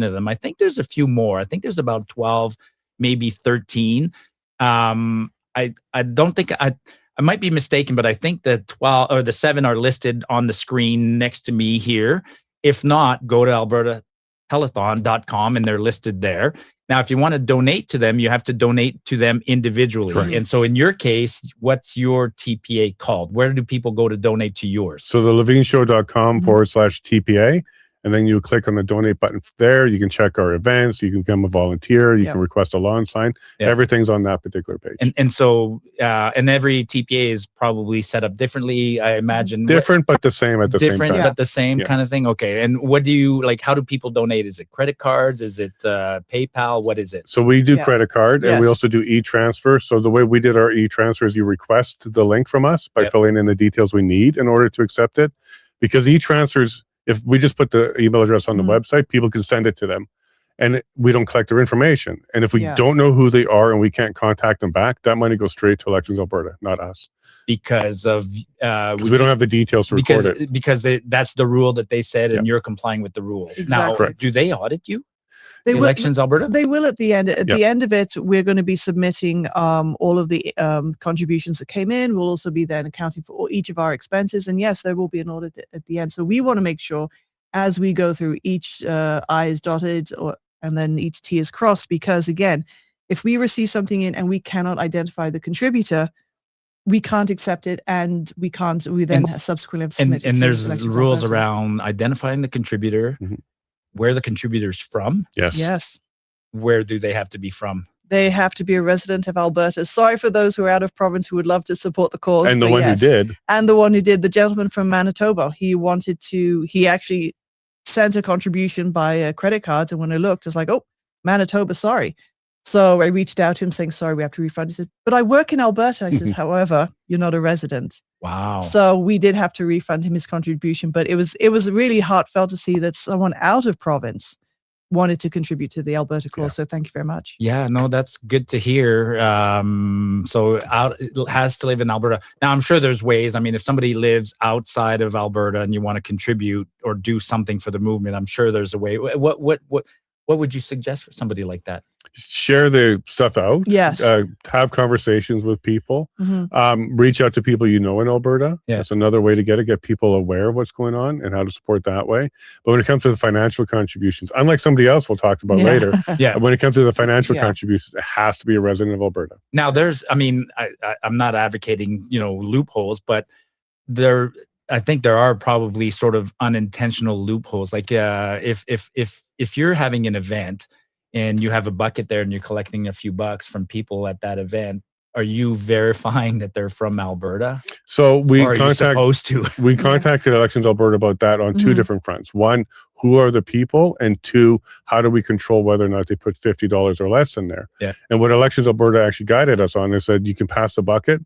of them. I think there's a few more. I think there's about 12, maybe 13. I don't think I might be mistaken, but I think the 12 or the 7 are listed on the screen next to me here. If not, go to albertatelethon.com and they're listed there. Now, if you want to donate to them, you have to donate to them individually. Correct. And so in your case, what's your TPA called? Where do people go to donate to yours? So the levineshow.com/TPA. And then you click on the donate button there. You can check our events. You can become a volunteer. You can request a lawn sign. Everything's on that particular page. And so, and every TPA is probably set up differently, I imagine. Different, but the same at the same time. Different, but the same kind of thing. Okay. And what do you, like, how do people donate? Is it credit cards? Is it PayPal? What is it? So we do credit card and we also do e-transfer. So the way we did our e-transfer is you request the link from us by filling in the details we need in order to accept it. Because e-transfers, if we just put the email address on the website, people can send it to them and we don't collect their information. And if we don't know who they are and we can't contact them back, that money goes straight to Elections Alberta, not us. Because of we don't have the details to record it. Because that's the rule that they said and you're complying with the rule. Exactly. Now, do they audit you? They will, Elections Alberta? They will at the end. At the end of it, we're going to be submitting all of the contributions that came in. We'll also be then accounting for each of our expenses. And yes, there will be an audit at the end. So we want to make sure as we go through each I is dotted and then each T is crossed, because again, if we receive something in and we cannot identify the contributor, we can't accept it, and we then subsequently have to submit it. And there's rules around identifying the contributor. Where the contributor's from? Yes. Where do they have to be from? They have to be a resident of Alberta. Sorry for those who are out of province who would love to support the cause. And the one who did. And the one who did. The gentleman from Manitoba. He actually sent a contribution by credit cards. And when I looked, it's like, oh, Manitoba, sorry. So I reached out to him saying, sorry, we have to refund. He said, but I work in Alberta. I said, however, you're not a resident. Wow. So we did have to refund him his contribution, but it was really heartfelt to see that someone out of province wanted to contribute to the Alberta cause. So thank you very much. Yeah, no, that's good to hear. So it has to live in Alberta. Now, I'm sure there's ways. I mean, if somebody lives outside of Alberta and you want to contribute or do something for the movement, I'm sure there's a way. What would you suggest for somebody like that? Share the stuff out. Yes. Have conversations with people. Reach out to people you know in Alberta. That's another way to get people aware of what's going on and how to support that way. But when it comes to the financial contributions, unlike somebody else we'll talk about later, when it comes to the financial contributions, it has to be a resident of Alberta. Now, I'm not advocating, loopholes, but I think there are probably sort of unintentional loopholes. Like if you're having an event and you have a bucket there and you're collecting a few bucks from people at that event, are you verifying that they're from Alberta? So we contacted Elections Alberta about that on two different fronts. One, who are the people? And two, how do we control whether or not they put $50 or less in there? And what Elections Alberta actually guided us on is that you can pass the bucket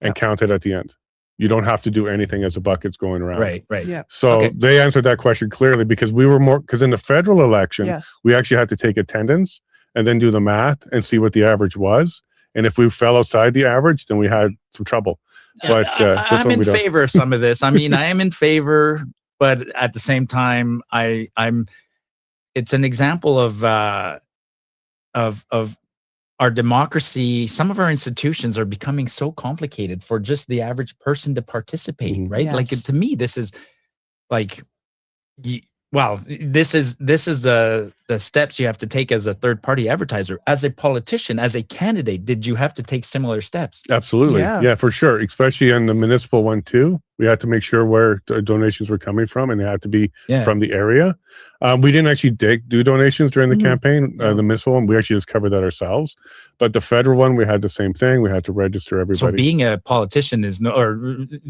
and count it at the end. You don't have to do anything as the bucket's going around. Right. Yeah. So they answered that question clearly, because because in the federal election, we actually had to take attendance and then do the math and see what the average was. And if we fell outside the average, then we had some trouble. But I'm in favor of some of this. I mean, I am in favor, but at the same time, it's an example of our democracy. Some of our institutions are becoming so complicated for just the average person to participate, right? Like, to me, this is like, this is the steps you have to take as a third party advertiser, as a politician, as a candidate. Did you have to take similar steps? Absolutely. Yeah, for sure. Especially in the municipal one too. We had to make sure where donations were coming from, and they had to be from the area. We didn't actually do donations during the campaign. The municipal one, we actually just covered that ourselves. But the federal one, we had the same thing. We had to register everybody. So being a politician is running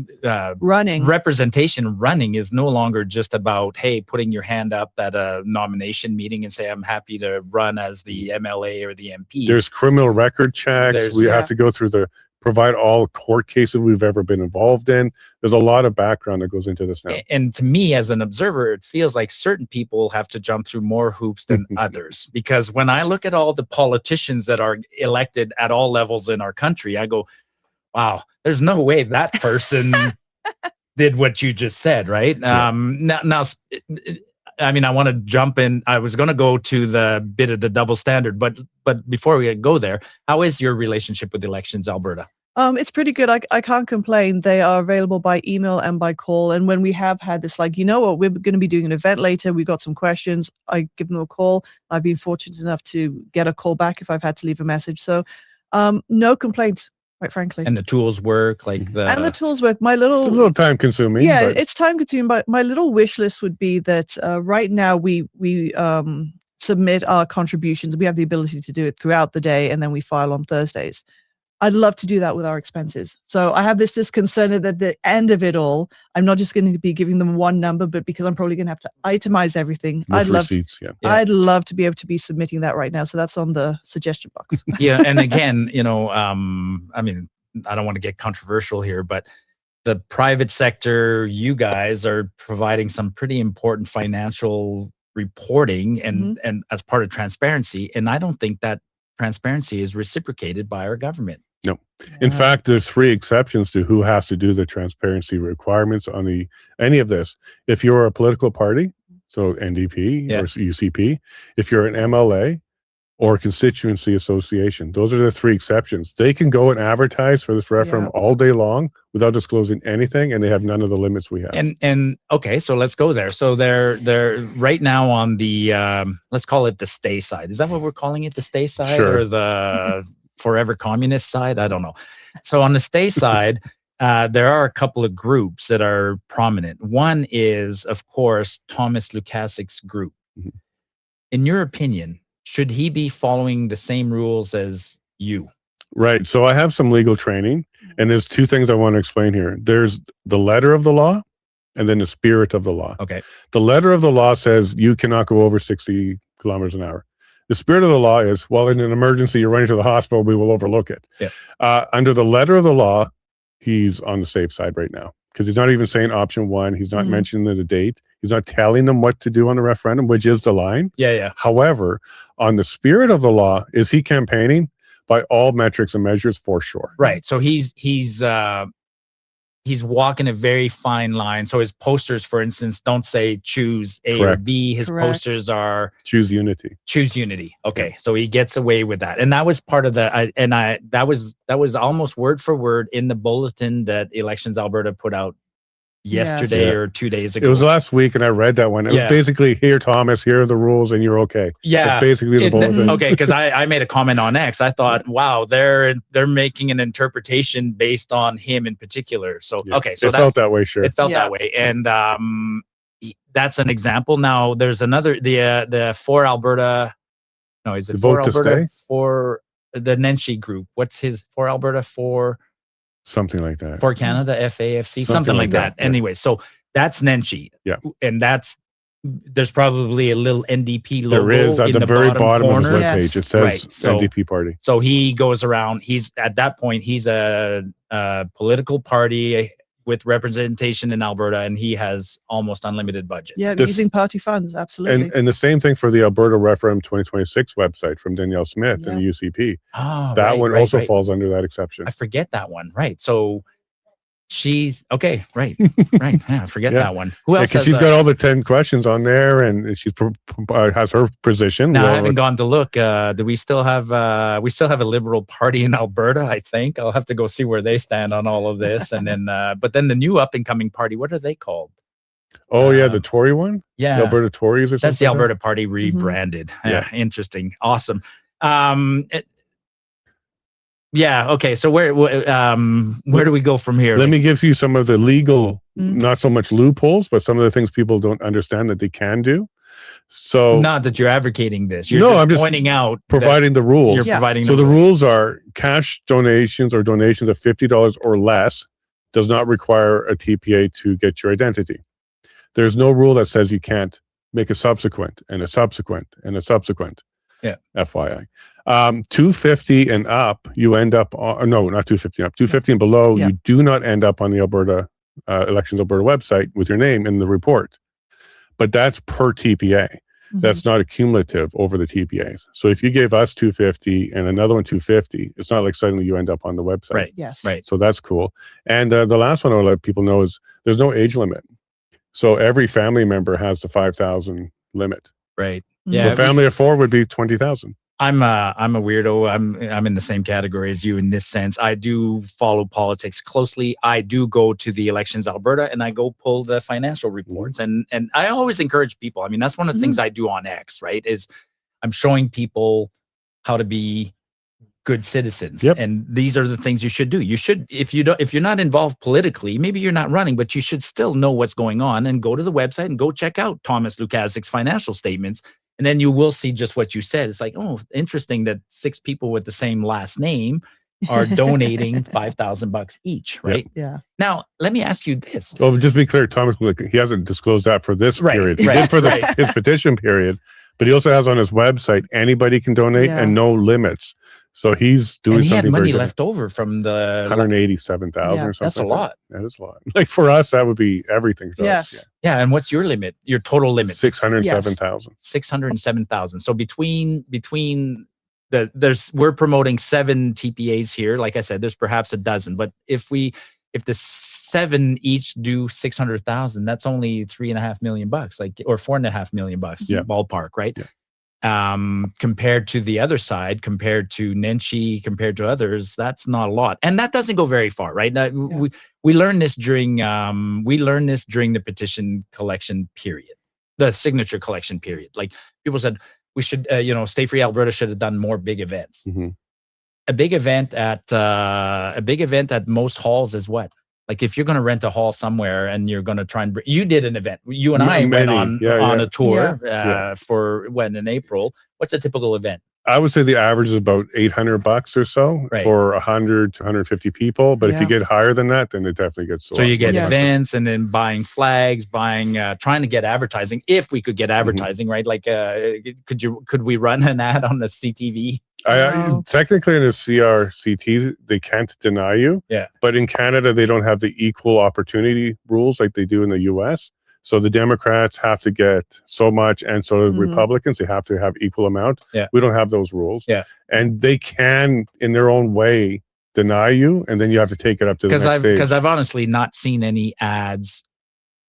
is no longer just about, hey, putting your hand up at a nomination meeting and say, I'm happy to run as the MLA or the MP. There's criminal record checks. We have to go through provide all court cases we've ever been involved in. There's a lot of background that goes into this now. And to me, as an observer, it feels like certain people have to jump through more hoops than others. Because when I look at all the politicians that are elected at all levels in our country, I go, wow, there's no way that person did what you just said, right? Now, I mean, I want to jump in. I was going to go to the bit of the double standard, but before we go there, how is your relationship with Elections Alberta? It's pretty good. I can't complain. They are available by email and by call. And when we have had this, like, you know what, we're going to be doing an event later. We've got some questions. I give them a call. I've been fortunate enough to get a call back if I've had to leave a message. So no complaints, quite frankly. And the tools work, and the tools work. My little, it's a little time consuming. Yeah, it's time consuming. But my little wish list would be that right now we submit our contributions. We have the ability to do it throughout the day, and then we file on Thursdays. I'd love to do that with our expenses. So I have this concern that at the end of it all, I'm not just going to be giving them one number, but because I'm probably going to have to itemize everything. I'd love to be able to be submitting that right now. So that's on the suggestion box. Yeah. And again, you know, I mean, I don't want to get controversial here, but the private sector, you guys are providing some pretty important financial reporting and as part of transparency. And I don't think that transparency is reciprocated by our government. No. In fact, there's 3 exceptions to who has to do the transparency requirements on any of this. If you're a political party, so NDP or UCP, if you're an MLA or constituency association, those are the 3 exceptions. They can go and advertise for this referendum all day long without disclosing anything, and they have none of the limits we have. And okay, so let's go there. So they're right now on the let's call it the stay side. Is that what we're calling it, the stay side, or the forever communist side? I don't know. So on the stay side, there are a couple of groups that are prominent. One is, of course, Thomas Lukasik's group. In your opinion, should he be following the same rules as you? Right. So I have some legal training, and there's 2 things I want to explain here. There's the letter of the law and then the spirit of the law. Okay. The letter of the law says you cannot go over 60 kilometers an hour. The spirit of the law is, well, in an emergency, you're running to the hospital, we will overlook it. Yeah. Under the letter of the law, he's on the safe side right now, because he's not even saying option 1. He's not mentioning the date. He's not telling them what to do on the referendum, which is the line. Yeah. However, on the spirit of the law, is he campaigning? By all metrics and measures, for sure. Right. So he's walking a very fine line. So his posters, for instance, don't say choose A or B. His posters are choose unity. Choose unity. Okay. So he gets away with that. And that was part of that was almost word for word in the bulletin that Elections Alberta put out yesterday or 2 days ago. It was last week, and I read that one. It was basically, here, Thomas, here are the rules, and you're okay. Yeah. It's basically the bulletin. Okay, because I made a comment on X. I thought, wow, they're making an interpretation based on him in particular. So, okay. So it felt that way, sure. It felt that way. And that's an example. Now, there's another, the For Alberta, no, is it the For Vote Alberta? To Stay? For the Nenshi group. What's his, For Alberta, for... Something like that. For Canada, FAFC, something like that. Yeah. Anyway, so that's Nenshi. Yeah. And there's probably a little NDP logo. There is at the very bottom of his webpage. It says So, NDP party. So he goes around. At that point, he's a political party with representation in Alberta, and he has almost unlimited budget. Yeah, using party funds, absolutely. And the same thing for the Alberta Referendum 2026 website from Danielle Smith and the UCP. Oh, that one also falls under that exception. I forget that one. Right. So she's okay. Right. Right. Yeah, I forget that one. Who else? Because she's got all the 10 questions on there, and she has her position. Now, I haven't gone to look. Do we still have a Liberal Party in Alberta? I think I'll have to go see where they stand on all of this. And then, but then the new up and coming party, what are they called? Oh, the Tory one? Yeah. The Alberta Tories or something? That's the Alberta Party rebranded. Yeah. Interesting. Awesome. Yeah. Okay. So where do we go from here? Let me give you some of the legal, not so much loopholes, but some of the things people don't understand that they can do. So not that you're advocating this. I'm just pointing out, providing the rules. You're providing. So the rules are cash donations or donations of $50 or less does not require a TPA to get your identity. There's no rule that says you can't make a subsequent and a subsequent and a subsequent. Yeah. FYI. 250 and up, you end up on, no, not 250 up, 250 and below, you do not end up on the Alberta Elections Alberta website with your name in the report. But that's per TPA. That's not accumulative over the TPAs. So if you gave us 250 and another one 250, it's not like suddenly you end up on the website. Right. Yes. Right. So that's cool. And the last one I want to let people know is there's no age limit. So every family member has the 5,000 limit. Right. Mm. Yeah. So a family of 4 would be 20,000. I'm a weirdo. I'm in the same category as you in this sense. I do follow politics closely. I do go to the Elections Alberta and I go pull the financial reports. And I always encourage people. I mean, that's one of the things I do on X, right? Is I'm showing people how to be good citizens. Yep. And these are the things you should do. You should, if you're not involved politically, maybe you're not running, but you should still know what's going on and go to the website and go check out Thomas Lukaszik's financial statements. And then you will see just what you said. It's like, oh, interesting that 6 people with the same last name are donating $5,000 each, right? Yep. Yeah. Now, let me ask you this. Well, just be clear, Thomas, he hasn't disclosed that for this period. He did for his petition period, but he also has on his website, anybody can donate and no limits. So he's doing something. He had money very left over from the 187,000 or something. That's a lot. That is a lot. Like for us, that would be everything. Yes. Yeah. And what's your limit? Your total limit? 607,000. 607,000. So between we're promoting 7 TPAs here. Like I said, there's perhaps a dozen, but if the 7 each do 600,000, that's only $3.5 million, or $4.5 million, ballpark, right? Yeah. Compared to the other side, compared to Nenshi, compared to others, that's not a lot, and that doesn't go very far, right? We learned this during the petition collection period, the signature collection period. Like people said, we should, Stay Free Alberta should have done more big events. Mm-hmm. A big event at most halls is what? Like if you're going to rent a hall somewhere and you're going to try and you did an event, you and I went on a tour for in April. What's a typical event? I would say the average is about $800 or so for 100 to 150 people. But if you get higher than that, then it definitely gets so you get events and then buying flags, trying to get advertising. If we could get advertising, right? Like, could we run an ad on the CTV? Technically in the CRCT, they can't deny you. Yeah. But in Canada, they don't have the equal opportunity rules like they do in the US. So the Democrats have to get so much, and so the Republicans, they have to have equal amount. Yeah. We don't have those rules. Yeah. And they can, in their own way, deny you, and then you have to take it up to the next stage. Because I've honestly not seen any ads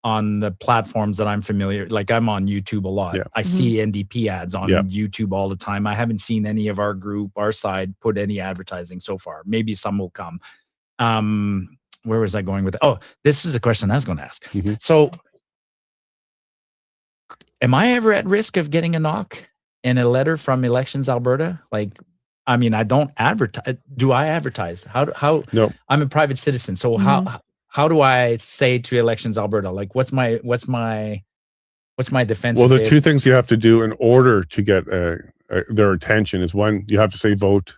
on the platforms that I'm familiar. Like I'm on YouTube a lot. Yeah. I see NDP ads on YouTube all the time. I haven't seen any of our side put any advertising so far. Maybe some will come. Where was I going with it? Oh, this is a question I was going to ask. Mm-hmm. So am I ever at risk of getting a knock and a letter from Elections Alberta? Like, I mean, I don't advertise. Do I advertise? How? No. I'm a private citizen. So how do I say to Elections Alberta, like, what's my defense? Well, the 2 things you have to do in order to get their attention is, one, you have to say vote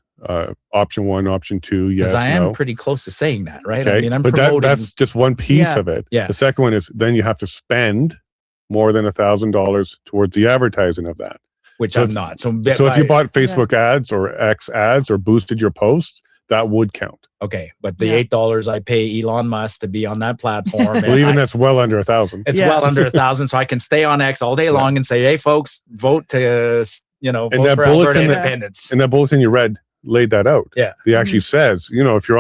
option 1, option 2, yes, because I am pretty close to saying that, right? Okay. I mean, I'm promoting. That's just one piece of it. Yeah. The second one is then you have to spend more than $1,000 towards the advertising of that, which I'm not. So if you bought Facebook ads or X ads or boosted your posts, that would count. Okay, but the $8 I pay Elon Musk to be on that platform, well, even that's well under 1,000. It's well under 1,000, so I can stay on X all day long and say, "Hey, folks, vote to vote for Alberta independence." And that bulletin you read laid that out. Yeah, it actually says, if you're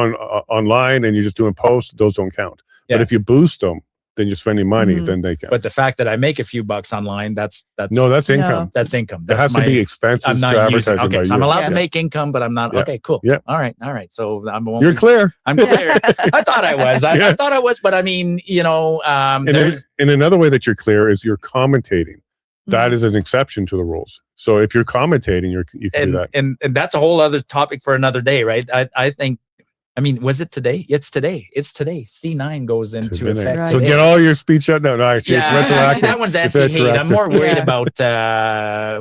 online and you're just doing posts, those don't count. Yeah. But if you boost them, then you're spending money, then they can. But the fact that I make a few bucks online, that's income. No. That's income. That has to be expenses to advertising. Okay, so I'm allowed to make income, but I'm not. Yeah. Okay, cool. Yeah. All right. So you're clear. I'm clear. I thought I was. I thought I was, but I mean, and another way that you're clear is you're commentating. That is an exception to the rules. So if you're commentating, you can do that. And that's a whole other topic for another day, right? I think. I mean, was it today? It's today. C9 goes into effect. Right. So get all your speech out now. No, actually, it's retroactive. That one's anti-hate. I'm more worried about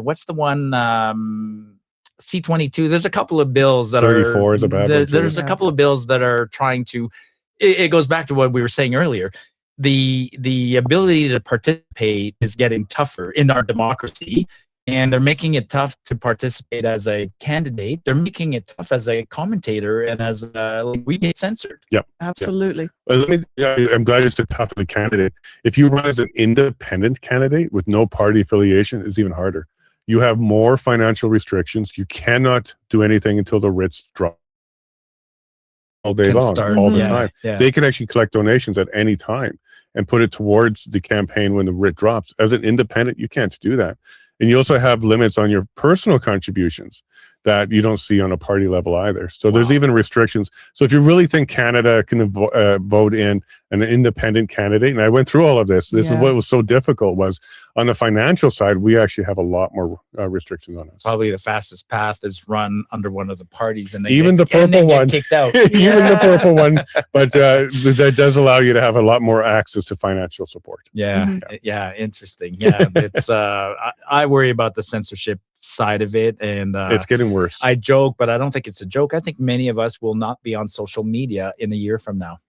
what's the one? C22. There's a couple of bills that 34 is a bad one. There's a couple of bills that are trying to. It goes back to what we were saying earlier. The ability to participate is getting tougher in our democracy. And they're making it tough to participate as a candidate. They're making it tough as a commentator and as we get censored. Yep, absolutely. Well, I'm glad you said tough as a candidate. If you run as an independent candidate with no party affiliation, it's even harder. You have more financial restrictions. You cannot do anything until the writs drop. all day can long, start. all the Yeah, time. yeah. They can actually collect donations at any time and put it towards the campaign when the writ drops. As an independent, you can't do that. And you also have limits on your personal contributions that you don't see on a party level either. So there's even restrictions. So if you really think Canada can vote in an independent candidate, and I went through all of this, this is what was so difficult, was on the financial side, we actually have a lot more restrictions on us. Probably the fastest path is run under one of the parties, and even the purple one, kicked out. even the purple one, but that does allow you to have a lot more access to financial support. Yeah, interesting. Yeah, it's I worry about the censorship side of it, and it's getting worse. I joke, but I don't think it's a joke. I think many of us will not be on social media in a year from now.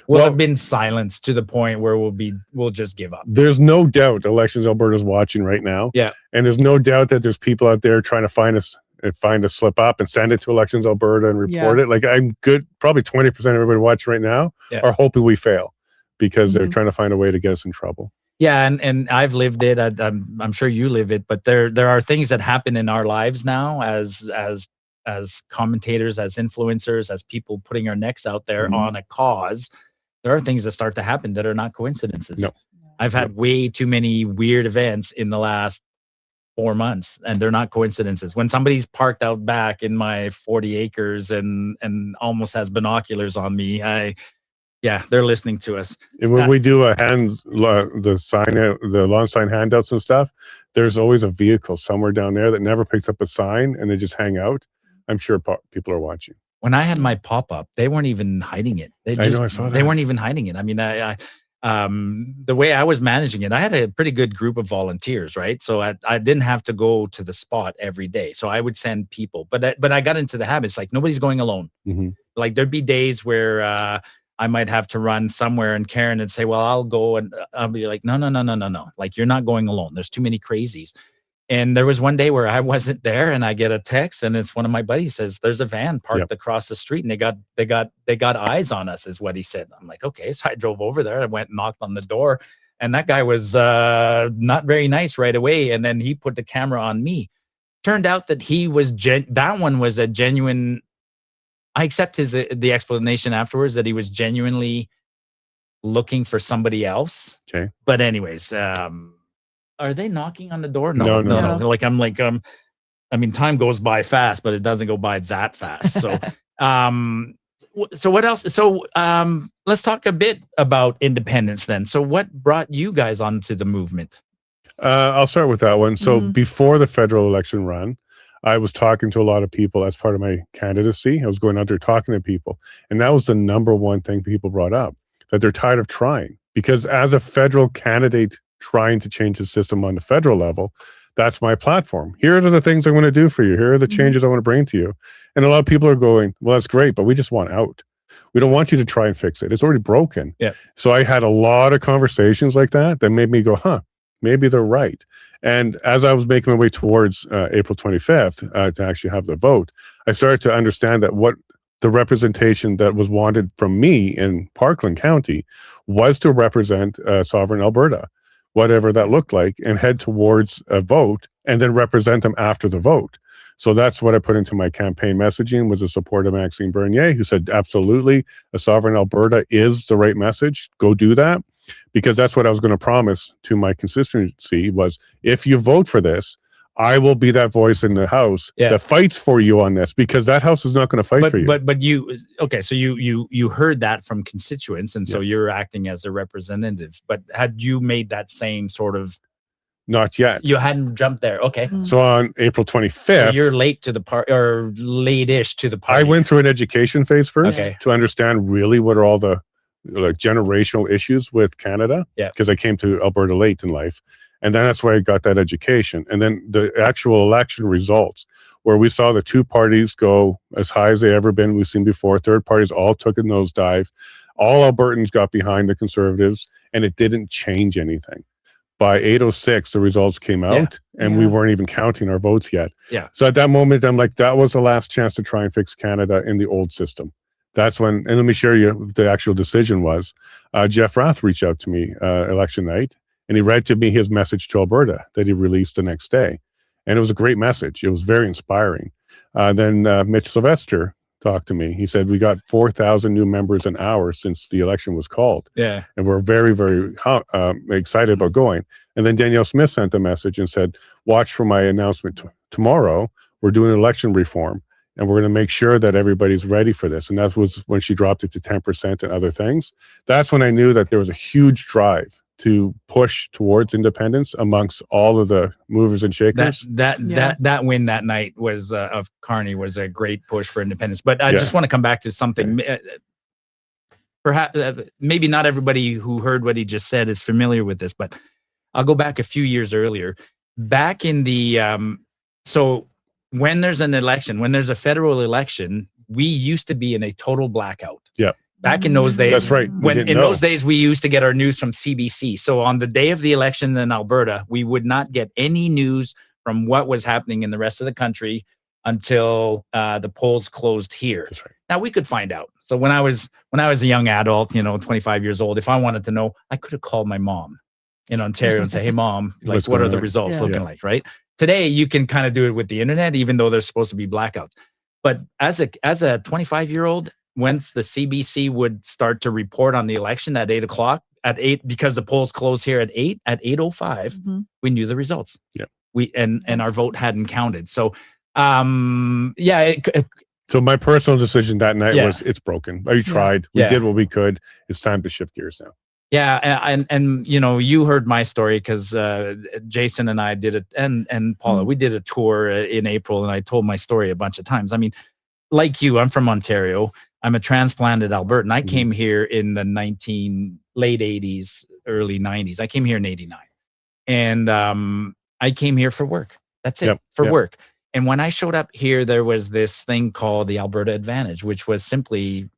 We'll have been silenced to the point where we'll just give up. There's no doubt Elections Alberta is watching right now. Yeah. And there's no doubt that there's people out there trying to find a slip up and send it to Elections Alberta and report it. Like, I'm good. Probably 20% of everybody watching right now are hoping we fail because they're trying to find a way to get us in trouble. Yeah, and I've lived it. I'm sure you live it, but there are things that happen in our lives now as commentators, as influencers, as people putting our necks out there on a cause. There are things that start to happen that are not coincidences. No. I've had way too many weird events in the last 4 months, and they're not coincidences. When somebody's parked out back in my 40 acres and almost has binoculars on me, they're listening to us. And when we do the lawn sign handouts and stuff, there's always a vehicle somewhere down there that never picks up a sign and they just hang out. I'm sure people are watching. When I had my pop-up, they weren't even hiding it. I saw that. They weren't even hiding it. I mean, the way I was managing it, I had a pretty good group of volunteers, right? So I didn't have to go to the spot every day. So I would send people, but I got into the habit. It's like nobody's going alone. Like there'd be days where I might have to run somewhere, and Karen would say, well, I'll go, and I'll be like, no. Like, you're not going alone. There's too many crazies. And there was one day where I wasn't there, and I get a text, and it's one of my buddies says, there's a van parked across the street, and they got eyes on us, is what he said. I'm like, okay. So I drove over there. I went and knocked on the door, and that guy was not very nice right away. And then he put the camera on me. Turned out that he was that one was a genuine. I accept the explanation afterwards that he was genuinely looking for somebody else. Okay. But anyways, are they knocking on the door? No. Like, I mean, time goes by fast, but it doesn't go by that fast. So, so what else? So, let's talk a bit about independence then. So what brought you guys onto the movement? I'll start with that one. So before the federal election run, I was talking to a lot of people as part of my candidacy. I was going out there talking to people. And that was the number one thing people brought up, that they're tired of trying. Because as a federal candidate trying to change the system on the federal level, that's my platform. Here are the things I want to do for you. Here are the changes I want to bring to you. And a lot of people are going, well, that's great, but we just want out. We don't want you to try and fix it. It's already broken. Yeah. So I had a lot of conversations like that made me go, maybe they're right. And as I was making my way towards April 25th to actually have the vote, I started to understand that what the representation that was wanted from me in Parkland County was to represent sovereign Alberta, whatever that looked like, and head towards a vote and then represent them after the vote. So that's what I put into my campaign messaging, was the support of Maxime Bernier, who said, absolutely, a sovereign Alberta is the right message. Go do that. Because that's what I was going to promise to my constituency was, if you vote for this, I will be that voice in the House that fights for you on this, because that House is not going to fight for you. But you, okay, so you heard that from constituents, and so you're acting as a representative. But had you made that same sort of? Not yet. You hadn't jumped there. Okay. So on April 25th, so you're late to the part, or late-ish to the party. I went through an education phase first to understand really what are all the generational issues with Canada, because I came to Alberta late in life, and then that's where I got that education. And then the actual election results, where we saw the two parties go as high as they ever been, we've seen before. Third parties all took a nosedive. All Albertans got behind the Conservatives, and it didn't change anything. By 8:06, the results came out, and we weren't even counting our votes yet. So at that moment, I'm like, that was the last chance to try and fix Canada in the old system. That's when, and let me share you what the actual decision was. Jeff Rath reached out to me election night, and he read to me his message to Alberta that he released the next day. And it was a great message. It was very inspiring. Then Mitch Sylvester talked to me. He said, we got 4,000 new members an hour since the election was called. Yeah. And we're very, very excited about going. And then Danielle Smith sent a message and said, watch for my announcement tomorrow. We're doing election reform, and we're going to make sure that everybody's ready for this. And that was when she dropped it to 10% and other things. That's when I knew that there was a huge drive to push towards independence amongst all of the movers and shakers. That win that night was of Carney was a great push for independence. But I just want to come back to something. Perhaps maybe not everybody who heard what he just said is familiar with this, but I'll go back a few years earlier. Back in the so when there's an election, when there's a federal election, we used to be in a total blackout. Yeah. Back in those days, that's right. When in those days we used to get our news from CBC. So on the day of the election in Alberta, we would not get any news from what was happening in the rest of the country until the polls closed here. That's right. Now we could find out. So when I was a young adult, 25 years old, if I wanted to know, I could have called my mom in Ontario and say, "Hey, mom, like, what are the results looking like?" Right? Today, you can kind of do it with the internet, even though there's supposed to be blackouts. But as a 25-year-old, once the CBC would start to report on the election at 8 o'clock, because the polls closed here at 8:05, we knew the results. Yeah. And our vote hadn't counted. So, so my personal decision that night was, it's broken. We tried. We did what we could. It's time to shift gears now. Yeah, and you heard my story because Jason and I did it, and Paula, we did a tour in April, and I told my story a bunch of times. I mean, like you, I'm from Ontario. I'm a transplanted Albertan. I came here in the late 80s, early 90s. I came here in 89. And I came here for work. That's it, for work. And when I showed up here, there was this thing called the Alberta Advantage, which was simply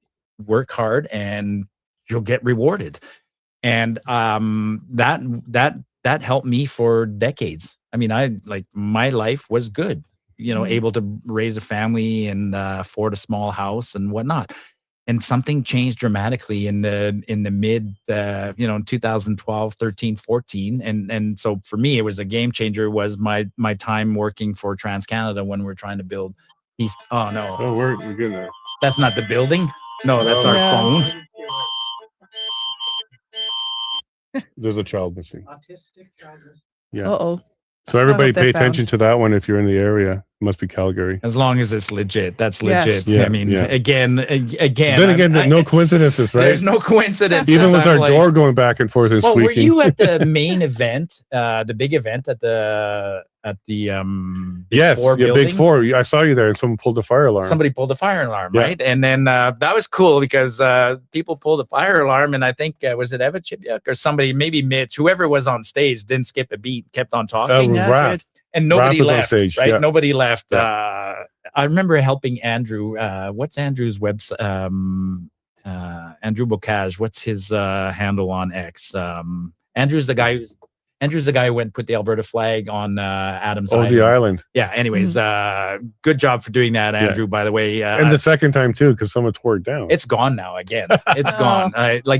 work hard and you'll get rewarded. And that helped me for decades. I mean, my life was good. Able to raise a family and afford a small house and whatnot. And something changed dramatically in the mid, in 2012, 13, 14. And so for me, it was a game changer, was my time working for TransCanada when we're trying to build East. Oh, no. Oh, we're good now. That's not the building. No, that's our phones. There's a child missing. Autistic child missing. Yeah. Uh-oh. So everybody pay attention to that one if you're in the area. It must be Calgary. As long as it's legit. That's legit. Yeah, I mean, again. Then again, no coincidences, right? There's no coincidences. Even with our door going back and forth and squeaking. Were you at the main event, the big event at the Big Four building? Big Four. I saw you there, and someone pulled the fire alarm. Somebody pulled the fire alarm, right? And then that was cool because people pulled the fire alarm, and I think was it Eva Chibyuk or somebody, maybe Mitch, whoever was on stage, didn't skip a beat, kept on talking. Raph. And nobody left, stage, right? Nobody left. I remember helping Andrew. What's Andrew's website? Andrew Bocage. What's his handle on X? Andrew's the guy who went and put the Alberta flag on Adams Island. The island. Yeah. Anyways, good job for doing that, Andrew. By the way, and the second time too, because someone tore it down. It's gone now. Again, it's gone.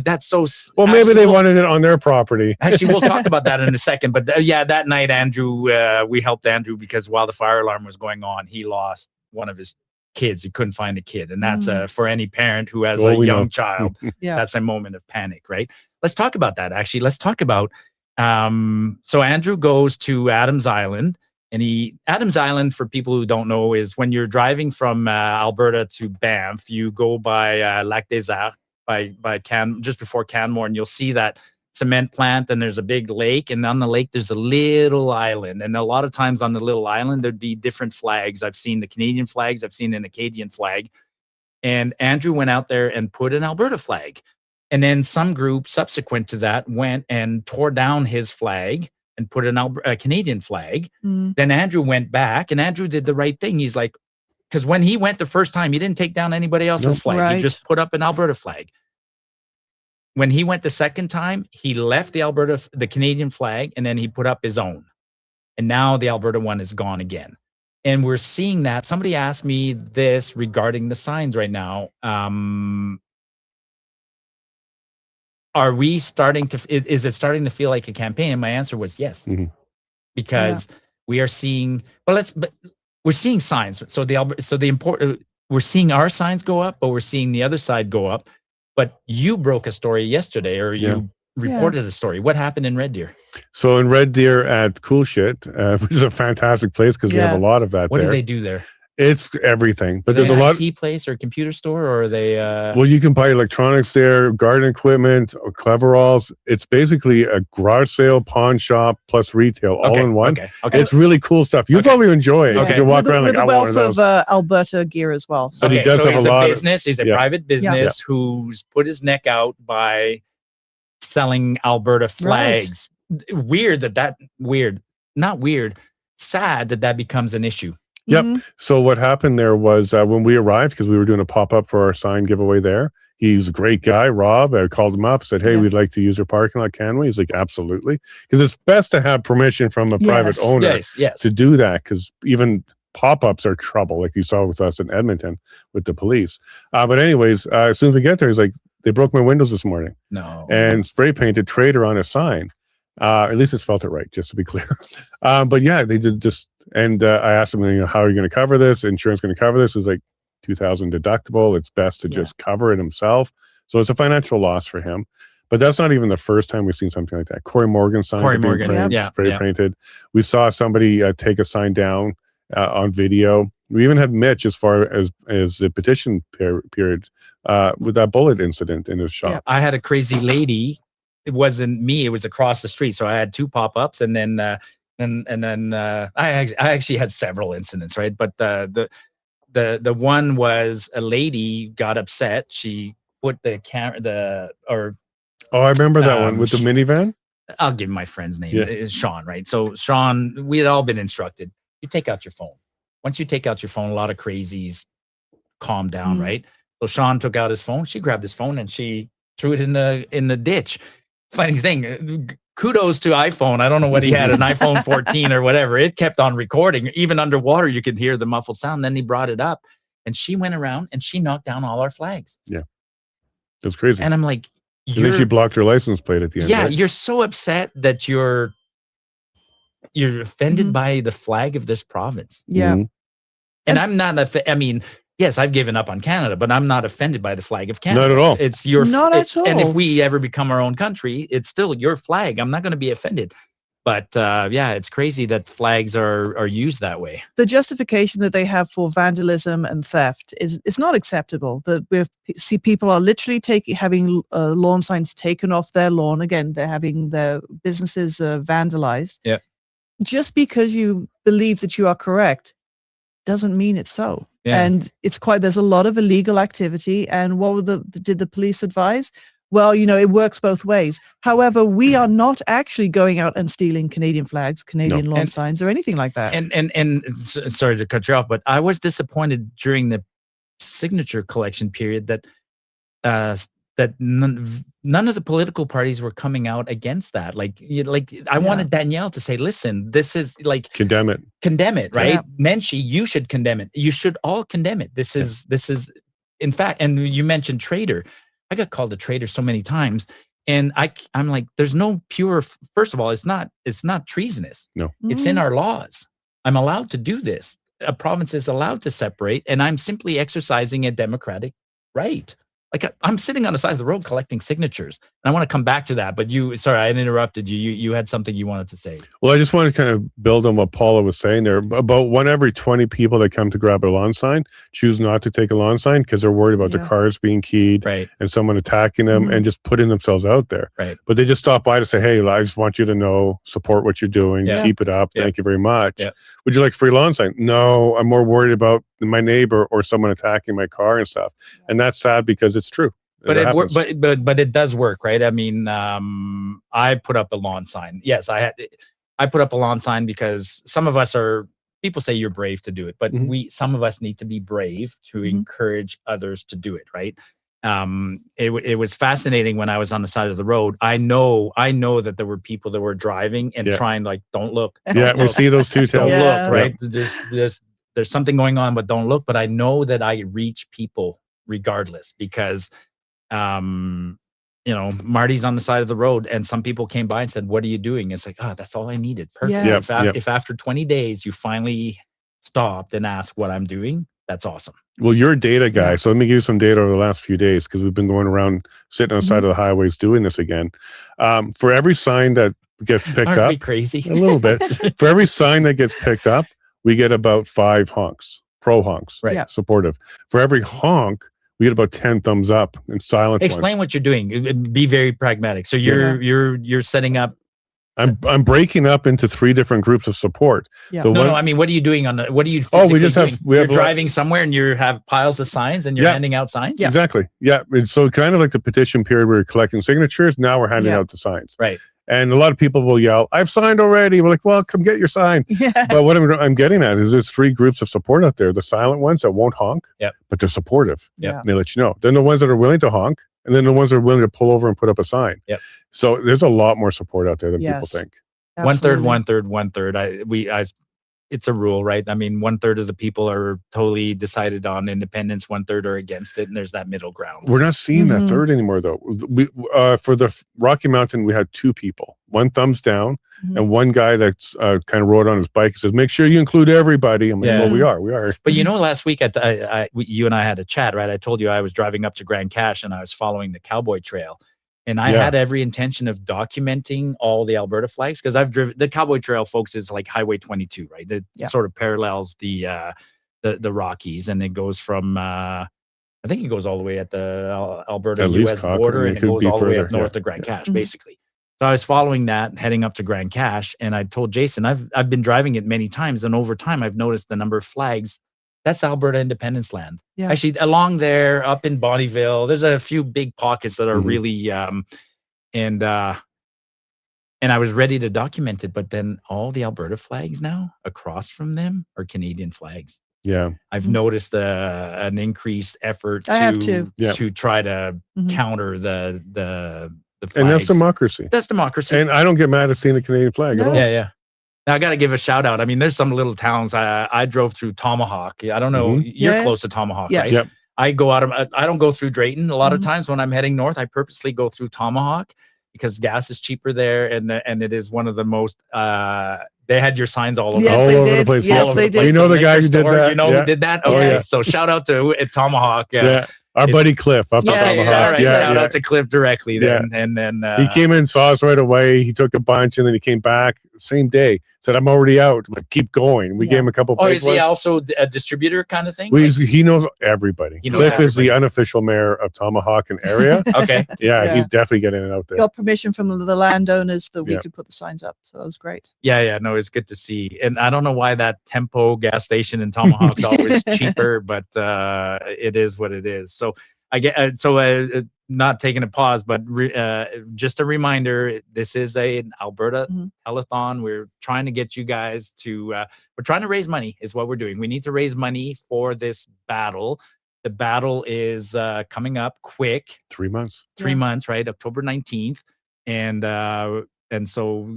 That's so. Well, maybe they wanted it on their property. Actually, we'll talk about that in a second. But that night, Andrew, we helped Andrew because while the fire alarm was going on, he lost one of his kids. He couldn't find a kid, and that's for any parent who has a young child. That's a moment of panic, right? Let's talk about that. Actually, let's talk about. So Andrew goes to Adams Island, and Adams Island, for people who don't know, is when you're driving from Alberta to Banff, you go by Lac des Arcs, just before Canmore, and you'll see that cement plant, and there's a big lake, and on the lake there's a little island, and a lot of times on the little island there'd be different flags. I've seen the Canadian flags, I've seen an Acadian flag, and Andrew went out there and put an Alberta flag. And then some group subsequent to that went and tore down his flag and put a Canadian flag. Then Andrew went back, and Andrew did the right thing. He's like, because when he went the first time, he didn't take down anybody else's flag. Right. He just put up an Alberta flag. When he went the second time, he left the Canadian flag, and then he put up his own. And now the Alberta one is gone again. And we're seeing that. Somebody asked me this regarding the signs right now. Are we starting to? Is it starting to feel like a campaign? And my answer was yes, because we are seeing. But we're seeing signs. So we're seeing our signs go up, but we're seeing the other side go up. But you broke a story yesterday, or you reported a story. What happened in Red Deer? So in Red Deer at Cool Shit, which is a fantastic place because they have a lot of that What there. do they do there? It's everything, but there's a lot. IT place or computer store, or are they? Well, you can buy electronics there, garden equipment, or coveralls. It's basically a garage sale, pawn shop, plus retail, all in one. Okay. It's really cool stuff. You'll probably enjoy it because you walk around like, with I a want one of wealth those. of Alberta gear as well. But he does have he's a lot business. He's a private business who's put his neck out by selling Alberta flags. Right. Sad that becomes an issue. Yep. So what happened there was when we arrived, because we were doing a pop-up for our sign giveaway there, he's a great guy, Rob. I called him up, said, hey, we'd like to use your parking lot, can we? He's like, absolutely. Because it's best to have permission from a private owner to do that, because even pop-ups are trouble, like you saw with us in Edmonton with the police. But anyways, as soon as we get there, he's like, they broke my windows this morning. No. And spray painted Trader on a sign. At least it spelled it right, just to be clear. But yeah, they did just, and I asked him, how are you going to cover this? Insurance going to cover this? It was like $2,000 deductible. It's best to just cover it himself. So it's a financial loss for him. But that's not even the first time we've seen something like that. Corey Morgan's sign spray painted. We saw somebody take a sign down on video. We even had Mitch as far as the petition period with that bullet incident in his shop. I had a crazy lady. It wasn't me. It was across the street. So I had 2 pop-ups, and then I actually had several incidents, right? But the one was a lady got upset. She put the camera I remember that one with the minivan. I'll give my friend's name. It's Sean, right? So Sean, we had all been instructed. You take out your phone. Once you take out your phone, a lot of crazies calm down, right? So Sean took out his phone. She grabbed his phone and she threw it in the ditch. Funny thing, kudos to iPhone. I don't know what he had, an iPhone 14 or whatever. It kept on recording. Even underwater, you could hear the muffled sound. Then he brought it up, and she went around and she knocked down all our flags. Yeah, that's crazy. And I'm like, and then she blocked her license plate at the end. Yeah, right? You're so upset that you're offended by the flag of this province. Yeah, and I'm not. I mean, yes, I've given up on Canada, but I'm not offended by the flag of Canada. Not at all. It's your not at all. And if we ever become our own country, it's still your flag. I'm not going to be offended. But it's crazy that flags are used that way. The justification that they have for vandalism and theft is not acceptable. That we see people are literally having lawn signs taken off their lawn. Again, they're having their businesses vandalized. Yeah. Just because you believe that you are correct doesn't mean it's so. Yeah. And there's a lot of illegal activity. And what did the police advise? Well, it works both ways. However, we are not actually going out and stealing Canadian flags, Canadian lawn signs, or anything like that. And sorry to cut you off, but I was disappointed during the signature collection period that none of the political parties were coming out against that. I wanted Danielle to say, listen, this is like condemn it, right? Yeah. Menchie, you should condemn it. You should all condemn it. This is in fact, and you mentioned traitor. I got called a traitor so many times, and I'm like, there's no pure. First of all, it's not treasonous. No, it's in our laws. I'm allowed to do this. A province is allowed to separate, and I'm simply exercising a democratic right. Like I'm sitting on the side of the road collecting signatures, and I want to come back to that. But sorry, I interrupted you. You had something you wanted to say. Well, I just want to kind of build on what Paula was saying there. About 1 every 20 people that come to grab a lawn sign choose not to take a lawn sign because they're worried about their cars being keyed and someone attacking them and just putting themselves out there. Right. But they just stop by to say, hey, I just want you to know, support what you're doing, keep it up. Thank you very much. Yeah. Would you like a free lawn sign? No, I'm more worried about my neighbor or someone attacking my car and stuff. And that's sad because it's true. But it does work, right? I mean, I put up a lawn sign. Yes, I put up a lawn sign because some of us people say you're brave to do it, but some of us need to be brave to encourage others to do it, right? It was fascinating when I was on the side of the road. I know that there were people that were driving and trying don't look. Don't look. We see those two tails. Don't look, right? There's something going on, but don't look. But I know that I reach people regardless because Marty's on the side of the road and some people came by and said, what are you doing? It's like, that's all I needed. Perfect. Yeah. If after 20 days you finally stopped and asked what I'm doing, That's awesome. Well, you're a data guy, so let me give you some data over the last few days because we've been going around sitting on the side of the highways doing this again. For every sign that gets picked Aren't up, we crazy? a little bit. For every sign that gets picked up, we get about 5 honks, pro honks, Right. supportive. For every honk, we get about 10 thumbs up and silent Explain ones. what you're doing. Be very pragmatic. So you're setting up. I'm breaking up into 3 different groups of support. Yeah. No, I mean, what are you doing what are you Oh, we physically just doing? we You're have driving somewhere and you have piles of signs and you're handing out signs? Yeah. Exactly. Yeah. So kind of like the petition period where we're collecting signatures. Now we're handing out the signs. Right. And a lot of people will yell, "I've signed already." We're like, "Well, come get your sign." Yeah. But what I'm getting at is there's 3 groups of support out there. The silent ones that won't honk, but they're supportive. Yeah. And they let you know. Then the ones that are willing to honk, and then the ones that are willing to pull over and put up a sign. Yep. So there's a lot more support out there than people think. Absolutely. 1/3. It's a rule, right? I mean, 1/3 of the people are totally decided on independence, 1/3 are against it, and there's that middle ground. We're not seeing that third anymore, though. We for the Rocky Mountain, we had 2 people, 1 thumbs down, and 1 guy that's kind of rode on his bike and says, "Make sure you include everybody." I'm like, "Well, we are." But last week you and I had a chat, right? I told you I was driving up to Grand Cache and I was following the Cowboy Trail. And I had every intention of documenting all the Alberta flags because I've driven the Cowboy Trail, folks, is like Highway 22, right? That sort of parallels the Rockies, and it goes from I think it goes all the way at the Alberta U.S. border, and it goes all the way up north to Grand Cache, basically. So I was following that, heading up to Grand Cache, and I told Jason I've been driving it many times, and over time I've noticed the number of flags. That's Alberta Independence Land. Yeah. Actually, along there, up in Bonnyville, there's a few big pockets that are really, and I was ready to document it, but then all the Alberta flags now across from them are Canadian flags. Yeah, I've noticed an increased effort to try to counter the flags. And that's democracy. That's democracy. And I don't get mad at seeing the Canadian flag at all. Yeah. Now I got to give a shout out. I mean, there's some little towns. I drove through Tomahawk. I don't know. You're close to Tomahawk, right? Yep. I don't go through Drayton. A lot of times when I'm heading north, I purposely go through Tomahawk because gas is cheaper there, and it is one of the most. They had your signs all over, all over the place. Yes, they did. You know the guy who did that. You know who did that? Okay, so shout out to Tomahawk. Yeah. Our buddy Cliff up at Tomahawk. Shout out to Cliff directly. Then, and then he came in, saw us right away. He took a bunch, and then he came back same day. Said, "I'm already out, but keep going." We gave him a couple. Is he also a distributor kind of thing? Well, he knows everybody. Cliff is the unofficial mayor of Tomahawk and area. Okay. Yeah, he's definitely getting it out there. Got permission from the landowners that we could put the signs up, so that was great. Yeah. No, it's good to see. And I don't know why that Tempo gas station in Tomahawk's always cheaper, but it is what it is. So I get not taking a pause, but just a reminder: this is an Alberta telethon. We're trying to get you guys to. We're trying to raise money, is what we're doing. We need to raise money for this battle. The battle is coming up quick. 3 months. 3 months, right? October 19th, and so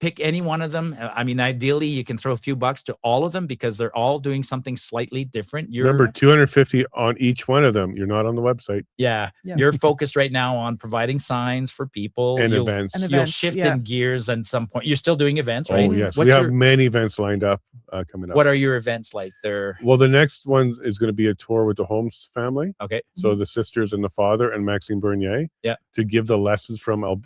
pick any one of them. I mean, ideally, you can throw a few bucks to all of them because they're all doing something slightly different. Remember, 250 on each one of them. You're not on the website. Yeah. You're focused right now on providing signs for people and events. You'll shift in gears at some point. You're still doing events, right? Oh, yes. We have many events lined up coming up. What are your events like? Well, the next one is going to be a tour with the Holmes family. Okay. So the sisters and the father and Maxime Bernier. Yeah. To give the lessons from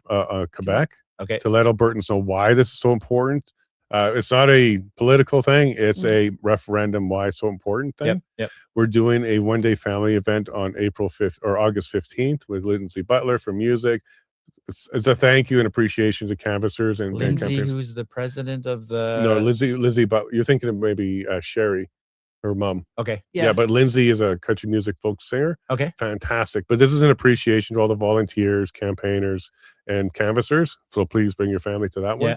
Quebec. Okay. To let Albertans know why this is so important. It's not a political thing. It's a referendum why it's so important thing. Yep. We're doing a one-day family event on April 5th or August 15th with Lindsay Butler for music. It's a thank you and appreciation to canvassers and Lindsay, who's the president of the... No, Lizzie Butler. You're thinking of maybe Sherry, her mom. Okay. Yeah, but Lindsay is a country music folk singer. Okay. Fantastic. But this is an appreciation to all the volunteers, campaigners, and canvassers. So please bring your family to that one.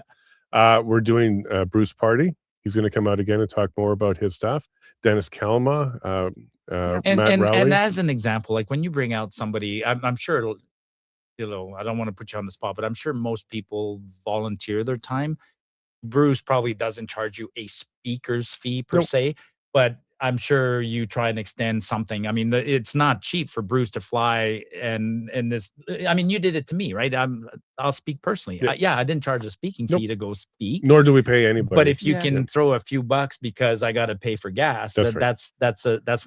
Yeah. We're doing Bruce Party. He's going to come out again and talk more about his stuff. Dennis Kalma, Matt Rowley. And as an example, like when you bring out somebody, I'm sure it'll, I don't want to put you on the spot, but I'm sure most people volunteer their time. Bruce probably doesn't charge you a speaker's fee per se, but I'm sure you try and extend something. I mean, it's not cheap for Bruce to fly and this. I mean, you did it to me, right? I'll speak personally. Yeah. I didn't charge a speaking fee to go speak. Nor do we pay anybody. But if you can throw a few bucks because I got to pay for gas, that's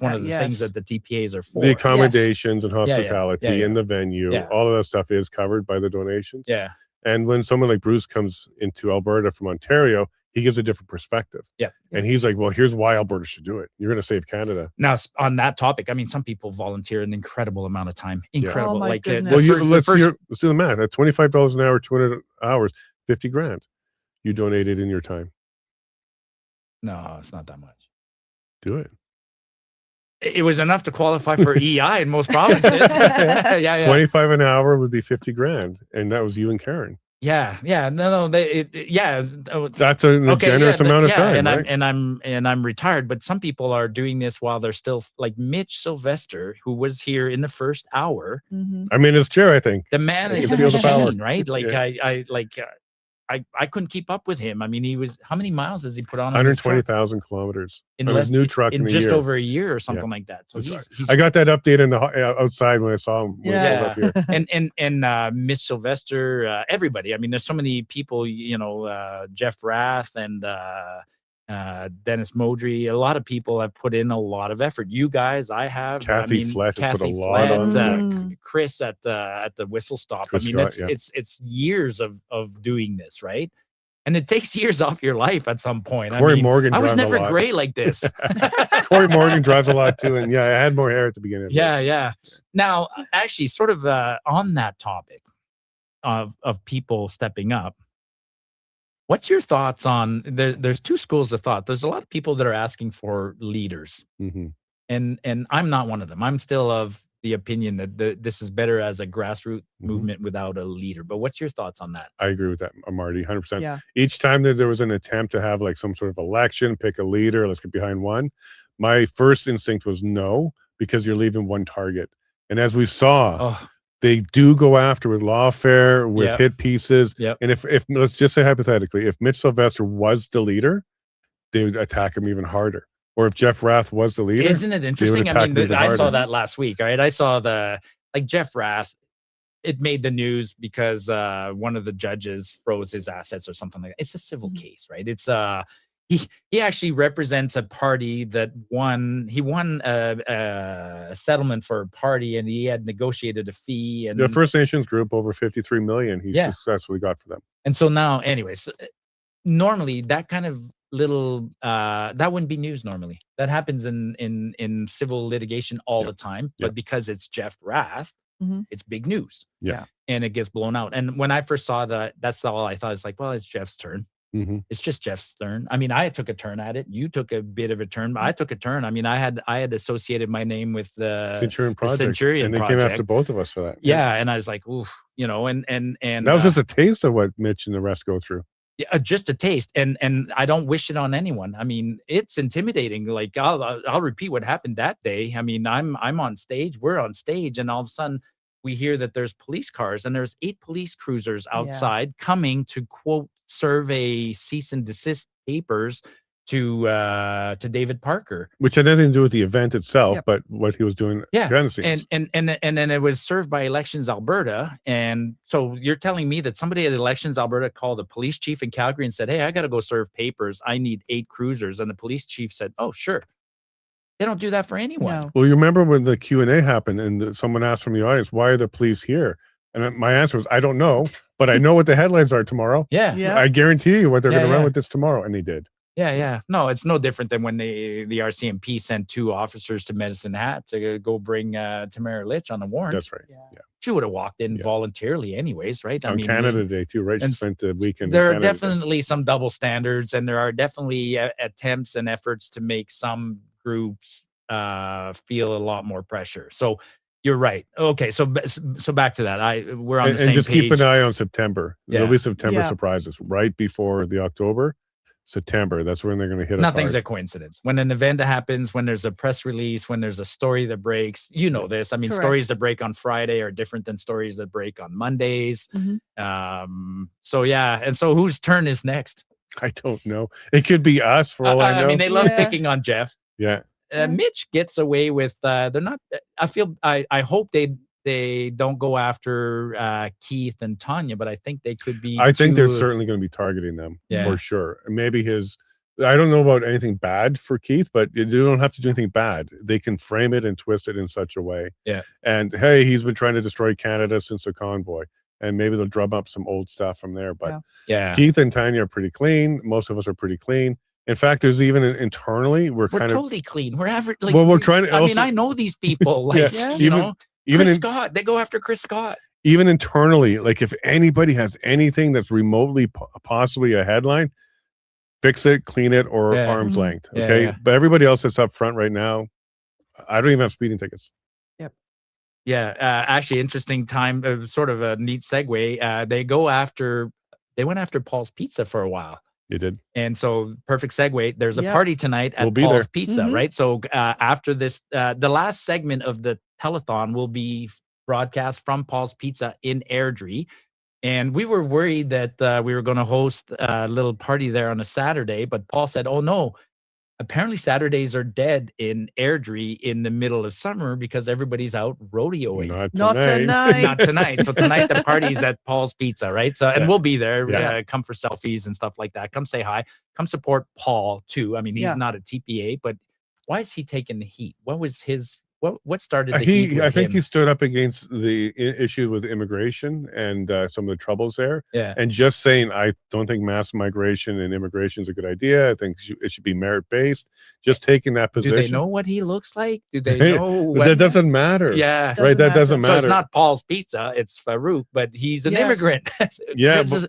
one of the things that the TPAs are for. The accommodations and hospitality and the venue, Yeah. all of that stuff is covered by the donations. Yeah. And when someone like Bruce comes into Alberta from Ontario, he gives a different perspective. Yeah. And he's like, well, here's why Alberta should do it. You're going to save Canada. Now, on that topic, I mean, some people volunteer an incredible amount of time. Incredible. Oh, my goodness. Well, let's do the math. At $25 an hour, 200 hours, $50,000. You donated in your time. No, it's not that much. Do it. It was enough to qualify for EI in most provinces. Yeah. 25 an hour would be $50,000. And that was you and Karen. Yeah. No. That's a generous amount of time. And I'm retired, but some people are doing this while they're still, like Mitch Sylvester, who was here in the first hour. Mm-hmm. I'm in his chair, I think. The man is a machine, right? Like I couldn't keep up with him. I mean, how many miles has he put on? 120,000 kilometers in his new truck in just over a year or something like that. So I got that update in the outside when I saw him. Yeah. Up here. and Miss Sylvester, everybody. I mean, there's so many people. Jeff Rath and Dennis Modry. A lot of people have put in a lot of effort. You guys, I have. Kathy Flett has put a lot on. Chris at the Whistle Stop. Chris it's years of doing this, right? And it takes years off your life at some point. Corey Morgan. I was never gray like this. Corey Morgan drives a lot too, and I had more hair at the beginning. Yeah. Now, actually, sort of on that topic of people stepping up. What's your thoughts on there's two schools of thought. There's a lot of people that are asking for leaders. Mm-hmm. And I'm not one of them. I'm still of the opinion that this is better as a grassroots movement without a leader. But what's your thoughts on that? I agree with that, Marty, 100%. Yeah. Each time that there was an attempt to have like some sort of election, pick a leader, let's get behind one, my first instinct was no, because you're leaving one target. And as we saw, they do go after with lawfare, with hit pieces. Yep. And if let's just say hypothetically, if Mitch Sylvester was the leader, they would attack him even harder. Or if Jeff Rath was the leader, isn't it interesting? I mean, I saw that last week. Right, I saw Jeff Rath. It made the news because one of the judges froze his assets or something like that. It's a civil case, right? It's he actually represents a party that won. He won a settlement for a party, and he had negotiated a fee. And the First Nations group over $53 million he successfully got for them. And so now, anyways, normally that kind of little that wouldn't be news normally. That happens in civil litigation all the time. But because it's Jeff Rath, it's big news. Yeah, and it gets blown out. And when I first saw that, that's all I thought. It's like, well, it's Jeff's turn. It's just Jeff's turn. I mean, I took a turn at it. You took a bit of a turn, but I took a turn. I mean, I had associated my name with the Centurion Project, and they came after both of us for that. Yeah, and I was like, oof, and that was just a taste of what Mitch and the rest go through. Yeah, just a taste, and I don't wish it on anyone. I mean, it's intimidating. Like I'll repeat what happened that day. I mean, I'm on stage, we're on stage, and all of a sudden we hear that there's police cars and there's 8 police cruisers outside coming to quote serve a cease and desist papers to David Parker, which had nothing to do with the event itself, but what he was doing behind the scenes. And then it was served by Elections Alberta. And so you're telling me that somebody at Elections Alberta called the police chief in Calgary and said, hey, I got to go serve papers. I need 8 cruisers. And the police chief said, oh, sure. They don't do that for anyone. No. Well, you remember when the Q&A happened and someone asked from the audience, why are the police here? And my answer was, I don't know, but I know what the headlines are tomorrow. Yeah. I guarantee you what they're going to run with this tomorrow. And they did. Yeah. No, it's no different than when the RCMP sent 2 officers to Medicine Hat to go bring Tamara Litch on the warrant. That's right. Yeah. She would have walked in voluntarily anyways, right? On Canada Day too, right? She spent the weekend. There are definitely some double standards, and there are definitely attempts and efforts to make some groups feel a lot more pressure. So you're right. Okay, so back to that. We're on the same page. And just keep an eye on September. Yeah. There'll be September surprises right before the October. September, that's when they're going to hit. Nothing's a coincidence. When an event happens, when there's a press release, when there's a story that breaks, you know this. I mean, stories that break on Friday are different than stories that break on Mondays. So yeah, and so whose turn is next? I don't know. It could be us for all I know. I mean, they love picking on Jeff. Yeah. Mitch gets away with. They're not. I hope they don't go after Keith and Tanya, but I think they could be. I think they're certainly going to be targeting them for sure. Maybe I don't know about anything bad for Keith, but you don't have to do anything bad. They can frame it and twist it in such a way. Yeah. And hey, he's been trying to destroy Canada since the convoy. And maybe they'll drum up some old stuff from there. But Keith and Tanya are pretty clean. Most of us are pretty clean. In fact, there's even internally, we're kind totally clean. We're average. Like, we're trying to. I mean, I know these people. Like, even Chris Scott, they go after Chris Scott. Even internally, like if anybody has anything that's remotely possibly a headline, fix it, clean it, or arm's length. Okay. But everybody else that's up front right now, I don't even have speeding tickets. Yep. Yeah. Actually, interesting time, sort of a neat segue. They went after Paul's Pizza for a while. You did. And so perfect segue. There's a party tonight at Paul's Pizza, right? So after this, the last segment of the telethon will be broadcast from Paul's Pizza in Airdrie. And we were worried that we were going to host a little party there on a Saturday, but Paul said, oh no, apparently Saturdays are dead in Airdrie in the middle of summer because everybody's out rodeoing. Not tonight. Not tonight. So tonight the party's at Paul's Pizza, right? So, and we'll be there. Come for selfies and stuff like that. Come say hi. Come support Paul too. I mean, he's not a TPA, but why is he taking the heat? What was his? What started the heat? I think he stood up against the issue with immigration and some of the troubles there. Yeah. And just saying, I don't think mass migration and immigration is a good idea. I think it should be merit-based. Just taking that position. Do they know what he looks like? Do they know? That doesn't matter. Yeah. Right. That doesn't matter. So it's not Paul's Pizza. It's Farouk, but he's an immigrant.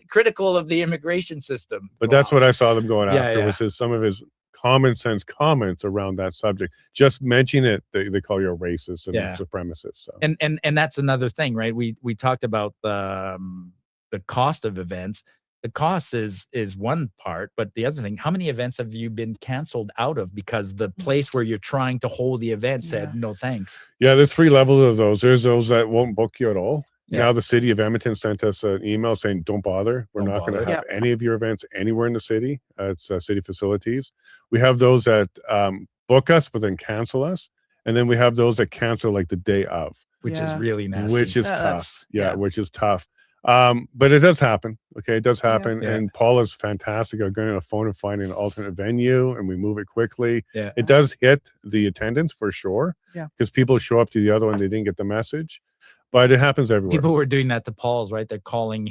Critical of the immigration system. But that's what I saw them going after, was some of his common sense comments around that subject. Just mention it, they call you a racist and supremacist. So. And that's another thing, right? We talked about the cost of events. The cost is one part, but the other thing, how many events have you been canceled out of because the place where you're trying to hold the event said no thanks? Yeah, there's 3 levels of those. There's those that won't book you at all. Yeah. Now the city of Edmonton sent us an email saying, don't bother. We're not going to have any of your events anywhere in the city. It's city facilities. We have those that book us, but then cancel us. And then we have those that cancel like the day of. Which is really nasty. Which is tough. Which is tough. But it does happen. Okay, it does happen. Yeah. And Paul is fantastic at going on a phone and finding an alternate venue, and we move it quickly. Yeah. It does hit the attendance for sure. Yeah. Because people show up to the other one, they didn't get the message. But it happens everywhere. People were doing that to Paul's, right? They're calling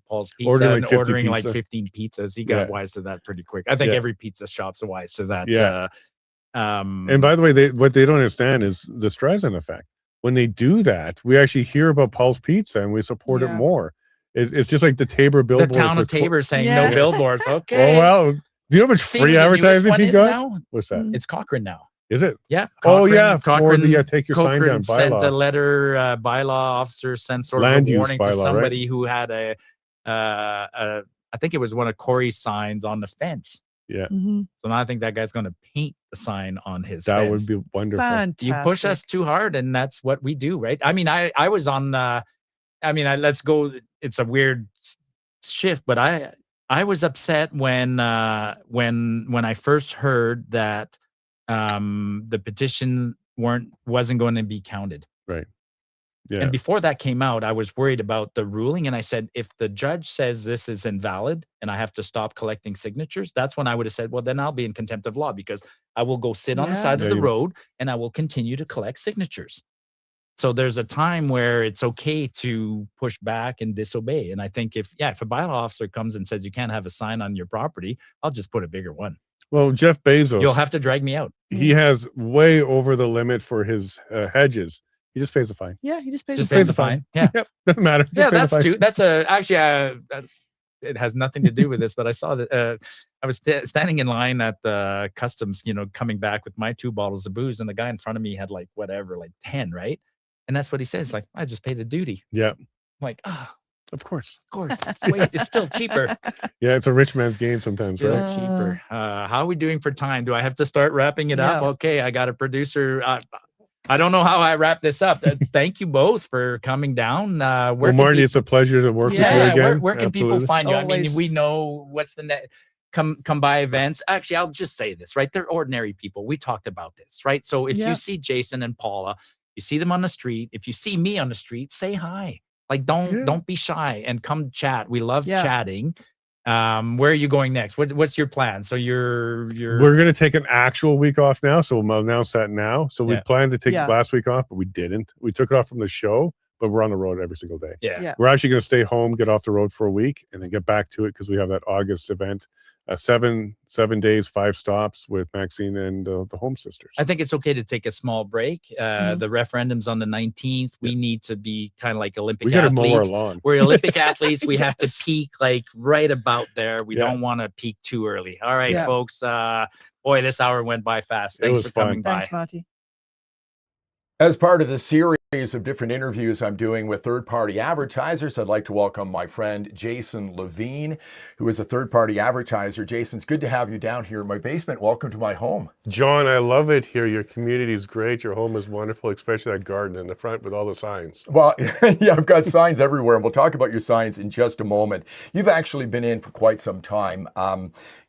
Paul's Pizza and ordering like 15 pizzas. He got wise to that pretty quick. I think every pizza shop's wise to that. Yeah. And by the way, what they don't understand is the Streisand effect. When they do that, we actually hear about Paul's Pizza and we support it more. It's just like the Tabor billboards. The town of Tabor saying no billboards. Okay. Oh, well, do you know how much free advertising you got? Now? What's that? It's Cochrane now. Is it? Yeah. Cochrane, Cochrane, for the take your Cochrane sign down bylaw. Sent a letter, bylaw officer sent sort Land of a warning bylaw, to somebody who had I think it was one of Corey's signs on the fence. Yeah. Mm-hmm. So now I think that guy's going to paint the sign on his that fence. would be wonderful. Fantastic. You push us too hard, and that's what we do, right? I mean, I was on let's go. It's a weird shift, but I was upset when I first heard that the petition wasn't going to be counted. Right. Yeah. And before that came out, I was worried about the ruling. And I said, if the judge says this is invalid and I have to stop collecting signatures, that's when I would have said, well, then I'll be in contempt of law because I will go sit on the side of the road and I will continue to collect signatures. So there's a time where it's okay to push back and disobey. And I think if a bylaw officer comes and says you can't have a sign on your property, I'll just put a bigger one. Well, Jeff Bezos, you'll have to drag me out. He has way over the limit for his hedges. He just pays the fine. Yeah, he just pays the fine. Yeah, yep, doesn't matter. Yeah, that's true. That's it has nothing to do with this, but I saw that I was standing in line at the customs, coming back with my 2 bottles of booze, and the guy in front of me had like 10, right? And that's what he says, like, I just pay the duty. Yeah. I'm like, of course. Wait, it's still cheaper. Yeah, it's a rich man's game sometimes, still right? Cheaper. How are we doing for time? Do I have to start wrapping it up? Okay, I got a producer. I don't know how I wrap this up. Thank you both for coming down. Well, Marty, it's a pleasure to work with you again. Where can people find you? Always. I mean, we know what's the net. come by events. Actually, I'll just say this, right? They're ordinary people. We talked about this, right? So if you see Jason and Paula, you see them on the street. If you see me on the street, say hi. Like, don't be shy and come chat. We love chatting. Where are you going next? What's your plan? So we're going to take an actual week off now. So we'll announce that now. So we planned to take last week off, but we didn't. We took it off from the show, but we're on the road every single day. Yeah. We're actually going to stay home, get off the road for a week, and then get back to it because we have that August event. 7 days, 5 stops with Maxine and the Home Sisters. I think it's okay to take a small break. The referendum's on the 19th. We need to be kind of like Olympic athletes. We got to mow our lawn. We're Olympic athletes. We have to peak like right about there. We don't want to peak too early. All right, folks. Boy, this hour went by fast. Thanks for coming by. Thanks, Marty. As part of the series of different interviews I'm doing with third-party advertisers, I'd like to welcome my friend Jason Levine, who is a third-party advertiser. Jason, it's good to have you down here in my basement. Welcome to my home. John, I love it here. Your community is great. Your home is wonderful, especially that garden in the front with all the signs. Well, yeah, I've got signs everywhere, and we'll talk about your signs in just a moment. You've actually been in for quite some time.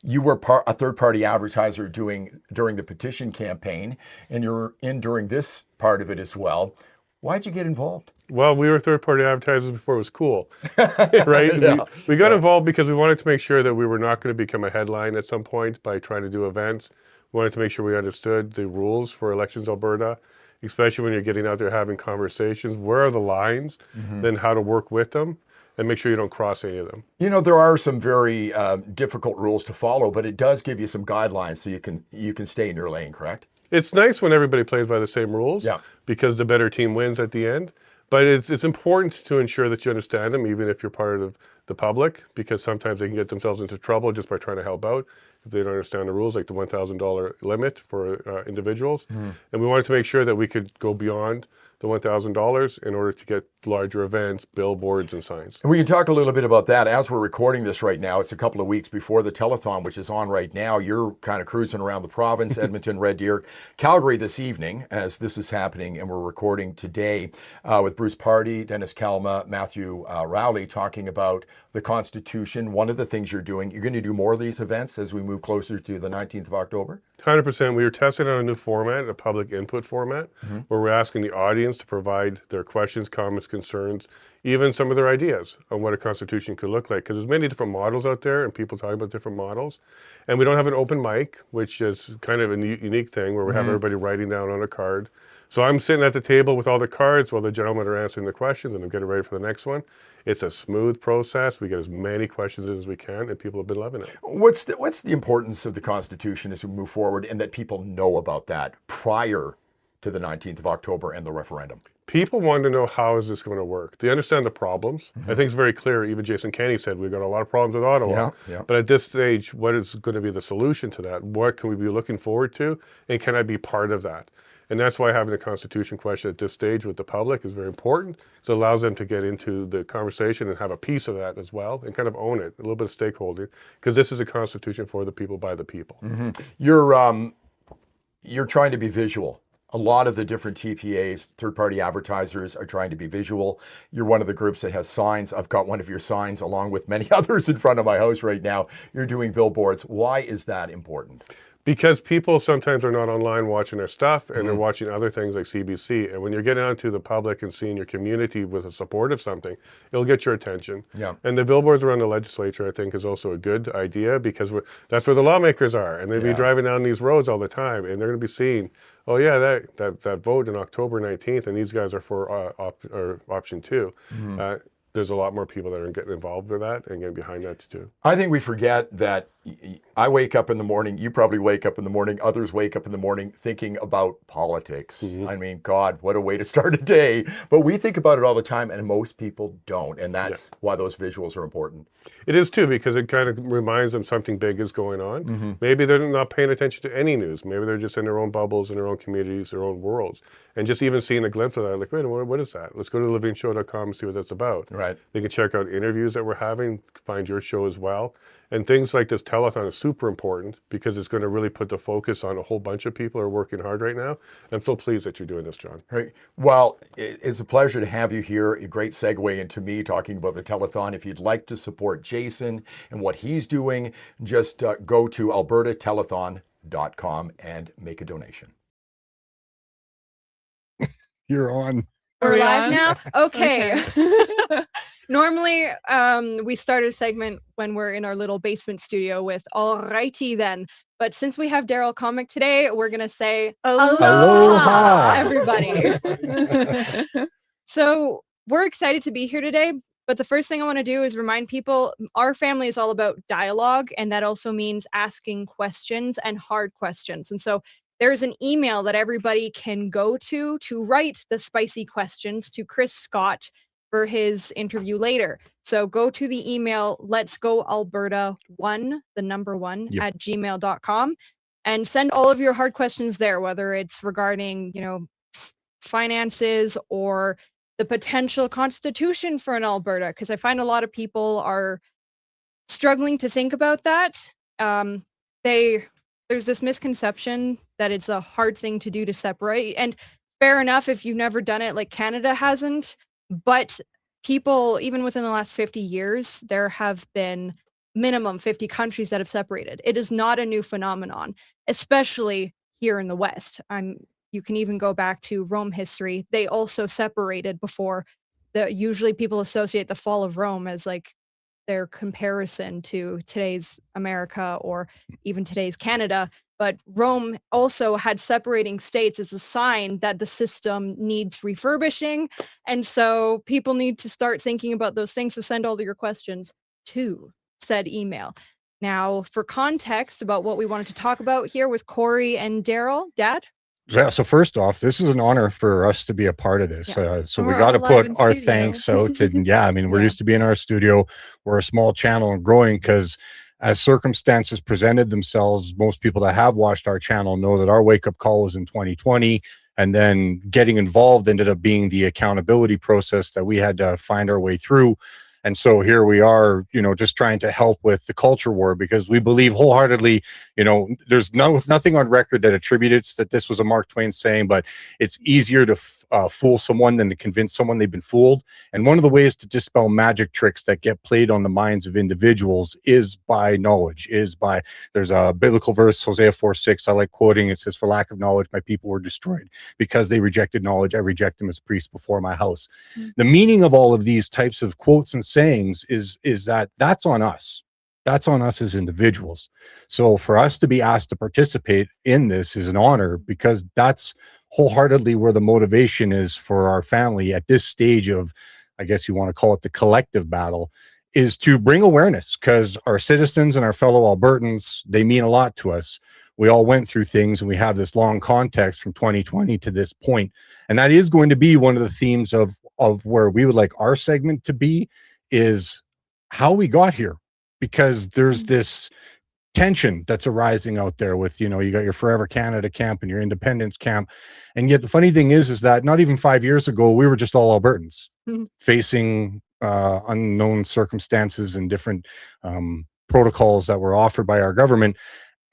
You were a third-party advertiser during the petition campaign, and you're in during this part of it as well. Why'd you get involved? Well, we were third-party advertisers before it was cool, right? We got involved because we wanted to make sure that we were not going to become a headline at some point by trying to do events. We wanted to make sure we understood the rules for Elections Alberta, especially when you're getting out there having conversations. Where are the lines? Then how to work with them and make sure you don't cross any of them. You know, there are some very difficult rules to follow, but it does give you some guidelines so you can stay in your lane, correct? It's nice when everybody plays by the same rules because the better team wins at the end. But it's important to ensure that you understand them, even if you're part of the public, because sometimes they can get themselves into trouble just by trying to help out if they don't understand the rules, like the $1,000 limit for individuals. And we wanted to make sure that we could go beyond the $1,000 in order to get larger events, billboards, and signs. And we can talk a little bit about that as we're recording this right now. It's a couple of weeks before the telethon, which is on right now. You're kind of cruising around the province, Edmonton, Red Deer, Calgary this evening as this is happening, and we're recording today with Bruce Pardy, Dennis Kalma, Matthew Rowley talking about the Constitution. One of the things you're doing, you're going to do more of these events as we move closer to the 19th of October? 100%. We were testing out a new format, a public input format, where we're asking the audience to provide their questions, comments, concerns, even some of their ideas on what a constitution could look like. Because there's many different models out there and people talk about different models. And we don't have an open mic, which is kind of a unique thing where we have everybody writing down on a card. So I'm sitting at the table with all the cards while the gentlemen are answering the questions and I'm getting ready for the next one. It's a smooth process. We get as many questions in as we can, and people have been loving it. What's the importance of the Constitution as we move forward, and that people know about that prior to the 19th of October and the referendum? People want to know, how is this going to work? They understand the problems. I think it's very clear. Even Jason Kenney said we've got a lot of problems with Ottawa. But at this stage, what is going to be the solution to that? What can we be looking forward to? And can I be part of that? And that's why having a Constitution question at this stage with the public is very important. It allows them to get into the conversation and have a piece of that as well and kind of own it, a little bit of stakeholding, because this is a Constitution for the people, by the people. You're trying to be visual. A lot of the different TPAs, third-party advertisers, are trying to be visual. You're one of the groups that has signs. I've got one of your signs along with many others in front of my house right now. You're doing billboards. Why is that important? Because people sometimes are not online watching their stuff and they're watching other things like CBC. And when you're getting out to the public and seeing your community with a support of something, it'll get your attention. And the billboards around the legislature, I think, is also a good idea because that's where the lawmakers are. And they'll be driving down these roads all the time and they're going to be seeing, oh yeah, that vote in October 19th and these guys are for option 2. There's a lot more people that are getting involved with that and getting behind that too. I think we forget that I wake up in the morning, you probably wake up in the morning, others wake up in the morning thinking about politics. I mean, God, what a way to start a day. But we think about it all the time and most people don't. And that's why those visuals are important. It is too, because it kind of reminds them something big is going on. Maybe they're not paying attention to any news. Maybe they're just in their own bubbles, in their own communities, their own worlds. And just even seeing a glimpse of that, like, wait a minute, what is that? Let's go to levingshow.com and see what that's about. Right. They can check out interviews that we're having, find your show as well. And things like this telethon is super important because it's going to really put the focus on a whole bunch of people who are working hard right now. I'm so pleased that you're doing this, John. Right. Well, it's a pleasure to have you here. A great segue into me talking about the telethon. If you'd like to support Jason and what he's doing, just go to albertatelethon.com and make a donation. You're on. We're live now? Okay. Normally, we start a segment when we're in our little basement studio with alrighty then. But since we have Daryl Comic today, we're going to say aloha, everybody. So we're excited to be here today. But the first thing I want to do is remind people our family is all about dialogue. And that also means asking questions and hard questions. And so there's an email that everybody can go to write the spicy questions to Chris Scott for his interview later. So go to the email, let's go Alberta1, the number 1 at gmail.com, and send all of your hard questions there, whether it's regarding, finances or the potential constitution for an Alberta, because I find a lot of people are struggling to think about that. There's this misconception that it's a hard thing to do to separate, and fair enough if you've never done it, like Canada hasn't, but people, even within the last 50 years, there have been minimum 50 countries that have separated. It is not a new phenomenon, especially here in the West. You can even go back to Rome history. They also separated before. Usually people associate the fall of Rome as like their comparison to today's America or even today's Canada. But Rome also had separating states as a sign that the system needs refurbishing. And so people need to start thinking about those things. So send all of your questions to said email. Now, for context about what we wanted to talk about here with Corey and Daryl, Dad? Yeah, so first off, this is an honor for us to be a part of this. So we We're got to all live put in our studio. thanks out. And we're used to be in our studio. We're a small channel and growing because as circumstances presented themselves, most people that have watched our channel know that our wake-up call was in 2020. And then getting involved ended up being the accountability process that we had to find our way through. And so here we are, just trying to help with the culture war because we believe wholeheartedly, there's nothing on record that attributes that this was a Mark Twain saying, but it's easier to fool someone than to convince someone they've been fooled. And one of the ways to dispel magic tricks that get played on the minds of individuals is by knowledge, there's a biblical verse, Hosea 4:6, I like quoting. It says, "For lack of knowledge, my people were destroyed. Because they rejected knowledge, I reject them as priests before my house." Mm-hmm. The meaning of all of these types of quotes and sayings is that that's on us. That's on us as individuals. So for us to be asked to participate in this is an honor because that's wholeheartedly where the motivation is for our family at this stage of, I guess you want to call it the collective battle, is to bring awareness because our citizens and our fellow Albertans, they mean a lot to us. We all went through things and we have this long context from 2020 to this point. And that is going to be one of the themes of where we would like our segment to be is how we got here, because there's this tension that's arising out there with, you got your Forever Canada camp and your Independence camp. And yet the funny thing is that not even 5 years ago, we were just all Albertans facing unknown circumstances and different protocols that were offered by our government.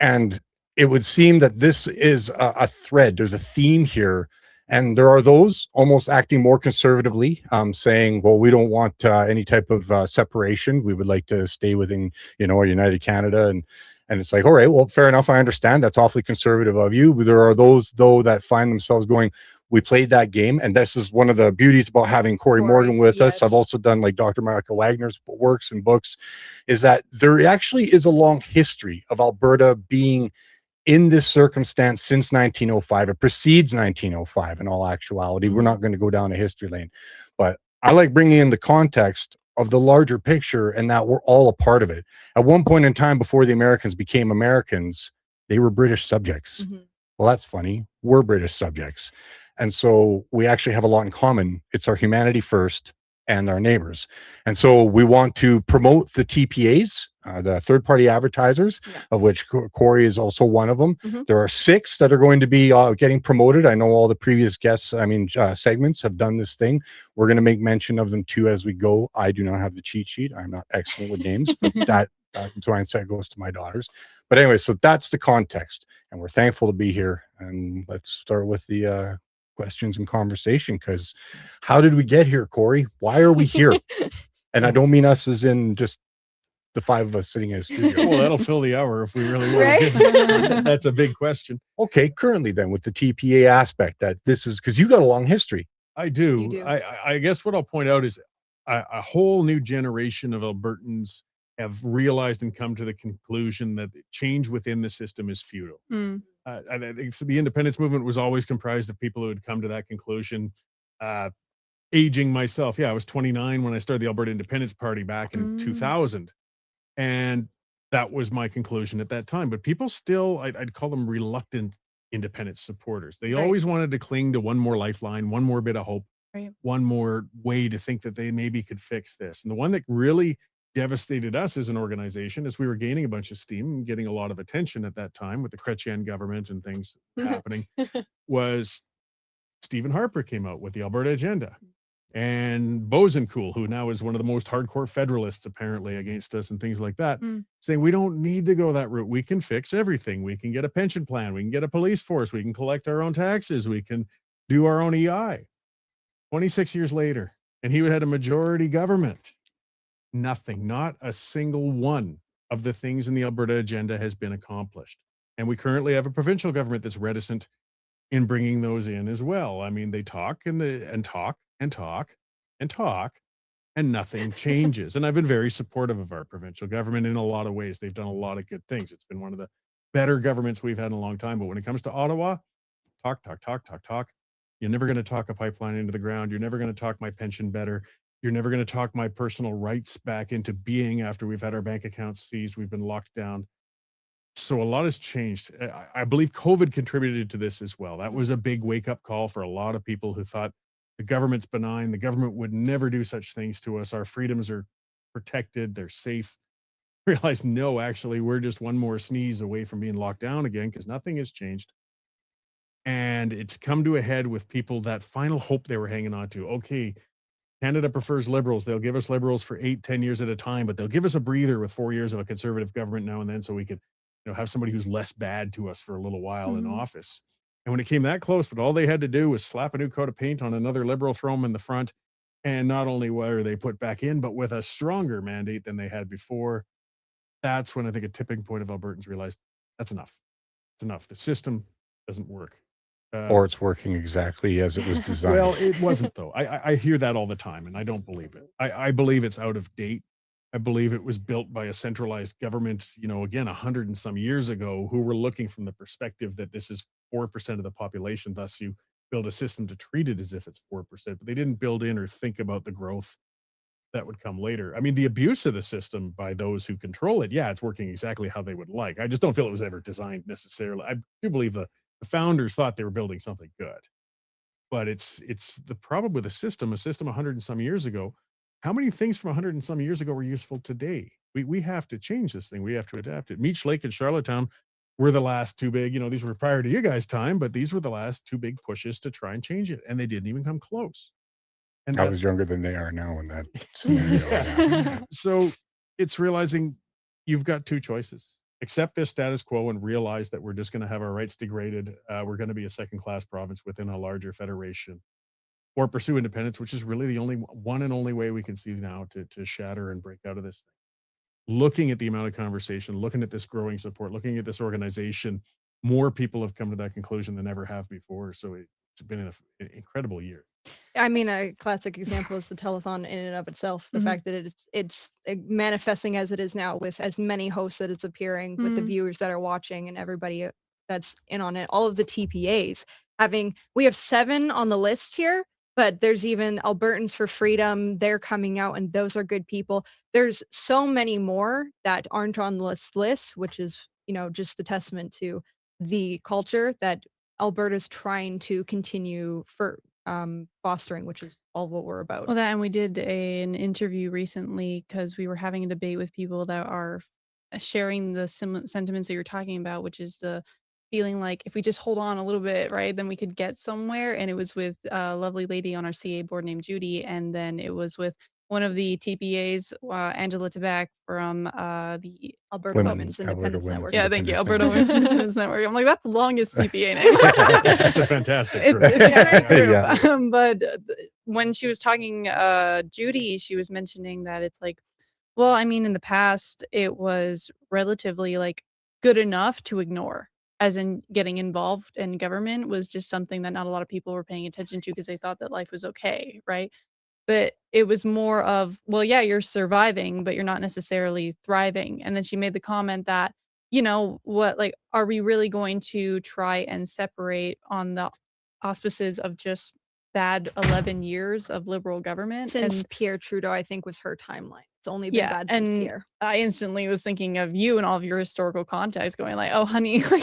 And it would seem that this is a thread. There's a theme here. And there are those almost acting more conservatively, saying, well, we don't want any type of separation. We would like to stay within, a United Canada. And it's like, all right, well, fair enough. I understand. That's awfully conservative of you. But there are those, though, that find themselves going, we played that game. And this is one of the beauties about having Corey Morgan with us. I've also done like Dr. Michael Wagner's works and books, is that there actually is a long history of Alberta being in this circumstance since 1905. It precedes 1905 in all actuality. We're not going to go down a history lane, but I like bringing in the context of the larger picture and that we're all a part of it. At one point in time before the Americans became Americans, they were British subjects. Mm-hmm. Well, that's funny. We're British subjects. And so we actually have a lot in common. It's our humanity first and our neighbors. And so we want to promote the TPAs, the third-party advertisers, of which Corey is also one of them. Mm-hmm. There are 6 that are going to be getting promoted. I know all the previous guests, segments have done this thing. We're going to make mention of them too as we go. I do not have the cheat sheet. I'm not excellent with names, but mindset goes to my daughters. But anyway, so that's the context, and we're thankful to be here. And let's start with the questions and conversation, because how did we get here, Corey? Why are we here? And I don't mean us as in just the five of us sitting in a studio. Well, that'll fill the hour if we really want Right? to. That's a big question. Okay, currently then with the TPA aspect, that this is because you got a long history. I do. You do. I guess what I'll point out is a whole new generation of Albertans have realized and come to the conclusion that change within the system is futile. Mm. And I think so the independence movement was always comprised of people who had come to that conclusion. Aging myself, I was 29 when I started the Alberta Independence Party back in 2000. And that was my conclusion at that time. But people still, I'd call them reluctant independence supporters. They always wanted to cling to one more lifeline, one more bit of hope, one more way to think that they maybe could fix this. And the one that really devastated us as an organization, as we were gaining a bunch of steam and getting a lot of attention at that time with the Chrétien government and things happening, was Stephen Harper came out with the Alberta Agenda. And Bosencool, who now is one of the most hardcore federalists apparently against us and things like that, saying we don't need to go that route. We can fix everything. We can get a pension plan. We can get a police force. We can collect our own taxes. We can do our own EI. 26 years later, and he had a majority government. Nothing, not a single one of the things in the Alberta Agenda has been accomplished. And we currently have a provincial government that's reticent in bringing those in as well. I mean, they talk and talk and talk and talk, and nothing changes. And I've been very supportive of our provincial government in a lot of ways. They've done a lot of good things. It's been one of the better governments we've had in a long time. But when it comes to Ottawa, talk. You're never going to talk a pipeline into the ground. You're never going to talk my pension better. You're never going to talk my personal rights back into being after we've had our bank accounts seized. We've been locked down. So a lot has changed. I believe COVID contributed to this as well. That was a big wake-up call for a lot of people who thought the government's benign. The government would never do such things to us. Our freedoms are protected. They're safe. Realize, no, actually, we're just one more sneeze away from being locked down again because nothing has changed. And it's come to a head with people that final hope they were hanging on to. Okay, Canada prefers Liberals. They'll give us Liberals for 8-10 years at a time, but they'll give us a breather with 4 years of a Conservative government now and then so we could have somebody who's less bad to us for a little while in office. And when it came that close, but all they had to do was slap a new coat of paint on another Liberal, throw them in the front, and not only were they put back in, but with a stronger mandate than they had before. That's when I think a tipping point of Albertans realized that's enough. It's enough. The system doesn't work. Or it's working exactly as it was designed. Well, it wasn't, though. I hear that all the time, and I don't believe it. I believe it's out of date. I believe it was built by a centralized government, again, 100 and some years ago, who were looking from the perspective that this is 4% of the population. Thus, you build a system to treat it as if it's 4%, but they didn't build in or think about the growth that would come later. I mean, the abuse of the system by those who control it, it's working exactly how they would like. I just don't feel it was ever designed necessarily. I do believe the founders thought they were building something good, but it's the problem with a system 100 and some years ago. How many things from 100 and some years ago were useful today? We have to change this thing. We have to adapt it. Meech Lake and Charlottetown were the last two big, these were prior to you guys' time, but these were the last two big pushes to try and change it. And they didn't even come close. And I was younger than they are now in that scenario. So it's realizing you've got two choices. Accept this status quo and realize that we're just going to have our rights degraded. We're going to be a second-class province within a larger federation, or pursue independence, which is really the only one and only way we can see now to shatter and break out of this thing. Looking at the amount of conversation, looking at this growing support, looking at this organization, more people have come to that conclusion than ever have before. So it's been an incredible year. I mean, a classic example is the telethon in and of itself. The fact that it's manifesting as it is now, with as many hosts that it's appearing, with the viewers that are watching and everybody that's in on it. All of the TPAs we have 7 on the list here, but there's even Albertans for Freedom. They're coming out, and those are good people. There's so many more that aren't on this list, which is, just a testament to the culture that Alberta's trying to continue for fostering, which is all what we're about. Well, and we did an interview recently because we were having a debate with people that are sharing the sentiments that you're talking about, which is the feeling like if we just hold on a little bit, right, then we could get somewhere. And it was with a lovely lady on our CA board named Judy, and then it was with one of the TPAs, Angela Tabak from the Alberta Women's Independence Network. Yeah, thank you, Alberta Women's Independence Network. I'm like, that's the longest TPA name. It's a fantastic group. It's a great group. Yeah. But when she was talking, Judy, she was mentioning that it's like, well, I mean, in the past, it was relatively like good enough to ignore, as in getting involved in government was just something that not a lot of people were paying attention to because they thought that life was okay, right? But it was more of, well, yeah, you're surviving, but you're not necessarily thriving. And then she made the comment that, what, like, are we really going to try and separate on the auspices of just bad 11 years of liberal government? Since And Pierre Trudeau, I think, was her timeline. It's only been bad since and Pierre. I instantly was thinking of you and all of your historical context going like, oh, honey, like,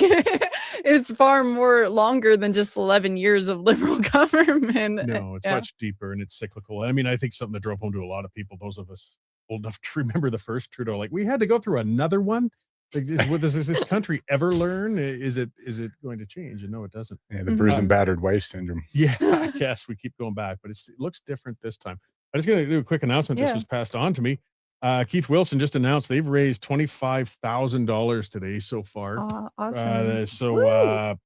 it's far more longer than just 11 years of liberal government. No, it's much deeper and it's cyclical. I mean, I think something that drove home to a lot of people, those of us old enough to remember the first Trudeau, like we had to go through another one. Like, does this country ever learn? Is it going to change? And no, it doesn't. Yeah, the bruised and battered wife syndrome. Yeah, I guess we keep going back, but it looks different this time. I'm just going to do a quick announcement. This was passed on to me. Keith Wilson just announced they've raised $25,000 today so far. Awesome.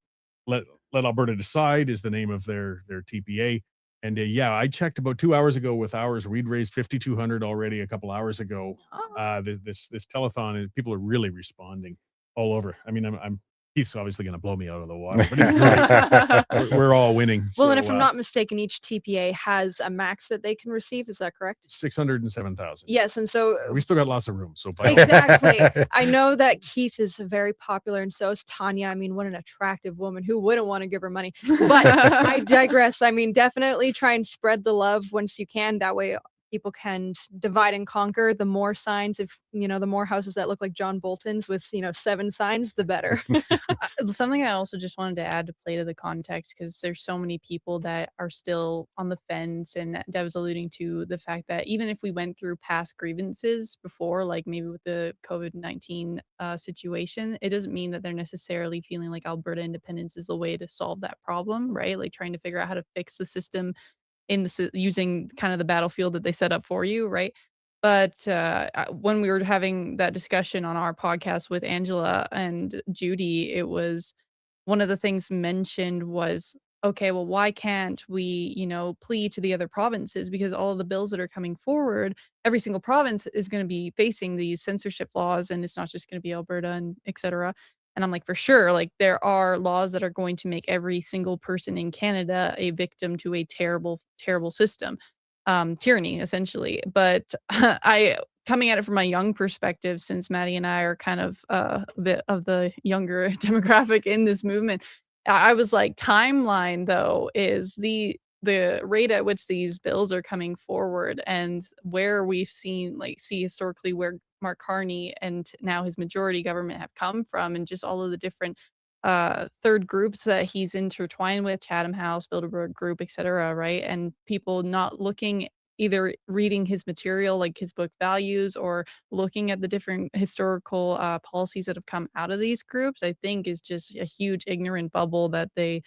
Let Alberta Decide is the name of their TPA. And I checked about 2 hours ago with ours. We'd raised $5,200 already a couple hours ago. This telethon, and people are really responding all over. I mean, Keith's obviously going to blow me out of the water, but it's great. We're all winning. Well, and if I'm not mistaken, each TPA has a max that they can receive. Is that correct? 607,000. Yes, and so we still got lots of room. So exactly, I know that Keith is very popular, and so is Tanya. I mean, what an attractive woman! Who wouldn't want to give her money? But I digress. I mean, definitely try and spread the love once you can. That way, people can divide and conquer. The more signs, if the more houses that look like John Bolton's with 7 signs, the better. Something I also just wanted to add to play to the context, because there's so many people that are still on the fence, and Deb was alluding to the fact that even if we went through past grievances before, like maybe with the COVID-19 situation, it doesn't mean that they're necessarily feeling like Alberta independence is the way to solve that problem, right? Like trying to figure out how to fix the system using kind of the battlefield that they set up for you, right? But when we were having that discussion on our podcast with Angela and Judy, it was one of the things mentioned was, okay, well, why can't we, plead to the other provinces? Because all of the bills that are coming forward, every single province is going to be facing these censorship laws, and it's not just going to be Alberta and et cetera. And I'm like, for sure, like there are laws that are going to make every single person in Canada a victim to a terrible, terrible system, tyranny, essentially. But coming at it from a young perspective, since Maddie and I are kind of a bit of the younger demographic in this movement, I was like, timeline though is the rate at which these bills are coming forward, and where we've see historically where Mark Carney and now his majority government have come from, and just all of the different third groups that he's intertwined with, Chatham House, Bilderberg Group, etc., right? And people not looking, either reading his material, like his book Values, or looking at the different historical policies that have come out of these groups, I think is just a huge ignorant bubble that they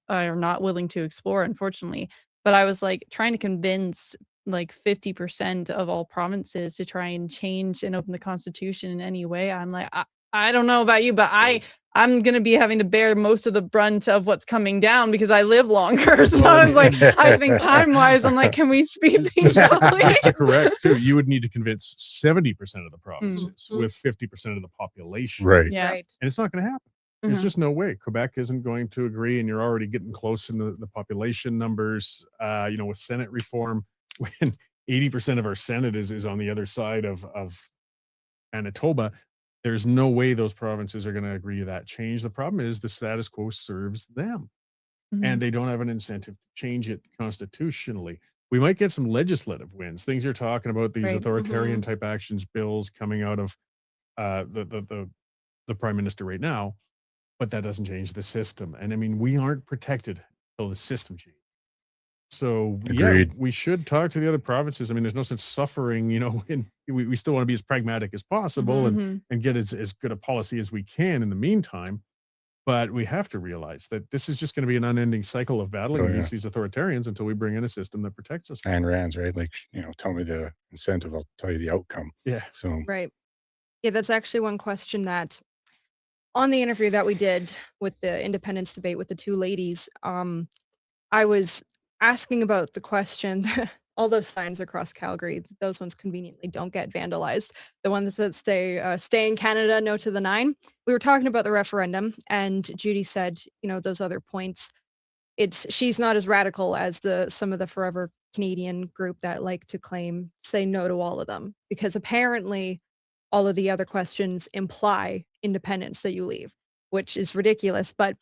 are not willing to explore, unfortunately. But I was like trying to convince like 50% of all provinces to try and change and open the Constitution in any way. I'm like, I don't know about you, but I'm going to be having to bear most of the brunt of what's coming down because I live longer. So I was like, I think time-wise, I'm like, can we speed things up, please? Just to correct, too, you would need to convince 70% of the provinces with 50% of the population. Right. Yeah. Right. And it's not going to happen. There's just no way. Quebec isn't going to agree, and you're already getting close in the population numbers. With Senate reform, when 80% of our Senate is on the other side of Manitoba, there's no way those provinces are going to agree to that change. The problem is the status quo serves them, and they don't have an incentive to change it constitutionally. We might get some legislative wins. Things you're talking about, these authoritarian type actions, bills coming out of the prime minister right now, but that doesn't change the system. And I mean, we aren't protected until the system changes. So Agreed. we should talk to the other provinces. I mean, there's no sense suffering, and we still want to be as pragmatic as possible and get as good a policy as we can in the meantime. But we have to realize that this is just going to be an unending cycle of battling against these authoritarians until we bring in a system that protects us. And Rand's right. Like, tell me the incentive, I'll tell you the outcome. Yeah. So, Right. Yeah, that's actually one question that on the interview that we did with the independence debate with the two ladies, I was asking about the question, all those signs across Calgary, those ones conveniently don't get vandalized. The ones that stay in Canada, no to the 9. We were talking about the referendum, and Judy said, those other points, she's not as radical as some of the Forever Canadian group that like to say no to all of them, because apparently all of the other questions imply independence that you leave, which is ridiculous. But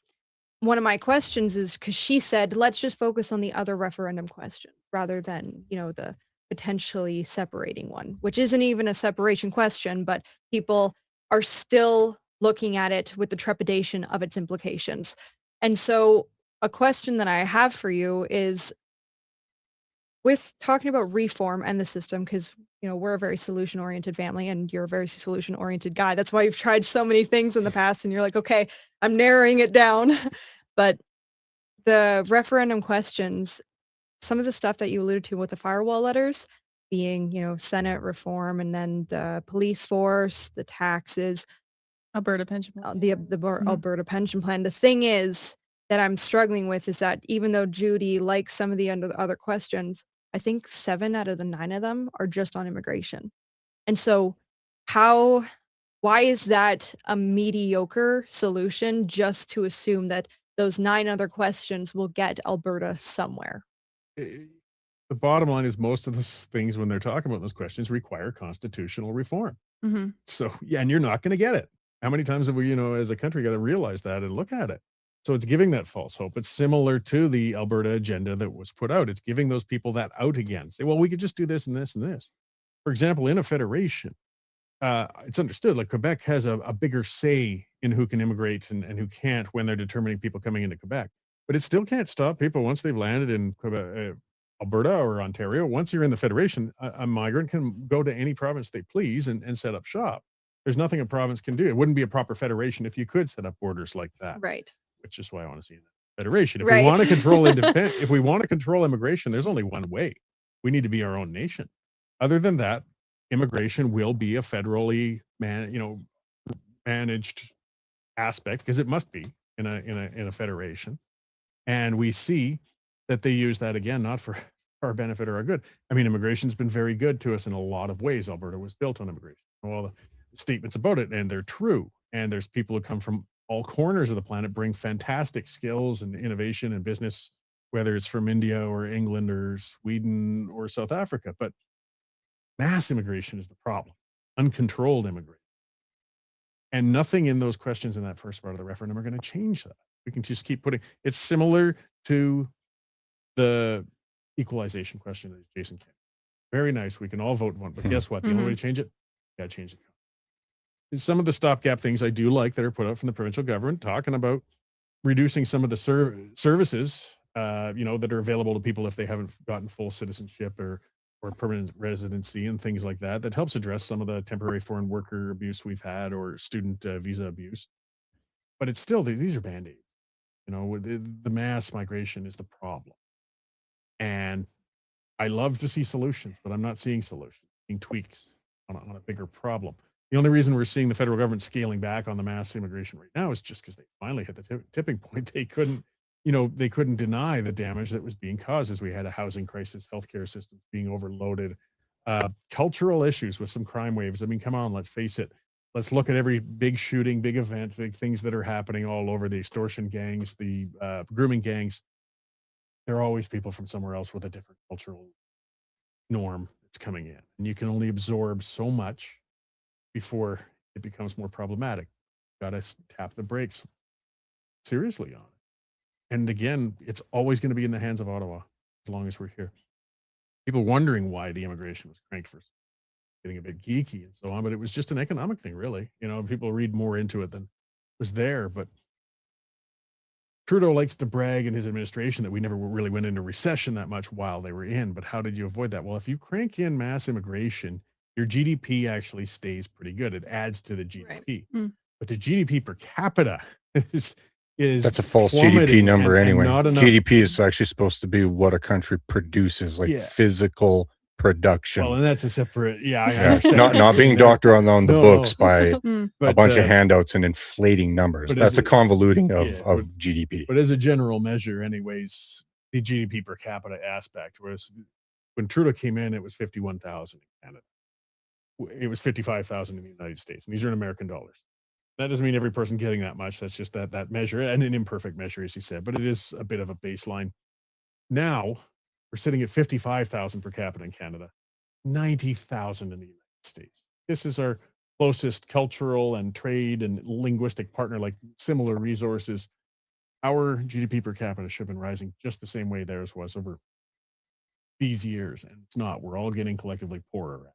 one of my questions is, because she said, let's just focus on the other referendum questions rather than, the potentially separating one, which isn't even a separation question, but people are still looking at it with the trepidation of its implications. And so a question that I have for you is, with talking about reform and the system, because we're a very solution-oriented family and you're a very solution-oriented guy. That's why you've tried so many things in the past and you're like, okay, I'm narrowing it down. But the referendum questions, some of the stuff that you alluded to with the firewall letters being, Senate reform, and then the police force, the taxes, Alberta pension plan. the Alberta pension plan. The thing is that I'm struggling with is that even though Judy likes some of the other questions, I think 7 out of the 9 of them are just on immigration. And so why is that a mediocre solution, just to assume that those 9 other questions will get Alberta somewhere? The bottom line is most of those things, when they're talking about those questions, require constitutional reform. Mm-hmm. So, yeah, and you're not going to get it. How many times have we, as a country, got to realize that and look at it? So it's giving that false hope. It's similar to the Alberta agenda that was put out. It's giving those people that out again. Say, well, we could just do this and this and this. For example, in a federation, it's understood, like, Quebec has a bigger say in who can immigrate and who can't when they're determining people coming into Quebec. But it still can't stop people once they've landed in Quebec, Alberta or Ontario. Once you're in the federation, a migrant can go to any province they please and set up shop. There's nothing a province can do. It wouldn't be a proper federation if you could set up borders like that. Right. Which is why I want to see a federation. If Right. we want to control if we want to control immigration, there's only one way. We need to be our own nation. Other than that, immigration will be a federally managed aspect, because it must be in a federation. And we see that they use that, again, not for our benefit or our good. I mean, immigration's been very good to us in a lot of ways. Alberta was built on immigration. All the statements about it, and they're true. And there's people who come from all corners of the planet, bring fantastic skills and innovation and business, whether it's from India or England or Sweden or South Africa. But mass immigration is the problem, uncontrolled immigration. And nothing in those questions in that first part of the referendum are going to change that. We can just keep putting, it's similar to the equalization question that Jason came. Very nice. We can all vote one, but guess what? The only way to change it, you got to change it. Some of the stopgap things I do like that are put out from the provincial government, talking about reducing some of the services, that are available to people if they haven't gotten full citizenship or permanent residency and things like that. That helps address some of the temporary foreign worker abuse we've had, or student visa abuse. But it's still, these are Band-Aids. The mass migration is the problem. And I love to see solutions, but I'm not seeing solutions, seeing tweaks on a bigger problem. The only reason we're seeing the federal government scaling back on the mass immigration right now is just because they finally hit the tipping point. They couldn't deny the damage that was being caused, as we had a housing crisis, healthcare systems being overloaded, cultural issues with some crime waves. I mean, come on, let's face it. Let's look at every big shooting, big event, big things that are happening all over, the extortion gangs, the grooming gangs. There are always people from somewhere else with a different cultural norm that's coming in. And you can only absorb so much before it becomes more problematic. Got to tap the brakes seriously on it. And again, it's always going to be in the hands of Ottawa as long as we're here. People wondering why the immigration was cranked for getting a bit geeky and so on, but it was just an economic thing, really. People read more into it than was there. But Trudeau likes to brag in his administration that we never really went into recession that much while they were in. But how did you avoid that? Well, if you crank in mass immigration, your GDP actually stays pretty good. It adds to the GDP. Right. But the GDP per capita is is That's a false GDP plummeting number and anyway. not enough. GDP is actually supposed to be what a country produces, like physical production. Well, and that's a separate, I Yeah, understand. not being doctor on the books by But, a bunch of handouts and inflating numbers. That's a convoluting of GDP. But as a general measure, anyways, the GDP per capita aspect, whereas when Trudeau came in, it was 51,000 in Canada. It was 55,000 in the United States, and these are in American dollars. That doesn't mean every person getting that much. That's just that measure, and an imperfect measure, as you said, but it is a bit of a baseline. Now we're sitting at 55,000 per capita in Canada, 90,000 in the United States. This is our closest cultural and trade and linguistic partner, like similar resources. Our GDP per capita should have been rising just the same way theirs was over these years, and it's not. We're all getting collectively poorer.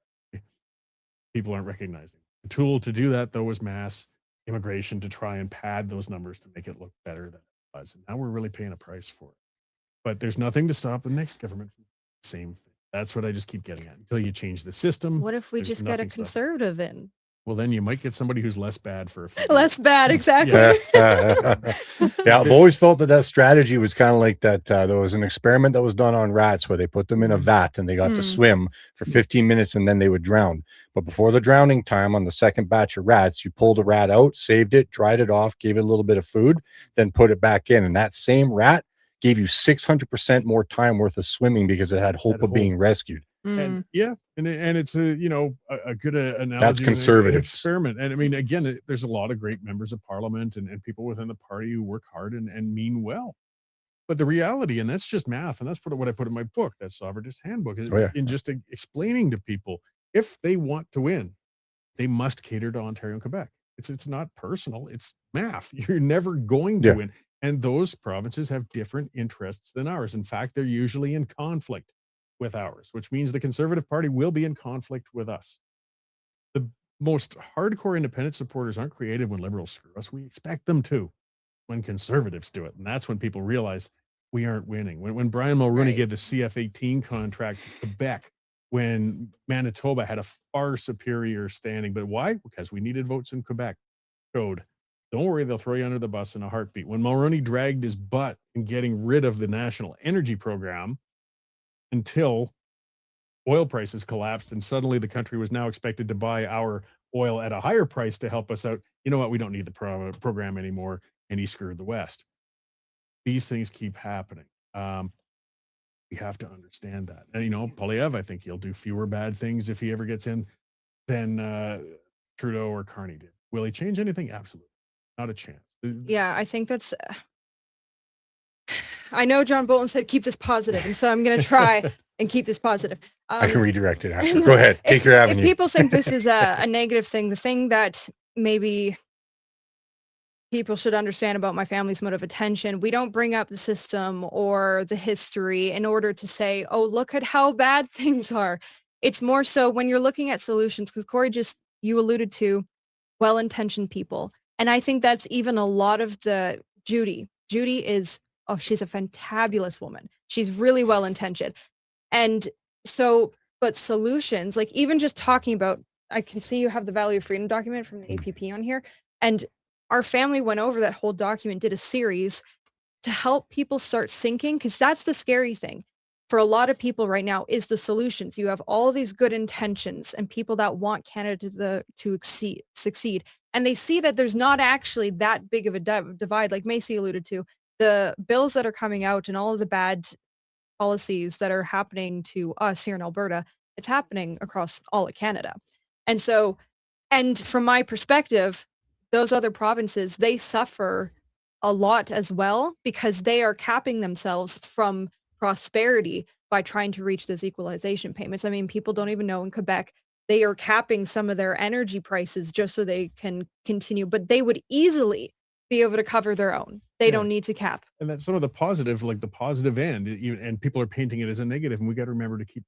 People aren't recognizing. The tool to do that, though, was mass immigration to try and pad those numbers to make it look better than it was. And now we're really paying a price for it. But there's nothing to stop the next government from the same thing. That's what I just keep getting at. Until you change the system. What if we just get a conservative in? Well, then you might get somebody who's less bad for a few less bad, exactly. I've always felt that strategy was kind of like that. There was an experiment that was done on rats where they put them in a vat and they got to swim for 15 minutes and then they would drown. But before the drowning time on the second batch of rats, you pulled a rat out, saved it, dried it off, gave it a little bit of food, then put it back in. And that same rat gave you 600% more time worth of swimming because it had hope of being rescued. And it's a good analogy. That's conservative experiment. And I mean, again, there's a lot of great members of parliament and people within the party who work hard and mean well. But the reality, and that's just math, and that's what I put in my book, that Sovereigntist Handbook, in just explaining to people, if they want to win, they must cater to Ontario and Quebec. It's not personal, it's math. You're never going to win. And those provinces have different interests than ours. In fact, they're usually in conflict with ours, which means the Conservative Party will be in conflict with us. The most hardcore independent supporters aren't creative when Liberals screw us. We expect them to when Conservatives do it. And that's when people realize we aren't winning. When Brian Mulroney gave the CF-18 contract to Quebec, when Manitoba had a far superior standing. But why? Because we needed votes in Quebec. Code. Don't worry, they'll throw you under the bus in a heartbeat. When Mulroney dragged his butt in getting rid of the National Energy Program until oil prices collapsed and suddenly the country was now expected to buy our oil at a higher price to help us out. You know what? We don't need the program anymore. And he screwed the West. These things keep happening. We have to understand that. And, Poilievre, I think he'll do fewer bad things if he ever gets in than Trudeau or Carney did. Will he change anything? Absolutely. Not a chance. Yeah, I think that's... I know John Bolton said keep this positive, and so I'm going to try and keep this positive. I can redirect it after. Go ahead. Take your avenue. If people think this is a negative thing, the thing that maybe people should understand about my family's mode of attention, we don't bring up the system or the history in order to say, oh, look at how bad things are. It's more so when you're looking at solutions, because Corey, you alluded to well-intentioned people. And I think that's even a lot of the Judy. Judy is, she's a fantabulous woman. She's really well-intentioned. And so, but solutions, like even just talking about, I can see you have the Value of Freedom document from the APP on here. And our family went over that whole document, did a series to help people start thinking, because that's the scary thing. For a lot of people right now is the solutions. You have all these good intentions and people that want Canada to succeed. And they see that there's not actually that big of a divide, like Macy alluded to. The bills that are coming out and all of the bad policies that are happening to us here in Alberta, it's happening across all of Canada. And so, and from my perspective, those other provinces, they suffer a lot as well because they are capping themselves from prosperity by trying to reach those equalization payments. I mean, people don't even know in Quebec, they are capping some of their energy prices just so they can continue, but they would easily be able to cover their own. They don't need to cap. And that's sort of the positive, like the positive end, and people are painting it as a negative, and we got to remember to keep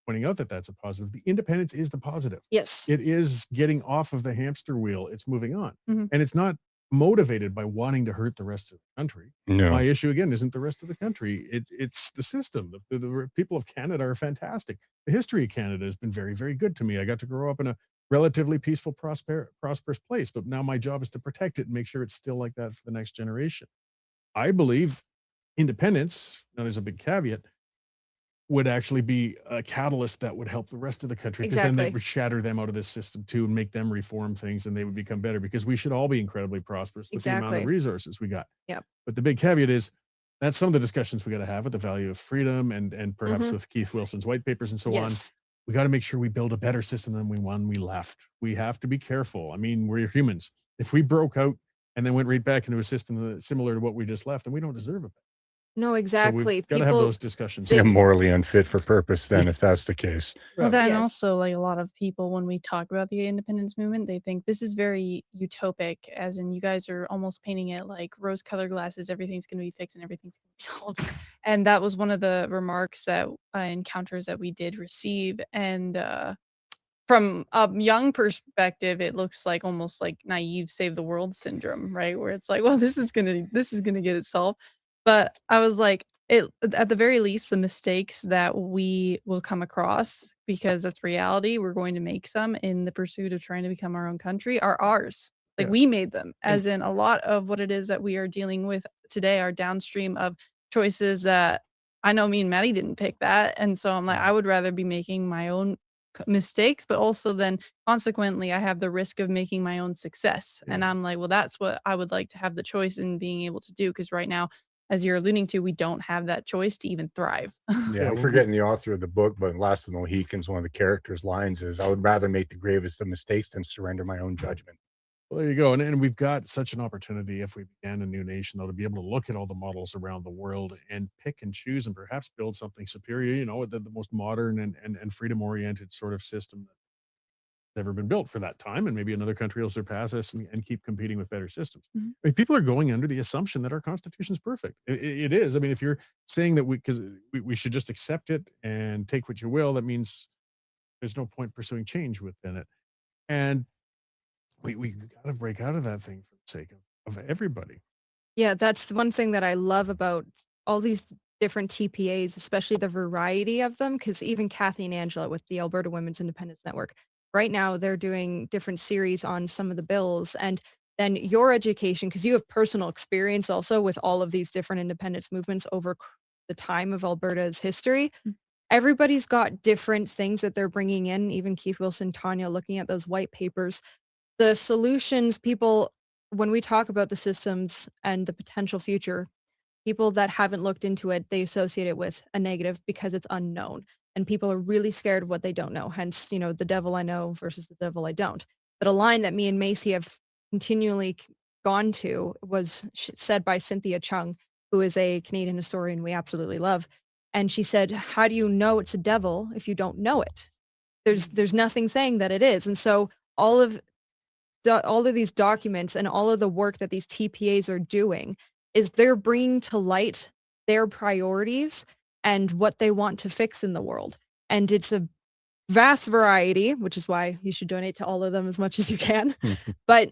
pointing out that that's a positive. The independence is the positive. Yes. It is getting off of the hamster wheel. It's moving on. Mm-hmm. And it's not motivated by wanting to hurt the rest of the country. No. My issue, again, isn't the rest of the country. It's the system. The people of Canada are fantastic. The history of Canada has been very, very good to me. I got to grow up in a relatively peaceful, prosperous place. But now my job is to protect it and make sure it's still like that for the next generation. I believe independence, now there's a big caveat, would actually be a catalyst that would help the rest of the country, because then that would shatter them out of this system too and make them reform things, and they would become better, because we should all be incredibly prosperous with the amount of resources we got. But the big caveat is that's some of the discussions we got to have with the value of freedom, and perhaps with Keith Wilson's white papers and so on. We got to make sure we build a better system than we left. We have to be careful. I mean, we're humans. If we broke out and then went right back into a system similar to what we just left, then we don't deserve it. No, exactly. So we've got to have those discussions. Yeah, morally unfit for purpose then, if that's the case. Well, then also, like, a lot of people, when we talk about the independence movement, they think this is very utopic, as in you guys are almost painting it like rose-colored glasses, everything's going to be fixed and everything's going to be solved. And that was one of the remarks that encounters that we did receive. And from a young perspective, it looks like almost like naive save the world syndrome, right? Where it's like, well, this is gonna get it solved. But I was like, at the very least, the mistakes that we will come across, because that's reality, we're going to make some in the pursuit of trying to become our own country, are ours. Like, we made them, as in a lot of what it is that we are dealing with today are downstream of choices that I know me and Maddie didn't pick that. And so I'm like, I would rather be making my own mistakes, but also then consequently I have the risk of making my own success. And I'm like, well, that's what I would like to have the choice in being able to do, because right now, as you're alluding to, we don't have that choice to even thrive. Yeah, I'm forgetting the author of the book, but in Last of the Mohicans, one of the characters' lines is, I would rather make the gravest of mistakes than surrender my own judgment. Well, there you go. And we've got such an opportunity, if we began a new nation, though, to be able to look at all the models around the world and pick and choose and perhaps build something superior, the most modern and freedom-oriented sort of system that's ever been built for that time. And maybe another country will surpass us and keep competing with better systems. I mean, people are going under the assumption that our Constitution is perfect. It is. I mean, if you're saying that we should just accept it and take what you will, that means there's no point pursuing change within it. And we got to break out of that thing for the sake of everybody. Yeah, that's the one thing that I love about all these different TPAs, especially the variety of them, because even Kathy and Angela with the Alberta Women's Independence Network, right now they're doing different series on some of the bills. And then your education, because you have personal experience also with all of these different independence movements over the time of Alberta's history. Everybody's got different things that they're bringing in, even Keith Wilson, Tanya, looking at those white papers. The solutions, people, when we talk about the systems and the potential future, people that haven't looked into it, they associate it with a negative because it's unknown. And people are really scared of what they don't know. Hence, the devil I know versus the devil I don't. But a line that me and Macy have continually gone to was said by Cynthia Chung, who is a Canadian historian we absolutely love. And she said, how do you know it's a devil if you don't know it? There's nothing saying that it is. And so all of these documents and all of the work that these TPAs are doing is they're bringing to light their priorities and what they want to fix in the world. And it's a vast variety, which is why you should donate to all of them as much as you can. But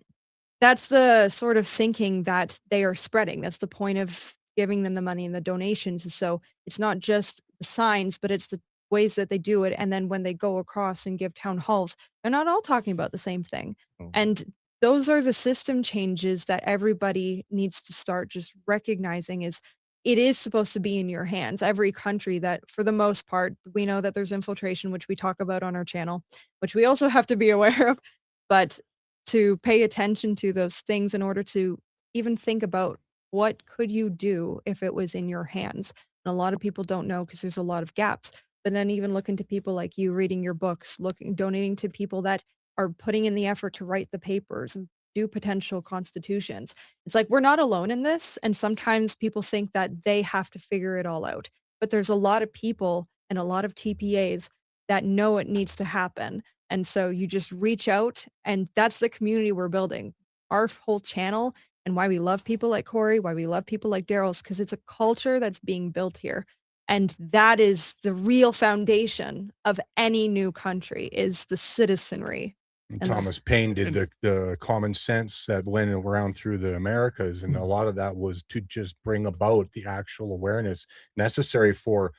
that's the sort of thinking that they are spreading. That's the point of giving them the money and the donations. So it's not just the signs, but it's the ways that they do it. And then when they go across and give town halls, they're not all talking about the same thing. And those are the system changes that everybody needs to start just recognizing is it is supposed to be in your hands. Every country that, for the most part, we know that there's infiltration, which we talk about on our channel, which we also have to be aware of, but to pay attention to those things in order to even think about what could you do if it was in your hands. And a lot of people don't know because there's a lot of gaps. But then even looking to people like you reading your books, donating to people that are putting in the effort to write the papers and do potential constitutions. It's like, we're not alone in this. And sometimes people think that they have to figure it all out. But there's a lot of people and a lot of TPAs that know it needs to happen. And so you just reach out, and that's the community we're building. Our whole channel and why we love people like Corey, why we love people like Daryl's, because it's a culture that's being built here. And that is the real foundation of any new country, is the citizenry. And Thomas Paine did the common sense that went around through the Americas, and a lot of that was to just bring about the actual awareness necessary for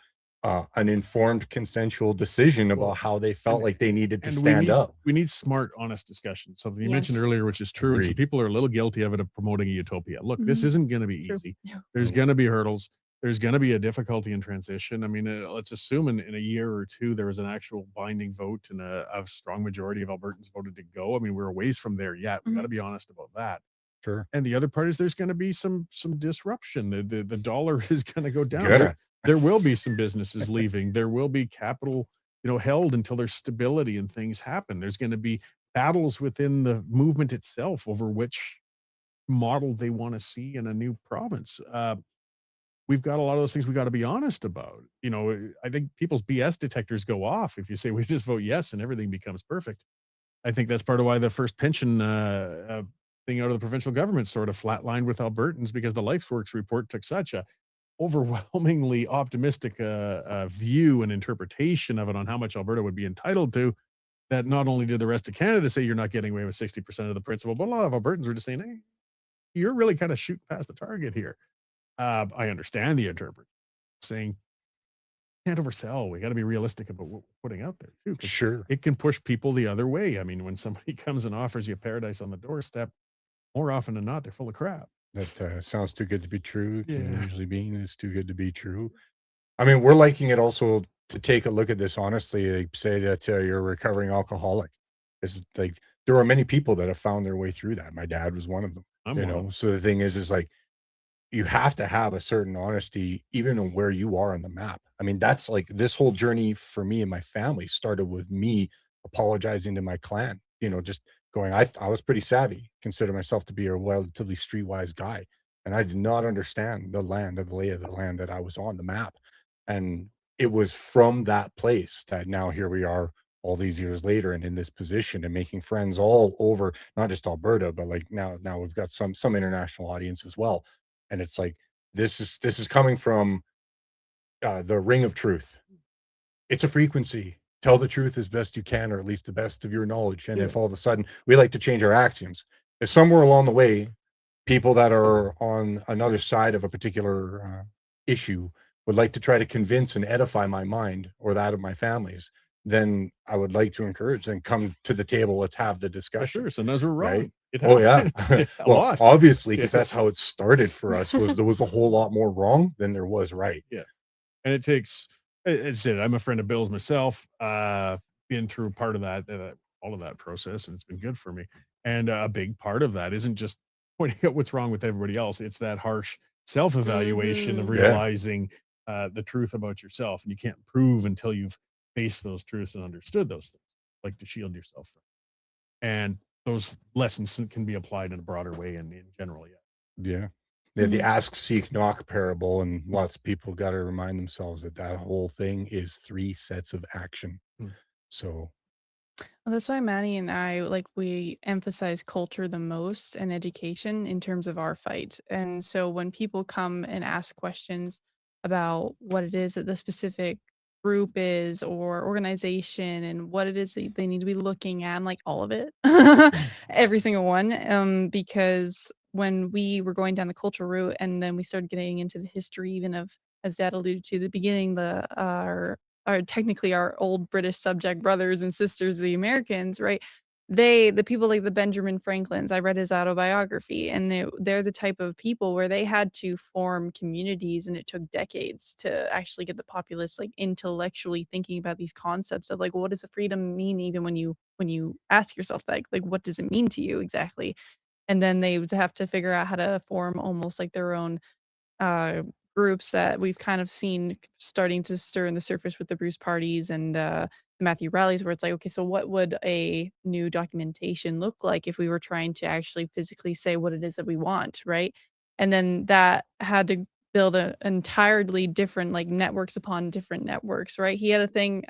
an informed consensual decision about Well, how they felt and- like they needed to and stand up. we need smart, honest discussion. Something you mentioned Yes. earlier, which is true. And some Agreed. people are a little guilty of it, of promoting a utopia. Look, this Mhm. isn't going to be True. easy. Yeah. There's No. going to be hurdles. There's going to be a difficulty in transition. I mean, let's assume in a year or two, there was an actual binding vote and a strong majority of Albertans voted to go. I mean, we're a ways from there yet. We got to be honest about that. Sure. And the other part is there's going to be some disruption. The dollar is going to go down. Good. There will be some businesses leaving. There will be capital, held until there's stability and things happen. There's going to be battles within the movement itself over which model they want to see in a new province. We've got a lot of those things we got to be honest about. I think people's BS detectors go off if you say we just vote yes and everything becomes perfect. I think that's part of why the first pension thing out of the provincial government sort of flatlined with Albertans, because the LifeWorks report took such a overwhelmingly optimistic view and interpretation of it on how much Alberta would be entitled to, that not only did the rest of Canada say you're not getting away with 60% of the principal, but a lot of Albertans were just saying, hey, you're really kind of shooting past the target here. I understand the interpreter saying, can't oversell. We got to be realistic about what we're putting out there too. Sure. It can push people the other way. I mean, when somebody comes and offers you paradise on the doorstep, more often than not, they're full of crap. That sounds too good to be true. Yeah. Usually being is too good to be true. I mean, we're liking it also to take a look at this honestly. Like, say that you're a recovering alcoholic. It's like there are many people that have found their way through that. My dad was one of them. I'm one of them. So the thing is like you have to have a certain honesty, even in where you are on the map. I mean, that's like this whole journey for me and my family started with me apologizing to my clan. Just going. I was pretty savvy, consider myself to be a relatively streetwise guy, and I did not understand the lay of the land that I was on the map. And it was from that place that now here we are all these years later and in this position and making friends all over, not just Alberta, but like now we've got some international audience as well. And it's like this is coming from the ring of truth. It's a frequency. Tell the truth as best you can, or at least the best of your knowledge. And if all of a sudden we like to change our axioms, if somewhere along the way, people that are on another side of a particular issue would like to try to convince and edify my mind or that of my family's, then I would like to encourage them, come to the table. Let's have the discussion. Sure. Sometimes we're wrong. Right? It Oh yeah. happens a Well, lot. obviously, because that's Yes. how it started for us. Was there was a whole lot more wrong than there was right. And it takes, as I said, I'm a friend of Bill's myself, been through part of that, all of that process, and it's been good for me. And a big part of that isn't just pointing out what's wrong with everybody else. It's that harsh self-evaluation of Mhm. Yeah. realizing the truth about yourself. And you can't prove until you've faced those truths and understood those things, like to shield yourself from. And those lessons can be applied in a broader way and in general, Yeah. Yeah, the Mhm. ask, seek, knock parable, and lots of people got to remind themselves that whole thing is 3 sets of action. Mm. So, Well, that's why Maddie and I we emphasize culture the most and education in terms of our fight. And so when people come and ask questions about what it is that the specific group is or organization and what it is that they need to be looking at, I'm like all of it, every single one, because when we were going down the cultural route and then we started getting into the history even of, as Dad alluded to, the beginning, are technically our old British subject brothers and sisters, the Americans, right? The people like the Benjamin Franklins, I read his autobiography, and they're the type of people where they had to form communities, and it took decades to actually get the populace like intellectually thinking about these concepts of like what does the freedom mean, even when you ask yourself that, like what does it mean to you exactly? And then they would have to figure out how to form almost like their own uh, groups that we've kind of seen starting to stir in the surface with the Bruce parties and the Matthew rallies, where it's like, okay, so what would a new documentation look like if we were trying to actually physically say what it is that we want, right? And then that had to build an entirely different like networks upon different networks, right? He had a thing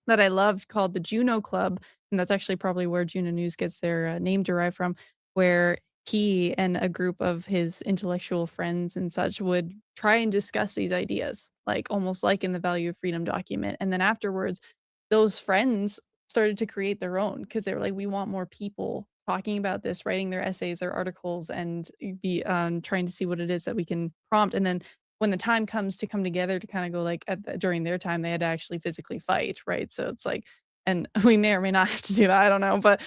that I loved called the Juno Club, and that's actually probably where Juno News gets their name derived from, where he and a group of his intellectual friends and such would try and discuss these ideas, like almost like in the Value of Freedom document. And then afterwards, those friends started to create their own because they were like, we want more people talking about this, writing their essays, their articles, and be trying to see what it is that we can prompt. And then when the time comes to come together to kind of go like during their time, they had to actually physically fight, right? So it's like, and we may or may not have to do that. I don't know, but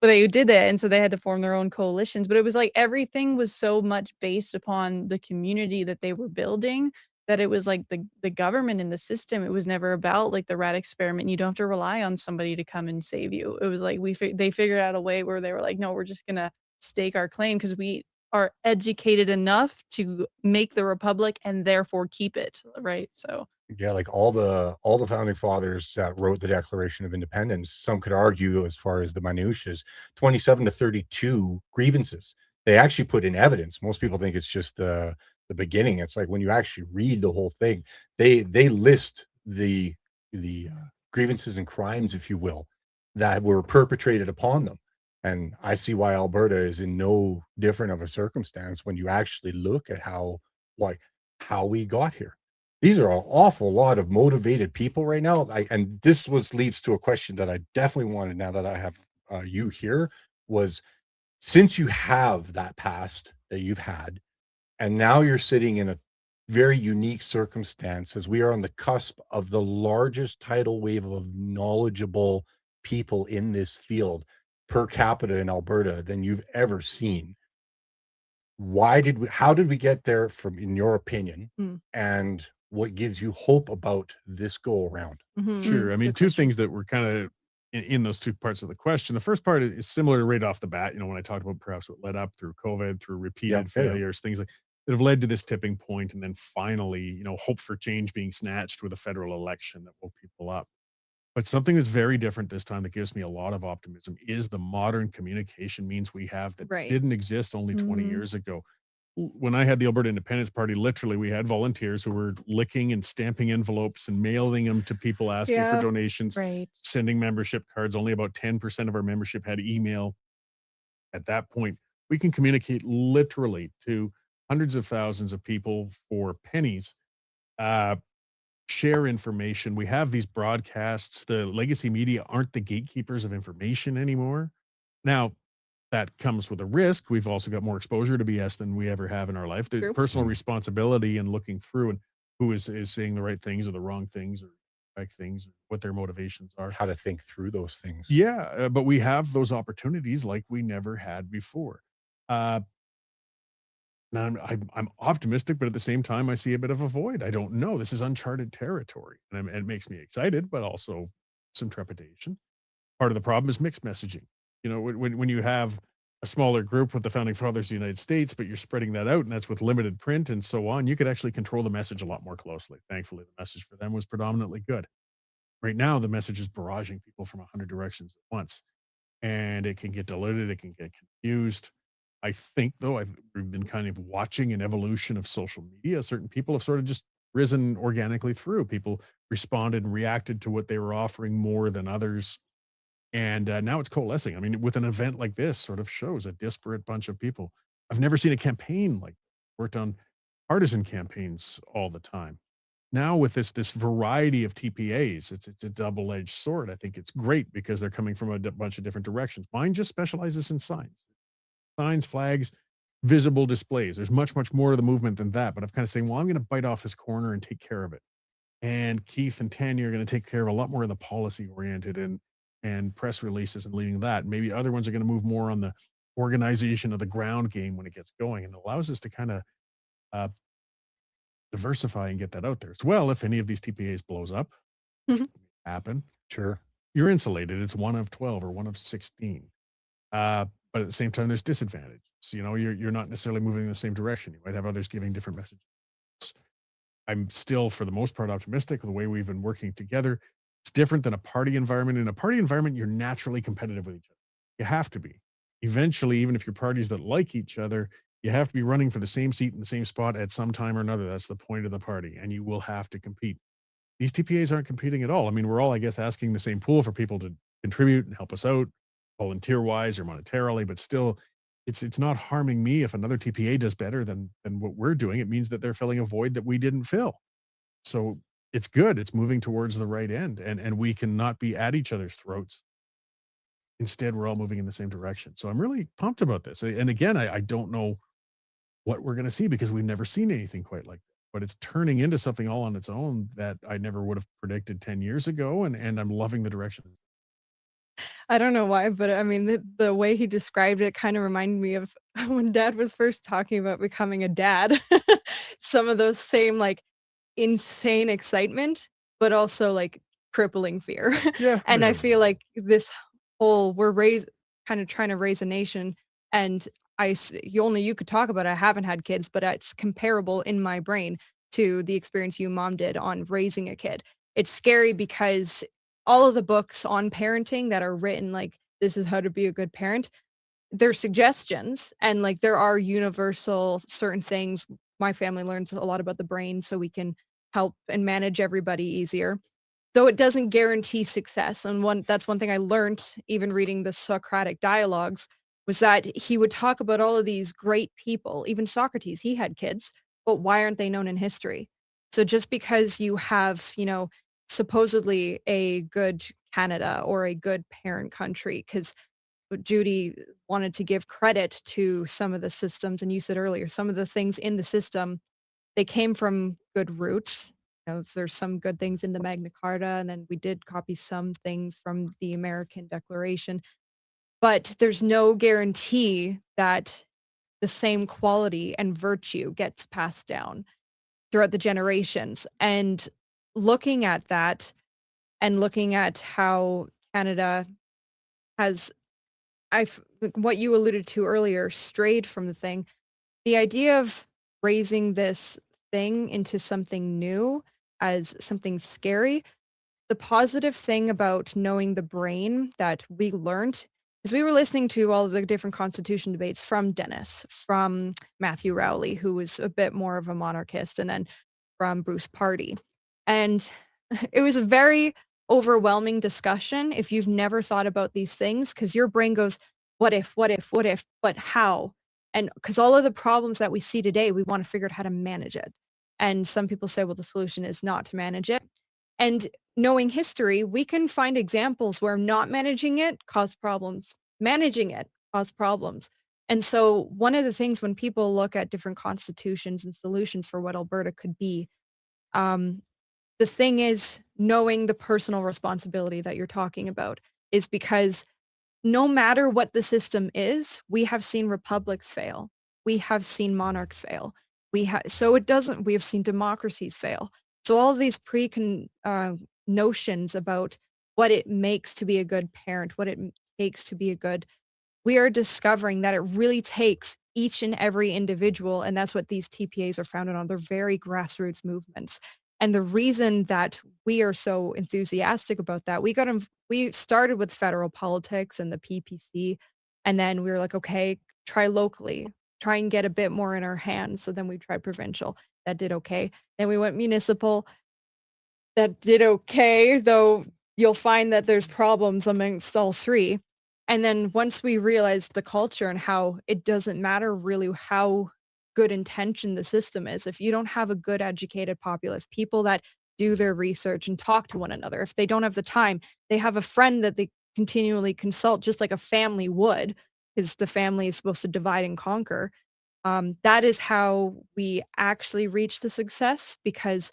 they did that, and so they had to form their own coalitions. But it was like everything was so much based upon the community that they were building that it was like the government and the system. It was never about like the rat experiment. You don't have to rely on somebody to come and save you. It was like they figured out a way where they were like, no, we're just gonna stake our claim because we are educated enough to make the republic and therefore keep it, right? So Yeah, like all the founding fathers that wrote the Declaration of Independence, some could argue as far as the minutiae, 27 to 32 grievances. They actually put in evidence. Most people think it's just the beginning. It's like when you actually read the whole thing, they list the grievances and crimes, if you will, that were perpetrated upon them. And I see why Alberta is in no different of a circumstance when you actually look at how we got here. These are an awful lot of motivated people right now. And this leads to a question that I definitely wanted, now that I have you here, was, since you have that past that you've had, and now you're sitting in a very unique circumstance, as we are on the cusp of the largest tidal wave of knowledgeable people in this field per capita in Alberta than you've ever seen. How did we get there, from, in your opinion, and what gives you hope about this go around? Sure. I mean, two things that were kind of in those two parts of the question. The first part is similar right off the bat. You know, when I talked about perhaps what led up through COVID, through repeated failures, things like that have led to this tipping point, and then finally, you know, hope for change being snatched with a federal election that woke people up. But something that's very different this time that gives me a lot of optimism is the modern communication means we have that didn't exist only 20 years ago. When I had the Alberta Independence Party, literally we had volunteers who were licking and stamping envelopes and mailing them to people asking for donations, sending membership cards. Only about 10% of our membership had email. At that point, we can communicate literally to hundreds of thousands of people for pennies. Share information. We have these broadcasts. The legacy media aren't the gatekeepers of information anymore. Now, that comes with a risk. We've also got more exposure to BS than we ever have in our life. The personal responsibility and looking through and who is saying the right things or the wrong things or correct things, what their motivations are. How to think through those things. Yeah, but we have those opportunities like we never had before. Now I'm optimistic, but at the same time, I see a bit of a void. I don't know. This is uncharted territory, and it makes me excited, but also some trepidation. Part of the problem is mixed messaging. You know, when you have a smaller group with the founding fathers of the United States, but you're spreading that out, and that's with limited print and so on, you could actually control the message a lot more closely. Thankfully, the message for them was predominantly good. Right now, the message is barraging people from 100 directions at once, and it can get diluted. It can get confused. I think, though, we've been kind of watching an evolution of social media. Certain people have sort of just risen organically through. People responded and reacted to what they were offering more than others. And now it's coalescing. I mean, with an event like this, sort of shows a disparate bunch of people. I've never seen a campaign like worked on partisan campaigns all the time. Now with this variety of TPAs, it's a double-edged sword. I think it's great because they're coming from a bunch of different directions. Mine just specializes in signs, flags, visible displays. There's much more to the movement than that. But I'm kind of saying, well, I'm going to bite off this corner and take care of it. And Keith and Tanya are going to take care of a lot more of the policy oriented and press releases and leading that. Maybe other ones are going to move more on the organization of the ground game when it gets going, and it allows us to kind of diversify and get that out there as well. If any of these TPAs blows up, happen, sure, you're insulated. It's one of 12 or one of 16. But at the same time, there's disadvantages. You know, you're not necessarily moving in the same direction. You might have others giving different messages. I'm still, for the most part, optimistic with the way we've been working together. It's different than a party environment. In a party environment, you're naturally competitive with each other. You have to be. Eventually, even if you're parties that like each other, you have to be running for the same seat in the same spot at some time or another. That's the point of the party, and you will have to compete. These TPAs aren't competing at all. I mean, we're all, I guess, asking the same pool for people to contribute and help us out, volunteer-wise or monetarily, but still, it's not harming me if another TPA does better than what we're doing. It means that they're filling a void that we didn't fill. So it's good. It's moving towards the right end, and we cannot be at each other's throats. Instead, we're all moving in the same direction. So I'm really pumped about this. And again, I don't know what we're going to see because we've never seen anything quite like that. but it's turning into something all on its own that I never would have predicted 10 years ago. And I'm loving the direction. I don't know why, but I mean, the way he described it kind of reminded me of when Dad was first talking about becoming a dad. Some of those same like insane excitement, but also like crippling fear. Yeah. And I feel like this whole we're raised kind of trying to raise a nation, and you could talk about it. I haven't had kids, but it's comparable in my brain to the experience you mom did on raising a kid. It's scary because all of the books on parenting that are written like this is how to be a good parent, they're suggestions, and like there are universal certain things. My family learns a lot about the brain so we can help and manage everybody easier, though it doesn't guarantee success. And that's one thing I learned even reading the Socratic dialogues, was that he would talk about all of these great people. Even Socrates, he had kids, but why aren't they known in history? So just because you have, supposedly a good Canada or a good parent country, because Judy wanted to give credit to some of the systems, and you said earlier, some of the things in the system, they came from good roots. There's some good things in the Magna Carta, and then we did copy some things from the American Declaration, but there's no guarantee that the same quality and virtue gets passed down throughout the generations. And looking at that, and looking at how Canada has, what you alluded to earlier, strayed from the thing, the idea of raising this thing into something new as something scary. The positive thing about knowing the brain that we learned is we were listening to all the different constitution debates from Dennis, from Matthew Rowley, who was a bit more of a monarchist, and then from Bruce Party. And it was a very overwhelming discussion if you've never thought about these things, because your brain goes, what if, but how? And because all of the problems that we see today, we want to figure out how to manage it. And some people say, well, the solution is not to manage it. And knowing history, we can find examples where not managing it caused problems, managing it caused problems. And so one of the things when people look at different constitutions and solutions for what Alberta could be, the thing is knowing the personal responsibility that you're talking about is because no matter what the system is, we have seen republics fail. We have seen monarchs fail. We have seen democracies fail. So all of these notions about what it makes to be a good parent, what it takes to be a good, we are discovering that it really takes each and every individual, and that's what these TPAs are founded on. They're very grassroots movements. And the reason that we are so enthusiastic about that, we started with federal politics and the PPC, and then we were like, okay, try locally, try and get a bit more in our hands. So then we tried provincial, that did okay. Then we went municipal, that did okay, though you'll find that there's problems amongst all three. And then once we realized the culture and how it doesn't matter really how good intention the system is, if you don't have a good educated populace, people that do their research and talk to one another, if they don't have the time, they have a friend that they continually consult, just like a family would, because the family is supposed to divide and conquer. That is how we actually reach the success, because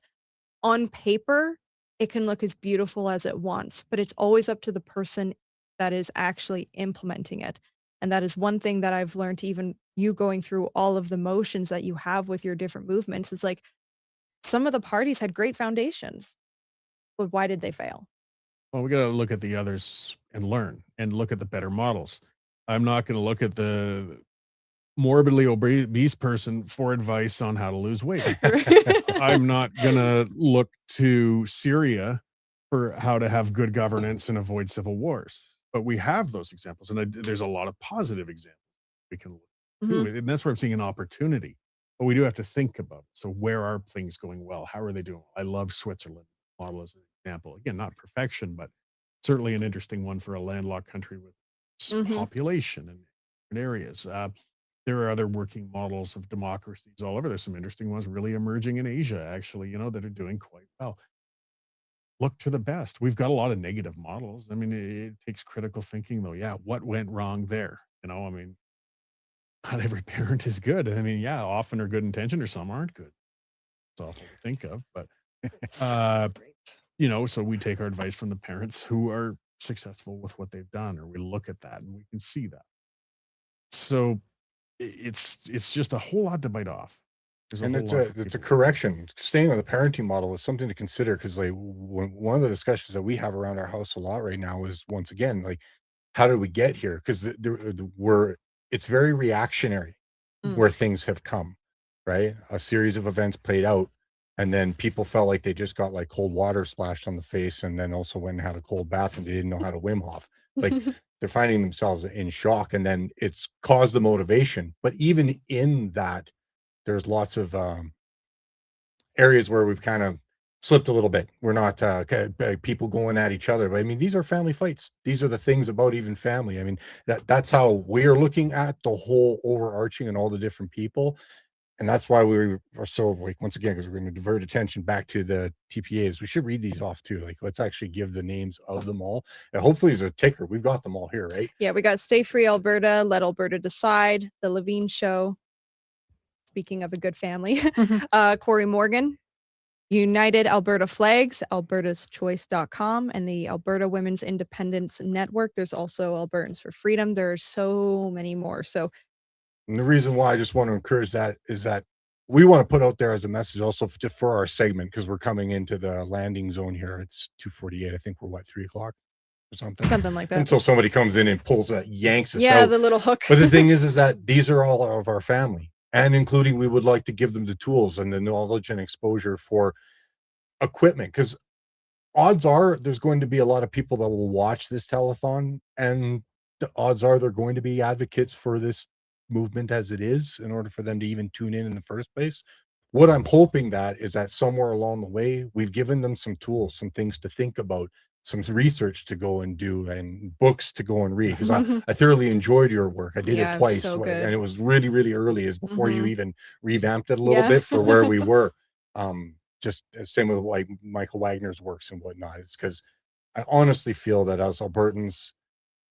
on paper, it can look as beautiful as it wants, but it's always up to the person that is actually implementing it. And that is one thing that I've learned, even you going through all of the motions that you have with your different movements. It's like some of the parties had great foundations, but why did they fail? Well, we got to look at the others and learn and look at the better models. I'm not going to look at the morbidly obese person for advice on how to lose weight. I'm not going to look to Syria for how to have good governance and avoid civil wars. But we have those examples, and there's a lot of positive examples we can look to, and that's where I'm seeing an opportunity. But we do have to think about it. So where are things going well? How are they doing? I love Switzerland model as an example. Again, not perfection, but certainly an interesting one for a landlocked country with population in different areas. There are other working models of democracies all over. There's some interesting ones really emerging in Asia, actually, that are doing quite well. Look to the best. We've got a lot of negative models. I mean, it takes critical thinking, though. Yeah, what went wrong there? I mean, not every parent is good. I mean, yeah, often are good intentioned, or some aren't good. It's awful to think of, but so we take our advice from the parents who are successful with what they've done, or we look at that and we can see that. So it's just a whole lot to bite off. And it's a correction. Staying on the parenting model is something to consider, because like one of the discussions that we have around our house a lot right now is, once again, like, how did we get here? Because it's very reactionary where things have come, right? A series of events played out, and then people felt like they just got like cold water splashed on the face, and then also went and had a cold bath, and they didn't know how to Wim Hof. Like, they're finding themselves in shock, and then it's caused the motivation. But even in that, there's lots of areas where we've kind of slipped a little bit. We're not people going at each other, but I mean, these are family fights. These are the things about even family. I mean, that's how we're looking at the whole overarching and all the different people. And that's why we are so, like, once again, because we're going to divert attention back to the TPAs, we should read these off too. Like, let's actually give the names of them all. And hopefully as a ticker, we've got them all here, right? Yeah, we got Stay Free Alberta, Let Alberta Decide, The Levine Show. Speaking of a good family, Corey Morgan, United Alberta Flags, albertaschoice.com, and the Alberta Women's Independence Network. There's also Albertans for Freedom. There are so many more. So, and the reason why I just want to encourage that is that we want to put out there as a message also for our segment, because we're coming into the landing zone here. It's 2:48. I think we're 3 o'clock or something like that. Until somebody comes in and yanks us out. Yeah, the little hook. But the thing is that these are all of our family, and including, we would like to give them the tools and the knowledge and exposure for equipment, because odds are there's going to be a lot of people that will watch this telethon, and the odds are they're going to be advocates for this movement as it is, in order for them to even tune in the first place. What I'm hoping that is that somewhere along the way, we've given them some tools, some things to think about, some research to go and do, and books to go and read, because I thoroughly enjoyed your work. I did it twice, so and it was really, really early, is before you even revamped it a little Yeah. bit for where we were. Just same with like Michael Wagner's works and whatnot. It's because I honestly feel that as Albertans,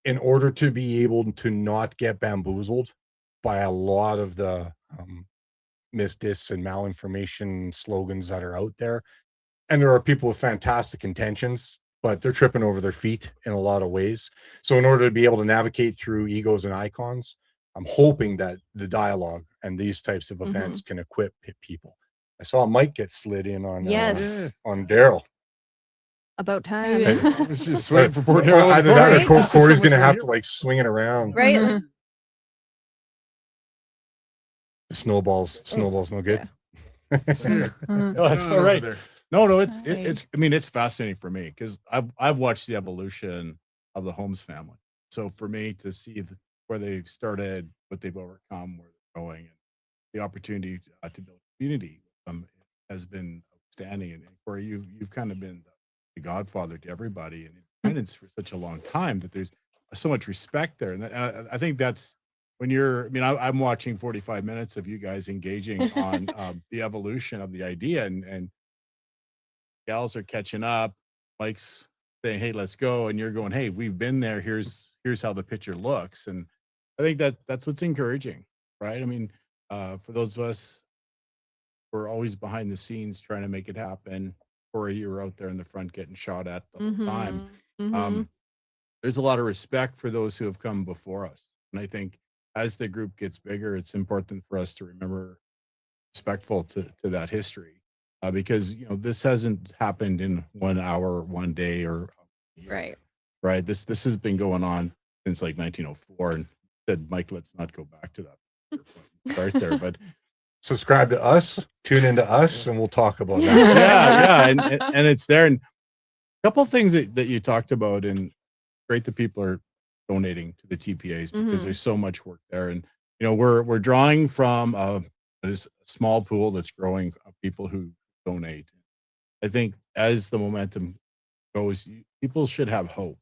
in order to be able to not get bamboozled by a lot of the misdis and malinformation slogans that are out there, and there are people with fantastic intentions, but they're tripping over their feet in a lot of ways. So in order to be able to navigate through egos and icons, I'm hoping that the dialogue and these types of events can equip people. I saw Mike get slid in on on Daryl. About time. I was just waiting for poor Daryl. Either that or Corey's going to have to like swing it around. Right? The snowball's no good. No, that's all right. No, it's I mean, it's fascinating for me, because I've watched the evolution of the Holmes family. So for me to see where they've started, what they've overcome, where they're going, and the opportunity to build a community has been outstanding. And Corey, you've kind of been the godfather to everybody in independence for such a long time, that there's so much respect there. And I think that's when I'm watching 45 minutes of you guys engaging on the evolution of the idea, and gals are catching up. Mike's saying, "Hey, let's go," and you're going, "Hey, we've been there. Here's how the picture looks." And I think that's what's encouraging, right? I mean, for those of us who are always behind the scenes trying to make it happen, or you're out there in the front getting shot at the whole time. There's a lot of respect for those who have come before us, and I think as the group gets bigger, it's important for us to remember respectful to that history, because this hasn't happened in 1 hour, 1 day, or right. This has been going on since like 1904, and said, Mike, let's not go back to that start there, but subscribe to us, tune into us, and we'll talk about that. and it's there. And a couple of things that you talked about, and great that people are donating to the TPAs, because there's so much work there. And we're drawing from a small pool that's growing of people who donate. I think as the momentum goes, people should have hope.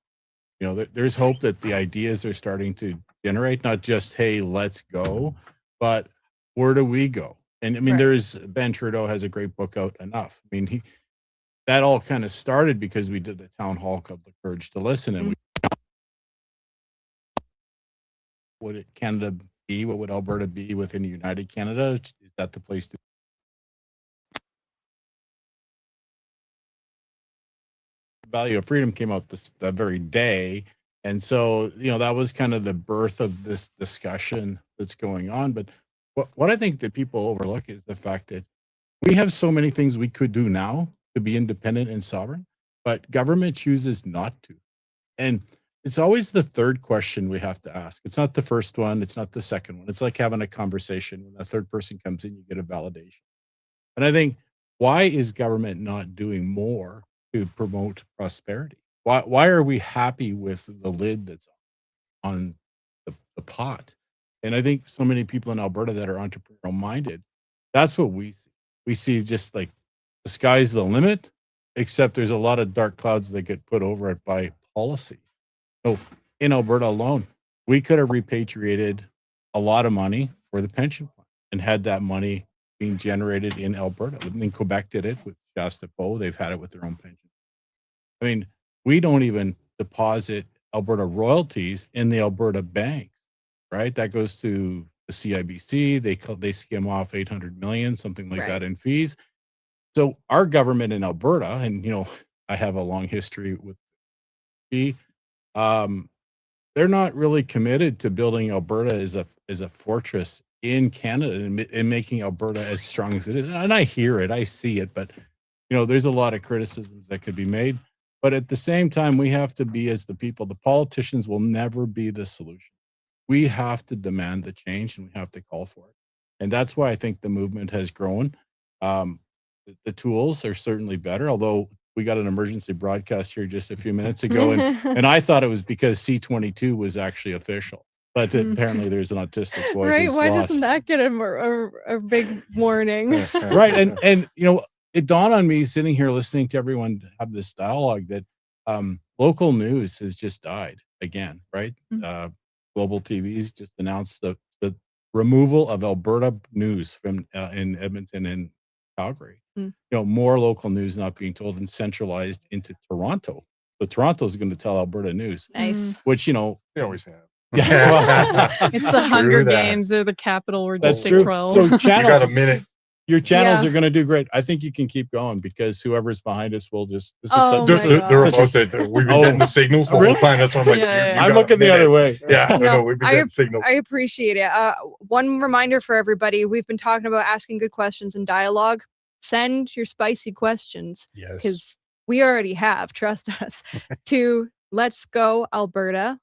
There's hope that the ideas are starting to generate, not just, hey, let's go, but where do we go? And I mean, there's Ben Trudeau has a great book out, Enough. I mean, that all kind of started because we did a town hall called The Courage to Listen, and what would Canada be? What would Alberta be within United Canada? Is that the place to Value of Freedom came out that very day. And so, that was kind of the birth of this discussion that's going on. But what I think that people overlook is the fact that we have so many things we could do now to be independent and sovereign, but government chooses not to. And it's always the third question we have to ask. It's not the first one. It's not the second one. It's like having a conversation. When a third person comes in, you get a validation. And I think, why is government not doing more to promote prosperity? Why are we happy with the lid that's on the pot? And I think so many people in Alberta that are entrepreneurial minded, that's what we see. We see just like the sky's the limit, except there's a lot of dark clouds that get put over it by policy. So in Alberta alone, we could have repatriated a lot of money for the pension plan and had that money being generated in Alberta. I mean, Quebec did it with Shasta Po. They've had it with their own pension. I mean, we don't even deposit Alberta royalties in the Alberta banks, right? That goes to the CIBC. They skim off 800 million, something like that in fees. So our government in Alberta, and I have a long history with they're not really committed to building Alberta as a fortress in Canada and making Alberta as strong as it is. And I hear it, I see it, but there's a lot of criticisms that could be made. But at the same time, we have to be as the people. The politicians will never be the solution. We have to demand the change, and we have to call for it. And that's why I think the movement has grown. The tools are certainly better, although we got an emergency broadcast here just a few minutes ago, and I thought it was because C-22 was actually official. But apparently there's an autistic boy. Right? Who's Why lost. doesn't that get a big warning? Right. And it dawned on me sitting here listening to everyone have this dialogue that local news has just died again, right? Global TV's just announced the removal of Alberta news from in Edmonton and Calgary. More local news not being told and centralized into Toronto. So Toronto is going to tell Alberta news. Nice. Which, They always have. Yeah, It's the Hunger Games. They're the capital where that's District true. 12. So You got a minute. your channels are going to do great. I think you can keep going because whoever's behind us will just. This is Oh such, my They're God. about to. We've been getting the signals the whole time. That's why I'm like, Yeah, you I'm got a looking the minute. other way. Yeah, I No, know. We've been getting signals. I appreciate it. One reminder for everybody: we've been talking about asking good questions in dialogue. Send your spicy questions Yes. because we already have. Trust us. To Let's Go Alberta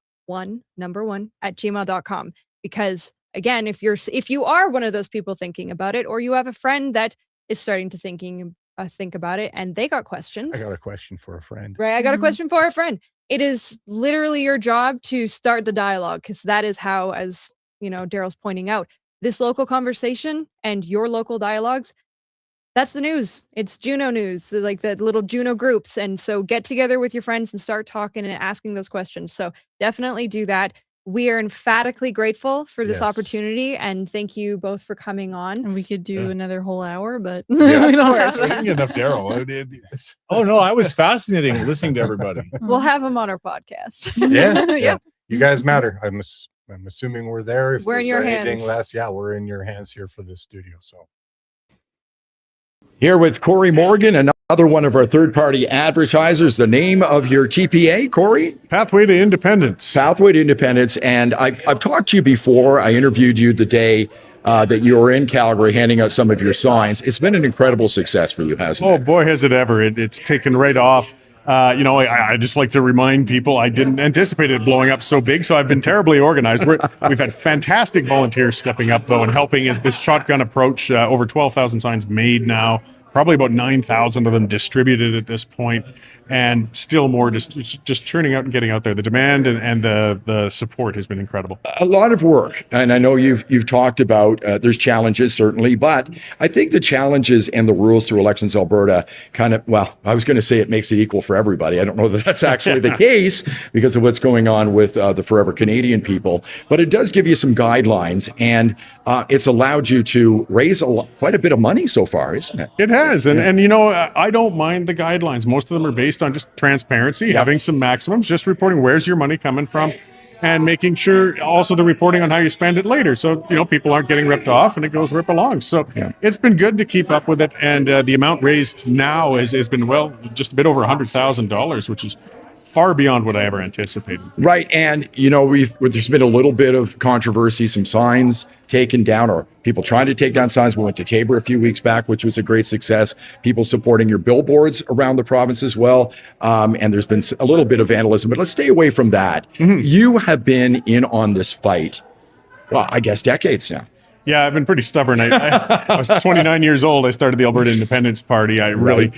number one at gmail.com. Because again, if you are one of those people thinking about it, or you have a friend that is starting to think about it, and they got questions. I got a question for a friend. Right. I got a question for a friend. It is literally your job to start the dialogue, because that is how, as Daryl's pointing out, this local conversation and your local dialogues, that's the news. It's Juno news, so like the little Juno groups. And so get together with your friends and start talking and asking those questions. So definitely do that. We are emphatically grateful for this opportunity, and thank you both for coming on. And we could do another whole hour, but Yeah, we don't of have course. that. Enough, Daryl. Oh no, I was fascinating listening to everybody. We'll have him on our podcast. Yeah. You guys matter. I'm assuming we're there. If We're in there's your anything hands. less, we're in your hands here for this studio. So. Here with Corey Morgan, another one of our third-party advertisers. The name of your TPA, Corey? Pathway to Independence. Pathway to Independence. And I've talked to you before. I interviewed you the day that you were in Calgary handing out some of your signs. It's been an incredible success for you, hasn't it? Oh, boy, has it ever. It's taken right off. I just like to remind people I didn't anticipate it blowing up so big, so I've been terribly organized. We've had fantastic volunteers stepping up, though, and helping as this shotgun approach. Over 12,000 signs made now, probably about 9,000 of them distributed at this point, and still more just churning out and getting out there. The demand and the support has been incredible. A lot of work, and I know you've talked about there's challenges certainly, but I think the challenges and the rules through Elections Alberta I was going to say it makes it equal for everybody. I don't know that that's actually the case because of what's going on with the Forever Canadian people, but it does give you some guidelines, and it's allowed you to raise quite a bit of money so far, isn't it? It has, and I don't mind the guidelines. Most of them are based on just transparency, having some maximums, just reporting where's your money coming from. and making sure also the reporting on how you spend it later. So, people aren't getting ripped off and it goes rip along. So it's been good to keep up with it. And the amount raised now has been, just a bit over $100,000, which is far beyond what I ever anticipated. Right. And, there's been a little bit of controversy, some signs taken down or people trying to take down signs. We went to Tabor a few weeks back, which was a great success. People supporting your billboards around the province as well. And there's been a little bit of vandalism, but let's stay away from that. Mm-hmm. You have been in on this fight, I guess decades now. Yeah, I've been pretty stubborn. I was 29 years old. I started the Alberta Independence Party. I really,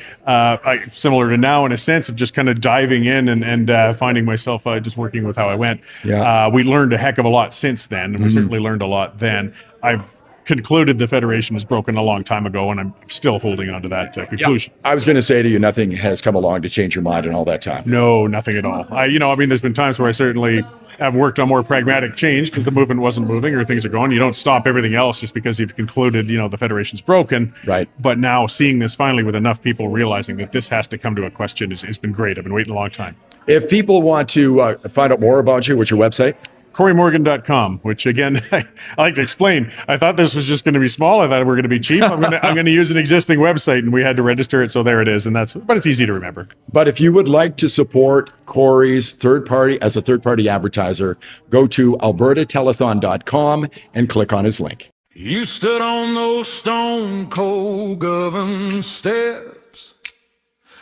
similar to now, in a sense of just kind of diving in and finding myself just working with how I went. Yeah. We learned a heck of a lot since then, and we certainly learned a lot then. I've concluded the Federation was broken a long time ago, and I'm still holding on to that conclusion. Yeah. I was going to say to you, nothing has come along to change your mind in all that time. No, nothing at all. There's been times where I certainly have worked on more pragmatic change because the movement wasn't moving or things are going. You don't stop everything else just because you've concluded, the Federation's broken. Right. But now seeing this finally with enough people realizing that this has to come to a question has been great. I've been waiting a long time. If people want to find out more about you, what's your website? CoreyMorgan.com, which again, I like to explain. I thought this was just going to be small. I thought we were going to be cheap. I'm going to use an existing website, and we had to register it, so there it is. But it's easy to remember. But if you would like to support Corey's as a third-party advertiser, go to albertatelethon.com and click on his link. You stood on those stone-cold government steps,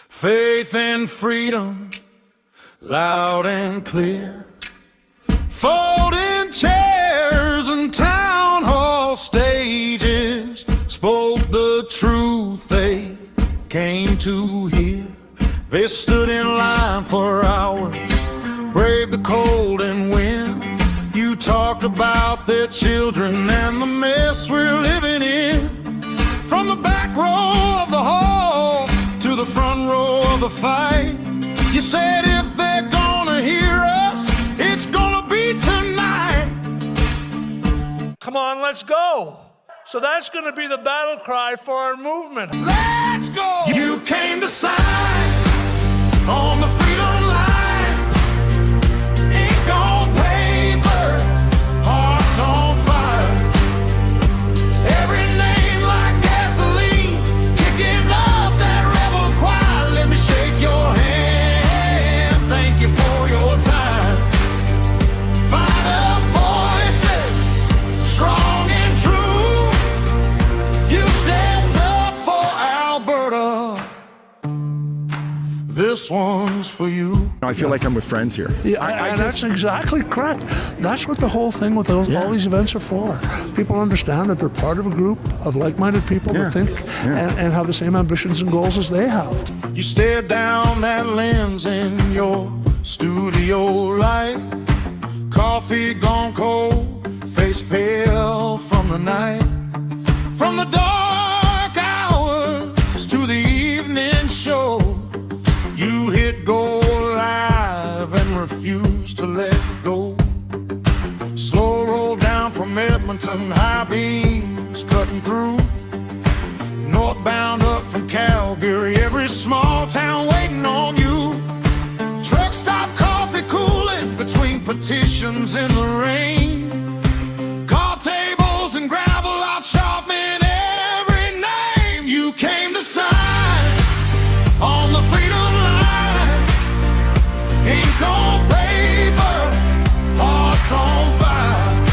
faith and freedom, loud and clear. Folding chairs and town hall stages spoke the truth they came to hear. They stood in line for hours, braved the cold and wind. You talked about their children and the mess we're living in. From the back row of the hall to the front row of the fight, you said if they're gonna hear us, it's gonna be tonight. Come on, let's go. So that's gonna be the battle cry for our movement. Let's go. You came to sign on the freedom line. Ink on paper, hearts on fire. Every name like gasoline, kicking up that rebel choir. Let me shake your hand. Thank you for your time. Find up voices, strong and true. You stepped up for Alberta. This one's for you. I feel like I'm with friends here. Yeah, that's exactly correct. That's what the whole thing with all these events are for. People understand that they're part of a group of like-minded people that think and have the same ambitions and goals as they have. You stared down that lens in your studio light. Coffee gone cold, face pale from the night. From the dark hours to the evening show, you hit go live and refused to let go. Slow roll down from Edmonton, high beams cutting through. Northbound up from Calgary, every small town waiting on you. Truck stop coffee cooling between petitions in the rain. Call tables and gravel out sharpening every name. You came to sign on the freedom line. Ink on paper, hearts on fire.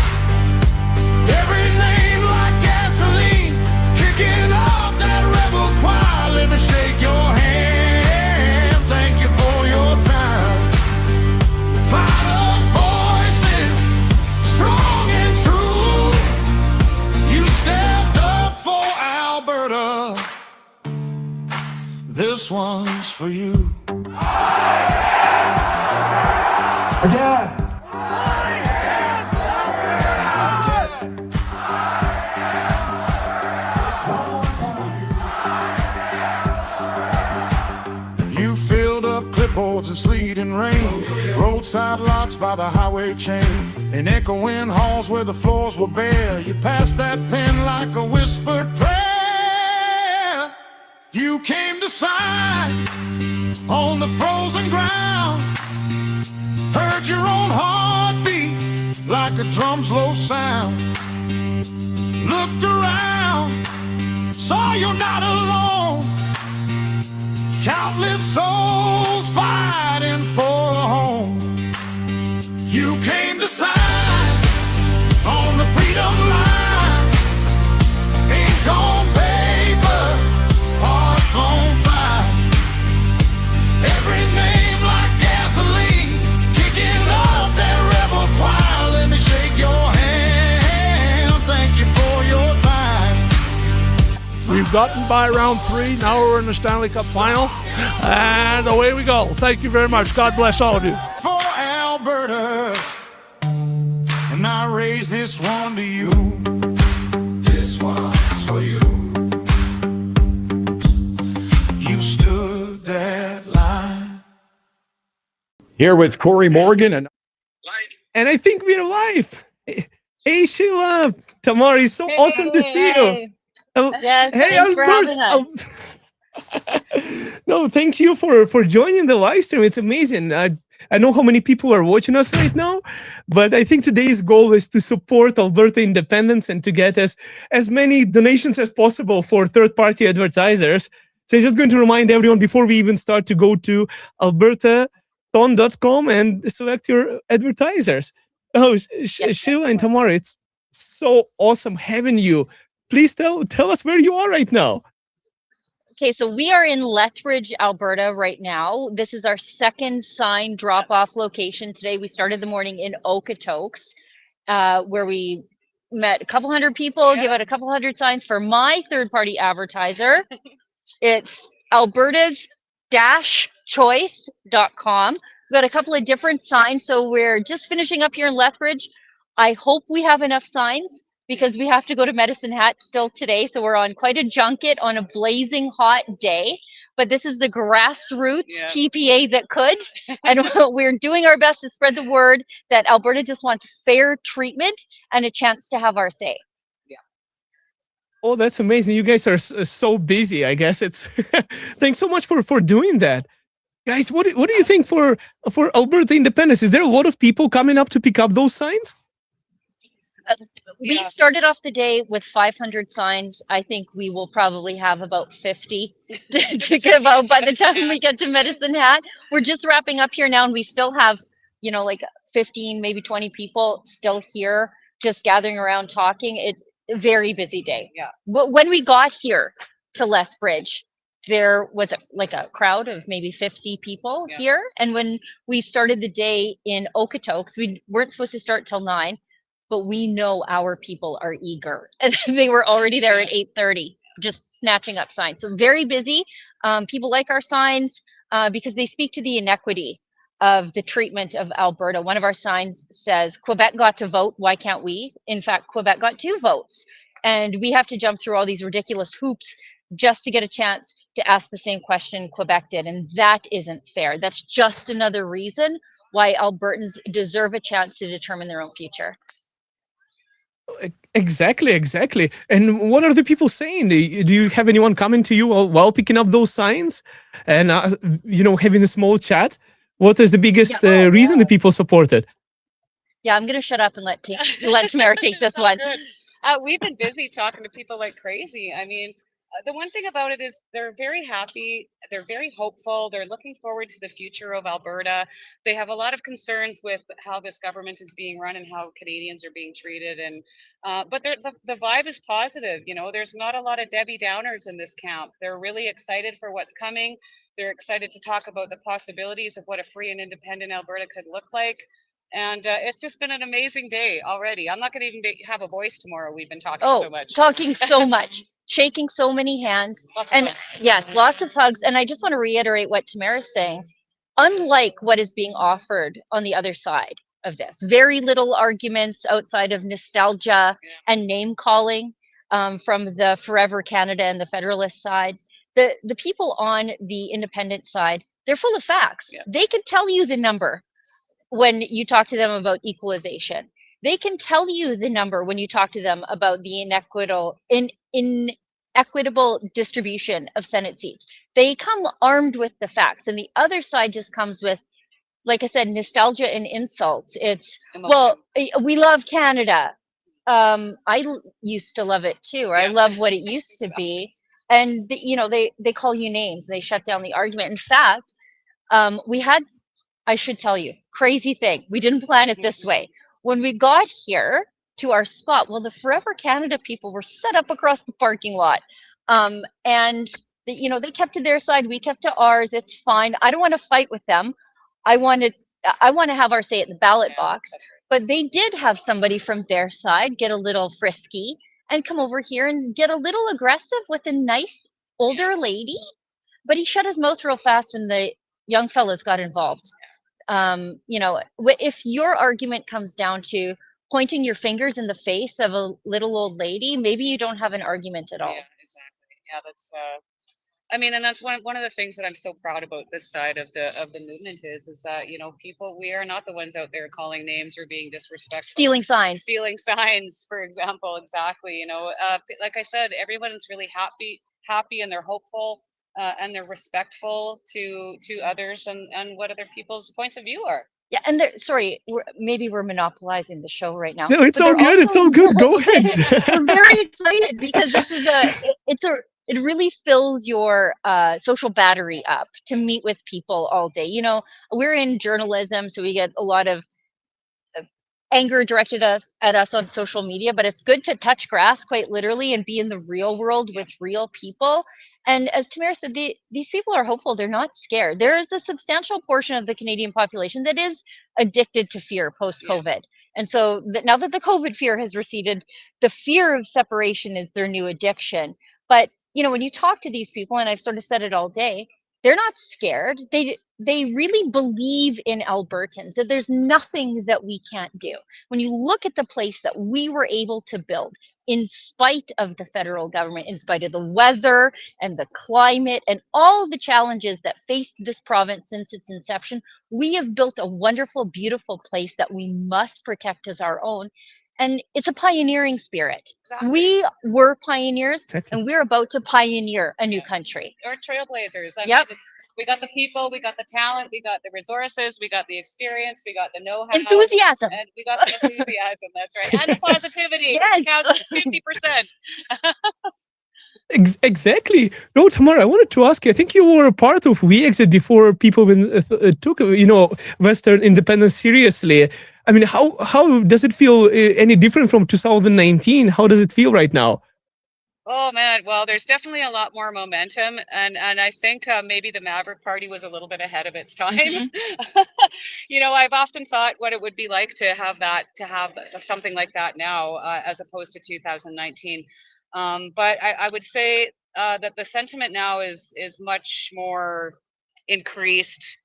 Every name like gasoline, kicking up that rebel choir. Let me shake your hand. Thank you for your time. Fired up voices, strong and true. You stepped up for Alberta. This one's for you. Again. You filled up clipboards in sleet and rain, roadside lots by the highway chain, in echoing halls where the floors were bare. You passed that pen like a whispered prayer. You came to sign on the frozen ground, heard your own heartbeat like a drum's low sound. Looked around, saw you're not alone. Countless souls fighting for a home. You came to sign on the freedom line. Ink on paper, hearts on fire. Every name like gasoline, kicking up that rebel choir. Let me shake your hand, thank you for your time. We've gotten by round 3. Now we're in the Stanley Cup final. And away we go. Thank you very much. God bless all of you. For Alberta, and I raise this one to you. This one's for you. You stood that line. Here with Corey Morgan and I think we're live. Hey, Sheila, Tamari, so awesome to see you. Yes, hey, thanks for having us. No, thank you for joining the live stream. It's amazing. I know how many people are watching us right now, but I think today's goal is to support Alberta independence and to get as many donations as possible for third-party advertisers. So I'm just going to remind everyone before we even start to go to albertathon.com and select your advertisers. Oh, Sheila and Tamara, it's so awesome having you. Please tell us where you are right now. Okay, so we are in Lethbridge, Alberta right now. This is our second sign drop-off location today. We started the morning in Okotoks, where we met a couple hundred people, give out a couple hundred signs for my third-party advertiser. It's albertas-choice.com. We've got a couple of different signs, so we're just finishing up here in Lethbridge. I hope we have enough signs, because we have to go to Medicine Hat still today. So we're on quite a junket on a blazing hot day. But this is the grassroots TPA that could. And we're doing our best to spread the word that Alberta just wants fair treatment and a chance to have our say. Oh, that's amazing. You guys are so busy, I guess. It's thanks so much for doing that. Guys, what do you think for Alberta independence? Is there a lot of people coming up to pick up those signs? We started off the day with 500 signs. I think we will probably have about 50 to give out by the time we get to Medicine Hat. We're just wrapping up here now, and we still have, like 15, maybe 20 people still here, just gathering around talking. It's a very busy day. But when we got here to Lethbridge, there was a crowd of maybe 50 people here. And when we started the day in Okotoks, we weren't supposed to start till 9. But we know our people are eager, and they were already there at 8:30, just snatching up signs. So very busy. People like our signs because they speak to the inequity of the treatment of Alberta. One of our signs says, "Quebec got to vote, why can't we?" In fact, Quebec got 2 votes, and we have to jump through all these ridiculous hoops just to get a chance to ask the same question Quebec did, and that isn't fair. That's just another reason why Albertans deserve a chance to determine their own future. Exactly. And what are the people saying? Do you have anyone coming to you while picking up those signs and having a small chat? What is the biggest reason the people support it? Yeah, I'm gonna shut up and let Tamara take this one. We've been busy talking to people like crazy. I mean, the one thing about it is they're very happy, they're very hopeful, they're looking forward to the future of Alberta. They have a lot of concerns with how this government is being run and how Canadians are being treated, and but the vibe is positive. There's not a lot of Debbie Downers in this camp. They're really excited for what's coming. They're excited to talk about the possibilities of what a free and independent Alberta could look like. And it's just been an amazing day already. I'm not going to even have a voice tomorrow. We've been talking so much. Talking so much. Shaking so many hands. Lots of hugs. And I just want to reiterate what Tamara's saying. Unlike what is being offered on the other side of this, very little arguments outside of nostalgia and name calling from the Forever Canada and the Federalist side. The people on the independent side, they're full of facts. They can tell you the number when you talk to them about equalization. They can tell you the number when you talk to them about the inequitable distribution of Senate seats. They come armed with the facts, and the other side just comes with like I said, nostalgia and insults. It's well, we love Canada. Used to love it too, or I love what it used to be. And they call you names. They shut down the argument. In fact, we had, I should tell you, crazy thing. We didn't plan it this way. When we got here to our spot, well, the Forever Canada people were set up across the parking lot. And they kept to their side, we kept to ours. It's fine. I don't want to fight with them. I want to have our say at the ballot box. But they did have somebody from their side get a little frisky and come over here and get a little aggressive with a nice older lady. But he shut his mouth real fast when the young fellas got involved. If your argument comes down to pointing your fingers in the face of a little old lady, maybe you don't have an argument at all. Yeah, exactly. Yeah, that's and that's one of the things that I'm so proud about this side of the movement is that people, we are not the ones out there calling names or being disrespectful, stealing signs, for example. Exactly. Like I said, everyone's really happy, and they're hopeful. And they're respectful to others and what other people's points of view are. Yeah, and maybe we're monopolizing the show right now. No, it's all good. It's all good. Go ahead. We're very excited because this is it really fills your social battery up to meet with people all day. We're in journalism, so we get a lot of anger directed at us on social media, but it's good to touch grass quite literally and be in the real world with real people. And as Tamara said, these people are hopeful. They're not scared. There is a substantial portion of the Canadian population that is addicted to fear post-COVID. Yeah. And so now that the COVID fear has receded, the fear of separation is their new addiction. But, when you talk to these people, and I've sort of said it all day, they're not scared. They really believe in Albertans, that there's nothing that we can't do. When you look at the place that we were able to build, in spite of the federal government, in spite of the weather and the climate and all the challenges that faced this province since its inception, we have built a wonderful, beautiful place that we must protect as our own. And it's a pioneering spirit. Exactly. We were pioneers, and we're about to pioneer a new country. We're trailblazers. Yep. We got the people, we got the talent, we got the resources, we got the experience, we got the know-how. Enthusiasm. And we got the enthusiasm, that's right. And the positivity. Yes. Counts 50%. Exactly. No, Tamara, I wanted to ask you, I think you were a part of We Exit before people took, Western independence seriously. I mean, how does it feel any different from 2019? How does it feel right now? Oh man, well, there's definitely a lot more momentum, and I think maybe the Maverick Party was a little bit ahead of its time. Mm-hmm. I've often thought what it would be like to have something like that now, as opposed to 2019. But I would say that the sentiment now is much more increased.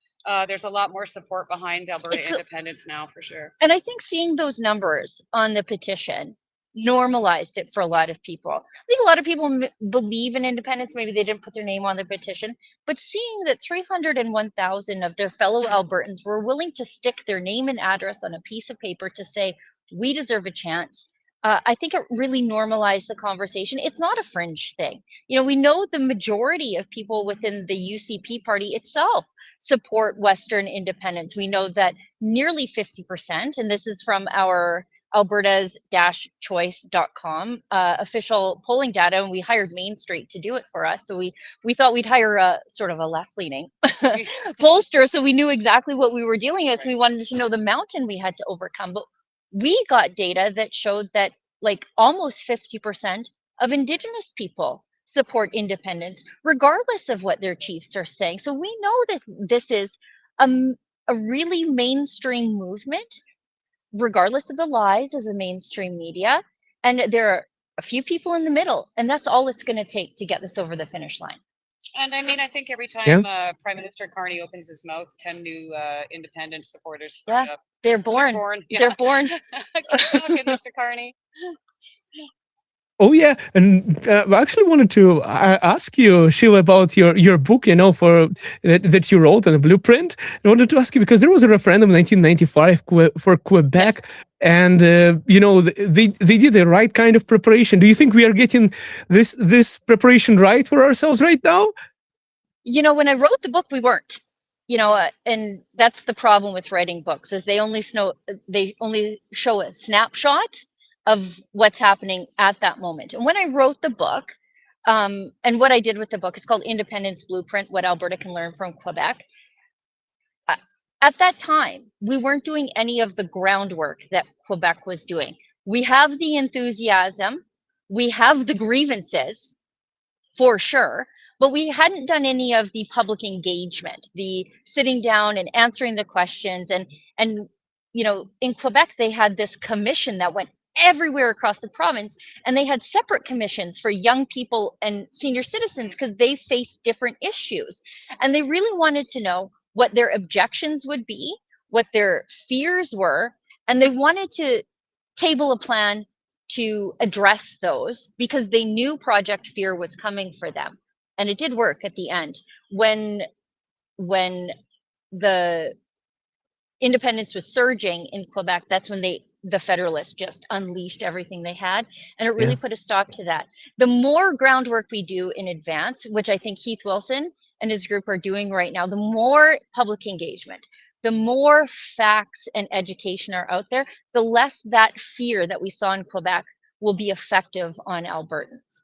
There's a lot more support behind Alberta independence now, for sure. And I think seeing those numbers on the petition normalized it for a lot of people. I think a lot of people believe in independence. Maybe they didn't put their name on the petition, but seeing that 301,000 of their fellow Albertans were willing to stick their name and address on a piece of paper to say, we deserve a chance. I think it really normalized the conversation. It's not a fringe thing. We know the majority of people within the UCP party itself support Western independence. We know that nearly 50%, and this is from our albertas-choice.com official polling data, and we hired Main Street to do it for us. So we thought we'd hire a sort of a left-leaning pollster, so we knew exactly what we were dealing with. We wanted to know the mountain we had to overcome, but we got data that showed that almost 50% of Indigenous people support independence, regardless of what their chiefs are saying. So we know that this is a really mainstream movement, regardless of the lies as a mainstream media. And there are a few people in the middle, and that's all it's going to take to get this over the finish line. And I think every time Prime Minister Carney opens his mouth, 10 new independent supporters. They're born. They're born. Keep talking, Mr. Carney. Oh yeah, and I actually wanted to ask you, Sheila, about your book, for that you wrote on the Blueprint. I wanted to ask you because there was a referendum in 1995 for Quebec, and they did the right kind of preparation. Do you think we are getting this preparation right for ourselves right now? When I wrote the book, we weren't. and that's the problem with writing books is they only show a snapshot of what's happening at that moment. And when I wrote the book, and what I did with the book, it's called Independence Blueprint: What Alberta Can Learn from Quebec. At that time, we weren't doing any of the groundwork that Quebec was doing. We have the enthusiasm, we have the grievances, for sure, but we hadn't done any of the public engagement, the sitting down and answering the questions. And in Quebec, they had this commission that went everywhere across the province, and they had separate commissions for young people and senior citizens because they faced different issues. And they really wanted to know what their objections would be, what their fears were, and they wanted to table a plan to address those because they knew Project Fear was coming for them. And it did work at the end. When the independence was surging in Quebec, that's when the Federalists just unleashed everything they had, and it really put a stop to that. The more groundwork we do in advance, which I think Keith Wilson and his group are doing right now, the more public engagement, the more facts and education are out there, the less that fear that we saw in Quebec will be effective on Albertans.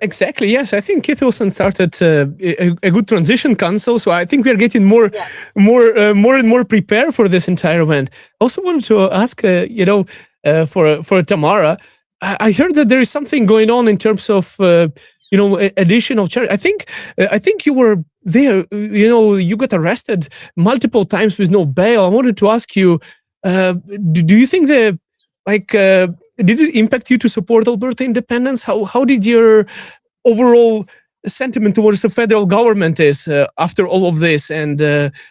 Exactly. Yes, I think Keith Wilson started a good transition council, so I think we are getting more and more prepared for this entire event. Also, wanted to ask, for Tamara, I heard that there is something going on in terms of additional charge. I think you were there. You got arrested multiple times with no bail. I wanted to ask you, do you think did it impact you to support Alberta independence? How did your overall sentiment towards the federal government is after all of this? And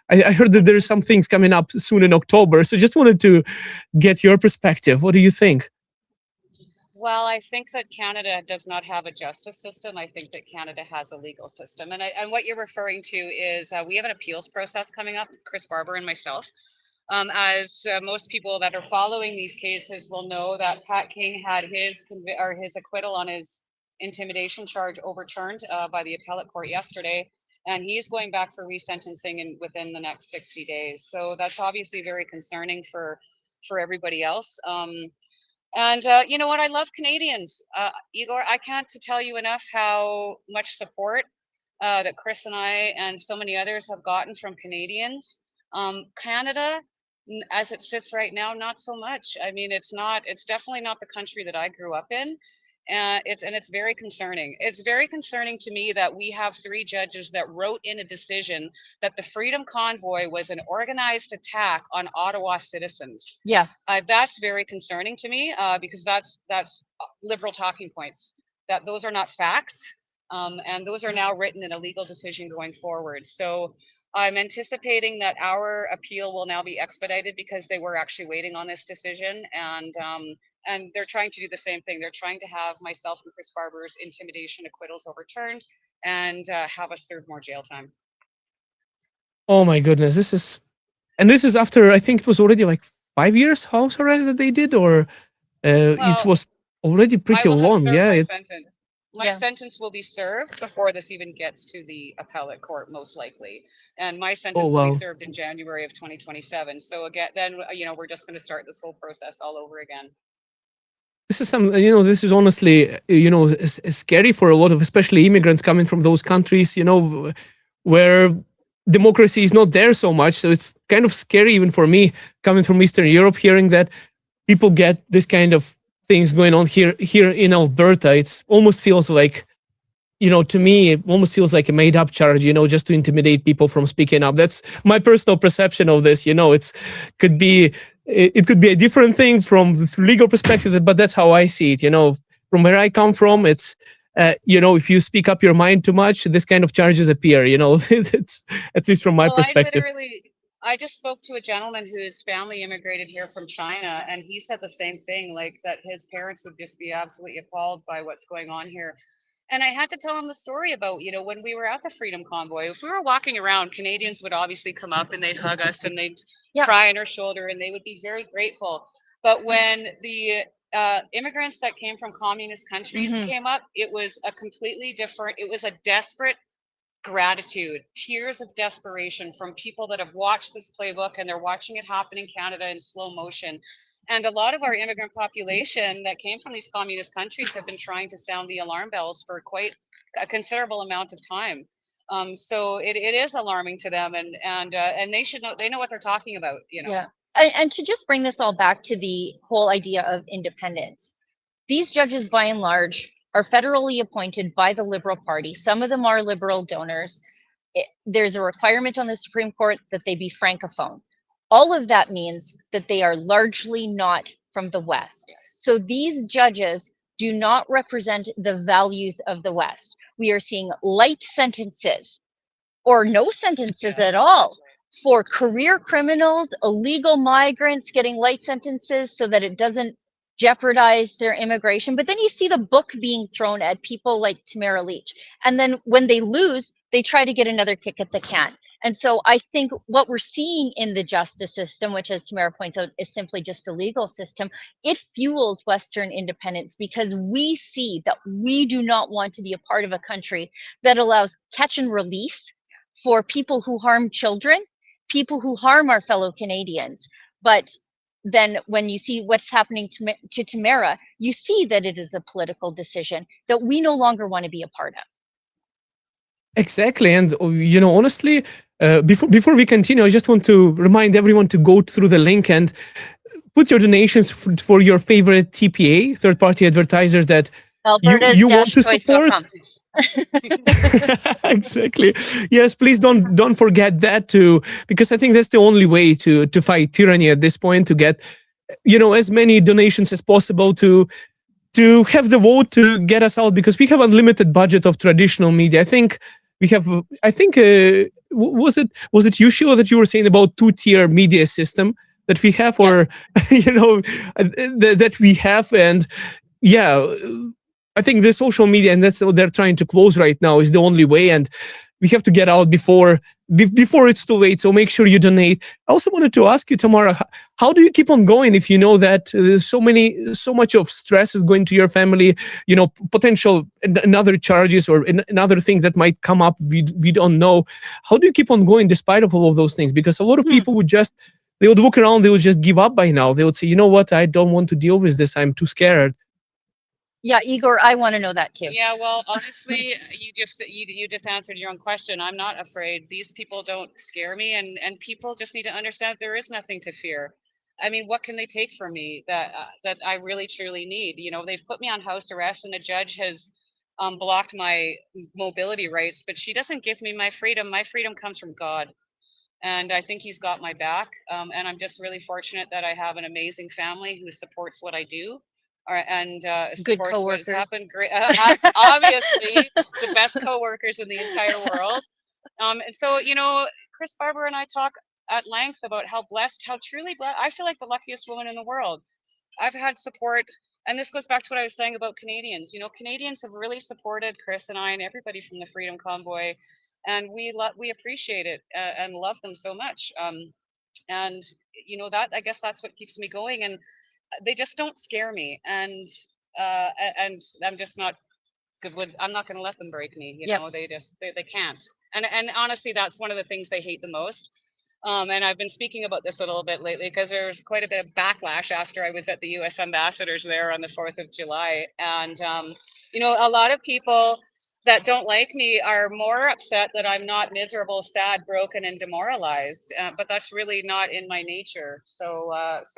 I heard that there are some things coming up soon in October. So just wanted to get your perspective. What do you think? Well, I think that Canada does not have a justice system. I think that Canada has a legal system. And what you're referring to is we have an appeals process coming up, Chris Barber and myself. As most people that are following these cases will know, that Pat King had his acquittal on his intimidation charge overturned by the appellate court yesterday, and he's going back for resentencing within the next 60 days. So that's obviously very concerning for everybody else. And you know what? I love Canadians. Igor, I can't tell you enough how much support that Chris and I and so many others have gotten from Canadians. Canada, as it sits right now, not so much. I mean, it's definitely not the country that I grew up in. It's very concerning. It's very concerning to me that we have 3 judges that wrote in a decision that the Freedom Convoy was an organized attack on Ottawa citizens. Yeah, that's very concerning to me because that's liberal talking points. That those are not facts, and those are now written in a legal decision going forward. So I'm anticipating that our appeal will now be expedited because they were actually waiting on this decision, and they're trying to do the same thing. They're trying to have myself and Chris Barber's intimidation acquittals overturned and have us serve more jail time. Oh my goodness, this is after, I think it was already like 5 years house arrest that they did, or it was already pretty long. Yeah. My sentence will be served before this even gets to the appellate court, most likely. And my sentence will be served in January of 2027. So again, then, we're just going to start this whole process all over again. This is this is honestly, scary for a lot of, especially immigrants coming from those countries, where democracy is not there so much. So it's kind of scary even for me coming from Eastern Europe, hearing that people get this kind of things going on here in Alberta. It's almost feels like, to me, it almost feels like a made up charge, just to intimidate people from speaking up. That's my personal perception of this. It could be a different thing from the legal perspective, but that's how I see it. From where I come from, it's, if you speak up your mind too much, this kind of charges appear, it's at least from my perspective. I just spoke to a gentleman whose family immigrated here from China, and he said the same thing, like that his parents would just be absolutely appalled by what's going on here. And I had to tell him the story about, when we were at the Freedom Convoy, if we were walking around, Canadians would obviously come up and they'd hug us and they'd cry on our shoulder and they would be very grateful. But when the immigrants that came from communist countries came up, it was a completely different, it was a desperate gratitude, tears of desperation from people that have watched this playbook and they're watching it happen in Canada in slow motion. And a lot of our immigrant population that came from these communist countries have been trying to sound the alarm bells for quite a considerable amount of time. So it is alarming to them, and they should know, they know what they're talking about, you know. Yeah. And to just bring this all back to the whole idea of independence, these judges, by and large, are federally appointed by the Liberal Party. Some of them are Liberal donors. There's a requirement on the Supreme Court that they be Francophone. All of that means that they are largely not from the West. So these judges do not represent the values of the West. We are seeing light sentences or no sentences at all for career criminals, illegal migrants getting light sentences so that it doesn't jeopardize their immigration. But then you see the book being thrown at people like Tamara Leach. And then when they lose, they try to get another kick at the can. And so I think what we're seeing in the justice system, which as Tamara points out, is simply just a legal system, it fuels Western independence because we see that we do not want to be a part of a country that allows catch and release for people who harm children, people who harm our fellow Canadians. But then when you see what's happening to Tamara, you see that it is a political decision that we no longer want to be a part of. Exactly. And, honestly, before we continue, I just want to remind everyone to go through the link and put your donations for your favorite TPA, third-party advertisers that you want to support. Exactly. Yes, please don't forget that too, because I think that's the only way to fight tyranny at this point, to get as many donations as possible to have the vote to get us out, because we have unlimited budget of traditional media. I think we have, was it you, Sheila, that you were saying about two-tier media system that we have, or that we have. And yeah, I think the social media, and that's what they're trying to close right now, is the only way, and we have to get out before it's too late. So make sure you donate. I also wanted to ask you, Tamara, how do you keep on going if you know that so much of stress is going to your family, potential another charges or another things that might come up we don't know? How do you keep on going despite of all of those things? Because a lot of people they would look around, they would just give up by now. They would say, you know what, I don't want to deal with this. I'm too scared. Yeah, Igor, I want to know that too. Yeah, well, honestly, you just answered your own question. I'm not afraid. These people don't scare me, and people just need to understand there is nothing to fear. I mean, what can they take from me that I really truly need? They've put me on house arrest, and a judge has blocked my mobility rights, but she doesn't give me my freedom. My freedom comes from God, and I think He's got my back. And I'm just really fortunate that I have an amazing family who supports what I do. And supports what's happened. Great, obviously, the best coworkers in the entire world. And so, Chris Barber and I talk at length about how truly blessed. I feel like the luckiest woman in the world. I've had support, and this goes back to what I was saying about Canadians. Canadians have really supported Chris and I and everybody from the Freedom Convoy, and we appreciate it and love them so much. And that, I guess that's what keeps me going. And they just don't scare me, and I'm just not good. I'm not going to let them break me. They can't. And honestly, that's one of the things they hate the most. And I've been speaking about this a little bit lately because there's quite a bit of backlash after I was at the U.S. ambassadors there on the 4th of July, and a lot of people that don't like me are more upset that I'm not miserable, sad, broken, and demoralized. But that's really not in my nature. So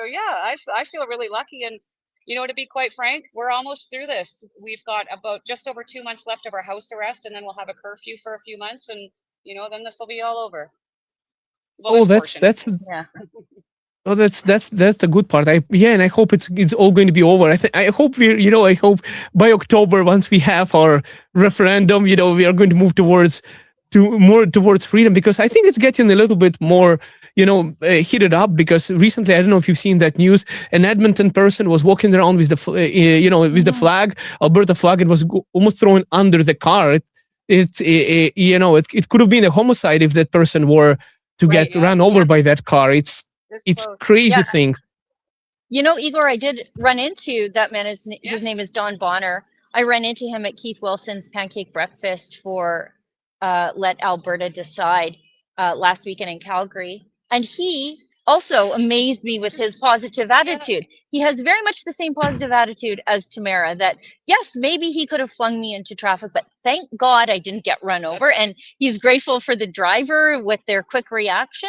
yeah, I feel really lucky. And, to be quite frank, we're almost through this. We've got about just over 2 months left of our house arrest, and then we'll have a curfew for a few months. And, then this will be all over. Well, that's yeah. Oh, that's the good part. And I hope it's all going to be over. I hope I hope by October, once we have our referendum, we are going to move towards freedom, because I think it's getting a little bit more, heated up, because recently, I don't know if you've seen that news, an Edmonton person was walking around with the flag, Alberta flag, and was almost thrown under the car. It could have been a homicide if that person were to get run over by that car. It's crazy things. Igor, I did run into that man. His name is Don Bonner. I ran into him at Keith Wilson's pancake breakfast for let Alberta decide last weekend in Calgary. And he also amazed me with his positive attitude. He has very much the same positive attitude as Tamara, that yes, maybe he could have flung me into traffic, but thank God I didn't get run over. And he's grateful for the driver with their quick reaction.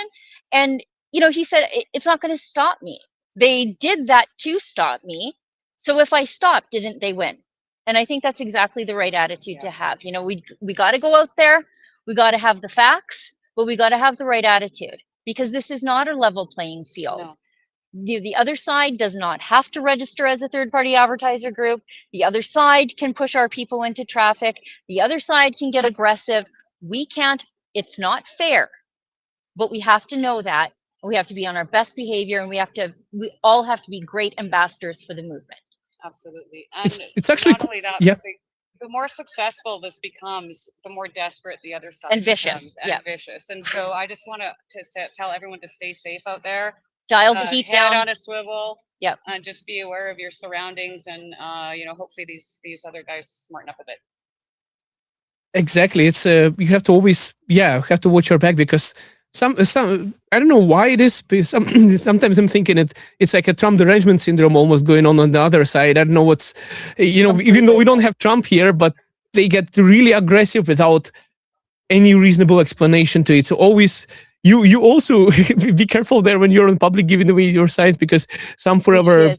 And, you know, he said, it's not going to stop me. They did that to stop me. So if I stopped, didn't they win? And I think that's exactly the right attitude to have. You know, we got to go out there. We got to have the facts, but we got to have the right attitude, because this is not a level playing field. No. The other side does not have to register as a third-party advertiser group. The other side can push our people into traffic. The other side can get aggressive. We can't. It's not fair. But we have to know that. We have to be on our best behavior, and we all have to be great ambassadors for the movement. Absolutely. And it's actually not only that, yeah. The more successful this becomes, the more desperate the other side and vicious becomes, and vicious. And so I just want to tell everyone to stay safe out there. Dial the heat head down on a swivel. Yep. And just be aware of your surroundings, and you know, hopefully these other guys smarten up a bit. Exactly. It's you have to always have to watch your back, because some I don't know why it is, but sometimes I'm thinking it's like a Trump derangement syndrome almost going on the other side. I don't know what's, you know, even though we don't have Trump here, but they get really aggressive without any reasonable explanation to it. So always you also be careful there when you're in public giving away your sides, because some Forever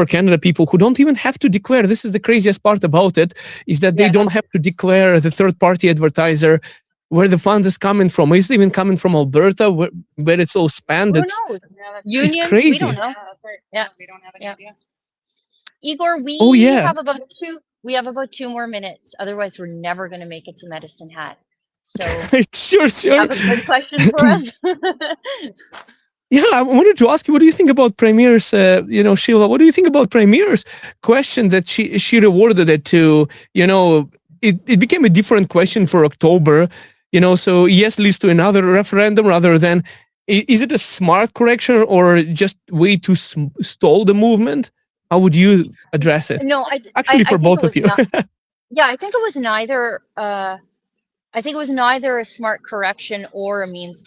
Canada people who don't even have to declare, this is the craziest part about it, is that they don't have to declare the third-party advertiser where the funds is coming from. Is it even coming from Alberta, where it's all spent? Who knows? Unions, it's crazy. We don't know. We don't have any idea. Igor, we have about two more minutes. Otherwise, we're never going to make it to Medicine Hat. So sure. You have a good question for us? Yeah, I wanted to ask you, what do you think about Premier's, Sheila, what do you think about Premier's question that she rewarded it to, it became a different question for October, so yes leads to another referendum rather than, is it a smart correction or just way to stall the movement? How would you address it? No, I for both of you. I think it was neither. I think it was neither a smart correction or a means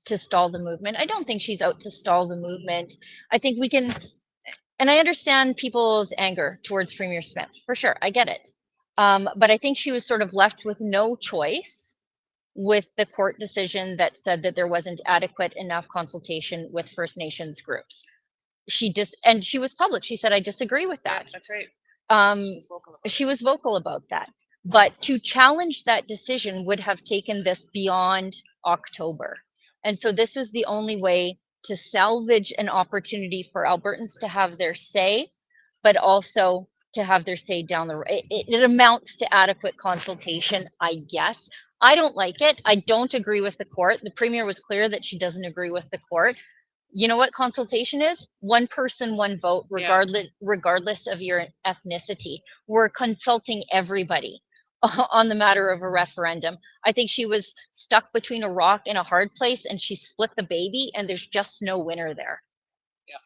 to stall the movement. I don't think she's out to stall the movement. I think we can, and I understand people's anger towards Premier Smith, for sure. I get it. But I think she was sort of left with no choice with the court decision that said that there wasn't adequate enough consultation with First Nations groups. She was public. She said, I disagree with that. Yeah, that's right. She was vocal about that. But to challenge that decision would have taken this beyond October. And so this was the only way to salvage an opportunity for Albertans to have their say, but also to have their say down the road. It amounts to adequate consultation, I guess. I don't like it. I don't agree with the court. The Premier was clear that she doesn't agree with the court. You know what consultation is? One person, one vote, regardless of your ethnicity. We're consulting everybody on the matter of a referendum. I think she was stuck between a rock and a hard place, and she split the baby, and there's just no winner there. Yeah.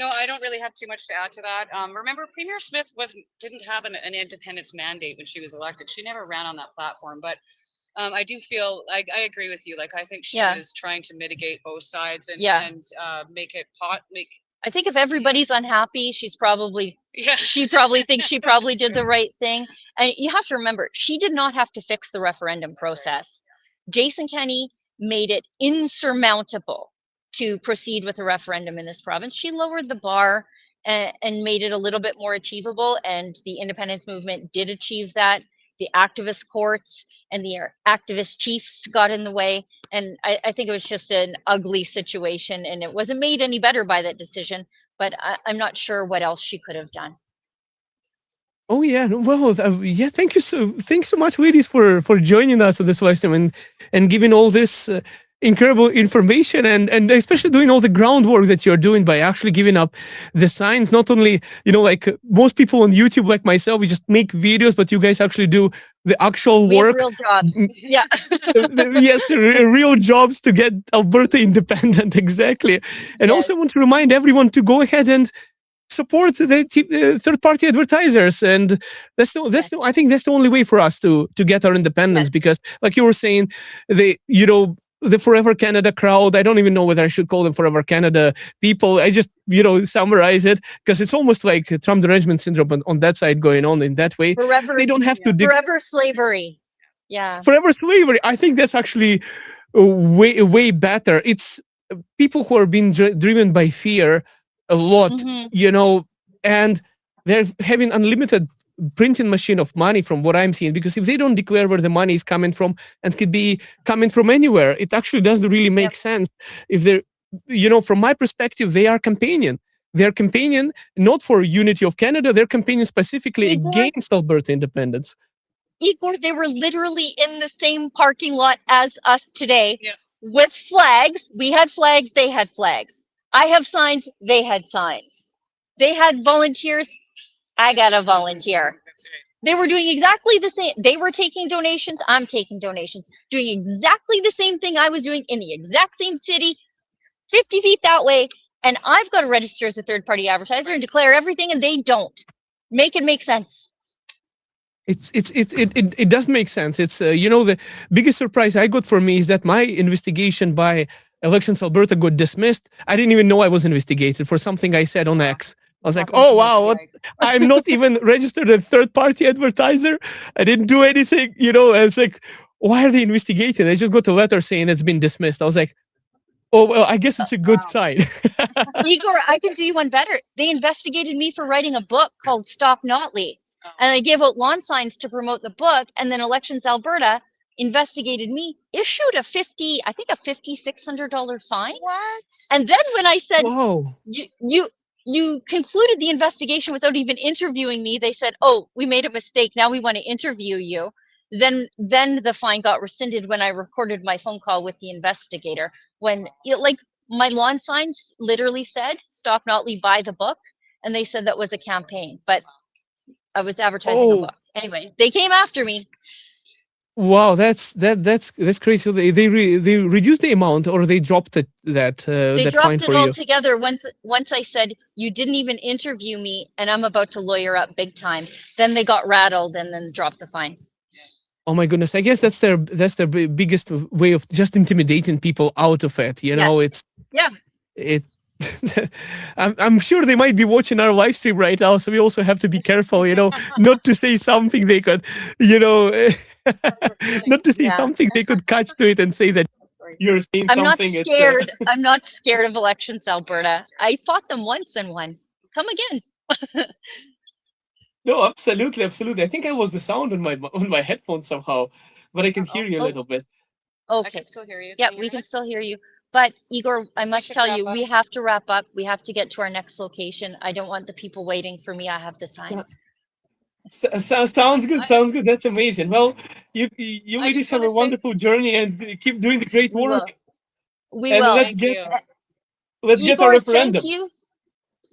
No, I don't really have too much to add to that. Remember, Premier Smith didn't have an independence mandate when she was elected. She never ran on that platform, but I do feel I agree with you. Like, I think she is trying to mitigate both sides and make it I think if everybody's unhappy, she probably thinks she probably did the right thing. And you have to remember, she did not have to fix the referendum process. Jason Kenney made it insurmountable to proceed with a referendum in this province. She lowered the bar and made it a little bit more achievable. And the independence movement did achieve that. The activist courts and the activist chiefs got in the way. And I think it was just an ugly situation, and it wasn't made any better by that decision, but I'm not sure what else she could have done. Oh yeah, well, thank you so much, ladies, for joining us on this live stream and giving all this incredible information and especially doing all the groundwork that you're doing by actually giving up the signs. Not only, like most people on YouTube, like myself, we just make videos, but you guys actually do the actual work. Real jobs. Yeah. Yes, the real jobs to get Alberta independent. Exactly. And also I want to remind everyone to go ahead and support the third-party advertisers, and I think that's the only way for us to get our independence. Because, like you were saying, the Forever Canada crowd, I don't even know whether I should call them Forever Canada people. I just, summarize it because it's almost like Trump derangement syndrome on that side going on in that way. They don't have to forever slavery. Yeah. Forever slavery. I think that's actually way better. It's people who are being driven by fear a lot, and they're having unlimited printing machine of money from what I'm seeing, because if they don't declare where the money is coming from, and could be coming from anywhere, it actually doesn't really make sense. If they're, from my perspective, they are campaigning. They're campaigning not for unity of Canada, they're campaigning specifically against Alberta independence. Igor, they were literally in the same parking lot as us today with flags. We had flags, they had flags. I have signs, they had signs. They had volunteers, I got a volunteer. They were doing exactly the same. They were taking donations, I'm taking donations, doing exactly the same thing I was doing in the exact same city, 50 feet that way. And I've got to register as a third-party advertiser and declare everything, and they don't. Make it make sense. It does make sense. It's the biggest surprise I got for me is that my investigation by Elections Alberta got dismissed. I didn't even know I was investigated for something I said on X. I was like, oh wow, I'm not even registered as a third-party advertiser. I didn't do anything. I was like, why are they investigating? I just got a letter saying it's been dismissed. I was like, oh well, I guess it's a good sign. Igor, I can do you one better. They investigated me for writing a book called Stop Notley. And I gave out lawn signs to promote the book, and then Elections Alberta investigated me, issued a $5,600 fine. What? And then when I said, whoa, you concluded the investigation without even interviewing me, they said, oh, we made a mistake, now we want to interview you. Then the fine got rescinded when I recorded my phone call with the investigator. When my lawn signs literally said, Stop Notley, buy the book. And they said that was a campaign, but I was advertising a book. Anyway, they came after me. Wow, that's crazy. So they reduced the amount, or they dropped that They fine dropped for it you. altogether once I said you didn't even interview me, and I'm about to lawyer up big time. Then they got rattled and then dropped the fine. Oh my goodness! I guess that's their biggest way of just intimidating people out of it. I'm sure they might be watching our live stream right now, so we also have to be careful, not to say something they could, not to say something they could catch to it and say that you're saying I'm something. Not scared. I'm not scared of Elections Alberta. I fought them once and won. Come again. No, absolutely. I think I was the sound on my headphones somehow, but I can hear you a little bit. Okay. I can still hear you. Yeah, we can still hear you. But Igor, I must tell you, we have to wrap up. We have to get to our next location. I don't want the people waiting for me. I have the signs. Sounds good. Sounds good. That's amazing. Well, you ladies have a wonderful journey and keep doing the great work. We will. Let's get a referendum.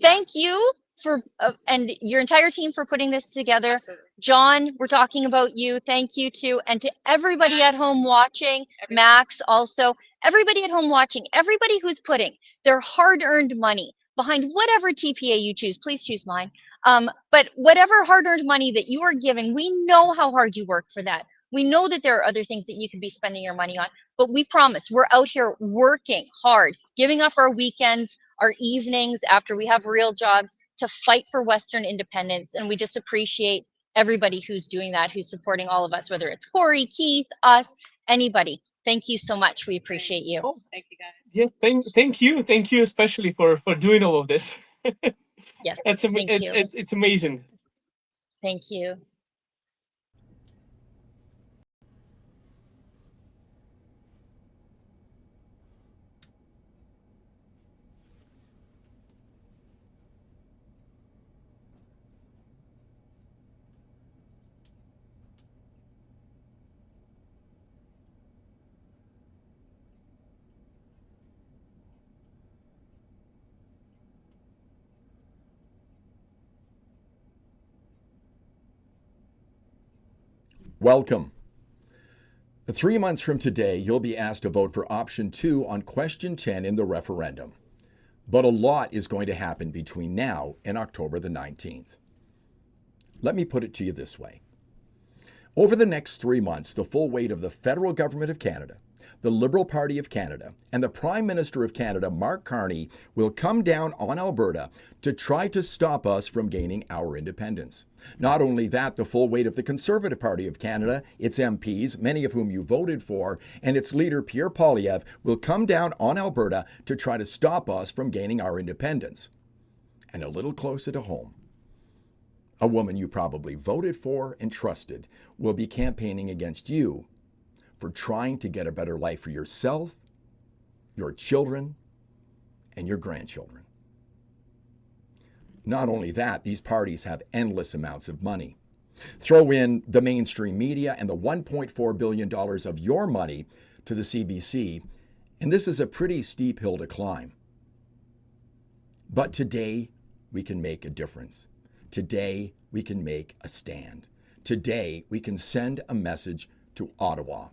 Thank you for and your entire team for putting this together. John, we're talking about you. Thank you too, and to everybody at home watching. Max also. Everybody at home watching, everybody who's putting their hard-earned money behind whatever TPA you choose, please choose mine. But whatever hard-earned money that you are giving, we know how hard you work for that. We know that there are other things that you could be spending your money on, but we promise we're out here working hard, giving up our weekends, our evenings after we have real jobs to fight for Western independence. And we just appreciate everybody who's doing that, who's supporting all of us, whether it's Corey, Keith, us, anybody. Thank you so much. We appreciate you. Oh, thank you, guys. Yes, thank you, especially for doing all of this. Yes, it's amazing. Thank you. Welcome. 3 months from today, you'll be asked to vote for option 2 on question 10 in the referendum. But a lot is going to happen between now and October the 19th. Let me put it to you this way. Over the next 3 months, the full weight of the federal government of Canada, the Liberal Party of Canada, and the Prime Minister of Canada, Mark Carney, will come down on Alberta to try to stop us from gaining our independence. Not only that, the full weight of the Conservative Party of Canada, its MPs, many of whom you voted for, and its leader, Pierre Poilievre, will come down on Alberta to try to stop us from gaining our independence. And a little closer to home, a woman you probably voted for and trusted will be campaigning against you for trying to get a better life for yourself, your children, and your grandchildren. Not only that, these parties have endless amounts of money. Throw in the mainstream media and the $1.4 billion of your money to the CBC, and this is a pretty steep hill to climb. But today, we can make a difference. Today, we can make a stand. Today, we can send a message to Ottawa.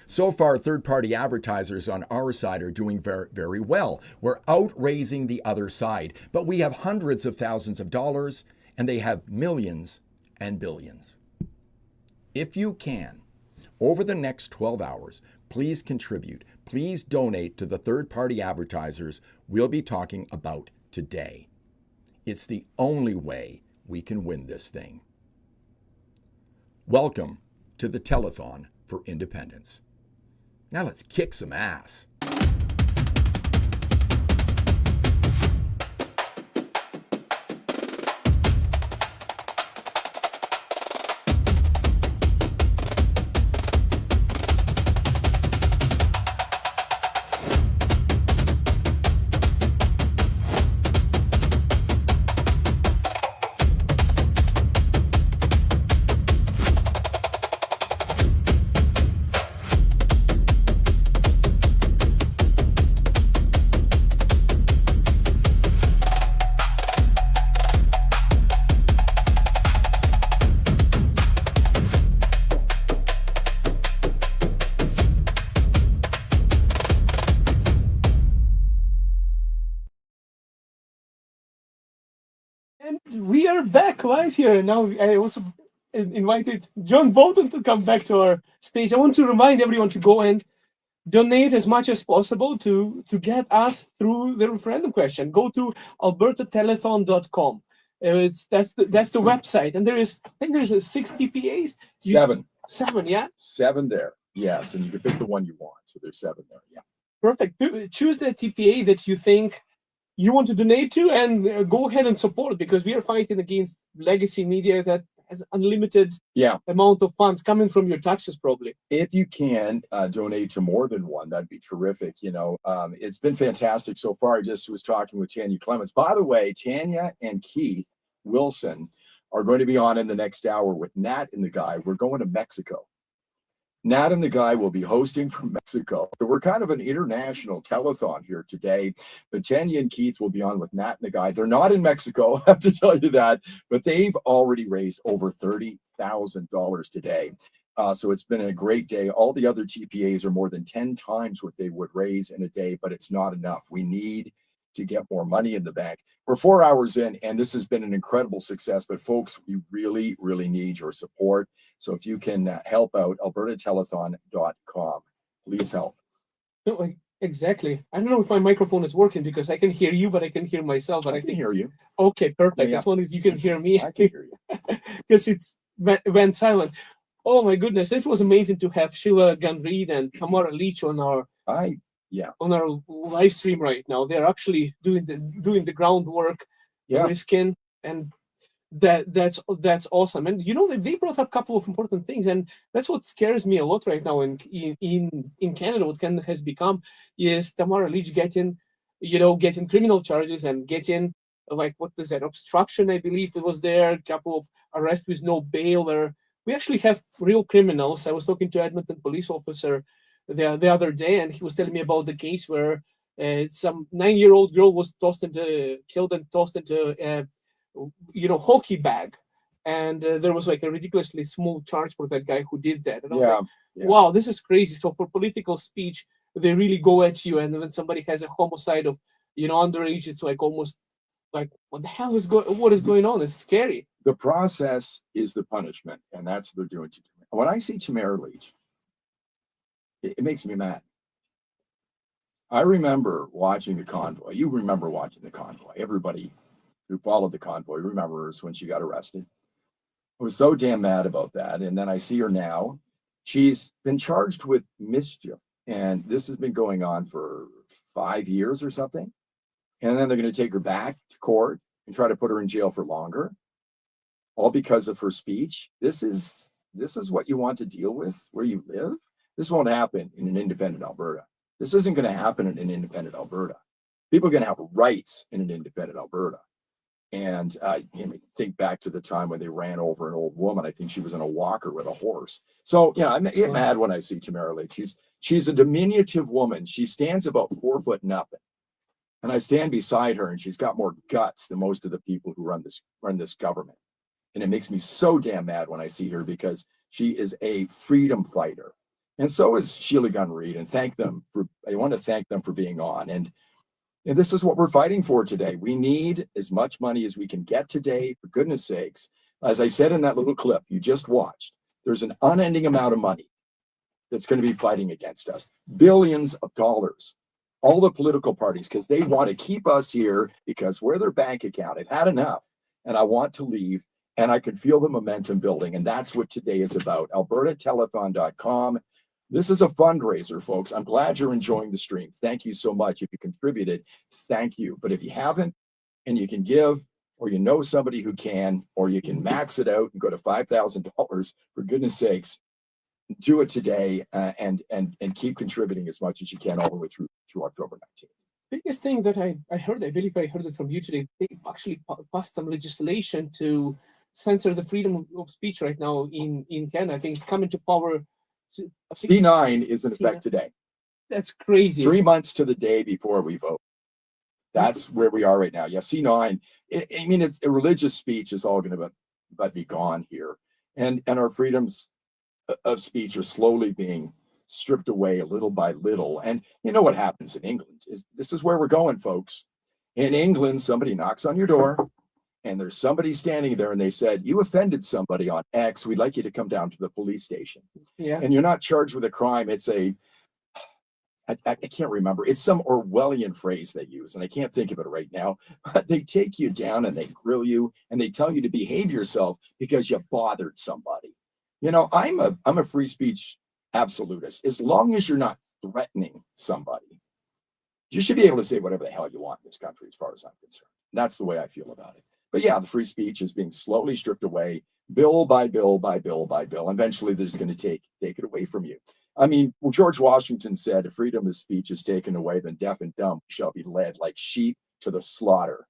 So far, third-party advertisers on our side are doing very, very well. We're outraising the other side, but we have hundreds of thousands of dollars, and they have millions and billions. If you can, over the next 12 hours, please contribute. Please donate to the third-party advertisers we'll be talking about today. It's the only way we can win this thing. Welcome to the Telethon for Independence. Now let's kick some ass. We are back live here. Now I also invited John Bolton to come back to our stage. I want to remind everyone to go and donate as much as possible to get us through the referendum question. Go to albertatelethon.com. That's the website, and I think there's 6 TPAs. Seven, yeah. 7 there, yes, and you can pick the one you want. So there's 7 there, yeah. Perfect. Choose the TPA that you think you want to donate to, and go ahead and support, because we are fighting against legacy media that has unlimited amount of funds coming from your taxes, probably. If you can donate to more than one, that'd be terrific. It's been fantastic so far. I just was talking with Tanya Clements. By the way, Tanya and Keith Wilson are going to be on in the next hour with Nat and the Guy. We're going to Mexico. Nat and the Guy will be hosting from Mexico. So we're kind of an international telethon here today. But Tanya and Keith will be on with Nat and the Guy. They're not in Mexico, I have to tell you that. But they've already raised over $30,000 today. So it's been a great day. All the other TPAs are more than 10 times what they would raise in a day, but it's not enough. We need to get more money in the bank. We're 4 hours in, and this has been an incredible success. But folks, we really, really need your support. So if you can help out, albertatelethon.com. Please help. No, exactly. I don't know if my microphone is working, because I can hear you, but I can hear myself. But I can hear you. Okay, perfect. Yeah. As long as you can hear me. I can hear you. Because it's went silent. Oh my goodness, it was amazing to have Sheila Gunn-Reid and Tamara Leach on our live stream right now. They're actually doing the groundwork, risking, and that's awesome. And they brought up a couple of important things, and that's what scares me a lot right now in Canada. What Canada has become is Tamara Leach getting criminal charges and getting, like, what is that, obstruction, I believe it was there, a couple of arrests with no bail. Where we actually have real criminals. I was talking to Edmonton police officer the other day, and he was telling me about the case where some 9-year-old girl was killed and tossed into hockey bag, and there was like a ridiculously small charge for that guy who did that. And I was like, wow, this is crazy. So for political speech, they really go at you, and when somebody has a homicide of underage. It's like almost like, what the hell is going on? It's scary. The process is the punishment, and that's what they're doing to Tamara. When I see Tamara Leach, it makes me mad. I remember watching the convoy. You remember watching the convoy. Everybody who followed the convoy remembers when she got arrested. I was so damn mad about that. And then I see her now. She's been charged with mischief. And this has been going on for 5 years or something. And then they're going to take her back to court and try to put her in jail for longer, all because of her speech. This is what you want to deal with where you live. This won't happen in an independent Alberta. This isn't going to happen in an independent Alberta. People are going to have rights in an independent Alberta. And think back to the time when they ran over an old woman. I think she was in a walker with a horse. So, I get mad when I see Tamara Leach. She's a diminutive woman. She stands about 4 foot nothing. And I stand beside her, and she's got more guts than most of the people who run this government. And it makes me so damn mad when I see her, because she is a freedom fighter. And so is Sheila Gunn-Reid, and I want to thank them for being on. And this is what we're fighting for today. We need as much money as we can get today, for goodness sakes. As I said in that little clip you just watched, there's an unending amount of money that's going to be fighting against us. Billions of dollars. All the political parties, because they want to keep us here, because we're their bank account. I've had enough, and I want to leave, and I can feel the momentum building. And that's what today is about. AlbertaTelethon.com. This is a fundraiser, folks. I'm glad you're enjoying the stream. Thank you so much. If you contributed, thank you. But if you haven't, and you can give, or you know somebody who can, or you can max it out and go to $5,000, for goodness sakes, do it today, and keep contributing as much as you can all the way through October 19th. Biggest thing that I heard, I believe I heard it from you today, they actually passed some legislation to censor the freedom of speech right now in Canada. I think it's coming to power. C9 is in effect today. That's crazy. 3 months to the day before we vote. That's where we are right now. Yeah, C9. It's religious speech is all going to be gone here, and our freedoms of speech are slowly being stripped away little by little. And you know what happens in England is this is where we're going, folks. In England, somebody knocks on your door, and there's somebody standing there, and they said, "You offended somebody on X. We'd like you to come down to the police station." Yeah. And you're not charged with a crime. It's I can't remember. It's some Orwellian phrase they use, and I can't think of it right now. But they take you down and they grill you, and they tell you to behave yourself because you bothered somebody. I'm a free speech absolutist. As long as you're not threatening somebody, you should be able to say whatever the hell you want in this country, as far as I'm concerned. That's the way I feel about it. But yeah, the free speech is being slowly stripped away, bill by bill by bill by bill. Eventually, they're just going to take it away from you. George Washington said, "If freedom of speech is taken away, then deaf and dumb shall be led like sheep to the slaughter."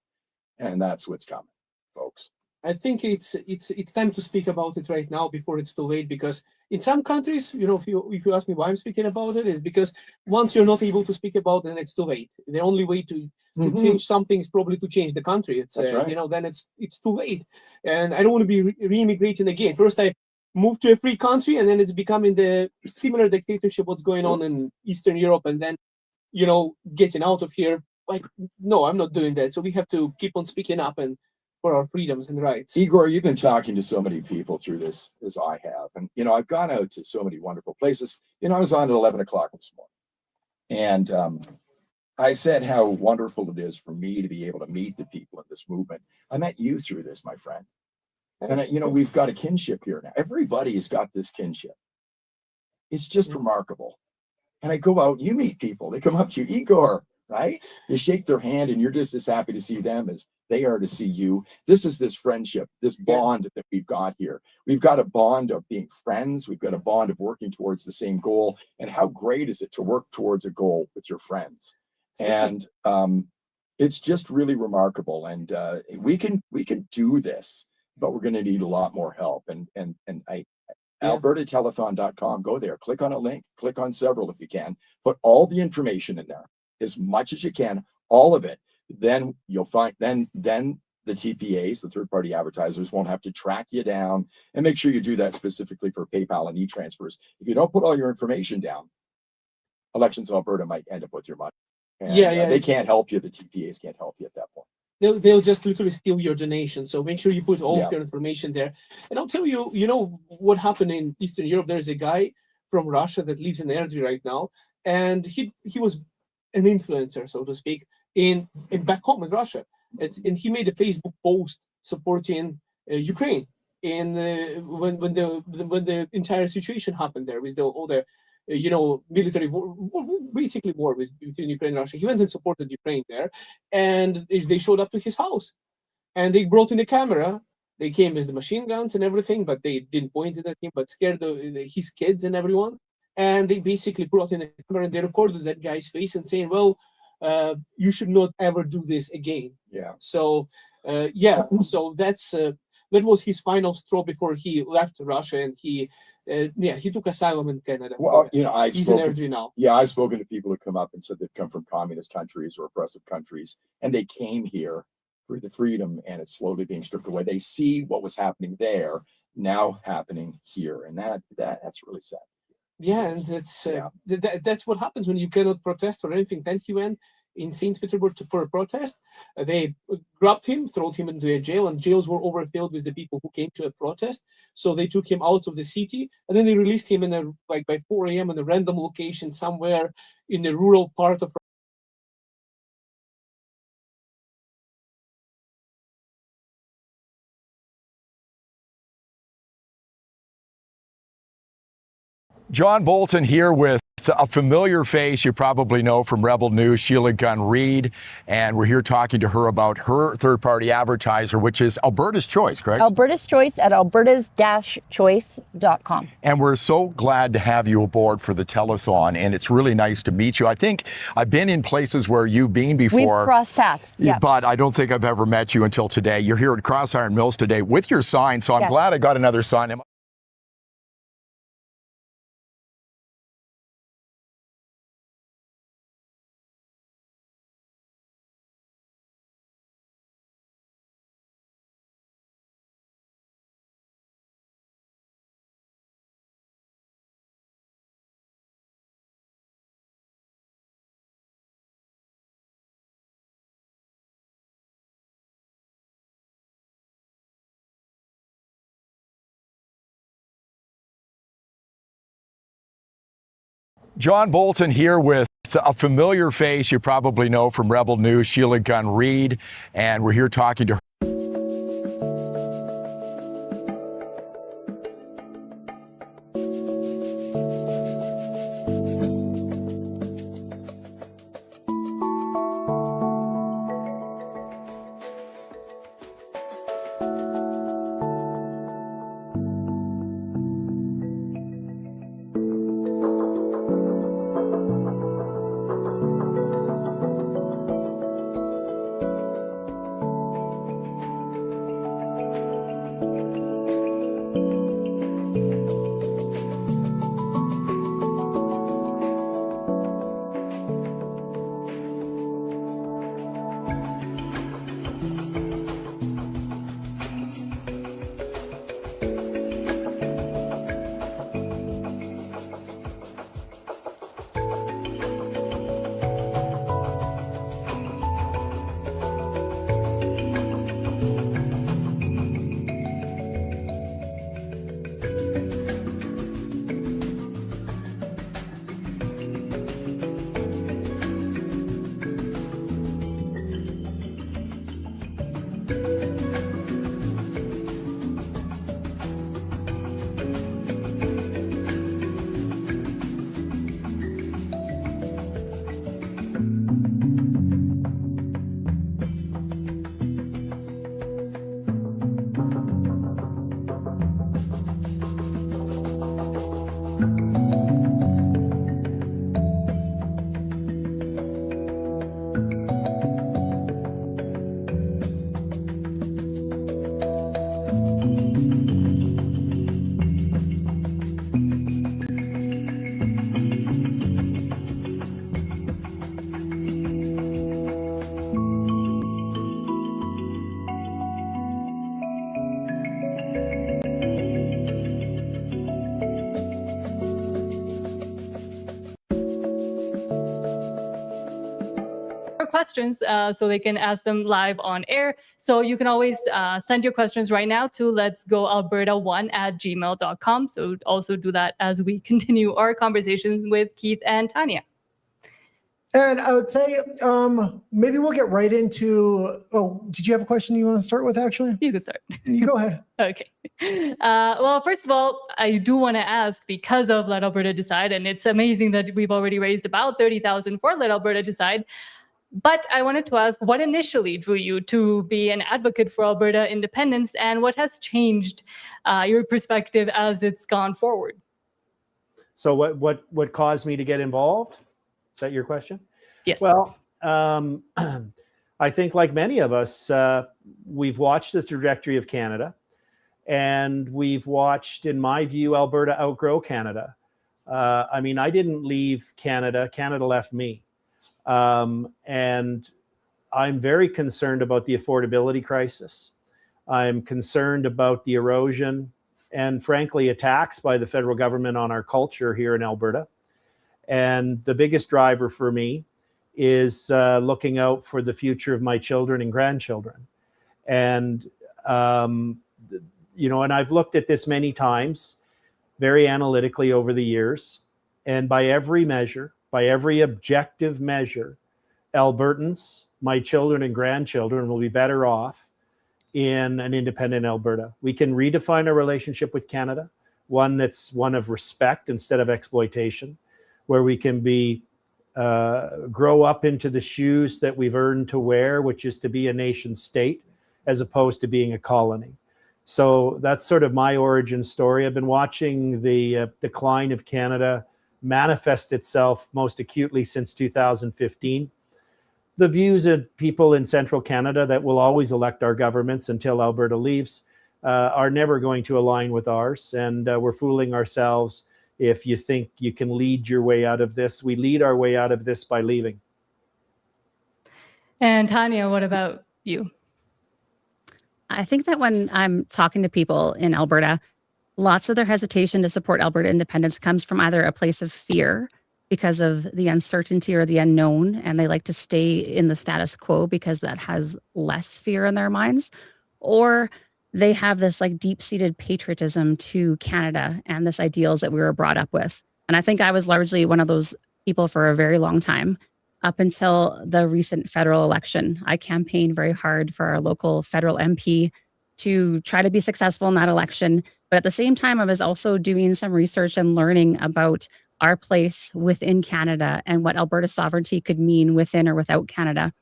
And that's what's coming, folks. I think it's time to speak about it right now before it's too late, because in some countries, if you ask me why I'm speaking about it, is because once you're not able to speak about it, then it's too late. The only way to change something is probably to change the country. That's right. Then it's too late. And I don't want to be re-immigrating again. First, I moved to a free country, and then it's becoming the similar dictatorship what's going on in Eastern Europe, and then getting out of here. Like, no, I'm not doing that. So we have to keep on speaking up and for our freedoms and rights. Igor, you've been talking to so many people through this, as I have. And, I've gone out to so many wonderful places. I was on at 11 o'clock this morning. And I said how wonderful it is for me to be able to meet the people in this movement. I met you through this, my friend. And, we've got a kinship here now. Everybody's got this kinship. It's just remarkable. And I go out, you meet people. They come up to you, Igor, right? You shake their hand, and you're just as happy to see them as they are to see you. This is this friendship, this bond that we've got here. We've got a bond of being friends. We've got a bond of working towards the same goal. And how great is it to work towards a goal with your friends? And it's just really remarkable. And we can do this, but we're going to need a lot more help. AlbertaTelethon.com, go there, click on a link, click on several if you can, put all the information in there, as much as you can, all of it. Then you'll find, then the TPAs, the third-party advertisers, won't have to track you down, and make sure you do that specifically for PayPal and e-transfers. If you don't put all your information down, Elections of Alberta might end up with your money. And, yeah. they can't help you. The TPAs can't help you at that point. They'll just literally steal your donation. So make sure you put all Yeah. of your information there. And I'll tell you, you know what happened in Eastern Europe. There's a guy from Russia that lives in Erdry right now, and he was an influencer, so to speak, in back home in Russia. And he made a Facebook post supporting Ukraine in when the entire situation happened there with all the military war, basically war between Ukraine and Russia. He went and supported Ukraine there, and they showed up to his house, and they brought in a camera. They came with the machine guns and everything, but they didn't point it at him, but scared his kids and everyone. And they basically brought in a camera and they recorded that guy's face and saying, "Well, you should not ever do this again." Yeah. So, so that was his final straw before he left Russia, and he took asylum in Canada. Well, he's in Erdry now. Yeah, I've spoken to people who come up and said they've come from communist countries or oppressive countries, and they came here for the freedom, and it's slowly being stripped away. They see what was happening there now happening here, and that's really sad. Yeah, and that's what happens when you cannot protest or anything. Then he went in St. Petersburg for a protest. They grabbed him, threw him into a jail, and jails were overfilled with the people who came to a protest. So they took him out of the city, and then they released him in by 4 a.m. in a random location somewhere in the rural part of. John Bolton here with a familiar face you probably know from Rebel News, Sheila Gunn Reid, and we're here talking to her about her third-party advertiser, which is Alberta's Choice, correct? Alberta's Choice at albertas-choice.com. And we're so glad to have you aboard for the telethon, and it's really nice to meet you. I think I've been in places where you've been before. We've crossed paths, yeah. But I don't think I've ever met you until today. You're here at Crossiron Mills today with your sign, so I'm glad I got another sign. John Bolton here with a familiar face you probably know from Rebel News, Sheila Gunn Reid, and we're here talking to her. questions so they can ask them live on air. So you can always send your questions right now to letsgoalberta1@gmail.com. So also do that as we continue our conversations with Keith and Tanya. And I would say maybe we'll get right into, oh, did you have a question you want to start with, actually? You can start. You go ahead. Okay. Well, first of all, I do want to ask, because of Let Alberta Decide, and it's amazing that we've already raised about $30,000 for Let Alberta Decide, but I wanted to ask, what initially drew you to be an advocate for Alberta independence, and what has changed your perspective as it's gone forward? So what caused me to get involved? Is that your question? Yes. Well, I think like many of us, we've watched the trajectory of Canada, and we've watched, in my view, Alberta outgrow Canada. I mean, I didn't leave Canada. Canada left me. And I'm very concerned about the affordability crisis. I'm concerned about the erosion and, frankly, attacks by the federal government on our culture here in Alberta. And the biggest driver for me is looking out for the future of my children and grandchildren. And, you know, and I've looked at this many times, very analytically over the years. And by every measure, by every objective measure, Albertans, my children and grandchildren, will be better off in an independent Alberta. We can redefine our relationship with Canada, one that's one of respect instead of exploitation, where we can be grow up into the shoes that we've earned to wear, which is to be a nation state as opposed to being a colony. So that's sort of my origin story. I've been watching the decline of Canada manifest itself most acutely since 2015. The views of people in central Canada that will always elect our governments until Alberta leaves are never going to align with ours, and we're fooling ourselves if you think you can lead your way out of this. We lead our way out of this by leaving. And Tanya, what about you? I think that when I'm talking to people in Alberta, lots of their hesitation to support Alberta independence comes from either a place of fear because of the uncertainty or the unknown, and they like to stay in the status quo because that has less fear in their minds, or they have this like deep-seated patriotism to Canada and this ideals that we were brought up with. And I think I was largely one of those people for a very long time, up until the recent federal election. I campaigned very hard for our local federal MP to try to be successful in that election. But at the same time, I was also doing some research and learning about our place within Canada and what Alberta sovereignty could mean within or without Canada.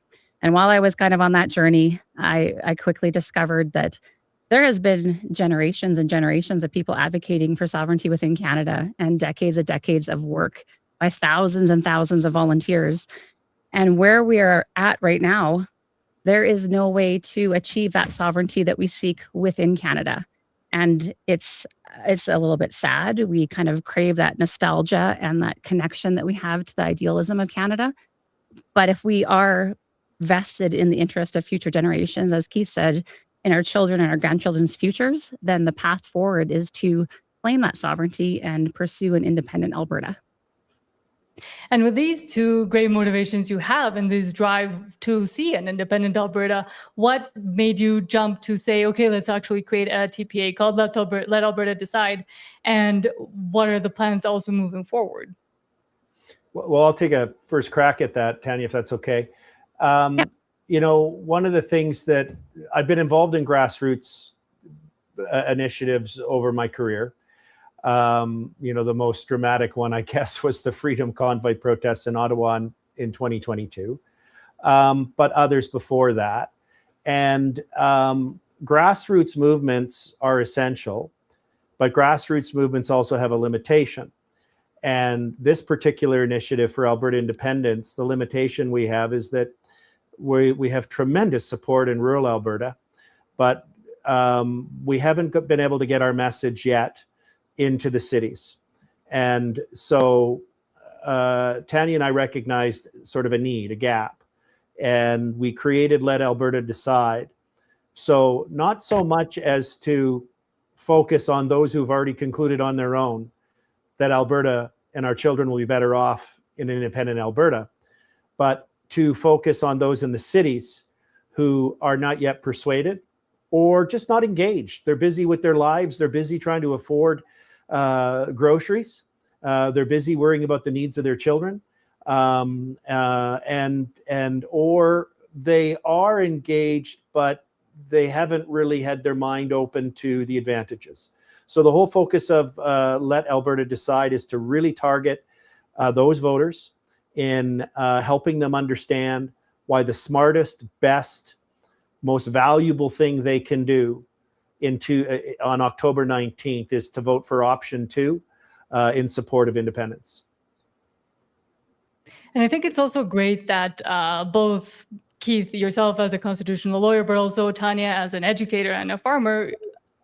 And while I was kind of on that journey, I quickly discovered that there has been generations and generations of people advocating for sovereignty within Canada, and decades of work by thousands and thousands of volunteers. And where we are at right now, there is no way to achieve that sovereignty that we seek within Canada. And it's a little bit sad. We kind of crave that nostalgia and that connection that we have to the idealism of Canada. But if we are vested in the interest of future generations, as Keith said, in our children and our grandchildren's futures, then the path forward is to claim that sovereignty and pursue an independent Alberta. And with these two great motivations you have and this drive to see an independent Alberta, what made you jump to say, okay, let's actually create a TPA called Let Alberta Decide? And what are the plans also moving forward? Well, I'll take a first crack at that, Tanya, if that's okay. You know, one of the things that I've been involved in grassroots initiatives over my career. You know, the most dramatic one, I guess, was the Freedom Convoy protests in Ottawa in 2022, but others before that. And grassroots movements are essential, but grassroots movements also have a limitation. And this particular initiative for Alberta independence, the limitation we have is that we have tremendous support in rural Alberta, but we haven't been able to get our message yet into the cities. And so Tanya and I recognized sort of a need, a gap, and we created Let Alberta Decide. So not so much as to focus on those who've already concluded on their own that Alberta and our children will be better off in an independent Alberta, but to focus on those in the cities who are not yet persuaded or just not engaged. They're busy with their lives. They're busy trying to afford groceries. They're busy worrying about the needs of their children. Or they are engaged, but they haven't really had their mind open to the advantages. So the whole focus of Let Alberta Decide is to really target those voters in helping them understand why the smartest, best, most valuable thing they can do on October 19th is to vote for option 2 in support of independence. And I think it's also great that both Keith, yourself as a constitutional lawyer, but also Tanya as an educator and a farmer,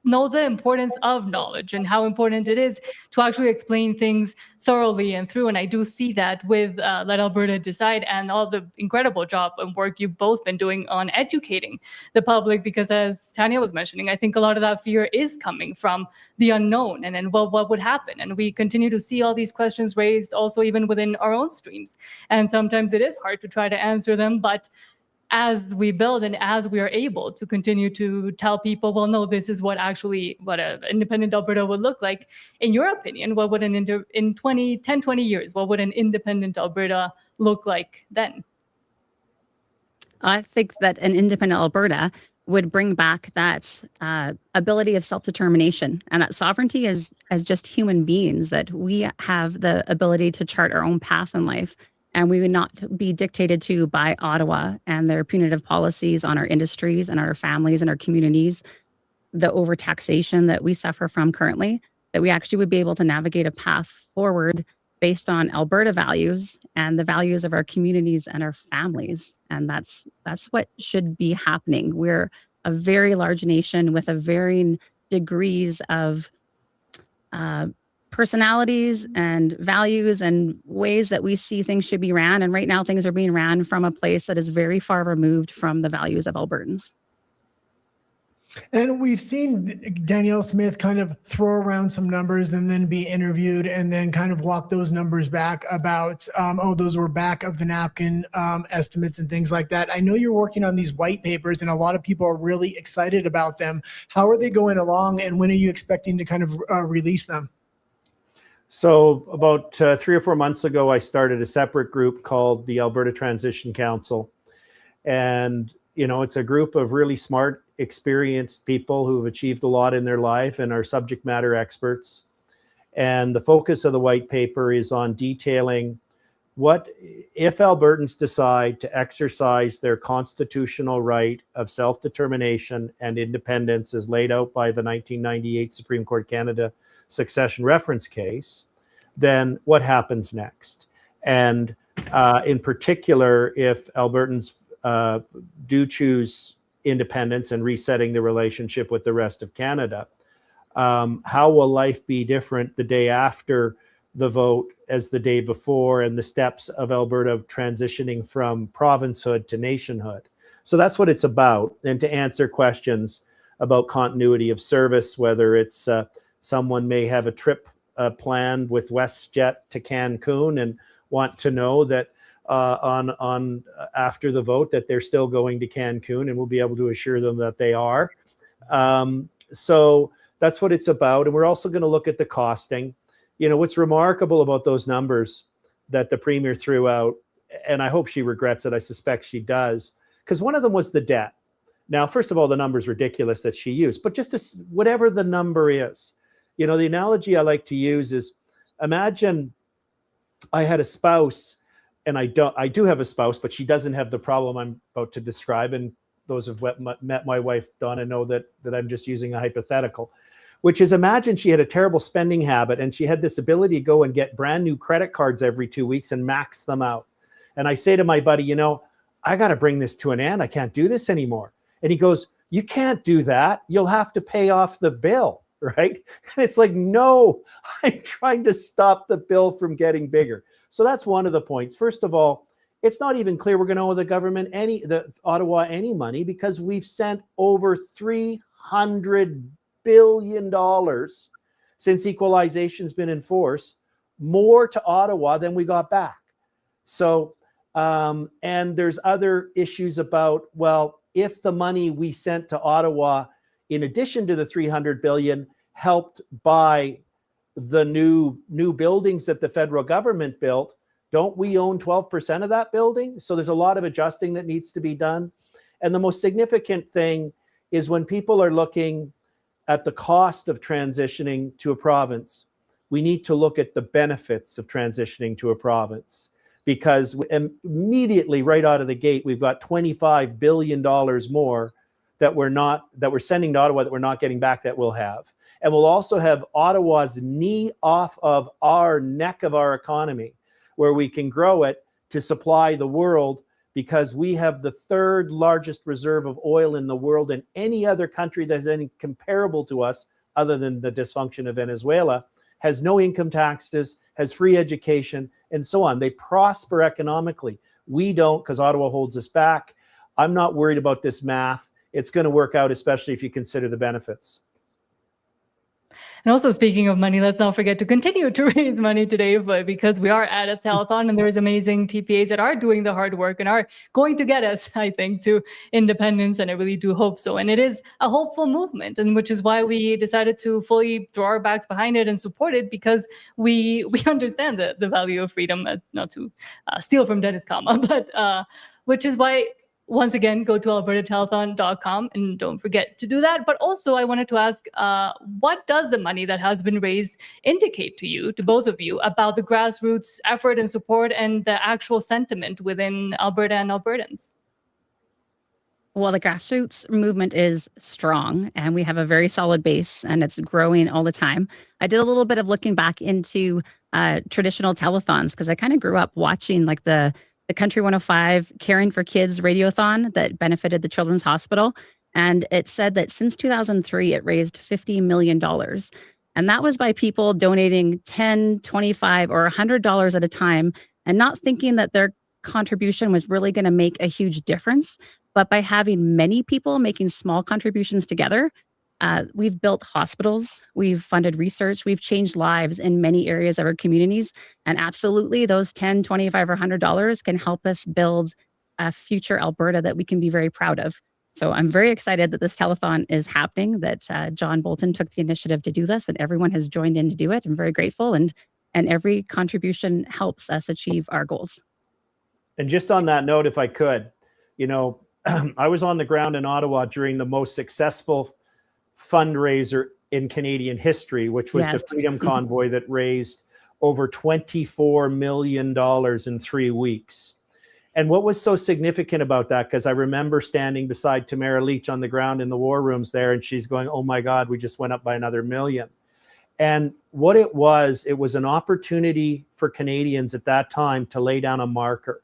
know the importance of knowledge and how important it is to actually explain things thoroughly and through. And I do see that with Let Alberta Decide and all the incredible job and work you've both been doing on educating the public, because as Tanya was mentioning, I think a lot of that fear is coming from the unknown and then, well, what would happen? And we continue to see all these questions raised also even within our own streams. And sometimes it is hard to try to answer them, but as we build and as we are able to continue to tell people, well, no, this is what an independent Alberta would look like. In your opinion, what would in 20 years, what would an independent Alberta look like then? I think that an independent Alberta would bring back that ability of self-determination and that sovereignty as just human beings, that we have the ability to chart our own path in life. And we would not be dictated to by Ottawa and their punitive policies on our industries and our families and our communities, the overtaxation that we suffer from currently, that we actually would be able to navigate a path forward based on Alberta values and the values of our communities and our families. And that's what should be happening. We're a very large nation with a varying degrees of personalities and values and ways that we see things should be ran. And right now things are being ran from a place that is very far removed from the values of Albertans. And we've seen Danielle Smith kind of throw around some numbers and then be interviewed and then kind of walk those numbers back about, those were back of the napkin estimates and things like that. I know you're working on these white papers and a lot of people are really excited about them. How are they going along and when are you expecting to kind of release them? So about 3 or 4 months ago, I started a separate group called the Alberta Transition Council. And, it's a group of really smart, experienced people who have achieved a lot in their life and are subject matter experts. And the focus of the white paper is on detailing what if Albertans decide to exercise their constitutional right of self-determination and independence as laid out by the 1998 Supreme Court Canada succession reference case, then what happens next? And in particular, if Albertans do choose independence and resetting the relationship with the rest of Canada, how will life be different the day after the vote as the day before and the steps of Alberta transitioning from provincehood to nationhood? So that's what it's about. And to answer questions about continuity of service, whether it's someone may have a trip planned with WestJet to Cancun and want to know that on after the vote that they're still going to Cancun, and we'll be able to assure them that they are. So that's what it's about. And we're also going to look at the costing. What's remarkable about those numbers that the Premier threw out, and I hope she regrets it, I suspect she does, because one of them was the debt. Now, first of all, the number is ridiculous that she used, but just whatever the number is, the analogy I like to use is, imagine I had a spouse, and I do have a spouse, but she doesn't have the problem I'm about to describe. And those who've met my wife, Donna, know that I'm just using a hypothetical, which is, imagine she had a terrible spending habit and she had this ability to go and get brand new credit cards every 2 weeks and max them out. And I say to my buddy, I got to bring this to an end. I can't do this anymore. And he goes, you can't do that. You'll have to pay off the bill, right? And it's like, no, I'm trying to stop the bill from getting bigger. So that's one of the points. First of all, it's not even clear we're going to owe the government Ottawa any money, because we've sent over $300 billion since equalization's been in force, more to Ottawa than we got back. So And there's other issues about, well, if the money we sent to Ottawa, in addition to the $300 billion, helped buy the new buildings that the federal government built, don't we own 12% of that building? So there's a lot of adjusting that needs to be done. And the most significant thing is when people are looking at the cost of transitioning to a province, we need to look at the benefits of transitioning to a province, because immediately right out of the gate, we've got $25 billion more that we're sending to Ottawa that we're not getting back that we'll have. And we'll also have Ottawa's knee off of our neck of our economy, where we can grow it to supply the world, because we have the third largest reserve of oil in the world, and any other country that's any comparable to us, other than the dysfunction of Venezuela, has no income taxes, has free education, and so on. They prosper economically. We don't, because Ottawa holds us back. I'm not worried about this math. It's going to work out, especially if you consider the benefits. And also, speaking of money, let's not forget to continue to raise money today, but because we are at a telethon and there's amazing TPAs that are doing the hard work and are going to get us, I think, to independence. And I really do hope so. And it is a hopeful movement, and which is why we decided to fully throw our backs behind it and support it, because we understand the value of freedom, not to steal from Dennis Kama, but which is why, once again, go to albertatelethon.com and don't forget to do that. But also, I wanted to ask, what does the money that has been raised indicate to you, to both of you, about the grassroots effort and support and the actual sentiment within Alberta and Albertans? Well, the grassroots movement is strong, and we have a very solid base, and it's growing all the time. I did a little bit of looking back into traditional telethons, because I kind of grew up watching like the Country 105 Caring for Kids radiothon that benefited the Children's Hospital. And it said that since 2003, it raised $50 million. And that was by people donating $10, $25, or $100 at a time, and not thinking that their contribution was really going to make a huge difference. But by having many people making small contributions together, we've built hospitals, we've funded research, we've changed lives in many areas of our communities. And absolutely, those $10, $25, or $100 can help us build a future Alberta that we can be very proud of. So I'm very excited that this telethon is happening, that John Bolton took the initiative to do this, and everyone has joined in to do it. I'm very grateful, and every contribution helps us achieve our goals. And just on that note, if I could, I was on the ground in Ottawa during the most successful fundraiser in Canadian history, which was the Freedom Convoy that raised over $24 million in 3 weeks. And what was so significant about that, because I remember standing beside Tamara Leach on the ground in the war rooms there, and she's going, oh my God, we just went up by another million. And what it was an opportunity for Canadians at that time to lay down a marker.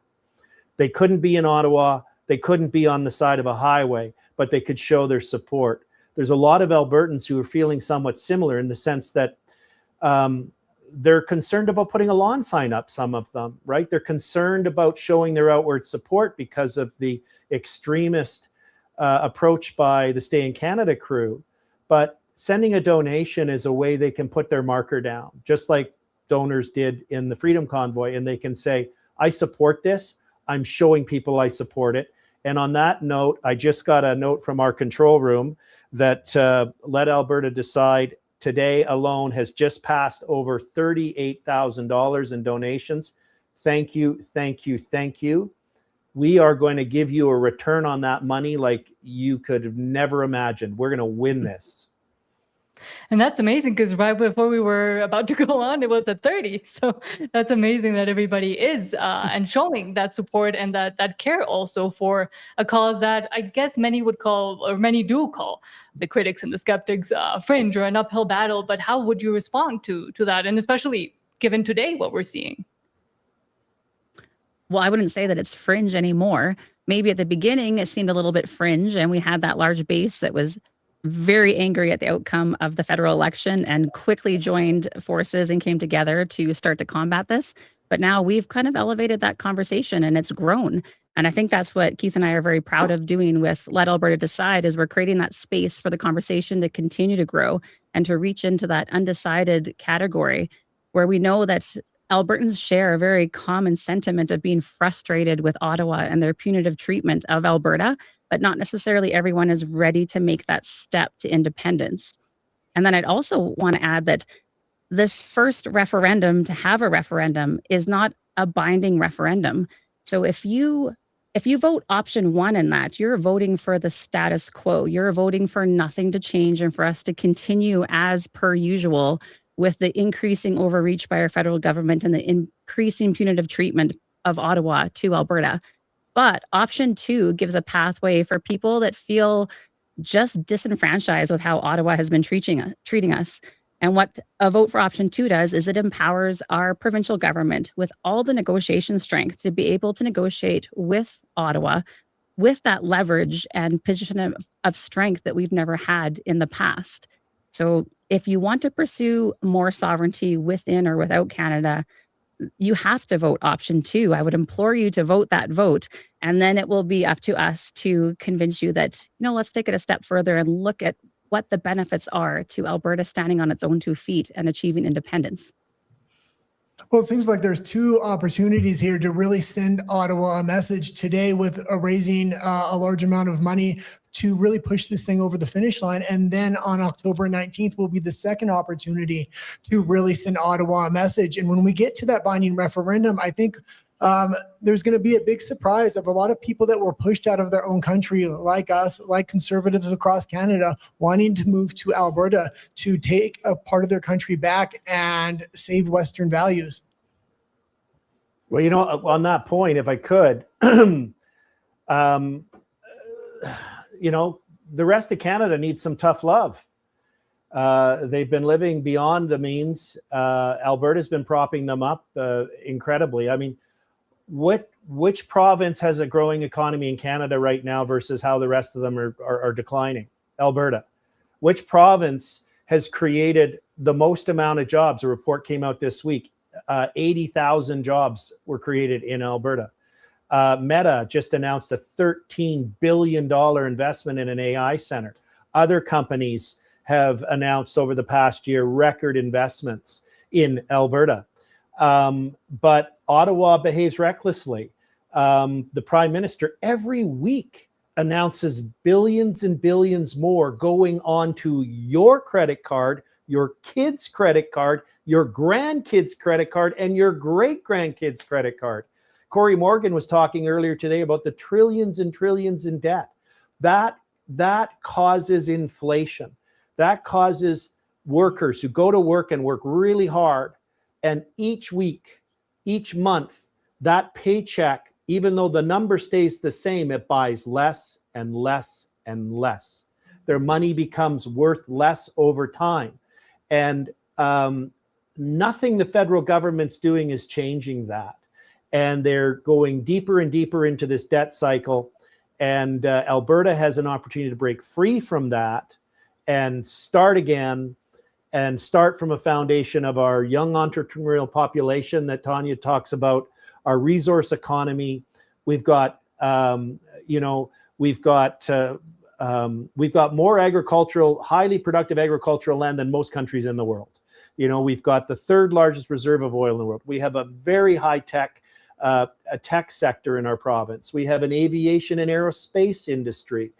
They couldn't be in Ottawa, they couldn't be on the side of a highway, but they could show their support. There's a lot of Albertans who are feeling somewhat similar in the sense that they're concerned about putting a lawn sign up, some of them, right? They're concerned about showing their outward support because of the extremist approach by the Stay in Canada crew. But sending a donation is a way they can put their marker down, just like donors did in the Freedom Convoy. And they can say, I support this. I'm showing people I support it. And on that note, I just got a note from our control room that Let Alberta Decide today alone has just passed over $38,000 in donations. Thank you, thank you, thank you. We are going to give you a return on that money like you could have never imagined. We're going to win this. And that's amazing, because right before we were about to go on, it was at 30. So that's amazing that everybody is and showing that support and that care also for a cause that I guess many would call, or many do call, the critics and the skeptics fringe or an uphill battle. But how would you respond to that? And especially given today what we're seeing? Well, I wouldn't say that it's fringe anymore. Maybe at the beginning, it seemed a little bit fringe, and we had that large base that was very angry at the outcome of the federal election and quickly joined forces and came together to start to combat this. But now we've kind of elevated that conversation, and it's grown. And I think that's what Keith and I are very proud of doing with Let Alberta Decide, is we're creating that space for the conversation to continue to grow and to reach into that undecided category where we know that Albertans share a very common sentiment of being frustrated with Ottawa and their punitive treatment of Alberta, but not necessarily everyone is ready to make that step to independence. And then I'd also want to add that this first referendum to have a referendum is not a binding referendum. So if you vote option 1 in that, you're voting for the status quo. You're voting for nothing to change and for us to continue as per usual with the increasing overreach by our federal government and the increasing punitive treatment of Ottawa to Alberta. But option 2 gives a pathway for people that feel just disenfranchised with how Ottawa has been treating us. And what a vote for option 2 does is it empowers our provincial government with all the negotiation strength to be able to negotiate with Ottawa with that leverage and position of strength that we've never had in the past. So if you want to pursue more sovereignty within or without Canada, you have to vote option 2. I would implore you to vote that vote, and then it will be up to us to convince you that, let's take it a step further and look at what the benefits are to Alberta standing on its own 2 feet and achieving independence. Well, it seems like there's 2 opportunities here to really send Ottawa a message today with raising a large amount of money to really push this thing over the finish line. And then on October 19th will be the second opportunity to really send Ottawa a message. And when we get to that binding referendum, I think there's going to be a big surprise of a lot of people that were pushed out of their own country, like us, like conservatives across Canada, wanting to move to Alberta to take a part of their country back and save Western values. Well, on that point, if I could, the rest of Canada needs some tough love. They've been living beyond the means. Alberta's been propping them up incredibly. I mean, which province has a growing economy in Canada right now versus how the rest of them are declining? Alberta. Which province has created the most amount of jobs? A report came out this week. 80,000 jobs were created in Alberta. Meta just announced a $13 billion investment in an AI center. Other companies have announced over the past year record investments in Alberta. But Ottawa behaves recklessly. The Prime Minister every week announces billions and billions more going onto your credit card, your kid's credit card, your grandkids' credit card, and your great-grandkids' credit card. Corey Morgan was talking earlier today about the trillions and trillions in debt. That causes inflation. That causes workers who go to work and work really hard. And each week, each month, that paycheck, even though the number stays the same, it buys less and less and less. Their money becomes worth less over time. And nothing the federal government's doing is changing that. And they're going deeper and deeper into this debt cycle. And Alberta has an opportunity to break free from that and start again, and start from a foundation of our young entrepreneurial population that Tanya talks about, our resource economy. We've got, we've got more agricultural, highly productive agricultural land than most countries in the world. We've got the 3rd largest reserve of oil in the world. We have a very high tech, a tech sector in our province. We have an aviation and aerospace industry.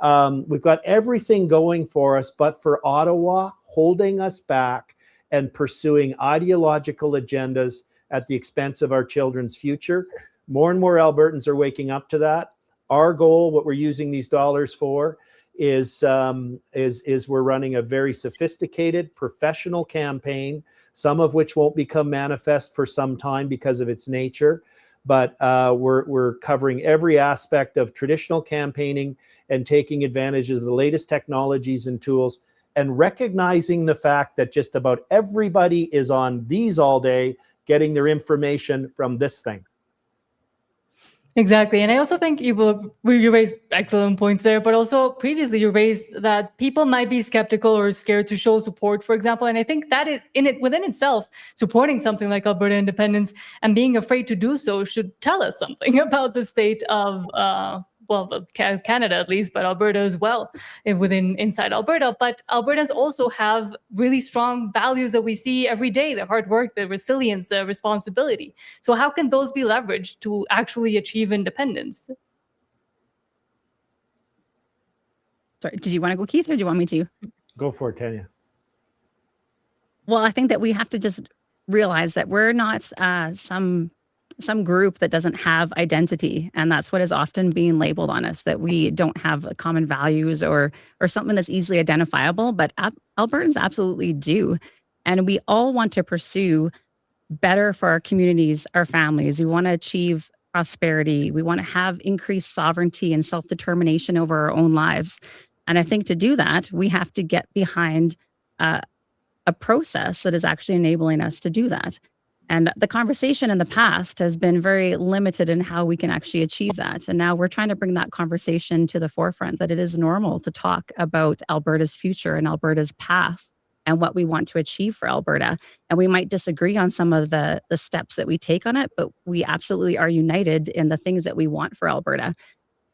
We've got everything going for us, but for Ottawa, holding us back and pursuing ideological agendas at the expense of our children's future. More and more Albertans are waking up to that. Our goal, what we're using these dollars for, is we're running a very sophisticated professional campaign, some of which won't become manifest for some time because of its nature. But we're covering every aspect of traditional campaigning and taking advantage of the latest technologies and tools, and recognizing the fact that just about everybody is on these all day, getting their information from this thing. Exactly. And I also think you raised excellent points there, but also previously you raised that people might be skeptical or scared to show support, for example. And I think that within itself, supporting something like Alberta independence and being afraid to do so should tell us something about the state of well, Canada at least, but Alberta as well, inside Alberta. But Albertans also have really strong values that we see every day: the hard work, the resilience, the responsibility. So how can those be leveraged to actually achieve independence? Sorry, did you want to go, Keith, or do you want me to? Go for it, Tanya. Well, I think that we have to just realize that we're not some group that doesn't have identity, and that's what is often being labeled on us, that we don't have common values or something that's easily identifiable. But Albertans absolutely do, and we all want to pursue better for our communities, our families. We want to achieve prosperity. We want to have increased sovereignty and self-determination over our own lives. And I think to do that, we have to get behind a process that is actually enabling us to do that. And the conversation in the past has been very limited in how we can actually achieve that. And now we're trying to bring that conversation to the forefront, that it is normal to talk about Alberta's future and Alberta's path and what we want to achieve for Alberta. And we might disagree on some of the steps that we take on it, but we absolutely are united in the things that we want for Alberta.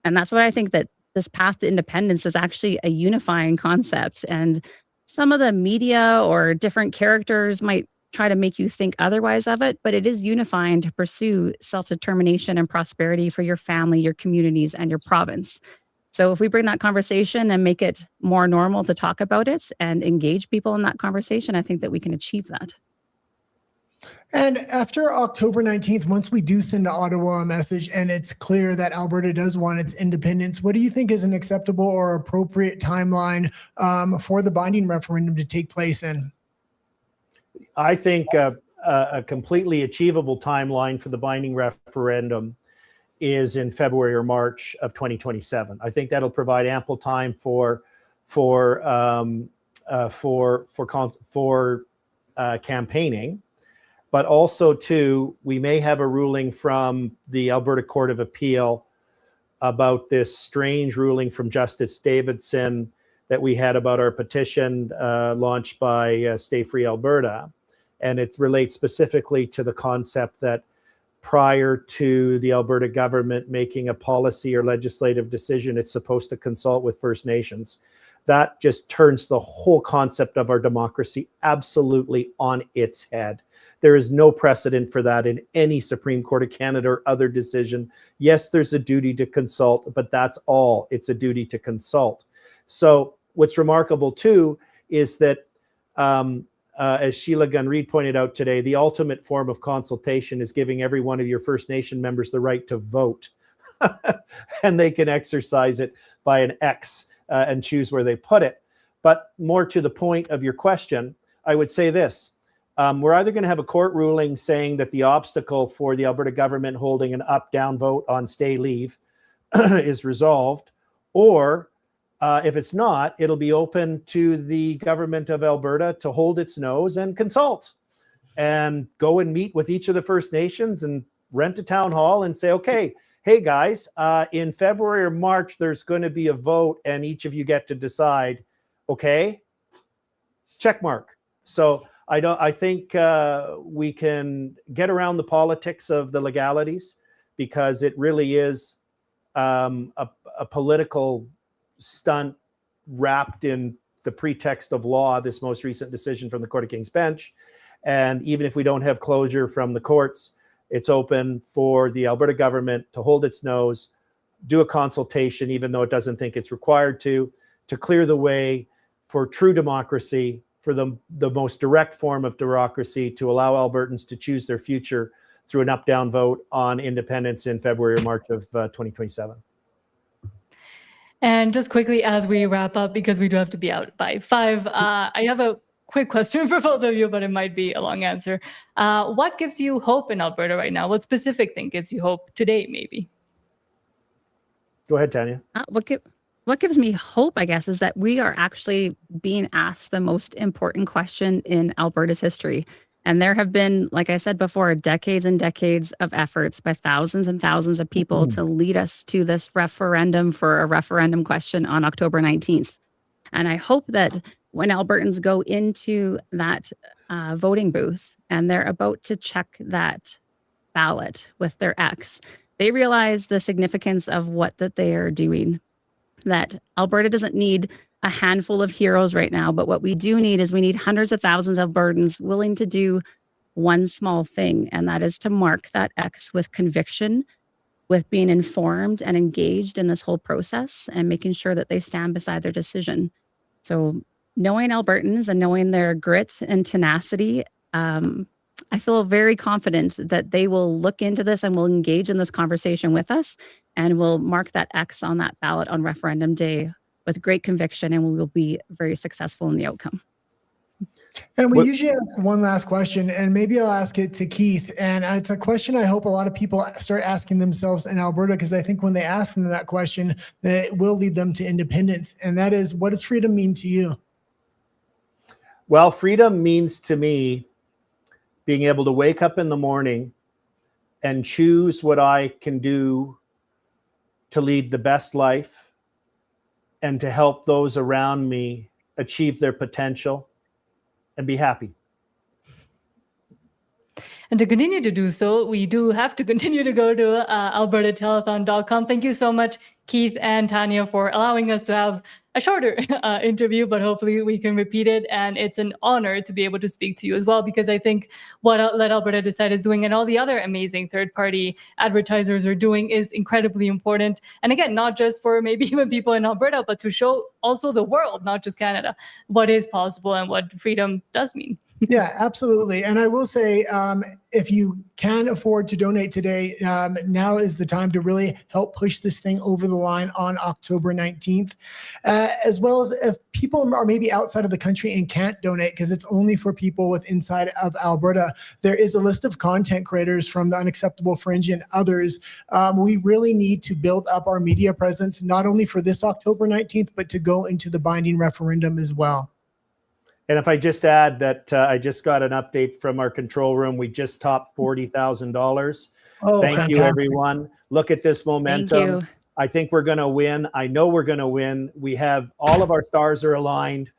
And that's what I think, that this path to independence is actually a unifying concept. And some of the media or different characters might try to make you think otherwise of it, but it is unifying to pursue self-determination and prosperity for your family, your communities, and your province. So if we bring that conversation and make it more normal to talk about it and engage people in that conversation, I think that we can achieve that. And after October 19th, once we do send to Ottawa a message and it's clear that Alberta does want its independence, what do you think is an acceptable or appropriate timeline for the binding referendum to take place in? I think a completely achievable timeline for the binding referendum is in February or March of 2027. I think that'll provide ample time for campaigning, but also too, we may have a ruling from the Alberta Court of Appeal about this strange ruling from Justice Davidson that we had about our petition launched by Stay Free Alberta. And it relates specifically to the concept that prior to the Alberta government making a policy or legislative decision, it's supposed to consult with First Nations. That just turns the whole concept of our democracy absolutely on its head. There is no precedent for that in any Supreme Court of Canada or other decision. Yes, there's a duty to consult, but that's all. It's a duty to consult. So what's remarkable too is that as Sheila Gunn-Reid pointed out today, the ultimate form of consultation is giving every one of your First Nation members the right to vote. And they can exercise it by an X and choose where they put it. But more to the point of your question, I would say this. We're either going to have a court ruling saying that the obstacle for the Alberta government holding an up-down vote on stay leave is resolved, or if it's not, it'll be open to the government of Alberta to hold its nose and consult and go and meet with each of the First Nations and rent a town hall and say, okay, hey guys, in February or March, there's going to be a vote and each of you get to decide, okay, check mark. So I think we can get around the politics of the legalities, because it really is a political stunt wrapped in the pretext of law, this most recent decision from the Court of King's Bench. And even if we don't have closure from the courts, it's open for the Alberta government to hold its nose, do a consultation, even though it doesn't think it's required to clear the way for true democracy, for the most direct form of democracy, to allow Albertans to choose their future through an up-down vote on independence in February or March of 2027. And just quickly, as we wrap up, because we do have to be out by 5, I have a quick question for both of you, but it might be a long answer. What gives you hope in Alberta right now? What specific thing gives you hope today, maybe? Go ahead, Tanya. What gives me hope, I guess, is that we are actually being asked the most important question in Alberta's history. And there have been, like I said before, decades and decades of efforts by thousands and thousands of people to lead us to this referendum for a referendum question on October 19th. And I hope that when Albertans go into that voting booth and they're about to check that ballot with their X, They realize the significance of what that they are doing, that Alberta doesn't need a handful of heroes right now, but what we do need is we need hundreds of thousands of Albertans willing to do one small thing, and that is to mark that X with conviction, with being informed and engaged in this whole process and making sure that they stand beside their decision. So knowing Albertans and knowing their grit and tenacity, I feel very confident that they will look into this and will engage in this conversation with us and will mark that X on that ballot on referendum day with great conviction, and we will be very successful in the outcome. And we usually ask one last question, and maybe I'll ask it to Keith. And it's a question I hope a lot of people start asking themselves in Alberta, because I think when they ask them that question, that it will lead them to independence. And that is, what does freedom mean to you? Well, freedom means to me being able to wake up in the morning and choose what I can do to lead the best life and to help those around me achieve their potential and be happy. And to continue to do so, we do have to continue to go to albertatelethon.com. Thank you so much, Keith and Tanya, for allowing us to have a shorter interview, but hopefully we can repeat it. And it's an honor to be able to speak to you as well, because I think what Let Alberta Decide is doing and all the other amazing third-party advertisers are doing is incredibly important. And again, not just for maybe even people in Alberta, but to show also the world, not just Canada, what is possible and what freedom does mean. Yeah, absolutely. And I will say, if you can afford to donate today, now is the time to really help push this thing over the line on October 19th. As well as if people are maybe outside of the country and can't donate, because it's only for people with inside of Alberta, there is a list of content creators from the Unacceptable Fringe and others. We really need to build up our media presence, not only for this October 19th, but to go into the binding referendum as well. And if I just add that I just got an update from our control room, we just topped $40,000. Oh, thank fantastic. you, everyone. Look at this momentum. Thank you. I think we're going to win. I know we're going to win. We have all of our stars are aligned.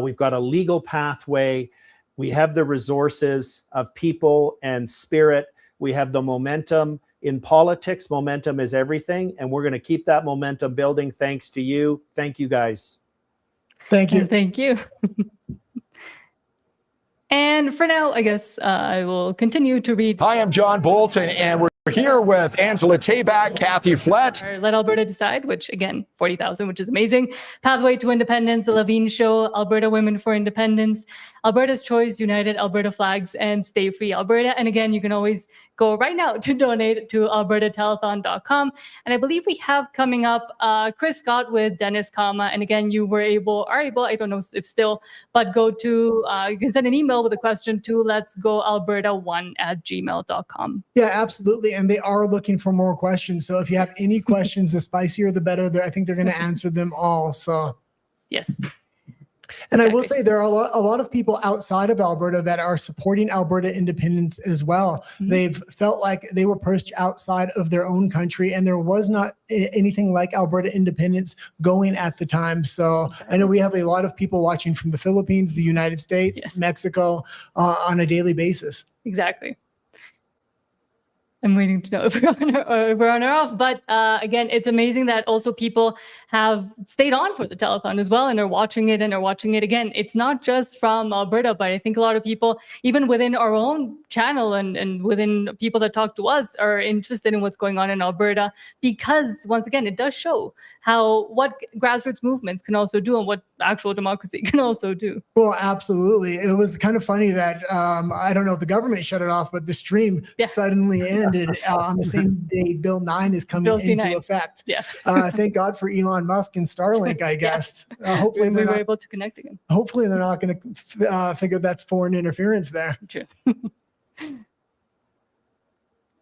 We've got a legal pathway. We have the resources of people and spirit. We have the momentum. In politics, momentum is everything. And we're going to keep that momentum building thanks to you. Thank you, guys. Thank you. And thank you. And for now, I guess I will continue to read. Hi, I'm John Bolton, and we're here with Angela Tabak, Kathy Flett. Let Alberta Decide, which again, 40,000, which is amazing. Pathway to Independence, The Levine Show, Alberta Women for Independence, Alberta's Choice, United Alberta Flags, and Stay Free Alberta. And again, you can always go right now to donate to albertatelethon.com. And I believe we have coming up Chris Scott with Dennis Kama. And again, you are able, I don't know if still, but go to, you can send an email with a question to letsgoalberta1@gmail.com. Yeah, absolutely. And they are looking for more questions. So if you have any questions, the spicier, the better. I think they're going to answer them all. So yes. And I will say there are a lot of people outside of Alberta that are supporting Alberta independence as well. Mm-hmm. They've felt like they were pushed outside of their own country, and there was not anything like Alberta independence going at the time. So I know we have a lot of people watching from the Philippines, the United States, yes, Mexico on a daily basis. Exactly. I'm waiting to know if we're on or off. But again, it's amazing that also people have stayed on for the telethon as well and are watching it again. It's not just from Alberta, but I think a lot of people, even within our own channel and within people that talk to us, are interested in what's going on in Alberta, because once again, it does show what grassroots movements can also do and what actual democracy can also do. Well, absolutely. It was kind of funny that I don't know if the government shut it off, but the stream suddenly ended on the same day Bill 9 is coming into effect. Yeah. Thank God for Elon Musk and Starlink, I guess. Hopefully we were able to connect again. Hopefully they're not going to figure that's foreign interference there. True.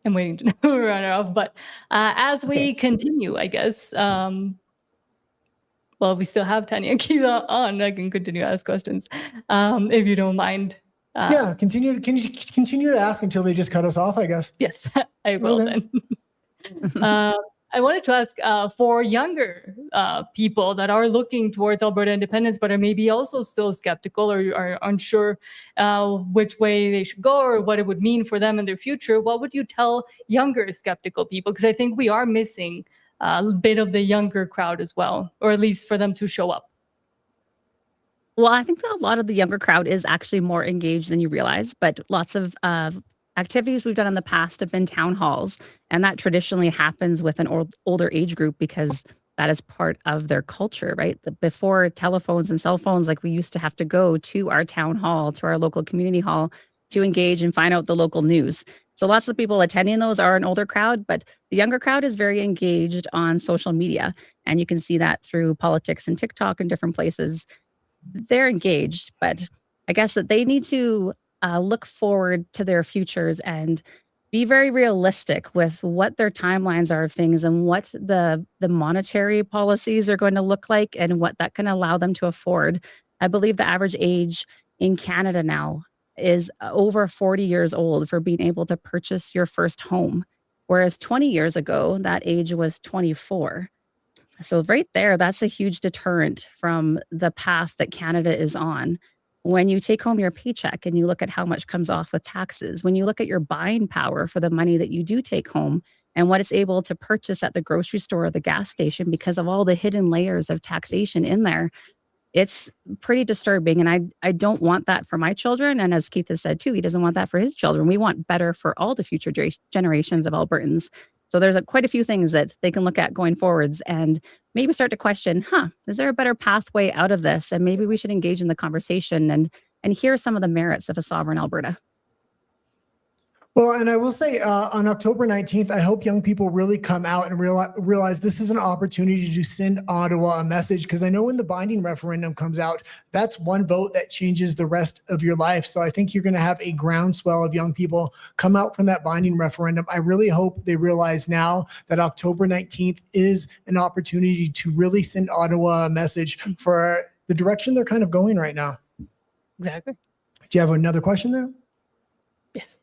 I'm waiting to know we're on or off, but as we continue, I guess, well, we still have Tanya and Keith on. I can continue to ask questions if you don't mind. Yeah, continue to ask until they just cut us off, I guess. Yes, I will then. I wanted to ask for younger people that are looking towards Alberta independence, but are maybe also still skeptical or are unsure which way they should go or what it would mean for them in their future. What would you tell younger skeptical people? Because I think we are missing a bit of the younger crowd as well, or at least for them to show up. Well, I think that a lot of the younger crowd is actually more engaged than you realize, but lots of activities we've done in the past have been town halls, and that traditionally happens with an older age group because that is part of their culture, right? Before telephones and cell phones, like we used to have to go to our town hall, to our local community hall to engage and find out the local news. So lots of people attending those are an older crowd, but the younger crowd is very engaged on social media, and you can see that through politics and TikTok and different places. They're engaged, but I guess that they need to look forward to their futures and be very realistic with what their timelines are of things and what the monetary policies are going to look like and what that can allow them to afford. I believe the average age in Canada now is over 40 years old for being able to purchase your first home, whereas 20 years ago, that age was 24. So right there, that's a huge deterrent from the path that Canada is on. When you take home your paycheck and you look at how much comes off with taxes, when you look at your buying power for the money that you do take home and what it's able to purchase at the grocery store or the gas station because of all the hidden layers of taxation in there, it's pretty disturbing. And I don't want that for my children. And as Keith has said too, he doesn't want that for his children. We want better for all the future generations of Albertans. So there's quite a few things that they can look at going forwards and maybe start to question, is there a better pathway out of this? And maybe we should engage in the conversation and hear some of the merits of a sovereign Alberta. Well, and I will say on October 19th, I hope young people really come out and realize this is an opportunity to send Ottawa a message, because I know when the binding referendum comes out, that's one vote that changes the rest of your life. So I think you're going to have a groundswell of young people come out from that binding referendum. I really hope they realize now that October 19th is an opportunity to really send Ottawa a message for the direction they're kind of going right now. Exactly. Do you have another question there? Yes.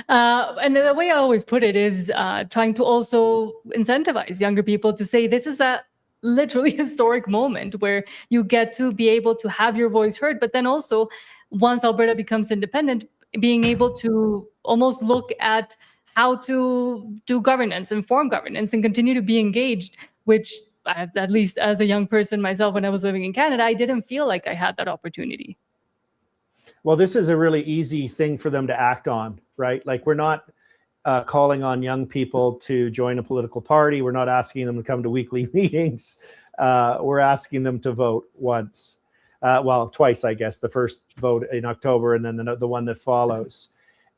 And the way I always put it is trying to also incentivize younger people to say this is a literally historic moment where you get to be able to have your voice heard, but then also once Alberta becomes independent, being able to almost look at how to do governance, inform governance, and continue to be engaged, which at least as a young person myself, when I was living in Canada, I didn't feel like I had that opportunity. Well, this is a really easy thing for them to act on, right? Like we're not calling on young people to join a political party. We're not asking them to come to weekly meetings. We're asking them to vote once. Well, twice, I guess. The first vote in October and then the one that follows.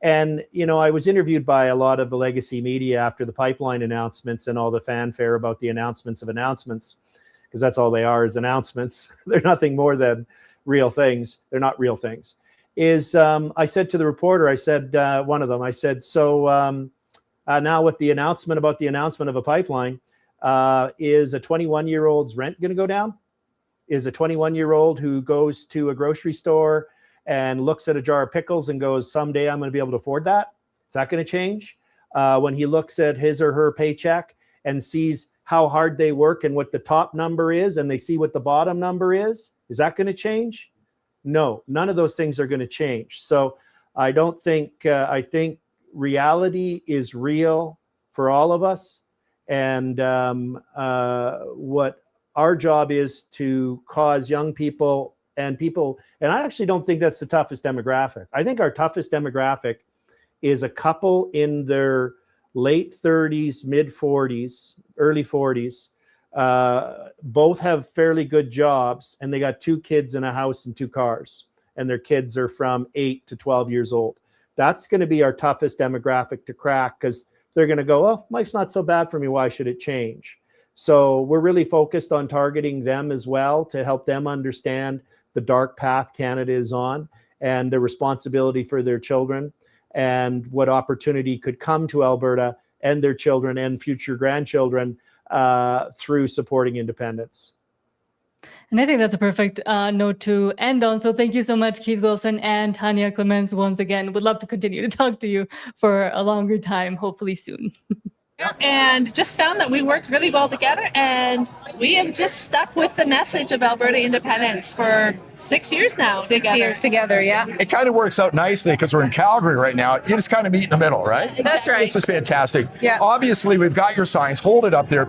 And, you know, I was interviewed by a lot of the legacy media after the pipeline announcements and all the fanfare about the announcements of announcements, because that's all they are, is announcements. They're nothing more than real things. They're not real things. I said to the reporter, I said, one of them, I said, so now with the announcement about the announcement of a pipeline, is a 21-year-old's rent going to go down? Is a 21-year-old who goes to a grocery store and looks at a jar of pickles and goes, someday I'm going to be able to afford that? Is that going to change? When he looks at his or her paycheck and sees how hard they work and what the top number is, and they see what the bottom number is that going to change? No, none of those things are going to change. So I don't think, I think reality is real for all of us. And what our job is to cause young people, and I actually don't think that's the toughest demographic. I think our toughest demographic is a couple in their late 30s, mid 40s, early 40s. Both have fairly good jobs, and they got 2 kids in a house and 2 cars, and their kids are from 8 to 12 years old. That's going to be our toughest demographic to crack, because they're going to go, oh, life's not so bad for me. Why should it change? So we're really focused on targeting them as well to help them understand the dark path Canada is on and the responsibility for their children and what opportunity could come to Alberta and their children and future grandchildren through supporting independence. And I think that's a perfect note to end on. So thank you so much, Keith Wilson and Tanya Clements, once again. Would love to continue to talk to you for a longer time, hopefully soon. and just found that we work really well together, and we have just stuck with the message of Alberta independence for 6 years now. 6 years together, yeah. It kind of works out nicely because we're in Calgary right now. You just kind of meet in the middle, right? That's right. This is fantastic. Yeah. Obviously, we've got your signs. Hold it up there.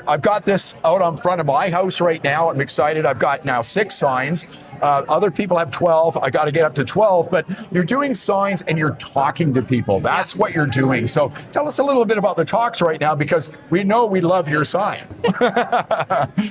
I've got this out on front of my house right now. I'm excited. I've got now 6 signs. Other people have 12. I got to get up to 12, but you're doing signs and you're talking to people. That's what you're doing. So tell us a little bit about the talks right now, because we know we love your sign.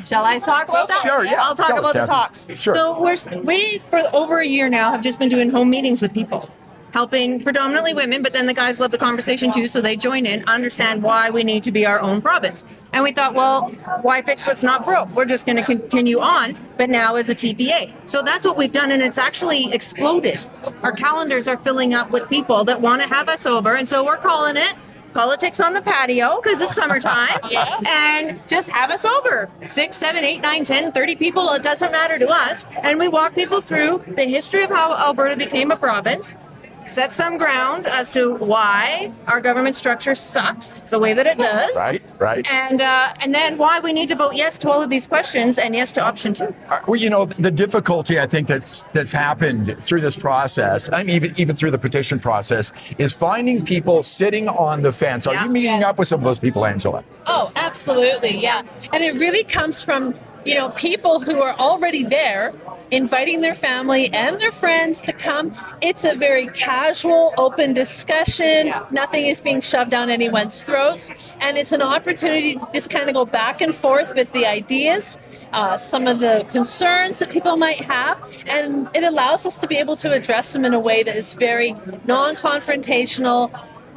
Shall I talk about that? Sure, yeah. I'll talk Tell us, about the Kathy. talks. Sure. So we, for over a year now, have just been doing home meetings with people, helping predominantly women, but then the guys love the conversation too, so they join in, understand why we need to be our own province. And we thought, well, why fix what's not broke? We're just going to continue on, but now as a TPA. So that's what we've done, and it's actually exploded. Our calendars are filling up with people that want to have us over, and so we're calling it Politics on the Patio, because it's summertime, and just have us over. 6, 7, 8, 9, 10, 30 people, it doesn't matter to us. And we walk people through the history of how Alberta became a province, set some ground as to why our government structure sucks the way that it does. Right. And then why we need to vote yes to all of these questions and yes to option 2. Well, you know, the difficulty I think that's happened through this process, I mean, even through the petition process, is finding people sitting on the fence. Are you meeting up with some of those people, Angela? Oh, absolutely, yeah. And it really comes from, people who are already there, inviting their family and their friends to come. It's a very casual, open discussion. Nothing is being shoved down anyone's throats. And it's an opportunity to just kind of go back and forth with the ideas, some of the concerns that people might have. And it allows us to be able to address them in a way that is very non-confrontational.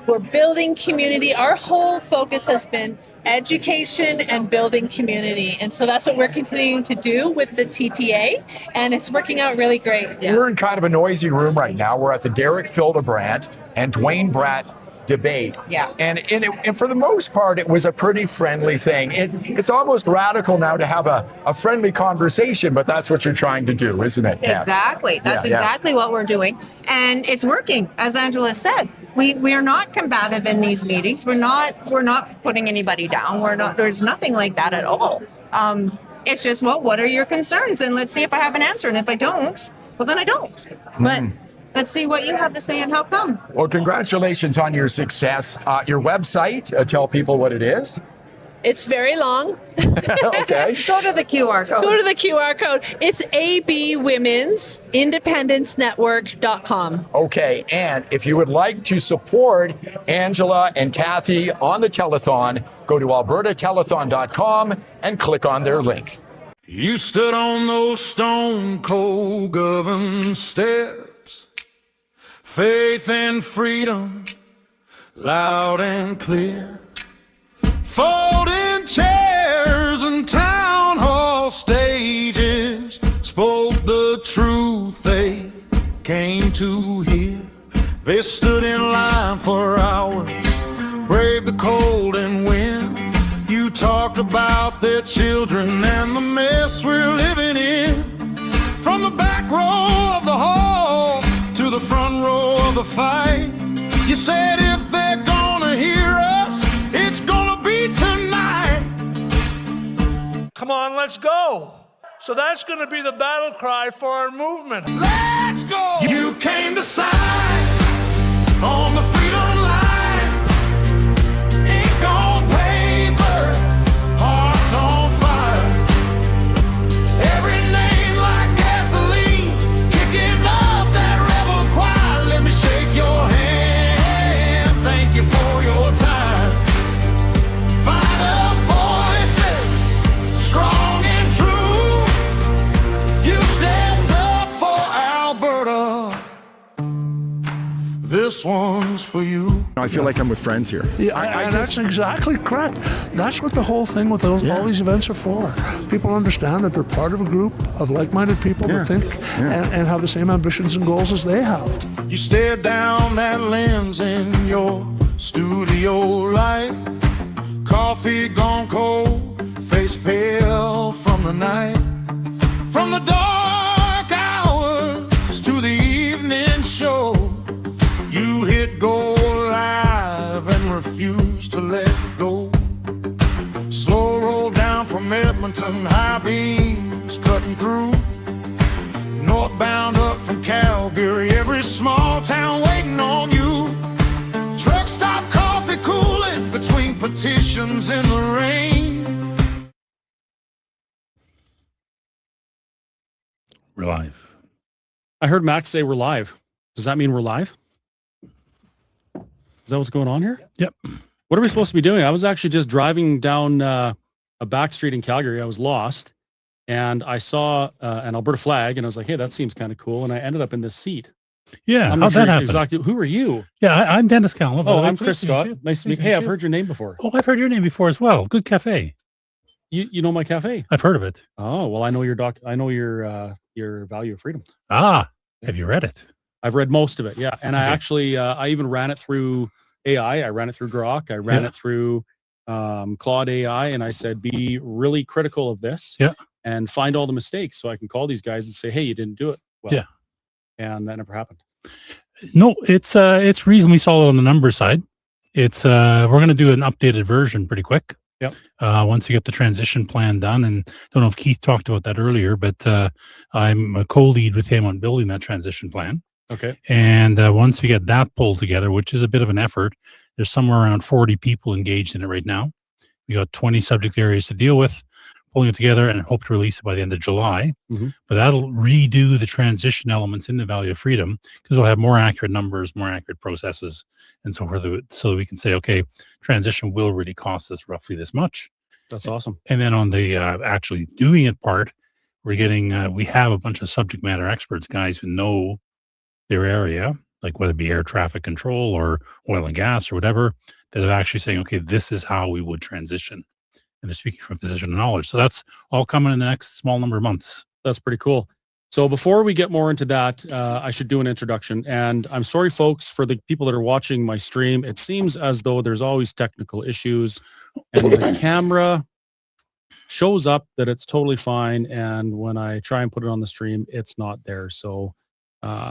We're building community. Our whole focus has been education and building community. And so that's what we're continuing to do with the TPA, and it's working out really great. We're in kind of a noisy room right now. We're at the Derek Fildebrandt and Dwayne Bratt debate. Yeah. And for the most part, it was a pretty friendly thing. It's almost radical now to have a friendly conversation, but that's what you're trying to do, isn't it, Kat? Exactly. That's exactly what we're doing. And it's working, as Angela said. We are not combative in these meetings. We're not putting anybody down. There's nothing like that at all. It's just, well, what are your concerns? And let's see if I have an answer. And if I don't, well, then I don't. But let's see what you have to say and how come. Well, congratulations on your success. Your website, tell people what it is. It's very long. Okay. Go to the QR code. Go to the QR code. It's abwomensindependencenetwork.com. Okay, and if you would like to support Angela and Kathy on the telethon, go to albertatelethon.com and click on their link. You stood on those stone cold government steps, faith and freedom, loud and clear. Folding chairs and town hall stages spoke the truth they came to hear. They stood in line for hours, braved the cold and wind. You talked about their children and the mess we're living in. From the back row of the hall to the front row of the fight, you said if they're gonna hear us, it's gonna be tonight. Come on, let's go. So that's going to be the battle cry for our movement. Let's go! You came to sign on the freedom line. Ink on paper, hearts on fire. Every name like gasoline, kicking up that rebel choir. Let me shake your hand. Thank you for your time. Find up voices, strong and true. You stepped up for Alberta. This one's for you. I feel like I'm with friends here. Yeah, and that's exactly correct. That's what the whole thing with all these events are for. People understand that they're part of a group of like-minded people that think and have the same ambitions and goals as they have. You stared down that lens in your studio light. Coffee gone cold, face pale from the night. From the dark hours to the evening show, you hit go live and refused to let go. from Edmonton, high beams cutting through. Northbound up from Calgary, every small town waiting on you. Truck stop coffee cooling between petitions in the rain. We're live. I heard Max say we're live. Does that mean we're live? Is that what's going on here? Yep. What are we supposed to be doing? I was actually just driving down a back street in Calgary. I was lost, and I saw an Alberta flag, and I was like, hey, that seems kind of cool. And I ended up in this seat. Yeah, I'm how'd not sure that happen? exactly. Who are you? Yeah, I'm Dennis Callan. Oh, I'm Chris Scott. Nice to meet you. Hey, I've heard your name before. Oh, I've heard your name before as well. Good cafe. You know my cafe? I've heard of it. Oh, well, I know I know your Value of Freedom. Ah, have you read it? I've read most of it, yeah. And I actually, I even ran it through AI. I ran it through Grok. I ran it through Claude AI, and I said, be really critical of this and find all the mistakes so I can call these guys and say, hey, you didn't do it well. Yeah. And that never happened. No, it's reasonably solid on the number side. It's we're going to do an updated version pretty quick. Yep. Once you get the transition plan done, and don't know if Keith talked about that earlier, but I'm a co-lead with him on building that transition plan. Okay. And once we get that pulled together, which is a bit of an effort, there's somewhere around 40 people engaged in it right now. We got 20 subject areas to deal with, pulling it together, and hope to release it by the end of July. Mm-hmm. But that'll redo the transition elements in the Value of Freedom, because we'll have more accurate numbers, more accurate processes, and so forth, so that we can say, okay, transition will really cost us roughly this much. That's awesome. And then on the actually doing it part, we're getting, we have a bunch of subject matter experts, guys who know their area, like whether it be air traffic control or oil and gas or whatever, that are actually saying, okay, this is how we would transition. And they're speaking from a position of knowledge. So that's all coming in the next small number of months. That's pretty cool. So before we get more into that, I should do an introduction. And I'm sorry, folks, for the people that are watching my stream. It seems as though there's always technical issues, and the camera shows up that it's totally fine. And when I try and put it on the stream, it's not there. So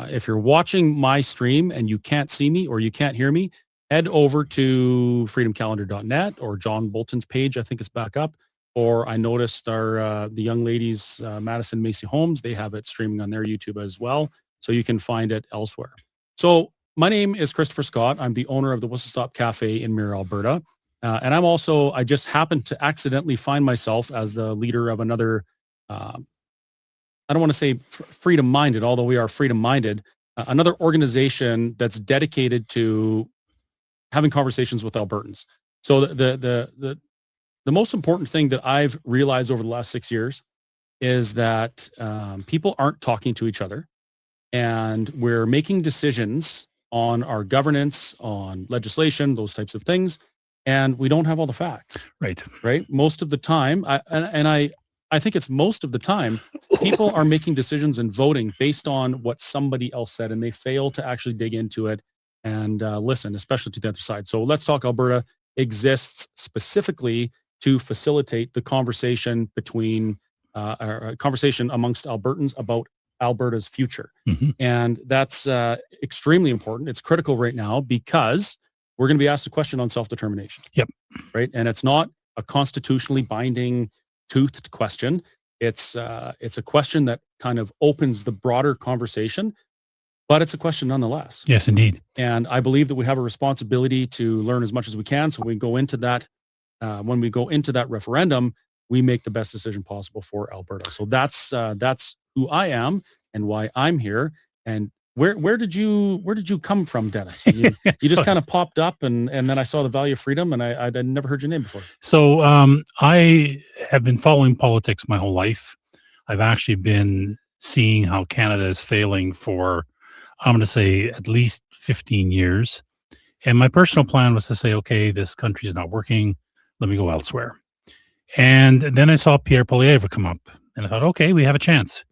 if you're watching my stream and you can't see me or you can't hear me, head over to freedomcalendar.net or John Bolton's page. I think it's back up. Or I noticed the young ladies, Madison Macy Holmes, they have it streaming on their YouTube as well. So you can find it elsewhere. So my name is Christopher Scott. I'm the owner of the Whistle Stop Cafe in Mirror, Alberta. And I'm also, I just happened to accidentally find myself as the leader of another, I don't want to say freedom-minded, although we are freedom-minded, another organization that's dedicated to having conversations with Albertans. So the most important thing that I've realized over the last 6 years is that people aren't talking to each other, and we're making decisions on our governance, on legislation, those types of things, and we don't have all the facts. Right. Most of the time, I think it's most of the time, people are making decisions and voting based on what somebody else said, and they fail to actually dig into it and listen, especially to the other side. So Let's Talk Alberta exists specifically to facilitate the conversation between conversation amongst Albertans about Alberta's future. Mm-hmm. And that's extremely important. It's critical right now because we're going to be asked a question on self-determination. Yep. Right. And it's not a constitutionally binding toothed question. It's a question that kind of opens the broader conversation, but it's a question nonetheless. Yes, indeed. And I believe that we have a responsibility to learn as much as we can. So we go into that, when we go into that referendum, we make the best decision possible for Alberta. So that's who I am and why I'm here. And where did you come from, Dennis? You just kind of popped up, and then I saw the Value of Freedom, and I'd never heard your name before. So I have been following politics my whole life. I've actually been seeing how Canada is failing for, I'm going to say, at least 15 years. And my personal plan was to say, okay, this country is not working. Let me go elsewhere. And then I saw Pierre Poilievre come up, and I thought, okay, we have a chance.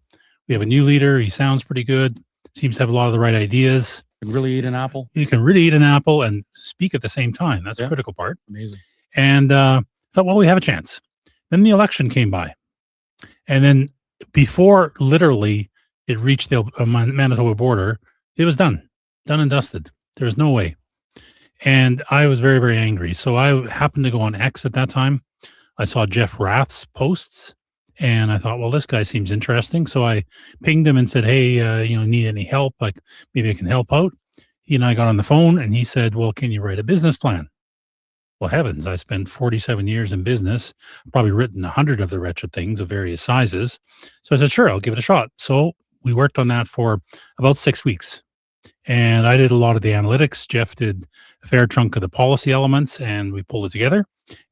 We have a new leader. He sounds pretty good. Seems to have a lot of the right ideas. Can really eat an apple. You can really eat an apple and speak at the same time. That's the critical part. Amazing. And thought, well, we have a chance. Then the election came by. And then before literally it reached the Manitoba border, it was done and dusted. There was no way. And I was very, very angry. So I happened to go on X at that time. I saw Jeff Rath's posts, and I thought, well, this guy seems interesting. So I pinged him and said, hey, need any help? Like, maybe I can help out. He and I got on the phone, and he said, well, can you write a business plan? Well, heavens, I spent 47 years in business, probably written 100 of the wretched things of various sizes. So I said, sure, I'll give it a shot. So we worked on that for about 6 weeks. And I did a lot of the analytics. Jeff did a fair chunk of the policy elements, and we pulled it together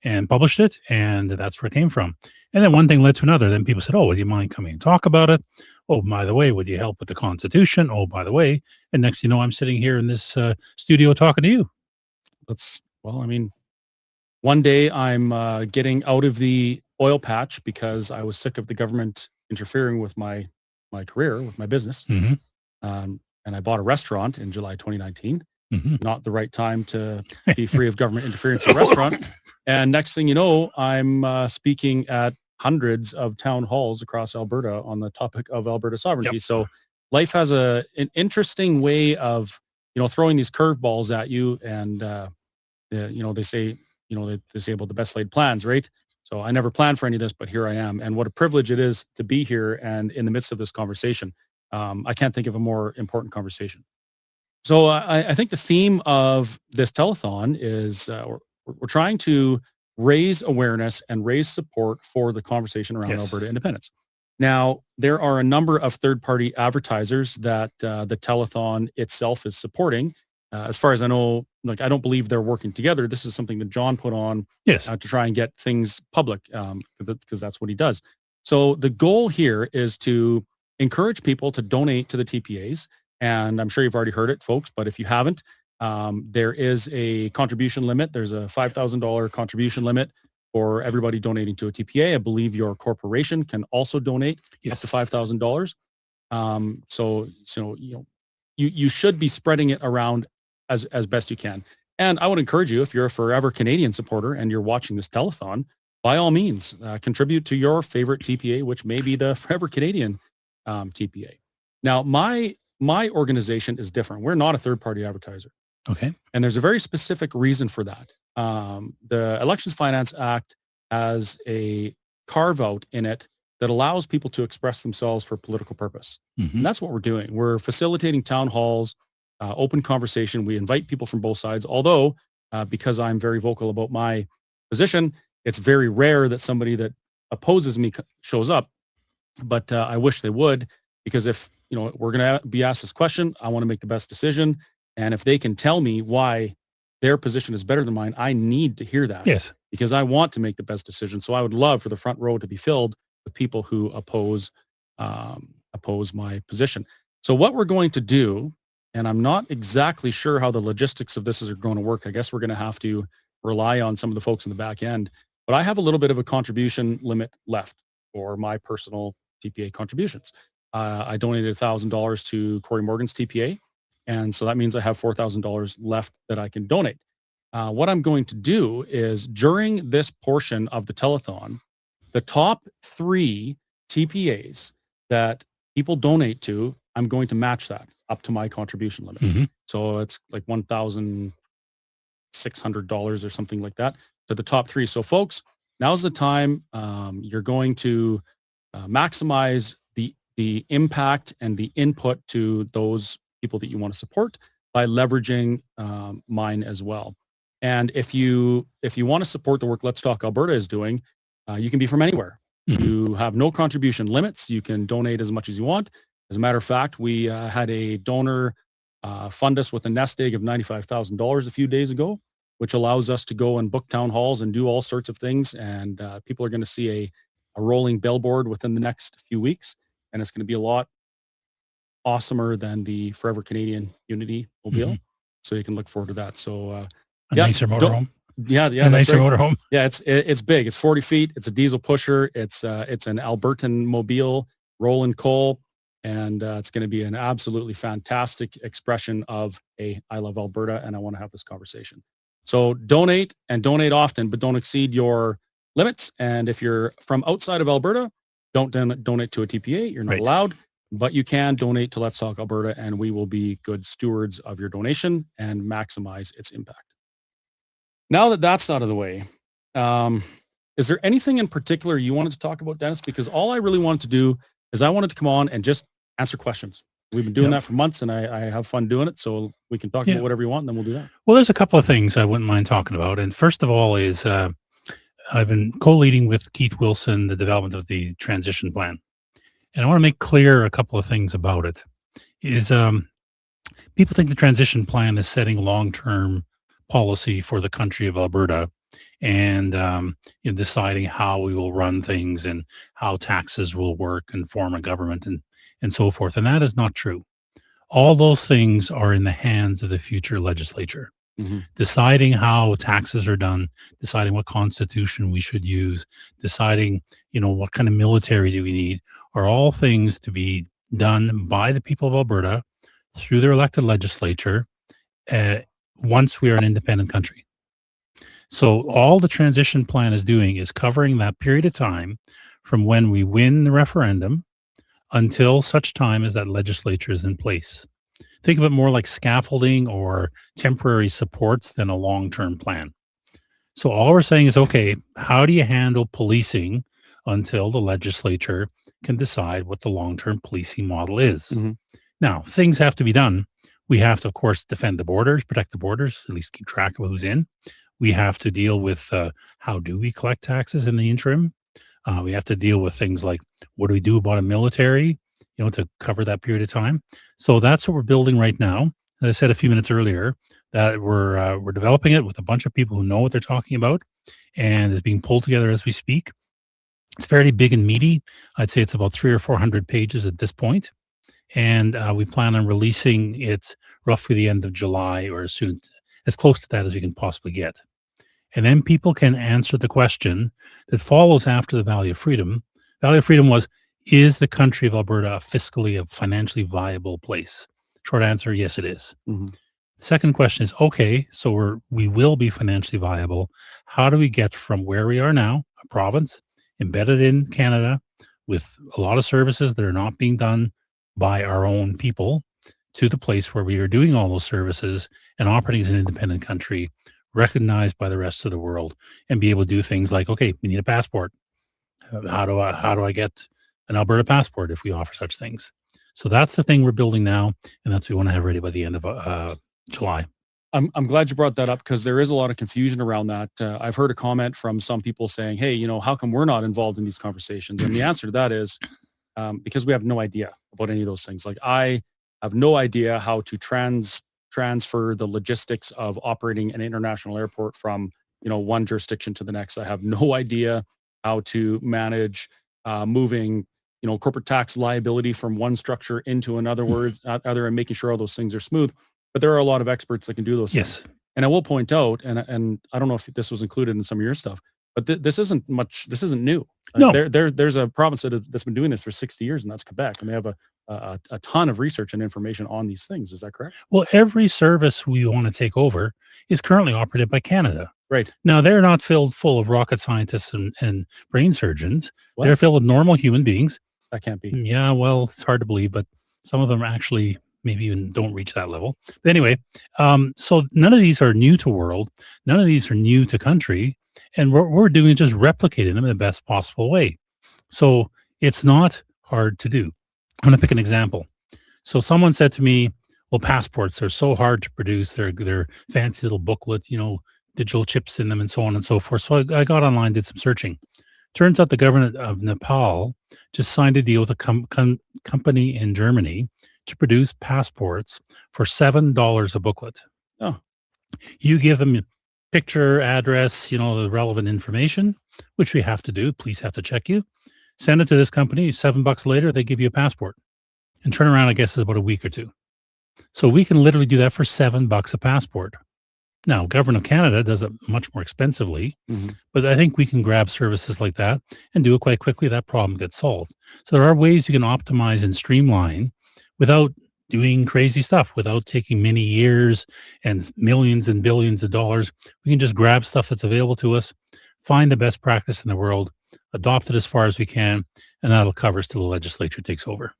and published it. And that's where it came from. And then one thing led to another. Then people said, oh, would you mind coming and talk about it? Oh, by the way, would you help with the Constitution? Oh, by the way. And next thing you know, I'm sitting here in this studio talking to you. One day I'm getting out of the oil patch because I was sick of the government interfering with my career, with my business. And I bought a restaurant in July 2019. Not the right time to be free of government interference in a restaurant. And next thing you know, I'm speaking at hundreds of town halls across Alberta on the topic of Alberta sovereignty. So life has an interesting way of, throwing these curveballs at you. And, they say, they say about the best laid plans, right? So I never planned for any of this, but here I am. And what a privilege it is to be here and in the midst of this conversation. I can't think of a more important conversation. So I think the theme of this telethon is we're trying to raise awareness and raise support for the conversation around Alberta independence. Now, there are a number of third-party advertisers that the telethon itself is supporting. As far as I know, I don't believe they're working together. This is something that John put on to try and get things public because that's what he does. So the goal here is to encourage people to donate to the TPAs. And I'm sure you've already heard it, folks, but if you haven't, there is a contribution limit. There's a $5,000 contribution limit for everybody donating to a TPA. I believe your corporation can also donate up to $5,000. So you should be spreading it around as best you can. And I would encourage you, if you're a Forever Canadian supporter and you're watching this telethon, by all means, contribute to your favorite TPA, which may be the Forever Canadian TPA. Now, my organization is different. We're not a third-party advertiser. Okay. And there's a very specific reason for that. The Elections Finance Act has a carve-out in it that allows people to express themselves for political purpose. And that's what we're doing. We're facilitating town halls, open conversation. We invite people from both sides, although because I'm very vocal about my position, it's very rare that somebody that opposes me shows up. But I wish they would, because if we're going to be asked this question, I want to make the best decision. And if they can tell me why their position is better than mine, I need to hear that. Yes. Because I want to make the best decision. So I would love for the front row to be filled with people who oppose my position. So what we're going to do, and I'm not exactly sure how the logistics of this are going to work. I guess we're going to have to rely on some of the folks in the back end. But I have a little bit of a contribution limit left for my personal TPA contributions. I donated $1,000 to Corey Morgan's TPA. And so that means I have $4,000 left that I can donate. What I'm going to do is during this portion of the telethon, the top 3 TPAs that people donate to, I'm going to match that up to my contribution limit. So it's like $1,600 or something like that to the top 3. So folks, now's the time. You're going to maximize the impact and the input to those people that you want to support by leveraging mine as well. And if you want to support the work Let's Talk Alberta is doing, you can be from anywhere. You have no contribution limits. You can donate as much as you want. As a matter of fact, we had a donor fund us with a nest egg of $95,000 a few days ago, which allows us to go and book town halls and do all sorts of things. And people are going to see a rolling billboard within the next few weeks. And it's going to be a lot awesomer than the Forever Canadian Unity Mobile. So you can look forward to that. So a nicer motorhome. Yeah, a nicer motorhome. Yeah, it's big. It's 40 feet. It's a diesel pusher. It's an Albertan Mobile rolling coal, and it's going to be an absolutely fantastic expression of I love Alberta and I want to have this conversation. So donate and donate often, but don't exceed your limits. And if you're from outside of Alberta, don't donate to a TPA. You're not allowed. But you can donate to Let's Talk Alberta, and we will be good stewards of your donation and maximize its impact. Now that that's out of the way, Is there anything in particular you wanted to talk about, Dennis? Because all I really wanted to do is I wanted to come on and just answer questions. We've been doing that for months, and I have fun doing it. So we can talk about whatever you want, and then we'll do that. Well, there's a couple of things I wouldn't mind talking about. And first of all is I've been co-leading with Keith Wilson the development of the transition plan. And I want to make clear a couple of things about it. Is people think the transition plan is setting long-term policy for the country of Alberta and deciding how we will run things and how taxes will work and form a government and so forth. And that is not true. All those things are in the hands of the future legislature. Deciding how taxes are done, deciding what constitution we should use, deciding, what kind of military do we need, are all things to be done by the people of Alberta through their elected legislature once we are an independent country. So all the transition plan is doing is covering that period of time from when we win the referendum until such time as that legislature is in place. Think of it more like scaffolding or temporary supports than a long-term plan. So all we're saying is, okay, how do you handle policing until the legislature can decide what the long-term policing model is? Now, things have to be done. We have to, of course, defend the borders, protect the borders, at least keep track of who's in. We have to deal with how do we collect taxes in the interim. We have to deal with things like what do we do about a military, to cover that period of time. So that's what we're building right now. As I said a few minutes earlier, that we're developing it with a bunch of people who know what they're talking about, and is being pulled together as we speak. It's fairly big and meaty. I'd say it's about 300 or 400 pages at this point, and we plan on releasing it roughly the end of July or as close to that as we can possibly get. And then people can answer the question that follows after the Valley of Freedom. Valley of Freedom was, is the country of Alberta a financially viable place? Short answer, yes, it is. The second question is, okay, so we will be financially viable. How do we get from where we are now, a province embedded in Canada with a lot of services that are not being done by our own people, to the place where we are doing all those services and operating as an independent country, recognized by the rest of the world, and be able to do things like, okay, we need a passport. How do I get an Alberta passport if we offer such things? So that's the thing we're building now, and that's what we want to have ready by the end of July. I'm glad you brought that up, because there is a lot of confusion around that. I've heard a comment from some people saying, hey, how come we're not involved in these conversations? And the answer to that is because we have no idea about any of those things. Like, I have no idea how to transfer the logistics of operating an international airport from one jurisdiction to the next. I have no idea how to manage moving corporate tax liability from one structure into another other, and making sure all those things are smooth. But there are a lot of experts that can do those things. And I will point out, and I don't know if this was included in some of your stuff, but this isn't new. No. There's a province that's been doing this for 60 years, and that's Quebec, and they have a ton of research and information on these things. Is that correct? Well, every service we want to take over is currently operated by Canada. Right. Now, they're not filled full of rocket scientists and brain surgeons. What? They're filled with normal human beings. That can't be. Yeah, well, it's hard to believe, but some of them actually maybe even don't reach that level. But anyway, so none of these are new to world. None of these are new to country. And what we're doing is just replicating them in the best possible way. So it's not hard to do. I'm going to pick an example. So someone said to me, well, passports are so hard to produce. They're fancy little booklet, digital chips in them and so on and so forth. So I got online, did some searching. Turns out the government of Nepal just signed a deal with a company in Germany to produce passports for $7 a booklet. Oh. You give them picture, address, the relevant information, which we have to do. Police have to check you. Send it to this company. $7 later, they give you a passport. And turn around, I guess, is about a week or two. So we can literally do that for $7 a passport. Now, Government of Canada does it much more expensively, but I think we can grab services like that and do it quite quickly. That problem gets solved. So there are ways you can optimize and streamline without doing crazy stuff, without taking many years and millions and billions of dollars. We can just grab stuff that's available to us, find the best practice in the world, adopt it as far as we can, and that'll cover us till the legislature takes over.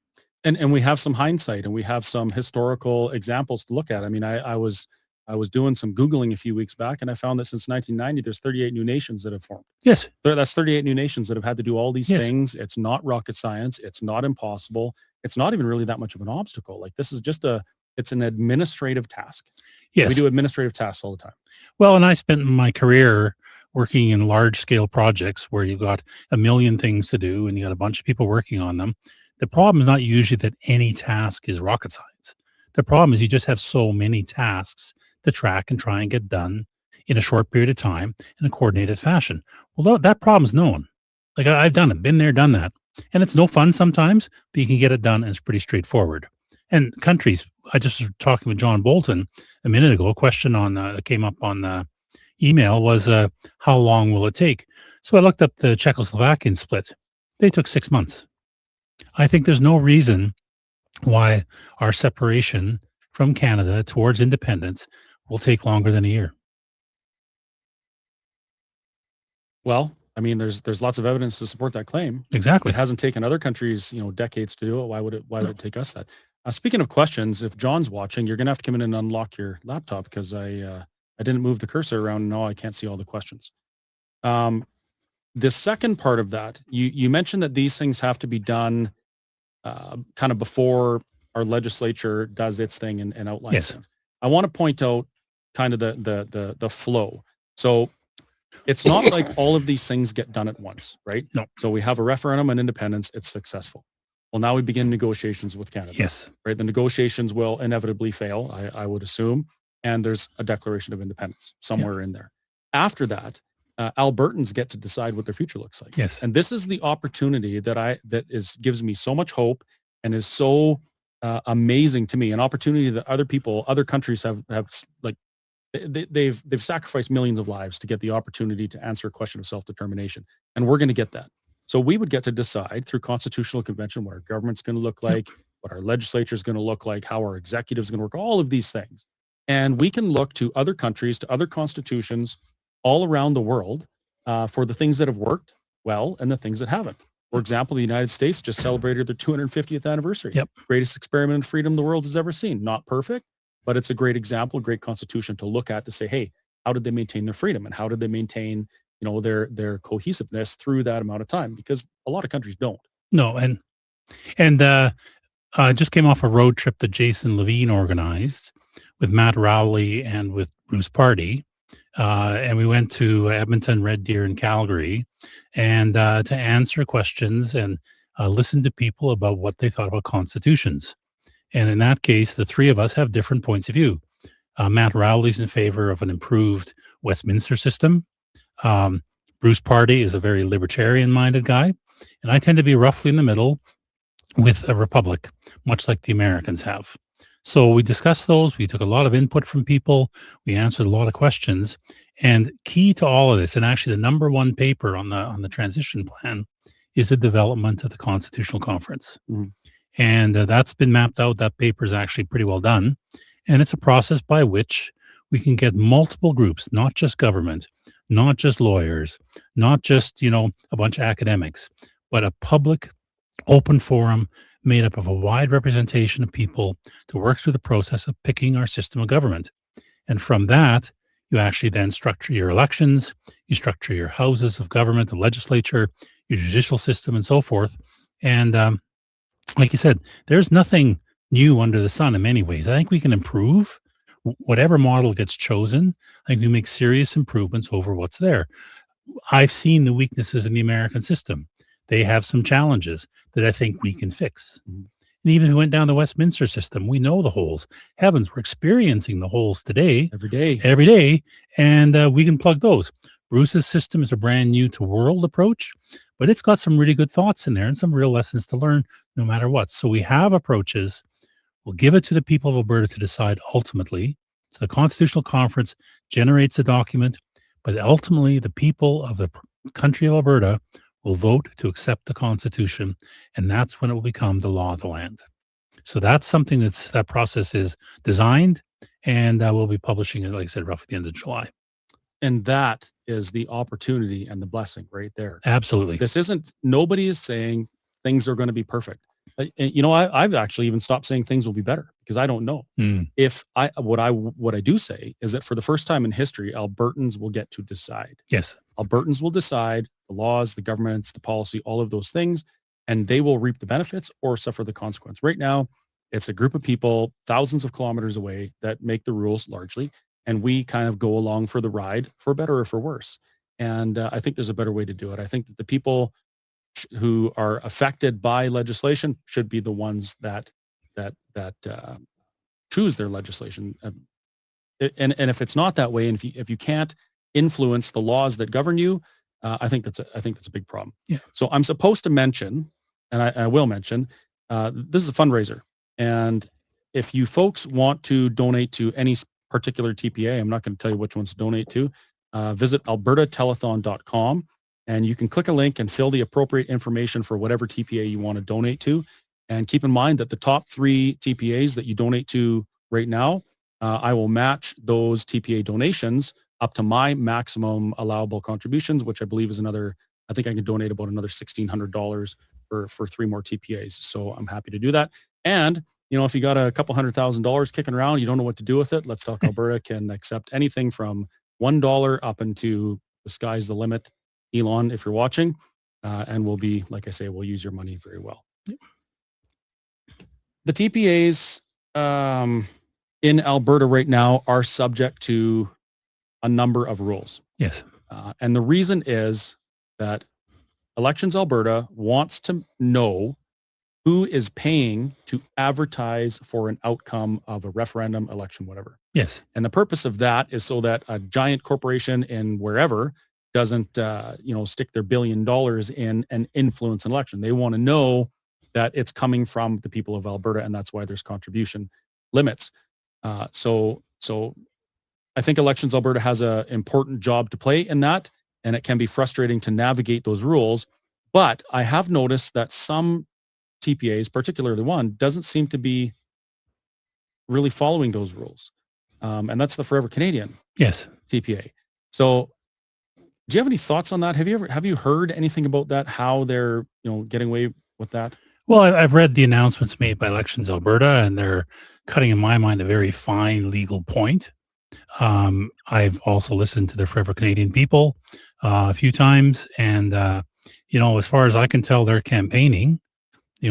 And we have some hindsight, and we have some historical examples to look at. I mean, I was I was doing some Googling a few weeks back, and I found that since 1990, there's 38 new nations that have formed. Yes. That's 38 new nations that have had to do all these Yes. things. It's not rocket science. It's not impossible. It's not even really that much of an obstacle. Like, this is just it's an administrative task. Yes. We do administrative tasks all the time. Well, and I spent my career working in large scale projects where you've got a million things to do and you got a bunch of people working on them. The problem is not usually that any task is rocket science. The problem is you just have so many tasks to track and try and get done in a short period of time in a coordinated fashion. Well, that problem's known. Like, I've done it, been there, done that. And it's no fun sometimes, but you can get it done and it's pretty straightforward. And countries, I just was talking with John Bolton a minute ago, a question on that came up on the email was, how long will it take? So I looked up the Czechoslovakian split. They took 6 months. I think there's no reason why our separation from Canada towards independence will take longer than a year. Well, I mean, there's lots of evidence to support that claim. Exactly. It hasn't taken other countries, decades to do it. Why would it take us that? Speaking of questions, if John's watching, you're gonna have to come in and unlock your laptop because I didn't move the cursor around. No, I can't see all the questions. The second part of that, you mentioned that these things have to be done kind of before our legislature does its thing and outlines Yes. things. I want to point out kind of the flow. So it's not like all of these things get done at once, right? No. So we have a referendum on independence, it's successful. Well, now we begin negotiations with Canada. Yes. Right. The negotiations will inevitably fail, I would assume. And there's a declaration of independence somewhere in there. After that, Albertans get to decide what their future looks like. Yes. And this is the opportunity that gives me so much hope and is so amazing to me. An opportunity that other countries have like they've sacrificed millions of lives to get the opportunity to answer a question of self-determination, and we're going to get that. So we would get to decide through constitutional convention what our government's going to look like, what our legislature is going to look like, how our executive is going to work, all of these things. And we can look to other countries, to other constitutions all around the world for the things that have worked well and the things that haven't. For example, the United States just celebrated their 250th anniversary. Yep. Greatest experiment in freedom the world has ever seen. Not perfect, but it's a great example, a great constitution to look at to say, hey, how did they maintain their freedom and how did they maintain, their cohesiveness through that amount of time? Because a lot of countries don't. No, and I just came off a road trip that Jason Levine organized with Matt Rowley and with Bruce Party. And we went to Edmonton, Red Deer, and Calgary, and to answer questions and listen to people about what they thought about constitutions. And in that case, the three of us have different points of view. Matt Rowley's in favor of an improved Westminster system. Bruce Party is a very libertarian-minded guy, and I tend to be roughly in the middle with a republic, much like the Americans have. So we discussed those. We took a lot of input from people. We answered a lot of questions. And key to all of this, and actually the number one paper on the transition plan, is the development of the Constitutional Conference. Mm-hmm. And that's been mapped out. That paper is actually pretty well done. And it's a process by which we can get multiple groups, not just government, not just lawyers, not just, a bunch of academics, but a public open forum made up of a wide representation of people to work through the process of picking our system of government. And from that, you actually then structure your elections, you structure your houses of government, the legislature, your judicial system, and so forth. And like you said, there's nothing new under the sun in many ways. I think we can improve whatever model gets chosen. I think we make serious improvements over what's there. I've seen the weaknesses in the American system. They have some challenges that I think we can fix. And even if we went down the Westminster system, we know the holes. Heavens, we're experiencing the holes today. Every day. And we can plug those. Bruce's system is a brand new to world approach, but it's got some really good thoughts in there and some real lessons to learn no matter what. So we have approaches. We'll give it to the people of Alberta to decide ultimately. So the Constitutional Conference generates a document, but ultimately the people of the country of Alberta will vote to accept the Constitution, and that's when it will become the law of the land. So that's something that process is designed, and we'll be publishing it, like I said, roughly the end of July. And that is the opportunity and the blessing right there. Absolutely. Nobody is saying things are going to be perfect. I've actually even stopped saying things will be better. because I don't know. What I do say is that for the first time in history, Albertans will get to decide. Yes. Albertans will decide the laws, the governments, the policy, all of those things, and they will reap the benefits or suffer the consequence. Right now, it's a group of people thousands of kilometers away that make the rules largely, and we kind of go along for the ride, for better or for worse. And I think there's a better way to do it. I think that the people who are affected by legislation should be the ones that choose their legislation. And if it's not that way, and if you can't influence the laws that govern you, I think that's a big problem. Yeah. So I'm supposed to mention, and I will mention, this is a fundraiser, and if you folks want to donate to any particular TPA, I'm not going to tell you which ones to donate to. Visit albertatelethon.com, and you can click a link and fill the appropriate information for whatever TPA you want to donate to. And keep in mind that the top 3 TPAs that you donate to right now, I will match those TPA donations up to my maximum allowable contributions, which I believe is I think I can donate about another $1,600 for 3 more TPAs. So I'm happy to do that. And, if you got a couple $100,000 kicking around, you don't know what to do with it, Let's Talk Alberta can accept anything from $1 up into the sky's the limit. Elon, if you're watching, and we'll be, like I say, we'll use your money very well. The TPAs in Alberta right now are subject to a number of rules. Yes. And the reason is that Elections Alberta wants to know who is paying to advertise for an outcome of a referendum, election, whatever. Yes. And the purpose of that is so that a giant corporation in wherever doesn't, stick their $1 billion in and influence an election. They want to know that it's coming from the people of Alberta, and that's why there's contribution limits. So I think Elections Alberta has an important job to play in that, and it can be frustrating to navigate those rules. But I have noticed that some TPAs, particularly one, doesn't seem to be really following those rules. And that's the Forever Canadian TPA. So do you have any thoughts on that? Have you heard anything about that? How they're getting away with that? Well, I've read the announcements made by Elections Alberta, and they're cutting, in my mind, a very fine legal point. I've also listened to the Forever Canadian people a few times, and as far as I can tell, they're campaigning.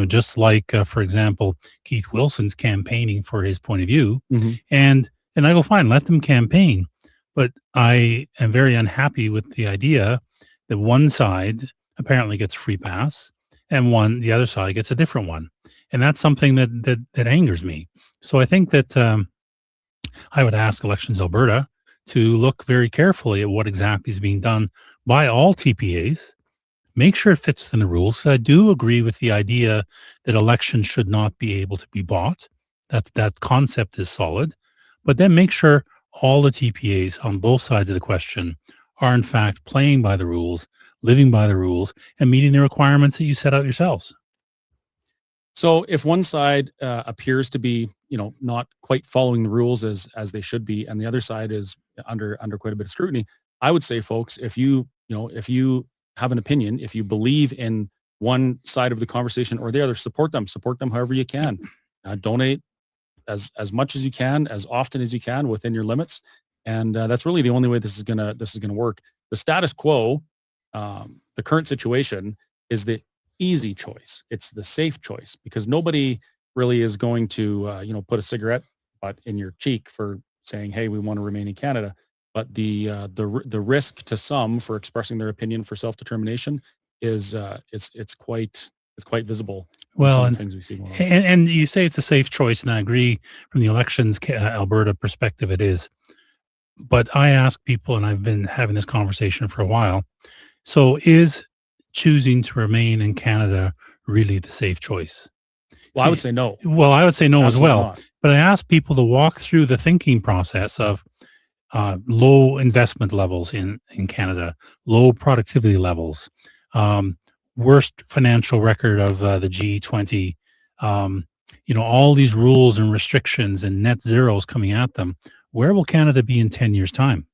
Just like, for example, Keith Wilson's campaigning for his point of view, and I go, fine, let them campaign. But I am very unhappy with the idea that one side apparently gets free pass, and the other side gets a different one, and that's something that angers me. So I think that I would ask Elections Alberta to look very carefully at what exactly is being done by all TPAs. Make sure it fits within the rules. So I do agree with the idea that elections should not be able to be bought. That concept is solid. But then make sure all the TPAs on both sides of the question are in fact playing by the rules, living by the rules, and meeting the requirements that you set out yourselves. So if one side appears to be, not quite following the rules as they should be, and the other side is under quite a bit of scrutiny, I would say, folks, if you have an opinion, if you believe in one side of the conversation or the other, support them however you can. Donate as much as you can, as often as you can within your limits. And that's really the only way this is gonna work. The status quo, the current situation, is the easy choice. It's the safe choice, because nobody really is going to put a cigarette butt in your cheek for saying, hey, we want to remain in Canada. But the risk to some for expressing their opinion for self-determination is it's quite visible. Well, and things we see going on. And you say it's a safe choice, and I agree from the Elections Alberta perspective, it is. But I ask people, and I've been having this conversation for a while, so is choosing to remain in Canada really the safe choice? Well, I would say no. Well, I would say no Absolutely as well. not. But I ask people to walk through the thinking process of low investment levels in Canada, low productivity levels, worst financial record of the G20, all these rules and restrictions and net zeros coming at them. Where will Canada be in 10 years' time?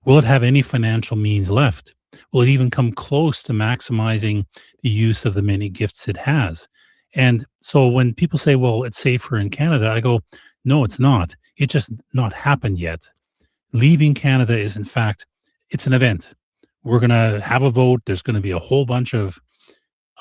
Will it have any financial means left? Will it even come close to maximizing the use of the many gifts it has? And so when people say, well, it's safer in Canada, I go, no, it's not. It just not happened yet. Leaving Canada is, in fact, it's an event. We're going to have a vote. There's going to be a whole bunch of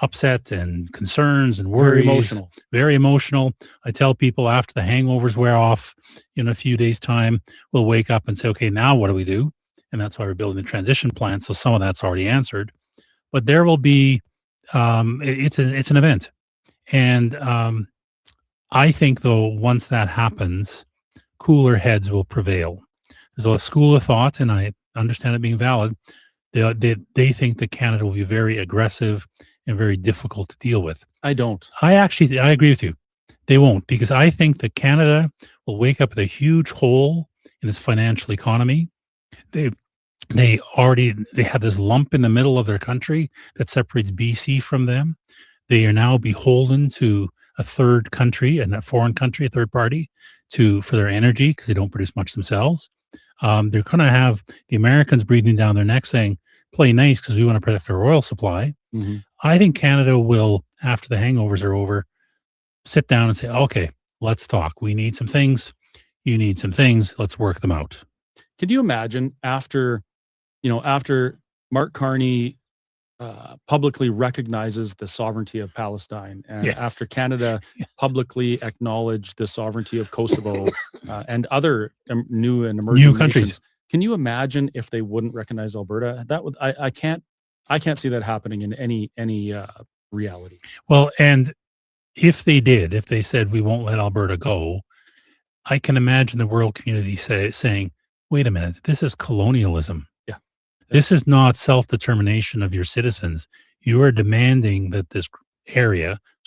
upset and concerns and worries. Very emotional. Very emotional. I tell people after the hangovers wear off in a few days' time, we'll wake up and say, okay, now what do we do? And that's why we're building the transition plan. So some of that's already answered. But there will be, it's an event. And I think, though, once that happens, cooler heads will prevail. There's a school of thought, and I understand it being valid. They think that Canada will be very aggressive and very difficult to deal with. I don't. I agree with you. They won't, because I think that Canada will wake up with a huge hole in its financial economy. They have this lump in the middle of their country that separates BC from them. They are now beholden to a third country, and a foreign country, a third party, for their energy, because they don't produce much themselves. They're going to have the Americans breathing down their neck saying, play nice because we want to protect our oil supply. Mm-hmm. I think Canada will, after the hangovers are over, sit down and say, okay, let's talk. We need some things. You need some things. Let's work them out. Can you imagine after Mark Carney publicly recognizes the sovereignty of Palestine, and after Canada publicly acknowledged the sovereignty of Kosovo and other new and emerging countries. nations, can you imagine if they wouldn't recognize Alberta? That would I can't see that happening in any reality. Well, and if they said we won't let Alberta go, I can imagine the world community saying, wait a minute, this is colonialism. Yeah. This is not self-determination of your citizens. You are demanding that this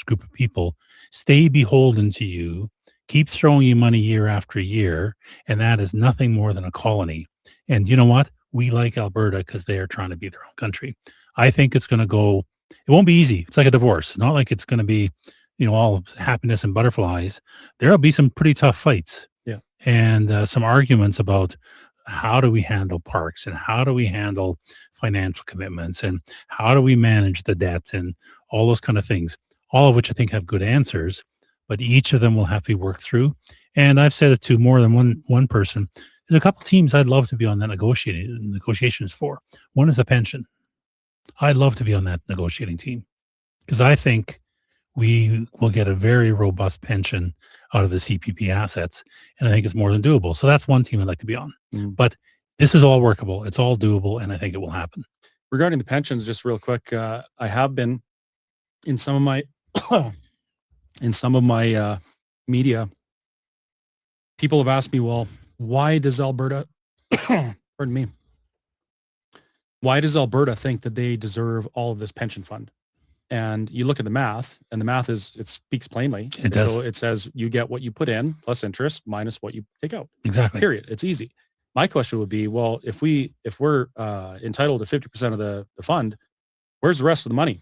group of people, stay beholden to you, keep throwing you money year after year, and that is nothing more than a colony. And you know what? We like Alberta because they are trying to be their own country. I think it's going to go, it won't be easy. It's like a divorce. It's not like it's going to be, all happiness and butterflies. There'll be some pretty tough fights. Yeah. And some arguments about how do we handle parks, and how do we handle financial commitments, and how do we manage the debt, and all those kind of things, all of which I think have good answers, but each of them will have to be worked through. And I've said it to more than one person. There's a couple teams I'd love to be on that negotiations for. One is the pension. I'd love to be on that negotiating team because I think we will get a very robust pension out of the CPP assets, and I think it's more than doable. So that's one team I'd like to be on. But this is all workable. It's all doable, and I think it will happen. Regarding the pensions, just real quick, I have been in some of my media. People have asked me, well, why does Alberta, pardon me, why does Alberta think that they deserve all of this pension fund? And you look at the math, and the math it speaks plainly. It does. So it says you get what you put in plus interest minus what you take out. Exactly. Period. It's easy. My question would be, well, if we're entitled to 50% of the fund, where's the rest of the money?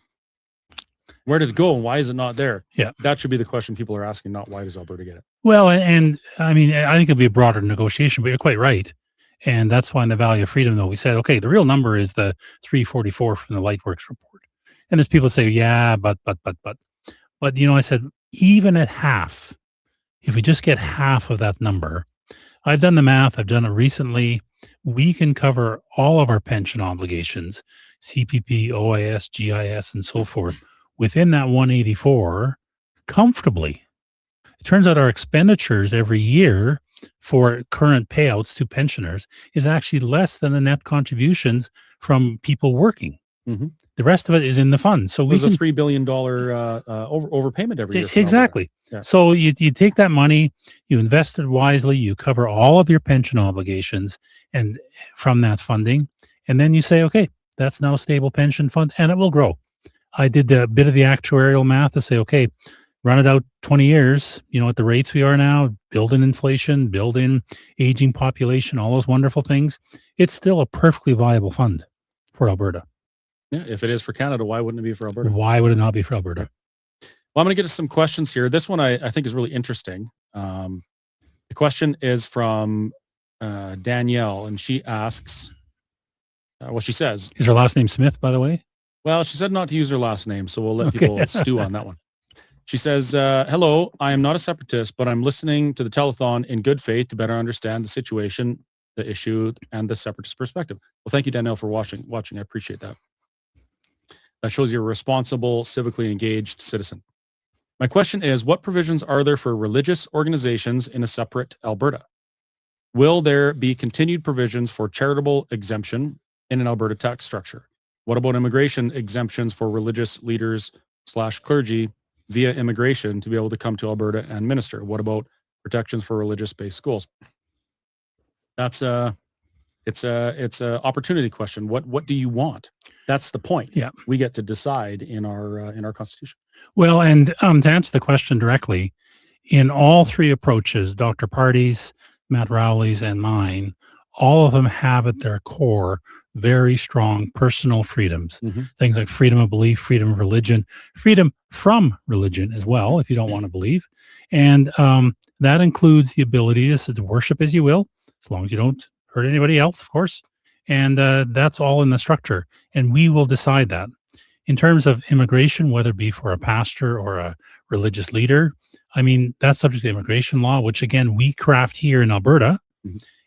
Where did it go, and why is it not there? Yeah. That should be the question people are asking, not why does Alberta get it? Well, and I mean, I think it'll be a broader negotiation, but you're quite right. And that's why in the Value of Freedom, though, we said, okay, the real number is the 344 from the Lightworks report. And there's people say, yeah, but, I said, even at half, if we just get half of that number, I've done the math, I've done it recently, we can cover all of our pension obligations, CPP, OIS, GIS, and so forth, within that 184 comfortably. It turns out our expenditures every year for current payouts to pensioners is actually less than the net contributions from people working. Mm-hmm. The rest of it is in the fund. So there's a $3 billion overpayment every year. Exactly. Yeah. So you take that money, you invest it wisely, you cover all of your pension obligations and from that funding, and then you say, okay, that's now a stable pension fund, and it will grow. I did a bit of the actuarial math to say, okay, run it out 20 years, at the rates we are now, build in inflation, build in aging population, all those wonderful things. It's still a perfectly viable fund for Alberta. Yeah, if it is for Canada, why wouldn't it be for Alberta? Why would it not be for Alberta? Well, I'm going to get to some questions here. This one I think is really interesting. The question is from Danielle, and she asks, she says... Is her last name Smith, by the way? Well, she said not to use her last name, so we'll let people stew on that one. She says, hello, I am not a separatist, but I'm listening to the telethon in good faith to better understand the situation, the issue, and the separatist perspective. Well, thank you, Danielle, for watching. I appreciate that. That shows you're a responsible, civically engaged citizen. My question is, what provisions are there for religious organizations in a separate Alberta? Will there be continued provisions for charitable exemption in an Alberta tax structure? What about immigration exemptions for religious leaders / clergy via immigration to be able to come to Alberta and minister? What about protections for religious-based schools? That's it's a opportunity question. What do you want? That's the point. Yeah, we get to decide in our constitution. Well, and to answer the question directly, in all three approaches, Dr. Party's, Matt Rowley's, and mine, all of them have at their core very strong personal freedoms. Things like freedom of belief, freedom of religion, freedom from religion as well, if you don't want to believe. And that includes the ability to worship as you will, as long as you don't hurt anybody else, of course. And that's all in the structure. And we will decide that. In terms of immigration, whether it be for a pastor or a religious leader, I mean, that's subject to immigration law, which again, we craft here in Alberta.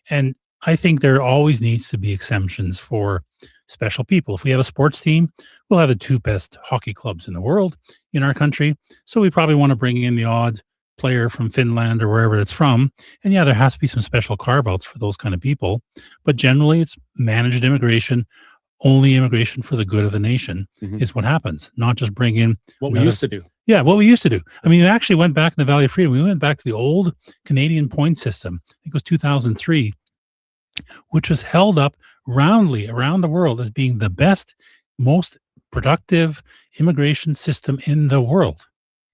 And I think there always needs to be exemptions for special people. If we have a sports team, we'll have the 2 best hockey clubs in the world in our country. So we probably want to bring in the odd player from Finland or wherever it's from. And yeah, there has to be some special carve-outs for those kind of people. But generally, it's managed immigration. Only immigration for the good of the nation is what happens, not just bring in what we used to do. Yeah, what we used to do. I mean, we actually went back in the Valley of Freedom. We went back to the old Canadian point system. I think it was 2003, which was held up roundly around the world as being the best, most productive immigration system in the world.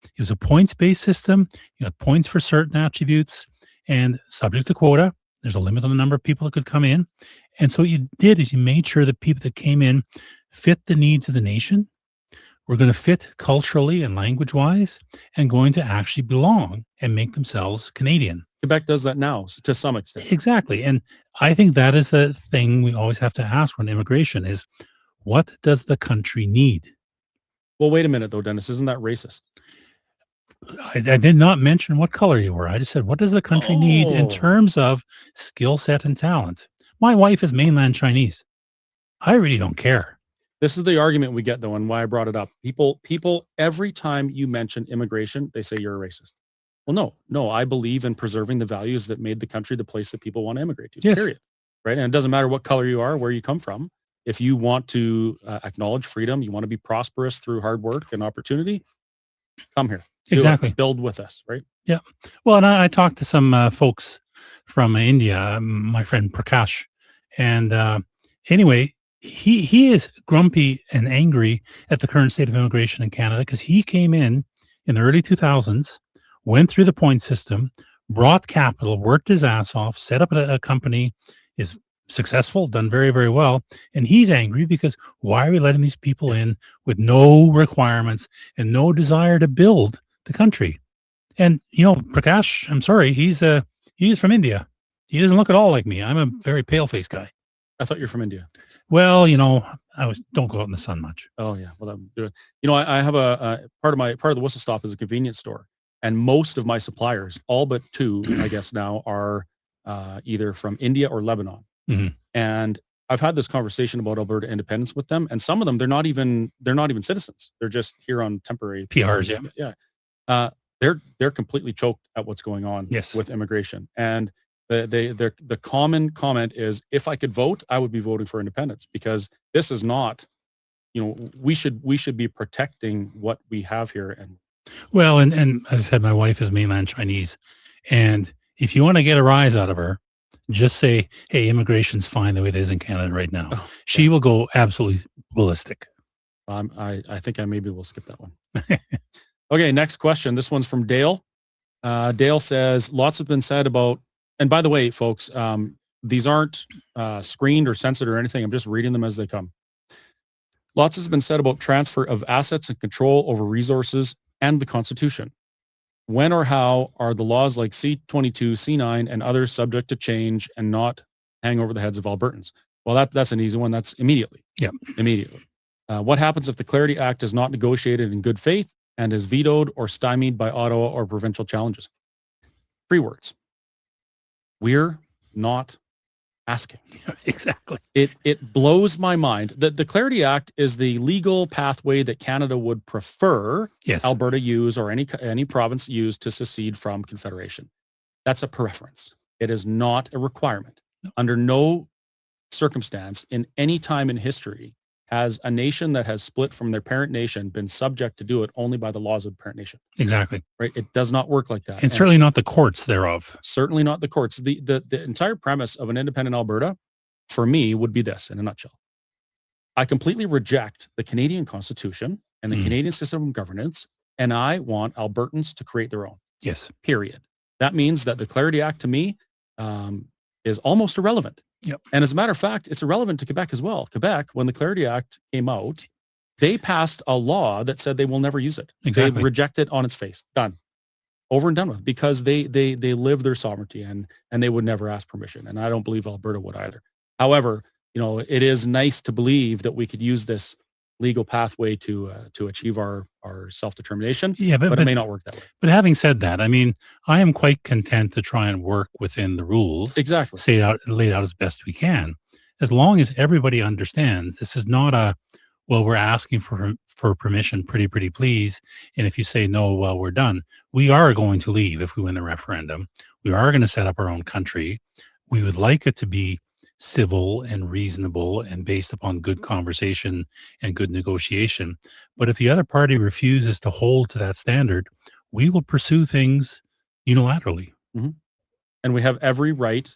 It was a points-based system. You had points for certain attributes and subject to quota. There's a limit on the number of people that could come in. And so what you did is you made sure that people that came in fit the needs of the nation, were going to fit culturally and language-wise, and going to actually belong and make themselves Canadian. Quebec does that now to some extent. Exactly. And I think that is the thing we always have to ask when immigration is, what does the country need? Well, wait a minute though, Dennis, isn't that racist? I did not mention what color you were. I just said, what does the country need in terms of skill set and talent? My wife is mainland Chinese. I really don't care. This is the argument we get, though, and why I brought it up. People, every time you mention immigration, they say you're a racist. Well, no, I believe in preserving the values that made the country the place that people want to immigrate to, period. Right? And it doesn't matter what color you are, where you come from. If you want to acknowledge freedom, you want to be prosperous through hard work and opportunity, come here. Exactly. Build with us, right? Yeah. Well, and I talked to some folks from India, my friend Prakash, and anyway, he is grumpy and angry at the current state of immigration in Canada because he came in the early 2000s, went through the point system, brought capital, worked his ass off, set up a company, is successful, done very, very well. And he's angry because why are we letting these people in with no requirements and no desire to build the country? And, you know, Prakash, I'm sorry, he's from India. He doesn't look at all like me. I'm a very pale-faced guy. I thought you're from India. Well, you know, don't go out in the sun much. Oh yeah, well I'm good. You know, I have a part of the whistle stop is a convenience store, and most of my suppliers, all but 2, I guess now, are either from India or Lebanon. And I've had this conversation about Alberta independence with them, and some of them they're not even citizens. They're just here on temporary PRs. Yeah. They're completely choked at what's going on with immigration, and the common comment is, if I could vote, I would be voting for independence, because this is not, you know, we should be protecting what we have here. And well, and as I said, my wife is mainland Chinese, and if you want to get a rise out of her, just say, hey, immigration's fine the way it is in Canada right now. She will go absolutely ballistic. I think I maybe will skip that one. Okay, next question. This one's from Dale. Dale says, lots have been said about, and by the way, folks, these aren't screened or censored or anything. I'm just reading them as they come. Lots has been said about transfer of assets and control over resources and the Constitution. When or how are the laws like C-22, C-9, and others subject to change and not hang over the heads of Albertans? Well, that's an easy one. That's immediately. Yeah. Immediately. What happens if the Clarity Act is not negotiated in good faith and is vetoed or stymied by Ottawa or provincial challenges. 3 words. We're not asking. Exactly. It blows my mind that the Clarity Act is the legal pathway that Canada would prefer Alberta use or any province use to secede from Confederation. That's a preference. It is not a requirement. Under no circumstance in any time in history has a nation that has split from their parent nation been subject to do it only by the laws of the parent nation. Exactly. Right? It does not work like that. And certainly not the courts thereof. Certainly not the courts. The entire premise of an independent Alberta, for me, would be this in a nutshell. I completely reject the Canadian Constitution and the Canadian system of governance, and I want Albertans to create their own. Yes. Period. That means that the Clarity Act to me is almost irrelevant. Yep. And as a matter of fact, it's irrelevant to Quebec as well. Quebec, when the Clarity Act came out, they passed a law that said they will never use it. Exactly. They reject it on its face. Done. Over and done with, because they live their sovereignty and they would never ask permission. And I don't believe Alberta would either. However, it is nice to believe that we could use this legal pathway to achieve our self-determination. Yeah, but it may not work that way. But having said that, I mean, I am quite content to try and work within the rules. Exactly. Laid out as best we can, as long as everybody understands this is not we're asking for permission, pretty please, and if you say no, well, we're done. We are going to leave if we win the referendum. We are going to set up our own country. We would like it to be civil and reasonable and based upon good conversation and good negotiation. But if the other party refuses to hold to that standard, we will pursue things unilaterally. Mm-hmm. And we have every right.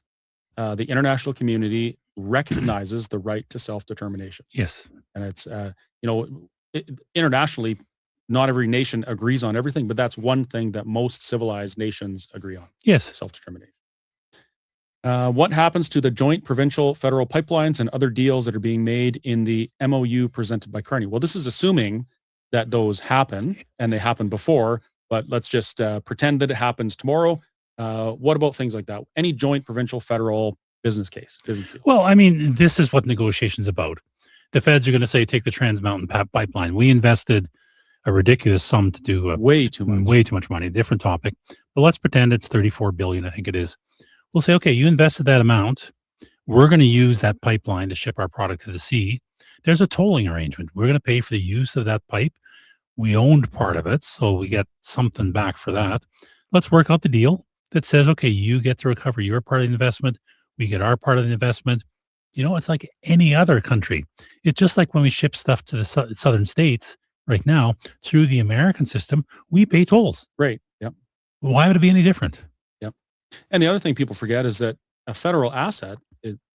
The international community recognizes the right to self-determination. Yes. And it's, internationally, not every nation agrees on everything, but that's one thing that most civilized nations agree on. Yes. Self-determination. What happens to the joint provincial federal pipelines and other deals that are being made in the MOU presented by Carney? Well, this is assuming that those happen, and they happened before, but let's just pretend that it happens tomorrow. What about things like that? Any joint provincial federal business deal? Well, I mean, this is what negotiation's about. The feds are going to say, take the Trans Mountain pipeline. We invested a ridiculous sum to do way too much money. Different topic, but let's pretend it's 34 billion. I think it is. We'll say, okay, you invested that amount. We're going to use that pipeline to ship our product to the sea. There's a tolling arrangement. We're going to pay for the use of that pipe. We owned part of it, so we get something back for that. Let's work out the deal that says, okay, you get to recover your part of the investment. We get our part of the investment. It's like any other country. It's just like when we ship stuff to the southern states right now through the American system, we pay tolls. Right. Yep. Why would it be any different? Yep. And the other thing people forget is that a federal asset,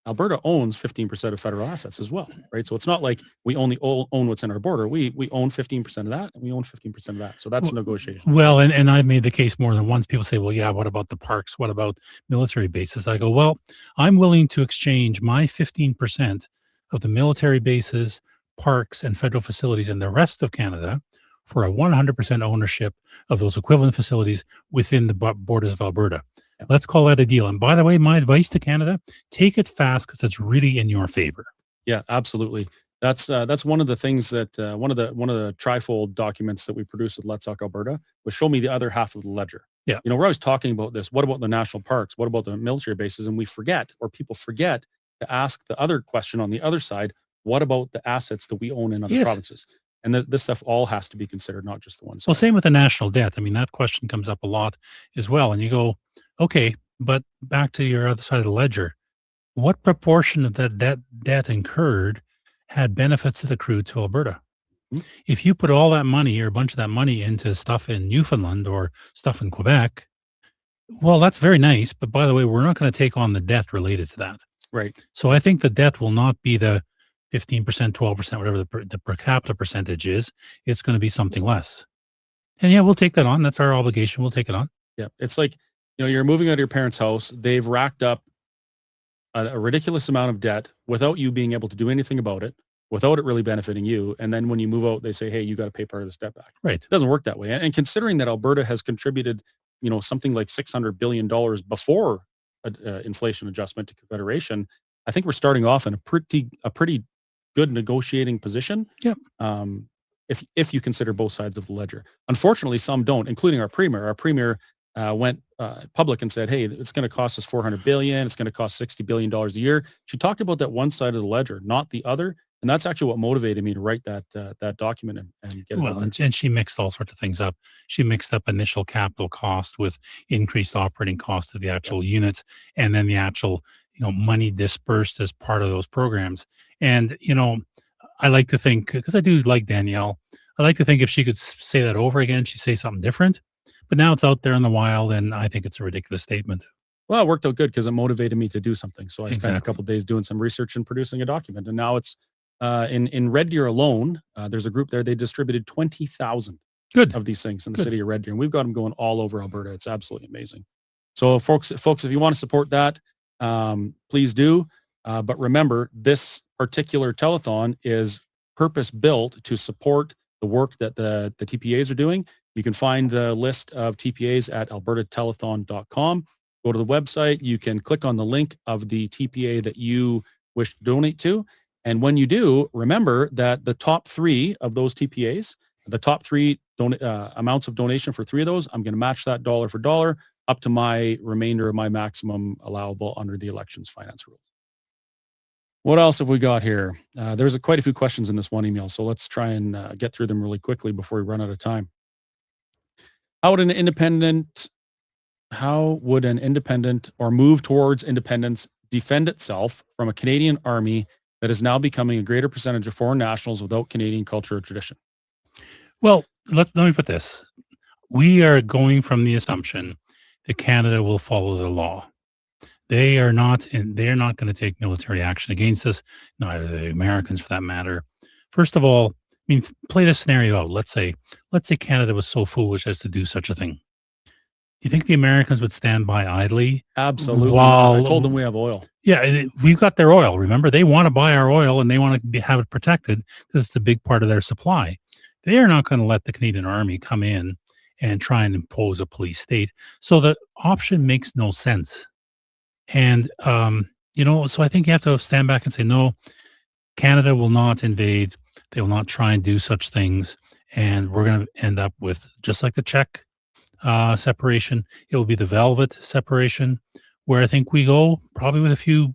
Alberta owns 15% of federal assets as well, right? So it's not like we only own what's in our border. We own 15% of that, and we own 15% of that. So that's a negotiation. Well, and I've made the case more than once. People say, well, yeah, what about the parks? What about military bases? I go, well, I'm willing to exchange my 15% of the military bases, parks, and federal facilities in the rest of Canada for a 100% ownership of those equivalent facilities within the borders of Alberta. Let's call that a deal. And by the way, my advice to Canada, take it fast because it's really in your favor. Yeah, absolutely. That's one of the things that one of the trifold documents that we produced with Let's Talk Alberta was show me the other half of the ledger. Yeah. We're always talking about this. What about the national parks? What about the military bases? And we forget, or people forget, to ask the other question on the other side. What about the assets that we own in other provinces? And this stuff all has to be considered, not just the one side. Well, same with the national debt. I mean, that question comes up a lot as well. And you go, okay, but back to your other side of the ledger, what proportion of that debt incurred had benefits that accrued to Alberta? Mm-hmm. If you put all that money or a bunch of that money into stuff in Newfoundland or stuff in Quebec, well, that's very nice. But by the way, we're not going to take on the debt related to that. Right. So I think the debt will not be the 15%, 12%, whatever the per capita percentage is. It's going to be something less. And yeah, we'll take that on. That's our obligation. We'll take it on. Yeah. It's like, you're moving out of your parents' house. They've racked up a ridiculous amount of debt without you being able to do anything about it, without it really benefiting you. And then when you move out, they say, hey, you got to pay part of this debt back. Right. It doesn't work that way. And considering that Alberta has contributed, something like $600 billion before inflation adjustment to Confederation, I think we're starting off in a pretty good negotiating position. Yep. if you consider both sides of the ledger. Unfortunately, some don't, including our premier. Our premier went public and said, "Hey, it's going to cost us $400 billion. It's going to cost $60 billion a year." She talked about that one side of the ledger, not the other, and that's actually what motivated me to write that document and get it. Well, and she mixed all sorts of things up. She mixed up initial capital cost with increased operating cost of the actual units, and then the actual money dispersed as part of those programs. And I like to think, because I do like Danielle, I like to think if she could say that over again, she'd say something different. But now it's out there in the wild, and I think it's a ridiculous statement. Well, it worked out good because it motivated me to do something. So I spent a couple of days doing some research and producing a document. And now it's in Red Deer alone, there's a group there. They distributed 20,000 of these things in the city of Red Deer. And we've got them going all over Alberta. It's absolutely amazing. So folks, if you want to support that, please do. But remember, this particular telethon is purpose-built to support the work that the TPAs are doing. You can find the list of TPAs at albertatelethon.com. Go to the website. You can click on the link of the TPA that you wish to donate to. And when you do, remember that the top 3 of those TPAs, the top 3 amounts of donation for 3 of those, I'm going to match that dollar for dollar up to my remainder of my maximum allowable under the elections finance rules. What else have we got here? There's quite a few questions in this one email, so let's try and get through them really quickly before we run out of time. How would an independent or move towards independence defend itself from a Canadian army that is now becoming a greater percentage of foreign nationals without Canadian culture or tradition? Well, let me put this. We are going from the assumption that Canada will follow the law. They are not going to take military action against us, neither the Americans for that matter. First of all, I mean, play this scenario out. Let's say Canada was so foolish as to do such a thing. Do you think the Americans would stand by idly? Absolutely. I told them we have oil. Yeah, we've got their oil. Remember, they want to buy our oil and they want to have it protected because it's a big part of their supply. They are not going to let the Canadian Army come in and try and impose a police state. So the option makes no sense. And, so I think you have to stand back and say, no, Canada will not invade. They will not try and do such things. And we're going to end up with, just like the Czech separation, it will be the velvet separation, where I think we go probably with a few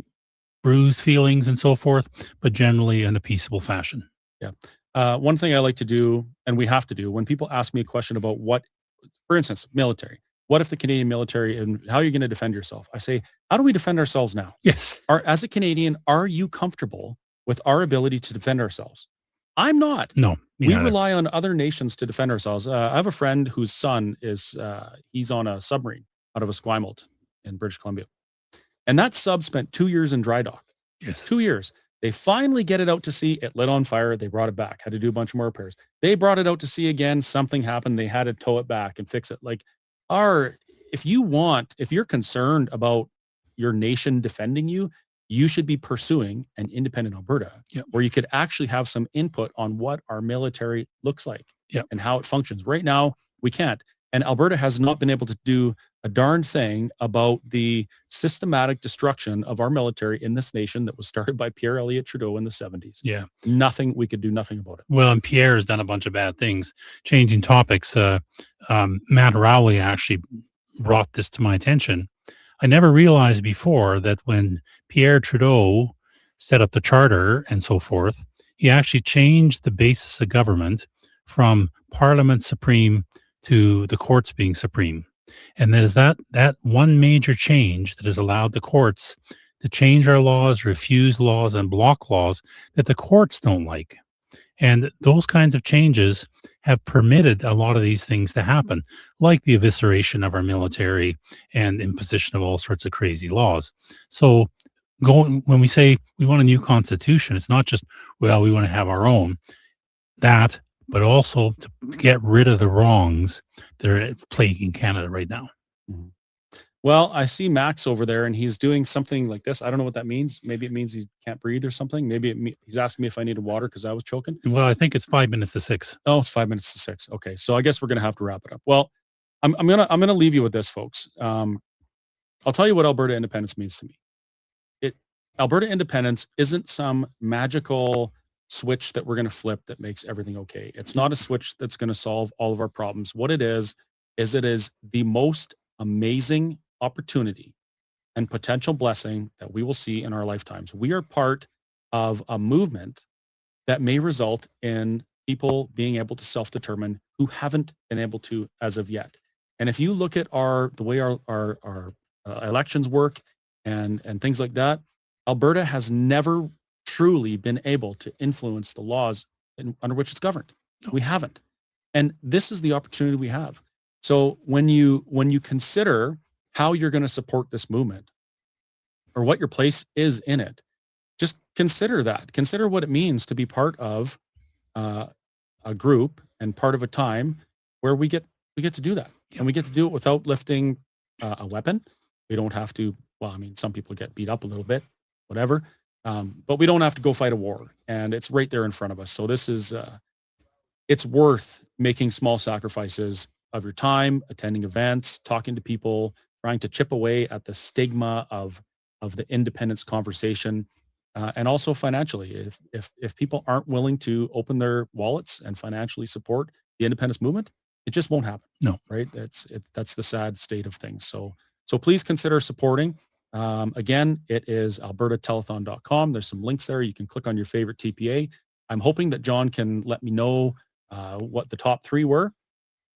bruised feelings and so forth, but generally in a peaceable fashion. Yeah. One thing I like to do, and we have to do, when people ask me a question about what, for instance, military, what if the Canadian military, and how are you going to defend yourself? I say, how do we defend ourselves now? Yes. As a Canadian, are you comfortable with our ability to defend ourselves? I'm not. No. We rely on other nations to defend ourselves. I have a friend whose son is, he's on a submarine out of Esquimalt in British Columbia. And that sub spent 2 years in dry dock. Yes. 2 years. They finally get it out to sea. It lit on fire. They brought it back. Had to do a bunch more repairs. They brought it out to sea again. Something happened. They had to tow it back and fix it. Like, if you're concerned about your nation defending you, you should be pursuing an independent Alberta, where you could actually have some input on what our military looks like and how it functions. Right now, we can't. And Alberta has not been able to do a darn thing about the systematic destruction of our military in this nation that was started by Pierre Elliott Trudeau in the 70s. Yeah. We could do nothing about it. Well, and Pierre has done a bunch of bad things. Changing topics, Matt Rowley actually brought this to my attention. I never realized before that when Pierre Trudeau set up the charter and so forth, he actually changed the basis of government from Parliament supreme to the courts being supreme. And there's that one major change that has allowed the courts to change our laws, refuse laws, and block laws that the courts don't like. And those kinds of changes have permitted a lot of these things to happen, like the evisceration of our military and imposition of all sorts of crazy laws. So when we say we want a new constitution, it's not just, well, we want to have our own, but also to get rid of the wrongs that are plaguing Canada right now. Mm-hmm. Well, I see Max over there, and he's doing something like this. I don't know what that means. Maybe it means he can't breathe or something. Maybe he's asking me if I needed water because I was choking. Well, I think it's 5 minutes to 6. Oh, it's 5 minutes to 6. Okay, so I guess we're gonna have to wrap it up. Well, I'm gonna leave you with this, folks. I'll tell you what Alberta independence means to me. Alberta independence isn't some magical switch that we're going to flip that makes everything okay. It's not a switch that's going to solve all of our problems. What it is it is the most amazing opportunity and potential blessing that we will see in our lifetimes. We are part of a movement that may result in people being able to self-determine who haven't been able to as of yet. And if you look at the way our elections work and things like that, Alberta has never truly been able to influence the laws under which it's governed. We haven't. And this is the opportunity we have. So when you consider how you're going to support this movement or what your place is in it, just consider that. Consider what it means to be part of a group and part of a time where we get to do that. And we get to do it without lifting a weapon. We don't have to, well, I mean, some people get beat up a little bit, whatever. But we don't have to go fight a war, and it's right there in front of us. So this is, it's worth making small sacrifices of your time, attending events, talking to people, trying to chip away at the stigma of the independence conversation, and also financially. If people aren't willing to open their wallets and financially support the independence movement, it just won't happen. No, right? That's the sad state of things. So please consider supporting. Again, it is albertatelethon.com. There's some links there. You can click on your favorite TPA. I'm hoping that John can let me know what the top 3 were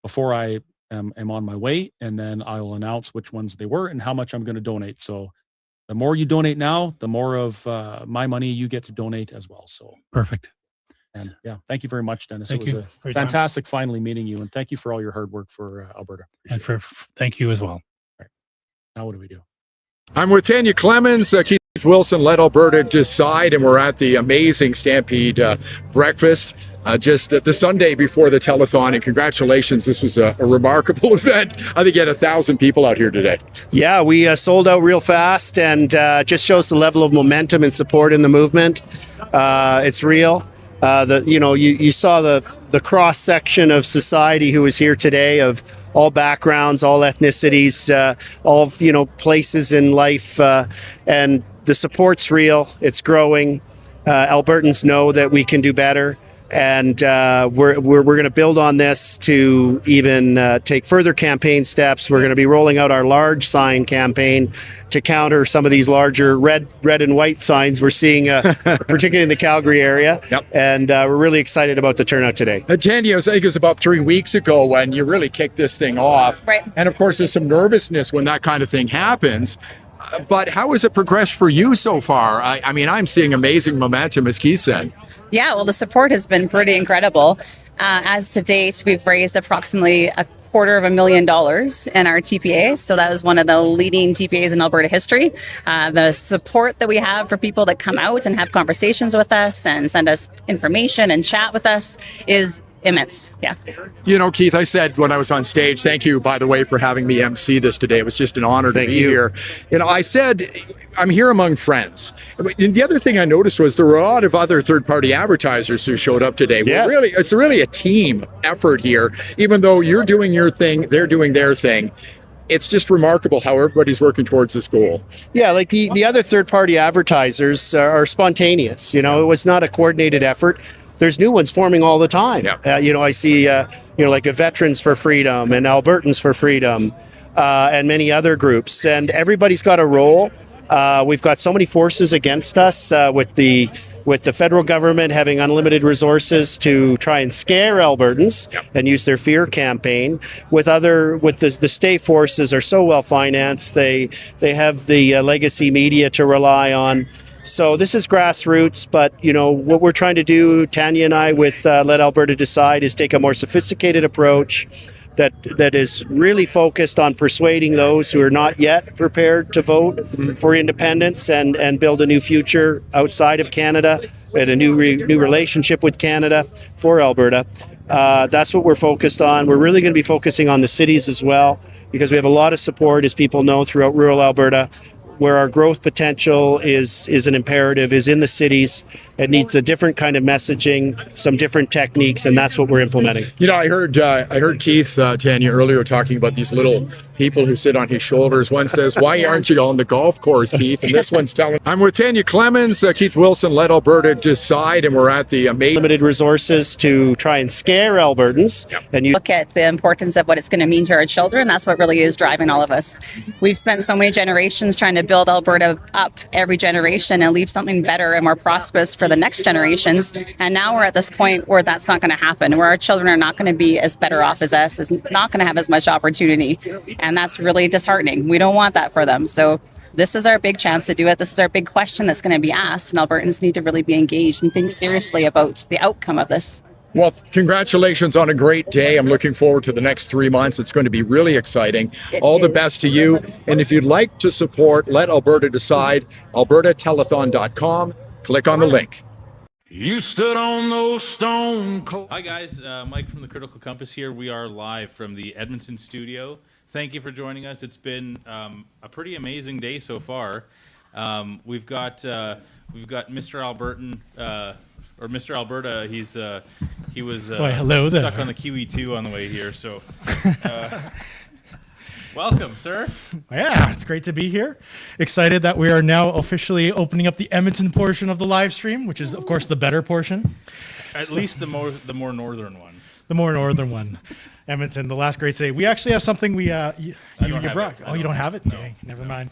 before I am on my way, and then I will announce which ones they were and how much I'm going to donate. So the more you donate now, the more of my money you get to donate as well. So perfect. And yeah, thank you very much, Dennis. Thank it was you. a fantastic finally meeting you, and thank you for all your hard work for Alberta. Appreciate and thank you as well. All right. Now what do we do? I'm with Tanya Clemens, Keith Wilson, Let Alberta Decide, and we're at the amazing Stampede breakfast just the Sunday before the telethon. And congratulations, this was a remarkable event. I think you had 1,000 people out here today. Yeah, we sold out real fast, and just shows the level of momentum and support in the movement. It's real. You saw the cross section of society who was here today, of all backgrounds, all ethnicities, all places in life, and the support's real. It's growing. Albertans know that we can do better, and we're going to build on this to even take further campaign steps. We're going to be rolling out our large sign campaign to counter some of these larger red and white signs we're seeing, particularly in the Calgary area. Yep. And we're really excited about the turnout today. Tanya, I think it was about 3 weeks ago when you really kicked this thing off. Right. And of course, there's some nervousness when that kind of thing happens. But how has it progressed for you so far? I mean, I'm seeing amazing momentum, as Keith said. Yeah, well, the support has been pretty incredible. As to date, we've raised approximately $250,000 in our TPA. So that is one of the leading TPAs in Alberta history. The support that we have for people that come out and have conversations with us and send us information and chat with us is immense. Yeah. Keith, I said when I was on stage, thank you, by the way, for having me MC this today. It was just an honor to be here. I said, I'm here among friends. And the other thing I noticed was there were a lot of other third-party advertisers who showed up today. Yes. It's really a team effort here. Even though you're doing your thing, they're doing their thing. It's just remarkable how everybody's working towards this goal. Yeah, like the other third-party advertisers are spontaneous. It was not a coordinated effort. There's new ones forming all the time. Yeah. I see, like the Veterans for Freedom and Albertans for Freedom and many other groups. And everybody's got a role. We've got so many forces against us with the federal government having unlimited resources to try and scare Albertans and use their fear campaign. With the state forces are so well financed. They have the legacy media to rely on. So this is grassroots, but what we're trying to do, Tanya and I, with Let Alberta Decide, is take a more sophisticated approach that is really focused on persuading those who are not yet prepared to vote for independence and build a new future outside of Canada and a new relationship with Canada for Alberta. That's what we're focused on. We're really going to be focusing on the cities as well, because we have a lot of support, as people know, throughout rural Alberta. where our growth potential is an imperative is in the cities. It needs a different kind of messaging, some different techniques, and that's what we're implementing. You know, I heard Keith Tanya earlier talking about these little people who sit on his shoulders. One says, "Why aren't you on the golf course, Keith?" And this one's telling. I'm with Tanya Clemens, Keith Wilson, Let Alberta Decide, and we're at the amazing limited resources to try and scare Albertans. And you look at the importance of what it's going to mean to our children. That's what really is driving all of us. We've spent so many generations trying to build Alberta up every generation and leave something better and more prosperous for the next generations. And now we're at this point where that's not going to happen, where our children are not going to be as better off as us, is not going to have as much opportunity. And that's really disheartening. We don't want that for them. So this is our big chance to do it. This is our big question that's going to be asked, and Albertans need to really be engaged and think seriously about the outcome of this. Well, congratulations on a great day. I'm looking forward to the next 3 months. It's going to be really exciting. All the best to you. And if you'd like to support Let Alberta Decide, albertatelethon.com, click on the link. You stood on those stone cold. Hi guys, Mike from the Critical Compass here. We are live from the Edmonton studio. Thank you for joining us. It's been a pretty amazing day so far. We've got Mr. Albertan, or Mr. Alberta. He was hello stuck there. on the Kiwi 2 on the way here. So, welcome, sir. Yeah, it's great to be here. Excited that we are now officially opening up the Edmonton portion of the live stream, which is, of course, the better portion. At least the more northern one. The more northern one. Edmonton, the last great city. We actually have something you brought. Oh, you don't have it? Dang, never mind.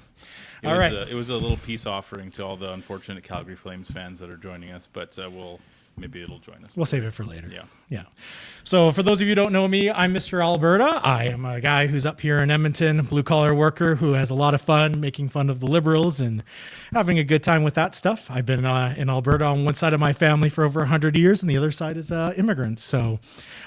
All right. It was a little peace offering to all the unfortunate Calgary Flames fans that are joining us, but maybe it'll join us. We'll save it for later. Yeah. Yeah. So for those of you who don't know me, I'm Mr. Alberta. I am a guy who's up here in Edmonton, blue collar worker who has a lot of fun making fun of the Liberals and having a good time with that stuff. I've been in Alberta on one side of my family for over 100 years and the other side is immigrants. So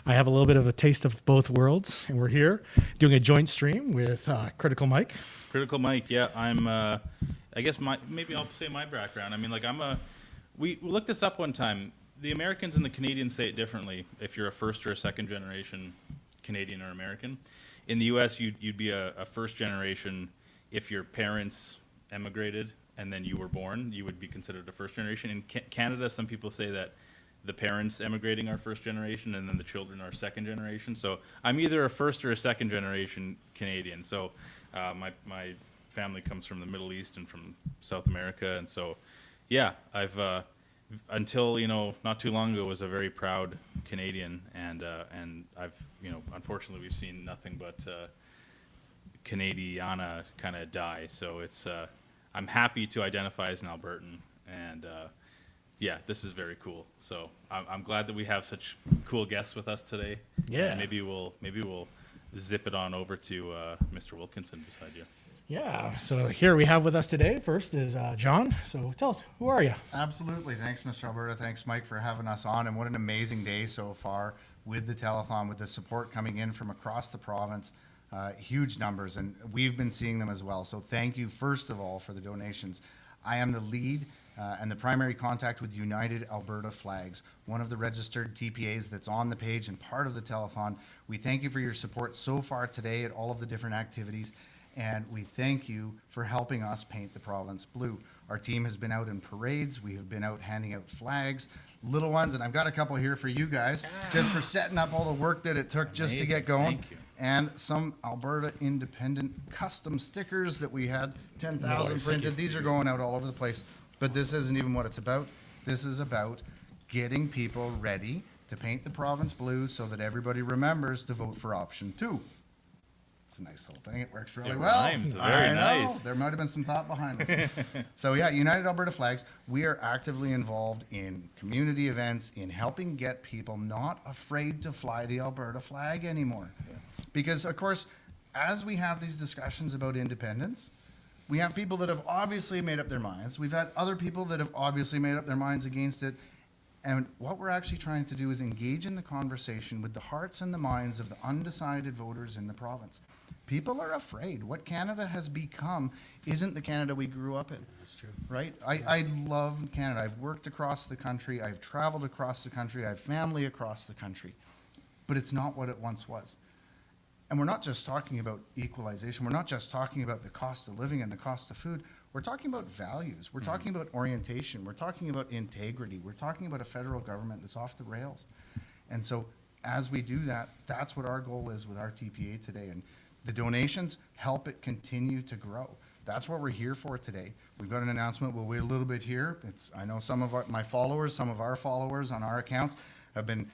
I have a little bit of a taste of both worlds, and we're here doing a joint stream with Critical Mike. Critical Mike, yeah. I'm, I guess maybe I'll say my background. I mean, like we looked this up one time. The Americans and the Canadians say it differently if you're a first or a second generation Canadian or American. In the US, you'd be a first generation if your parents emigrated and then you were born, you would be considered a first generation. In Canada, some people say that the parents emigrating are first generation and then the children are second generation. So I'm either a first or a second generation Canadian. So my family comes from the Middle East and from South America. And so, yeah, I've, until, not too long ago was a very proud Canadian. And I've, unfortunately we've seen nothing but Canadiana kind of die. So it's, I'm happy to identify as an Albertan, and yeah, this is very cool. So I'm glad that we have such cool guests with us today. Yeah. And maybe we'll zip it on over to Mr. Wilkinson beside you. Yeah. So here we have with us today. First is John. So tell us, who are you? Absolutely. Thanks, Mr. Alberta. Thanks, Mike, for having us on. And what an amazing day so far with the telethon, with the support coming in from across the province. Huge numbers, and we've been seeing them as well. So thank you, first of all, for the donations. I am the lead and the primary contact with United Alberta Flags, one of the registered TPAs that's on the page and part of the telethon. We thank you for your support so far today at all of the different activities, and we thank you for helping us paint the province blue. Our team has been out in parades. We have been out handing out flags, little ones, and I've got a couple here for you guys, just for setting up all the work that it took just to get going. Thank you. And some Alberta Independent custom stickers that we had 10,000 Nice. printed. These are going out all over the place, but this isn't even what it's about. This is about getting people ready to paint the province blue so that everybody remembers to vote for option 2. It's a nice little thing. It works really well. Rhymes. Very nice. There might have been some thought behind this. So yeah, United Alberta Flags, we are actively involved in community events, in helping get people not afraid to fly the Alberta flag anymore. Because, of course, as we have these discussions about independence, we have people that have obviously made up their minds. We've had other people that have obviously made up their minds against it. And what we're actually trying to do is engage in the conversation with the hearts and the minds of the undecided voters in the province. People are afraid. What Canada has become isn't the Canada we grew up in. That's true. Right? I love Canada. I've worked across the country. I've traveled across the country. I have family across the country. But it's not what it once was. And we're not just talking about equalization. We're not just talking about the cost of living and the cost of food. We're talking about values. We're talking about orientation. We're talking about integrity. We're talking about a federal government that's off the rails. And so as we do that, that's what our goal is with our TPA today. And the donations help it continue to grow. That's what we're here for today. We've got an announcement. We'll wait a little bit here. I know some of my followers, some of our followers on our accounts have been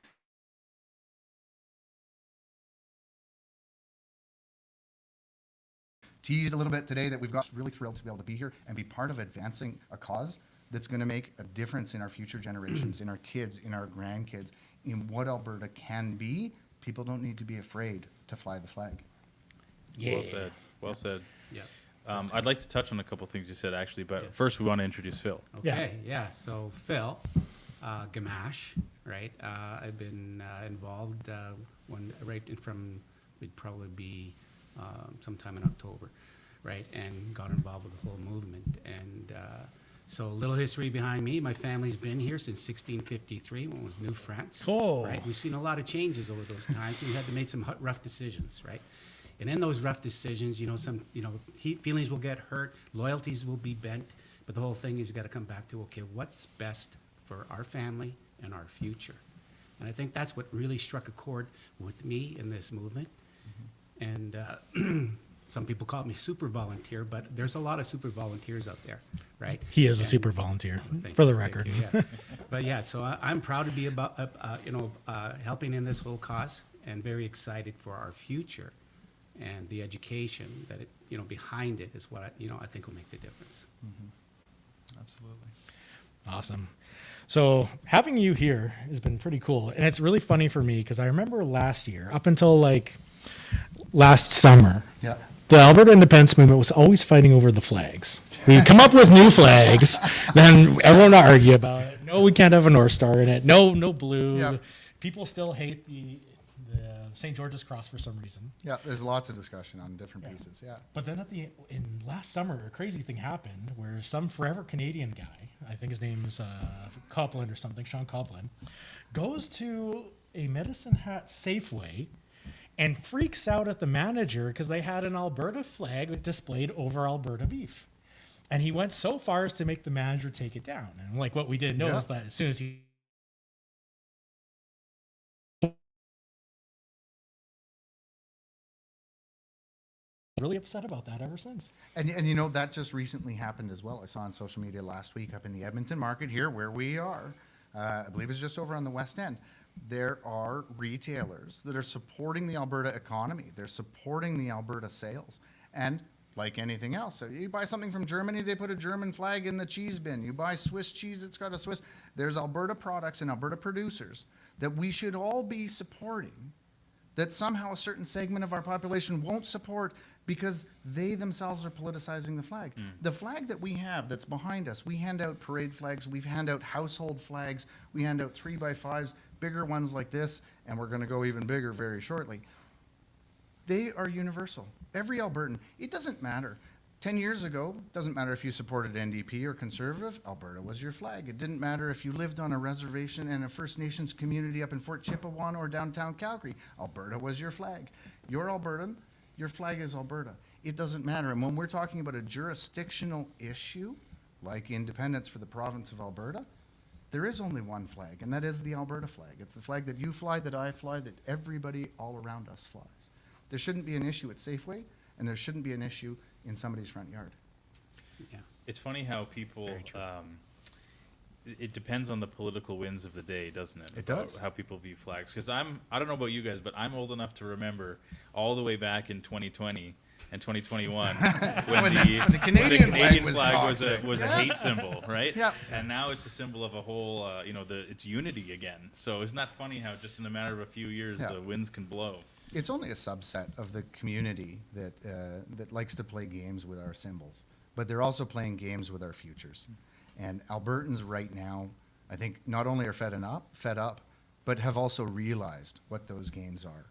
teased a little bit today that we've got really thrilled to be able to be here and be part of advancing a cause that's going to make a difference in our future generations, in our kids, in our grandkids, in what Alberta can be. People don't need to be afraid to fly the flag. Well said. Well said. Yeah. I'd like to touch on a couple things you said, actually, but first we want to introduce Phil. Okay, yeah. So Phil, Gamache, right? I've been involved would probably be sometime in October, right? And got involved with the whole movement. And so a little history behind me. My family's been here since 1653 when it was New France. Oh. Right? We've seen a lot of changes over those times. We had to make some rough decisions, right? And in those rough decisions, feelings will get hurt, loyalties will be bent, but the whole thing is you got to come back to, okay, what's best for our family and our future? And I think that's what really struck a chord with me in this movement. And some people call me super volunteer, but there's a lot of super volunteers out there, right? He is a super volunteer, for the record. Yeah. But yeah, so I'm proud to be about, helping in this whole cause, and very excited for our future, and the education that behind it is what I think will make the difference. Absolutely. Awesome. So having you here has been pretty cool, and it's really funny for me because I remember last year, up until like last summer, yeah, the Alberta independence movement was always fighting over the flags. We come up with new flags, then everyone would argue about it. No, we can't have a North Star in it. No blue. Yeah. People still hate the St. George's Cross for some reason. Yeah, there's lots of discussion on different pieces, yeah. But then in last summer, a crazy thing happened where some forever Canadian guy, I think his name is Copland or something, Sean Copland, goes to a Medicine Hat Safeway and freaks out at the manager because they had an Alberta flag displayed over Alberta beef. And he went so far as to make the manager take it down. And like what we didn't know is that as soon as he really upset about that ever since. And that just recently happened as well. I saw on social media last week up in the Edmonton market here where we are, I believe it's just over on the West End. There are retailers that are supporting the Alberta economy. They're supporting the Alberta sales. And like anything else, you buy something from Germany, they put a German flag in the cheese bin. You buy Swiss cheese, it's got a Swiss. There's Alberta products and Alberta producers that we should all be supporting, that somehow a certain segment of our population won't support because they themselves are politicizing the flag. The flag that we have that's behind us, we hand out parade flags, we hand out household flags, we hand out 3x5s, bigger ones like this, and we're going to go even bigger very shortly. They are universal. Every Albertan, it doesn't matter. 10 years ago, it doesn't matter if you supported NDP or Conservative, Alberta was your flag. It didn't matter if you lived on a reservation in a First Nations community up in Fort Chippewa or downtown Calgary, Alberta was your flag. You're Albertan, your flag is Alberta. It doesn't matter. And when we're talking about a jurisdictional issue, like independence for the province of Alberta, there is only one flag, and that is the Alberta flag. It's the flag that you fly, that I fly, that everybody all around us flies. There shouldn't be an issue at Safeway, and there shouldn't be an issue in somebody's front yard. Yeah. It's funny how people, it depends on the political winds of the day, doesn't it? It does. How people view flags. Because I don't know about you guys, but I'm old enough to remember all the way back in 2020 and 2021 when the Canadian flag was a hate symbol, right? Yeah. And now it's a symbol of a whole, it's unity again. So isn't that funny how just in a matter of a few years the winds can blow? It's only a subset of the community that that likes to play games with our symbols, but they're also playing games with our futures. And Albertans right now, I think, not only are fed up, but have also realized what those games are,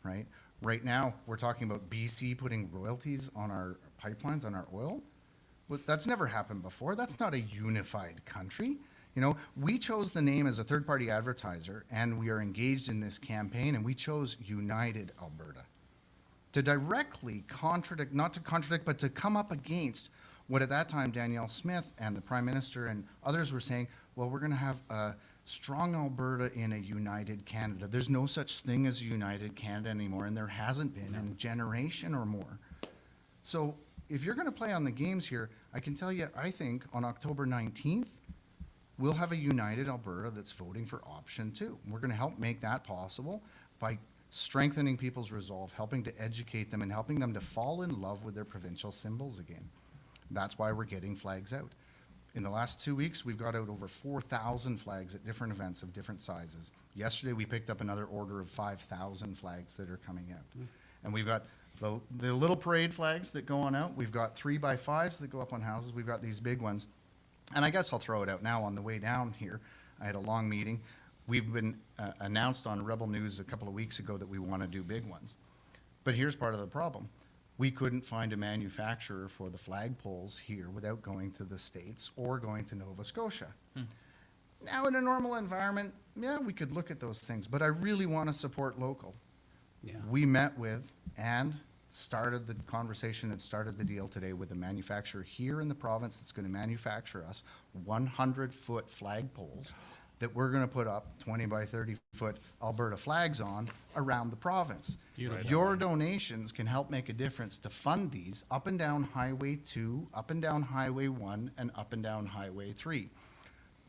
right? Right now, we're talking about BC putting royalties on our pipelines, on our oil. Well, that's never happened before. That's not a unified country. We chose the name as a third-party advertiser, and we are engaged in this campaign, and we chose United Alberta, to directly contradict, not to contradict, but to come up against what at that time Danielle Smith and the Prime Minister and others were saying, well, we're going to have a strong Alberta in a united Canada. There's no such thing as a united Canada anymore, and there hasn't been in a generation or more. So if you're going to play on the games here, I can tell you, I think on October 19th, we'll have a united Alberta that's voting for option 2. We're going to help make that possible by strengthening people's resolve, helping to educate them, and helping them to fall in love with their provincial symbols again. That's why we're getting flags out. In the last 2 weeks, we've got out over 4,000 flags at different events of different sizes. Yesterday, we picked up another order of 5,000 flags that are coming out. And we've got the little parade flags that go on out. We've got 3x5s that go up on houses. We've got these big ones. And I guess I'll throw it out now on the way down here. I had a long meeting. We've been announced on Rebel News a couple of weeks ago that we want to do big ones. But here's part of the problem. We couldn't find a manufacturer for the flagpoles here without going to the States or going to Nova Scotia. Now, in a normal environment, yeah, we could look at those things, but I really want to support local. Yeah. We met with and started the conversation and started the deal today with a manufacturer here in the province that's going to manufacture us 100-foot flagpoles that we're going to put up 20 by 30 foot Alberta flags on around the province. Beautiful. Your donations can help make a difference to fund these up and down Highway 2, up and down Highway 1, and up and down Highway 3.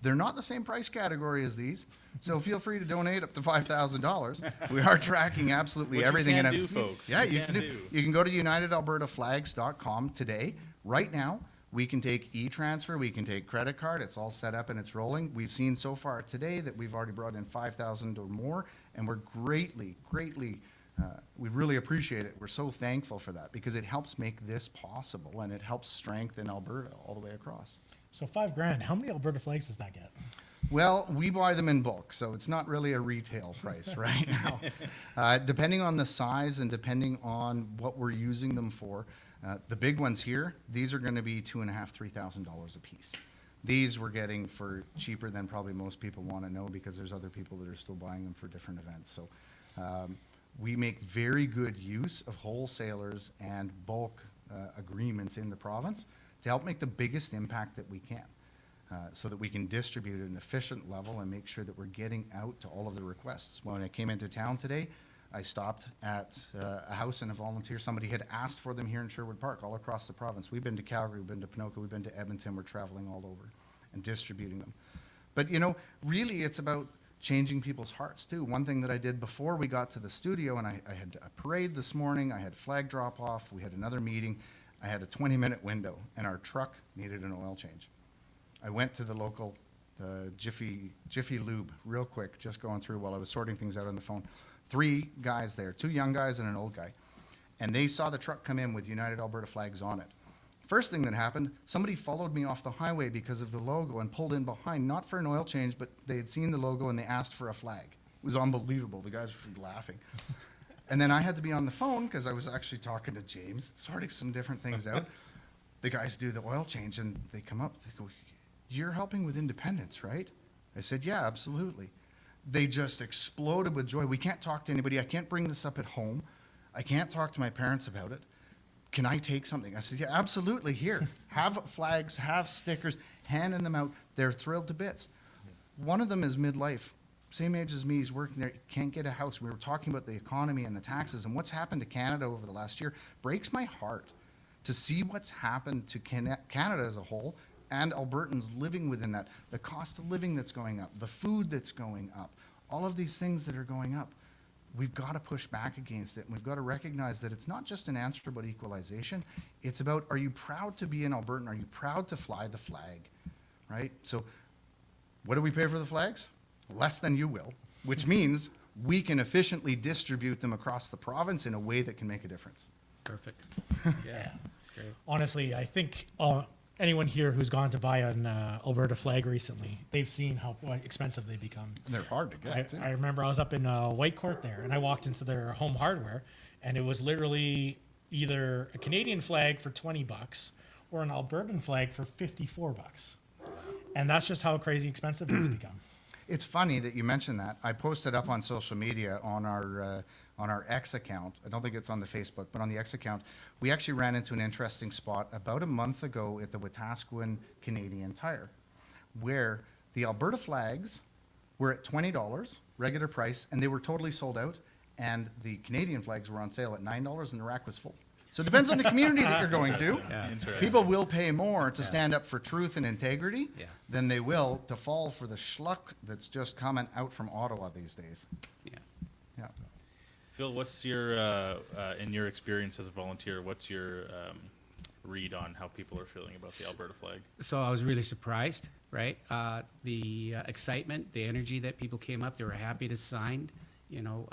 They're not the same price category as these, so feel free to donate up to $5,000. We are tracking absolutely Which everything. You can and do, folks. Yeah, you you can do. You can go to unitedalbertaflags.com today, right now. We can take e-transfer, we can take credit card, it's all set up and it's rolling. We've seen so far today that we've already brought in 5,000 or more, and we're greatly, we really appreciate it. We're so thankful for that because it helps make this possible and it helps strengthen Alberta all the way across. So $5,000, how many Alberta flags does that get? Well, we buy them in bulk, so it's not really a retail price right now. Depending on the size and depending on what we're using them for, the big ones here, these are going to be $2,500, $3,000 a piece. These we're getting for cheaper than probably most people want to know because there's other people that are still buying them for different events. So we make very good use of wholesalers and bulk agreements in the province to help make the biggest impact that we can. So that we can distribute at an efficient level and make sure that we're getting out to all of the requests. When I came into town today, I stopped at a house and a volunteer. Somebody had asked for them here in Sherwood Park, all across the province. We've been to Calgary, we've been to Ponoka, we've been to Edmonton. We're traveling all over and distributing them. But you know, really it's about changing people's hearts too. One thing that I did before we got to the studio, and I had a parade this morning, I had flag drop off, we had another meeting, I had a 20-minute window, and our truck needed an oil change. I went to the local Jiffy Lube real quick, just going through while I was sorting things out on the phone. 3 guys there, 2 young guys and an old guy. And they saw the truck come in with United Alberta flags on it. First thing that happened, somebody followed me off the highway because of the logo and pulled in behind, not for an oil change, but they had seen the logo and they asked for a flag. It was unbelievable. The guys were laughing. And then I had to be on the phone because I was actually talking to James, sorting some different things out. The guys do the oil change and they come up, they go, "You're helping with independence, right?" I said, "Yeah, absolutely." They just exploded with joy. "We can't talk to anybody. I can't bring this up at home. I can't talk to my parents about it. Can I take something?" I said, "Yeah, absolutely. Here, have flags, have stickers, handing them out." They're thrilled to bits. One of them is midlife, same age as me. He's working there, can't get a house. We were talking about the economy and the taxes and what's happened to Canada over the last year. Breaks my heart to see what's happened to Canada as a whole and Albertans living within that, the cost of living that's going up, the food that's going up, all of these things that are going up. We've got to push back against it, and we've got to recognize that it's not just an answer about equalization. It's about, are you proud to be an Albertan? Are you proud to fly the flag, right? So what do we pay for the flags? Less than you will, which means we can efficiently distribute them across the province in a way that can make a difference. Perfect. Yeah. Great. Honestly, I think anyone here who's gone to buy an Alberta flag recently, they've seen how expensive they become. And they're hard to get, too. I remember I was up in Whitecourt there, and I walked into their home hardware, and it was literally either a Canadian flag for $20 or an Albertan flag for $54. And that's just how crazy expensive it's become. It's funny that you mentioned that. I posted up on social media on our on our X account. I don't think it's on the Facebook, but on the X account, we actually ran into an interesting spot about a month ago at the Wetaskiwin Canadian Tire, where the Alberta flags were at $20 regular price, and they were totally sold out, and the Canadian flags were on sale at $9, and the rack was full. So it depends on the community that you're going to. Yeah. People will pay more to stand up for truth and integrity Yeah. than they will to fall for the schluck that's just coming out from Ottawa these days. Yeah. Yeah. Phil, what's your, in your experience as a volunteer, what's your read on how people are feeling about the Alberta flag? So I was really surprised, right? The excitement, the energy that people came up, they were happy to sign, you know,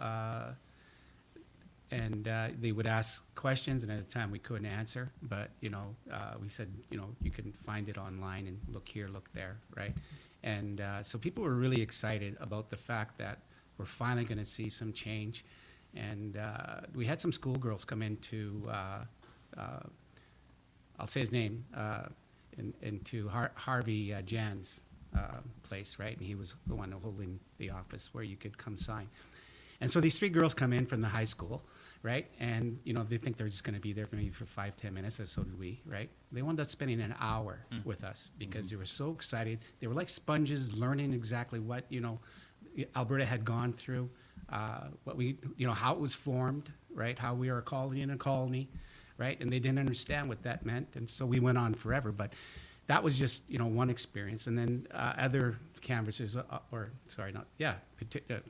and they would ask questions, and at the time we couldn't answer, but, you know, we said, you know, you can find it online and look here, look there, right? And so people were really excited about the fact that we're finally going to see some change. And we had some schoolgirls come into, I'll say his name, into Harvey Jan's place, right? And he was the one holding the office where you could come sign. And so these three girls come in from the high school, right? And, you know, they think they're just going to be there for maybe for 5-10 minutes, and so did we, right? They wound up spending an hour with us because they were so excited. They were like sponges, learning exactly what, you know, Alberta had gone through, what we, you know, how it was formed, right? How we are a colony in a colony, right? And they didn't understand what that meant, and so we went on forever. But that was just, you know, one experience. And then other canvassers,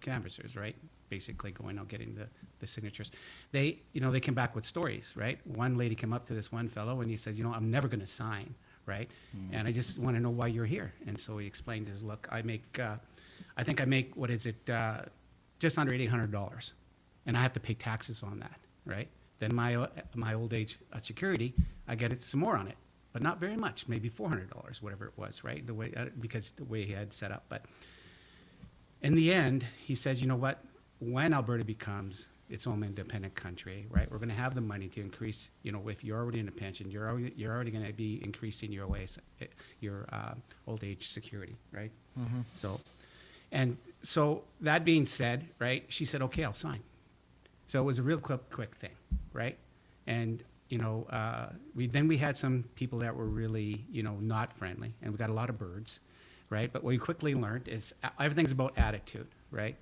canvassers, right? Basically going out getting the signatures. They, you know, they came back with stories, right? One lady came up to this one fellow and he says, you know, I'm never going to sign, right? And I just want to know why you're here. And so he explained his, look, I think I make, what is it, just under $800, and I have to pay taxes on that, right? Then my old age security, I get it some more on it, but not very much, maybe $400, whatever it was, right? The way, because the way he had set up. But in the end, he says, you know what? When Alberta becomes its own independent country, right? We're going to have the money to increase. You know, if you're already in a pension, you're already going to be increasing your old age security, right? So that being said, right? She said, okay, I'll sign. So it was a real quick thing, right? And you know, we had some people that were really, you know, not friendly, and we got a lot of birds, right? But what we quickly learned is everything's about attitude, right?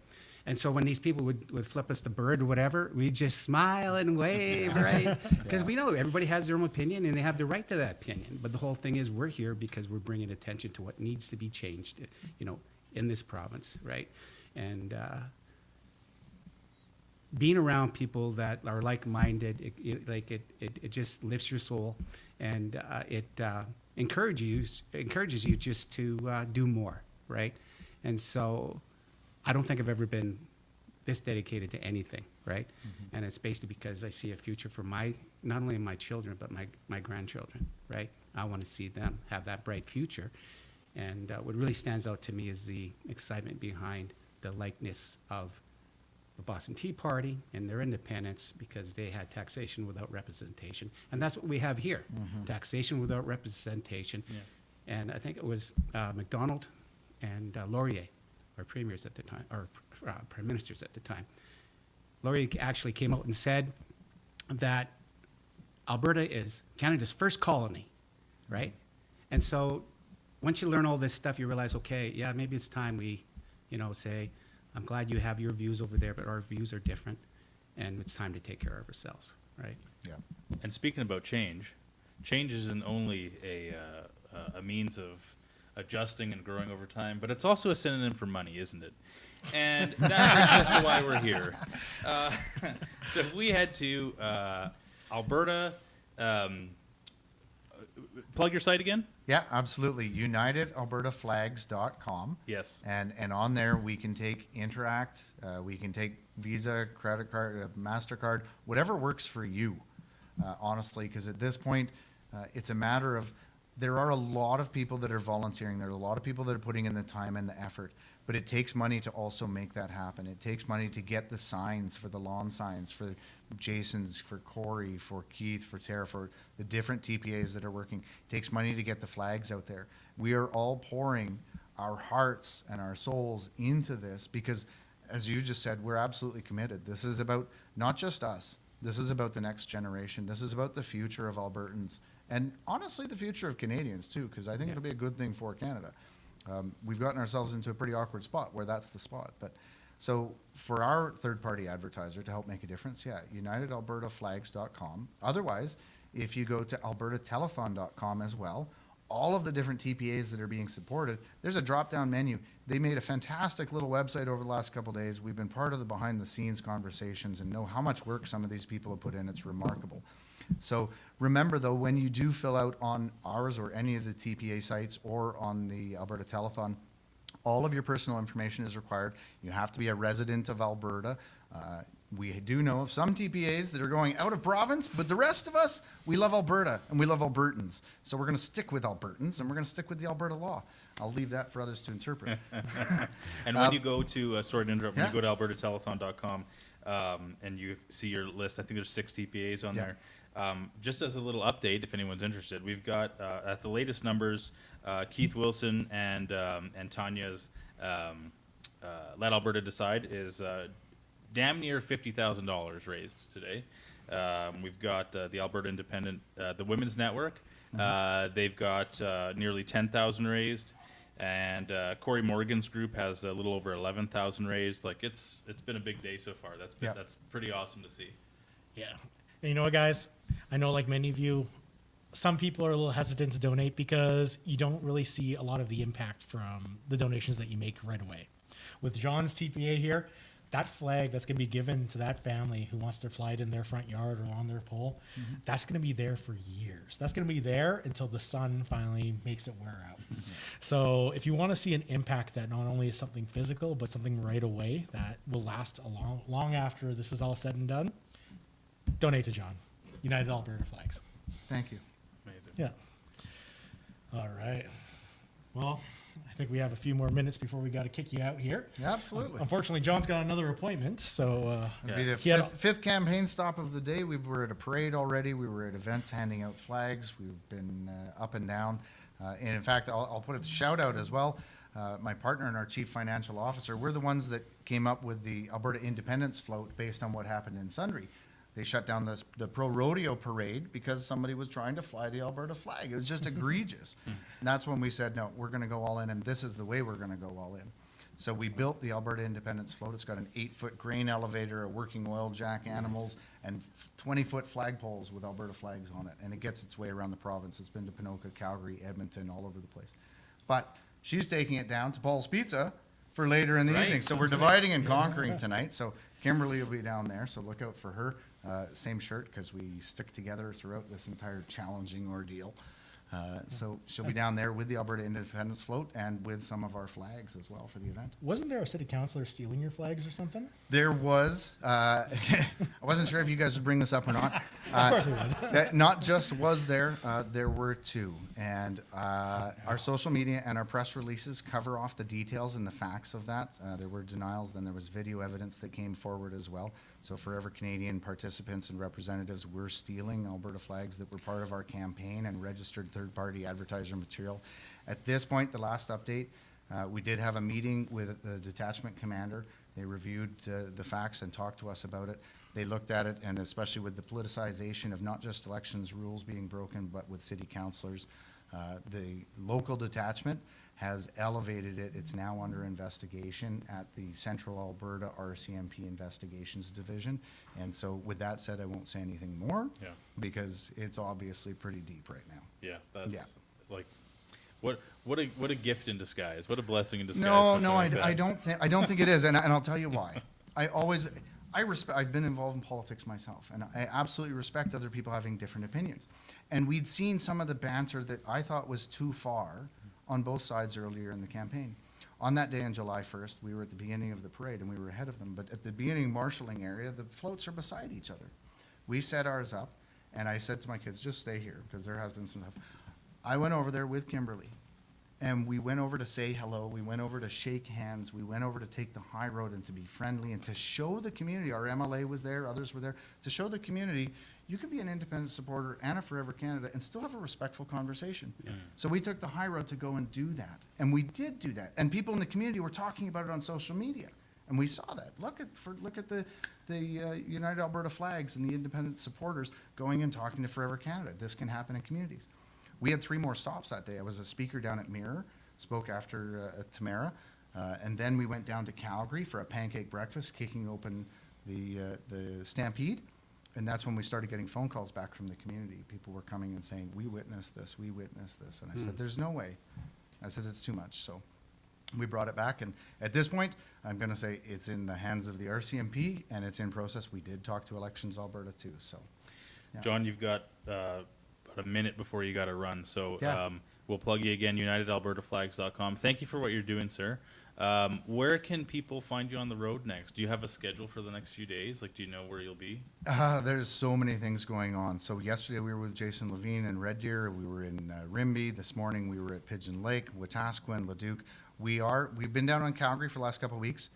And so when these people would flip us the bird or whatever, we just smile and wave, right? Because we know everybody has their own opinion and they have the right to that opinion. But the whole thing is we're here because we're bringing attention to what needs to be changed, you know, in this province, right? And being around people that are like-minded, it just lifts your soul, and it encourages you just to do more, right? And so I don't think I've ever been this dedicated to anything, right? And it's basically because I see a future for not only my children, but my grandchildren, right? I want to see them have that bright future. And what really stands out to me is the excitement behind the likeness of the Boston Tea Party and their independence, because they had taxation without representation. And that's what we have here, taxation without representation. Yeah. And I think it was MacDonald and Laurier, our premiers at the time, or prime ministers at the time. Laurier actually came out and said that Alberta is Canada's first colony, right? And so once you learn all this stuff, you realize, okay, yeah, maybe it's time we, you know, say, I'm glad you have your views over there, but our views are different, and it's time to take care of ourselves, right? Yeah. And speaking about change isn't only a means of adjusting and growing over time, but it's also a synonym for money, isn't it? And that brings us to why we're here. So if we head to Alberta, plug your site again? Yeah, absolutely. UnitedAlbertaFlags.com. Yes. And on there we can take Interact, we can take Visa, credit card, MasterCard, whatever works for you, honestly, because at this point, it's a matter of, there are a lot of people that are volunteering. There are a lot of people that are putting in the time and the effort, but it takes money to also make that happen. It takes money to get the signs for the lawn signs, for Jason's, for Corey, for Keith, for Tara, for the different TPAs that are working. It takes money to get the flags out there. We are all pouring our hearts and our souls into this because as you just said, we're absolutely committed. This is about not just us. This is about the next generation. This is about the future of Albertans, and honestly, the future of Canadians too, because I think it'll be a good thing for Canada. We've gotten ourselves into a pretty awkward spot where that's the spot. But so for our third-party advertiser to help make a difference, UnitedAlbertaFlags.com. Otherwise, if you go to AlbertaTelethon.com as well, all of the different TPAs that are being supported, there's a drop-down menu. They made a fantastic little website over the last couple of days. We've been part of the behind-the-scenes conversations and know how much work some of these people have put in. It's remarkable. So remember, though, when you do fill out on ours or any of the TPA sites or on the Alberta Telethon, all of your personal information is required. You have to be a resident of Alberta. We do know of some TPAs that are going out of province, but the rest of us, we love Alberta and we love Albertans. So we're going to stick with Albertans and we're going to stick with the Alberta law. I'll leave that for others to interpret. And when you go to, sorry to interrupt, when you go to albertatelethon.com and you see your list, I think there's 6 TPAs on there. Just as a little update, if anyone's interested, we've got at the latest numbers, Keith Wilson and Tanya's Let Alberta Decide is damn near $50,000 raised today. We've got the Alberta Independent, the Women's Network. They've got nearly 10,000 raised, and Corey Morgan's group has a little over 11,000 raised. Like it's been a big day so far. That's pretty awesome to see. Yeah. And you know what, guys? I know, like many of you, some people are a little hesitant to donate because you don't really see a lot of the impact from the donations that you make right away. With John's TPA here, that flag that's going to be given to that family who wants to fly it in their front yard or on their pole, that's going to be there for years. That's going to be there until the sun finally makes it wear out. So if you want to see an impact that not only is something physical, but something right away that will last a long after this is all said and done, donate to John. United Alberta Flags. Thank you. Amazing. Yeah. All right. Well, I think we have a few more minutes before we got to kick you out here. Yeah, absolutely. Unfortunately, John's got another appointment, so It'll be the fifth campaign stop of the day. We were at a parade already. We were at events handing out flags. We've been up and down. And in fact, I'll put a shout out as well. My partner and our chief financial officer, we're the ones that came up with the Alberta Independence float based on what happened in Sundre. They shut down the pro rodeo parade because somebody was trying to fly the Alberta flag. It was just egregious. And that's when we said, no, we're going to go all in, and this is the way we're going to go all in. So we built the Alberta Independence float. It's got an 8-foot grain elevator, a working oil jack animals, and 20-foot flagpoles with Alberta flags on it. And it gets its way around the province. It's been to Ponoka, Calgary, Edmonton, all over the place. But she's taking it down to Paul's Pizza for later in the evening. So we're dividing and conquering tonight. So Kimberly will be down there, so look out for her. Same shirt, because we stick together throughout this entire challenging ordeal. So she'll be down there with the Alberta Independence float and with some of our flags as well for the event. wasn't there a city councillor stealing your flags or something? There was. I wasn't sure if you guys would bring this up or not. Of course we would. That not just was there, there were 2. And our social media and our press releases cover off the details and the facts of that. There were denials, then there was video evidence that came forward as well. So Forever Canadian participants and representatives were stealing Alberta flags that were part of our campaign and registered third-party advertiser material. At this point, the last update, we did have a meeting with the detachment commander. They reviewed the facts and talked to us about it. They looked at it, and especially with the politicization of not just elections rules being broken, but with city councillors, the local detachment has elevated it. It's now under investigation at the Central Alberta RCMP Investigations Division. And so with that said, I won't say anything more because it's obviously pretty deep right now. Yeah, that's like what a gift in disguise. What a blessing in disguise. No, I don't think it is, and I'll tell you why. I've been involved in politics myself, and I absolutely respect other people having different opinions. And we'd seen some of the banter that I thought was too far on both sides earlier in the campaign. On that day on July 1st, we were at the beginning of the parade and we were ahead of them, but at the beginning marshalling area, the floats are beside each other. We set ours up, and I said to my kids, just stay here, because there has been some stuff. I went over there with Kimberly, and we went over to say hello, we went over to shake hands, we went over to take the high road and to be friendly and to show the community, our MLA was there, others were there, to show the community you can be an independent supporter and a Forever Canada and still have a respectful conversation. So we took the high road to go and do that. And we did do that. And people in the community were talking about it on social media. And we saw that. Look at the United Alberta flags and the independent supporters going and talking to Forever Canada. This can happen in communities. We had 3 more stops that day. I was a speaker down at Mirror, spoke after Tamara, and then we went down to Calgary for a pancake breakfast, kicking open the Stampede. And that's when we started getting phone calls back from the community. People were coming and saying, we witnessed this. And I said, there's no way. I said, it's too much. So we brought it back. And at this point, I'm going to say it's in the hands of the RCMP and it's in process. We did talk to Elections Alberta too. So, yeah. John, you've got about a minute before you got to run. So Yeah. We'll plug you again, UnitedAlbertaFlags.com. Thank you for what you're doing, sir. Where can people find you on the road next? Do you have a schedule for the next few days? Like, do you know where you'll be? There's so many things going on. So yesterday we were with Jason Levine in Red Deer. We were in Rimbey. This morning we were at Pigeon Lake, Wetaskiwin, Leduc. We've been down on Calgary for the last couple of weeks.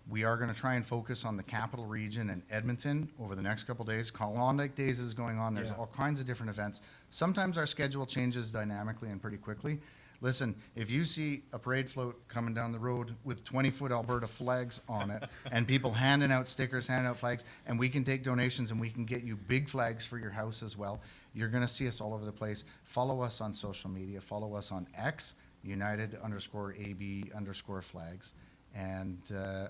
We are going to try and focus on the capital region and Edmonton over the next couple of days. Klondike Days is going on. There's all kinds of different events. Sometimes our schedule changes dynamically and pretty quickly. Listen, if you see a parade float coming down the road with 20-foot Alberta flags on it and people handing out stickers, handing out flags, and we can take donations and we can get you big flags for your house as well, you're going to see us all over the place. Follow us on social media. Follow us on X, United_AB_flags. And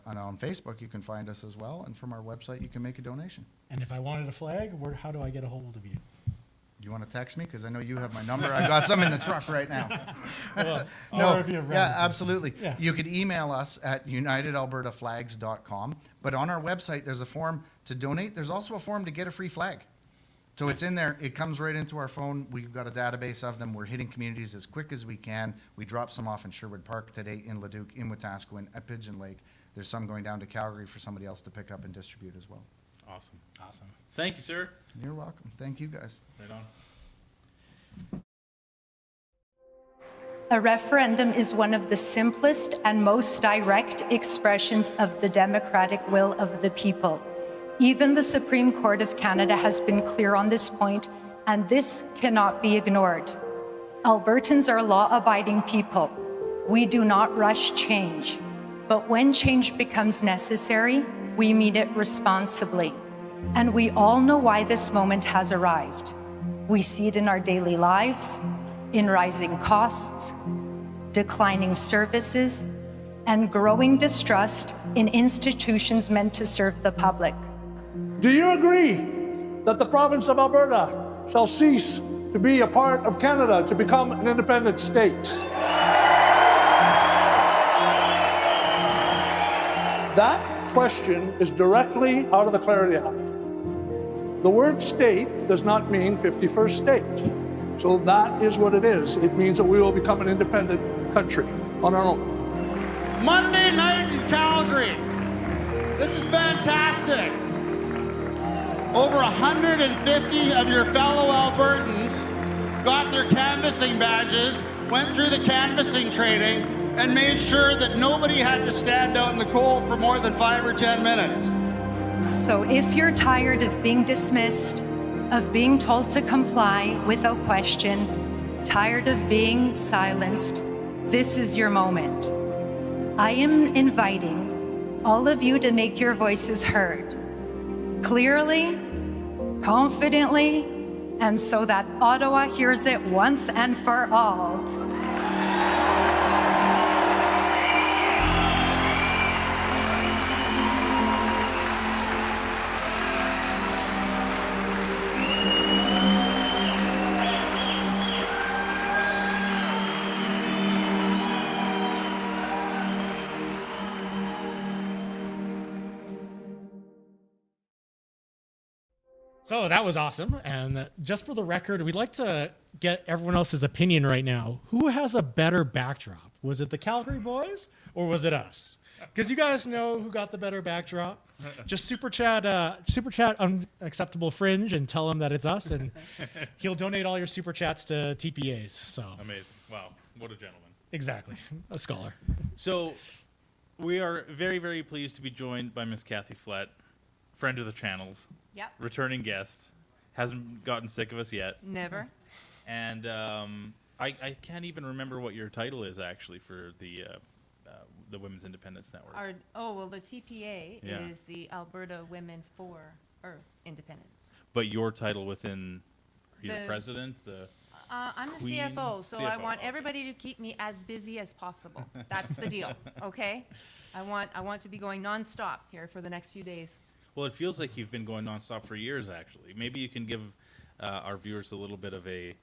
on Facebook, you can find us as well. And from our website, you can make a donation. And if I wanted a flag, how do I get a hold of you? You want to text me? Because I know you have my number. I got some in the truck right now. Well, No, or if you're yeah, around. absolutely. Yeah. You could email us at unitedalbertaflags.com. But on our website, there's a form to donate. There's also a form to get a free flag. So it's in there. It comes right into our phone. We've got a database of them. We're hitting communities as quick as we can. We dropped some off in Sherwood Park today, in Leduc, in Wetaskiwin, at Pigeon Lake. There's some going down to Calgary for somebody else to pick up and distribute as well. Awesome. Awesome. Thank you, sir. You're welcome. Thank you, guys. Right on. A referendum is one of the simplest and most direct expressions of the democratic will of the people. Even the Supreme Court of Canada has been clear on this point, and this cannot be ignored. Albertans are law-abiding people. We do not rush change, but when change becomes necessary, we meet it responsibly. And we all know why this moment has arrived. We see it in our daily lives, in rising costs, declining services, and growing distrust in institutions meant to serve the public. Do you agree that the province of Alberta shall cease to be a part of Canada to become an independent state? That question is directly out of the Clarity Act. The word state does not mean 51st state. So that is what it is. It means that we will become an independent country on our own. Monday night in Calgary. This is fantastic. Over 150 of your fellow Albertans got their canvassing badges, went through the canvassing training, and made sure that nobody had to stand out in the cold for more than 5 or 10 minutes. So if you're tired of being dismissed, of being told to comply without question, tired of being silenced, this is your moment. I am inviting all of you to make your voices heard, clearly, confidently, and so that Ottawa hears it once and for all. So that was awesome. And just for the record, we'd like to get everyone else's opinion right now. Who has a better backdrop? Was it the Calgary boys or was it us? Because you guys know who got the better backdrop. Just super chat Unacceptable Fringe and tell him that it's us, and he'll donate all your super chats to TPAs. So Amazing. Wow. What a gentleman. Exactly. A scholar. So we are very, very pleased to be joined by Miss Kathy Flett, friend of the channels. Yep. Returning guest. Hasn't gotten sick of us yet. Never. And I can't even remember what your title is actually for the the Women's Independence Network? Well, the TPA Yeah. is the Alberta Women for Independence. But your title within, are you the The- president? I'm the Queen? CFO, so I CFO, want okay. everybody to keep me as busy as possible. That's the deal, okay? I want to be going nonstop here for the next few days. Well, it feels like you've been going nonstop for years, actually. Maybe you can give our viewers a little bit of a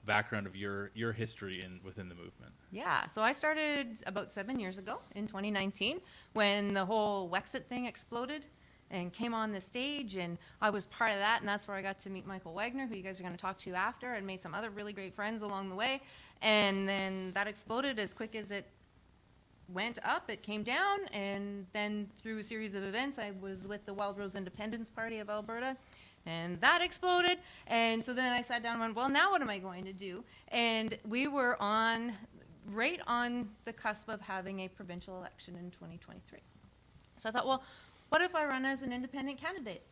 background of your history within the movement. Yeah, so I started about 7 years ago in 2019 when the whole Wexit thing exploded and came on the stage, and I was part of that, and that's where I got to meet Michael Wagner, who you guys are going to talk to after, and made some other really great friends along the way. And then that exploded as quick as it went up, it came down, and then through a series of events, I was with the Wild Rose Independence Party of Alberta, and that exploded. And so then I sat down and went, well, now what am I going to do? And we were right on the cusp of having a provincial election in 2023. So I thought, well, what if I run as an independent candidate?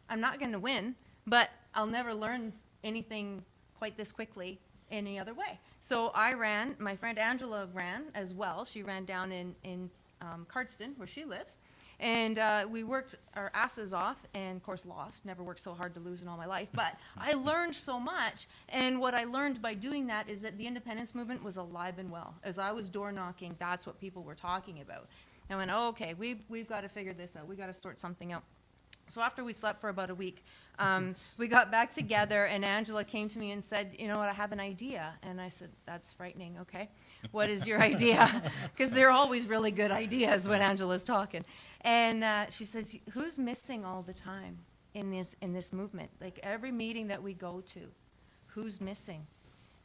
I'm not going to win, but I'll never learn anything quite this quickly any other way. So I ran, my friend Angela ran as well. She ran down in Cardston, where she lives. And we worked our asses off and, of course, lost. Never worked so hard to lose in all my life. But I learned so much. And what I learned by doing that is that the independence movement was alive and well. As I was door knocking, that's what people were talking about. I went, oh, okay, we've got to figure this out. We've got to sort something out. So after we slept for about a week, we got back together, and Angela came to me and said, you know what, I have an idea. And I said, that's frightening, okay. What is your idea? Because they're always really good ideas when Angela's talking. And she says, who's missing all the time in this movement? Like every meeting that we go to, who's missing?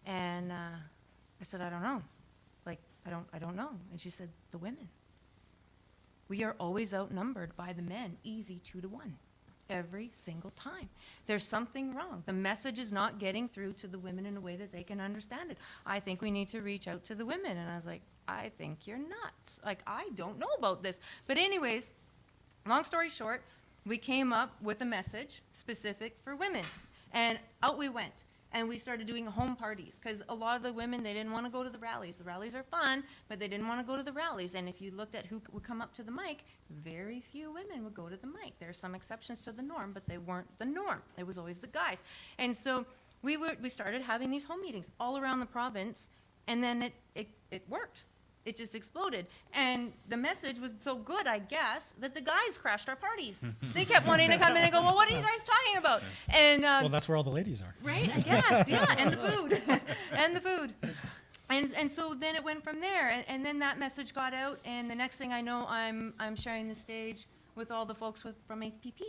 And I said, I don't know. Like, I don't know. And she said, the women. We are always outnumbered by the men, easy 2-1, every single time. There's something wrong. The message is not getting through to the women in a way that they can understand it. I think we need to reach out to the women. And I was like, I think you're nuts. Like, I don't know about this. But anyways, long story short, we came up with a message specific for women. And out we went. And we started doing home parties because a lot of the women, they didn't want to go to the rallies. The rallies are fun, but they didn't want to go to the rallies. And if you looked at who would come up to the mic, very few women would go to the mic. There are some exceptions to the norm, but they weren't the norm. It was always the guys. And so we started having these home meetings all around the province, and then it worked. It just exploded. And the message was so good, I guess, that the guys crashed our parties. They kept wanting to come in and go, well, what are you guys talking about? And Well, that's where all the ladies are. right, I guess, yeah, and the food, and the food. And so then it went from there, and then that message got out, and the next thing I know, I'm sharing the stage with all the folks from APP,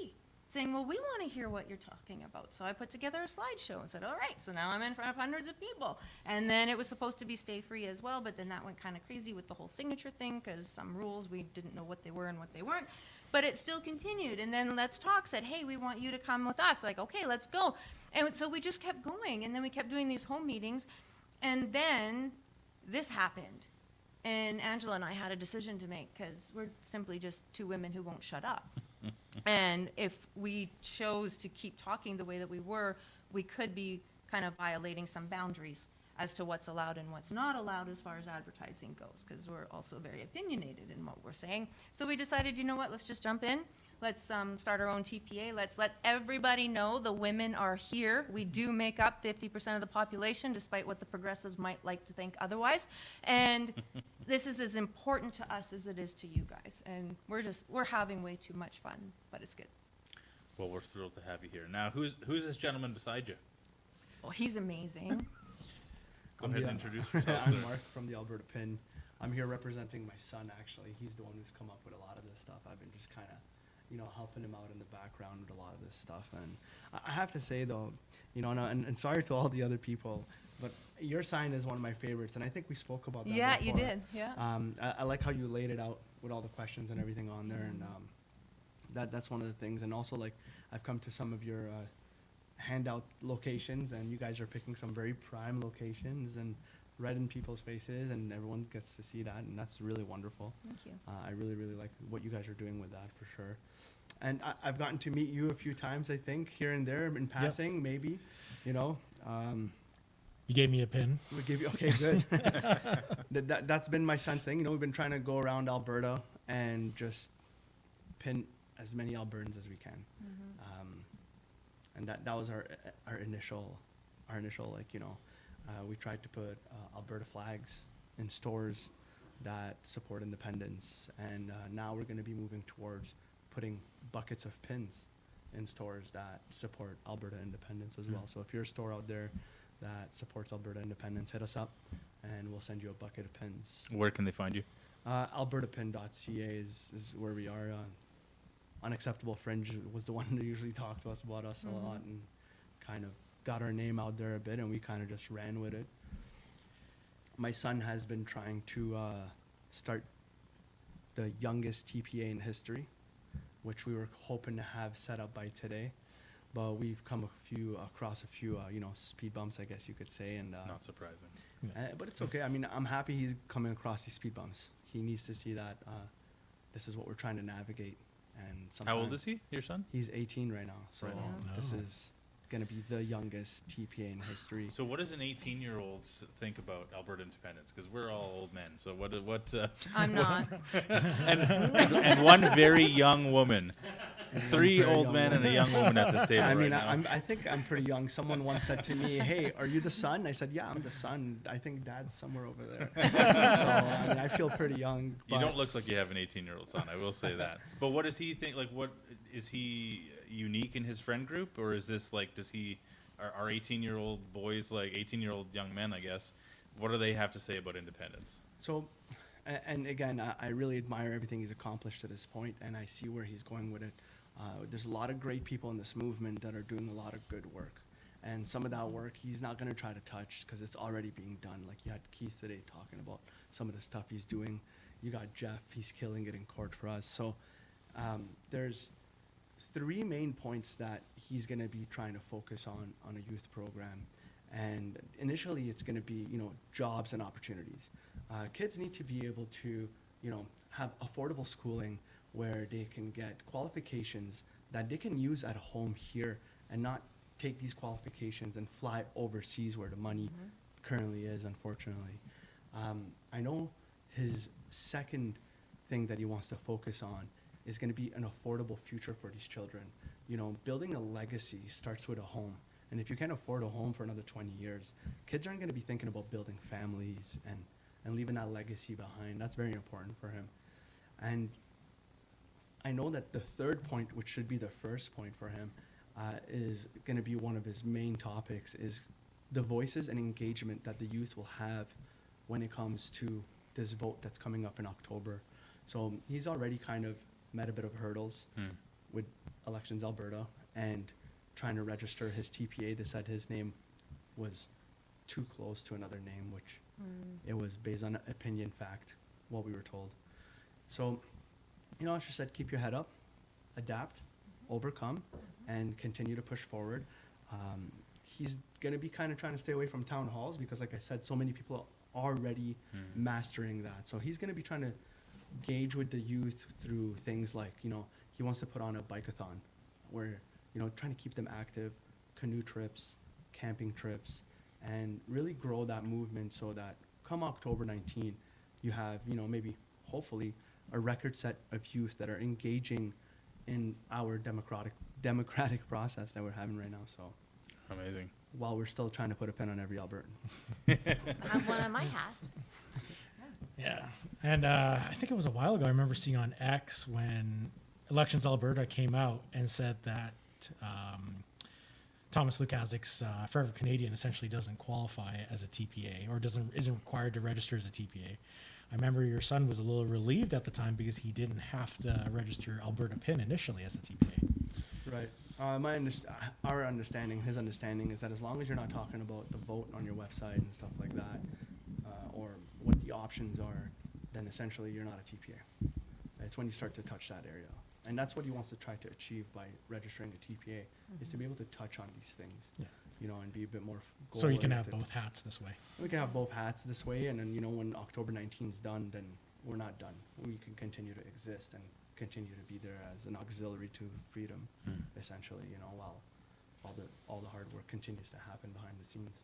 saying, well, we want to hear what you're talking about. So I put together a slideshow and said, all right, so now I'm in front of hundreds of people. And then it was supposed to be stay free as well, but then that went kind of crazy with the whole signature thing because some rules, we didn't know what they were and what they weren't. But it still continued. And then Let's Talk said, hey, we want you to come with us. Like, okay, let's go. And so we just kept going. And then we kept doing these home meetings. And then this happened. And Angela and I had a decision to make because we're simply just two women who won't shut up. And if we chose to keep talking the way that we were, we could be kind of violating some boundaries as to what's allowed and what's not allowed as far as advertising goes, because we're also very opinionated in what we're saying. So we decided, you know what, let's just jump in. Let's start our own TPA. Let's let everybody know the women are here. We do make up 50% of the population, despite what the progressives might like to think otherwise. And this is as important to us as it is to you guys. And we're having way too much fun, but it's good. Well, we're thrilled to have you here. Now, who's this gentleman beside you? Well, he's amazing. Go ahead and introduce yourself. I'm Mark from the Alberta PIN. I'm here representing my son, actually. He's the one who's come up with a lot of this stuff. I've been just kind of, helping him out in the background with a lot of this stuff. And I have to say, though, and sorry to all the other people, but your sign is one of my favorites, and I think we spoke about that Yeah, before. you did, yeah. I like how you laid it out with all the questions and everything on there, and that's one of the things. And also, like, I've come to some of your handout locations, and you guys are picking some very prime locations and red in people's faces, and everyone gets to see that, and that's really wonderful. Thank you. I really, really like what you guys are doing with that, for sure. And I've gotten to meet you a few times, I think, here and there in passing, maybe, You gave me a pin. We give you, okay, good. That's been my son's thing. You know, we've been trying to go around Alberta and just pin as many Albertans as we can. And that was our initial like, you know, we tried to put Alberta flags in stores that support independence. And now we're going to be moving towards putting buckets of pins in stores that support Alberta independence as well. So if you're a store out there that supports Alberta independence, hit us up and we'll send you a bucket of pins. Where can they find you? AlbertaPin.ca is where we are. Unacceptable Fringe was the one that usually talked to us about us a lot and kind of got our name out there a bit, and we kind of just ran with it. My son has been trying to start the youngest TPA in history, which we were hoping to have set up by today, but we've come across a few you know, speed bumps, I guess you could say, and not surprising. But it's okay. I mean, I'm happy he's coming across these speed bumps. He needs to see that this is what we're trying to navigate. And how old is he, your son? He's 18 right now, so Right on. this is going to be the youngest TPA in history. So what does an 18-year-old think about Alberta independence? Because we're all old men. So what? I'm not. and one very young woman. Three old men and a young woman at this table. I mean, right now. I think I'm pretty young. Someone once said to me, "Hey, are you the son?" I said, "Yeah, I'm the son. I think Dad's somewhere over there." So I mean, I feel pretty young. You don't look like you have an 18-year-old son. I will say that. But what does he think? Like, what is he unique in his friend group, or is this like? Are 18-year-old boys like 18-year-old young men? I guess. What do they have to say about independence? So, and again, I really admire everything he's accomplished to this point, and I see where he's going with it. There's a lot of great people in this movement that are doing a lot of good work. And some of that work he's not going to try to touch because it's already being done. Like you had Keith today talking about some of the stuff he's doing. You got Jeff, he's killing it in court for us. So there's three main points that he's going to be trying to focus on a youth program. And initially it's going to be, you know, jobs and opportunities. Kids need to be able to, you know, have affordable schooling where they can get qualifications that they can use at home here and not take these qualifications and fly overseas where the money currently is, unfortunately. I know his second thing that he wants to focus on is going to be an affordable future for these children. You know, building a legacy starts with a home. And if you can't afford a home for another 20 years, kids aren't going to be thinking about building families and leaving that legacy behind. That's very important for him. And I know that the third point, which should be the first point for him, is going to be one of his main topics, is the voices and engagement that the youth will have when it comes to this vote that's coming up in October. So he's already kind of met a bit of hurdles with Elections Alberta and trying to register his TPA. They said his name was too close to another name, which it was based on opinion fact, what we were told. So, you know, as you said, keep your head up, adapt, overcome, and continue to push forward. He's going to be kind of trying to stay away from town halls because, like I said, so many people are already mastering that. So he's going to be trying to gauge with the youth through things like, you know, he wants to put on a bike-a-thon where, you know, trying to keep them active, canoe trips, camping trips, and really grow that movement so that come October 19, you have, you know, maybe, hopefully, a record set of youth that are engaging in our democratic process that we're having right now. So amazing. While we're still trying to put a pin on every Albertan. I have one on my hat. Yeah. And I think it was a while ago, I remember seeing on X when Elections Alberta came out and said that Thomas Lukaszik's Forever Canadian essentially doesn't qualify as a TPA or isn't required to register as a TPA. I remember your son was a little relieved at the time because he didn't have to register Alberta PIN initially as a TPA. Right. His understanding is that as long as you're not talking about the vote on your website and stuff like that, or what the options are, then essentially you're not a TPA. It's when you start to touch that area. And that's what he wants to try to achieve by registering a TPA, is to be able to touch on these things, you know, and be a bit more So you can have both hats this way. We can have both hats this way, and then, you know, when October 19 is done, then we're not done. We can continue to exist and continue to be there as an auxiliary to freedom, essentially, you know, while all the hard work continues to happen behind the scenes.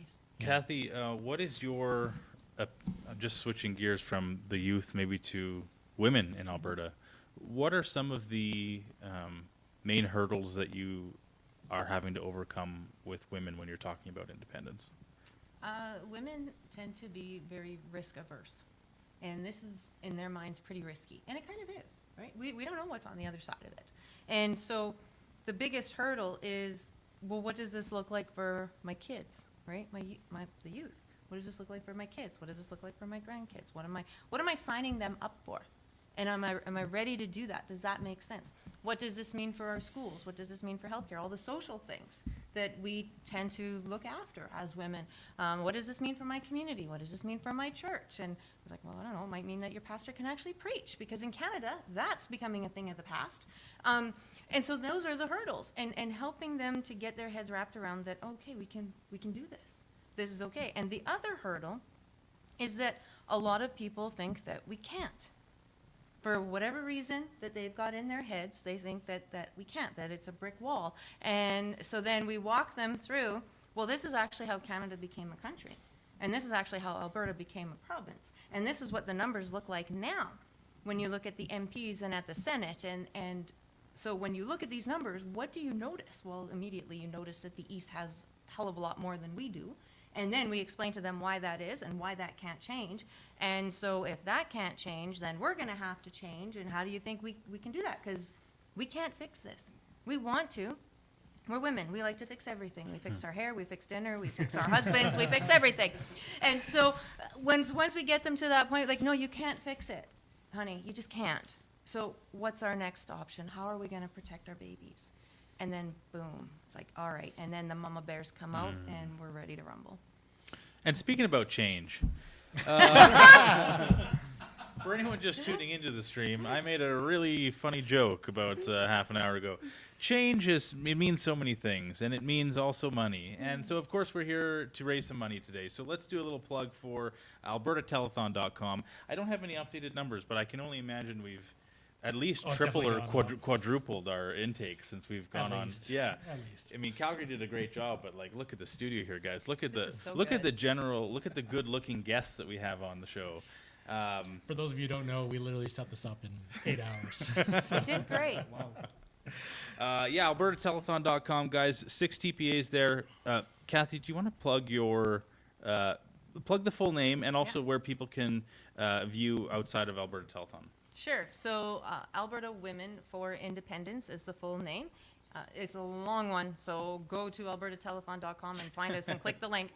case. Kathy, what is your, I'm just switching gears from the youth maybe to women in Alberta. What are some of the main hurdles that you are having to overcome with women when you're talking about independence? Women tend to be very risk averse. And this is, in their minds, pretty risky. And it kind of is, right? We don't know what's on the other side of it. And so the biggest hurdle is, well, what does this look like for my kids, right? The youth. What does this look like for my kids? What does this look like for my grandkids? What am I signing them up for? And am I ready to do that? Does that make sense? What does this mean for our schools? What does this mean for healthcare? All the social things that we tend to look after as women. What does this mean for my community? What does this mean for my church? And I was like, well, I don't know. It might mean that your pastor can actually preach, because in Canada, that's becoming a thing of the past. And so those are the hurdles, and helping them to get their heads wrapped around that, okay, we can do this. This is okay. And the other hurdle is that a lot of people think that we can't. For whatever reason that they've got in their heads, they think that we can't, that it's a brick wall. And so then we walk them through, well, this is actually how Canada became a country. And this is actually how Alberta became a province. And this is what the numbers look like now when you look at the MPs and at the Senate. And so when you look at these numbers, what do you notice? Well, immediately you notice that the East has a hell of a lot more than we do. And then we explain to them why that is and why that can't change. And so if that can't change, then we're going to have to change. And how do you think we can do that? Because we can't fix this. We want to. We're women. We like to fix everything. We fix our hair, we fix dinner, we fix our husbands, we fix everything. And so once we get them to that point, like, no, you can't fix it, honey. You just can't. So what's our next option? How are we going to protect our babies? And then, boom, it's like, all right. And then the mama bears come out, and we're ready to rumble. And speaking about change, for anyone just tuning into the stream, I made a really funny joke about half an hour ago. Change it means so many things, and it means also money. And so, of course, we're here to raise some money today. So let's do a little plug for AlbertaTelethon.com. I don't have any updated numbers, but I can only imagine we've at least tripled or quadrupled our intake since we've gone on. Yeah, at least. I mean, Calgary did a great job, but like, look at the studio here, guys. Look at at the good-looking guests that we have on the show. For those of you who don't know, we literally set this up in 8 hours. You did great. Wow. Yeah, AlbertaTelethon.com, guys. 6 TPAs there. Kathy, do you want to plug your plug the full name and also where people can view outside of Alberta Telethon? Sure. So Alberta Women for Independence is the full name. It's a long one, so go to albertatelethon.com and find us and click the link.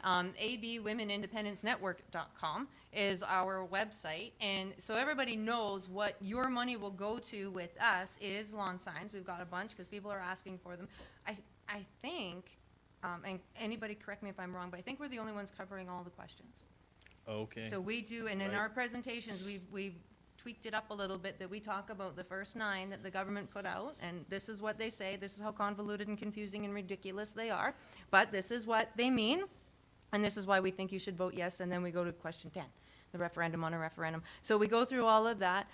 abwomenindependencenetwork.com is our website. And so everybody knows what your money will go to with us is lawn signs. We've got a bunch because people are asking for them. I think, and anybody correct me if I'm wrong, but I think we're the only ones covering all the questions. Okay. So we do, and in our presentations, we've tweaked it up a little bit, that we talk about the first 9 that the government put out, and this is what they say, this is how convoluted and confusing and ridiculous they are, but this is what they mean, and this is why we think you should vote yes, and then we go to question 10, the referendum on a referendum. So we go through all of that.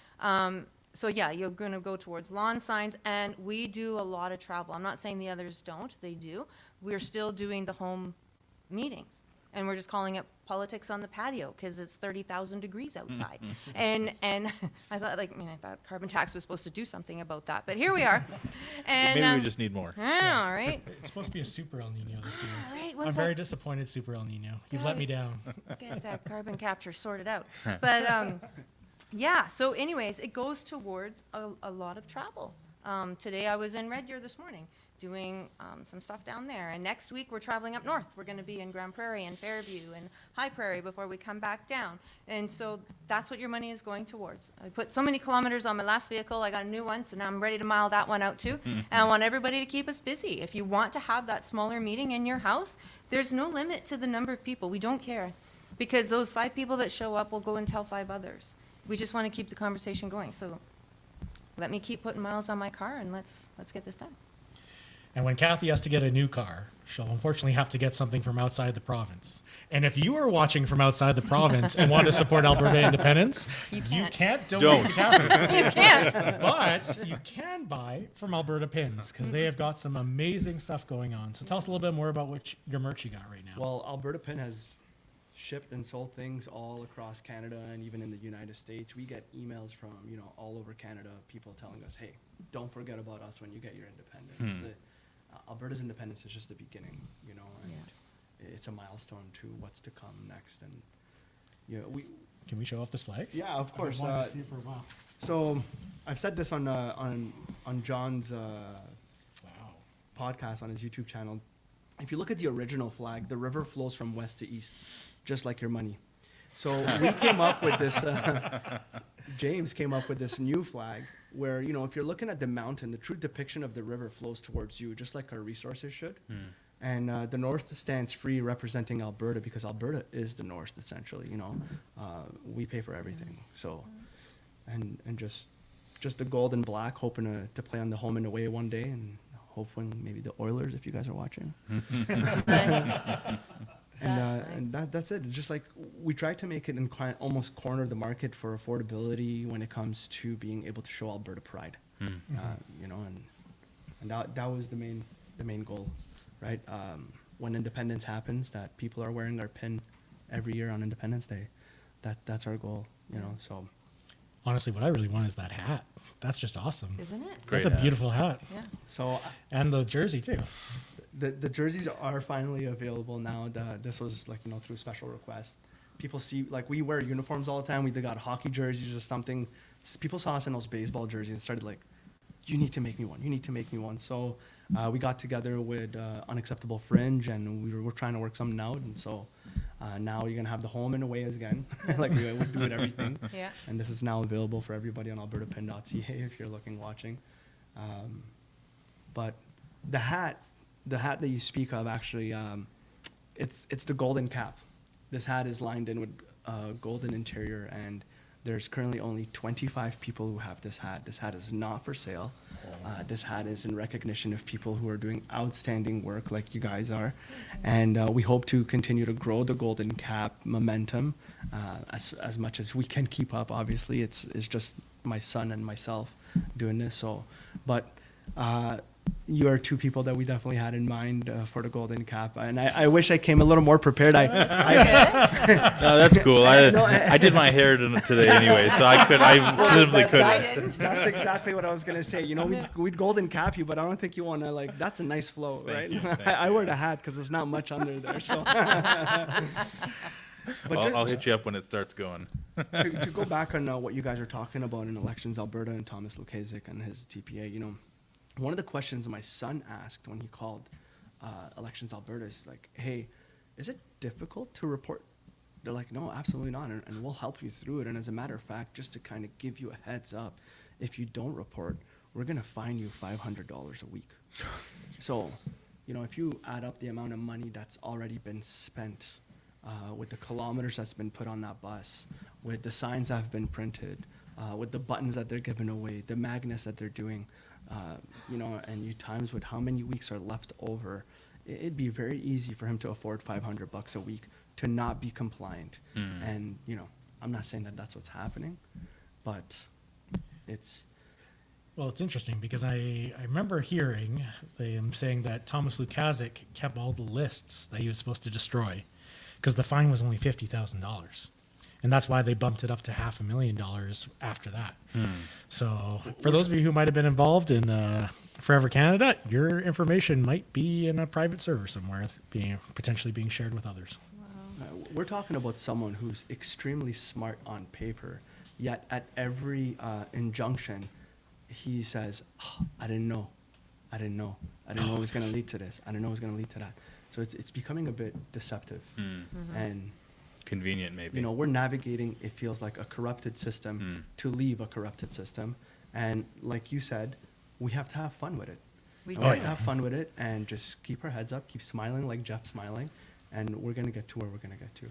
So yeah, you're going to go towards lawn signs, and we do a lot of travel. I'm not saying the others don't, they do. We're still doing the home meetings. And we're just calling it politics on the patio because it's 30,000 degrees outside. and I thought carbon tax was supposed to do something about that, but here we are. And maybe we just need more. Yeah, all right. It's supposed to be a super El Nino this year. All right, I'm very disappointed, super El Nino. You've let me down. Get that carbon capture sorted out. But yeah, so anyways, it goes towards a lot of travel. Today I was in Red Deer this morning, doing some stuff down there. And next week we're traveling up north. We're going to be in Grand Prairie and Fairview and High Prairie before we come back down. And so that's what your money is going towards. I put so many kilometers on my last vehicle. I got a new one, so now I'm ready to mile that one out too. And I want everybody to keep us busy. If you want to have that smaller meeting in your house, there's no limit to the number of people. We don't care, because those 5 people that show up will go and tell 5 others. We just want to keep the conversation going. So let me keep putting miles on my car, and let's get this done. And when Kathy has to get a new car, she'll unfortunately have to get something from outside the province. And if you are watching from outside the province and want to support Alberta independence, you can't donate to Kathy. You can't. But you can buy from Alberta Pins because they have got some amazing stuff going on. So tell us a little bit more about your merch you got right now. Well, Alberta Pin has shipped and sold things all across Canada and even in the United States. We get emails from, all over Canada, people telling us, hey, don't forget about us when you get your independence. Alberta's independence is just the beginning, and it's a milestone to what's to come next. And can we show off this flag? Yeah, of course. I've wanted to see it for a while. So I've said this on John's podcast on his YouTube channel. If you look at the original flag, the river flows from west to east, just like your money. So we came up with this. James came up with this new flag where, if you're looking at the mountain, the true depiction of the river flows towards you, just like our resources should. And the north stands free, representing Alberta, because Alberta is the north, essentially. We pay for everything. So, and just the gold and black, hoping to play on the home and away one day, and hoping maybe the Oilers, if you guys are watching. And that's it. It's just like we try to make it and almost corner the market for affordability when it comes to being able to show Alberta pride. And that was the main goal, right? When independence happens, that people are wearing our pin every year on Independence Day. That's our goal, So honestly, what I really want is that hat. That's just awesome. Isn't it? That's a beautiful hat. Yeah. So and the jersey too. The jerseys are finally available now. This was through special request. People see, we wear uniforms all the time. We got hockey jerseys or something. People saw us in those baseball jerseys and started you need to make me one. You need to make me one. So we got together with Unacceptable Fringe, and we were trying to work something out. And so now you're going to have the home and away again, like we would do with everything. Yeah. And this is now available for everybody on albertapin.ca if you're watching. But the hat that you speak of, actually, it's the golden cap. This hat is lined in with golden interior, and there's currently only 25 people who have this hat. This hat is not for sale. This hat is in recognition of people who are doing outstanding work like you guys are. And we hope to continue to grow the golden cap momentum as much as we can keep up. Obviously, it's just my son and myself doing this. So, but you are two people that we definitely had in mind for the golden cap, and I wish I came a little more prepared. No, that's cool. I did my hair today anyway, so I simply couldn't. That's exactly what I was gonna say. We'd golden cap you, but I don't think you want to that's a nice flow, right? I wear the hat because there's not much under there, so. But I'll hit you up when it starts going. to go back on what you guys are talking about in Elections Alberta and Thomas Lukaszak and his TPA, one of the questions my son asked when he called Elections Alberta is hey, is it difficult to report? They're like, no, absolutely not, and we'll help you through it. And as a matter of fact, just to kind of give you a heads up, if you don't report, we're going to fine you $500 a week. So, if you add up the amount of money that's already been spent with the kilometers that's been put on that bus, with the signs that have been printed, with the buttons that they're giving away, the magnets that they're doing, and you times with how many weeks are left over, it'd be very easy for him to afford $500 a week to not be compliant. And, I'm not saying that that's what's happening, but it's... Well, it's interesting because I remember hearing them saying that Thomas Lukaszak kept all the lists that he was supposed to destroy because the fine was only $50,000. And that's why they bumped it up to $500,000 after that. So for those of you who might have been involved in Forever Canada, your information might be in a private server somewhere, potentially being shared with others. We're talking about someone who's extremely smart on paper, yet at every injunction, he says, I didn't know it was going to lead to this. I didn't know it was going to lead to that. So it's becoming a bit deceptive. And convenient, maybe. We're navigating, it feels like, a corrupted system to leave a corrupted system. And like you said, we have to have fun with it. We have to have fun with it and just keep our heads up, keep smiling like Jeff's smiling, and we're going to get to where we're going to get to.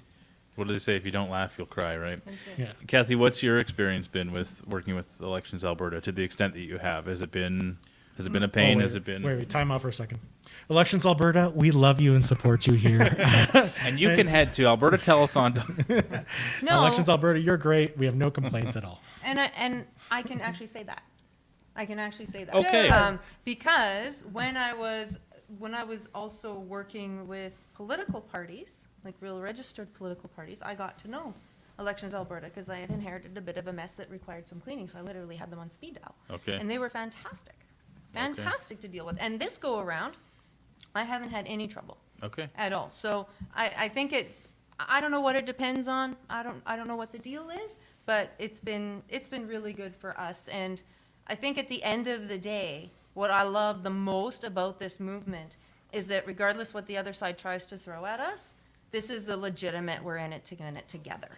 What do they say? If you don't laugh, you'll cry, right? Yeah. Kathy, what's your experience been with working with Elections Alberta to the extent that you have? Has it been Has it been a pain? Wait, Has it been? Wait, time out for a second. Elections Alberta, we love you and support you here. And you can head to Alberta Telethon. No. Elections Alberta, you're great. We have no complaints at all. And I can actually say that. I can actually say that. Okay. Because when I was also working with political parties, like real registered political parties, I got to know Elections Alberta because I had inherited a bit of a mess that required some cleaning. So I literally had them on speed dial. Okay. And they were fantastic. Fantastic to deal with. And this go around, I haven't had any trouble. Okay. At all. So I think I don't know what it depends on. I don't know what the deal is, but it's been really good for us. And I think at the end of the day, what I love the most about this movement is that regardless what the other side tries to throw at us, this is the legitimate, we're in it together,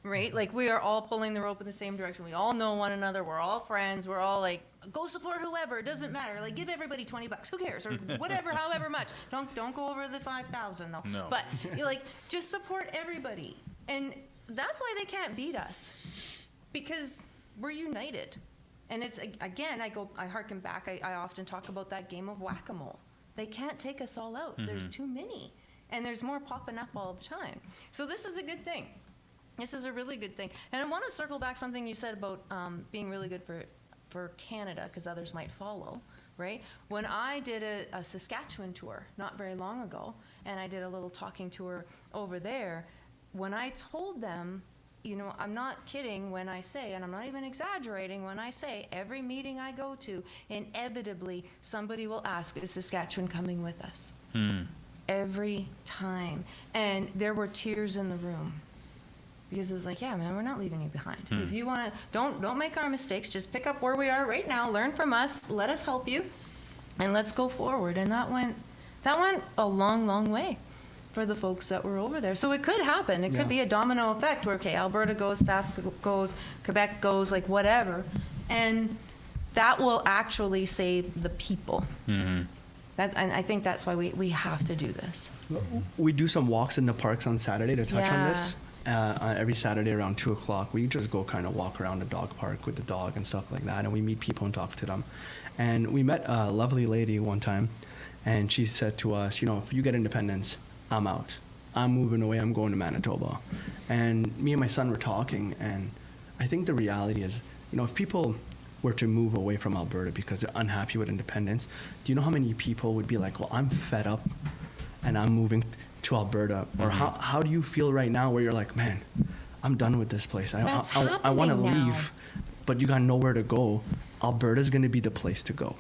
right? Like we are all pulling the rope in the same direction. We all know one another. We're all friends. We're all like, go support whoever. It doesn't matter. Like give everybody $20. Who cares? Or whatever, however much. Don't go over the 5,000 though. No. But you're like, just support everybody. And that's why they can't beat us, because we're united. And it's, again, I harken back. I often talk about that game of whack-a-mole. They can't take us all out. There's too many. And there's more popping up all the time. So this is a good thing. This is a really good thing. And I want to circle back something you said about being really good for Canada, because others might follow, right? When I did a Saskatchewan tour not very long ago, and I did a little talking tour over there, when I told them, you know, I'm not kidding when I say, and I'm not even exaggerating when I say, every meeting I go to, inevitably somebody will ask, is Saskatchewan coming with us? Every time. And there were tears in the room. Because it was like, yeah, man, we're not leaving you behind. If you want to, don't make our mistakes. Just pick up where we are right now. Learn from us. Let us help you. And let's go forward. And that went a long, long way for the folks that were over there. So it could happen. It could be a domino effect where, okay, Alberta goes, Sask goes, Quebec goes, like whatever. And that will actually save the people. And I think that's why we have to do this. We do some walks in the parks on Saturday to touch on this. Every Saturday around 2 o'clock, we just go kind of walk around the dog park with the dog and stuff like that, and we meet people and talk to them. And we met a lovely lady one time, and she said to us, you know, if you get independence, I'm out. I'm moving away. I'm going to Manitoba. And me and my son were talking, and I think the reality is, you know, if people were to move away from Alberta because they're unhappy with independence, do you know how many people would be like, well, I'm fed up and I'm moving to Alberta? Or how do you feel right now where you're like, man, I'm done with this place. I want to leave, but you got nowhere to go. Alberta's going to be the place to go.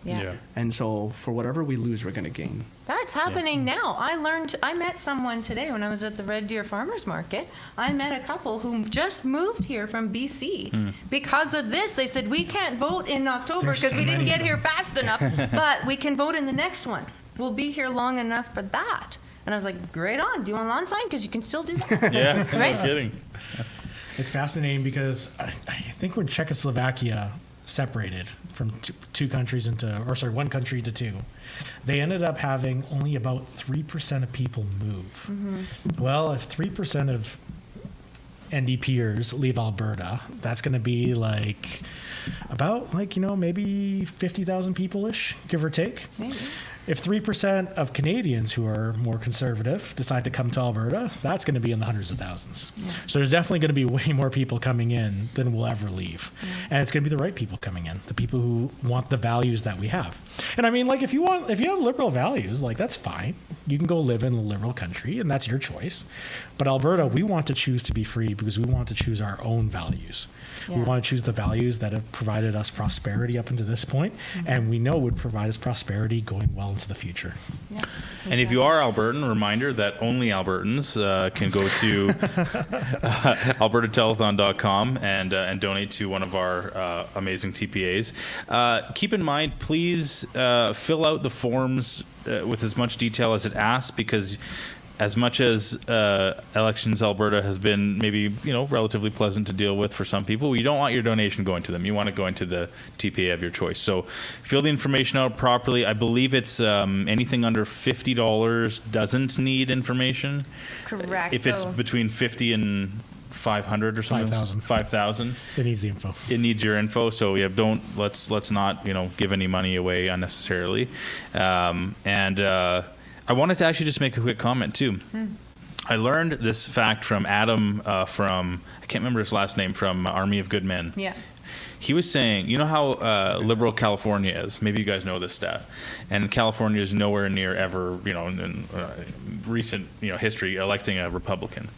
And so for whatever we lose, we're going to gain. That's happening now. I met someone today when I was at the Red Deer Farmers Market. I met a couple who just moved here from BC because of this. They said, we can't vote in October because we didn't get here fast enough, but we can vote in the next one. We'll be here long enough for that. And I was like, great on. Do you want a lawn sign? Because you can still do that. Right? No kidding. It's fascinating because I think when Czechoslovakia separated from one country to two, they ended up having only about 3% of people move. Well, if 3% of NDPers leave Alberta, that's going to be like about maybe 50,000 people-ish, give or take. Maybe. If 3% of Canadians who are more conservative decide to come to Alberta, that's going to be in the hundreds of thousands. So there's definitely going to be way more people coming in than will ever leave. And it's going to be the right people coming in, the people who want the values that we have. And I mean, like, if you have liberal values, like, that's fine. You can go live in a liberal country, and that's your choice. But Alberta, we want to choose to be free because we want to choose our own values. We want to choose the values that have provided us prosperity up until this point, and we know would provide us prosperity going well into the future. And if you are Albertan, reminder that only Albertans can go to albertatelethon.com and donate to one of our amazing TPAs. Keep in mind, please fill out the forms with as much detail as it asks, because as much as Elections Alberta has been maybe relatively pleasant to deal with for some people, you don't want your donation going to them. You want it going to the TPA of your choice. So fill the information out properly. I believe it's anything under $50 doesn't need information. Correct. If it's between 50 and 500 or something. 5,000. 5,000. It needs the info. It needs your info. So yeah, let's not give any money away unnecessarily. I wanted to actually just make a quick comment too. I learned this fact from Adam from, I can't remember his last name, from Army of Good Men. Yeah. He was saying, you know how liberal California is? Maybe you guys know this stat. And California is nowhere near ever, in recent history, electing a Republican.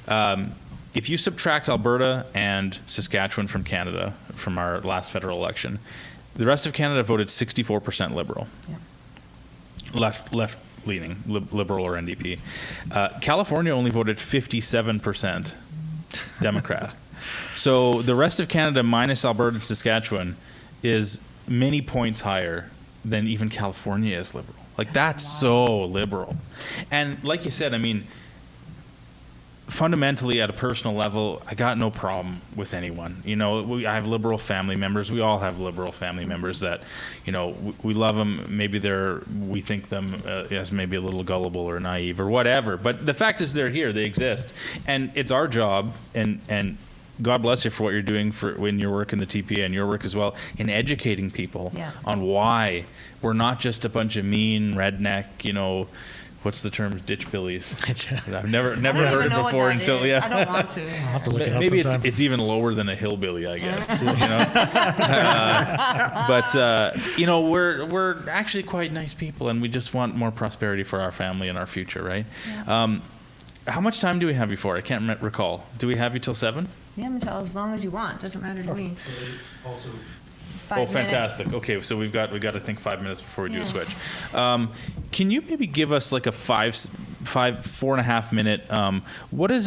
If you subtract Alberta and Saskatchewan from Canada, from our last federal election, the rest of Canada voted 64% Liberal. Yeah. Left-leaning, Liberal or NDP. California only voted 57% Democrat. So the rest of Canada minus Alberta and Saskatchewan is many points higher than even California is liberal. Like, that's so liberal. And like you said, I mean, fundamentally at a personal level, I got no problem with anyone. I have liberal family members. We all have liberal family members that, we love them. Maybe we think them as maybe a little gullible or naive or whatever. But the fact is they're here. They exist. And it's our job, and God bless you for what you're doing in your work in the TPA and your work as well, in educating people on why we're not just a bunch of mean redneck, what's the term? Ditch billies. I've never heard it before until I don't want to. I'll have to look it up Maybe sometime. it's even lower than a hillbilly, I guess. We're actually quite nice people, and we just want more prosperity for our family and our future, right? Yeah. How much time do we have before? I can't recall. Do we have you till 7? Yeah, Michelle, as long as you want. Doesn't matter to me. Also. 5 minutes. Fantastic. Okay, so we got to think 5 minutes before we do a switch. Can you maybe give us like a 4.5 minute? What does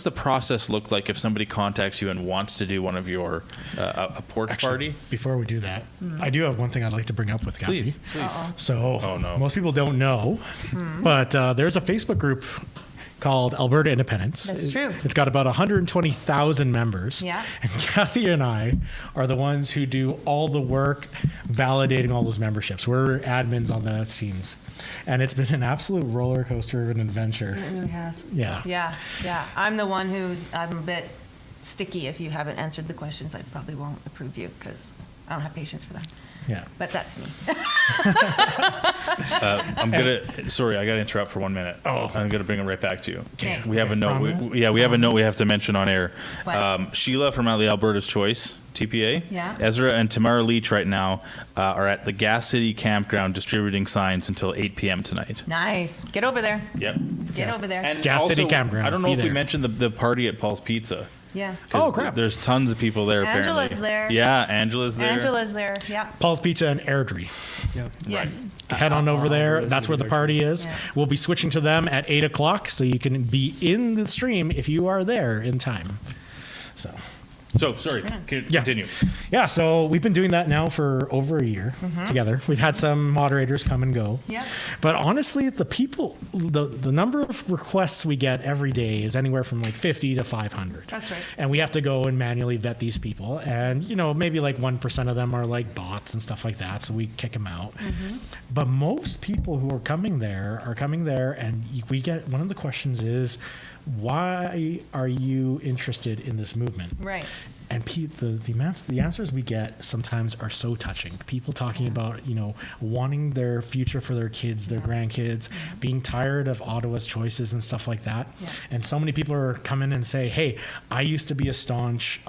the process look like if somebody contacts you and wants to do one of your a porch party? Before we do that, I do have one thing I'd like to bring up with Kathy. Please. So, no. Most people don't know, but there's a Facebook group called Alberta Independence. That's true. It's got about 120,000 members. Yeah. And Kathy and I are the ones who do all the work validating all those memberships. We're admins on the teams. And it's been an absolute roller coaster of an adventure. It really has. Yeah. Yeah. I'm the one I'm a bit sticky. If you haven't answered the questions, I probably won't approve you because I don't have patience for that. Yeah. But that's me. Sorry, I got to interrupt for 1 minute. I'm gonna bring it right back to you. Okay. We have a note. We have a note we have to mention on air. What? Sheila from the Alberta's Choice TPA. Yeah. Ezra and Tamara Leach right now are at the Gas City Campground distributing signs until 8 p.m. tonight. Nice. Get over there. Yep. Get over there. And Gas City also, Campground. I don't know Be if we there. mentioned the party at Paul's Pizza. Yeah. Oh, crap. There's tons of people there. Angela's apparently. there. Yeah, Angela's there. Angela's there. Yeah. Paul's Pizza and Airdrie. Yes. Head on over there. That's where the party is. Yeah. We'll be switching to them at 8 o'clock, so you can be in the stream if you are there in time. So, sorry, continue. Yeah, so we've been doing that now for over a year together. We've had some moderators come and go. Yeah. But honestly, the number of requests we get every day is anywhere from like 50 to 500. That's right. And we have to go and manually vet these people. And, maybe like 1% of them are like bots and stuff like that, so we kick them out. But most people who are coming there and we get, one of the questions is, why are you interested in this movement? Right. And the answers we get sometimes are so touching. People talking about, wanting their future for their kids, their grandkids, being tired of Ottawa's choices and stuff like that. Yeah. And so many people are coming and say, hey, I used to be a staunch,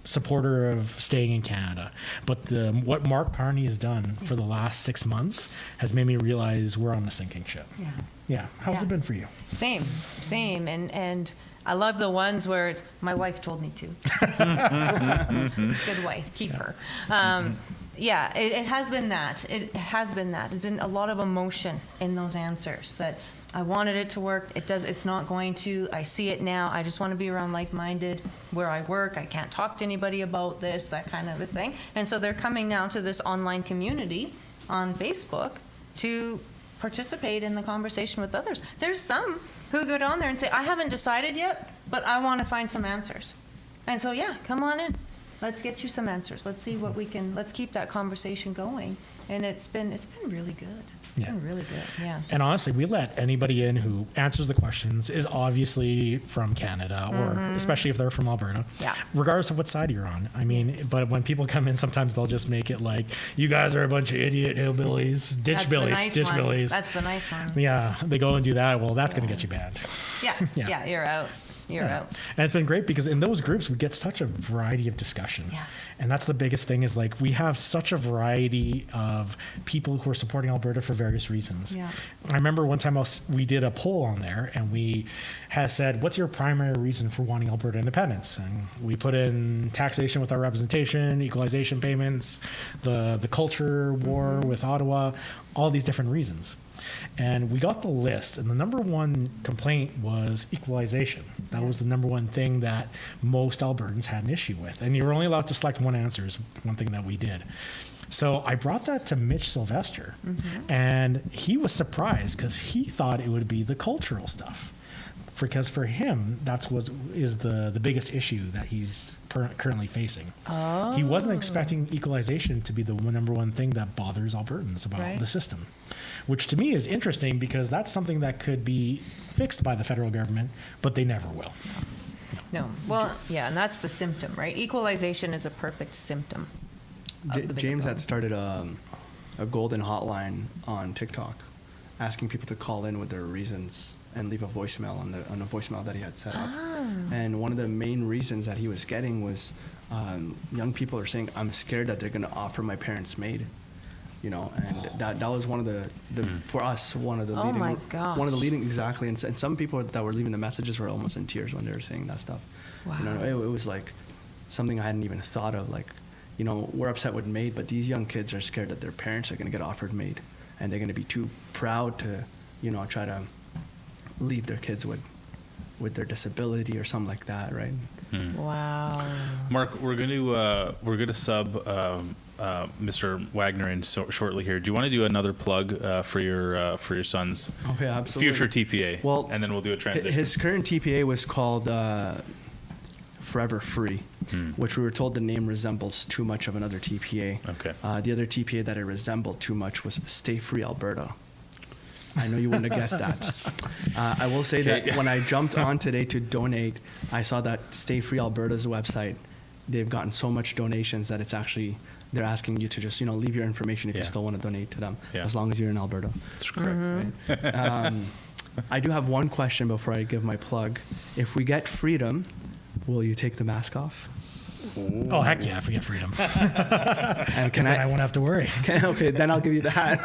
supporter of staying in Canada. But what Mark Carney has done for the last 6 months has made me realize we're on a sinking ship. Yeah. Yeah. How's it been for you? Same. And I love the ones where it's, my wife told me to. Good wife, keep her. Yeah, it has been that. It has been that. There's been a lot of emotion in those answers that I wanted it to work. It's not going to. I see it now. I just want to be around like-minded where I work. I can't talk to anybody about this, that kind of a thing. And so they're coming now to this online community on Facebook to participate in the conversation with others. There's some who go down there and say, I haven't decided yet, but I want to find some answers. And so, yeah, come on in. Let's get you some answers. Let's see what let's keep that conversation going. And it's been really good. Yeah. Oh, really good. Yeah. And honestly, we let anybody in who answers the questions, is obviously from Canada, or especially if they're from Alberta, Yeah. regardless of what side you're on. I mean, but when people come in, sometimes they'll just make it like, you guys are a bunch of idiot hillbillies, ditch That's billies, the nice ditch one. billies. That's the nice one. Yeah, they go and do that. Well, that's going to get you banned. Yeah. Yeah. Yeah. You're out. You're Yeah. out. And it's been great because in those groups we get such a variety of discussion. Yeah. And that's the biggest thing, is like we have such a variety of people who are supporting Alberta for various reasons. Yeah. I remember one time we did a poll on there, and we had said, what's your primary reason for wanting Alberta independence? And we put in taxation with our representation, equalization payments, the culture war with Ottawa, all these different reasons. And we got the list, and the number one complaint was equalization. That was the number one thing that most Albertans had an issue with. And you were only allowed to select one answer, is one thing that we did. So I brought that to Mitch Sylvester, and he was surprised because he thought it would be the cultural stuff. Because for him, that's what is the biggest issue that he's currently facing. Oh. He wasn't expecting equalization to be the number one thing that bothers Albertans about Right. the system, which to me is interesting because that's something that could be fixed by the federal government, but they never will. No. Well, yeah, and that's the symptom, right? Equalization is a perfect symptom. of the bigger James problem. had started a golden hotline on TikTok, asking people to call in with their reasons and leave a voicemail on a voicemail that he had set up. And one of the main reasons that he was getting was young people are saying, "I'm scared that they're going to offer my parents maid." You know, and that was one of the for us one of the Oh leading my one of the gosh. leading exactly, and some people that were leaving the messages were almost in tears when they were saying that stuff. You know, it was like something I hadn't even thought of. Like, you know, we're upset with maid, but these young kids are scared that their parents are going to get offered maid, and they're going to be too proud to, you know, try to leave their kids with their disability or something like that, right? Wow. Mark, we're gonna sub Mr. Wagner in shortly here. Do you want to do another plug for your son's Okay, absolutely. future TPA? Well, and then we'll do a transition. His current TPA was called Forever Free, which we were told the name resembles too much of another TPA. Okay. The other TPA that it resembled too much was Stay Free Alberta. I know you wouldn't have guessed that. I will say Okay. that when I jumped on today to donate, I saw that Stay Free Alberta's website, they've gotten so much donations that it's actually, they're asking you to just, you know, leave your information if you still want to donate to them, as long as you're in Alberta. That's correct. Right? I do have one question before I give my plug. If we get freedom, will you take the mask off? Oh, heck yeah, if we get freedom. And can then I won't have to worry. Okay, then I'll give you the hat.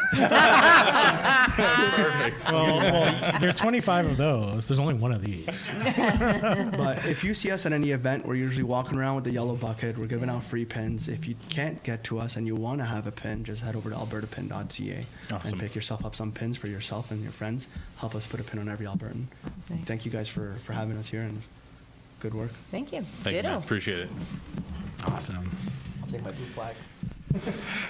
Perfect. Well, there's 25 of those. There's only one of these. But if you see us at any event, we're usually walking around with the yellow bucket. We're giving out free pins. If you can't get to us and you want to have a pin, just head over to albertapin.ca Awesome. and pick yourself up some pins for yourself and your friends. Help us put a pin on every Albertan. Nice. Thank you guys for having us here, and good work. Thank you. Thank you, Ditto. man. Appreciate it. Awesome. I'll take my blue flag.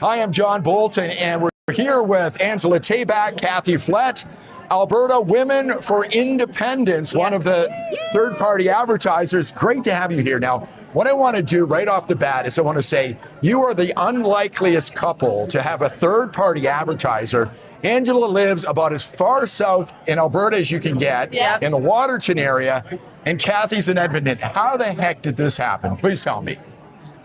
Hi, I'm John Bolton, and we're here with Angela Tabak, Kathy Flett, Alberta Women for Independence, one of the third-party advertisers. Great to have you here. Now, what I want to do right off the bat is I want to say you are the unlikeliest couple to have a third-party advertiser. Angela lives about as far south in Alberta as you can get, in the Waterton area, and Kathy's in Edmonton. How the heck did this happen? Please tell me.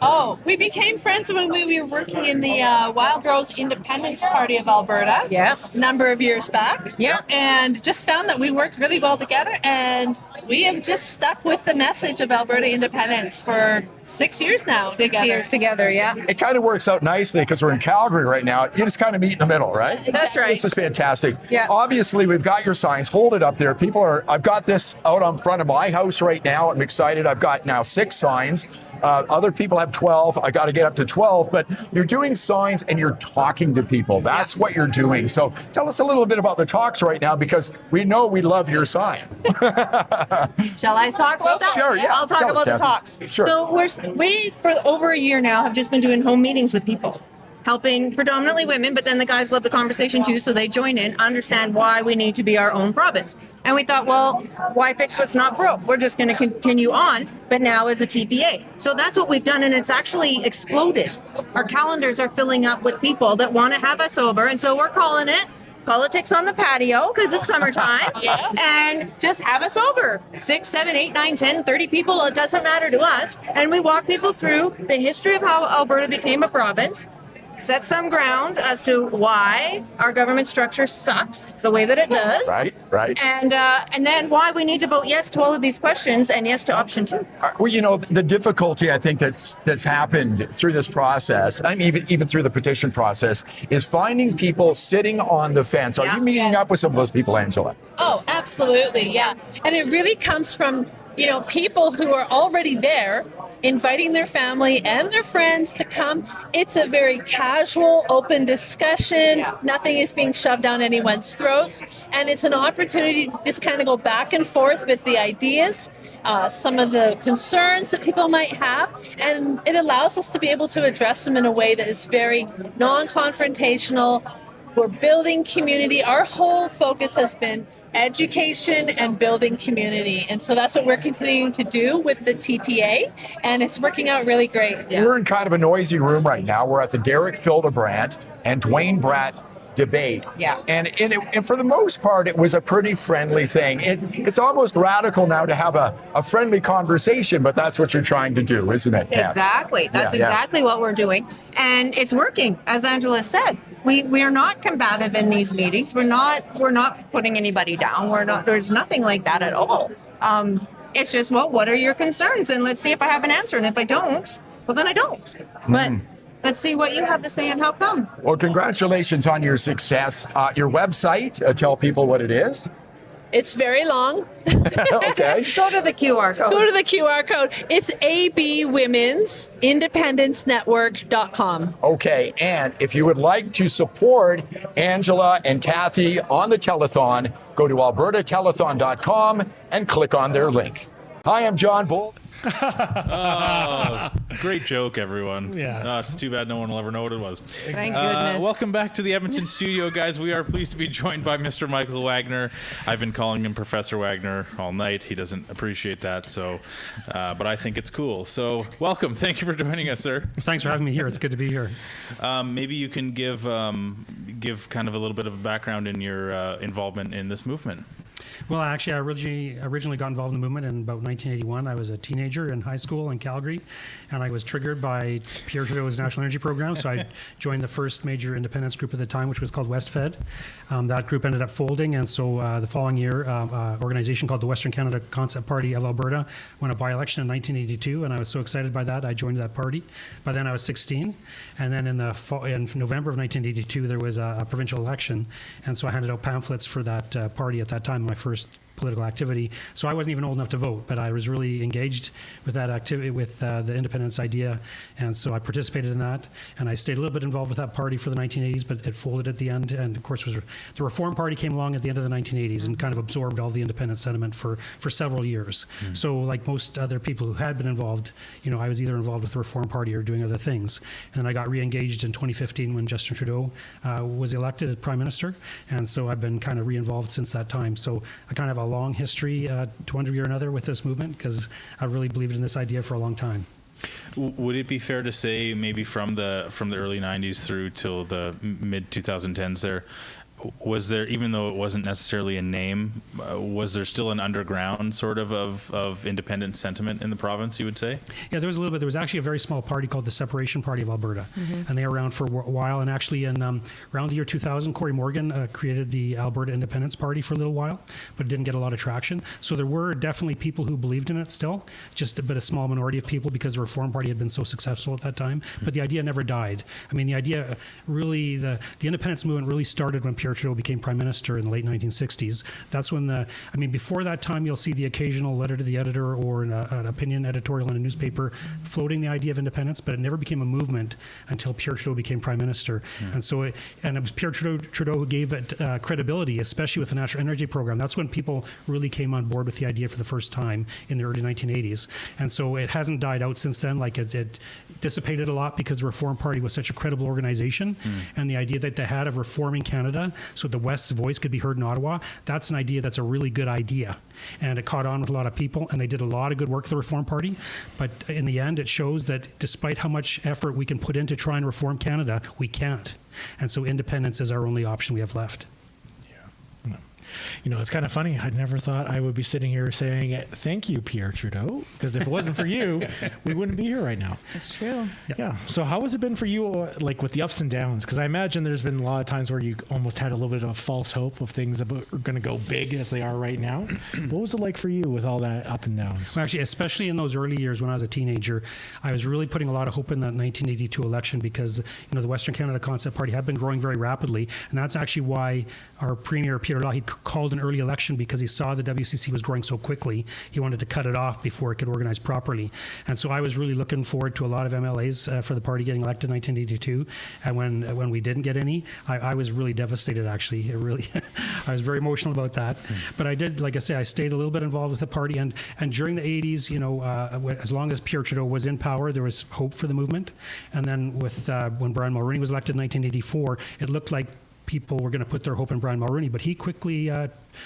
Oh, we became friends when we were working in the Wild Rose Independence Party of Alberta. A number of years back. And just found that we worked really well together, and we have just stuck with the message of Alberta independence for 6 years now. 6 years together, yeah. It kind of works out nicely because we're in Calgary right now. You just kind of meet in the middle, right? That's right. This is fantastic. Yeah. Obviously, we've got your signs. Hold it up there. I've got this out on front of my house right now. I'm excited. I've got now 6 signs. Other people have 12. I got to get up to 12, but you're doing signs and you're talking to people. That's what you're doing. So tell us a little bit about the talks right now, because we know we love your sign. Shall I talk about that? Sure, yeah. I'll talk Tell us, about the Kathy. talks. Sure. So we, for over a year now, have just been doing home meetings with people, helping predominantly women, but then the guys love the conversation too, so they join in, understand why we need to be our own province. And we thought, well, why fix what's not broke? We're just going to continue on, but now as a TPA. So that's what we've done, and it's actually exploded. Our calendars are filling up with people that want to have us over, and so we're calling it politics on the patio because it's summertime, and just have us over 6, 7, 8, 9, 10, 30 people. It doesn't matter to us. And we walk people through the history of how Alberta became a province, set some ground as to why our government structure sucks the way that it does. Right. And then why we need to vote yes to all of these questions and yes to option 2. Well, you know, the difficulty I think that's happened through this process, I mean, even through the petition process, is finding people sitting on the fence. Are you meeting up with some of those people, Angela? Oh, absolutely, yeah. And it really comes from, people who are already there, inviting their family and their friends to come. It's a very casual, open discussion. Nothing is being shoved down anyone's throats. And it's an opportunity to just kind of go back and forth with the ideas, some of the concerns that people might have. And it allows us to be able to address them in a way that is very non-confrontational. We're building community. Our whole focus has been education and building community. And so that's what we're continuing to do with the TPA, and it's working out really great. We're in kind of a noisy room right now. We're at the Derek Fildebrandt and Dwayne Bratt debate. And for the most part, it was a pretty friendly thing. It's almost radical now to have a friendly conversation, but that's what you're trying to do, isn't it, Kat? Exactly. That's exactly what we're doing. And it's working, as Angela said. We are not combative in these meetings. We're not putting anybody down. There's nothing like that at all. It's just, well, what are your concerns? And let's see if I have an answer. And if I don't, well, then I don't. But let's see what you have to say and how come. Well, congratulations on your success. Your website, tell people what it is. It's very long. Okay. Go to the QR code. Go to the QR code. It's abwomensindependencenetwork.com. Okay, and if you would like to support Angela and Kathy on the telethon, go to albertatelethon.com and click on their link. Hi, I'm John Bull. Oh, great joke, everyone. Yes. It's too bad no one will ever know what it was. Thank goodness. Welcome back to the Edmonton studio, guys. We are pleased to be joined by Mr. Michael Wagner. I've been calling him Professor Wagner all night. He doesn't appreciate that, so, but I think it's cool. So, welcome. Thank you for joining us, sir. Thanks for having me here. It's good to be here. Maybe you can give kind of a little bit of a background in your involvement in this movement. Well, actually, I originally got involved in the movement in about 1981. I was a teenager in high school in Calgary, and I was triggered by Pierre Trudeau's National Energy Program, so I joined the first major independence group at the time, which was called WestFed. That group ended up folding, and so the following year, an organization called the Western Canada Concept Party of Alberta won a by-election in 1982, and I was so excited by that, I joined that party. By then, I was 16, and then in November of 1982, there was a provincial election, and so I handed out pamphlets for that party at that time, my first political activity. So I wasn't even old enough to vote, but I was really engaged with that activity, with the independence idea, and so I participated in that, and I stayed a little bit involved with that party for the 1980s, but it folded at the end, and of course the Reform Party came along at the end of the 1980s and kind of absorbed all the independence sentiment for several years. So like most other people who had been involved, I was either involved with the Reform Party or doing other things, and then I got re-engaged in 2015 when Justin Trudeau was elected as Prime Minister, and so I've been kind of re-involved since that time. So I kind of have a long history to one degree or another with this movement because I've really believed in this idea for a long time. Would it be fair to say maybe from the early 90s through till the mid 2010s there, was there, even though it wasn't necessarily a name, was there still an underground sort of independent sentiment in the province, you would say? Yeah, there was a little bit. There was actually a very small party called the Separation Party of Alberta, and they were around for a while. And actually, in around the year 2000, Corey Morgan created the Alberta Independence Party for a little while, but it didn't get a lot of traction. So there were definitely people who believed in it still, just a small minority of people because the Reform Party had been so successful at that time. But the idea never died. I mean, the idea really, the independence movement really started when Pierre Trudeau became Prime Minister in the late 1960s. That's when before that time, you'll see the occasional letter to the editor or an opinion editorial in a newspaper floating the idea of independence, but it never became a movement until Pierre Trudeau became Prime Minister. And so, it was Pierre Trudeau who gave it credibility, especially with the National Energy Program. That's when people really came on board with the idea for the first time in the early 1980s. And so it hasn't died out since then. Like it dissipated a lot because the Reform Party was such a credible organization, and the idea that they had of reforming Canada so the West's voice could be heard in Ottawa, that's an idea that's a really good idea. And it caught on with a lot of people, and they did a lot of good work, the Reform Party. But in the end, it shows that despite how much effort we can put in to try and reform Canada, we can't. And so independence is our only option we have left. it's kind of funny. I never thought I would be sitting here saying thank you, Pierre Trudeau, because if it wasn't for you, we wouldn't be here right now. That's true. Yeah. So how has it been for you, like with the ups and downs? Because I imagine there's been a lot of times where you almost had a little bit of false hope of things that are going to go big as they are right now. What was it like for you with all that up and downs? Well, actually, especially in those early years when I was a teenager, I was really putting a lot of hope in that 1982 election because, the Western Canada Concept Party had been growing very rapidly. And that's actually why our Premier, Peter Law, he called an early election because he saw the WCC was growing so quickly. He wanted to cut it off before it could organize properly. And so I was really looking forward to a lot of MLAs for the party getting elected in 1982. And when we didn't get any, I was really devastated, actually. I was very emotional about that. But I did, like I say, I stayed a little bit involved with the party. And during the 80s, as long as Pierre Trudeau was in power, there was hope for the movement. And then when Brian Mulroney was elected in 1984, it looked like people were going to put their hope in Brian Mulroney, but he quickly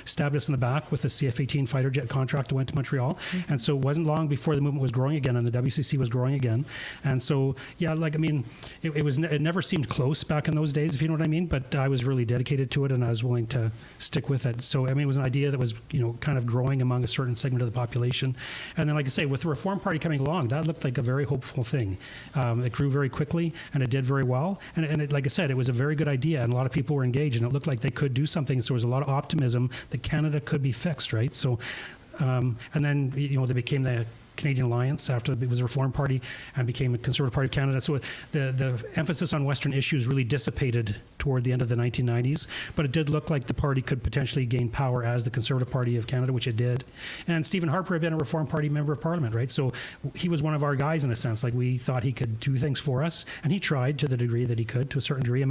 stabbed us in the back with the CF-18 fighter jet contract that went to Montreal. And so it wasn't long before the movement was growing again and the WCC was growing again. And so, it never seemed close back in those days, if you know what I mean, but I was really dedicated to it and I was willing to stick with it. So, it was an idea that was, kind of growing among a certain segment of the population. And then, like I say, with the Reform Party coming along, that looked like a very hopeful thing. It grew very quickly and it did very well. And it, like I said, it was a very good idea and a lot of people were engaged and it looked like they could do something. So there was a lot of optimism that Canada could be fixed, right? So, and then, they became the Canadian Alliance after it was a Reform Party and became the Conservative Party of Canada. So the emphasis on Western issues really dissipated toward the end of the 1990s, but it did look like the party could potentially gain power as the Conservative Party of Canada, which it did. And Stephen Harper had been a Reform Party member of Parliament, right? So he was one of our guys in a sense. Like we thought he could do things for us, and he tried to the degree that he could, to a certain degree.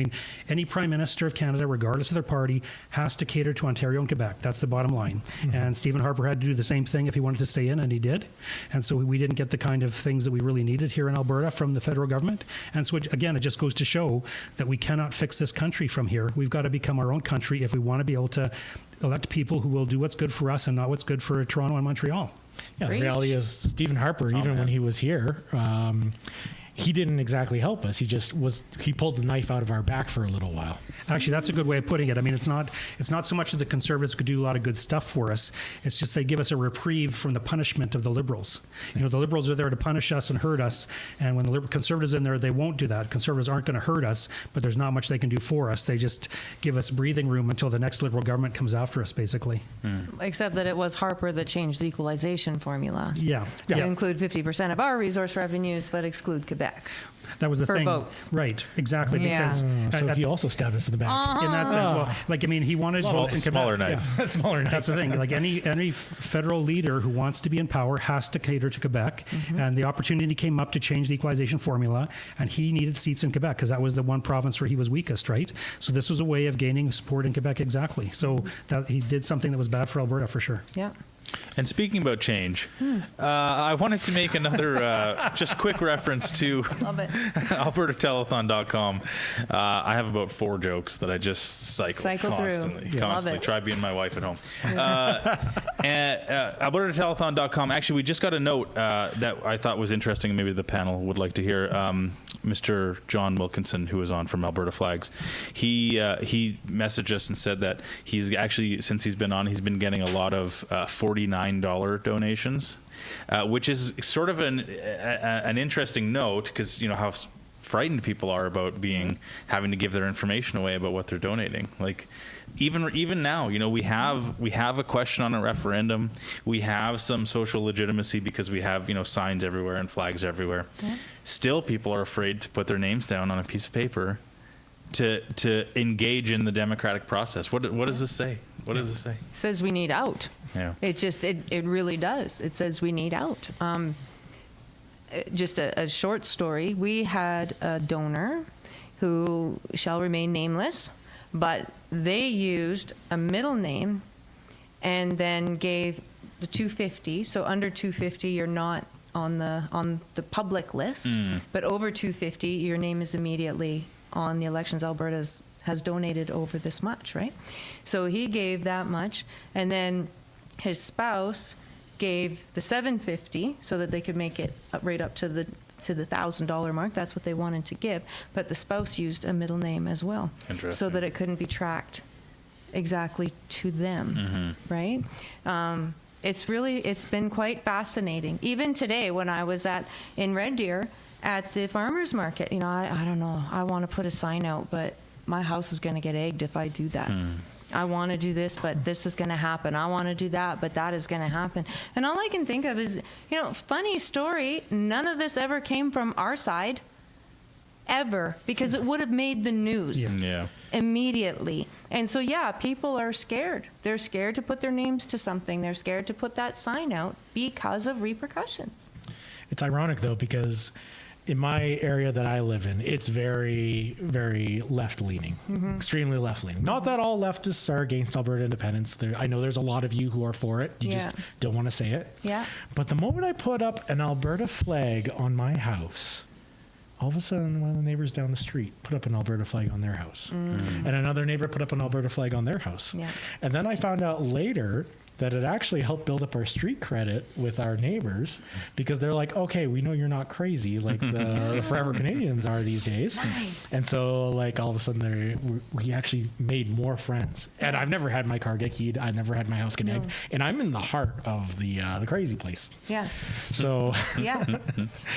Any Prime Minister of Canada, regardless of their party, has to cater to Ontario and Quebec. That's the bottom line. Mm-hmm. And Stephen Harper had to do the same thing if he wanted to stay in, and he did. And so we didn't get the kind of things that we really needed here in Alberta from the federal government. And so, again, it just goes to show that we cannot fix this country from here. We've got to become our own country if we want to be able to elect people who will do what's good for us and not what's good for Toronto and Montreal. Yeah, the reality is Stephen Harper, when he was here, he didn't exactly help us. He pulled the knife out of our back for a little while. Actually, that's a good way of putting it. It's not so much that the Conservatives could do a lot of good stuff for us. It's just they give us a reprieve from the punishment of the Liberals. The Liberals are there to punish us and hurt us, and when the Conservatives are in there, they won't do that. Conservatives aren't going to hurt us, but there's not much they can do for us. They just give us breathing room until the next Liberal government comes after us, basically. Except that it was Harper that changed the equalization formula. Yeah. To include 50% of our resource revenues, but exclude Quebec. That was the for thing. votes. Right, exactly. Yeah. Because so he also stabbed us in the back. In that sense, he wanted votes in Quebec. Smaller knife. Yeah. Smaller knife. That's the thing. Like any federal leader who wants to be in power has to cater to Quebec. Mm-hmm. And the opportunity came up to change the equalization formula, and he needed seats in Quebec because that was the one province where he was weakest, right? So this was a way of gaining support in Quebec, exactly. So that he did something that was bad for Alberta for sure. Yeah. And speaking about change, I wanted to make another just quick reference to AlbertaTelethon.com. I have about 4 jokes that I just cycle constantly. Through. Constantly. Try being my wife at home. And AlbertaTelethon.com. Actually, we just got a note that I thought was interesting and maybe the panel would like to hear. Mr. John Wilkinson, who is on from Alberta Flags, he messaged us and said that he's actually, since he's been on, he's been getting a lot of $49 donations, which is sort of an interesting note because how frightened people are about having to give their information away about what they're donating. Like even now, we have a question on a referendum. We have some social legitimacy because we have signs everywhere and flags everywhere. Yeah. Still, people are afraid to put their names down on a piece of paper to engage in the democratic process. What does this say? What does it say? It says we need out. Yeah. It really does. It says we need out. Just a short story. We had a donor who shall remain nameless, but they used a middle name and then gave the $250. So under $250, you're not on the public list, but over $250, your name is immediately on the elections. Alberta has donated over this much, right? So he gave that much, and then his spouse gave the $750 so that they could make it right up to the $1,000 mark. That's what they wanted to give, but the spouse used a middle name as well, so that it couldn't be tracked exactly to them, right? It's been quite fascinating. Even today, when I was in Red Deer at the farmers market, I don't know, I want to put a sign out, but my house is going to get egged if I do that. I want to do this, but this is going to happen. I want to do that, but that is going to happen. And all I can think of is, funny story, none of this ever came from our side, ever, because it would have made the news immediately. And so, people are scared. They're scared to put their names to something. They're scared to put that sign out because of repercussions. It's ironic, though, because in my area that I live in, it's very, very left-leaning, extremely left-leaning. Not that all leftists are against Alberta independence. I know there's a lot of you who are for it. You just don't want to say it. Yeah. But the moment I put up an Alberta flag on my house, all of a sudden, one of the neighbors down the street put up an Alberta flag on their house. And another neighbor put up an Alberta flag on their house. Yeah. And then I found out later that it actually helped build up our street credit with our neighbors, because they're like, okay, we know you're not crazy like the Forever Canadians are these days. Nice. And so, like, all of a sudden, we actually made more friends. And I've never had my car get keyed. I've never had my house get egged. And I'm in the heart of the crazy place. Yeah. So. Yeah.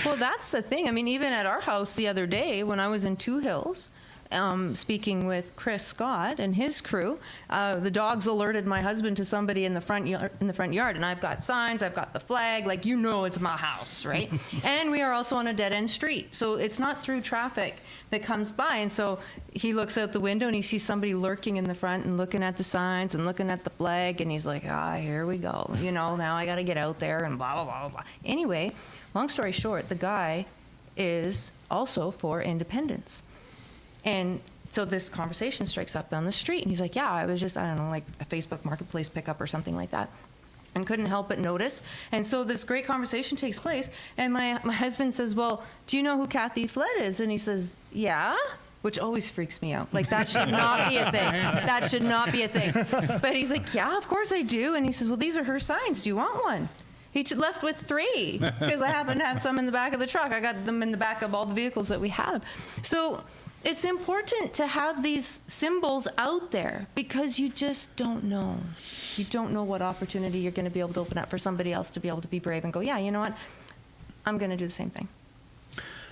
Well, that's the thing. I mean, even at our house the other day when I was in Two Hills, speaking with Chris Scott and his crew, the dogs alerted my husband to somebody in the front yard, and I've got signs, I've got the flag, like, it's my house, right? And we are also on a dead-end street, so it's not through traffic that comes by. And so he looks out the window and he sees somebody lurking in the front and looking at the signs and looking at the flag, and he's like, here we go, now I got to get out there and blah, blah, blah, blah. Anyway, long story short, the guy is also for independence. And so this conversation strikes up on the street, and he's like, I was just, I don't know, like a Facebook Marketplace pickup or something like that, and couldn't help but notice. And so this great conversation takes place, and my husband says, well, do you know who Kathy Flood is? And he says, yeah, which always freaks me out. Like, that should not be a thing. That should not be a thing. But he's like, yeah, of course I do. And he says, well, these are her signs. Do you want one? He left with 3 because I happen to have some in the back of the truck. I got them in the back of all the vehicles that we have. So it's important to have these symbols out there, because you just don't know. You don't know what opportunity you're going to be able to open up for somebody else to be able to be brave and go, you know what? I'm going to do the same thing.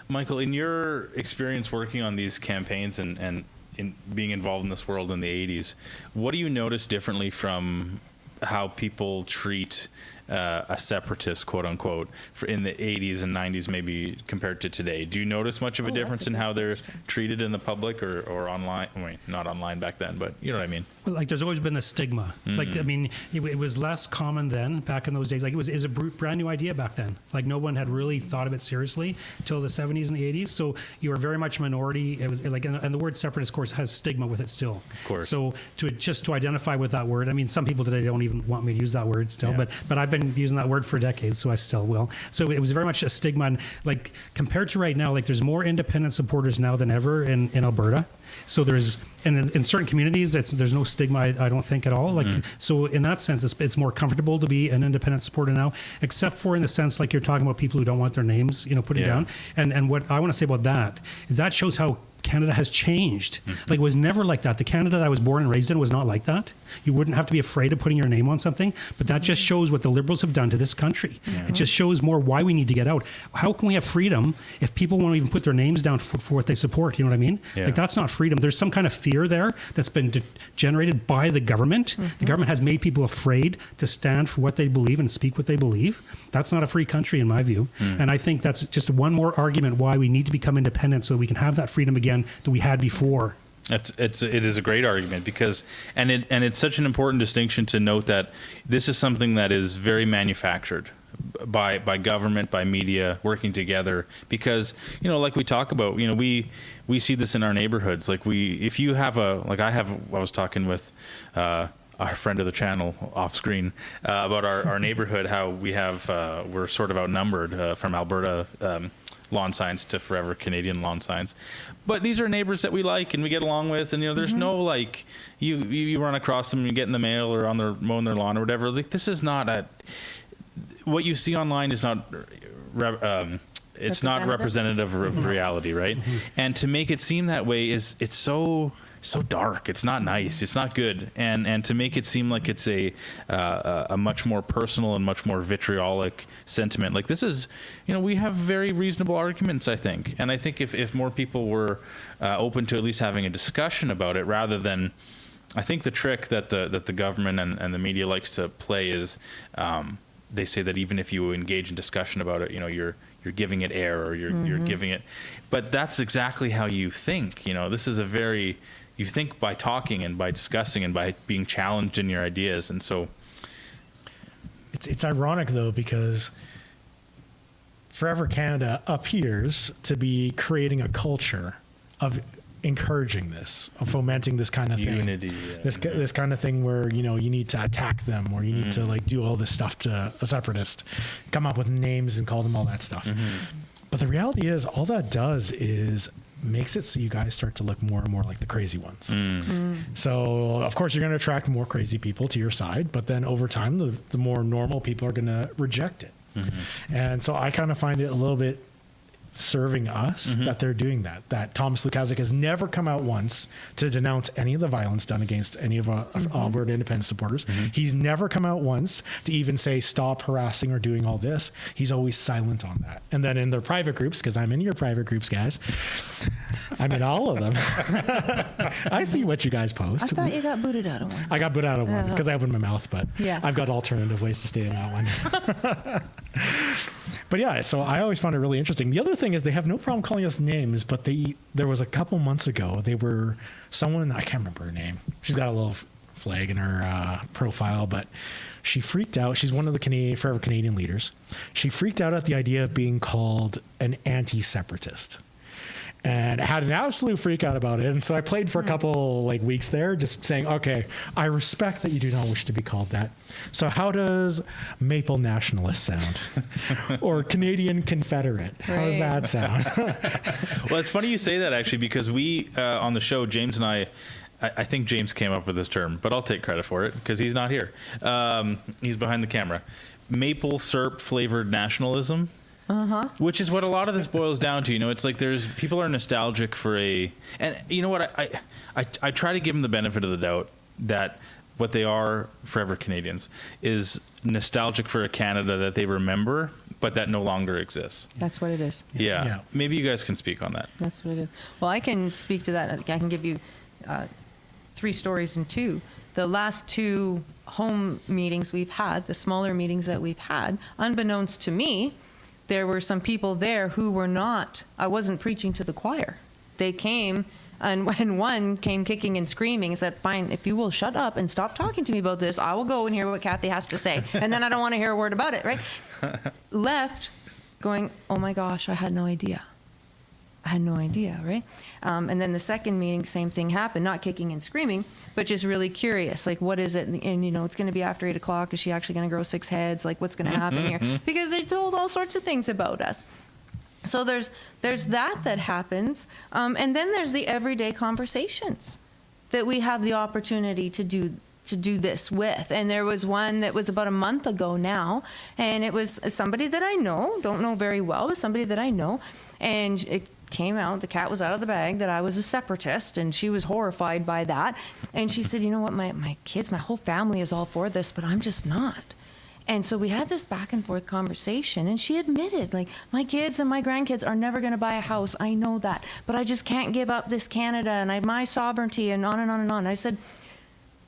Michael, in your experience working on these campaigns and in being involved in this world in the 80s, what do you notice differently from how people treat a separatist, quote unquote, in the 80s and 90s, maybe compared to today? Do you notice much of a difference in how they're treated in the public or online? I mean, not online back then, but you know what I mean? Well, like, there's always been the stigma. Like, I mean, it was less common then, back in those days. Like, it was a brand new idea back then. Like, no one had really thought of it seriously till the 70s and the 80s. So you were very much a minority. It was like, and the word separatist, of course, has stigma with it still. Of course. So to identify with that word, I mean, some people today don't even want me to use that word still, but I've been using that word for decades, so I still will. So it was very much a stigma. And, like, compared to right now, like, there's more independent supporters now than ever in Alberta. So there's, and in certain communities, there's no stigma, I don't think, at all. Like, so in that sense, it's more comfortable to be an independent supporter now, except for in the sense, like, you're talking about people who don't want their names, put down. And what I want to say about that is that shows how Canada has changed. Like, it was never like that. The Canada that I was born and raised in was not like that. You wouldn't have to be afraid of putting your name on something, but that just shows what the Liberals have done to this country. It just shows more why we need to get out. How can we have freedom if people won't even put their names down for what they support? You know what I mean? Like, that's not freedom. There's some kind of fear there that's been generated by the government. The government has made people afraid to stand for what they believe and speak what they believe. That's not a free country in my view. And I think that's just one more argument why we need to become independent, so we can have that freedom again that we had before. It is a great argument, because and it's such an important distinction to note that this is something that is very manufactured by government, by media, working together, because like we talk about, we see this in our neighborhoods. Like, if you have I was talking with our friend of the channel off screen about our neighborhood, how we're sort of outnumbered from Alberta lawn signs to Forever Canadian lawn signs. But these are neighbors that we like and we get along with, and there's no, like, you run across them and you get in the mail or on their mowing their lawn or whatever. Like, this is not what you see online is not it's not representative of reality, right? And to make it seem that way it's so so dark. It's not nice. It's not good. And to make it seem like it's a much more personal and much more vitriolic sentiment, like this is, we have very reasonable arguments, I think. And I think if more people were open to at least having a discussion about it, rather than, I think the trick that the government and the media likes to play is, they say that even if you engage in discussion about it, you're giving it air, or you're giving it, but that's exactly how you think. This is you think by talking and by discussing and by being challenged in your ideas. And so it's ironic though, because Forever Canada appears to be creating a culture of encouraging this, of fomenting this kind of unity, thing. This kind of thing where, you need to attack them, or you need to like do all this stuff to a separatist, come up with names and call them all that stuff. But the reality is, all that does is makes it so you guys start to look more and more like the crazy ones. So of course you're going to attract more crazy people to your side, but then over time the more normal people are going to reject it. And so I kind of find it a little bit serving us that they're doing that Thomas Lukaszuk has never come out once to denounce any of the violence done against any of Alberta independent supporters. He's never come out once to even say stop harassing or doing all this. He's always silent on that. And then in their private groups, because I'm in your private groups, guys, I'm in all of them. I see what you guys post. I thought you got booted out of one. I got booted out of one because I opened my mouth, but Yeah. I've got alternative ways to stay in that one. But yeah, so I always found it really interesting. The other thing is they have no problem calling us names, but there was a couple months ago, someone, I can't remember her name. She's got a little flag in her profile, but she freaked out. She's one of the Forever Canadian leaders. She freaked out at the idea of being called an anti-separatist, and had an absolute freak out about it. And so I played for a couple weeks there, just saying, okay, I respect that you do not wish to be called that. So how does Maple Nationalist sound? Or Canadian Confederate? How does that sound? Well, it's funny you say that, actually, because we, on the show, James and I think James came up with this term, but I'll take credit for it because he's not here. He's behind the camera. Maple syrup flavored nationalism. Which is what a lot of this boils down to. It's like people are nostalgic for and you know what, I try to give them the benefit of the doubt that what they are, Forever Canadians, is nostalgic for a Canada that they remember, but that no longer exists. That's what it is. Yeah. Maybe you guys can speak on that. That's what it is. Well, I can speak to that. I can give you 3 stories in 2. The last 2 home meetings we've had, the smaller meetings that we've had, unbeknownst to me, there were some people there who were not, I wasn't preaching to the choir. They came, and when one came kicking and screaming and said, fine, if you will shut up and stop talking to me about this, I will go and hear what Kathy has to say. And then I don't want to hear a word about it, right? Left going, oh my gosh, I had no idea. Right? And then the second meeting, same thing happened, not kicking and screaming, but just really curious, like, what is it? And, it's going to be after 8 o'clock. Is she actually going to grow 6 heads? Like, what's going to happen here? Because they told all sorts of things about us. So there's that happens. And then there's the everyday conversations that we have the opportunity to do this with. And there was one that was about a month ago now, and it was somebody that I don't know very well, but somebody that I know. And it came out, the cat was out of the bag, that I was a separatist, and she was horrified by that. And she said, you know what, my kids, my whole family is all for this, but I'm just not. And so we had this back and forth conversation, and she admitted, like, my kids and my grandkids are never going to buy a house. I know that, but I just can't give up this Canada and my sovereignty and on and on and on. I said,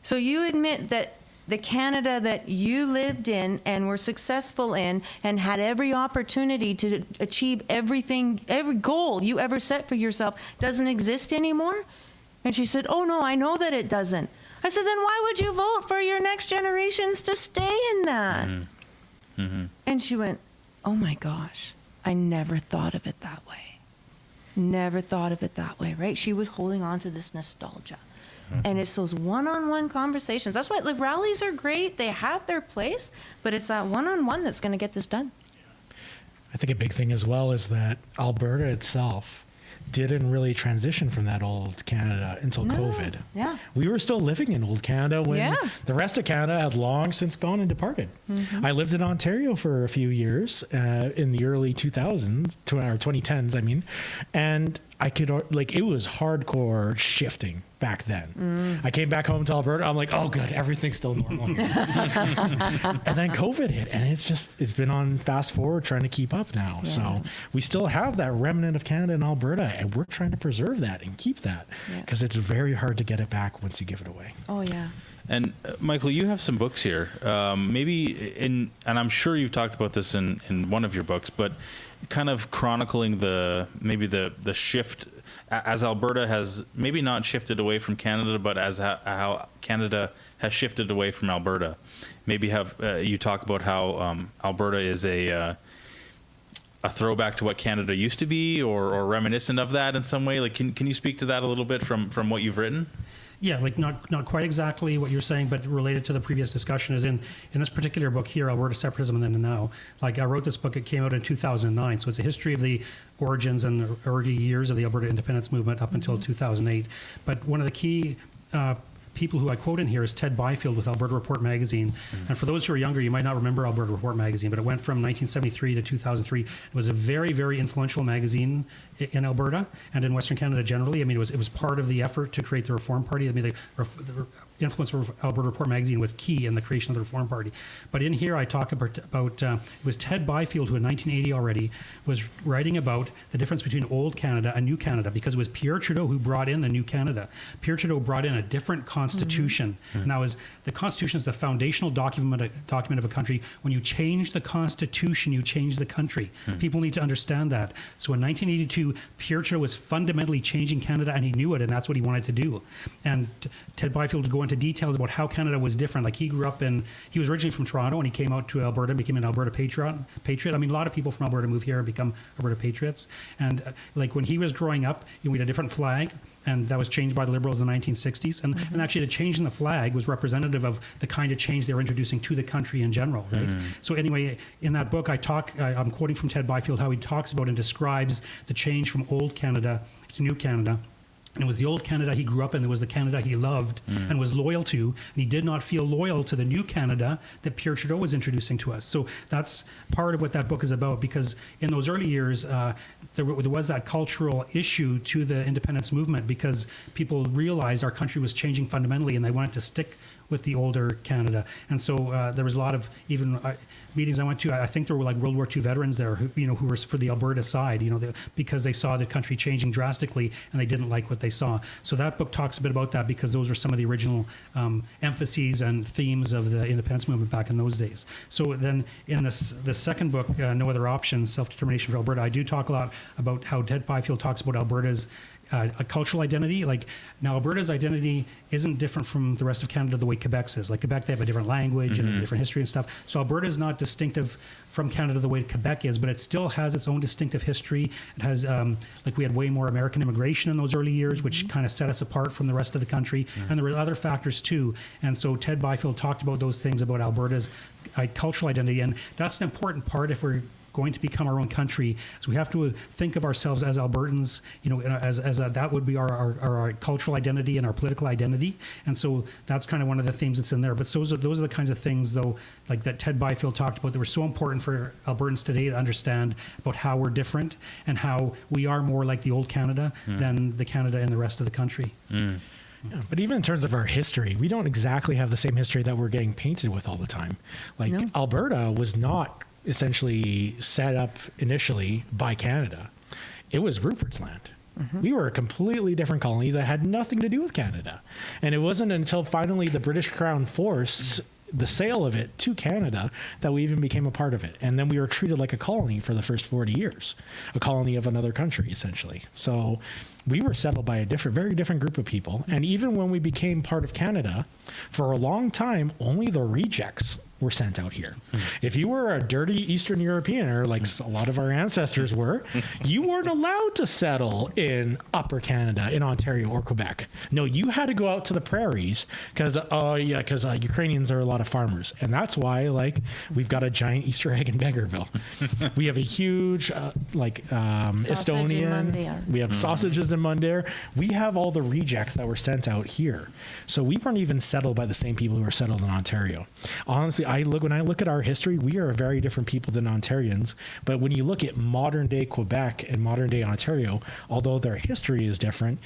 so you admit that the Canada that you lived in and were successful in and had every opportunity to achieve everything, every goal you ever set for yourself doesn't exist anymore? And she said, oh no, I know that it doesn't. I said, then why would you vote for your next generations to stay in that? And she went, oh my gosh, I never thought of it that way. Never thought of it that way, right? She was holding on to this nostalgia. And it's those one-on-one conversations. That's why rallies are great. They have their place, but it's that one-on-one that's going to get this done. I think a big thing as well is that Alberta itself didn't really transition from that old Canada until COVID. Yeah. We were still living in old Canada when the rest of Canada had long since gone and departed. I lived in Ontario for a few years in the early 2000s, or 2010s, I mean, and I could, like, it was hardcore shifting back then. I came back home to Alberta. I'm like, oh, good, everything's still normal here. And then COVID hit, and it's been on fast forward trying to keep up now. Yeah. So we still have that remnant of Canada and Alberta, and we're trying to preserve that and keep that because it's very hard to get it back once you give it away. Oh, yeah. And Michael, you have some books here. And I'm sure you've talked about this in one of your books, but kind of chronicling the shift as Alberta has maybe not shifted away from Canada, but as how Canada has shifted away from Alberta. Maybe you talk about how Alberta is a throwback to what Canada used to be, or reminiscent of that in some way. Like, can you speak to that a little bit from what you've written? Yeah, like not quite exactly what you're saying, but related to the previous discussion is in this particular book here, Alberta Separatism and Then and Now. Like, I wrote this book, it came out in 2009, so it's a history of the origins and the early years of the Alberta independence movement up until 2008. But one of the key people who I quote in here is Ted Byfield with Alberta Report magazine. And for those who are younger, you might not remember Alberta Report magazine, but it went from 1973 to 2003. It was a very, very influential magazine in Alberta and in Western Canada generally. I mean, it was part of the effort to create the Reform Party. I mean, the influence of Alberta Report magazine was key in the creation of the Reform Party. But in here, I talk about it was Ted Byfield who in 1980 already was writing about the difference between Old Canada and New Canada, because it was Pierre Trudeau who brought in the New Canada. Pierre Trudeau brought in a different constitution. Now, the Constitution is the foundational document of a country. When you change the Constitution, you change the country. People need to understand that. So in 1982, Pierre Trudeau was fundamentally changing Canada, and he knew it, and that's what he wanted to do. And Ted Byfield would go into details about how Canada was different. Like, he was originally from Toronto, and he came out to Alberta and became an Alberta patriot. I mean, a lot of people from Alberta move here and become Alberta patriots. And like, when he was growing up, we had a different flag, and that was changed by the Liberals in the 1960s. And actually, the change in the flag was representative of the kind of change they were introducing to the country in general, right? So anyway, in that book, I'm quoting from Ted Byfield, how he talks about and describes the change from Old Canada to New Canada. And it was the Old Canada he grew up in. It was the Canada he loved and was loyal to. And he did not feel loyal to the New Canada that Pierre Trudeau was introducing to us. So that's part of what that book is about, because in those early years, there was that cultural issue to the independence movement, because people realized our country was changing fundamentally and they wanted to stick with the older Canada. And so there was a lot of even meetings I went to. I think there were like World War II veterans there who were for the Alberta side, because they saw the country changing drastically and they didn't like what they saw. So that book talks a bit about that, because those were some of the original emphases and themes of the independence movement back in those days. So then in the second book, No Other Option, Self-Determination for Alberta, I do talk a lot about how Ted Byfield talks about Alberta's a cultural identity. Like, now Alberta's identity isn't different from the rest of Canada the way Quebec's is. Like, Quebec, they have a different language and a different history and stuff. So Alberta is not distinctive from Canada the way Quebec is, but it still has its own distinctive history. It has, we had way more American immigration in those early years, which kind of set us apart from the rest of the country. And there were other factors too. And so Ted Byfield talked about those things about Alberta's cultural identity. And that's an important part if we're going to become our own country. So we have to think of ourselves as Albertans, as that would be our cultural identity and our political identity. And so that's kind of one of the themes that's in there. But those are the kinds of things, though, like that Ted Byfield talked about, that were so important for Albertans today to understand about how we're different and how we are more like the old Canada than the Canada in the rest of the country. Yeah, but even in terms of our history, we don't exactly have the same history that we're getting painted with all the time. Like, Alberta was not essentially set up initially by Canada. It was Rupert's Land. We were a completely different colony that had nothing to do with Canada. And it wasn't until finally the British Crown forced the sale of it to Canada that we even became a part of it. And then we were treated like a colony for the first 40 years, a colony of another country, essentially. So we were settled by a very different group of people. And even when we became part of Canada, for a long time, only the rejects were sent out here. If you were a dirty Eastern European, or like a lot of our ancestors were, you weren't allowed to settle in Upper Canada, in Ontario or Quebec. No, you had to go out to the prairies because Ukrainians are a lot of farmers. And that's why, like, we've got a giant Easter egg in Vegreville. We have a huge, Estonian. We have sausages in Mundare. We have all the rejects that were sent out here. So we weren't even settled by the same people who were settled in Ontario. Honestly, when I look at our history, we are a very different people than Ontarians. But when you look at modern day Quebec and modern day Ontario, although their history is different,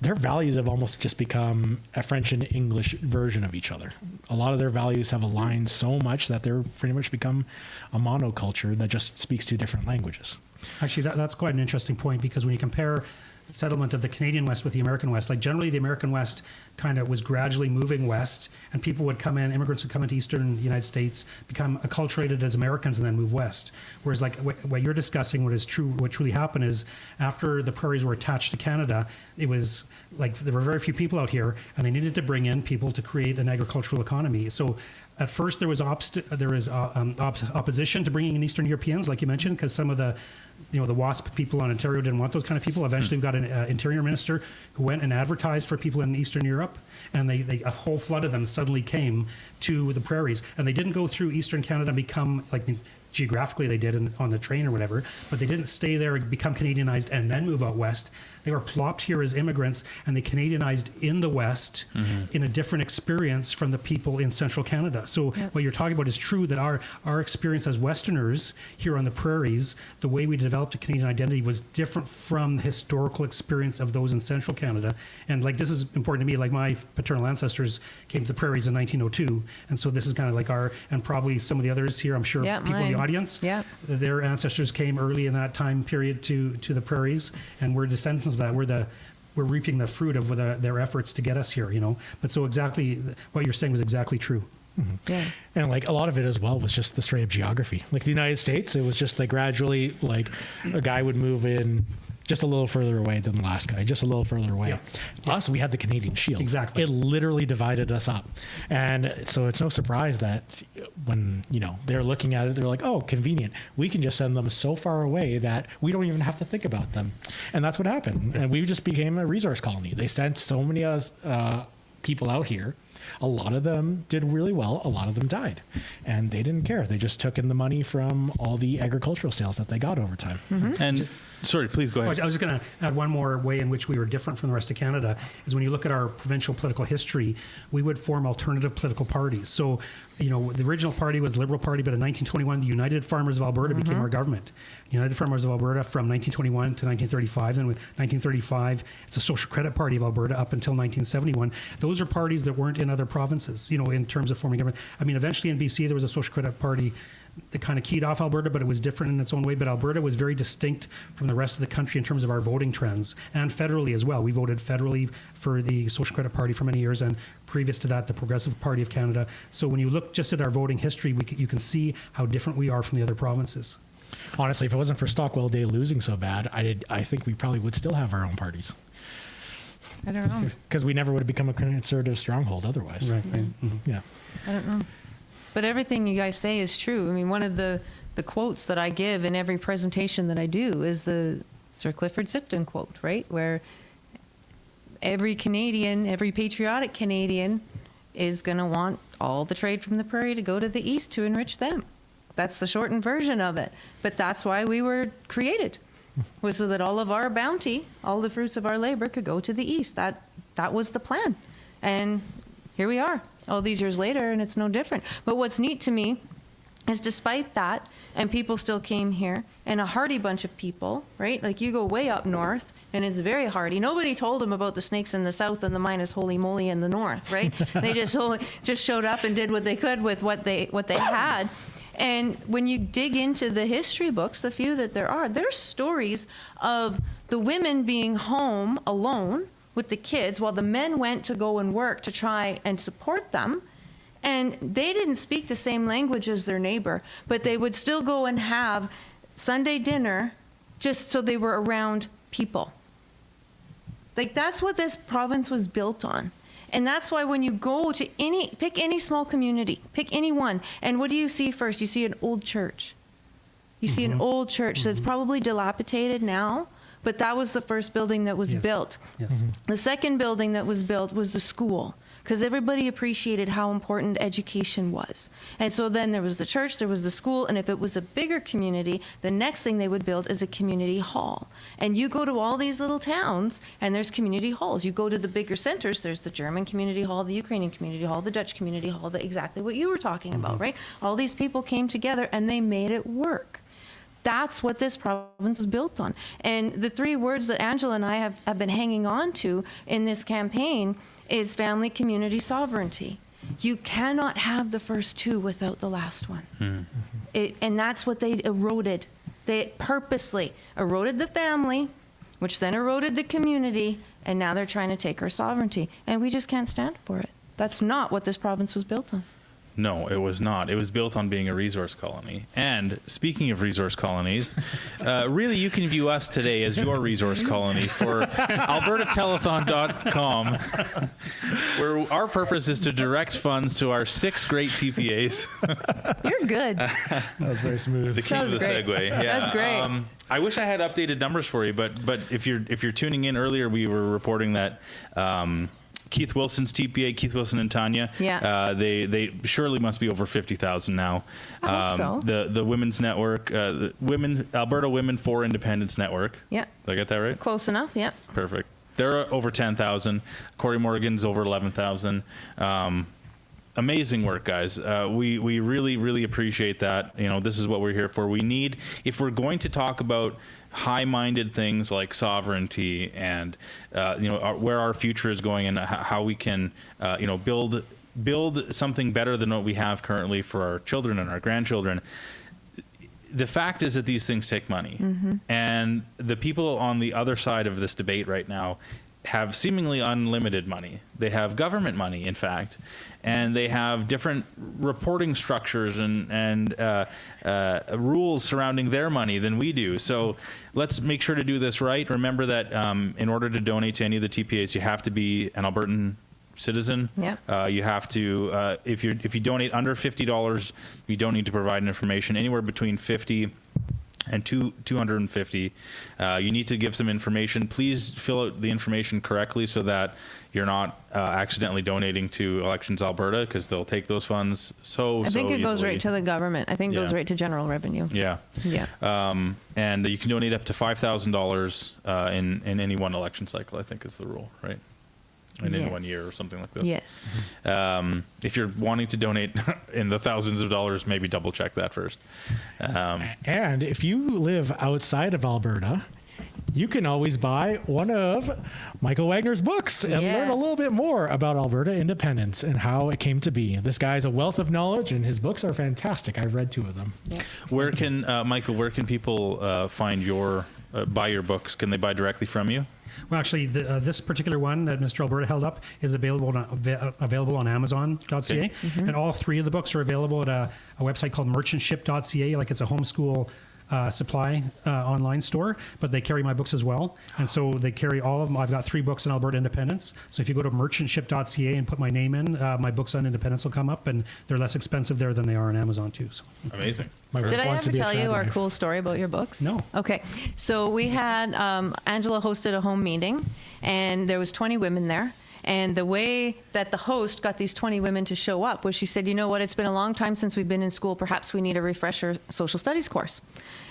their values have almost just become a French and English version of each other. A lot of their values have aligned so much that they're pretty much become a monoculture that just speaks two different languages. Actually, that's quite an interesting point, because when you compare the settlement of the Canadian West with the American West, like generally the American West kind of was gradually moving west, and people would come in, immigrants would come into Eastern United States, become acculturated as Americans, and then move west. Whereas like what you're discussing, what truly happened is after the prairies were attached to Canada, it was like there were very few people out here, and they needed to bring in people to create an agricultural economy. So at first there was opposition to bringing in Eastern Europeans, like you mentioned, because some of the WASP people on Ontario didn't want those kind of people. Eventually we got an interior minister who went and advertised for people in Eastern Europe, and a whole flood of them suddenly came to the prairies. And they didn't go through Eastern Canada and become, like geographically they did on the train or whatever, but they didn't stay there and become Canadianized and then move out west. They were plopped here as immigrants, and they Canadianized in the West in a different experience from the people in central Canada. So what you're talking about is true, that our experience as Westerners here on the prairies, the way we developed a Canadian identity was different from the historical experience of those in central Canada. And like, this is important to me, like my paternal ancestors came to the prairies in 1902. And so this is kind of like and probably some of the others here, I'm sure people in the audience, their ancestors came early in that time period to the prairies, and we're descendants of that. We're reaping the fruit of their efforts to get us here, But so exactly what you're saying was exactly true. Yeah. And like a lot of it as well was just the straight up geography. Like the United States, it was just like gradually, like a guy would move in just a little further away than the last guy, just a little further away. Us, we had the Canadian Shield. Exactly. It literally divided us up. And so it's no surprise that when, they're looking at it, they're like, oh, convenient. We can just send them so far away that we don't even have to think about them. And that's what happened. And we just became a resource colony. They sent so many people out here. A lot of them did really well. A lot of them died, and they didn't care. They just took in the money from all the agricultural sales that they got over time. And sorry, please go ahead. I was going to add one more way in which we were different from the rest of Canada is when you look at our provincial political history, we would form alternative political parties. So, the original party was the Liberal Party, but in 1921, the United Farmers of Alberta became our government. United Farmers of Alberta from 1921 to 1935. Then with 1935, it's a Social Credit Party of Alberta up until 1971. Those are parties that weren't in other provinces, in terms of forming government. I mean, eventually in BC, there was a Social Credit Party that kind of keyed off Alberta, but it was different in its own way. But Alberta was very distinct from the rest of the country in terms of our voting trends, and federally as well. We voted federally for the Social Credit Party for many years, and previous to that, the Progressive Party of Canada. So when you look just at our voting history, you can see how different we are from the other provinces. Honestly, if it wasn't for Stockwell Day losing so bad, I think we probably would still have our own parties. I don't know. Because we never would have become a conservative stronghold otherwise. Right. Yeah. I don't know. But everything you guys say is true. I mean, one of the quotes that I give in every presentation that I do is the Sir Clifford Sipton quote, right? Where every Canadian, every patriotic Canadian is going to want all the trade from the prairie to go to the east to enrich them. That's the shortened version of it. But that's why we were created, was so that all of our bounty, all the fruits of our labor could go to the east. That was the plan. And here we are all these years later, and it's no different. But what's neat to me is despite that, and people still came here, and a hardy bunch of people, right? Like you go way up north, and it's very hardy. Nobody told them about the snakes in the south and the minus holy moly in the north, right? They just showed up and did what they could with what they had. And when you dig into the history books, the few that there's stories of the women being home alone with the kids while the men went to go and work to try and support them. And they didn't speak the same language as their neighbor, but they would still go and have Sunday dinner just so they were around people. Like, that's what this province was built on. And that's why when you go to pick any small community, pick any one, and what do you see first? You see an old church. You see an old church that's probably dilapidated now, but that was the first building that was built. Yes. The second building that was built was the school. because everybody appreciated how important education was. And so then there was the church, there was the school, and if it was a bigger community, the next thing they would build is a community hall. And you go to all these little towns, and there's community halls. You go to the bigger centers, there's the German community hall, the Ukrainian community hall, the Dutch community hall, exactly what you were talking about, right? All these people came together, and they made it work. That's what this province is built on. And the three words that Angela and I have been hanging on to in this campaign is family, community, sovereignty. You cannot have the first two without the last one. And that's what they eroded. They purposely eroded the family, which then eroded the community, and now they're trying to take our sovereignty. And we just can't stand for it. That's not what this province was built on. No, it was not. It was built on being a resource colony. And speaking of resource colonies, really you can view us today as your resource colony for albertatelethon.com, where our purpose is to direct funds to our 6 great TPAs. You're good. That was very smooth. The king of the segue. Yeah. That's great. I wish I had updated numbers for you, but if you're tuning in earlier, we were reporting that Keith Wilson's TPA, Keith Wilson and Tanya, they surely must be over 50,000 now. I hope so. The Women's Network, the Alberta Women for Independence Network. Yeah. Did I get that right? Close enough, yeah. Perfect. They're over 10,000. Corey Morgan's over 11,000. Amazing work, guys. We really, really appreciate that. This is what we're here for. We need, if we're going to talk about high-minded things like sovereignty and where our future is going and how we can build something better than what we have currently for our children and our grandchildren. The fact is that these things take money, and the people on the other side of this debate right now have seemingly unlimited money. They have government money, in fact, and they have different reporting structures and rules surrounding their money than we do. So let's make sure to do this right. Remember that in order to donate to any of the TPAs, you have to be an Albertan citizen. Yeah. You have to, if you donate under $50, you don't need to provide information. Anywhere between $50 and $250, you need to give some information. Please fill out the information correctly so that you're not accidentally donating to Elections Alberta, because they'll take those funds I think it goes easily. right to the government. I think it goes right to general revenue. Yeah. Yeah. And you can donate up to $5,000 in any one election cycle, I think is the rule, right? In any 1 year or something like this. Yes. If you're wanting to donate in the thousands of dollars, maybe double check that first. And if you live outside of Alberta, you can always buy one of Michael Wagner's books and learn a little bit more about Alberta independence and how it came to be. This guy's a wealth of knowledge, and his books are fantastic. I've read 2 of them. Yeah. Where can Michael? Where can people find buy your books? Can they buy directly from you? Well, actually, this particular one that Mr. Alberta held up is available on Amazon.ca, Okay. and all 3 of the books are available at a website called merchantship.ca, like it's a homeschool supply online store, but they carry my books as well. And so they carry all of them. I've got 3 books on Alberta independence. So if you go to merchantship.ca and put my name in, my books on independence will come up, and they're less expensive there than they are on Amazon too. So. Amazing. Did I ever tell you our cool story about your books? No. Okay. So we had, Angela hosted a home meeting, and there was 20 women there. And the way that the host got these 20 women to show up was she said, you know what, it's been a long time since we've been in school. Perhaps we need a refresher social studies course.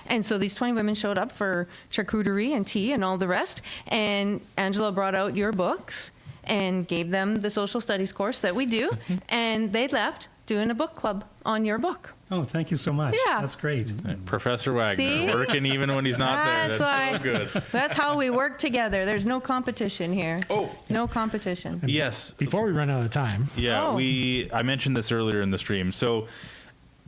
And so these 20 women showed up for charcuterie and tea and all the rest. And Angela brought out your books and gave them the social studies course that we do. And they left doing a book club on your book. Oh, thank you so much. Yeah. That's great. Professor Wagner, See? working even when he's not there. That's so good. That's how we work together. There's no competition here. Oh. No competition. Yes. Before we run out of time. Yeah, Oh. I mentioned this earlier in the stream. So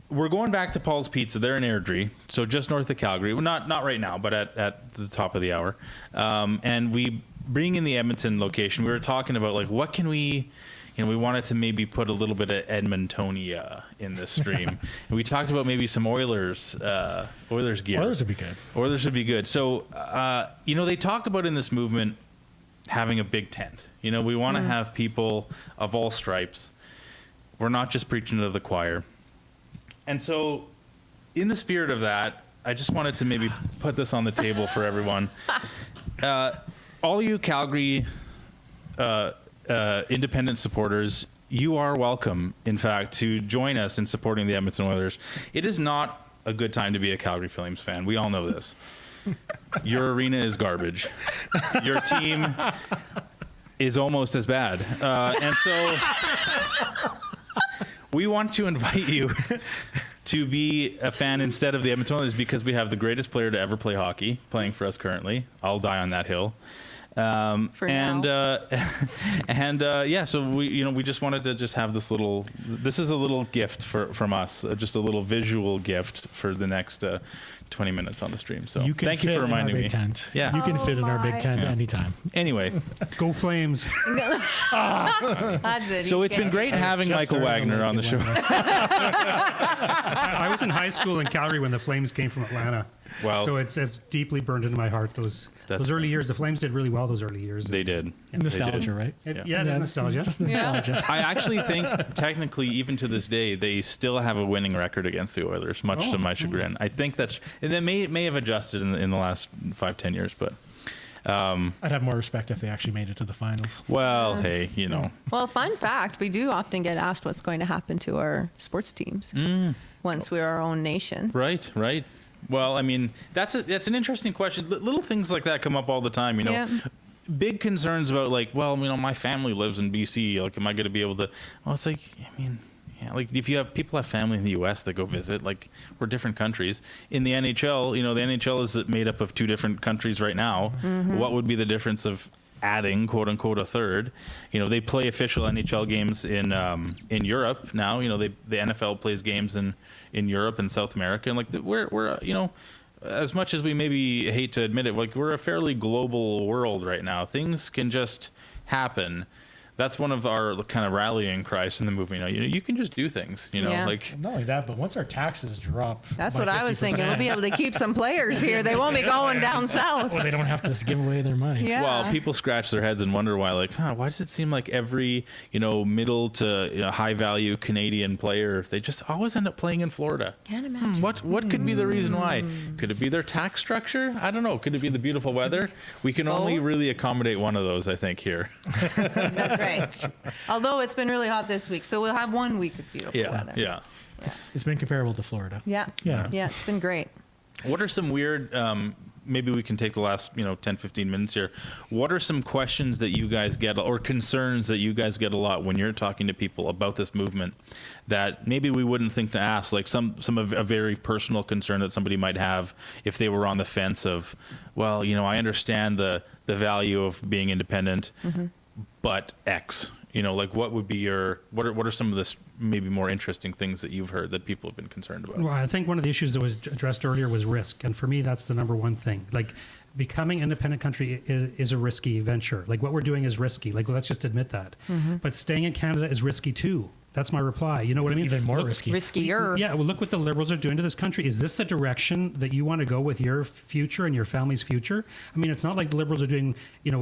we're going back to Paul's Pizza. They're in Airdrie, so just north of Calgary. Well, not right now, but at the top of the hour. And we bring in the Edmonton location. We were talking about, like, what can we... we wanted to maybe put a little bit of Edmontonia in this stream. And we talked about maybe some Oilers gear. Oilers would be good. Oilers would be good. So, they talk about in this movement having a big tent. We want to have people of all stripes. We're not just preaching to the choir. And so, in the spirit of that, I just wanted to maybe put this on the table for everyone. All you Calgary independent supporters, you are welcome, in fact, to join us in supporting the Edmonton Oilers. It is not a good time to be a Calgary Flames fan. We all know this. Your arena is garbage. Your team is almost as bad. And so we want to invite you to be a fan instead of the Edmonton Oilers, because we have the greatest player to ever play hockey playing for us currently. I'll die on that hill. So we just wanted to just have this is a little gift from us, just a little visual gift for the next 20 minutes on the stream. So thank you for reminding me. Tent. Yeah, you can fit in our big tent anytime. Anyway, go Flames. That's it. So it's been great having Michael Wagner on the show. I was in high school in Calgary when the Flames came from Atlanta. Wow. So it's deeply burned into my heart. Those early years, the Flames did really well. Those early years. They did. Yeah. Nostalgia, right? It is nostalgia. Just nostalgia. I actually think, technically, even to this day, they still have a winning record against the Oilers, much to my chagrin. I think and they may have adjusted in the last 5-10 years, but I'd have more respect if they actually made it to the finals. Well, hey, Well, fun fact, we do often get asked what's going to happen to our sports teams once we're our own nation. Right. Well, I mean, that's an interesting question. Little things like that come up all the time, Yeah. Big concerns about my family lives in BC. Like, am I going to be able to? Well, it's like, I mean, yeah, like if people have family in the U.S. that go visit, like we're different countries. In the NHL, the NHL is made up of two different countries right now. Mm-hmm. What would be the difference of adding, quote unquote, a third? They play official NHL games in Europe now. The NFL plays games in Europe and South America, and we're as much as we maybe hate to admit it, we're a fairly global world right now. Things can just happen. That's one of our kind of rallying cries in the movement. You can just do things. Yeah. Not only that, but once our taxes drop, That's by what I was thinking. We'll be 50%, able to keep some players here. They won't be going down south. well, they don't have to give away their money. Yeah. Well, people scratch their heads and wonder why, why does it seem like every, middle to high value Canadian player, they just always end up playing in Florida? Can't imagine. What could be the reason why? Could it be their tax structure? I don't know. Could it be the beautiful weather? We can only really accommodate one of those, I think, here. That's right. Although it's been really hot this week, so we'll have 1 week of beautiful weather. Yeah. It's been comparable to Florida. Yeah. Yeah. It's been great. What are some weird, maybe we can take the last 10, 15 minutes here. What are some questions that you guys get, or concerns that you guys get a lot when you're talking to people about this movement that maybe we wouldn't think to ask? Like some of a very personal concern that somebody might have if they were on the fence of, well, I understand the value of being independent, but X. What would be what are some of the maybe more interesting things that you've heard that people have been concerned about? Well, I think one of the issues that was addressed earlier was risk. And for me, that's the number one thing. Becoming an independent country is a risky venture. What we're doing is risky. Let's just admit that. But staying in Canada is risky too. That's my reply. You know what I mean? Even more risky. Riskier. Yeah, well, look what the Liberals are doing to this country. Is this the direction that you want to go with your future and your family's future? I mean, it's not like the Liberals are doing,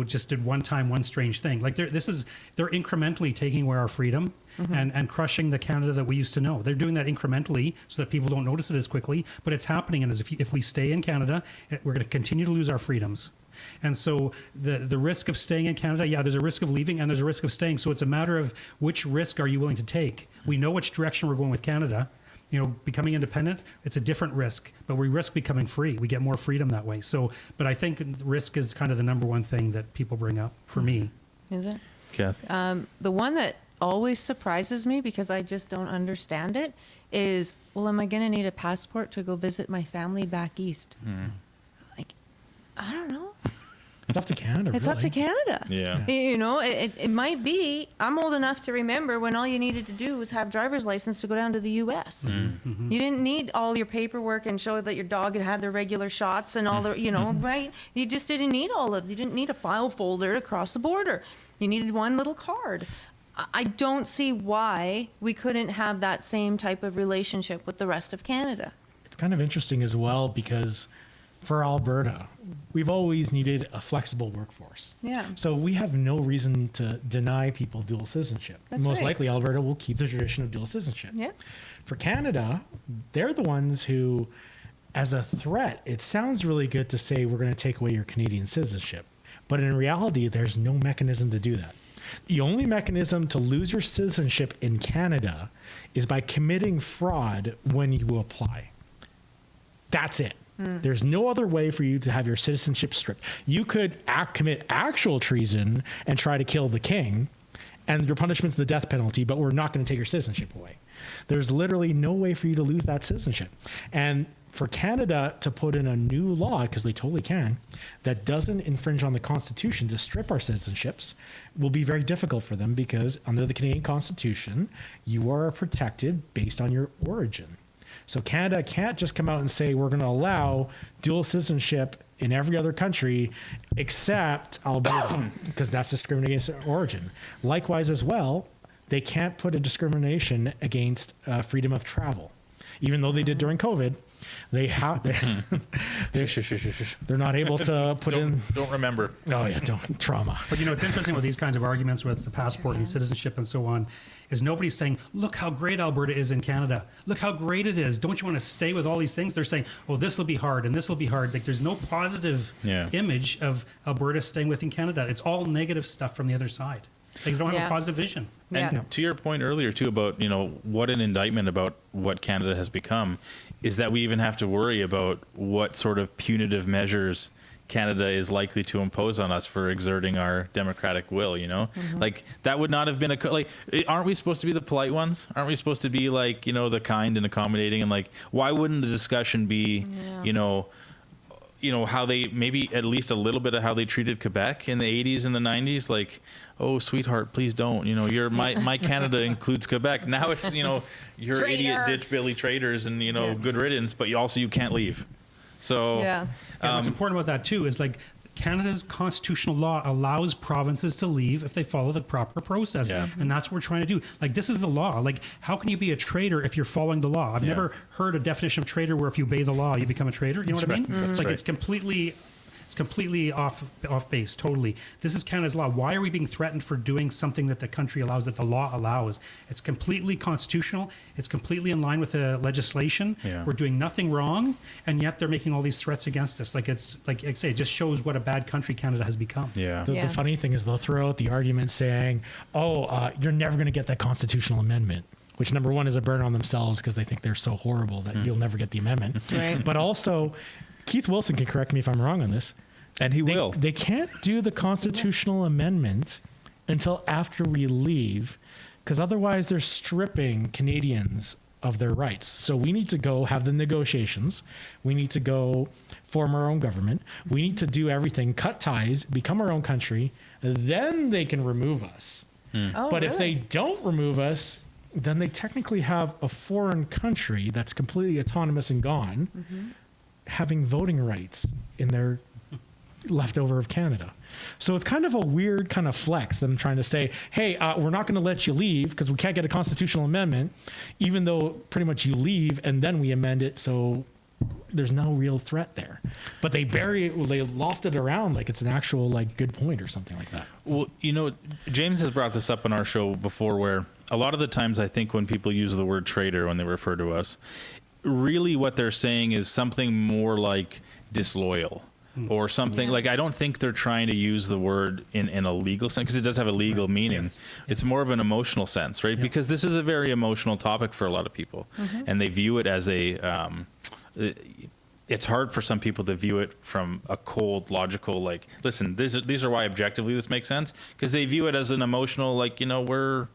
just did one time, one strange thing. They're incrementally taking away our freedom and crushing the Canada that we used to know. They're doing that incrementally so that people don't notice it as quickly, but it's happening. And if we stay in Canada, we're going to continue to lose our freedoms. And so the risk of staying in Canada, there's a risk of leaving and there's a risk of staying. So it's a matter of which risk are you willing to take? We know which direction we're going with Canada. Becoming independent, it's a different risk, but we risk becoming free. We get more freedom that way. So, but I think risk is kind of the number one thing that people bring up for me. Is it? Kath? The one that always surprises me because I just don't understand it is, well, am I going to need a passport to go visit my family back east? I don't know. It's up to Canada. It's up to Canada. Yeah. It might be. I'm old enough to remember when all you needed to do was have driver's license to go down to the U.S. You didn't need all your paperwork and show that your dog had their regular shots and all the, right? You just didn't need you didn't need a file folder to cross the border. You needed one little card. I don't see why we couldn't have that same type of relationship with the rest of Canada. It's kind of interesting as well because for Alberta, we've always needed a flexible workforce. Yeah. So we have no reason to deny people dual citizenship. That's Most right. likely Alberta will keep the tradition of dual citizenship. Yeah. For Canada, they're the ones who, as a threat, it sounds really good to say we're going to take away your Canadian citizenship. But in reality, there's no mechanism to do that. The only mechanism to lose your citizenship in Canada is by committing fraud when you apply. That's it. There's no other way for you to have your citizenship stripped. You could commit actual treason and try to kill the king, and your punishment's the death penalty, but we're not going to take your citizenship away. There's literally no way for you to lose that citizenship. And for Canada to put in a new law, because they totally can, that doesn't infringe on the Constitution to strip our citizenships will be very difficult for them, because under the Canadian Constitution, you are protected based on your origin. So Canada can't just come out and say, we're going to allow dual citizenship in every other country except Alberta, because that's discriminating against origin. Likewise as well, they can't put a discrimination against freedom of travel. Even though they did during COVID, they're not able to put in. Don't remember. Oh yeah, don't trauma. But it's interesting with these kinds of arguments with the passport and citizenship and so on, is nobody's saying, look how great Alberta is in Canada. Look how great it is. Don't you want to stay with all these things? They're saying, oh, this will be hard and this will be hard. Like there's no positive image of Alberta staying within Canada. It's all negative stuff from the other side. Like, they don't have a positive vision. And to your point earlier too about what an indictment about what Canada has become is that we even have to worry about what sort of punitive measures Canada is likely to impose on us for exerting our democratic will. Like that would not have been aren't we supposed to be the polite ones? Aren't we supposed to be like the kind and accommodating, and like why wouldn't the discussion be how they maybe at least a little bit of how they treated Quebec in the 80s and the 90s, like, oh sweetheart, please don't, you're my Canada includes Quebec. Now it's you're idiot ditch Billy traitors and good riddance, but you can't leave. So what's important about that too is like Canada's constitutional law allows provinces to leave if they follow the proper process. And that's what we're trying to do. Like, this is the law. Like, how can you be a traitor if you're following the law? I've never heard a definition of traitor where if you obey the law, you become a traitor. You know what I mean? That's right. It's completely off base, totally. This is Canada's law. Why are we being threatened for doing something that the country allows, that the law allows? It's completely constitutional. It's completely in line with the legislation. We're doing nothing wrong, and yet they're making all these threats against us. Like, it's like I say, it just shows what a bad country Canada has become. The funny thing is they'll throw out the argument saying, you're never going to get that constitutional amendment, which number one is a burn on themselves because they think they're so horrible that you'll never get the amendment. But also, Keith Wilson can correct me if I'm wrong on this. And he will. They can't do the constitutional amendment until after we leave, because otherwise they're stripping Canadians of their rights. So we need to go have the negotiations. We need to go form our own government. We need to do everything, cut ties, become our own country. Then they can remove us. But if they don't remove us, then they technically have a foreign country that's completely autonomous and gone, having voting rights in their leftover of Canada. So it's kind of a weird kind of flex them trying to say, hey, we're not going to let you leave because we can't get a constitutional amendment, even though pretty much you leave and then we amend it. So there's no real threat there, but they they loft it around like it's an actual like good point or something like that. Well, James has brought this up on our show before, where a lot of the times I think when people use the word traitor when they refer to us, really what they're saying is something more like disloyal or something. Like, I don't think they're trying to use the word in a legal sense, because it does have a legal meaning. It's more of an emotional sense, right? Because this is a very emotional topic for a lot of people, and they view it as it's hard for some people to view it from a cold, logical, like, listen, these are why objectively this makes sense, because they view it as an emotional, like, we're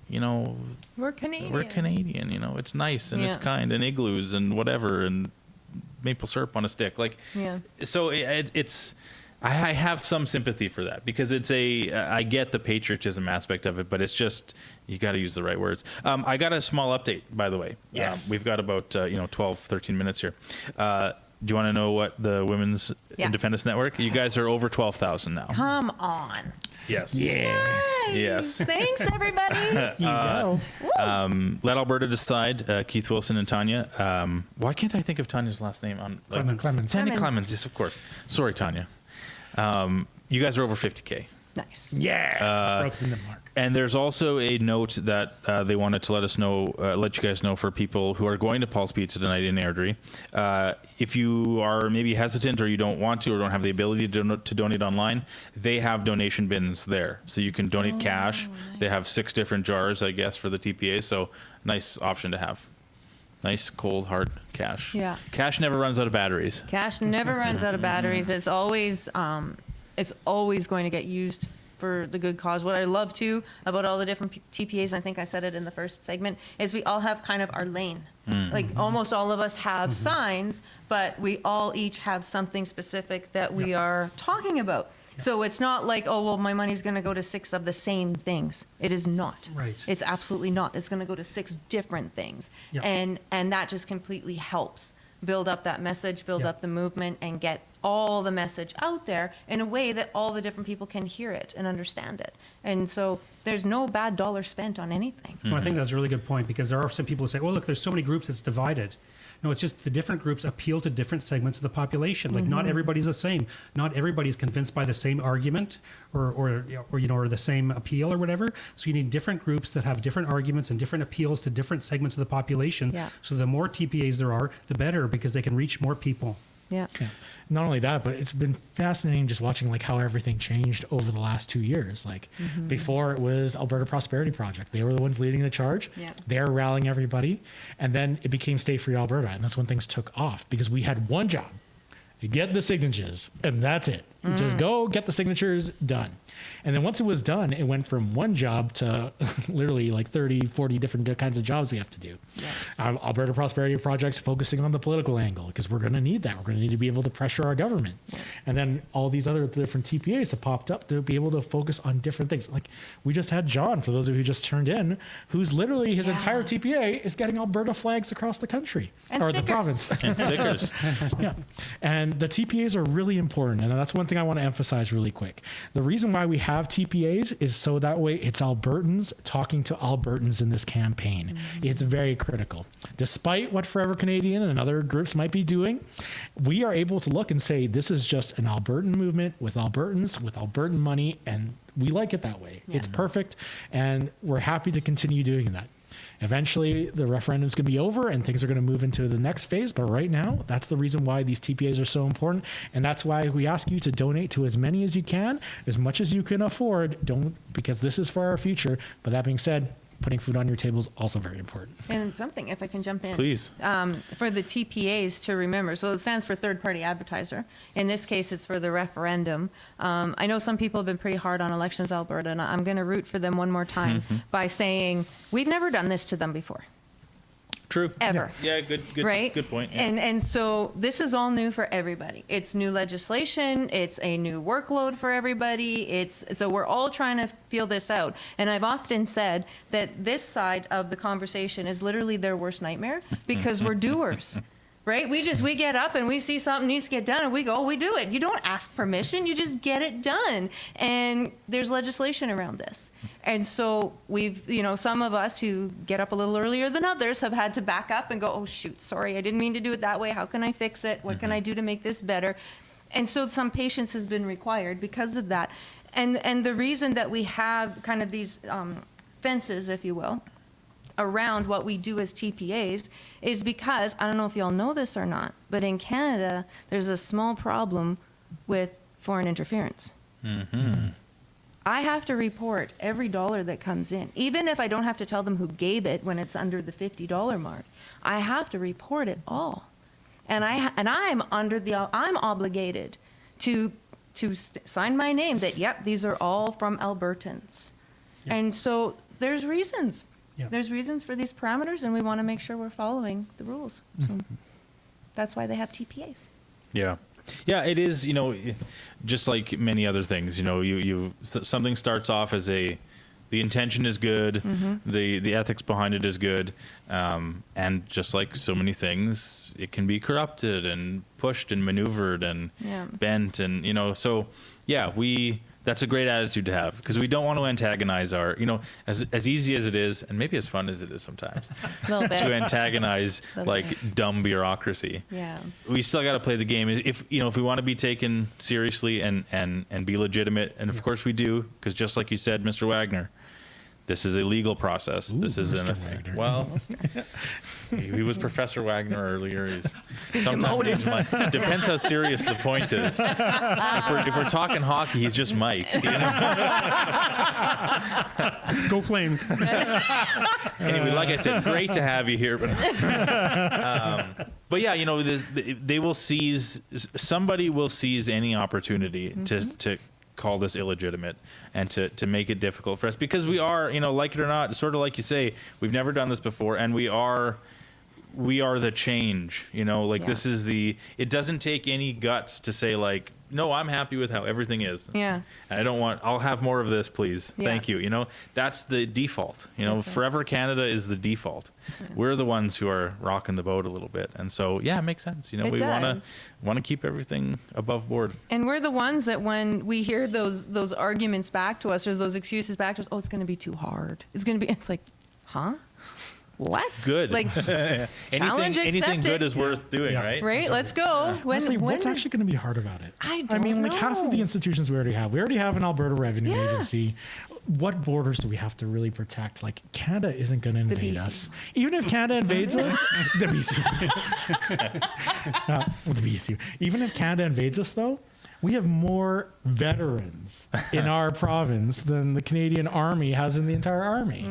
Canadian. We're Canadian, it's nice and it's kind, and igloos and whatever, and maple syrup on a stick. Like, so it's, I have some sympathy for that, because I get the patriotism aspect of it, but it's just, you got to use the right words. I got a small update, by the way. Yes. We've got about, 12, 13 minutes here. Do you want to know what the Women's Independence Network? You guys are over 12,000 now. Come on. Yes. Nice. Yes. Thanks, everybody. Let Alberta decide. Keith Wilson and Tanya. Why can't I think of Tanya's last name? Clemens. Tanya Clemens. Yes, of course. Sorry, Tanya. You guys are over 50K. Nice. Yeah. Broke the mark. And there's also a note that they wanted to let us know, let you guys know, for people who are going to Paul's Pizza tonight in Airdrie. If you are maybe hesitant or you don't want to or don't have the ability to donate online, they have donation bins there. So you can donate cash. Nice. They have 6 different jars, I guess, for the TPA. So nice option to have. Nice, cold, hard cash. Yeah. Cash never runs out of batteries. Cash never runs out of batteries. It's always going to get used for the good cause. What I love too about all the different TPAs, and I think I said it in the first segment, is we all have kind of our lane. Like almost all of us have signs, but we all each have something specific that we are talking about. So it's not like, oh, well, my money's going to go to 6 of the same things. It is not. Right. It's absolutely not. It's going to go to 6 different things. And that just completely helps build up that message, build up the movement, and get all the message out there in a way that all the different people can hear it and understand it. And so there's no bad dollar spent on anything. Well, I think that's a really good point, because there are some people who say, well, look, there's so many groups, it's divided. No, it's just the different groups appeal to different segments of the population. Like not everybody's the same. Not everybody's convinced by the same argument or the same appeal or whatever. So you need different groups that have different arguments and different appeals to different segments of the population. Yeah. So the more TPAs there are, the better, because they can reach more people. Yeah. Not only that, but it's been fascinating just watching like how everything changed over the last 2 years. Like before it was Alberta Prosperity Project. They were the ones leading the charge. Yeah. They're rallying everybody. And then it became Stay Free Alberta. And that's when things took off because we had one job. You get the signatures and that's it. Just go get the signatures, done. And then once it was done, it went from one job to literally like 30, 40 different kinds of jobs we have to do. Yeah. Alberta Prosperity Project's focusing on the political angle because we're going to need that. We're going to need to be able to pressure our government. Yeah. And then all these other different TPAs that popped up to be able to focus on different things. Like we just had John, for those of you who just turned in, who's literally his entire TPA is getting Alberta flags across the country. And or stickers. the province. And stickers. Yeah. And the TPAs are really important. And that's one thing I want to emphasize really quick. The reason why we have TPAs is so that way it's Albertans talking to Albertans in this campaign. It's very critical. Despite what Forever Canadian and other groups might be doing, we are able to look and say this is just an Albertan movement with Albertans, with Albertan money, and we like it that way. It's perfect, and we're happy to continue doing that. Eventually, the referendum's going to be over and things are going to move into the next phase. But right now, that's the reason why these TPAs are so important. And that's why we ask you to donate to as many as you can, as much as you can afford. Don't, because this is for our future. But that being said, putting food on your table is also very important. And something, if I can jump in. Please. For the TPAs to remember, so it stands for third party advertiser. In this case, it's for the referendum. I know some people have been pretty hard on Elections Alberta, and I'm going to root for them one more time by saying, we've never done this to them before. True. Ever. Yeah, good right? Good point. Yeah. And so this is all new for everybody. It's new legislation. It's a new workload for everybody. So we're all trying to feel this out. And I've often said that this side of the conversation is literally their worst nightmare because we're doers. Right? We get up and we see something needs to get done and we go, we do it. You don't ask permission, you just get it done. And there's legislation around this. And so we've, some of us who get up a little earlier than others have had to back up and go, oh shoot, sorry, I didn't mean to do it that way. How can I fix it? What can I do to make this better? And so some patience has been required because of that. And the reason that we have kind of these fences, if you will, around what we do as TPAs is because, I don't know if y'all know this or not, but in Canada, there's a small problem with foreign interference. I have to report every dollar that comes in, even if I don't have to tell them who gave it when it's under the $50 mark. I have to report it all. And I'm obligated to sign my name that, yep, these are all from Albertans. Yeah. And so there's reasons. Yeah. There's reasons for these parameters, and we want to make sure we're following the rules. So that's why they have TPAs. Yeah. Yeah, it is, just like many other things, something starts off as the intention is good, the ethics behind it is good, and just like so many things, it can be corrupted and pushed and maneuvered and bent, and so yeah, That's a great attitude to have, because we don't want to antagonize our, as easy as it is, and maybe as fun as it is sometimes, Little bit. to antagonize Little like dumb bureaucracy. Yeah. We still got to play the game. If we want to be taken seriously and be legitimate, and of course we do, because just like you said, Mr. Wagner, this is a legal process. This isn't a thing. Well, he was Professor Wagner earlier. Sometimes he's Mike. Depends how serious the point is. If we're talking hockey, he's just Mike. Go Flames. Anyway, like I said, great to have you here. But yeah, they will somebody will seize any opportunity to call this illegitimate and to make it difficult for us, because we are, like it or not, sort of like you say, we've never done this before, and we are the change, this is it doesn't take any guts to say like, no, I'm happy with how everything is. Yeah. And I'll have more of this, please. Yeah. Thank you. That's the default, That's right. Forever Canada is the default. Yeah. We're the ones who are rocking the boat a little bit. And so, yeah, it makes sense. We want to keep everything above board. And we're the ones that when we hear those arguments back to us or those excuses back to us, it's going to be too hard. It's like, huh? What? Good. Like, challenge anything accepted. good is worth doing, right? Right? Let's go. Honestly, what's actually going to be hard about it? I don't like half of the institutions we already have. We already have an Alberta Revenue Yeah. Agency. What borders do we have to really protect? Like, Canada isn't going to invade us. Even if Canada invades us, the BC. The BC. Even if Canada invades us, though, we have more veterans in our province than the Canadian Army has in the entire army.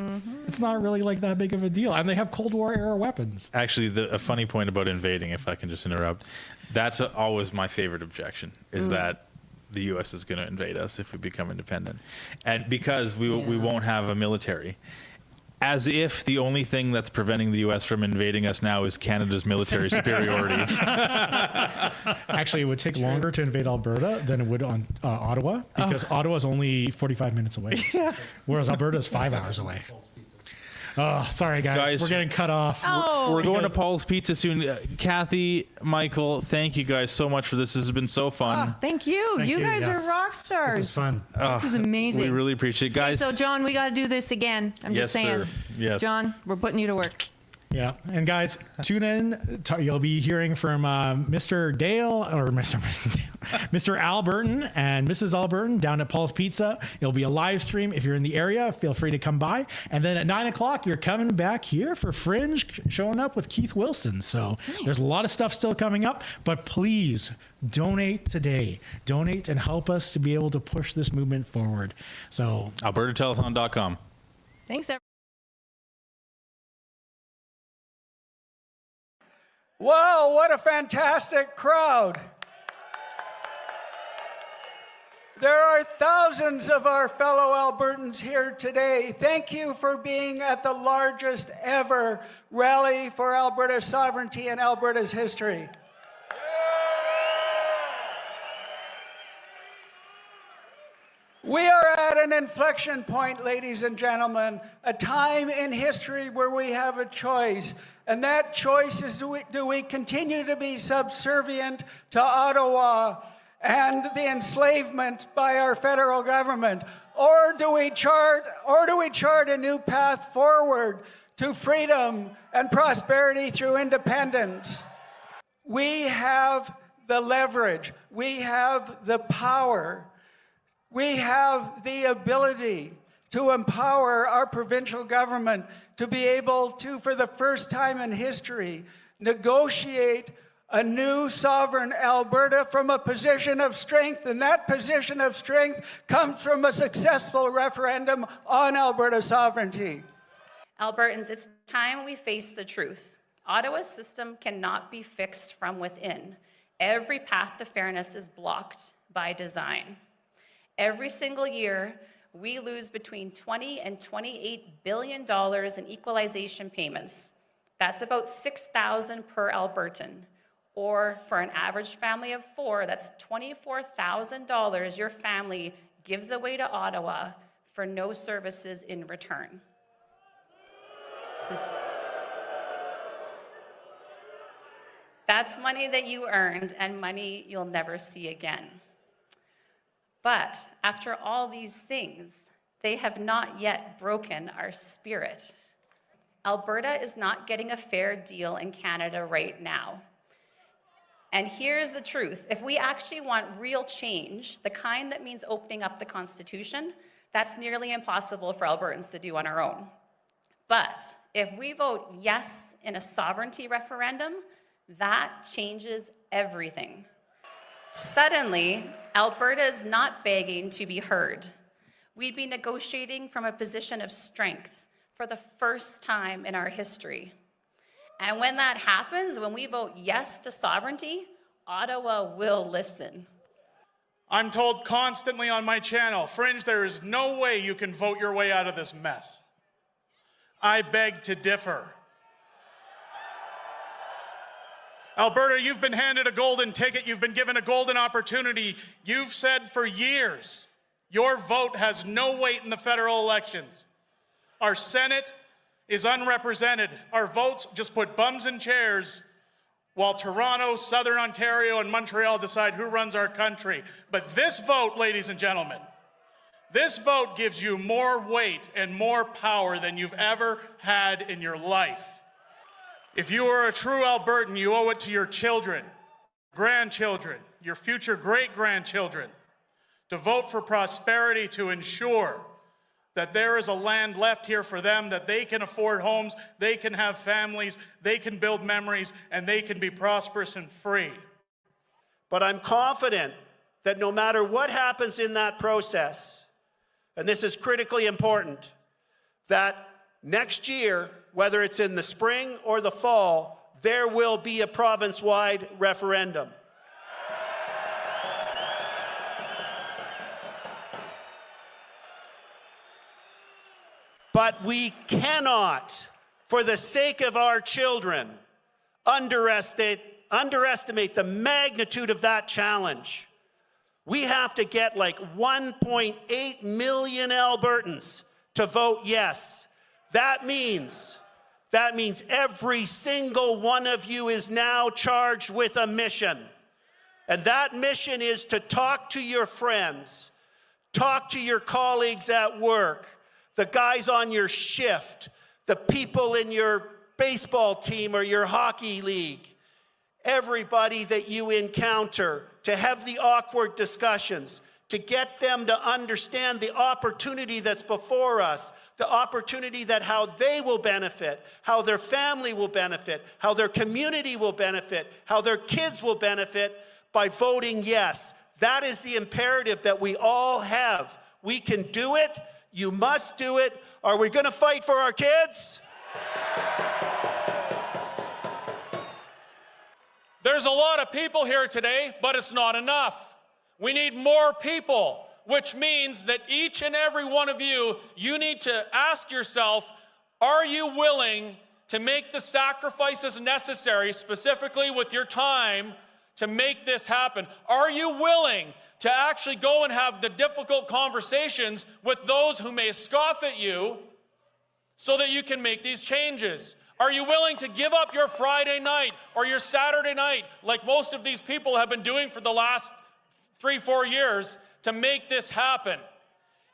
It's not really like that big of a deal. And they have Cold War era weapons. Actually, a funny point about invading, if I can just interrupt, that's always my favorite objection, is that the U.S. is going to invade us if we become independent. And because we won't have a military. As if the only thing that's preventing the U.S. from invading us now is Canada's military superiority. Actually, it would take longer to invade Alberta than it would on Ottawa, because Ottawa is only 45 minutes away, whereas Alberta is 5 hours away. Oh, sorry, guys. We're getting cut off. We're going to Paul's Pizza soon. Kathy, Michael, thank you guys so much for this. This has been so fun. Thank you. Thank you you, guys yes. are rock stars. This is fun. This is amazing. We really appreciate it. Guys. So, John, we got to do this again. I'm just saying. Sir. Yes. John, we're putting you to work. Yeah, and guys, tune in. You'll be hearing from Mr. Dale or Mr. Alberton and Mrs. Alberton down at Paul's Pizza. It'll be a live stream. If you're in the area, feel free to come by. And then at 9 o'clock, you're coming back here for Fringe, showing up with Keith Wilson. So there's a lot of stuff still coming up, but please donate today. Donate and help us to be able to push this movement forward. So AlbertaTelethon.com. Thanks, everyone. Wow, what a fantastic crowd. There are thousands of our fellow Albertans here today. Thank you for being at the largest ever rally for Alberta's sovereignty and Alberta's history. We are at an inflection point, ladies and gentlemen, a time in history where we have a choice. And that choice is, do we continue to be subservient to Ottawa and the enslavement by our federal government? Or do we chart a new path forward to freedom and prosperity through independence? We have the leverage. We have the power. We have the ability to empower our provincial government to be able to, for the first time in history, negotiate a new sovereign Alberta from a position of strength. And that position of strength comes from a successful referendum on Alberta sovereignty. Albertans, it's time we face the truth. Ottawa's system cannot be fixed from within. Every path to fairness is blocked by design. Every single year, we lose between $20 and $28 billion in equalization payments. That's about $6,000 per Albertan. Or for an average family of 4, that's $24,000 your family gives away to Ottawa for no services in return. That's money that you earned and money you'll never see again. But after all these things, they have not yet broken our spirit. Alberta is not getting a fair deal in Canada right now. And here's the truth. If we actually want real change, the kind that means opening up the Constitution, that's nearly impossible for Albertans to do on our own. But if we vote yes in a sovereignty referendum, that changes everything. Suddenly, Alberta is not begging to be heard. We'd be negotiating from a position of strength for the first time in our history. And when that happens, when we vote yes to sovereignty, Ottawa will listen. I'm told constantly on my channel, Fringe, there is no way you can vote your way out of this mess. I beg to differ. Alberta, you've been handed a golden ticket. You've been given a golden opportunity. You've said for years, your vote has no weight in the federal elections. Our Senate is unrepresented. Our votes just put bums in chairs while Toronto, Southern Ontario, and Montreal decide who runs our country. But this vote, ladies and gentlemen, this vote gives you more weight and more power than you've ever had in your life. If you are a true Albertan, you owe it to your children, grandchildren, your future great-grandchildren to vote for prosperity, to ensure that there is a land left here for them, that they can afford homes, they can have families, they can build memories, and they can be prosperous and free. But I'm confident that no matter what happens in that process, and this is critically important, that next year, whether it's in the spring or the fall, there will be a province-wide referendum. But we cannot, for the sake of our children, underestimate the magnitude of that challenge. We have to get like 1.8 million Albertans to vote yes. That means every single one of you is now charged with a mission. And that mission is to talk to your friends, talk to your colleagues at work, the guys on your shift, the people in your baseball team or your hockey league, everybody that you encounter, to have the awkward discussions, to get them to understand the opportunity that's before us, the opportunity that how they will benefit, how their family will benefit, how their community will benefit, how their kids will benefit by voting yes. That is the imperative that we all have. We can do it. You must do it. Are we going to fight for our kids? There's a lot of people here today, but it's not enough. We need more people, which means that each and every one of you, you need to ask yourself, are you willing to make the sacrifices necessary, specifically with your time, to make this happen? Are you willing to actually go and have the difficult conversations with those who may scoff at you so that you can make these changes? Are you willing to give up your Friday night or your Saturday night, like most of these people have been doing for the last 3-4 years, to make this happen?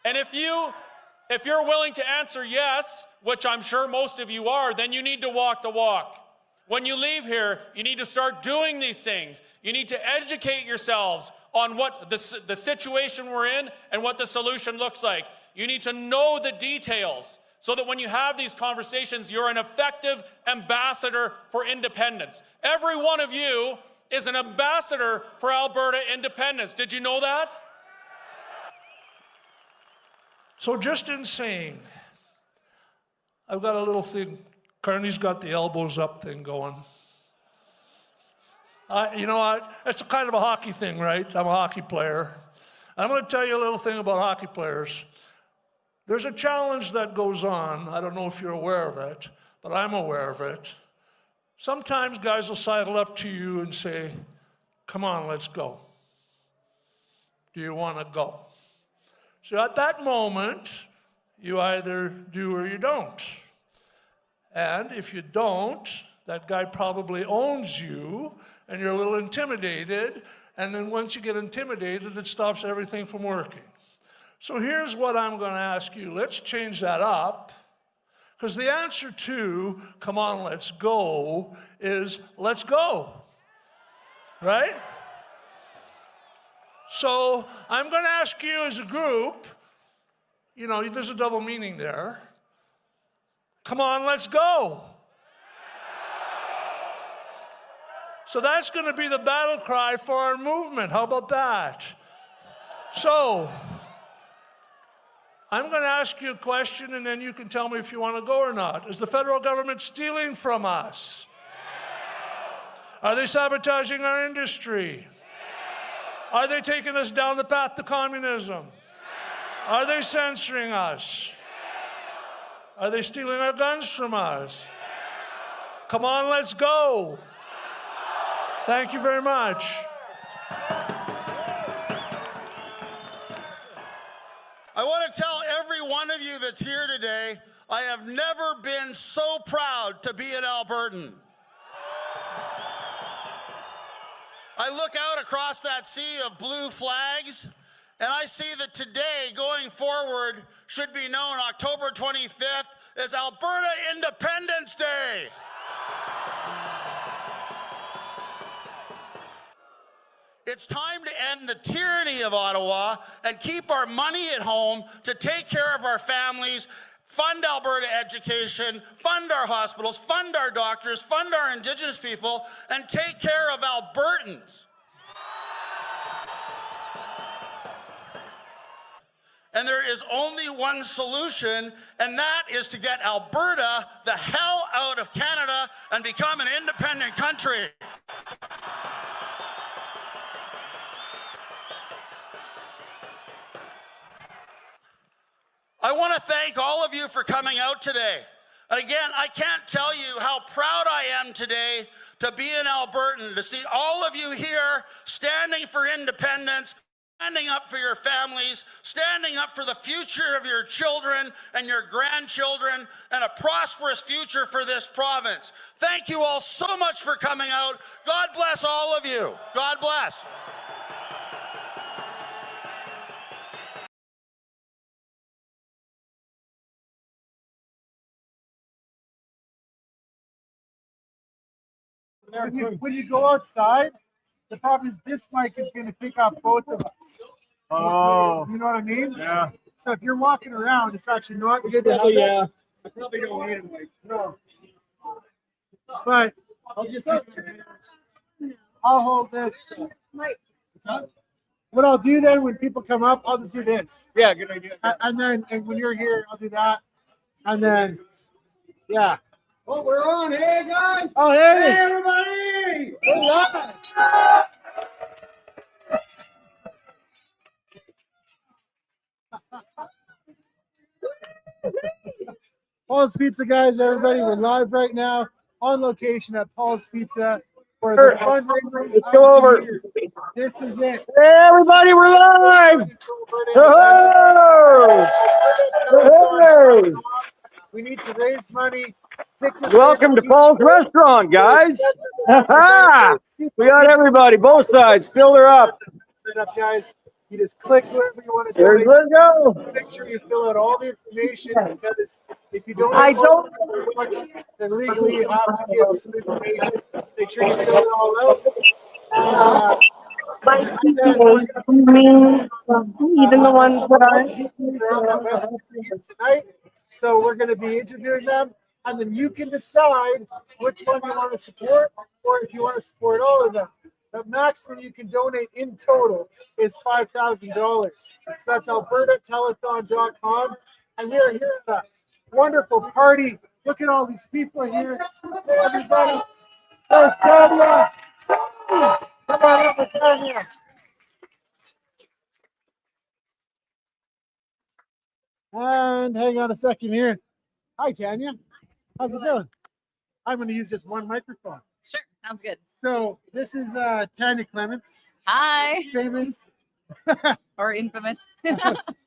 And if you're willing to answer yes, which I'm sure most of you are, then you need to walk the walk. When you leave here, you need to start doing these things. You need to educate yourselves on what the situation we're in and what the solution looks like. You need to know the details so that when you have these conversations, you're an effective ambassador for independence. Every one of you is an ambassador for Alberta independence. Did you know that? So just in saying, I've got a little thing, Carney's got the elbows up thing going. It's kind of a hockey thing, right? I'm a hockey player. I'm going to tell you a little thing about hockey players. There's a challenge that goes on. I don't know if you're aware of it, but I'm aware of it. Sometimes guys will sidle up to you and say, come on, let's go. Do you want to go? So at that moment, you either do or you don't. And if you don't, that guy probably owns you, and you're a little intimidated, And then once you get intimidated, it stops everything from working. So here's what I'm going to ask you. Let's change that up. Because the answer to, come on, let's go, is let's go. Right? So I'm going to ask you as a group, you know, there's a double meaning there. Come on, let's go. So that's going to be the battle cry for our movement. How about that? So I'm going to ask you a question, and then you can tell me if you want to go or not. Is the federal government stealing from us? Are they sabotaging our industry? Are they taking us down the path to communism? Are they censoring us? Are they stealing our guns from us? Come on, let's go. Thank you very much. I want to tell every one of you that's here today, I have never been so proud to be an Albertan. I look out across that sea of blue flags, and I see that today, going forward, should be known October 25th as Alberta Independence Day. It's time to end the tyranny of Ottawa and keep our money at home to take care of our families, fund Alberta education, fund our hospitals, fund our doctors, fund our Indigenous people, and take care of Albertans. And there is only one solution, and that is to get Alberta the hell out of Canada and become an independent country. I want to thank all of you for coming out today. And again, I can't tell you how proud I am today to be an Albertan, to see all of you here standing for independence, standing up for your families, standing up for the future of your children and your grandchildren, and a prosperous future for this province. Thank you all so much for coming out. God bless all of you. God bless. When you go outside, the problem is this mic is going to pick up both of us. Oh. You know what I mean? Yeah. So if you're walking around, it's actually not good to have that. I probably don't need a mic. No. But I'll hold this. What I'll do then when people come up, I'll just do this. Yeah, good idea. And then when you're here, I'll do that. And then, yeah. Oh, we're on. Hey, guys. Oh, hey. Hey, everybody. We're live. Paul's Pizza, guys, everybody. We're live right now on location at Paul's Pizza for the fundraiser. Let's go over. This is it. Hey, everybody, we're live. Hey. We need to raise money. Welcome to Paul's Restaurant, guys. We got everybody, both sides. Fill her up. Set up, guys. You just click wherever you want to There we go. Just make sure you fill out all the information, because if you don't, then legally you have to give some information. Make sure you fill it all out. Even the ones that aren't. Tonight, so we're going to be interviewing them, and then you can decide which one you want to support, or if you want to support all of them. The maximum you can donate in total is $5,000. So that's albertatelethon.com. And we are here at a wonderful party. Look at all these people here. Hey, everybody. There's Tanya. Come on up with Tanya. And hang on a second here. Hi, Tanya. How's it going? I'm going to use just one microphone. Sure, sounds good. So this is Tanya Clements. Hi. Famous. Or infamous.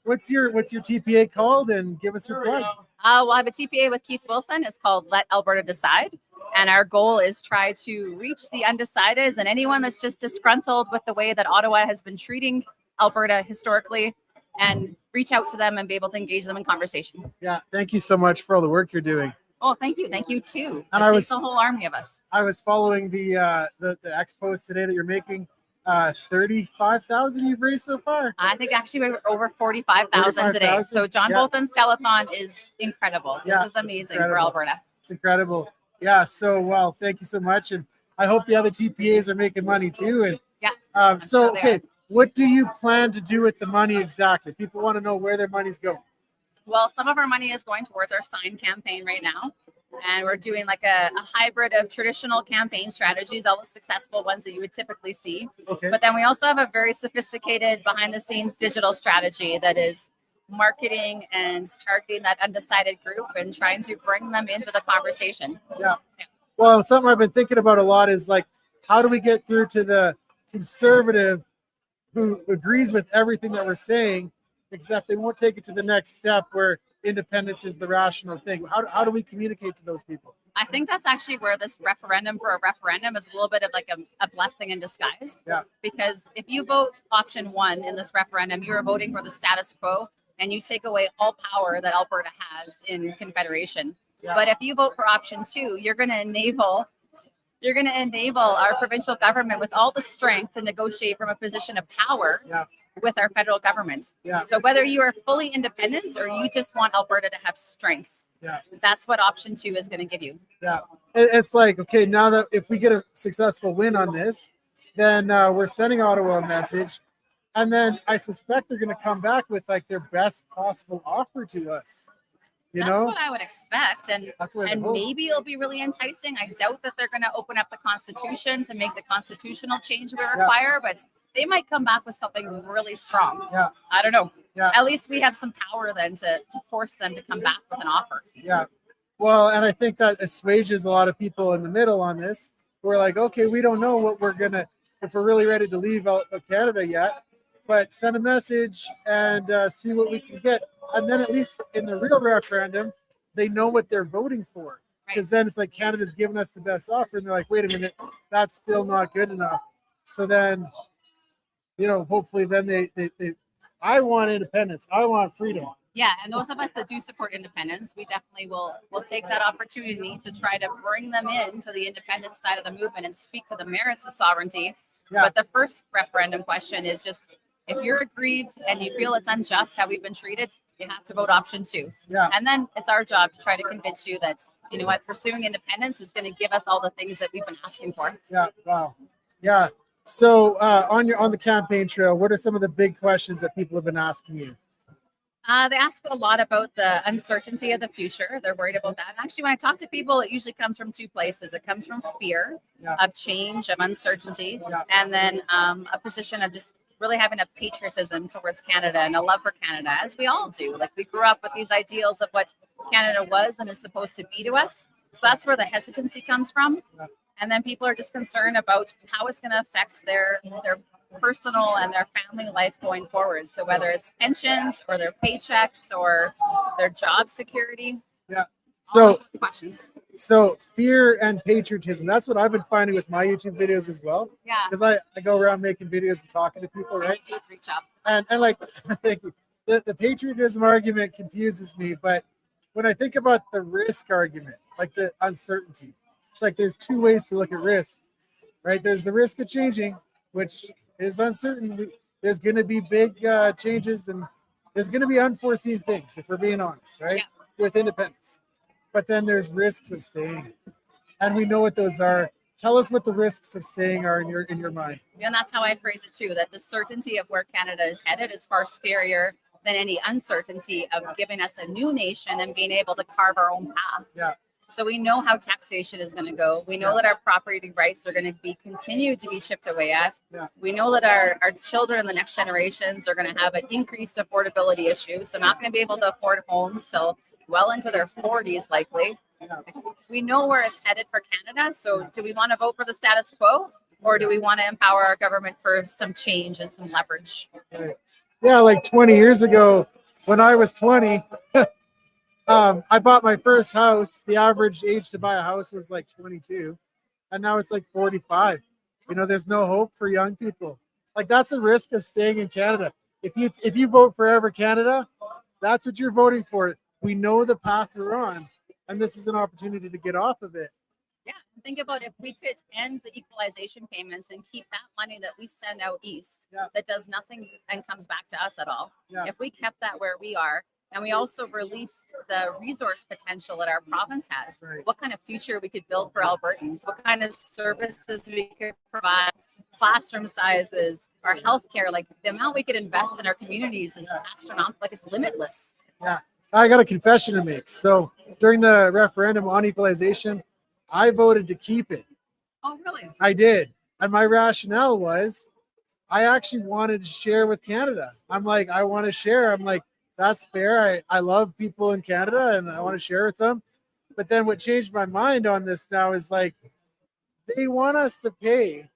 What's your TPA called? And give us your plug. Well, I have a TPA with Keith Wilson. It's called Let Alberta Decide. And our goal is try to reach the undecideds and anyone that's just disgruntled with the way that Ottawa has been treating Alberta historically, and reach out to them and be able to engage them in conversation. Yeah, thank you so much for all the work you're doing. Oh, thank you. Thank you too. And It I takes was- a whole army of us. I was following the X post today that you're making. 35,000 you've raised so far. I think actually we're over 45,000 today. 45,000? So John Yeah. Bolton's telethon is incredible. Yeah, This is it's amazing incredible. for Alberta. It's incredible. Yeah, so well, thank you so much. And I hope the other TPAs are making money too. And Yeah. so, sure they okay, are. what do you plan to do with the money exactly? People want to know where their money's going. Well, some of our money is going towards our sign campaign right now. And we're doing like a hybrid of traditional campaign strategies, all the successful ones that you would typically see. Okay. But then we also have a very sophisticated behind the scenes digital strategy that is marketing and targeting that undecided group and trying to bring them into the conversation. Yeah. Well, something I've been thinking about a lot is like, how do we get through to the conservative who agrees with everything that we're saying, except they won't take it to the next step where independence is the rational thing? How do we communicate to those people? I think that's actually where this referendum for a referendum is a little bit of like a blessing in disguise. Yeah. Because if you vote option 1 in this referendum, you are voting for the status quo and you take away all power that Alberta has in Confederation. Yeah. But if you vote for option 2, you're going to enable our provincial government with all the strength to negotiate from a position of power with our federal government. Yeah. So whether you are fully independent or you just want Alberta to have strength, that's what option 2 is going to give you. Yeah. It's like, okay, now that if we get a successful win on this, then we're sending Ottawa a message. And then I suspect they're going to come back with like their best possible offer to us. You That's know? what I would expect. And That's what I and hope. maybe it'll be really enticing. I doubt that they're going to open up the Constitution to make the constitutional change we require, but they might come back with something really strong. Yeah. I don't know. Yeah. At least we have some power then to force them to come back with an offer. Yeah. Well, and I think that assuages a lot of people in the middle on this. We're like, okay, we don't know what we're going to, if we're really ready to leave out of Canada yet, but send a message and see what we can get. And then at least in the real referendum, they know what they're voting for. Because then it's like Canada's giving us the best offer. And they're like, wait a minute, that's still not good enough. So then, you know, hopefully then they I want independence. I want freedom. Yeah, and those of us that do support independence, we definitely will take that opportunity to try to bring them in to the independence side of the movement and speak to the merits of sovereignty. Yeah. But the first referendum question is just, if you're aggrieved and you feel it's unjust how we've been treated, you have to vote option 2. Yeah. And then it's our job to try to convince you that, you know what, pursuing independence is going to give us all the things that we've been asking for. Yeah. Wow. Yeah. So on the campaign trail, what are some of the big questions that people have been asking you? They ask a lot about the uncertainty of the future. They're worried about that. And actually, when I talk to people, it usually comes from 2 places. It comes from fear of change, of uncertainty, and then a position of just really having a patriotism towards Canada and a love for Canada, as we all do. Like, we grew up with these ideals of what Canada was and is supposed to be to us. So that's where the hesitancy comes from. And then people are just concerned about how it's going to affect their personal and their family life going forward. So whether it's pensions or their paychecks or their job security. Yeah. All So questions. So fear and patriotism. That's what I've been finding with my YouTube videos as well. Yeah. Because I go around making videos and talking to people, right? Great job. And like, thank you. The patriotism argument confuses me, but when I think about the risk argument, like the uncertainty, it's like there's 2 ways to look at risk, right? There's the risk of changing, which is uncertain. There's going to be big changes and there's going to be unforeseen things, if we're being honest, right? With independence. But then there's risks of staying. And we know what those are. Tell us what the risks of staying are in your mind. And that's how I phrase it too, that the certainty of where Canada is headed is far scarier than any uncertainty of giving us a new nation and being able to carve our own path. Yeah. So we know how taxation is going to go. We know that our property rights are going to be continued to be chipped away at. Yeah. We know that our children and the next generations are going to have an increased affordability issue. So not going to be able to afford homes till well into their 40s likely. We know where it's headed for Canada. So do we want to vote for the status quo, or do we want to empower our government for some change and some leverage? Yeah, like 20 years ago when I was 20, I bought my first house. The average age to buy a house was like 22, and now it's like 45. You know, there's no hope for young people. Like that's a risk of staying in Canada. If you vote Forever Canada, that's what you're voting for. We know the path we're on, and this is an opportunity to get off of it. Yeah, think about if we could end the equalization payments and keep that money that we send out east that does nothing and comes back to us at all. Yeah. If we kept that where we are, and we also released the resource potential that our province has, what kind of future we could build for Albertans, what kind of services we could provide, classroom sizes, our healthcare, like the amount we could invest in our communities is astronomical, like it's limitless. Yeah, I got a confession to make. So during the referendum on equalization, I voted to keep it. Oh, really? I did. And my rationale was I actually wanted to share with Canada. I'm like, I want to share. I'm like, that's fair. I love people in Canada and I want to share with them. But then what changed my mind on this now is like, they want us to pay,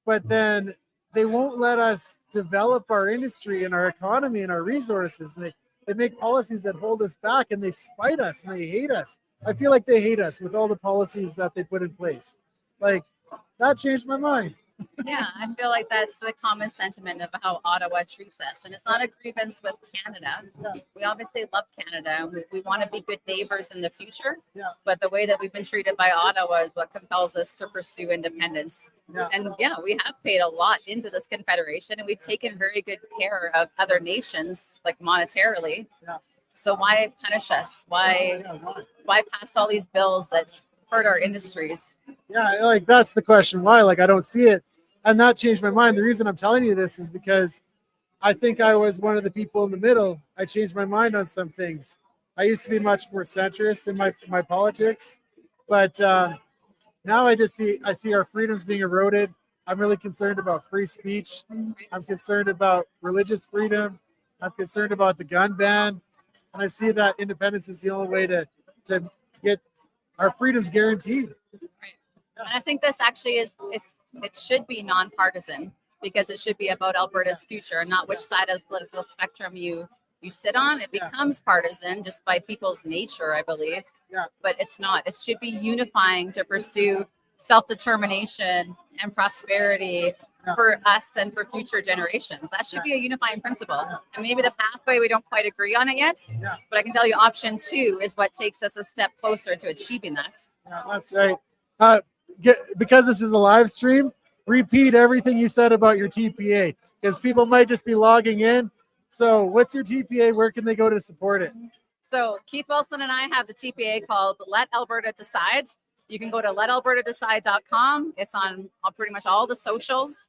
but then they won't let us develop our industry and our economy and our resources. And they make policies that hold us back and they spite us and they hate us. I feel like they hate us with all the policies that they put in place. Like that changed my mind. Yeah, I feel like that's the common sentiment of how Ottawa treats us. And it's not a grievance with Canada. We obviously love Canada and we want to be good neighbors in the future. But the way that we've been treated by Ottawa is what compels us to pursue independence. And yeah, we have paid a lot into this confederation and we've taken very good care of other nations, like monetarily. So why punish us? Why pass all these bills that hurt our industries? Yeah, like that's the question. Why? Like I don't see it. And that changed my mind. The reason I'm telling you this is because I think I was one of the people in the middle. I changed my mind on some things. I used to be much more centrist in my politics, but now I see our freedoms being eroded. I'm really concerned about free speech. I'm concerned about religious freedom. I'm concerned about the gun ban. And I see that independence is the only way to get our freedoms guaranteed. Right. And I think this actually it should be nonpartisan because it should be about Alberta's future and not which side of the political spectrum you sit on. It becomes partisan just by people's nature, I believe. But it's not. It should be unifying to pursue self-determination and prosperity for us and for future generations. That should be a unifying principle. And maybe the pathway, we don't quite agree on it yet, but I can tell you option 2 is what takes us a step closer to achieving that. Yeah, that's right. Because this is a live stream, repeat everything you said about your TPA because people might just be logging in. So what's your TPA? Where can they go to support it? So Keith Wilson and I have the TPA called Let Alberta Decide. You can go to letalbertadecide.com. It's on pretty much all the socials.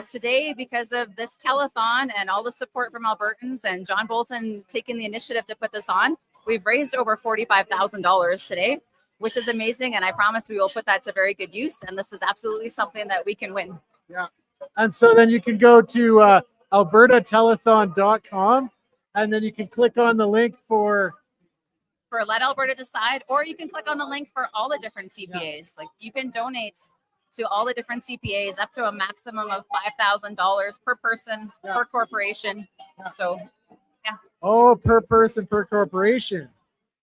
Today, because of this telethon and all the support from Albertans and John Bolton taking the initiative to put this on, we've raised over $45,000 today, which is amazing. And I promise we will put that to very good use. And this is absolutely something that we can win. Yeah. And so then you can go to albertatelethon.com and then you can click on the link for Let Alberta Decide, or you can click on the link for all the different TPAs. Like you can donate to all the different TPAs up to a maximum of $5,000 per person, per corporation. So, yeah. Oh, per person, per corporation.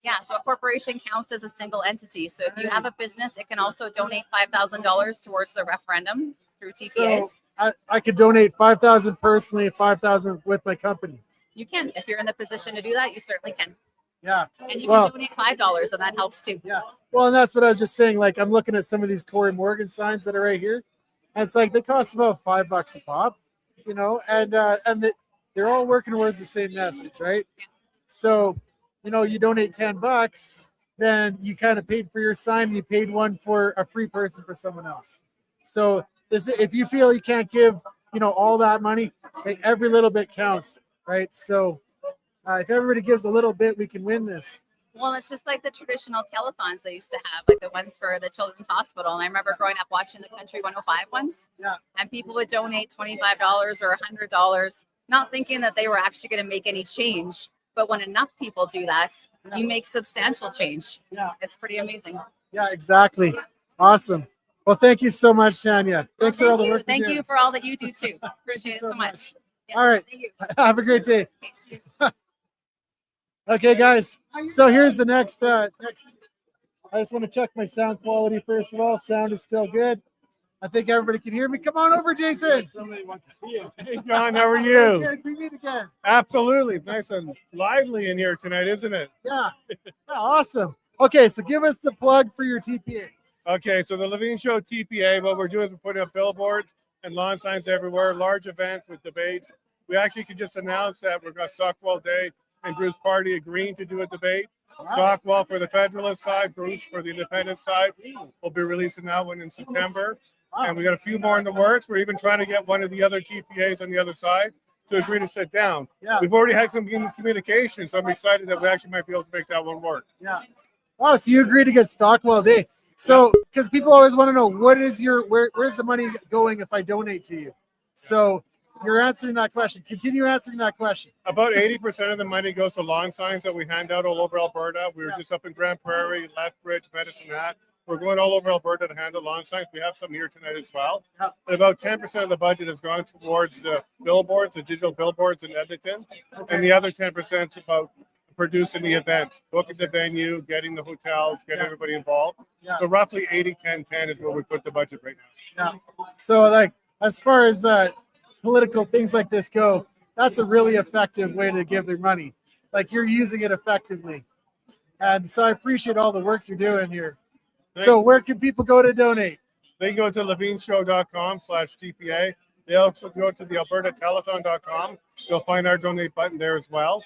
Yeah, so a corporation counts as a single entity. So if you have a business, it can also donate $5,000 towards the referendum through TPAs. So I could donate $5,000 personally, $5,000 with my company. You can. If you're in the position to do that, you certainly can. Yeah. And you can donate $5 and that helps too. Yeah. Well, and that's what I was just saying. Like I'm looking at some of these Corey Morgan signs that are right here. And it's like they cost about $5 a pop, you know, and they're all working towards the same message, right? Yeah. So, you know, you donate $10, then you kind of paid for your sign and you paid one for a free person for someone else. So this, if you feel you can't give, you know, all that money, hey, every little bit counts, right? So if everybody gives a little bit, we can win this. Well, it's just like the traditional telethons they used to have, like the ones for the Children's Hospital. And I remember growing up watching the Country 105 ones. Yeah. And people would donate $25 or $100, not thinking that they were actually going to make any change. But when enough people do that, you make substantial change. Yeah. It's pretty amazing. Yeah, exactly. Awesome. Well, thank you so much, Tanya. Thanks for all the work. Thank you for all that you do too. Appreciate it so much. Yes, all right. thank you. Have a great day. Okay, see you. Okay, guys. So here's the next. I just want to check my sound quality first of all. Sound is still good. I think everybody can hear me. Come on over, Jason. Somebody wants to see you. Hey, John, how are you? Good. We meet again. Absolutely. It's nice and lively in here tonight, isn't it? Yeah. Awesome. Okay, so give us the plug for your TPA. Okay, so the Levine Show TPA, what we're doing is we're putting up billboards and lawn signs everywhere, large events with debates. We actually could just announce that we've got Stockwell Day and Bruce Party agreeing to do a debate. Stockwell for the Federalist side, Bruce for the Independent side. We'll be releasing that one in September. And we got a few more in the works. We're even trying to get one of the other TPAs on the other side to agree to sit down. Yeah. We've already had some communication, so I'm excited that we actually might be able to make that one work. Yeah. Oh, so you agreed to get Stockwell Day. So, because people always want to know what is where's the money going if I donate to you? So you're answering that question. Continue answering that question. About 80% of the money goes to lawn signs that we hand out all over Alberta. We were just up in Grand Prairie, Lethbridge, Medicine Hat. We're going all over Alberta to handle lawn signs. We have some here tonight as well. And about 10% of the budget has gone towards the billboards, the digital billboards in Edmonton. And the other 10% is about producing the events, booking the venue, getting the hotels, getting everybody involved. Yeah. So roughly 80-10-10 is where we put the budget right now. Yeah. So like as far as political things like this go, that's a really effective way to give their money. Like you're using it effectively. And so I appreciate all the work you're doing here. So where can people go to donate? They can go to levineshow.com/TPA. They also go to the albertatelethon.com. You'll find our donate button there as well.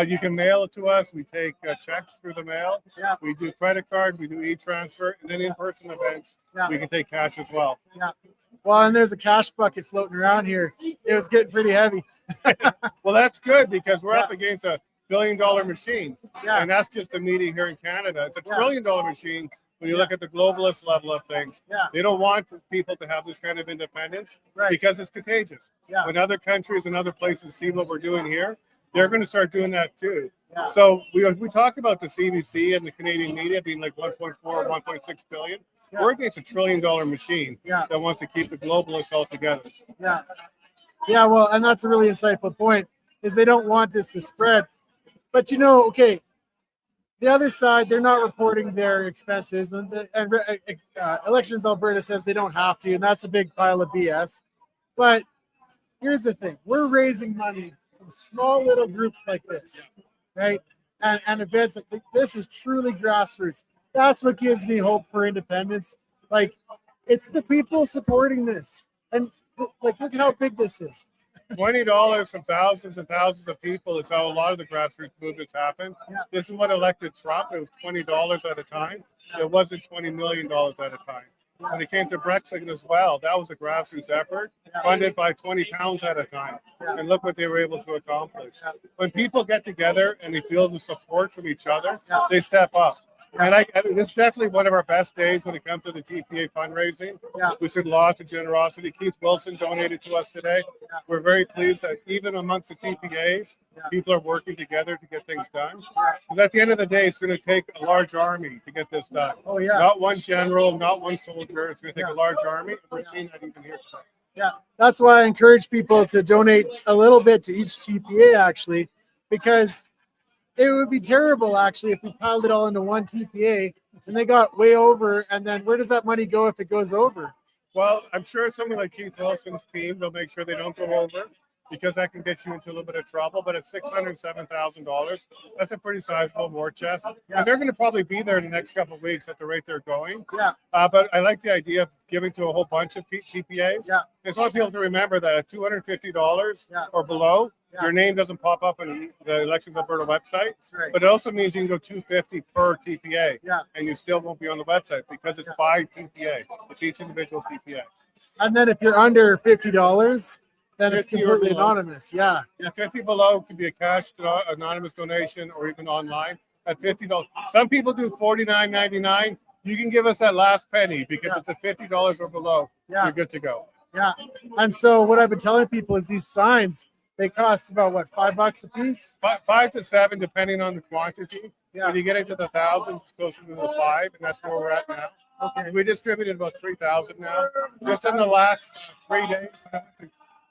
You can mail it to us. We take checks through the mail. Yeah. We do credit card. We do e-transfer. And then in-person events, we can take cash as well. Yeah. Well, and there's a cash bucket floating around here. It was getting pretty heavy. Well, that's good because we're up against a billion-dollar machine. Yeah. And that's just a meeting here in Canada. It's a trillion-dollar machine. When you look at the globalist level of things, they don't want people to have this kind of independence because it's contagious. Yeah. When other countries and other places see what we're doing here, they're going to start doing that too. Yeah. So we talk about the CBC and the Canadian media being like 1.4 or 1.6 billion. Yeah. We're against a trillion-dollar machine that wants to keep the globalists all together. Yeah. Yeah, well, and that's a really insightful point, is they don't want this to spread. But okay, the other side, they're not reporting their expenses, and Elections Alberta says they don't have to, and that's a big pile of BS. But here's the thing: we're raising money from small little groups like this, right? And events like this is truly grassroots. That's what gives me hope for independence. Like, it's the people supporting this, and look at how big this is. $20 from thousands and thousands of people is how a lot of the grassroots movements happen. Yeah. This is what elected Trump. It was $20 at a time. It wasn't $20 million at a time. When it came to Brexit as well, that was a grassroots effort funded by 20 pounds at a time. And look what they were able to accomplish. When people get together and they feel the support from each other, they step up. And this is definitely one of our best days when it comes to the TPA fundraising. Yeah. We've seen lots of generosity. Keith Wilson donated to us today. Yeah. We're very pleased that even amongst the TPAs, people are working together to get things done. Because at the end of the day, it's going to take a large army to get this done. Oh, yeah. Not one general, not one soldier. It's going to take a large army. We're seeing that even here today. Yeah, that's why I encourage people to donate a little bit to each TPA, actually, because it would be terrible, actually, if we piled it all into one TPA and they got way over. And then where does that money go if it goes over? Well, I'm sure someone like Keith Wilson's team, they'll make sure they don't go over because that can get you into a little bit of trouble. But at $607,000, that's a pretty sizable war chest. Yeah. And they're going to probably be there in the next couple of weeks at the rate they're going. Yeah. But I like the idea of giving to a whole bunch of TPAs. Yeah. I just want people to remember that at $250 or below, your name doesn't pop up on the Elections Alberta website. That's right. But it also means you can go $250 per TPA. Yeah. And you still won't be on the website because it's by TPA. It's each individual TPA. And then if you're under $50, then it's completely anonymous. Yeah. Yeah, 50 below could be a cash anonymous donation or even online. At $50, some people do $49.99. You can give us that last penny because it's at $50 or below. Yeah. You're good to go. Yeah. And so what I've been telling people is these signs, they cost about what, $5 a piece? 5 to 7, depending on the quantity. Yeah. When you get into the thousands, it's closer to the 5, and that's where we're at now. Okay. We distributed about 3,000 now. Just in the last 3 days,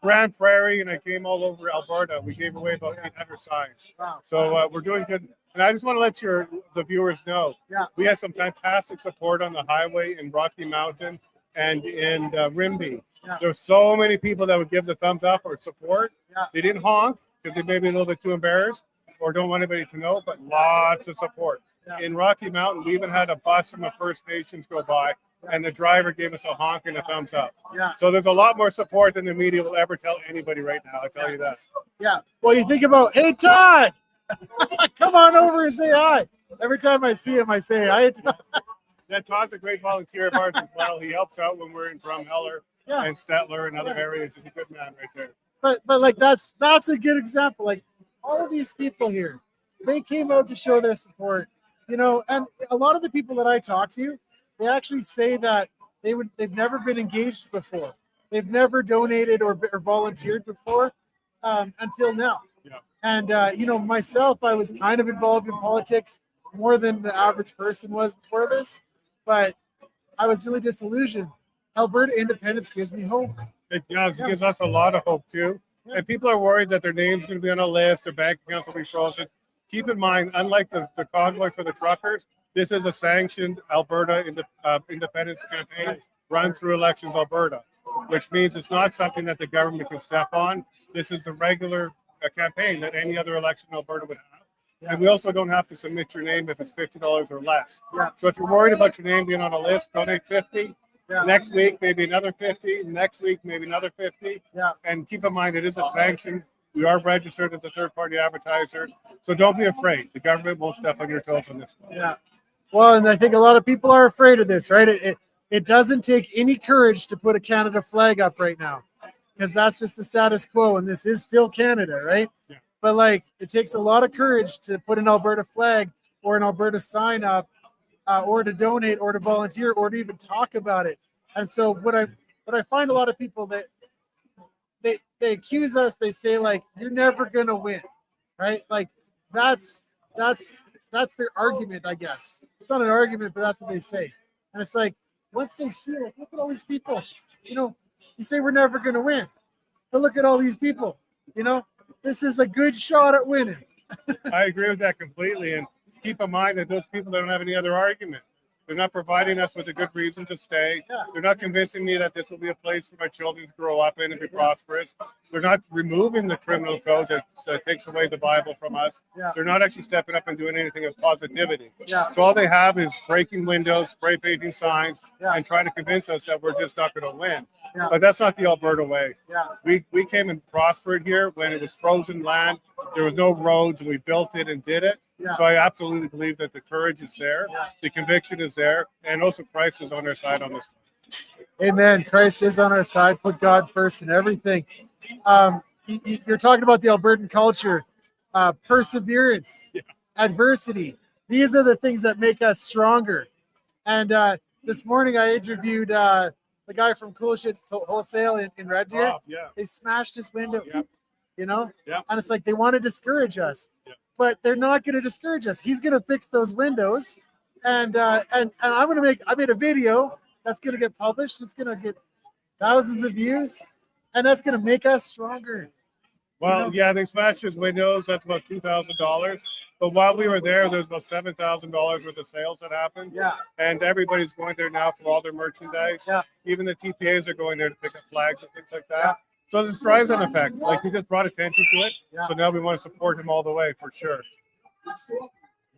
Grand Prairie, and I came all over Alberta. We gave away about 800 signs. Wow. So we're doing good. And I just want to let the viewers know, we had some fantastic support on the highway in Rocky Mountain and in Rimbey. There were so many people that would give the thumbs up or support. They didn't honk because they may be a little bit too embarrassed or don't want anybody to know, but lots of support. In Rocky Mountain, we even had a bus from the First Nations go by, and the driver gave us a honk and a thumbs up. So there's a lot more support than the media will ever tell anybody right now. I tell you that. Yeah. Well, you think about, hey, Todd, come on over and say hi. Every time I see him, I say hi. Yeah, Todd's a great volunteer of ours as well. He helps out when we're in Drumheller and Stettler and other areas. He's a good man right there. But like that's a good example. Like all of these people here, they came out to show their support, you know. And a lot of the people that I talk to, they actually say that they've never been engaged before. They've never donated or volunteered before until now. Yeah. And you know, myself, I was kind of involved in politics more than the average person was before this, but I was really disillusioned. Alberta independence gives me hope. It gives us a lot of hope too. And people are worried that their name's going to be on a list, their bank accounts will be frozen. Keep in mind, unlike the convoy for the truckers, this is a sanctioned Alberta independence campaign run through Elections Alberta, which means it's not something that the government can step on. This is the regular campaign that any other election in Alberta would have. And we also don't have to submit your name if it's $50 or less. So if you're worried about your name being on a list, donate 50. Next week, maybe another 50. Next week, maybe another 50. And keep in mind, it is a sanction. We are registered as a third-party advertiser. So don't be afraid. The government won't step on your toes on this one. Yeah. Well, and I think a lot of people are afraid of this, right? It doesn't take any courage to put a Canada flag up right now, because that's just the status quo, and this is still Canada, right? Yeah. But like, it takes a lot of courage to put an Alberta flag or an Alberta sign up, or to donate, or to volunteer, or to even talk about it. And so what I find a lot of people that they accuse us, they say like, you're never gonna win, right? Like that's their argument, I guess. It's not an argument, but that's what they say. And it's like, once they see, like, look at all these people, you know, you say we're never gonna win, but look at all these people, you know, this is a good shot at winning. I agree with that completely. And keep in mind that those people don't have any other argument. They're not providing us with a good reason to stay. They're not convincing me that this will be a place for my children to grow up in and be prosperous. They're not removing the criminal code that takes away the Bible from us. They're not actually stepping up and doing anything of positivity. So all they have is breaking windows, spray painting signs, and trying to convince us that we're just not going to win. But that's not the Alberta way. We came and prospered here when it was frozen land. There was no roads, and we built it and did it. So I absolutely believe that the courage is there, the conviction is there, and also Christ is on our side on this one. Amen. Christ is on our side. Put God first in everything. You're talking about the Albertan culture, perseverance, adversity. These are the things that make us stronger. And this morning I interviewed the guy from Cool Shit Wholesale in Red Deer. They smashed his windows, you know? And it's like they want to discourage us. But they're not going to discourage us. He's going to fix those windows, and I made a video that's going to get published. It's going to get thousands of views, and that's going to make us stronger. Well, yeah, they smashed his windows. That's about $2,000. But while we were there was about $7,000 worth of sales that happened. And everybody's going there now for all their merchandise. Even the TPAs are going there to pick up flags and things like that. So there's a Streisand effect. Like, he just brought attention to it. So now we want to support him all the way for sure.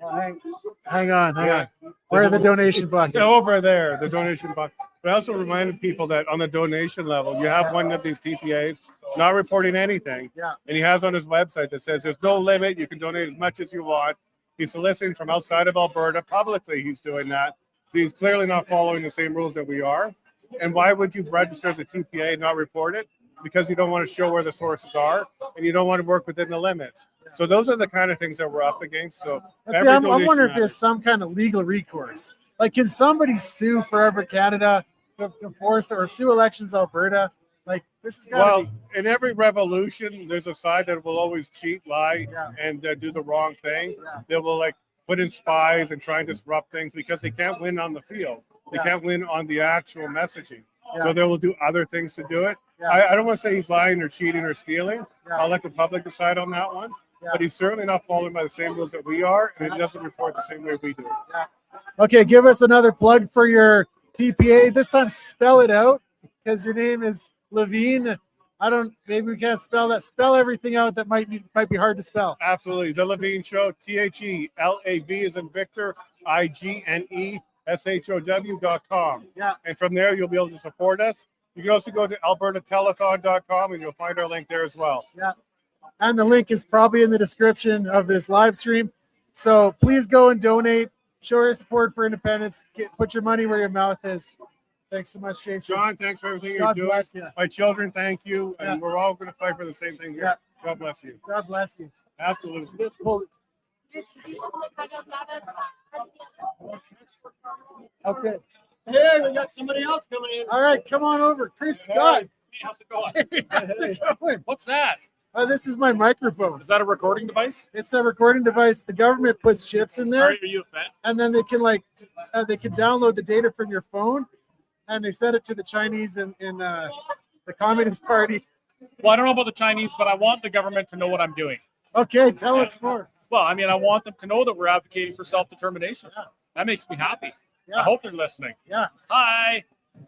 Well, hang on. Where are the donation buckets? Over there, the donation bucket. But I also reminded people that on the donation level, you have one of these TPAs not reporting anything. And he has on his website that says there's no limit. You can donate as much as you want. He's soliciting from outside of Alberta. Publicly, he's doing that. So he's clearly not following the same rules that we are. And why would you register as a TPA and not report it? Because you don't want to show where the sources are, and you don't want to work within the limits. So those are the kind of things that we're up against. So I'm wondering if there's some kind of legal recourse. Like, can somebody sue Forever Canada to force or sue Elections Alberta? Like, this is in every revolution, there's a side that will always cheat, lie, and do the wrong thing. They will like put in spies and try and disrupt things because they can't win on the field. They can't win on the actual messaging. So they will do other things to do it. I don't want to say he's lying or cheating or stealing. I'll let the public decide on that one. But he's certainly not following by the same rules that we are, and he doesn't report the same way we do. Okay, give us another plug for your TPA. This time, spell it out because your name is Levine. Maybe we can't spell that. Spell everything out that might be hard to spell. Absolutely. The Levine Show, THELAV is in Victor, IGNESHOW.com. Yeah. And from there, you'll be able to support us. You can also go to albertatelethon.com and you'll find our link there as well. Yeah. And the link is probably in the description of this live stream. So please go and donate. Show your support for independence. Put your money where your mouth is. Thanks so much, Jason. John, thanks for everything God you're doing. bless you. My children, thank you. And we're all going to fight for the same thing here. Yeah. God bless you. God bless you. Absolutely. Okay. Hey, we got somebody else coming in. All right, come on over. Chris Scott. Hey, how's it going? Hey, how's it going? What's that? This is my microphone. Is that a recording device? It's a recording device. The government puts chips in there. Are you a fan? And then they can they can download the data from your phone, and they send it to the Chinese in the Communist Party. Well, I don't know about the Chinese, but I want the government to know what I'm doing. Okay, tell us more. Well, I mean, I want them to know that we're advocating for self-determination. Yeah. That makes me happy. Yeah. I hope they're listening. Yeah. Hi.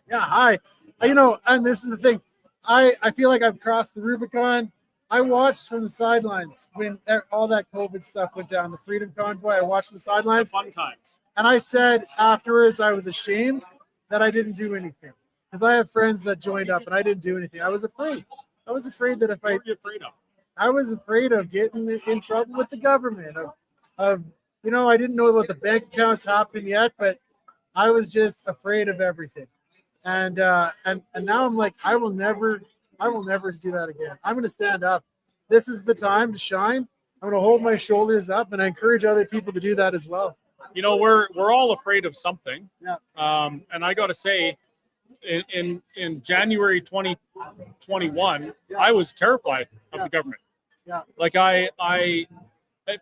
Yeah, hi. And this is the thing. I feel like I've crossed the Rubicon. I watched from the sidelines when all that COVID stuff went down, the Freedom Convoy. I watched from the sidelines. Fun times. And I said afterwards I was ashamed that I didn't do anything. Because I have friends that joined up and I didn't do anything. I was afraid. I was afraid that if What were you afraid of? I was afraid of getting in trouble with the government. I didn't know about the bank accounts happening yet, but I was just afraid of everything. And now I'm like, I will never do that again. I'm going to stand up. This is the time to shine. I'm going to hold my shoulders up, and I encourage other people to do that as well. You know, we're all afraid of something. Yeah. And I got to say, in January 2021, I was terrified of the government. Yeah. Like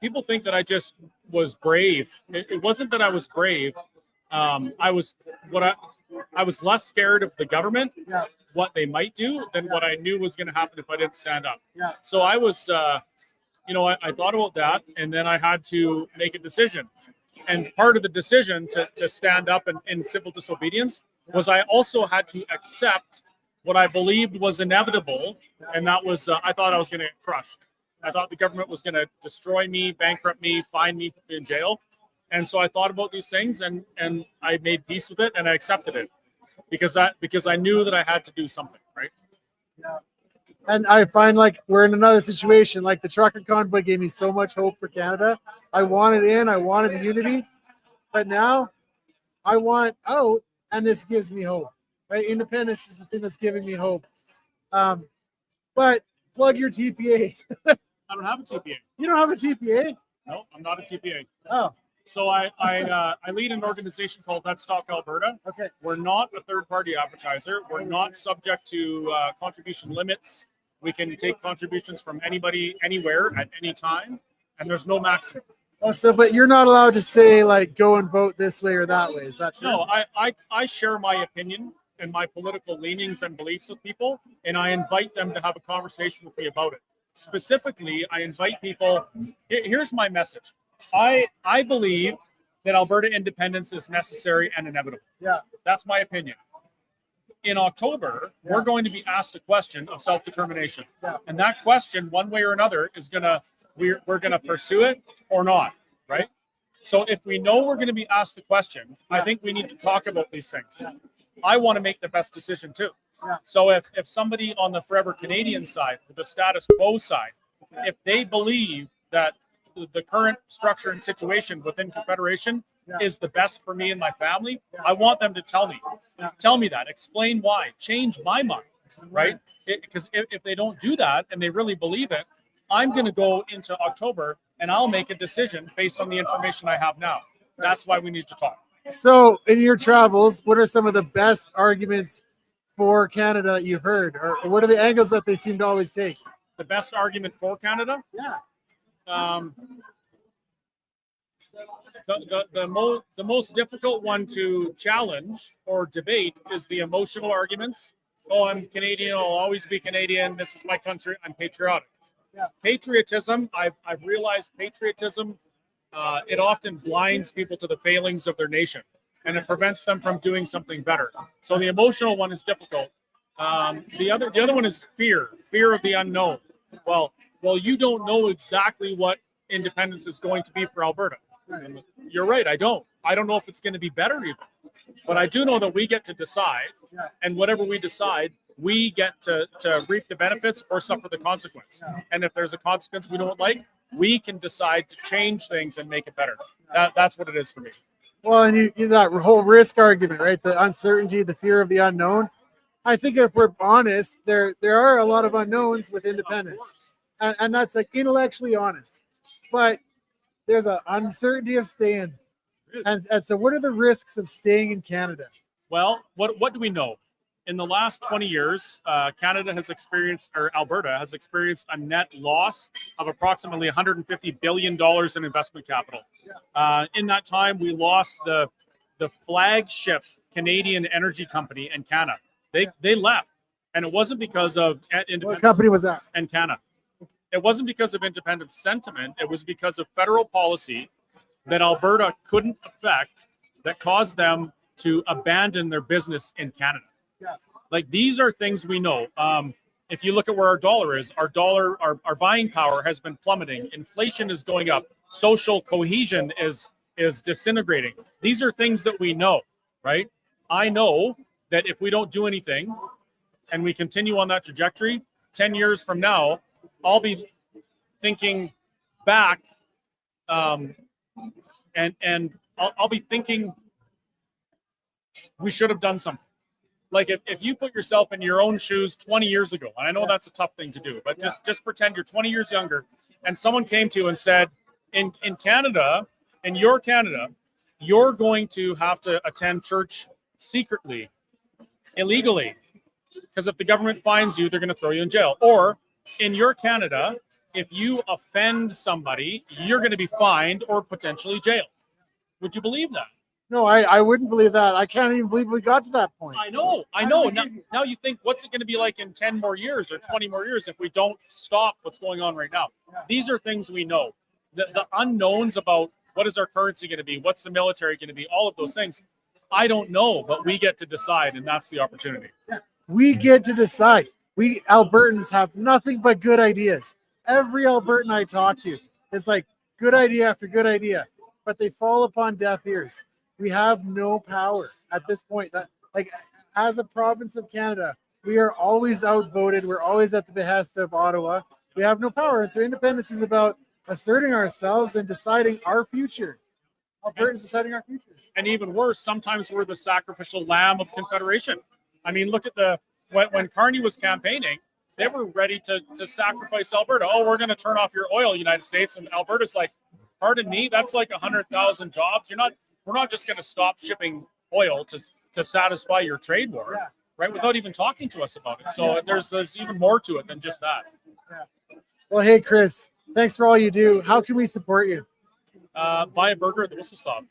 people think that I just was brave. It wasn't that I was brave. I was less scared of the government, what they might do, than what I knew was going to happen if I didn't stand up. Yeah. So I was, I thought about that, and then I had to make a decision. And part of the decision to stand up in civil disobedience was I also had to accept what I believed was inevitable, and that was I thought I was going to get crushed. I thought the government was going to destroy me, bankrupt me, fine me, put me in jail. And so I thought about these things, and I made peace with it, and I accepted it because I knew that I had to do something, right? Yeah. And I find like we're in another situation. Like the trucker convoy gave me so much hope for Canada. I wanted in, I wanted unity, but now I want out, and this gives me hope. Right? Independence is the thing that's giving me hope. But plug your TPA. I don't have a TPA. You don't have a TPA? No, I'm not a TPA. Oh. So I lead an organization called Let's Talk Alberta. Okay. We're not a third-party advertiser. We're not subject to contribution limits. We can take contributions from anybody, anywhere, at any time, and there's no maximum. Oh, but you're not allowed to say like go and vote this way or that way. Is that true? No, I share my opinion and my political leanings and beliefs with people, and I invite them to have a conversation with me about it. Specifically, I invite people. Here's my message. I believe that Alberta independence is necessary and inevitable. Yeah. That's my opinion. In October, we're going to be asked a question of self-determination. Yeah. And that question, one way or another, is we're gonna pursue it or not, right? So if we know we're gonna be asked the question, I think we need to talk about these things. I want to make the best decision too. Yeah. So if somebody on the Forever Canadian side, the status quo side, if they believe that the current structure and situation within Confederation is the best for me and my family, I want them to tell me. Tell me that. Explain why. Change my mind, right? Because if they don't do that and they really believe it, I'm going to go into October and I'll make a decision based on the information I have now. That's why we need to talk. So in your travels, what are some of the best arguments for Canada that you've heard? Or what are the angles that they seem to always take? The best argument for Canada? Yeah. The most difficult one to challenge or debate is the emotional arguments oh, I'm Canadian, I'll always be Canadian, this is my country, I'm patriotic. Patriotism, I've realized patriotism, it often blinds people to the failings of their nation, and it prevents them from doing something better. So the emotional one is difficult. The other one is fear of the unknown. Well, you don't know exactly what independence is going to be for Alberta. You're right, I don't know if it's going to be better even, but I do know that we get to decide, and whatever we decide, we get to reap the benefits or suffer the consequence. And if there's a consequence we don't like, we can decide to change things and make it better. That's what it is for me. Well, and you that whole risk argument, right? The uncertainty, the fear of the unknown. I think if we're honest, there are a lot of unknowns with independence, and that's like intellectually honest. But there's an uncertainty of staying, and so what are the risks of staying in Canada? Well, what do we know? In the last 20 years, Canada has experienced, or Alberta has experienced, a net loss of approximately $150 billion in investment capital. In that time, we lost the flagship Canadian energy company, Encana. They left, and it wasn't because of independence. What company was that? Encana. It wasn't because of independent sentiment. It was because of federal policy that Alberta couldn't affect that caused them to abandon their business in Canada. Like, these are things we know. If you look at where our dollar is, our buying power has been plummeting. Inflation is going up. Social cohesion is disintegrating. These are things that we know, right? I know that if we don't do anything and we continue on that trajectory, 10 years from now, I'll be thinking back, and I'll be thinking we should have done something. Like, if you put yourself in your own shoes 20 years ago, and I know that's a tough thing to do, but just pretend you're 20 years younger, and someone came to you and said, in Canada, in your Canada, you're going to have to attend church secretly, illegally, because if the government finds you, they're going to throw you in jail. Or in your Canada, if you offend somebody, you're going to be fined or potentially jailed. Would you believe that? No, I wouldn't believe that. I can't even believe we got to that point. I know. Now you think, what's it going to be like in 10 more years or 20 more years if we don't stop what's going on right now? These are things we know. The unknowns about what is our currency going to be, what's the military going to be, all of those things, I don't know, but we get to decide, and that's the opportunity. We get to decide. We Albertans have nothing but good ideas. Every Albertan I talk to, it's like good idea after good idea, but they fall upon deaf ears. We have no power at this point. That, like, as a province of Canada, we are always outvoted. We're always at the behest of Ottawa. We have no power. And so independence is about asserting ourselves and deciding our future. Albertans deciding our future. And even worse, sometimes we're the sacrificial lamb of Confederation. I mean, look at when Carney was campaigning, they were ready to sacrifice Alberta. Oh, we're going to turn off your oil, United States. And Alberta's like, pardon me, that's like 100,000 jobs. We're not just going to stop shipping oil to satisfy your trade war, right? Without even talking to us about it. So there's even more to it than just that. Well, hey, Chris, thanks for all you do. How can we support you? Buy a burger at the Whistle Stop.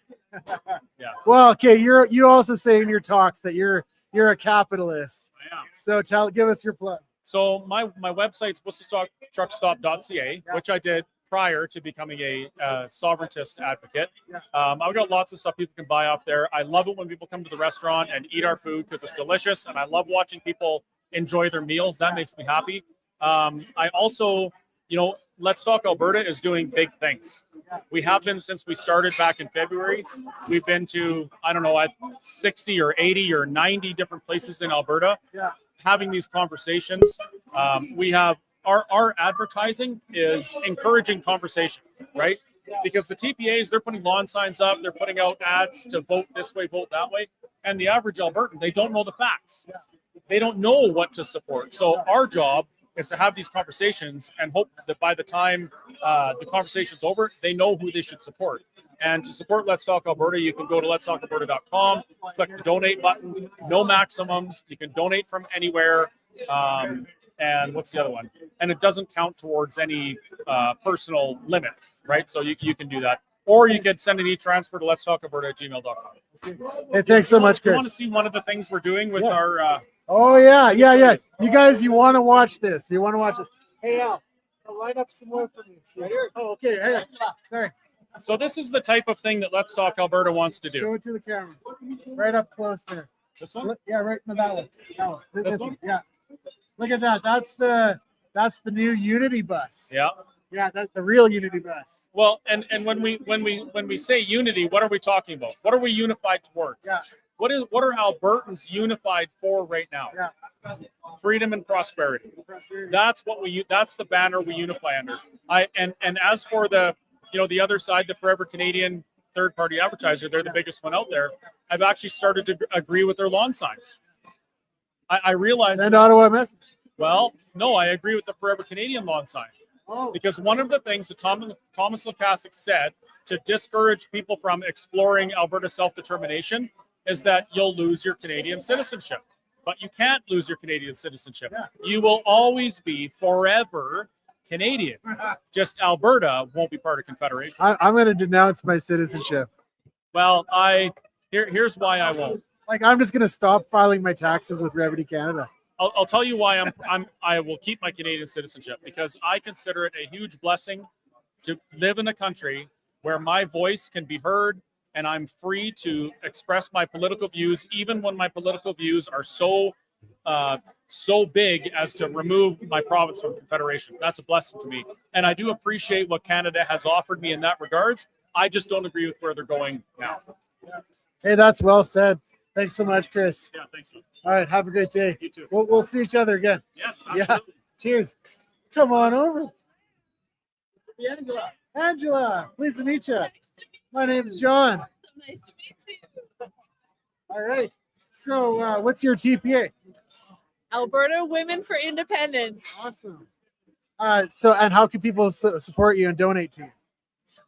Yeah. Well, okay, you also say in your talks that you're a capitalist. I am. So give us your plug. So my website's whistlestoptruckstop.ca, which I did prior to becoming a sovereigntist advocate. I've got lots of stuff people can buy off there. I love it when people come to the restaurant and eat our food because it's delicious, and I love watching people enjoy their meals. That makes me happy. I also, Let's Talk Alberta is doing big things. We have been since we started back in February. We've been to, 60 or 80 or 90 different places in Alberta having these conversations. We have our advertising is encouraging conversation, right? Because the TPAs, they're putting lawn signs up, they're putting out ads to vote this way, vote that way. And the average Albertan, they don't know the facts. They don't know what to support. So our job is to have these conversations and hope that by the time the conversation's over, they know who they should support. And to support Let's Talk Alberta, you can go to letstalkalberta.com, click the donate button, no maximums. You can donate from anywhere. And what's the other one? And it doesn't count towards any personal limit, right? So you can do that. Or you could send an e-transfer to letstalkalberta@gmail.com. Hey, thanks so much, Chris. You want to see one of the things we're doing with our Oh yeah, yeah, yeah. You guys, you want to watch this? You want to watch this? Hey Al, line up some more for me. Right here. Oh, okay. Here. Sorry. So this is the type of thing that Let's Talk Alberta wants to do. Show it to the camera. Right up close there. This one? Yeah, right in that one. That one. This one? Yeah. Look at that. That's the new Unity bus. Yeah. Yeah, that's the real Unity bus. Well, and when we say unity, what are we talking about? What are we unified towards? Yeah. What are Albertans unified for right now? Yeah. Freedom and prosperity. That's what that's the banner we unify under. And as for the the other side, the Forever Canadian third-party advertiser, they're the biggest one out there. I've actually started to agree with their lawn signs. I realize. Send Ottawa a message. Well, no, I agree with the Forever Canadian lawn sign. Oh. Because one of the things that Thomas Lukasik said to discourage people from exploring Alberta self-determination is that you'll lose your Canadian citizenship. But you can't lose your Canadian citizenship. Yeah. You will always be forever Canadian. Just Alberta won't be part of Confederation. I'm going to denounce my citizenship. Well, here's why I won't. Like, I'm just going to stop filing my taxes with Revenue Canada. I'll tell you why I will keep my Canadian citizenship, because I consider it a huge blessing to live in a country where my voice can be heard and I'm free to express my political views, even when my political views are so big as to remove my province from Confederation. That's a blessing to me, and I do appreciate what Canada has offered me in that regards. I just don't agree with where they're going now. Hey, that's well said. Thanks so much, Chris. Yeah, thanks. All right, have a great day. You too. We'll see each other again. Yes, absolutely. Yeah. Cheers. Come on over. Angela. Angela, pleased to meet you. My name's John. Nice to meet you. All right. So, what's your TPA? Alberta Women for Independence. Awesome. And how can people support you and donate to you?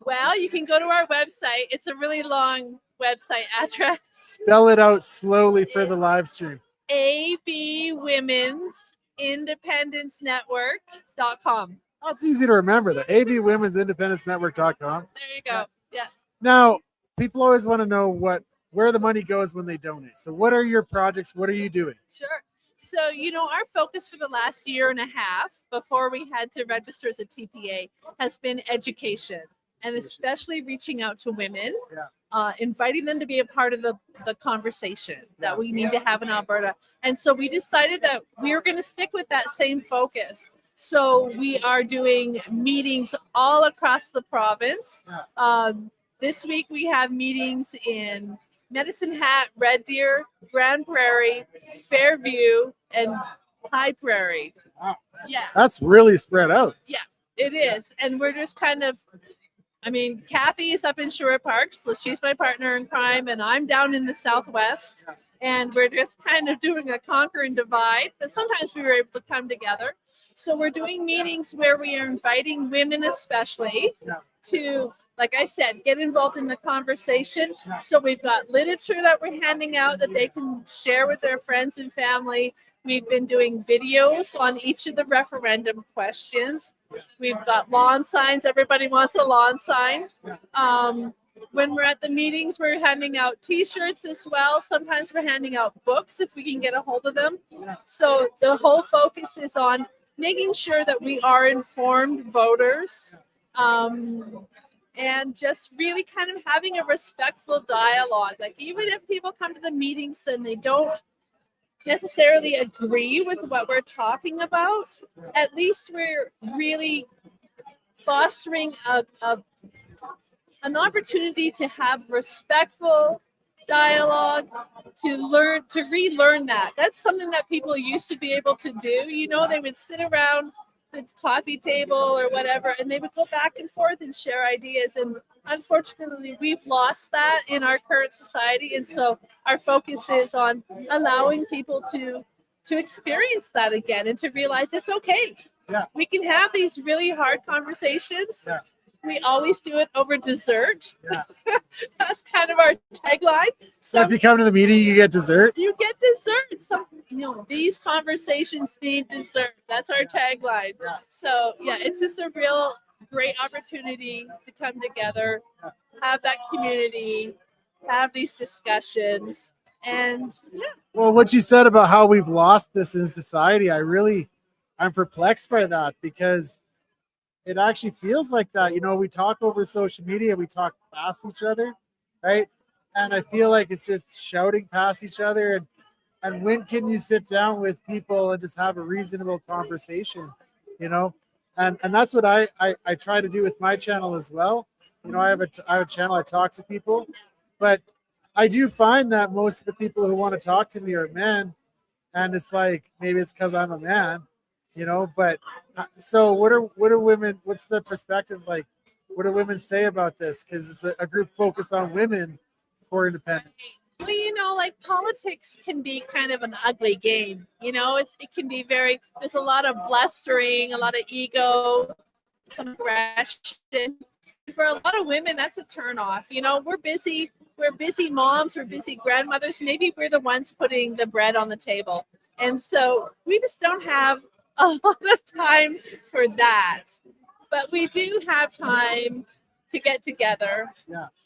Well, you can go to our website. It's a really long website address. Spell it out slowly for the live stream. AB Women's Independence Network.com. That's easy to remember, the AB Women's Independence Network.com. There you go. Yeah. Now, people always want to know where the money goes when they donate. So what are your projects? What are you doing? Sure. So, our focus for the last year and a half before we had to register as a TPA has been education, and especially reaching out to women, inviting them to be a part of the conversation that we need to have in Alberta. And so we decided that we were going to stick with that same focus. So we are doing meetings all across the province. This week we have meetings in Medicine Hat, Red Deer, Grand Prairie, Fairview, and High Prairie. Wow. Yeah. That's really spread out. Yeah, it is. And we're just kind of, Kathy is up in Sherwood Park, so she's my partner in crime, and I'm down in the Southwest. And we're just kind of doing a conquer and divide, but sometimes we were able to come together. So we're doing meetings where we are inviting women especially to, like I said, get involved in the conversation. So we've got literature that we're handing out that they can share with their friends and family. We've been doing videos on each of the referendum questions. We've got lawn signs. Everybody wants a lawn sign. When we're at the meetings, we're handing out T-shirts as well. Sometimes we're handing out books if we can get a hold of them. So the whole focus is on making sure that we are informed voters, and just really kind of having a respectful dialogue. Like, even if people come to the meetings and they don't necessarily agree with what we're talking about, at least we're really fostering an opportunity to have respectful dialogue, to relearn that. That's something that people used to be able to do. They would sit around the coffee table or whatever, and they would go back and forth and share ideas. And unfortunately, we've lost that in our current society. And so our focus is on allowing people to experience that again and to realize it's okay. Yeah. We can have these really hard conversations. Yeah. We always do it over dessert. Yeah. That's kind of our tagline. So if you come to the meeting, you get dessert? You get dessert. These conversations need dessert. That's our tagline. Yeah. So yeah, it's just a real great opportunity to come together, have that community, have these discussions. And yeah, Well, what you said about how we've lost this in society, I'm perplexed by that because it actually feels like that. You know, we talk over social media, we talk past each other, right? And I feel like it's just shouting past each other. And when can you sit down with people and just have a reasonable conversation, you know? And that's what I try to do with my channel as well. You know, I have a channel, I talk to people, but I do find that most of the people who want to talk to me are men. And it's like, maybe it's because I'm a man, you know, but so what are women, what's the perspective like? What do women say about this? Because it's a group focused on women for independence. well, you know, like politics can be kind of an ugly game. You know, it can be there's a lot of blustering, a lot of ego, some aggression. For a lot of women, that's a turnoff. You know, we're busy moms, we're busy grandmothers. Maybe we're the ones putting the bread on the table. And so we just don't have a lot of time for that. But we do have time to get together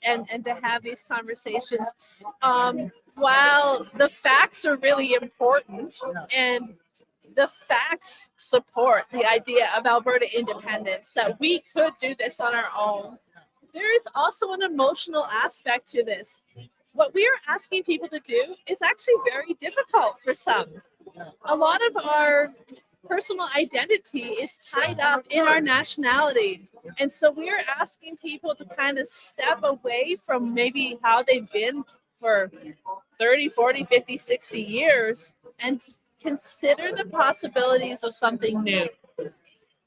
and to have these conversations. While the facts are really important and the facts support the idea of Alberta independence, that we could do this on our own, there is also an emotional aspect to this. What we are asking people to do is actually very difficult for some. A lot of our personal identity is tied up in our nationality. And so we're asking people to kind of step away from maybe how they've been for 30, 40, 50, 60 years and consider the possibilities of something new.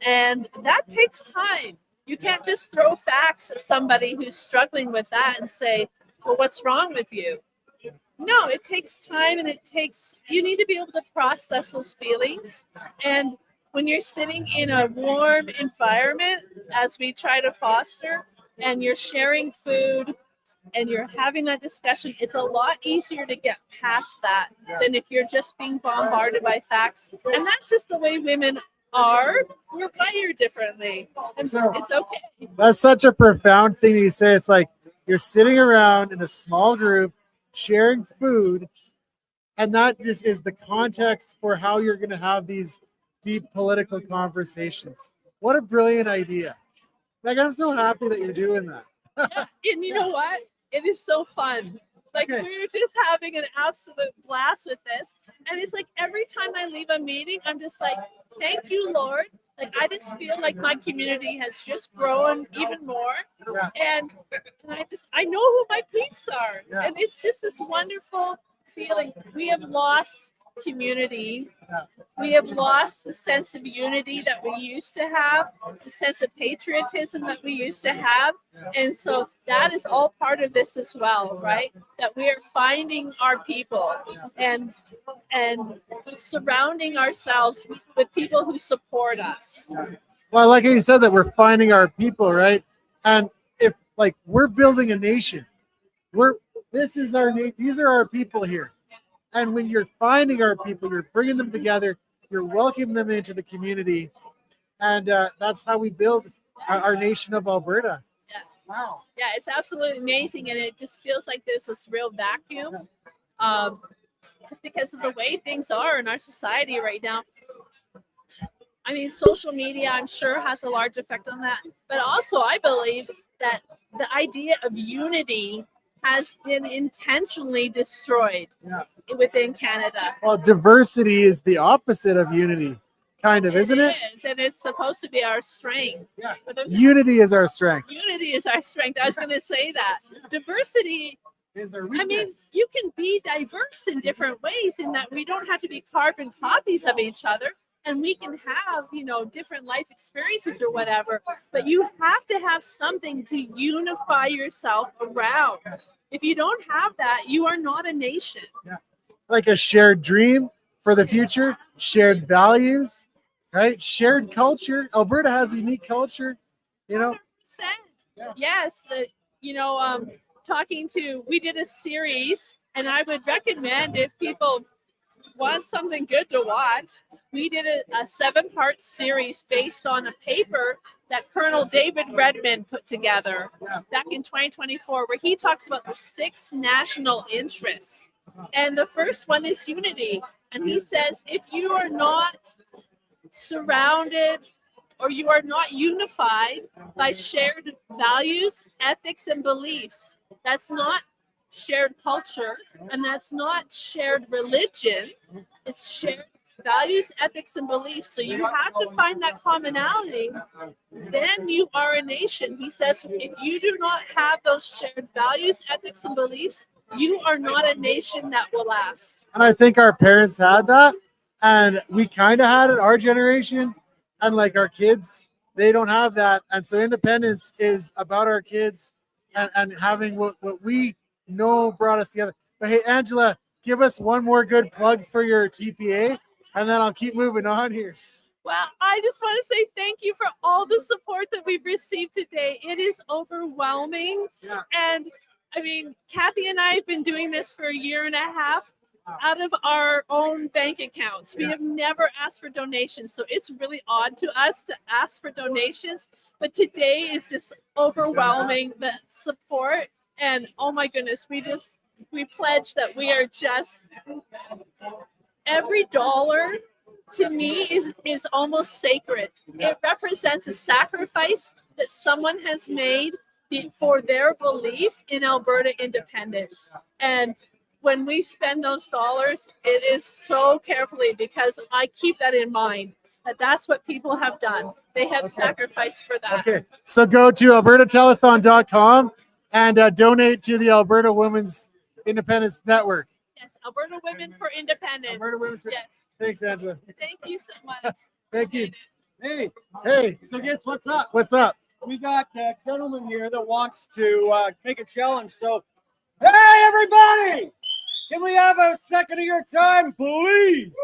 And that takes time. You can't just throw facts at somebody who's struggling with that and say, well, what's wrong with you? No, it takes time and you need to be able to process those feelings. And when you're sitting in a warm environment, as we try to foster, and you're sharing food and you're having that discussion, it's a lot easier to get past that than if you're just being bombarded by facts. And that's just the way women are. We're wired differently. And so it's okay. That's such a profound thing you say. It's like you're sitting around in a small group sharing food, and that just is the context for how you're going to have these deep political conversations. What a brilliant idea. Like, I'm so happy that you're doing that. Yeah, and you know what? It is so fun. Like, we're just having an absolute blast with this. And it's like every time I leave a meeting, I'm just like, thank you, Lord. Like, I just feel like my community has just grown even more. And I know who my peeps are. And it's just this wonderful feeling. We have lost community. We have lost the sense of unity that we used to have, the sense of patriotism that we used to have. And so that is all part of this as well, right? That we are finding our people and surrounding ourselves with people who support us. Well, I like how you said that we're finding our people, right? And if like we're building a nation, these are our people here. And when you're finding our people, you're bringing them together, you're welcoming them into the community, and that's how we build our nation of Alberta. Yeah. Wow. Yeah, it's absolutely amazing, and it just feels like there's this real vacuum, just because of the way things are in our society right now. I mean, social media, I'm sure, has a large effect on that, but also I believe that the idea of unity has been intentionally destroyed within Canada. Well, diversity is the opposite of unity, kind of, isn't it? It is, and it's supposed to be our strength. Yeah. Unity is our strength. Unity is our strength. I was going to say that. Diversity is our weakness. I mean, you can be diverse in different ways in that we don't have to be carbon copies of each other. And we can have, different life experiences or whatever, but you have to have something to unify yourself around. If you don't have that, you are not a nation. Yeah. Like a shared dream for the future, shared values, right? Shared culture. Alberta has a unique culture, 100%. Yes. We did a series, and I would recommend if people want something good to watch, we did a 7-part series based on a paper that Colonel David Redmond put together back in 2024, where he talks about the 6 national interests And the first one is unity. And he says, if you are not surrounded or you are not unified by shared values, ethics, and beliefs, that's not shared culture and that's not shared religion. It's shared values, ethics, and beliefs. So you have to find that commonality. Then you are a nation. He says, if you do not have those shared values, ethics, and beliefs, you are not a nation that will last. And I think our parents had that, and we kind of had it, our generation, and like our kids, they don't have that. And so independence is about our kids and having what we know brought us together. But hey, Angela, give us one more good plug for your TPA, and then I'll keep moving on here. Well, I just want to say thank you for all the support that we've received today. It is overwhelming. Yeah. And I mean, Kathy and I have been doing this for a year and a half out of our own bank accounts. We have never asked for donations. So it's really odd to us to ask for donations. But today is just overwhelming, the support. And oh my goodness, we pledge that we are just, every dollar to me is almost sacred. It represents a sacrifice that someone has made for their belief in Alberta independence. And when we spend those dollars, it is so carefully, because I keep that in mind, that that's what people have done. They have sacrificed for that. Okay, so go to albertatelethon.com and donate to the Alberta Women's Independence Network. Yes, Alberta Women for Independence. Alberta Women's for Yes. Thanks, Angela. Thank you so much. Thank you. Hey, so guess what's up? What's up? We got a gentleman here that wants to make a challenge. So, hey, everybody, can we have a second of your time, please?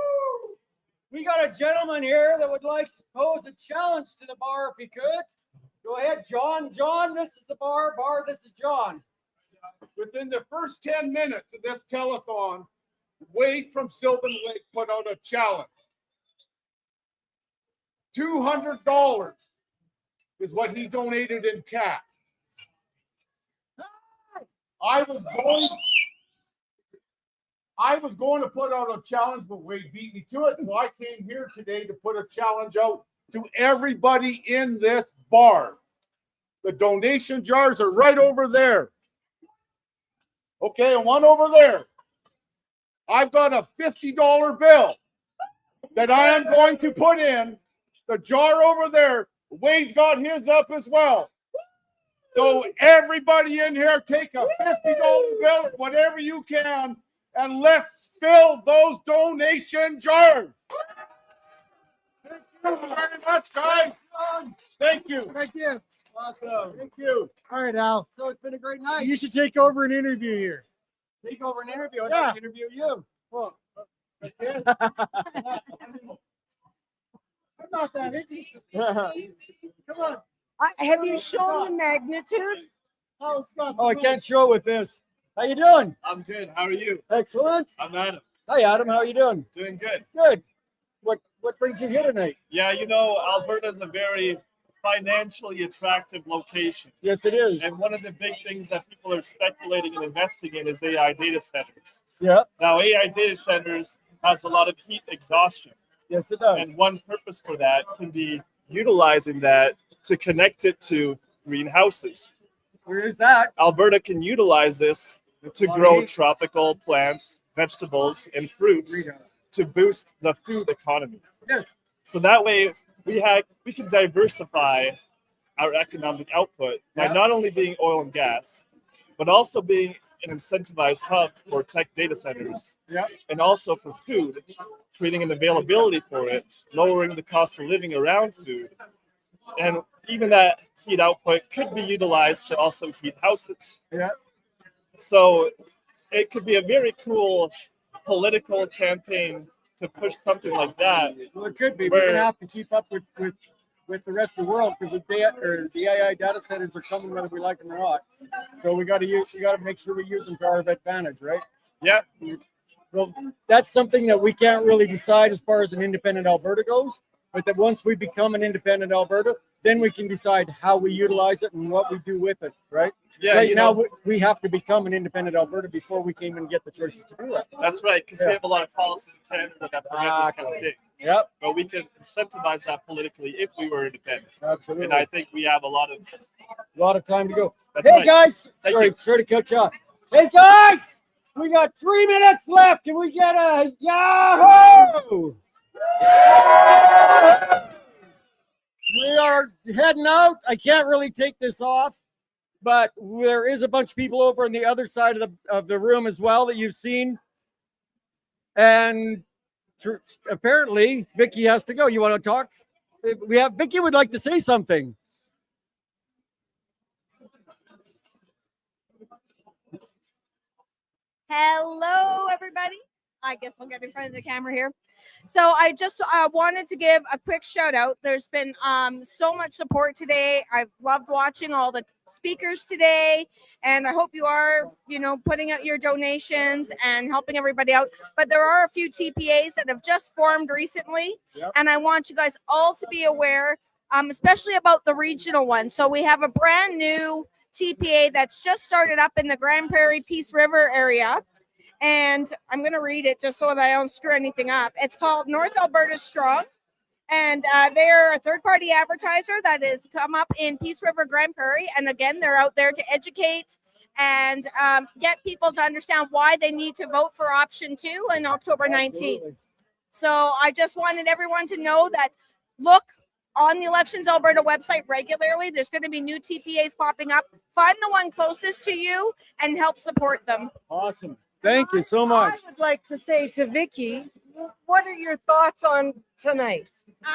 We got a gentleman here that would like to pose a challenge to the bar, if he could. Go ahead, John. John, this is the bar. Bar, this is John. Within the first 10 minutes of this telethon, Wade from Sylvan Lake put out a challenge. $200 is what he donated in cash. I was going to put out a challenge, but Wade beat me to it. So I came here today to put a challenge out to everybody in this bar. The donation jars are right over there. Okay, and one over there. I've got a $50 bill that I am going to put in the jar over there. Wade's got his up as well. So everybody in here, take a $50 bill, whatever you can, and let's fill those donation jars. Thank you very much, guys. Thank you. Thank you. Awesome. Thank you. All right, Al. So it's been a great night. You should take over an interview here. Take over an interview. I'd Yeah. like to interview you. Well, okay. I'm not that interested. Come on. Have you shown the magnitude? Oh, Scott. Oh, I can't show it with this. How you doing? I'm good. How are you? Excellent. I'm Adam. Hi, Adam. How are you doing? Doing good. Good. What brings you here tonight? Yeah, you know, Alberta is a very financially attractive location. Yes, it is. And one of the big things that people are speculating and investing in is AI data centers. Yeah. Now, AI data centers has a lot of heat exhaustion. Yes, it does. And one purpose for that can be utilizing that to connect it to greenhouses. Where is that? Alberta can utilize this to grow tropical plants, vegetables, and fruits to boost the food economy. Yes. So that way we can diversify our economic output by not only being oil and gas, but also being an incentivized hub for tech data centers, and also for food, creating an availability for it, lowering the cost of living around food. And even that heat output could be utilized to also heat houses. Yeah. So it could be a very cool political campaign to push something like that. Well, it could be. We're going to have to keep up with the rest of the world, because the AI data centers are coming whether we like them or not. So we got to make sure we use them to our advantage, right? Yeah. Well, that's something that we can't really decide as far as an independent Alberta goes. but that once we become an independent Alberta, then we can decide how we utilize it and what we do with it, right? Yeah, right you now know, we have to become an independent Alberta before we can even get the choices to do that. that's right, because Yeah. we have a lot of policies in Canada that prevent this kind of thing. Yep. But we can incentivize that politically if we were independent. Absolutely. And I think we have a lot of time to go. That's Hey right. guys, Thank sorry, you. sorry to cut you off. Hey guys, we got 3 minutes left. Can we get a Yahoo? We are heading out. I can't really take this off, but there is a bunch of people over on the other side of the room as well that you've seen. And apparently, Vicky has to go. You want to talk? Vicky would like to say something. Hello, everybody. I guess I'll get in front of the camera here. So I just wanted to give a quick shout out. There's been so much support today. I've loved watching all the speakers today, and I hope you are, putting out your donations and helping everybody out. But there are a few TPAs that have just formed recently, and I want you guys all to be aware, especially about the regional one. So we have a brand new TPA that's just started up in the Grand Prairie Peace River area. And I'm going to read it just so that I don't screw anything up. It's called North Alberta Strong. And they're a third-party advertiser that has come up in Peace River, Grand Prairie. And again, they're out there to educate and get people to understand why they need to vote for option 2 on October 19th. Absolutely. So I just wanted everyone to know that, look on the Elections Alberta website regularly. There's going to be new TPAs popping up. Find the one closest to you and help support them. Awesome. Thank you so much. I would like to say to Vicky, what are your thoughts on tonight?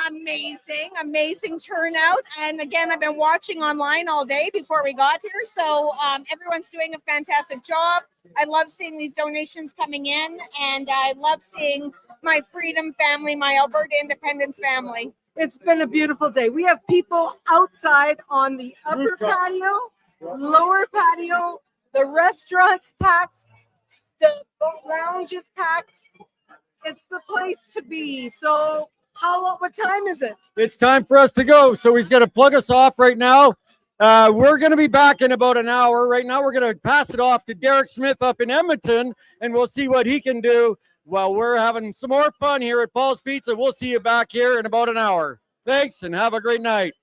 Amazing turnout. And again, I've been watching online all day before we got here. So everyone's doing a fantastic job. I love seeing these donations coming in, and I love seeing my Freedom family, my Alberta Independence family. It's been a beautiful day. We have people outside on the upper patio, lower patio, the restaurant's packed, the boat lounge is packed. It's the place to be. So what time is it? It's time for us to go. So he's going to plug us off right now. We're going to be back in about an hour. Right now, we're going to pass it off to Derek Smith up in Edmonton, and we'll see what he can do while we're having some more fun here at Paul's Pizza. We'll see you back here in about an hour. Thanks, and have a great night.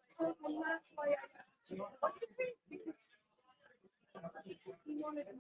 So that's why I asked you. What do you think? Because he wanted to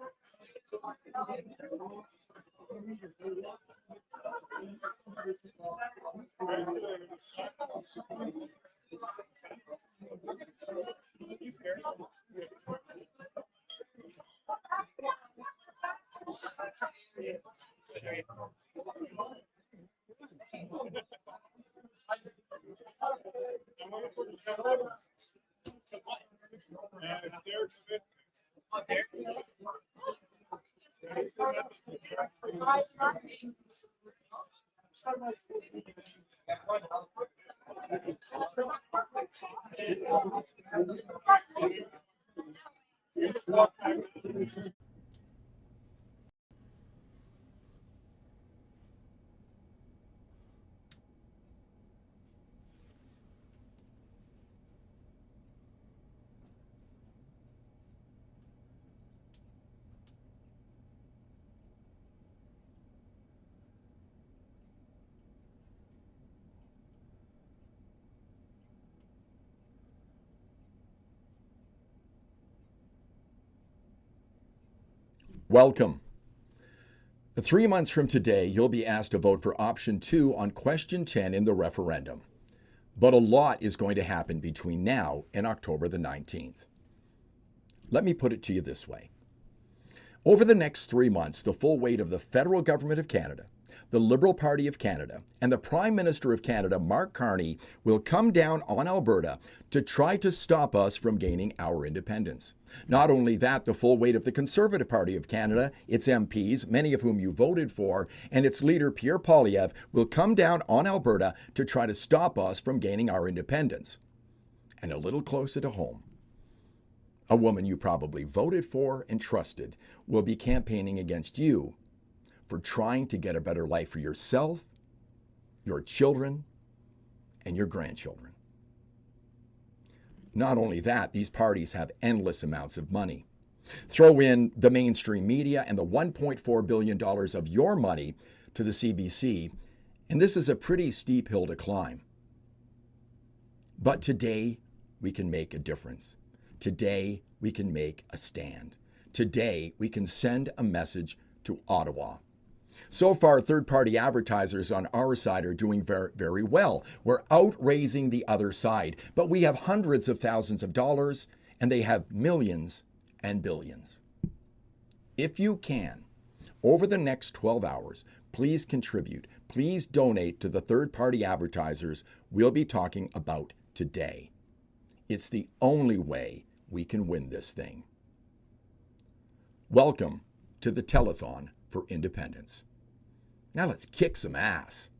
Welcome. 3 months from today, you'll be asked to vote for option 2 on question 10 in the referendum. But a lot is going to happen between now and October the 19th. Let me put it to you this way. Over the next 3 months, the full weight of the federal government of Canada, the Liberal Party of Canada and the Prime Minister of Canada, Mark Carney, will come down on Alberta to try to stop us from gaining our independence. Not only that, the full weight of the Conservative Party of Canada, its MPs, many of whom you voted for, and its leader, Pierre Poilievre, will come down on Alberta to try to stop us from gaining our independence. And a little closer to home, a woman you probably voted for and trusted will be campaigning against you for trying to get a better life for yourself, your children, and your grandchildren. Not only that, these parties have endless amounts of money. Throw in the mainstream media and the $1.4 billion of your money to the CBC, and this is a pretty steep hill to climb. But today, we can make a difference. Today, we can make a stand. Today, we can send a message to Ottawa. So far, third-party advertisers on our side are doing very, very well. We're outraising the other side, but we have hundreds of thousands of dollars, and they have millions and billions. If you can, over the next 12 hours, please contribute. Please donate to the third-party advertisers we'll be talking about today. It's the only way we can win this thing. Welcome to the Telethon for Independence. Now let's kick some ass.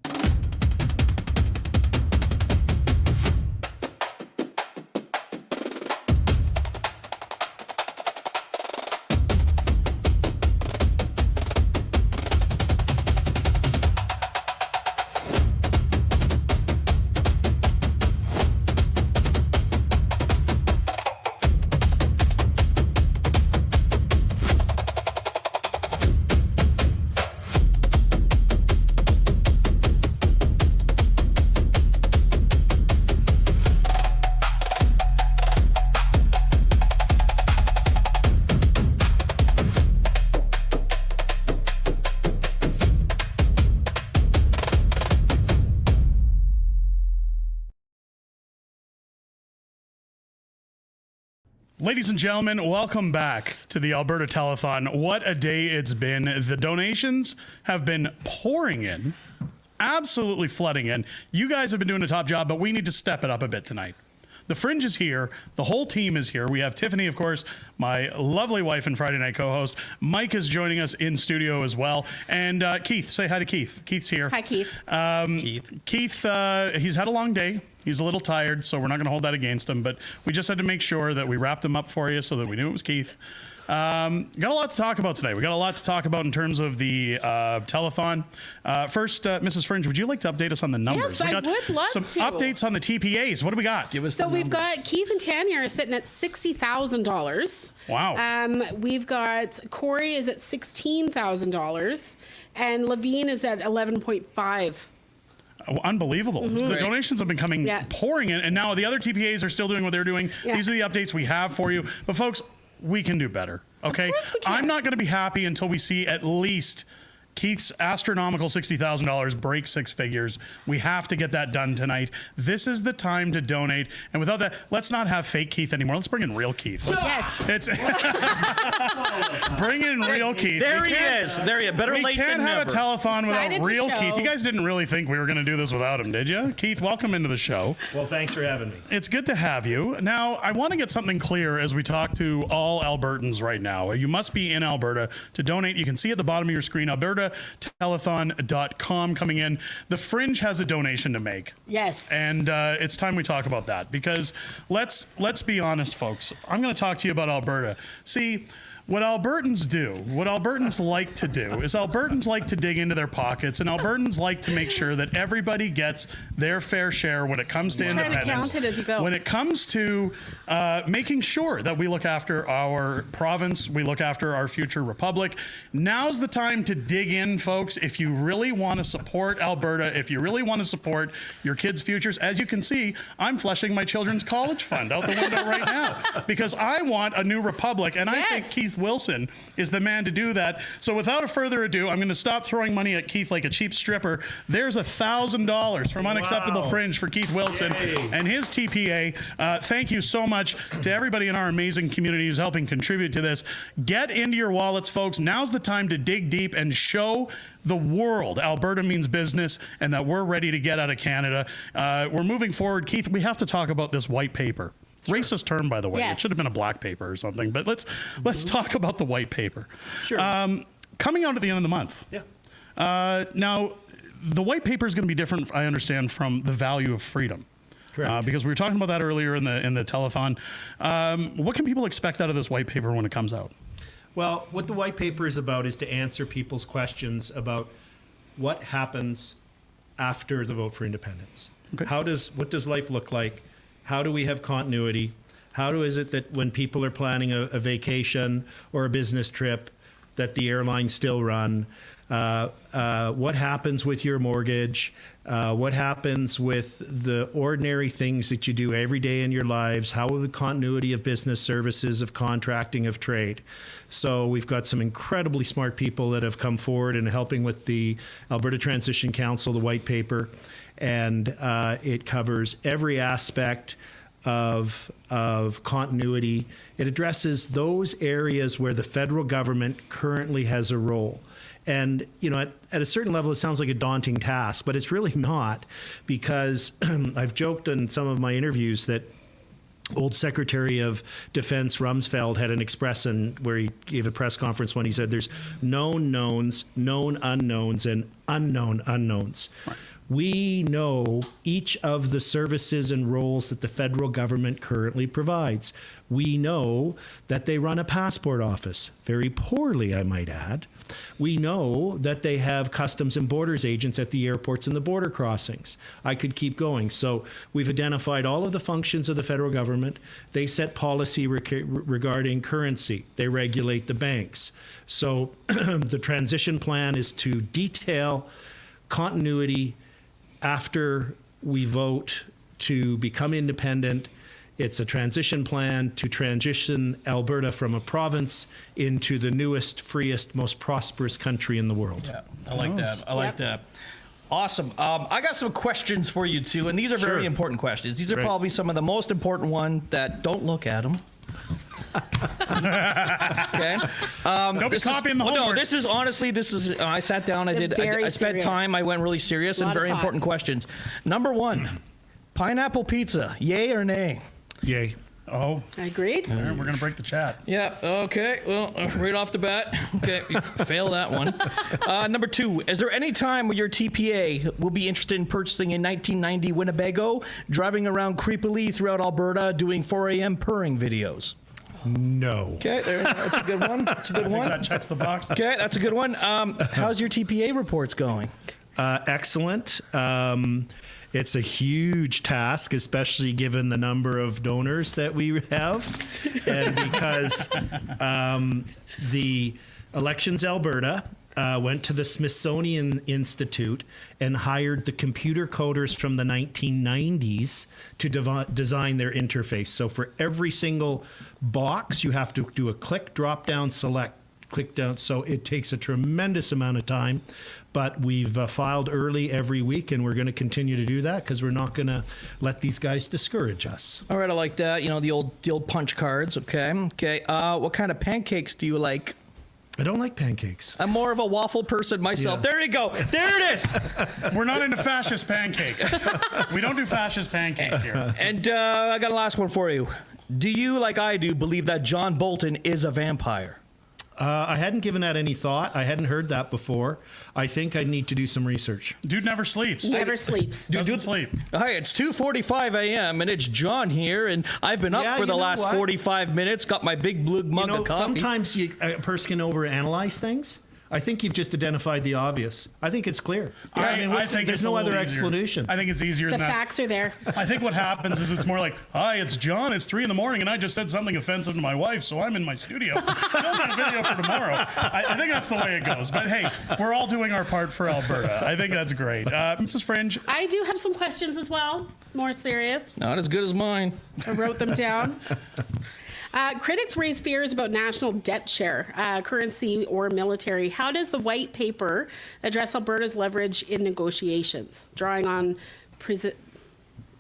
Ladies and gentlemen, welcome back to the Alberta Telethon. What a day it's been. The donations have been pouring in, absolutely flooding in. You guys have been doing a top job, but we need to step it up a bit tonight. The Fringe is here. The whole team is here. We have Tiffany, of course, my lovely wife and Friday night co-host. Mike is joining us in studio as well. And Keith, say hi to Keith. Keith's here. Hi, Keith. Keith, he's had a long day. He's a little tired, so we're not going to hold that against him. But we just had to make sure that we wrapped him up for you so that we knew it was Keith. Got a lot to talk about today. We got a lot to talk about in terms of the telethon. First, Mrs. Fringe, would you like to update us on the numbers? Yes, I would love some to. updates on the TPAs. What do we got? Give us So we've got Keith and Tanya are sitting at $60,000. Wow. We've got Corey is at $16,000, and Levine is at 11.5. Unbelievable. Mhm. The donations have been coming pouring in, and now the other TPAs are still doing what they're doing. Yeah. These are the updates we have for you. But folks, we can do better, okay? Of course we can. I'm not going to be happy until we see at least Keith's astronomical $60,000 break six figures. We have to get that done tonight. This is the time to donate. And without that, let's not have fake Keith anymore. Let's bring in real Keith. It's bring in real Keith. There he is. There he is. Better late than never. We can't have a telethon Excited without to real show. Keith. You guys didn't really think we were going to do this without him, did you? Keith, welcome into the show. Well, thanks for having me. It's good to have you. Now, I want to get something clear as we talk to all Albertans right now. You must be in Alberta to donate. You can see at the bottom of your screen, AlbertaTelethon.com coming in. The Fringe has a donation to make. Yes. And it's time we talk about that, because let's be honest, folks. I'm going to talk to you about Alberta. See, what Albertans do, what Albertans like to do, is Albertans like to dig into their pockets, and Albertans like to make sure that everybody gets their fair share when it comes to independence. Trying to count it as you go. When it comes to making sure that we look after our province, we look after our future republic. Now's the time to dig in, folks. If you really want to support Alberta, if you really want to support your kids' futures, as you can see, I'm flushing my children's college fund out the window right now because I want a new republic, and I think Keith Keith Wilson is the man to do that. So without further ado, I'm going to stop throwing money at Keith like a cheap stripper. There's $1,000 from Unacceptable Fringe for Keith Wilson and his TPA. Thank you so much to everybody in our amazing community who's helping contribute to this. Get into your wallets, folks. Now's the time to dig deep and show the world Alberta means business and that we're ready to get out of Canada. We're moving forward. Keith, we have to talk about this white paper. Sure. Racist term, by the way. Yes. It should have been a black paper or something, but let's talk about the white paper. Sure. Coming out at the end of the month. Yeah. Now, the white paper is going to be different, I understand, from the value of freedom. Correct. Because we were talking about that earlier in the telethon. What can people expect out of this white paper when it comes out? Well, what the white paper is about is to answer people's questions about what happens after the vote for independence. Okay. What does life look like? How do we have continuity? How is it that when people are planning a vacation or a business trip, that the airlines still run? What happens with your mortgage? What happens with the ordinary things that you do every day in your lives? How will the continuity of business services, of contracting, of trade? So we've got some incredibly smart people that have come forward and helping with the Alberta Transition Council, the white paper, and it covers every aspect of continuity. It addresses those areas where the federal government currently has a role. And, you know, at a certain level, it sounds like a daunting task, but it's really not, because I've joked in some of my interviews that old Secretary of Defense Rumsfeld had an expression where he gave a press conference when he said there's known knowns, known unknowns, and unknown unknowns. Right. We know each of the services and roles that the federal government currently provides. We know that they run a passport office, very poorly, I might add. We know that they have customs and borders agents at the airports and the border crossings. I could keep going. So we've identified all of the functions of the federal government. They set policy regarding currency. They regulate the banks. So the transition plan is to detail continuity after we vote to become independent. It's a transition plan to transition Alberta from a province into the newest, freest, most prosperous country in the world. Yeah, I like that. I like that. Awesome. I got some questions for you too, and these are very important questions. These are probably some of the most important ones that don't look at them. Okay. Don't be copying the homework. No, this is honestly, I sat down, I spent time, I went really serious and very important questions. Number one, pineapple pizza, yay or nay? Yay. Oh. Agreed. All right, we're going to break the chat. Yeah, okay. Well, right off the bat. Okay, you fail that one. Number two, is there any time where your TPA will be interested in purchasing a 1990 Winnebago, driving around creepily throughout Alberta, doing 4 a.m. purring videos? No. Okay, that's a good one. That's a good one. That checks the box. Okay, that's a good one. How's your TPA reports going? Excellent. It's a huge task, especially given the number of donors that we have, and because the Elections Alberta went to the Smithsonian Institute and hired the computer coders from the 1990s to design their interface. So for every single box, you have to do a click, drop down, select, click down. So it takes a tremendous amount of time. But we've filed early every week, and we're going to continue to do that because we're not going to let these guys discourage us. All right, I like that. You know, the old punch cards. Okay. Okay. What kind of pancakes do you like? I don't like pancakes. I'm more of a waffle person myself. Yeah. There you go. There it is. We're not into fascist pancakes. We don't do fascist pancakes here. And I got a last one for you. Do you, like I do, believe that John Bolton is a vampire? I hadn't given that any thought. I hadn't heard that before. I think I need to do some research. Dude never sleeps. Never sleeps. Doesn't sleep. Hi, it's 2:45 a.m. and it's John here, and I've been up for the last 45 minutes. Got my big blue mug of coffee. Sometimes a person can overanalyze things. I think you've just identified the obvious. I think it's clear. I think there's no other explanation. I think it's easier than that. The facts are there. I think what happens is it's more like, hi, it's John. It's 3 a.m. and I just said something offensive to my wife, so I'm in my studio filming a video for tomorrow. I think that's the way it goes. But hey, we're all doing our part for Alberta. I think that's great. Mrs. Fringe? I do have some questions as well. More serious. Not as good as mine. I wrote them down. Critics raise fears about national debt share, currency, or military. How does the white paper address Alberta's leverage in negotiations, drawing on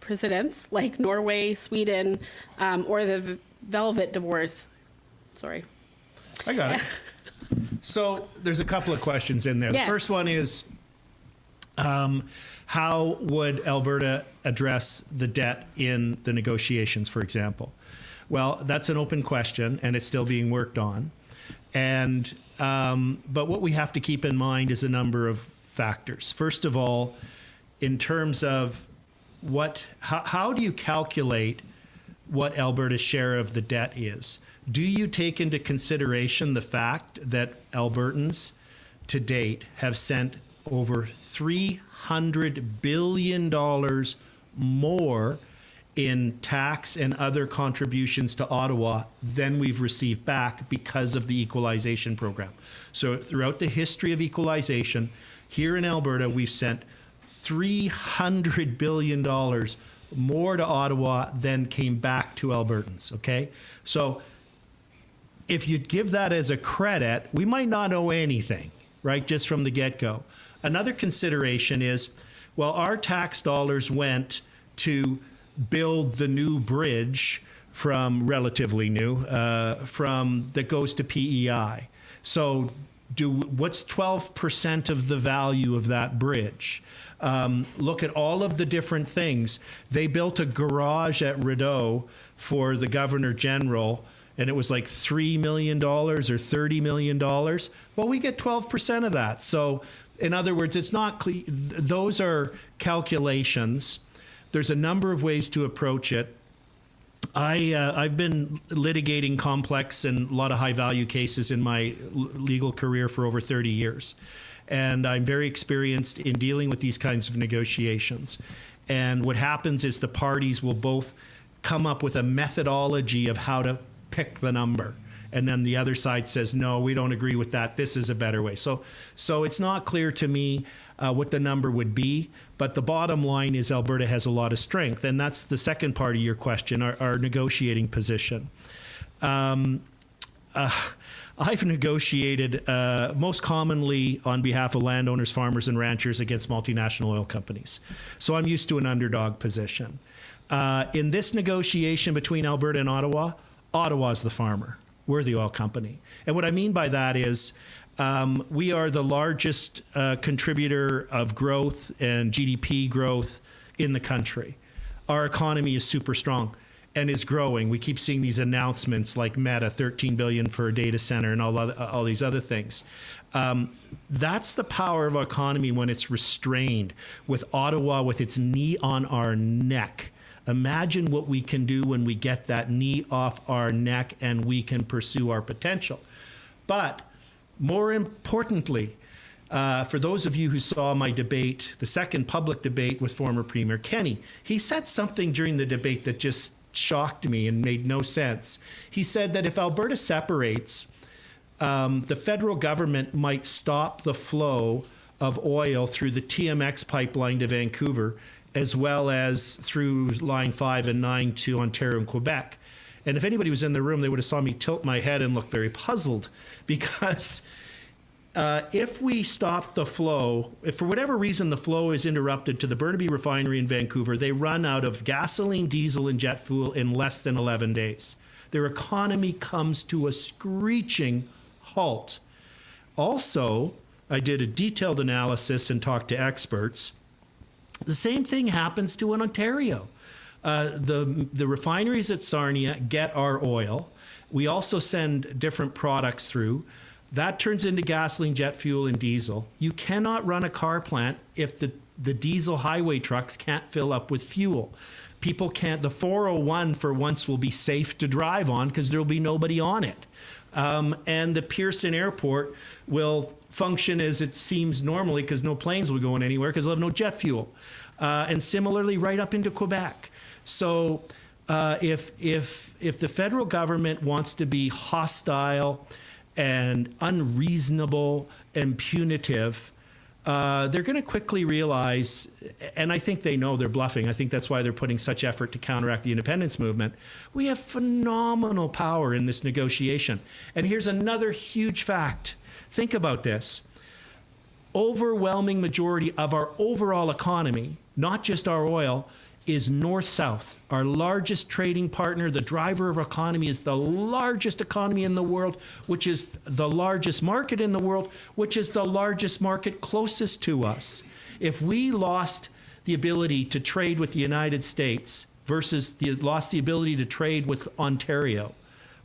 precedents like Norway, Sweden, or the Velvet Divorce? Sorry. I got it. So there's a couple of questions in there. Yes. The first one is, how would Alberta address the debt in the negotiations, for example? Well, that's an open question, and it's still being worked on. And but what we have to keep in mind is a number of factors. First of all, in terms of how do you calculate what Alberta's share of the debt is? Do you take into consideration the fact that Albertans to date have sent over $300 billion more in tax and other contributions to Ottawa than we've received back because of the equalization program? So throughout the history of equalization, here in Alberta, we've sent $300 billion more to Ottawa than came back to Albertans, okay? So if you give that as a credit, we might not owe anything, right, just from the get-go. Another consideration is, well, our tax dollars went to build the new bridge from relatively new, that goes to PEI. So what's 12% of the value of that bridge? Look at all of the different things. They built a garage at Rideau for the Governor General, and it was like $3 million or $30 million. Well, we get 12% of that. So in other words, it's not those are calculations. There's a number of ways to approach it. I've been litigating complex and a lot of high value cases in my legal career for over 30 years. And I'm very experienced in dealing with these kinds of negotiations. And what happens is the parties will both come up with a methodology of how to pick the number. And then the other side says, no, we don't agree with that. This is a better way. So it's not clear to me what the number would be. But the bottom line is Alberta has a lot of strength. And that's the second part of your question, our negotiating position. I've negotiated most commonly on behalf of landowners, farmers, and ranchers against multinational oil companies. So I'm used to an underdog position. In this negotiation between Alberta and Ottawa, Ottawa's the farmer. We're the oil company. And what I mean by that is we are the largest contributor of growth and GDP growth in the country. Our economy is super strong and is growing. We keep seeing these announcements like Meta, $13 billion for a data center and all these other things. That's the power of our economy when it's restrained, with Ottawa with its knee on our neck. Imagine what we can do when we get that knee off our neck and we can pursue our potential. But more importantly, for those of you who saw my debate, the second public debate with former Premier Kenney, he said something during the debate that just shocked me and made no sense. He said that if Alberta separates, the federal government might stop the flow of oil through the TMX pipeline to Vancouver, as well as through Line 5 and 9 to Ontario and Quebec. And if anybody was in the room, they would have saw me tilt my head and look very puzzled, because if we stop the flow, if for whatever reason the flow is interrupted to the Burnaby refinery in Vancouver, they run out of gasoline, diesel, and jet fuel in less than 11 days. Their economy comes to a screeching halt. Also, I did a detailed analysis and talked to experts. The same thing happens to in Ontario. The refineries at Sarnia get our oil. We also send different products through. That turns into gasoline, jet fuel, and diesel. You cannot run a car plant if the diesel highway trucks can't fill up with fuel. People can't, the 401 for once will be safe to drive on because there'll be nobody on it. And the Pearson Airport will function as it seems normally because no planes will go in anywhere because they'll have no jet fuel. And similarly, right up into Quebec. So if the federal government wants to be hostile and unreasonable and punitive, they're going to quickly realize, and I think they know they're bluffing. I think that's why they're putting such effort to counteract the independence movement. We have phenomenal power in this negotiation. And here's another huge fact. Think about this. Overwhelming majority of our overall economy, not just our oil, is north-south. Our largest trading partner, the driver of our economy, is the largest economy in the world, which is the largest market in the world, which is the largest market closest to us. If we lost the ability to trade with the United States versus lost the ability to trade with Ontario,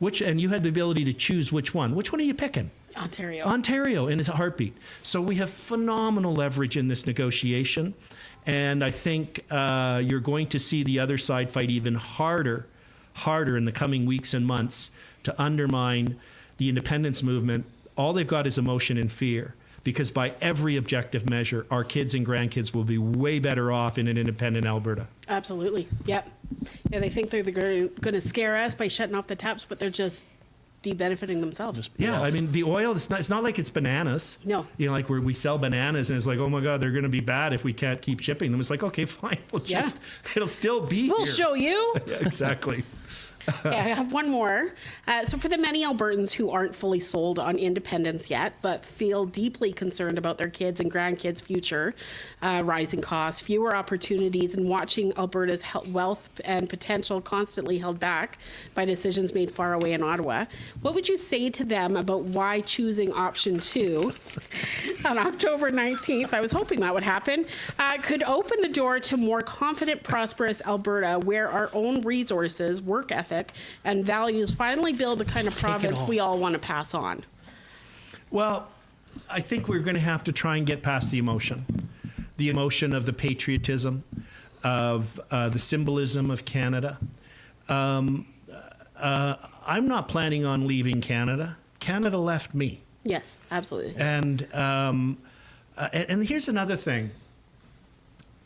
and you had the ability to choose which one are you picking? Ontario in a heartbeat. So we have phenomenal leverage in this negotiation. And I think you're going to see the other side fight even harder in the coming weeks and months to undermine the independence movement. All they've got is emotion and fear, because by every objective measure, our kids and grandkids will be way better off in an independent Alberta. Absolutely. Yep. Yeah, they think they're going to scare us by shutting off the taps, but they're just de-benefiting themselves. Yeah, I mean, the oil, it's not like it's bananas. No. You know, like where we sell bananas and it's like, oh my God, they're going to be bad if we can't keep shipping them. It's like, okay, fine. It'll still be We'll here. show you. Yeah, exactly. Yeah, I have one more. So for the many Albertans who aren't fully sold on independence yet, but feel deeply concerned about their kids' and grandkids' future, rising costs, fewer opportunities, and watching Alberta's wealth and potential constantly held back by decisions made far away in Ottawa, what would you say to them about why choosing option 2 on October 19th, I was hoping that would happen, could open the door to more confident, prosperous Alberta, where our own resources, work ethic, and values finally build the kind of province we all want to pass on? Well, I think we're going to have to try and get past the emotion of the patriotism, of the symbolism of Canada. I'm not planning on leaving Canada. Canada left me. Yes, absolutely. And here's another thing.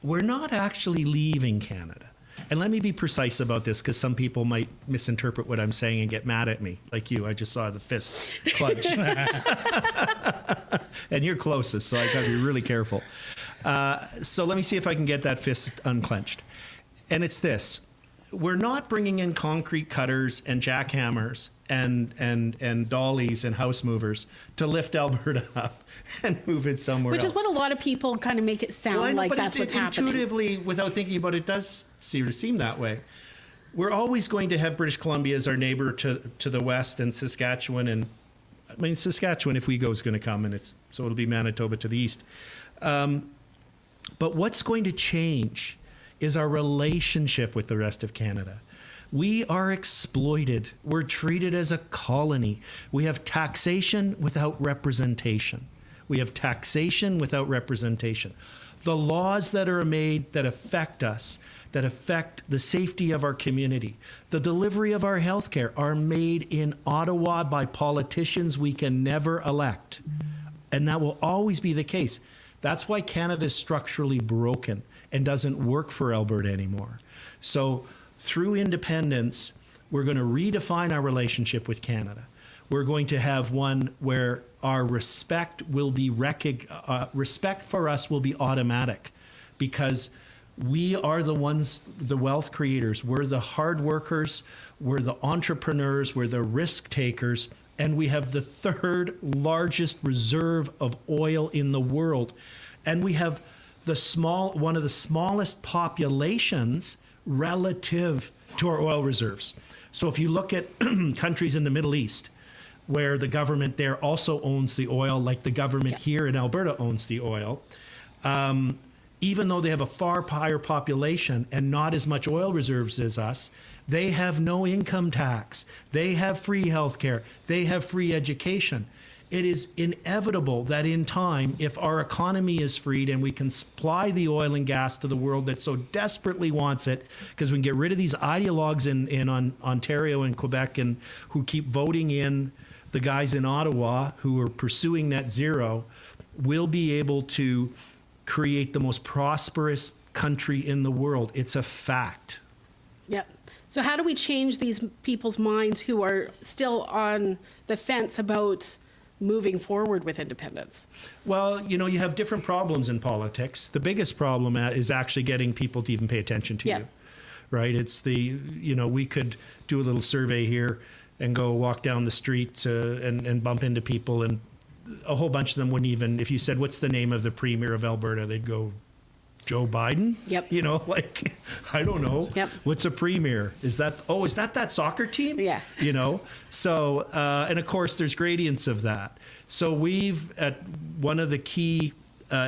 We're not actually leaving Canada. And let me be precise about this, because some people might misinterpret what I'm saying and get mad at me, like you. I just saw the fist clench. And you're closest, so I got to be really careful. So let me see if I can get that fist unclenched. And it's this. We're not bringing in concrete cutters and jackhammers and dollies and house movers to lift Alberta up and move it somewhere else. Which is what a lot of people kind of make it sound like that's what's happening. Intuitively, without thinking about it, it does seem that way. We're always going to have British Columbia as our neighbor to the west, and Saskatchewan, and I mean Saskatchewan, if we go, is going to come, and so it'll be Manitoba to the east. But what's going to change is our relationship with the rest of Canada. We are exploited. We're treated as a colony. We have taxation without representation. We have taxation without representation. The laws that are made that affect us, that affect the safety of our community, the delivery of our health care, are made in Ottawa by politicians we can never elect. And that will always be the case. That's why Canada is structurally broken and doesn't work for Alberta anymore. So through independence, we're going to redefine our relationship with Canada. We're going to have one where our respect will be respect for us will be automatic, because we are the ones, the wealth creators. We're the hard workers. We're the entrepreneurs. We're the risk takers. And we have the third largest reserve of oil in the world. And we have one of the smallest populations relative to our oil reserves. So if you look at countries in the Middle East, where the government there also owns the oil, like the government here in Alberta owns the oil, even though they have a far higher population and not as much oil reserves as us, they have no income tax. They have free health care. They have free education. It is inevitable that in time, if our economy is freed and we can supply the oil and gas to the world that so desperately wants it, because we can get rid of these ideologues in Ontario and Quebec and who keep voting in the guys in Ottawa who are pursuing net zero, we'll be able to create the most prosperous country in the world. It's a fact. Yep. So how do we change these people's minds who are still on the fence about moving forward with independence? Well, you know, you have different problems in politics. The biggest problem is actually getting people to even pay attention to you, right? It's the, you know, we could do a little survey here and go walk down the street and bump into people, and a whole bunch of them wouldn't even, if you said, what's the name of the premier of Alberta, they'd go, Joe Biden? Yep. You know, like, I don't know. Yep. What's a premier? Is that soccer team? Yeah. You know? So, and of course, there's gradients of that. So we've, at one of the key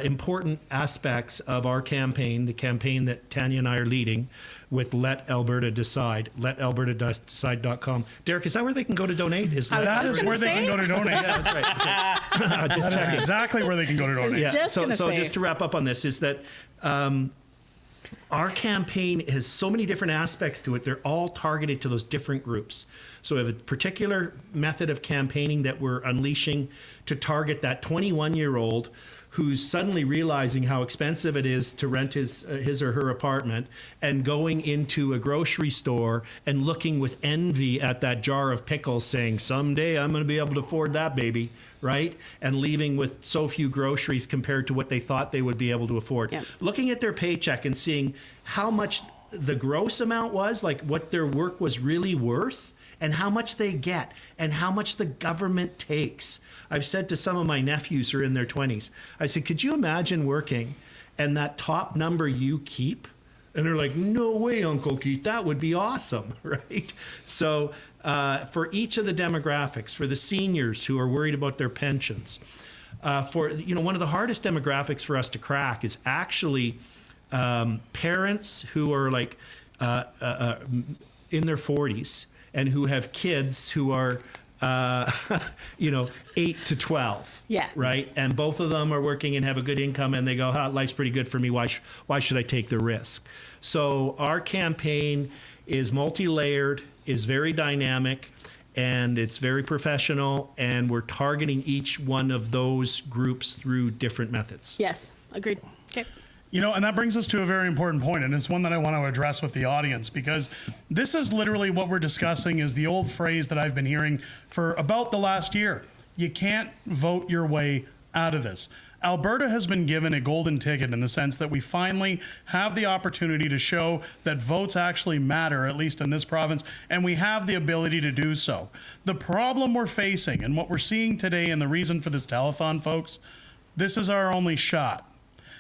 important aspects of our campaign, the campaign that Tanya and I are leading with Let Alberta Decide, letalbertadecide.com. Derek, is that where they can go to donate? That is where they can go to donate. Yeah, that's right. Okay. Just That is checking. exactly where they can go to donate. Yeah. So just to wrap up on this is that our campaign has so many different aspects to it. They're all targeted to those different groups. So we have a particular method of campaigning that we're unleashing to target that 21-year-old who's suddenly realizing how expensive it is to rent his or her apartment and going into a grocery store and looking with envy at that jar of pickles saying, someday I'm going to be able to afford that, baby, right? And leaving with so few groceries compared to what they thought they would be able to afford. Yeah. Looking at their paycheck and seeing how much the gross amount was, like what their work was really worth, and how much they get and how much the government takes. I've said to some of my nephews who are in their 20s, I said, could you imagine working and that top number you keep? And they're like, no way, Uncle Keith, that would be awesome, right? So for each of the demographics, for the seniors who are worried about their pensions, for, you know, one of the hardest demographics for us to crack is actually parents who are like in their 40s and who have kids who are, 8 to 12. Yeah. Right. And both of them are working and have a good income, and they go, life's pretty good for me. Why should I take the risk? So our campaign is multi-layered, is very dynamic, and it's very professional. And we're targeting each one of those groups through different methods. Yes, agreed. Okay. You know, and that brings us to a very important point, and it's one that I want to address with the audience, because this is literally what we're discussing is the old phrase that I've been hearing for about the last year. You can't vote your way out of this. Alberta has been given a golden ticket in the sense that we finally have the opportunity to show that votes actually matter, at least in this province, and we have the ability to do so. The problem we're facing and what we're seeing today, and the reason for this telethon, folks, this is our only shot.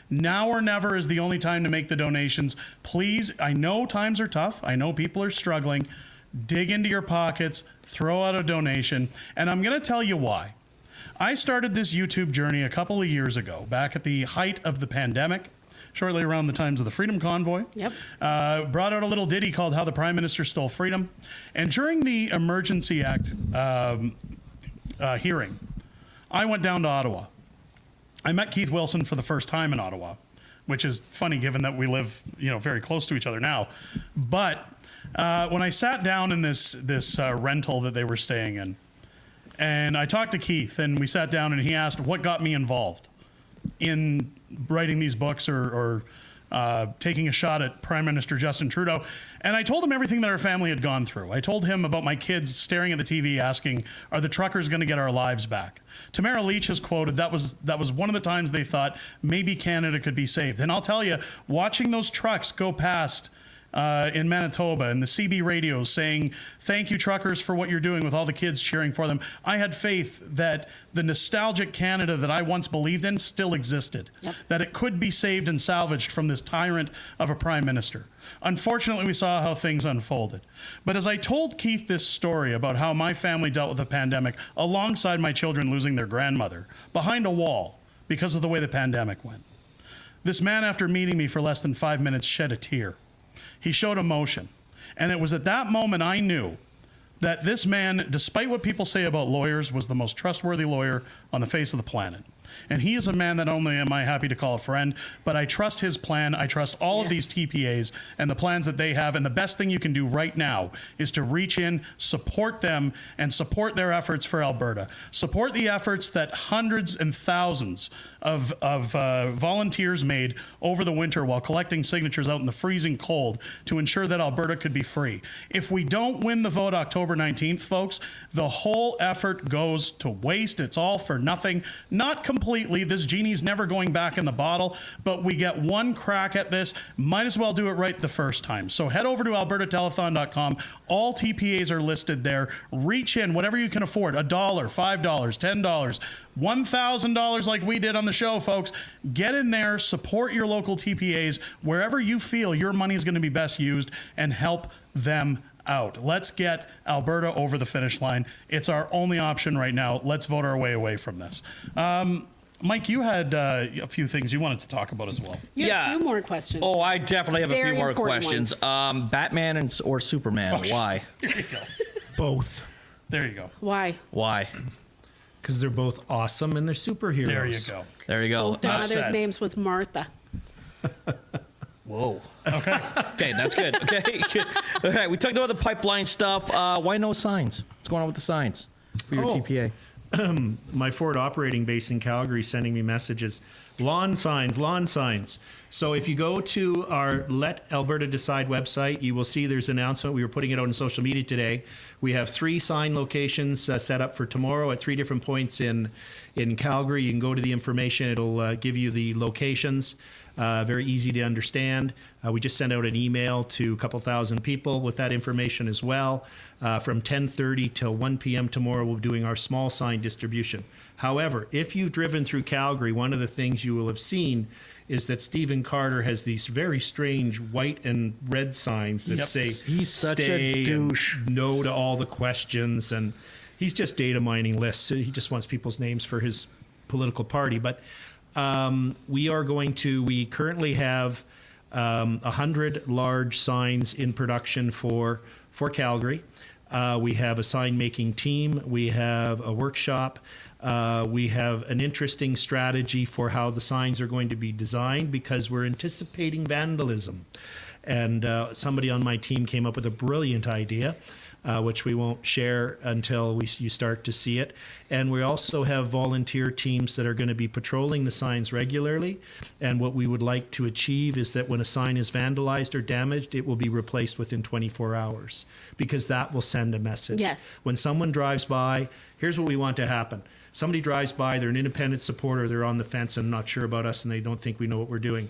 Now or never is the only time to make the donations. Please, I know times are tough. I know people are struggling. Dig into your pockets, throw out a donation, and I'm going to tell you why. I started this YouTube journey a couple of years ago, back at the height of the pandemic, shortly around the times of the Freedom Convoy. Yep. Brought out a little ditty called How the Prime Minister Stole Freedom. And during the Emergency Act hearing, I went down to Ottawa. I met Keith Wilson for the first time in Ottawa, which is funny given that we live, very close to each other now. But when I sat down in this rental that they were staying in, and I talked to Keith, and we sat down, and he asked what got me involved in writing these books or taking a shot at Prime Minister Justin Trudeau. And I told him everything that our family had gone through. I told him about my kids staring at the TV asking, are the truckers going to get our lives back? Tamara Leach has quoted that was one of the times they thought maybe Canada could be saved. And I'll tell you, watching those trucks go past in Manitoba and the CB radios saying, thank you truckers for what you're doing, with all the kids cheering for them, I had faith that the nostalgic Canada that I once believed in still existed, that it could be saved and salvaged from this tyrant of a prime minister. Unfortunately, we saw how things unfolded. But as I told Keith this story about how my family dealt with the pandemic alongside my children losing their grandmother behind a wall because of the way the pandemic went, this man, after meeting me for less than 5 minutes, shed a tear. He showed emotion. And it was at that moment I knew that this man, despite what people say about lawyers, was the most trustworthy lawyer on the face of the planet. And he is a man that only am I happy to call a friend, but I trust his plan. I trust all of these TPAs and the plans that they have. And the best thing you can do right now is to reach in, support them, and support their efforts for Alberta. Support the efforts that hundreds and thousands of volunteers made over the winter while collecting signatures out in the freezing cold to ensure that Alberta could be free. If we don't win the vote October 19th, folks, the whole effort goes to waste. It's all for nothing. Not completely. This genie's never going back in the bottle, but we get one crack at this. Might as well do it right the first time. So head over to albertatelethon.com. All TPAs are listed there. Reach in, whatever you can afford, $1, $5, $10, $1,000 like we did on the show, folks. Get in there, support your local TPAs wherever you feel your money is going to be best used, and help them out. Let's get Alberta over the finish line. It's our only option right now. Let's vote our way away from this. Mike, you had a few things you wanted to talk about as well. Yeah, a few more questions. Oh, I definitely have a Very few more important questions. Batman or Superman? Why? There you go. Both. There you go. Why? Why? Because they're both awesome and they're superheroes. There you go. There you go. Both their mother's names was Martha. Whoa. Okay. Okay, that's good. Okay. All right, we talked about the pipeline stuff. Why no signs? What's going on with the signs for your TPA? My Ford operating base in Calgary is sending me messages. Lawn signs, lawn signs. So if you go to our Let Alberta Decide website, you will see there's an announcement. We were putting it out on social media today. We have 3 sign locations set up for tomorrow at 3 different points in Calgary. You can go to the information. It'll give you the locations. Very easy to understand. We just sent out an email to a couple thousand people with that information as well. From 10:30 till 1 p.m. tomorrow, we'll be doing our small sign distribution. However, if you've driven through Calgary, one of the things you will have seen is that Stephen Carter has these very strange white and red signs that say, he's such a douche. No to all the questions. And he's just data mining lists. He just wants people's names for his political party. But we currently have 100 large signs in production for Calgary. We have a sign making team. We have a workshop. We have an interesting strategy for how the signs are going to be designed because we're anticipating vandalism. And somebody on my team came up with a brilliant idea, which we won't share until you start to see it. And we also have volunteer teams that are going to be patrolling the signs regularly. And what we would like to achieve is that when a sign is vandalized or damaged, it will be replaced within 24 hours because that will send a message. Yes. When someone drives by, here's what we want to happen. Somebody drives by, they're an independent supporter, they're on the fence and not sure about us and they don't think we know what we're doing.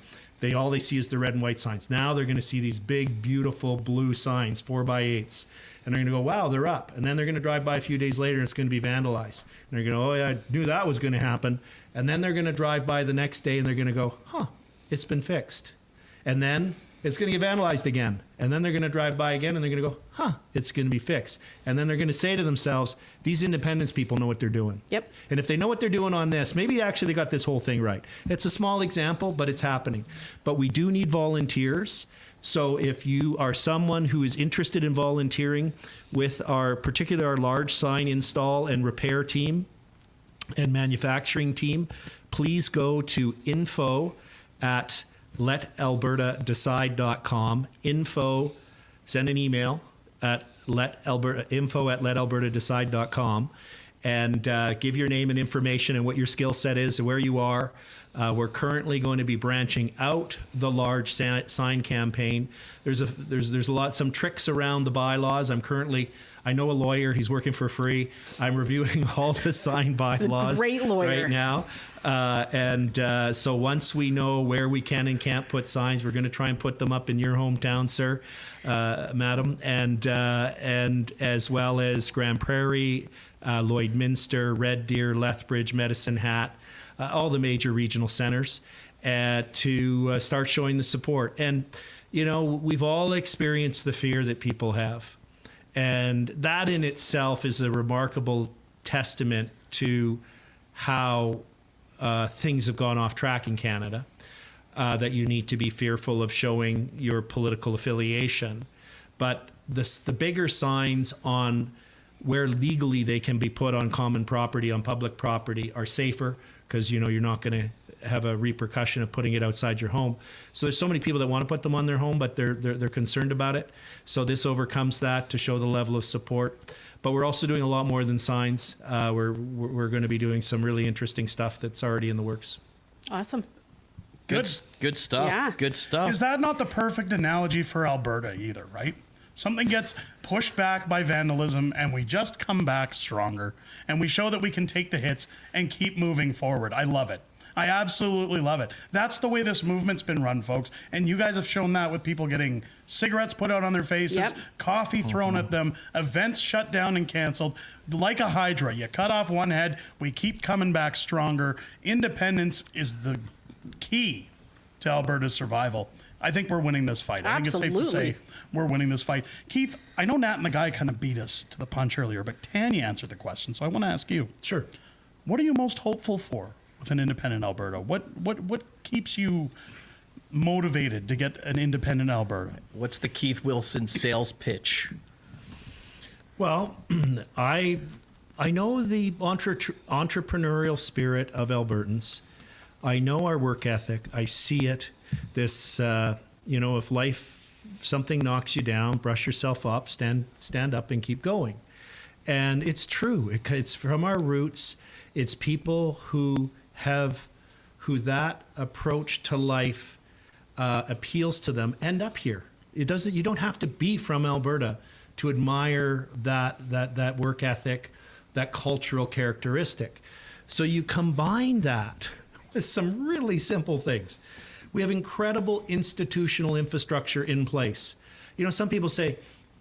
All they see is the red and white signs. Now they're going to see these big, beautiful blue signs, 4x8s. And they're going to go, wow, they're up. And then they're going to drive by a few days later and it's going to be vandalized. And they're going to, oh yeah, I knew that was going to happen. And then they're going to drive by the next day and they're going to go, huh, it's been fixed. And then it's going to get vandalized again. And then they're going to drive by again and they're going to go, huh, it's going to be fixed. And then they're going to say to themselves, these independence people know what they're doing. Yep. And if they know what they're doing on this, maybe actually they got this whole thing right. It's a small example, but it's happening. But we do need volunteers. So if you are someone who is interested in volunteering with our large sign install and repair team and manufacturing team, please go to info@letalbertadecide.com. Send an email at info@letalbertadecide.com and give your name and information and what your skill set is and where you are. We're currently going to be branching out the large sign campaign. There's some tricks around the bylaws. I know a lawyer. He's working for free. I'm reviewing all the sign bylaws Great lawyer. right now. So once we know where we can and can't put signs, we're going to try and put them up in your hometown, sir, madam, and as well as Grand Prairie, Lloydminster, Red Deer, Lethbridge, Medicine Hat, all the major regional centers, to start showing the support. And, we've all experienced the fear that people have. And that in itself is a remarkable testament to how things have gone off track in Canada, that you need to be fearful of showing your political affiliation. But the bigger signs on where legally they can be put on common property, on public property, are safer, because you're not going to have a repercussion of putting it outside your home. So there's so many people that want to put them on their home, but they're concerned about it. So this overcomes that to show the level of support. But we're also doing a lot more than signs. We're going to be doing some really interesting stuff that's already in the works. Awesome. Good stuff. Yeah. Good stuff. Is that not the perfect analogy for Alberta either, right? Something gets pushed back by vandalism and we just come back stronger and we show that we can take the hits and keep moving forward. I love it. I absolutely love it. That's the way this movement's been run, folks. And you guys have shown that with people getting cigarettes put out on their faces, coffee thrown at them, events shut down and canceled. Like a hydra, you cut off one head, we keep coming back stronger. Independence is the key to Alberta's survival. I think we're winning this fight. I think it's safe to say we're winning this fight. Keith, I know Nat and the guy kind of beat us to the punch earlier, but Tanya answered the question, so I want to ask you. Sure. What are you most hopeful for with an independent Alberta? What keeps you motivated to get an independent Alberta? What's the Keith Wilson sales pitch? Well, I know the entrepreneurial spirit of Albertans. I know our work ethic. I see it. This, if something knocks you down, brush yourself up, stand up and keep going. And it's true. It's from our roots. It's people who that approach to life appeals to them end up here. You don't have to be from Alberta to admire that work ethic, that cultural characteristic. So you combine that with some really simple things. We have incredible institutional infrastructure in place. Some people say,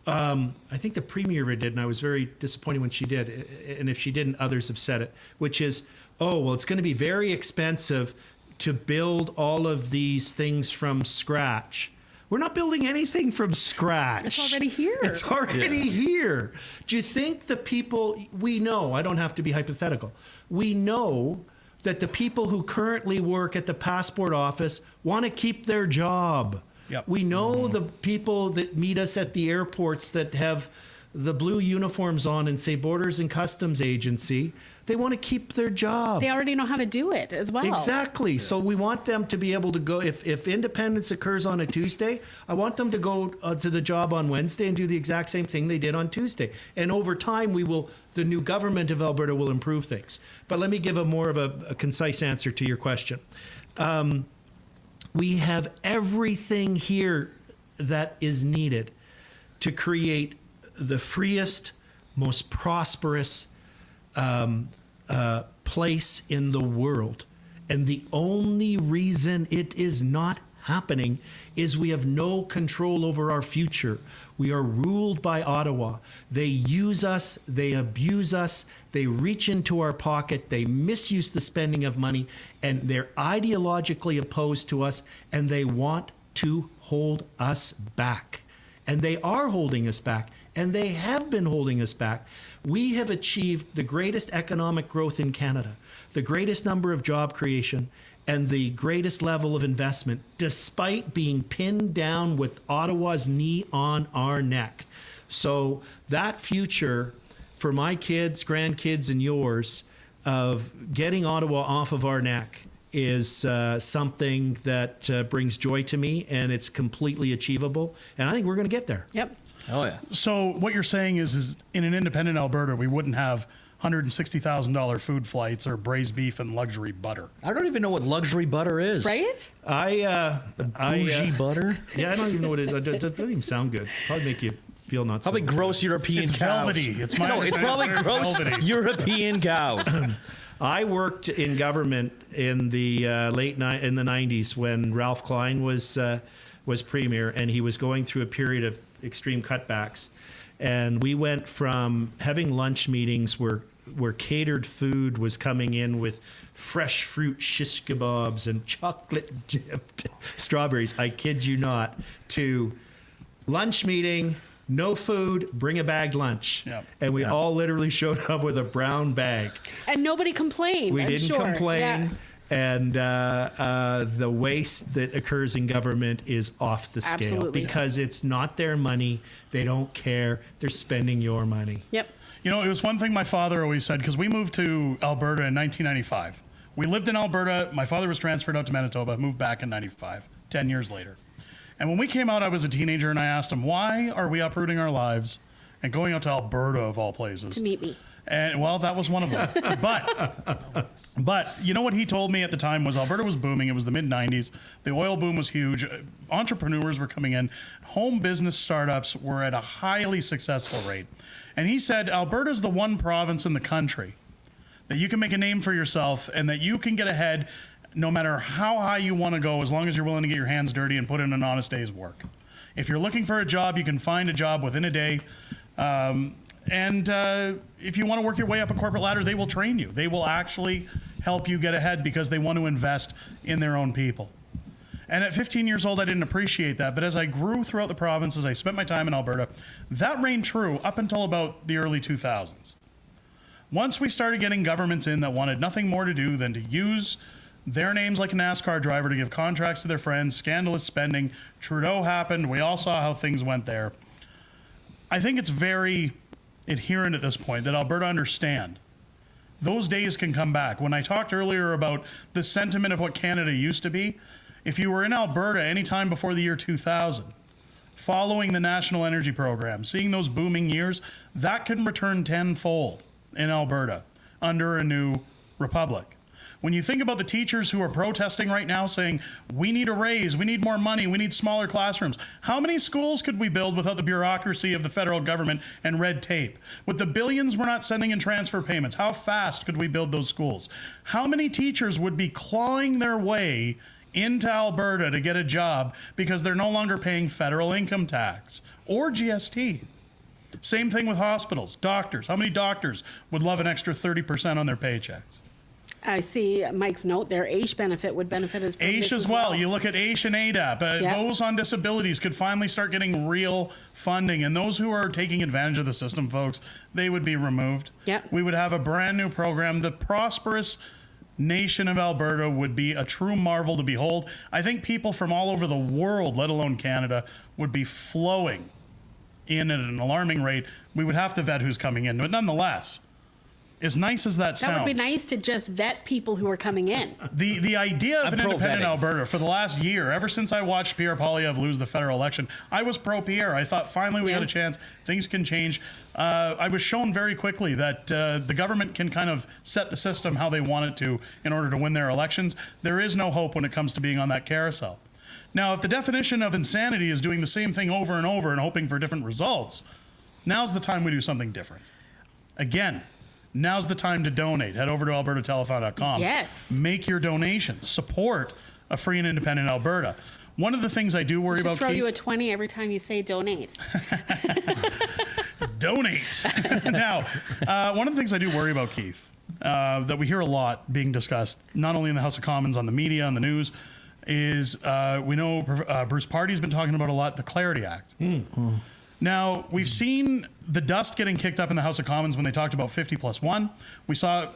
I think the Premier did, and I was very disappointed when she did, and if she didn't, others have said it, which is, it's going to be very expensive to build all of these things from scratch. We're not building anything from scratch. It's already here. It's already here. Do you think the people, we know, I don't have to be hypothetical, we know that the people who currently work at the passport office want to keep their job. Yep. We know the people that meet us at the airports that have the blue uniforms on and say Borders and Customs Agency, they want to keep their job. They already know how to do it as well. Exactly. Yeah. So we want them to be able to go, if independence occurs on a Tuesday, I want them to go to the job on Wednesday and do the exact same thing they did on Tuesday. And over time, the new government of Alberta will improve things. But let me give more of a concise answer to your question. We have everything here that is needed to create the freest, most prosperous place in the world. And the only reason it is not happening is we have no control over our future. We are ruled by Ottawa. They use us, they abuse us, they reach into our pocket, they misuse the spending of money, and they're ideologically opposed to us, and they want to hold us back. And they are holding us back, and they have been holding us back. We have achieved the greatest economic growth in Canada, the greatest number of job creation, and the greatest level of investment, despite being pinned down with Ottawa's knee on our neck. So that future for my kids, grandkids, and yours of getting Ottawa off of our neck is something that brings joy to me, and it's completely achievable. And I think we're going to get there. Yep. Oh, yeah. So what you're saying is in an independent Alberta, we wouldn't have $160,000 food flights or braised beef and luxury butter. I don't even know what luxury butter is. Right? Bougie butter? Yeah, I don't even know what it is. It doesn't even sound good. Probably make you feel not probably so gross European it's cows. Velvety. It's my it's probably gross European cows. I worked in government in the in the 90s when Ralph Klein was premier, and he was going through a period of extreme cutbacks. And we went from having lunch meetings where catered food was coming in with fresh fruit shish kebabs and chocolate dipped strawberries, I kid you not, to lunch meeting, no food, bring a bagged lunch. Yep. And we all literally showed up with a brown bag. And nobody complained. We didn't complain. Yeah. And the waste that occurs in government is off the scale. Absolutely. Because it's not their money. They don't care. They're spending your money. Yep. You know, it was one thing my father always said, because we moved to Alberta in 1995. We lived in Alberta. My father was transferred out to Manitoba, moved back in 95, 10 years later. And when we came out, I was a teenager, and I asked him, why are we uprooting our lives and going out to Alberta, of all places? To meet me. And well, that was one of them. But you know what he told me at the time was Alberta was booming. It was the mid-90s. The oil boom was huge. Entrepreneurs were coming in. Home business startups were at a highly successful rate. And he said, Alberta's the one province in the country that you can make a name for yourself and that you can get ahead no matter how high you want to go, as long as you're willing to get your hands dirty and put in an honest day's work. If you're looking for a job, you can find a job within a day. And if you want to work your way up a corporate ladder, they will train you. They will actually help you get ahead because they want to invest in their own people. And at 15 years old, I didn't appreciate that. But as I grew throughout the province, as I spent my time in Alberta, that reigned true up until about the early 2000s. Once we started getting governments in that wanted nothing more to do than to use their names like a NASCAR driver to give contracts to their friends, scandalous spending, Trudeau happened, we all saw how things went there. I think it's very adherent at this point that Alberta understand those days can come back. When I talked earlier about the sentiment of what Canada used to be, if you were in Alberta anytime before the year 2000, following the National Energy Program, seeing those booming years, that can return tenfold in Alberta under a new republic. When you think about the teachers who are protesting right now saying, we need a raise, we need more money, we need smaller classrooms. How many schools could we build without the bureaucracy of the federal government and red tape? With the billions we're not sending in transfer payments, how fast could we build those schools? How many teachers would be clawing their way into Alberta to get a job because they're no longer paying federal income tax or GST? Same thing with hospitals, doctors. How many doctors would love an extra 30% on their paychecks? I see Mike's note there. AISH benefit would benefit us. AISH as well. You look at AISH and ADAP. Those on disabilities could finally start getting real funding. And those who are taking advantage of the system, folks, they would be removed. Yep. We would have a brand new program. The prosperous nation of Alberta would be a true marvel to behold. I think people from all over the world, let alone Canada, would be flowing in at an alarming rate. We would have to vet who's coming in. But nonetheless, as nice as that sounds. That would be nice to just vet people who are coming in. The idea of an independent pro-vetting. Alberta for the last year, ever since I watched Pierre Poilievre lose the federal election, I was pro-Pierre. I thought finally we got a chance. Things can change. I was shown very quickly that the government can kind of set the system how they want it to in order to win their elections. There is no hope when it comes to being on that carousel. Now, if the definition of insanity is doing the same thing over and over and hoping for different results, now's the time we do something different. Again, now's the time to donate. Head over to albertatelethon.com. Yes. Make your donations. Support a free and independent Alberta. One of the things I do worry about, Throw Keith, you a 20 every time you say donate. donate. Now, one of the things I do worry about, Keith, that we hear a lot being discussed, not only in the House of Commons, on the media, on the news, is we know Bruce Party's been talking about a lot, the Clarity Act. Now, we've seen the dust getting kicked up in the House of Commons when they talked about 50+1. We saw,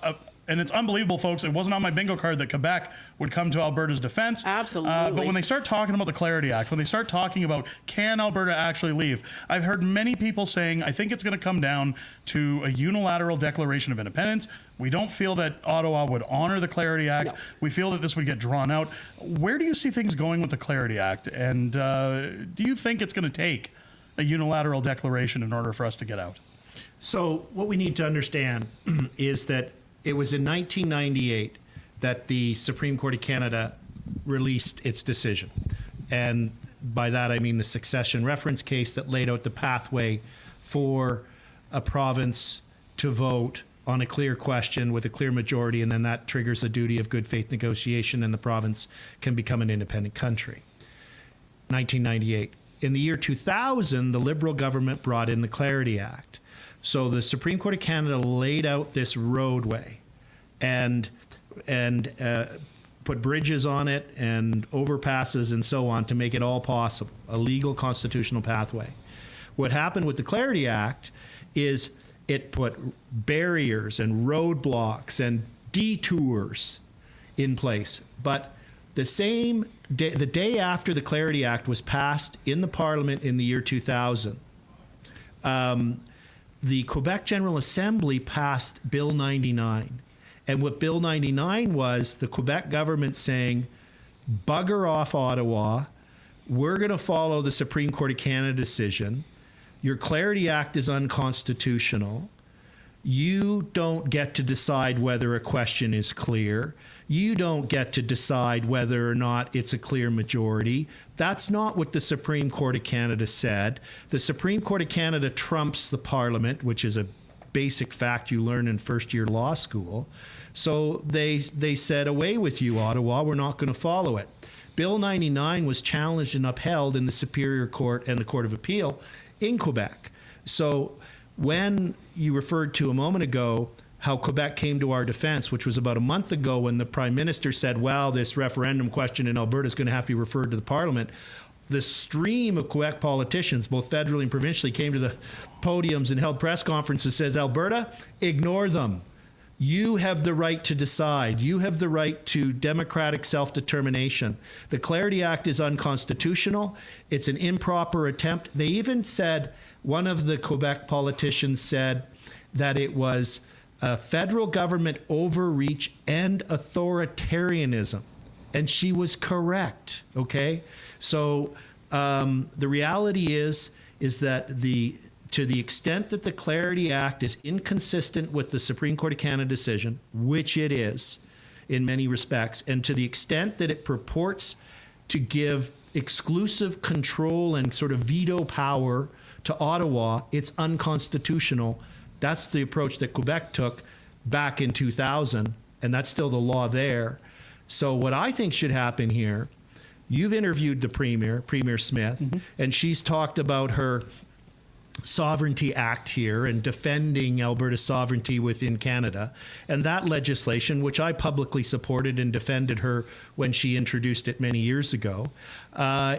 and it's unbelievable, folks, it wasn't on my bingo card that Quebec would come to Alberta's defense. Absolutely. But when they start talking about the Clarity Act, when they start talking about can Alberta actually leave, I've heard many people saying, I think it's going to come down to a unilateral declaration of independence. We don't feel that Ottawa would honor the Clarity Act. No. We feel that this would get drawn out. Where do you see things going with the Clarity Act? And do you think it's going to take a unilateral declaration in order for us to get out? So what we need to understand is that it was in 1998 that the Supreme Court of Canada released its decision. And by that, I mean the succession reference case that laid out the pathway for a province to vote on a clear question with a clear majority, and then that triggers a duty of good faith negotiation, and the province can become an independent country. 1998. In the year 2000, the Liberal government brought in the Clarity Act. So the Supreme Court of Canada laid out this roadway and put bridges on it and overpasses and so on to make it all possible, a legal constitutional pathway. What happened with the Clarity Act is it put barriers and roadblocks and detours in place. But the same day, the day after the Clarity Act was passed in the Parliament in the year 2000, the Quebec General Assembly passed Bill 99. And what Bill 99 was, the Quebec government saying, bugger off Ottawa, we're going to follow the Supreme Court of Canada decision. Your Clarity Act is unconstitutional. You don't get to decide whether a question is clear. You don't get to decide whether or not it's a clear majority. That's not what the Supreme Court of Canada said. The Supreme Court of Canada trumps the Parliament, which is a basic fact you learn in first-year law school. So they said, away with you, Ottawa. We're not going to follow it. Bill 99 was challenged and upheld in the Superior Court and the Court of Appeal in Quebec. So when you referred to a moment ago how Quebec came to our defense, which was about a month ago when the Prime Minister said, well, this referendum question in Alberta is going to have to be referred to the Parliament, the stream of Quebec politicians, both federally and provincially, came to the podiums and held press conferences, says, Alberta, ignore them. You have the right to decide. You have the right to democratic self-determination. The Clarity Act is unconstitutional. It's an improper attempt. They even said, one of the Quebec politicians said that it was a federal government overreach and authoritarianism. And she was correct, okay? So the reality is that to the extent that the Clarity Act is inconsistent with the Supreme Court of Canada decision, which it is in many respects, and to the extent that it purports to give exclusive control and sort of veto power to Ottawa, it's unconstitutional. That's the approach that Quebec took back in 2000, and that's still the law there. So what I think should happen here, you've interviewed the Premier, Premier Smith, and she's talked about her Sovereignty Act here and defending Alberta's sovereignty within Canada. And that legislation, which I publicly supported and defended her when she introduced it many years ago,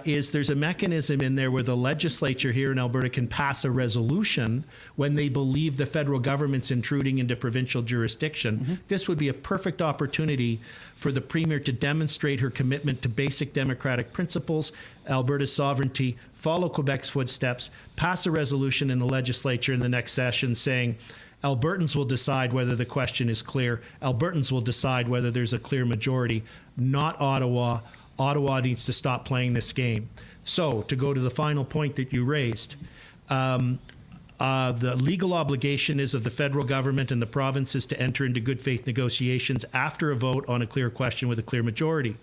is there's a mechanism in there where the legislature here in Alberta can pass a resolution when they believe the federal government's intruding into provincial jurisdiction. This would be a perfect opportunity for the Premier to demonstrate her commitment to basic democratic principles, Alberta's sovereignty, follow Quebec's footsteps, pass a resolution in the legislature in the next session saying, Albertans will decide whether the question is clear. Albertans will decide whether there's a clear majority, not Ottawa. Ottawa needs to stop playing this game. So, to go to the final point that you raised, the legal obligation is of the federal government and the provinces to enter into good faith negotiations after a vote on a clear question with a clear majority.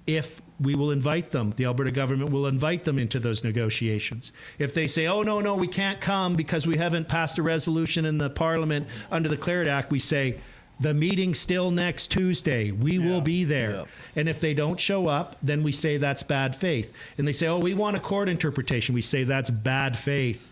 If we will invite them, the Alberta government will invite them into those negotiations. If they say, oh, no, we can't come because we haven't passed a resolution in the Parliament under the Clarity Act, we say, the meeting's still next Tuesday. We will be there. Yeah. And if they don't show up, then we say that's bad faith. And they say, oh, we want a court interpretation. We say that's bad faith.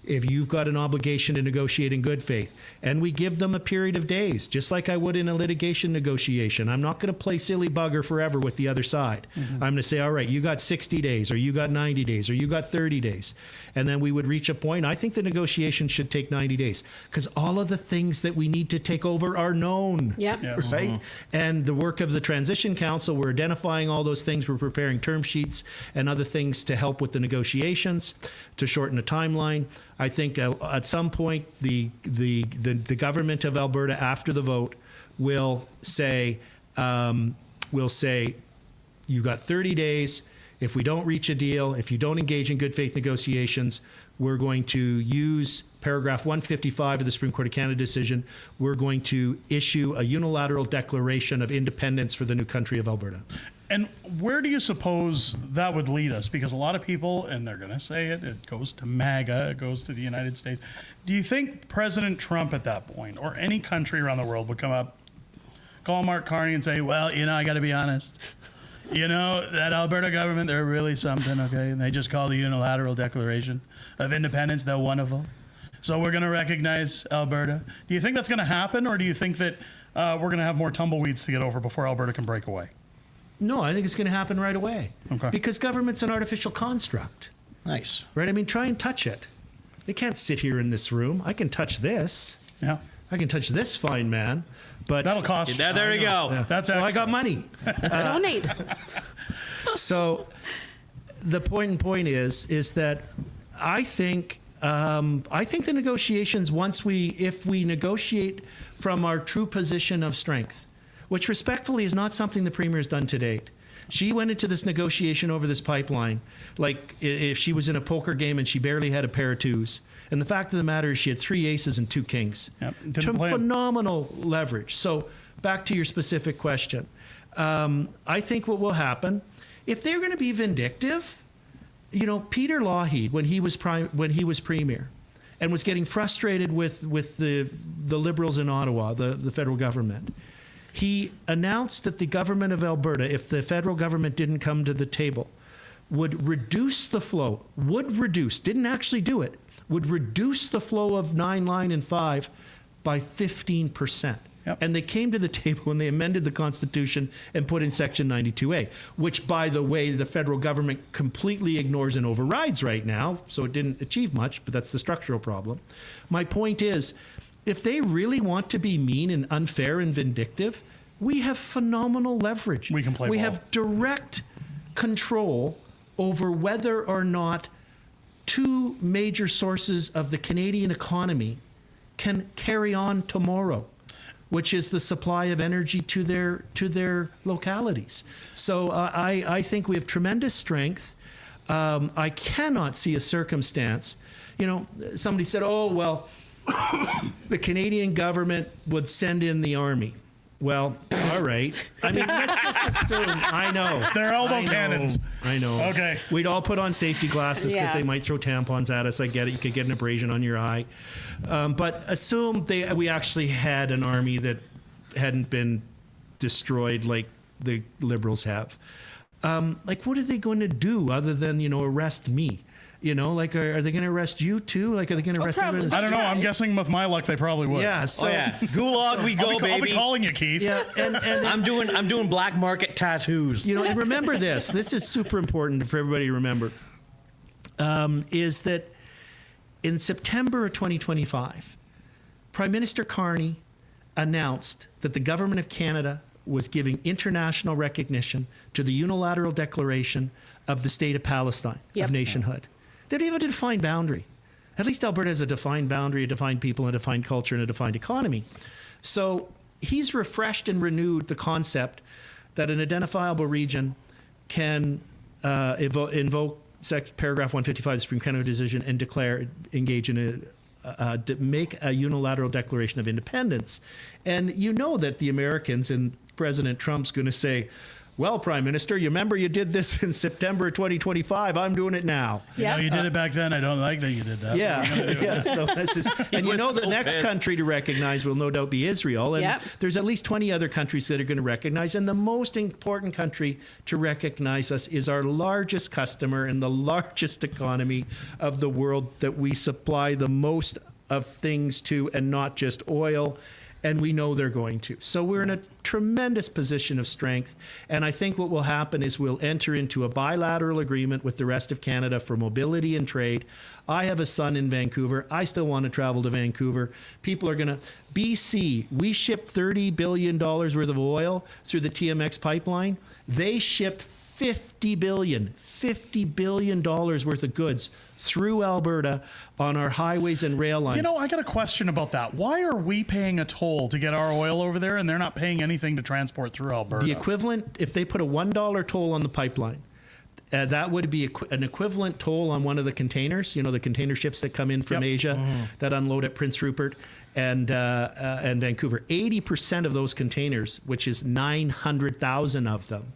If you've got an obligation to negotiate in good faith. And we give them a period of days, just like I would in a litigation negotiation. I'm not going to play silly bugger forever with the other side. I'm going to say, all right, you got 60 days, or you got 90 days, or you got 30 days. And then we would reach a point. I think the negotiation should take 90 days because all of the things that we need to take over are known. Yep. Yes. Right? And the work of the Transition Council, we're identifying all those things. We're preparing term sheets and other things to help with the negotiations, to shorten the timeline. I think at some point the government of Alberta after the vote will say you've got 30 days. If we don't reach a deal, if you don't engage in good faith negotiations, we're going to use paragraph 155 of the Supreme Court of Canada decision. We're going to issue a unilateral declaration of independence for the new country of Alberta. And where do you suppose that would lead us? Because a lot of people, and they're going to say it goes to MAGA, it goes to the United States. Do you think President Trump at that point, or any country around the world, would come up, call Mark Carney and say, well, I got to be honest. That Alberta government, they're really something, okay? And they just call the unilateral declaration of independence, they're wonderful. So we're going to recognize Alberta. Do you think that's going to happen, or do you think that we're going to have more tumbleweeds to get over before Alberta can break away? No, I think it's going to happen right away. Okay. Because government's an artificial construct. Nice. Right? I mean, try and touch it. They can't sit here in this room. I can touch this. Yeah. I can touch this fine man. But that'll cost you. There you go. Yeah. That's I got money. Donate. So the point is that I think I think the negotiations, if we negotiate from our true position of strength, which respectfully is not something the Premier has done to date. She went into this negotiation over this pipeline like if she was in a poker game and she barely had a pair of twos. And the fact of the matter is she had 3 aces and 2 kings. Phenomenal leverage. So back to your specific question. I think what will happen, if they're going to be vindictive, Peter Lougheed, when he was Premier and was getting frustrated with the Liberals in Ottawa, the federal government, he announced that the government of Alberta, if the federal government didn't come to the table, would reduce the flow, didn't actually do it, would reduce the flow of 9 Line and 5 by 15%. Yep. And they came to the table and they amended the Constitution and put in Section 92A, which, by the way, the federal government completely ignores and overrides right now, so it didn't achieve much, but that's the structural problem. My point is, if they really want to be mean and unfair and vindictive, we have phenomenal leverage. We can play ball. Have direct control over whether or not 2 major sources of the Canadian economy can carry on tomorrow, which is the supply of energy to their localities. So I think we have tremendous strength. I cannot see a circumstance. Somebody said, oh, well, the Canadian government would send in the army. Well, all right. I mean, let's just assume. I know. They're elbow cannons. I know. Okay. We'd all put on safety glasses because Yeah. they might throw tampons at us. I get it. You could get an abrasion on your eye. But assume we actually had an army that hadn't been destroyed like the Liberals have. What are they going to do other than, arrest me? Are they going to arrest you too? Are they going to arrest everyone? I don't know. I'm guessing with my luck, they probably would. Yeah. So, Gulag, we go, baby. I'll be calling you, Keith. Yeah. And I'm doing black market tattoos. and remember this. This is super important for everybody to remember. Is that in September of 2025, Prime Minister Carney announced that the government of Canada was giving international recognition to the unilateral declaration of the state of Palestine, of nationhood. They don't even have a defined boundary. At least Alberta has a defined boundary, a defined people, a defined culture, and a defined economy. So he's refreshed and renewed the concept that an identifiable region can invoke paragraph 155 of the Supreme Canada decision and engage in make a unilateral declaration of independence. And that the Americans and President Trump's going to say, well, Prime Minister, you remember you did this in September 2025. I'm doing it now. Yeah. You did it back then. I don't like that you did that. Yeah. So this is, and the next country to recognize will no doubt be Israel. And there's at least 20 other countries that are going to recognize. And the most important country to recognize us is our largest customer and the largest economy of the world that we supply the most of things to, and not just oil. And we know they're going to. So we're in a tremendous position of strength. And I think what will happen is we'll enter into a bilateral agreement with the rest of Canada for mobility and trade. I have a son in Vancouver. I still want to travel to Vancouver. People are going to... BC, we ship $30 billion worth of oil through the TMX pipeline. They ship $50 billion worth of goods through Alberta on our highways and rail lines. I got a question about that. Why are we paying a toll to get our oil over there and they're not paying anything to transport through Alberta? The equivalent, if they put a $1 toll on the pipeline, that would be an equivalent toll on one of the containers, the container ships that come in from Asia that unload at Prince Rupert and Vancouver. 80% of those containers, which is 900,000 of them,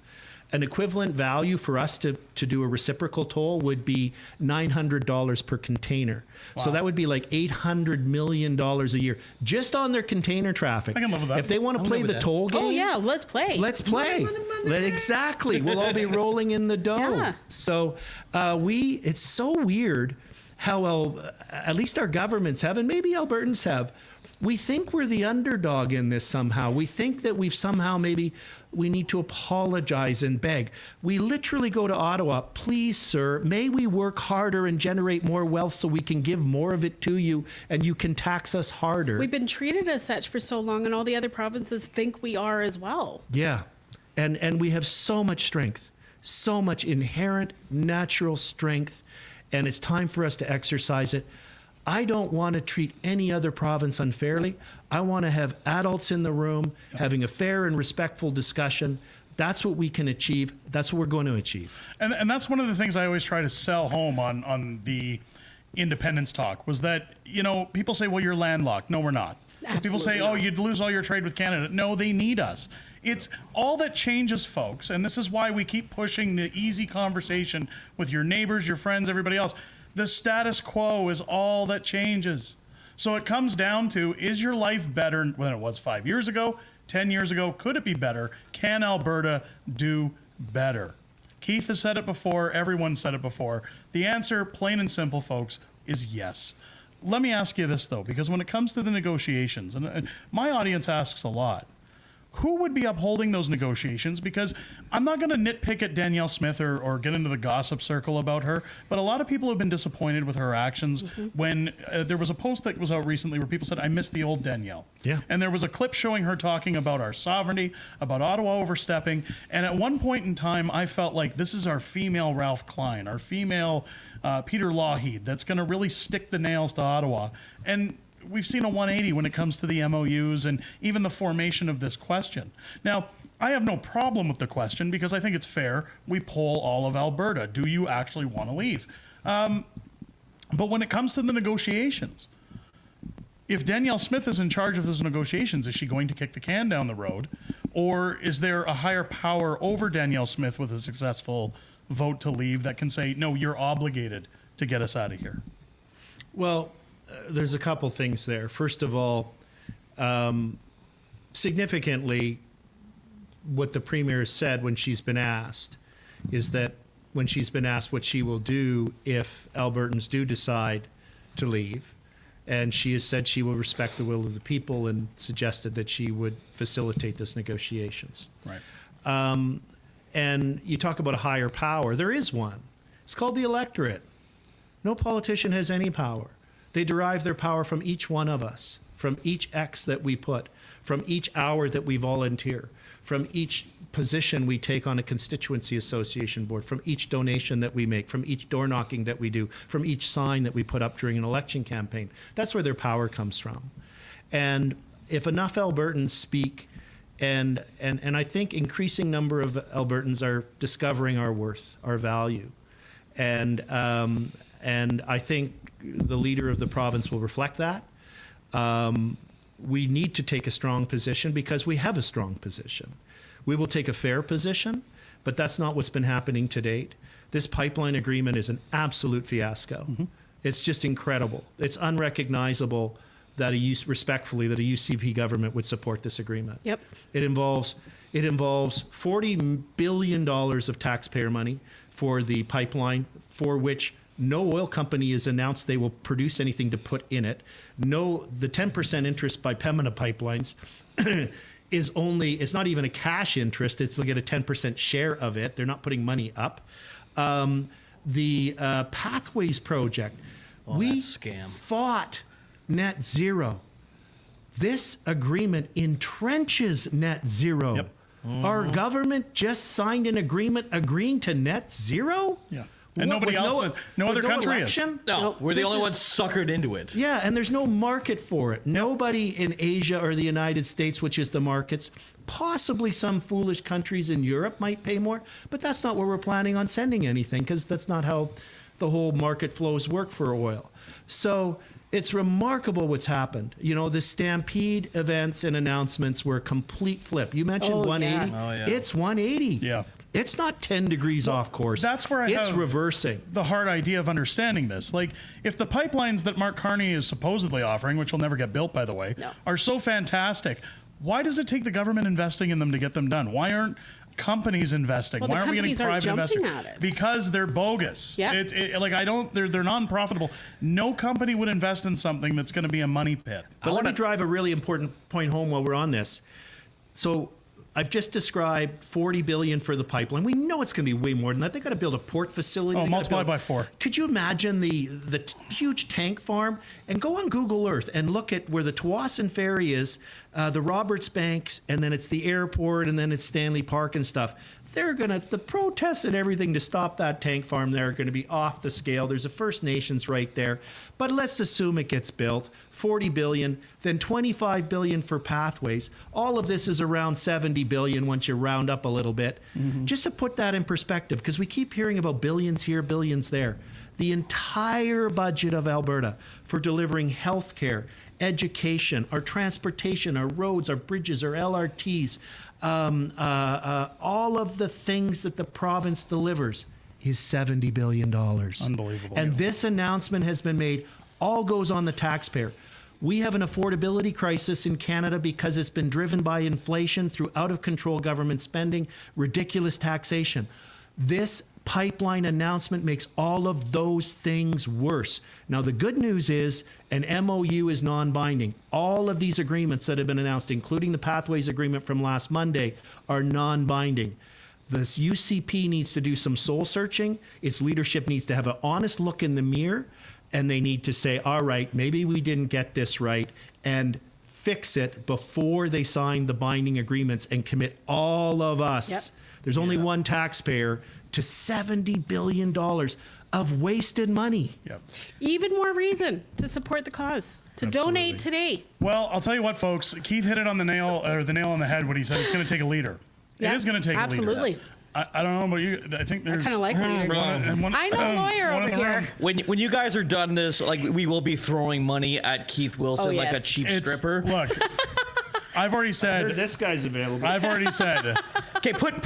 an equivalent value for us to do a reciprocal toll would be $900 per container. Wow. So that would be like $800 million a year just on their container traffic. I can live with that. If they want to play the toll game, Oh yeah, let's play. let's play. Exactly. We'll all be rolling in the dough. Yeah. So it's so weird how at least our governments have, and maybe Albertans have, we think we're the underdog in this somehow. We think that we've somehow we need to apologize and beg. We literally go to Ottawa, please, sir, may we work harder and generate more wealth so we can give more of it to you and you can tax us harder. We've been treated as such for so long, and all the other provinces think we are as well. Yeah. And we have so much strength, so much inherent natural strength, and it's time for us to exercise it. I don't want to treat any other province unfairly. I want to have adults in the room having a fair and respectful discussion. That's what we can achieve. That's what we're going to achieve. And that's one of the things I always try to sell home on the independence talk was that, you know, people say, well, you're landlocked. No, we're not. People say, oh, you'd lose all your trade with Canada. No, they need us. It's all that changes, folks. And this is why we keep pushing the easy conversation with your neighbors, your friends, everybody else. The status quo is all that changes. So it comes down to, is your life better than it was 5 years ago, 10 years ago? Could it be better? Can Alberta do better? Keith has said it before. Everyone said it before. The answer, plain and simple, folks, is yes. Let me ask you this, though, because when it comes to the negotiations, and my audience asks a lot, who would be upholding those negotiations? Because I'm not going to nitpick at Danielle Smith or get into the gossip circle about her, but a lot of people have been disappointed with her actions when there was a post that was out recently where people said, I miss the old Danielle. Yeah. And there was a clip showing her talking about our sovereignty, about Ottawa overstepping. And at one point in time, I felt like this is our female Ralph Klein, our female Peter Lougheed that's going to really stick the nails to Ottawa. And we've seen a 180 when it comes to the MOUs and even the formation of this question. Now, I have no problem with the question because I think it's fair. We poll all of Alberta. Do you actually want to leave? But when it comes to the negotiations, if Danielle Smith is in charge of those negotiations, is she going to kick the can down the road? Or is there a higher power over Danielle Smith with a successful vote to leave that can say, no, you're obligated to get us out of here? Well, there's a couple things there. First of all, significantly, what the Premier said when she's been asked is that when she's been asked what she will do if Albertans do decide to leave, and she has said she will respect the will of the people and suggested that she would facilitate those negotiations. Right. And you talk about a higher power. There is one. It's called the electorate. No politician has any power. They derive their power from each one of us, from each X that we put, from each hour that we volunteer, from each position we take on a constituency association board, from each donation that we make, from each door knocking that we do, from each sign that we put up during an election campaign. That's where their power comes from. And if enough Albertans speak, and I think increasing number of Albertans are discovering our worth, our value. And I think the leader of the province will reflect that. We need to take a strong position because we have a strong position. We will take a fair position, but that's not what's been happening to date. This pipeline agreement is an absolute fiasco. It's just incredible. It's unrecognizable that respectfully, that a UCP government would support this agreement. Yep. It involves $40 billion of taxpayer money for the pipeline, for which no oil company has announced they will produce anything to put in it. No, the 10% interest by Pembina Pipelines it's not even a cash interest. It's they'll get a 10% share of it. They're not putting money up. The Pathways project, we fought net zero. This agreement entrenches net zero. Yep. Our government just signed an agreement agreeing to net zero? Yeah. And nobody else is. No other country is. No, we're the only ones suckered into it. Yeah, and there's no market for it. Nobody in Asia or the United States, which is the markets, possibly some foolish countries in Europe might pay more, but that's not where we're planning on sending anything because that's not how the whole market flows work for oil. So it's remarkable what's happened. You know, the Stampede events and announcements were a complete flip. You mentioned 180. Yeah. Oh, yeah. It's 180. Yeah. It's not 10 degrees off course. That's where it's have reversing. The hard idea of understanding this. Like, if the pipelines that Mark Carney is supposedly offering, which will never get built, by the way, are so fantastic, why does it take the government investing in them to get them done? Why aren't companies investing? Well, Why aren't we getting private investors? Because they're bogus. Yeah. They're non-profitable. No company would invest in something that's going to be a money pit. But let me drive a really important point home while we're on this. So I've just described $40 billion for the pipeline. We know it's going to be way more than that. They got to build a port facility. Oh, multiply by 4. Could you imagine the huge tank farm? And go on Google Earth and look at where the Tawasin Ferry is, the Roberts Banks, and then it's the airport, and then it's Stanley Park and stuff. the protests and everything to stop that tank farm there are going to be off the scale. There's a First Nations right there. But let's assume it gets built. 40 billion, then 25 billion for pathways. All of this is around 70 billion once you round up a little bit. Just to put that in perspective, because we keep hearing about billions here, billions there. The entire budget of Alberta for delivering health care, education, our transportation, our roads, our bridges, our LRTs, all of the things that the province delivers is $70 billion. Unbelievable. And this announcement has been made, all goes on the taxpayer. We have an affordability crisis in Canada because it's been driven by inflation through out-of-control government spending, ridiculous taxation. This pipeline announcement makes all of those things worse. Now, the good news is an MOU is non-binding. All of these agreements that have been announced, including the Pathways Agreement from last Monday, are non-binding. This UCP needs to do some soul searching. Its leadership needs to have an honest look in the mirror, and they need to say, all right, maybe we didn't get this right, and fix it before they sign the binding agreements and commit all of us. There's only one taxpayer to $70 billion of wasted money. Even more reason to support the cause, to donate today. Well, I'll tell you what, folks. Keith hit it on the nail, or the nail on the head when he said it's going to take a leader. It is going to take a leader. Absolutely. I don't know about you. I think there's. I kind of like leader. I know a lawyer over here. When you guys are done this, like we will be throwing money at Keith Wilson like a cheap stripper. Look, I've already said this guy's available. I've already said. Okay, put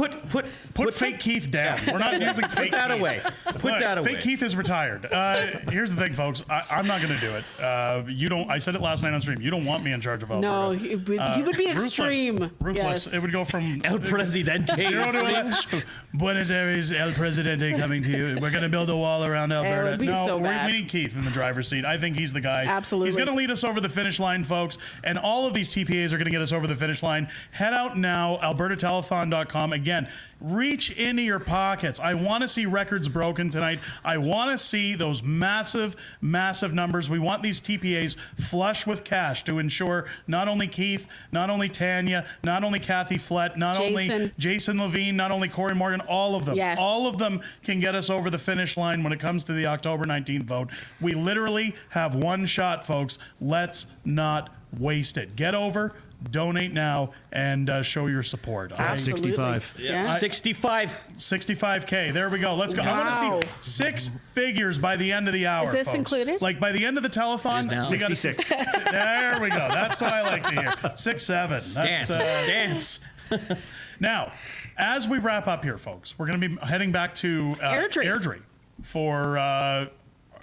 fake Keith down. We're not using fake Put that Keith. away. Put that away. Fake Keith is retired. Here's the thing, folks. I'm not going to do it. You don't. I said it last night on stream. You don't want me in charge of Alberta. No, he would be extreme. Ruthless. Yes. It would go from El Presidente. 0 to Buenos Aires, El Presidente coming to you. We're going to build a wall around Alberta. It would be so bad. We need Keith in the driver's seat. I think he's the guy. Absolutely. He's going to lead us over the finish line, folks. And all of these TPAs are going to get us over the finish line. Head out now, albertatelethon.com. Again, reach into your pockets. I want to see records broken tonight. I want to see those massive, massive numbers. We want these TPAs flush with cash to ensure not only Keith, not only Tanya, not only Kathy Flett, not only Jason Levine, not only Corey Morgan, all of them. Yes. All of them can get us over the finish line when it comes to the October 19th vote. We literally have one shot, folks. Let's not waste it. Get over, donate now, and show your support. 65. Yeah. 65. 65K. There we go. Let's go. I want to see 6 figures by the end of the hour. Is this folks. included? Like by the end of the telethon, we got 66. There we go. That's what I like to hear. 6, 7. That's, Dance. Now, as we wrap up here, folks, we're going to be heading back to Airdrie for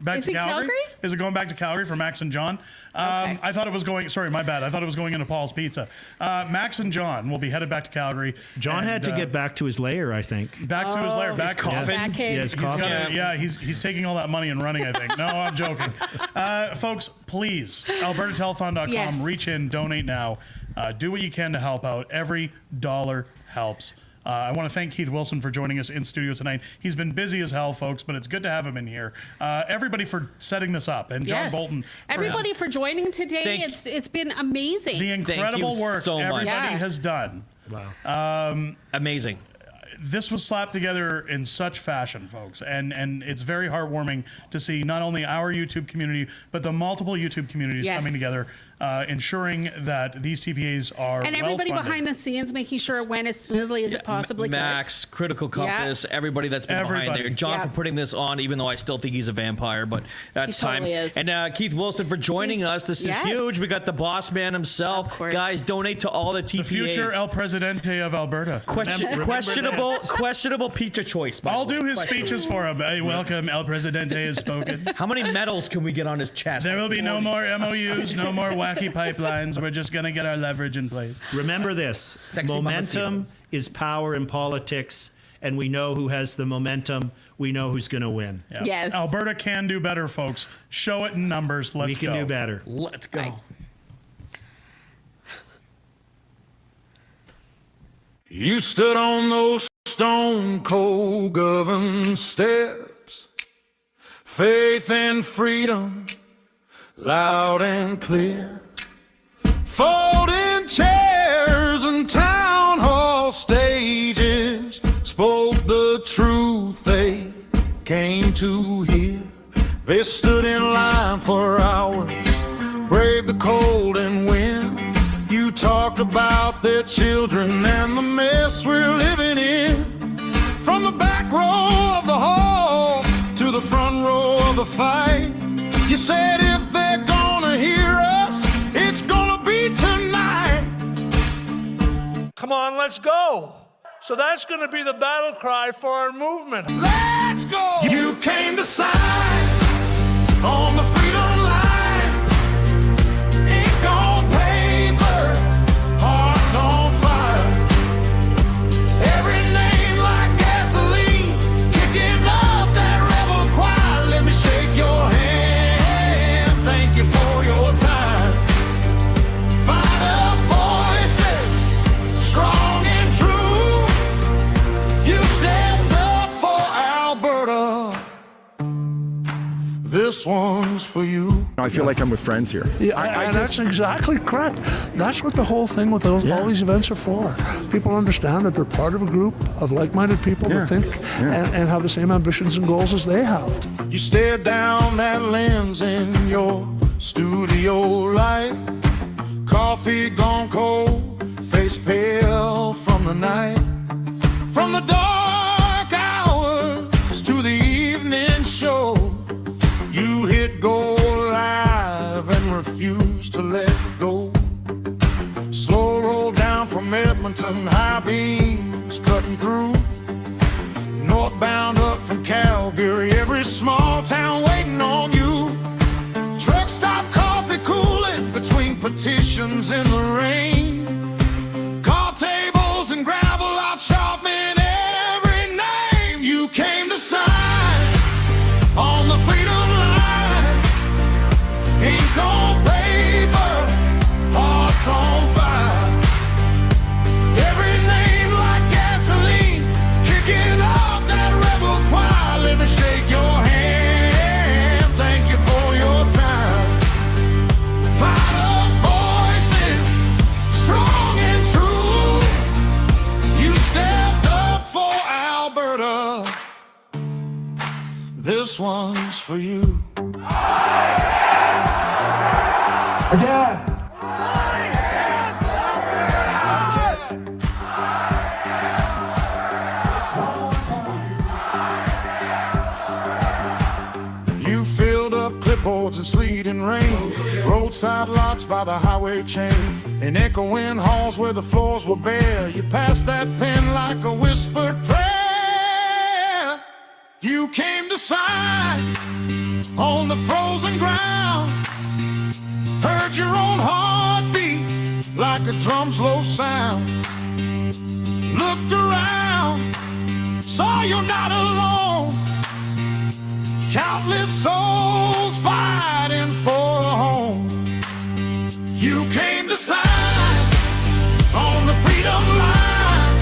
back Is to it Calgary? Is it going back to Calgary for Max and John? I thought it was going. Sorry, my bad. I thought it was going into Paul's Pizza. Max and John will be headed back to Calgary. John had to get back to his lair, I think. Back to his lair. Back coughing. Yeah, he's coughing. He's taking all that money and running, I think. No, I'm joking. Folks, please, albertatelethon.com. Yes. Reach in, donate now. Do what you can to help out. Every dollar helps. I want to thank Keith Wilson for joining us in studio tonight. He's been busy as hell, folks, but it's good to have him in here. Everybody for setting this up, and John Bolton. Everybody for joining today. It's been amazing. The incredible work so much. everybody has done. Wow. Amazing. This was slapped together in such fashion, folks, and it's very heartwarming to see not only our YouTube community, but the multiple YouTube communities coming together, ensuring that these TPAs are and everybody well-funded. behind the scenes making sure it went as smoothly as it possibly could. Max, Critical Compass, everybody that's been behind there. John for putting this on, even though I still think he's a vampire, but that's He totally time. is. And Keith Wilson for joining us. This is huge. We got the boss man himself. Guys, donate to all the TPAs. The future El Presidente of Alberta. Questionable pizza choice. I'll do his speeches for him. Hey, welcome, El Presidente has spoken. How many medals can we get on his chest? There will be no more MOUs, no more wacky pipelines. We're just going to get our leverage in place. Remember this. Momentum is power in politics, and we know who has the momentum. We know who's going to win. Yeah. Yes. Alberta can do better, folks. Show it in numbers. Let's go. We can do better. Let's go. Bye. You stood on those stone cold governed steps, faith and freedom, loud and clear. Folding chairs and town hall stages, They stood in line for hours, braved the cold and wind. You talked about their children and the mess we're living in. From the back row of the hall to the front row of the fight, you said if they're gonna hear us, it's gonna be tonight. Come on, let's go. So that's going to be the battle cry for our movement. Let's go! You came to sign on the freedom line. Ink on paper, hearts on fire. Every name like gasoline, kicking up that rebel choir. Let me shake your hand. Thank you for your time. Fired up voices, strong and true. You stepped up for Alberta. This one's for you. I feel like I'm with friends here. Yeah, that's exactly correct. That's what the whole thing with all these events are for. People understand that they're part of a group of like-minded people that think and have the same ambitions and goals as they have. You stared down that lens in your studio light. Coffee gone cold, face pale from the night. From the dark hours to the evening show, you hit go live and refused to let go. Slow roll down from Edmonton, high beams cutting through. Northbound up from Calgary, every small town waiting on you. Truck stop coffee cooling between petitions in the rain. Car tables and gravel out sharpening every name. You came to sign on the freedom line. Ink on paper, hearts on fire. Every name like gasoline, kicking up that rebel choir. Let me shake your hand. Thank you for your time. Fired up voices, strong and true. You stepped up for Alberta. This one's for you. Again. You filled up clipboards in sleet and rain, roadside lots by the highway chain, in echoing halls where the floors were bare. You passed that pen like a whispered prayer. You came to sign on the frozen ground, heard your own heartbeat like a drum's low sound. Looked around, saw you're not alone. Countless souls fighting for a home. You came to sign on the freedom line.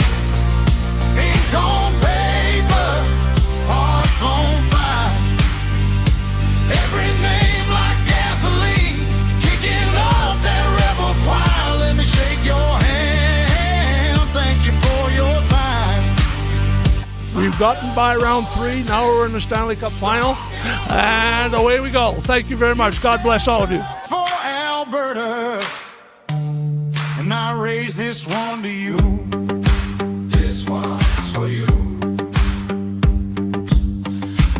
Ink on paper, hearts on fire. Every name like gasoline, kicking up that rebel choir. Let me shake your hand. Thank you for your time. We've gotten by round 3. Now we're in the Stanley Cup final. And away we go. Thank you very much. God bless all of you. For Alberta, and I raise this one to you. This one's for you.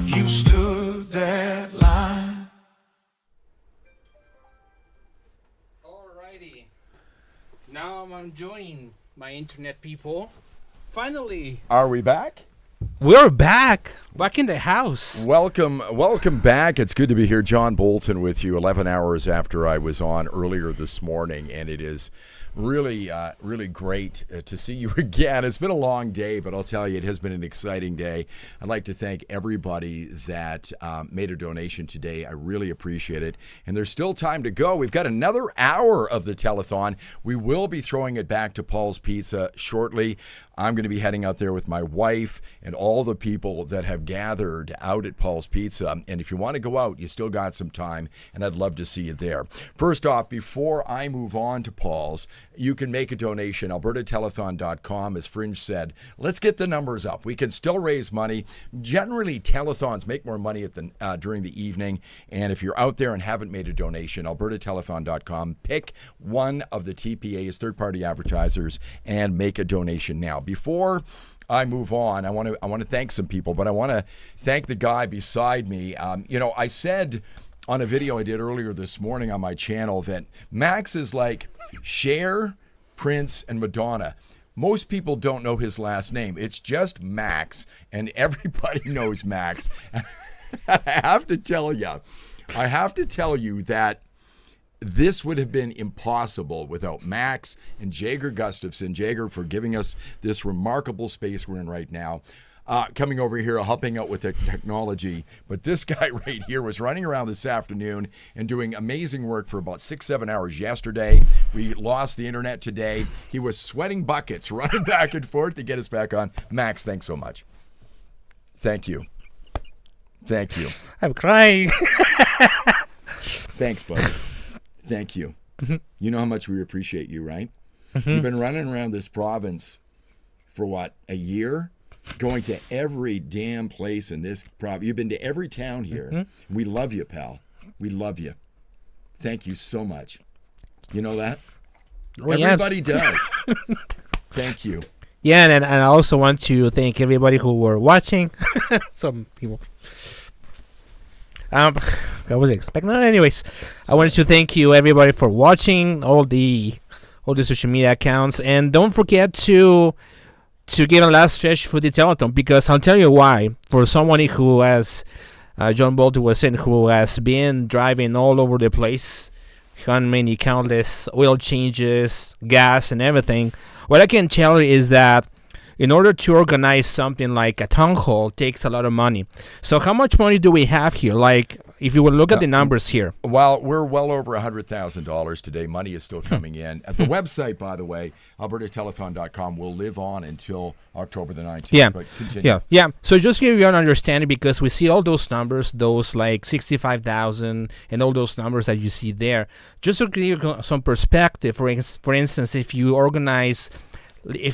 You stood that line. Alrighty. Now I'm joining my internet people. Finally. Are we back? We're back in the house. Welcome back. It's good to be here. John Bolton with you 11 hours after I was on earlier this morning, and it is really great to see you again. It's been a long day, but I'll tell you, it has been an exciting day. I'd like to thank everybody that made a donation today. I really appreciate it. And there's still time to go. We've got another hour of the telethon. We will be throwing it back to Paul's Pizza shortly. I'm going to be heading out there with my wife and all the people that have gathered out at Paul's Pizza. And if you want to go out, you still got some time, and I'd love to see you there. First off, before I move on to Paul's, you can make a donation. AlbertaTelethon.com, as Fringe said. Let's get the numbers up. We can still raise money. Generally, telethons make more money during the evening. And if you're out there and haven't made a donation, AlbertaTelethon.com, pick one of the TPA's third-party advertisers and make a donation now. Before I move on, I want to thank some people, but I want to thank the guy beside me. I said on a video I did earlier this morning on my channel that Max is like Cher, Prince, and Madonna. Most people don't know his last name. It's just Max, and everybody knows Max. I have to tell you that this would have been impossible without Max and Jager Gustafson. Jager, for giving us this remarkable space we're in right now, coming over here, helping out with the technology. But this guy right here was running around this afternoon and doing amazing work for about 6-7 hours yesterday. We lost the internet today. He was sweating buckets, running back and forth to get us back on. Max, thanks so much. Thank you. Thank you. I'm crying. Thanks, buddy. Thank you. You know how much we appreciate you, right? You've been running around this province for what, a year? Going to every damn place in this province. You've been to every town here. We love you, pal. We love you. Thank you so much. You know that? Well, everybody does. Thank you. Yeah, and I also want to thank everybody who were watching. Some people. I was expecting. Anyways, I wanted to thank you everybody for watching all the social media accounts, and don't forget to give a last stretch for the telethon, because I'll tell you why. For somebody who has, John Bolton was saying, who has been driving all over the place, on many countless oil changes, gas, and everything. What I can tell you is that in order to organize something like a town hall takes a lot of money. So how much money do we have here? Like, if you will look at the numbers here. Well, we're well over $100,000 today. Money is still coming in. At the website, by the way, albertatelethon.com, will live on until October the 19th. Yeah. But continue. Yeah. So just give you an understanding, because we see all those numbers, those like 65,000 and all those numbers that you see there. Just to give you some perspective, for instance, if you organize...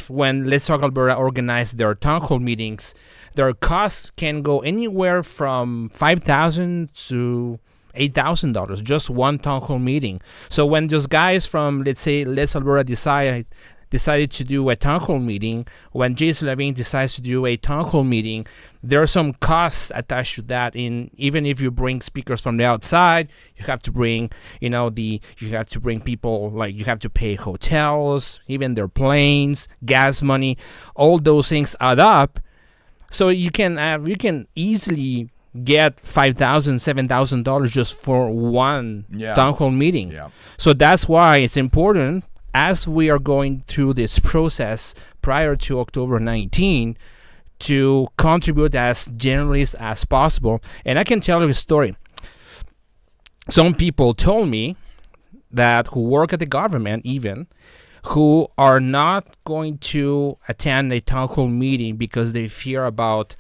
when Let's Talk Alberta organize their town hall meetings, their costs can go anywhere from $5,000 to $8,000, just one town hall meeting. So when those guys from, let's say, Let's Alberta decided to do a town hall meeting, when Jason Levine decides to do a town hall meeting, there are some costs attached to that. Even if you bring speakers from the outside, you have to bring, you have to bring people, like you have to pay hotels, even their planes, gas money, all those things add up. So you can easily get $5,000, $7,000 just for one town hall meeting. Yeah. So that's why it's important, as we are going through this process prior to October 19, to contribute as generally as possible. And I can tell you a story. Some people told me that who work at the government even, who are not going to attend a town hall meeting because they fear about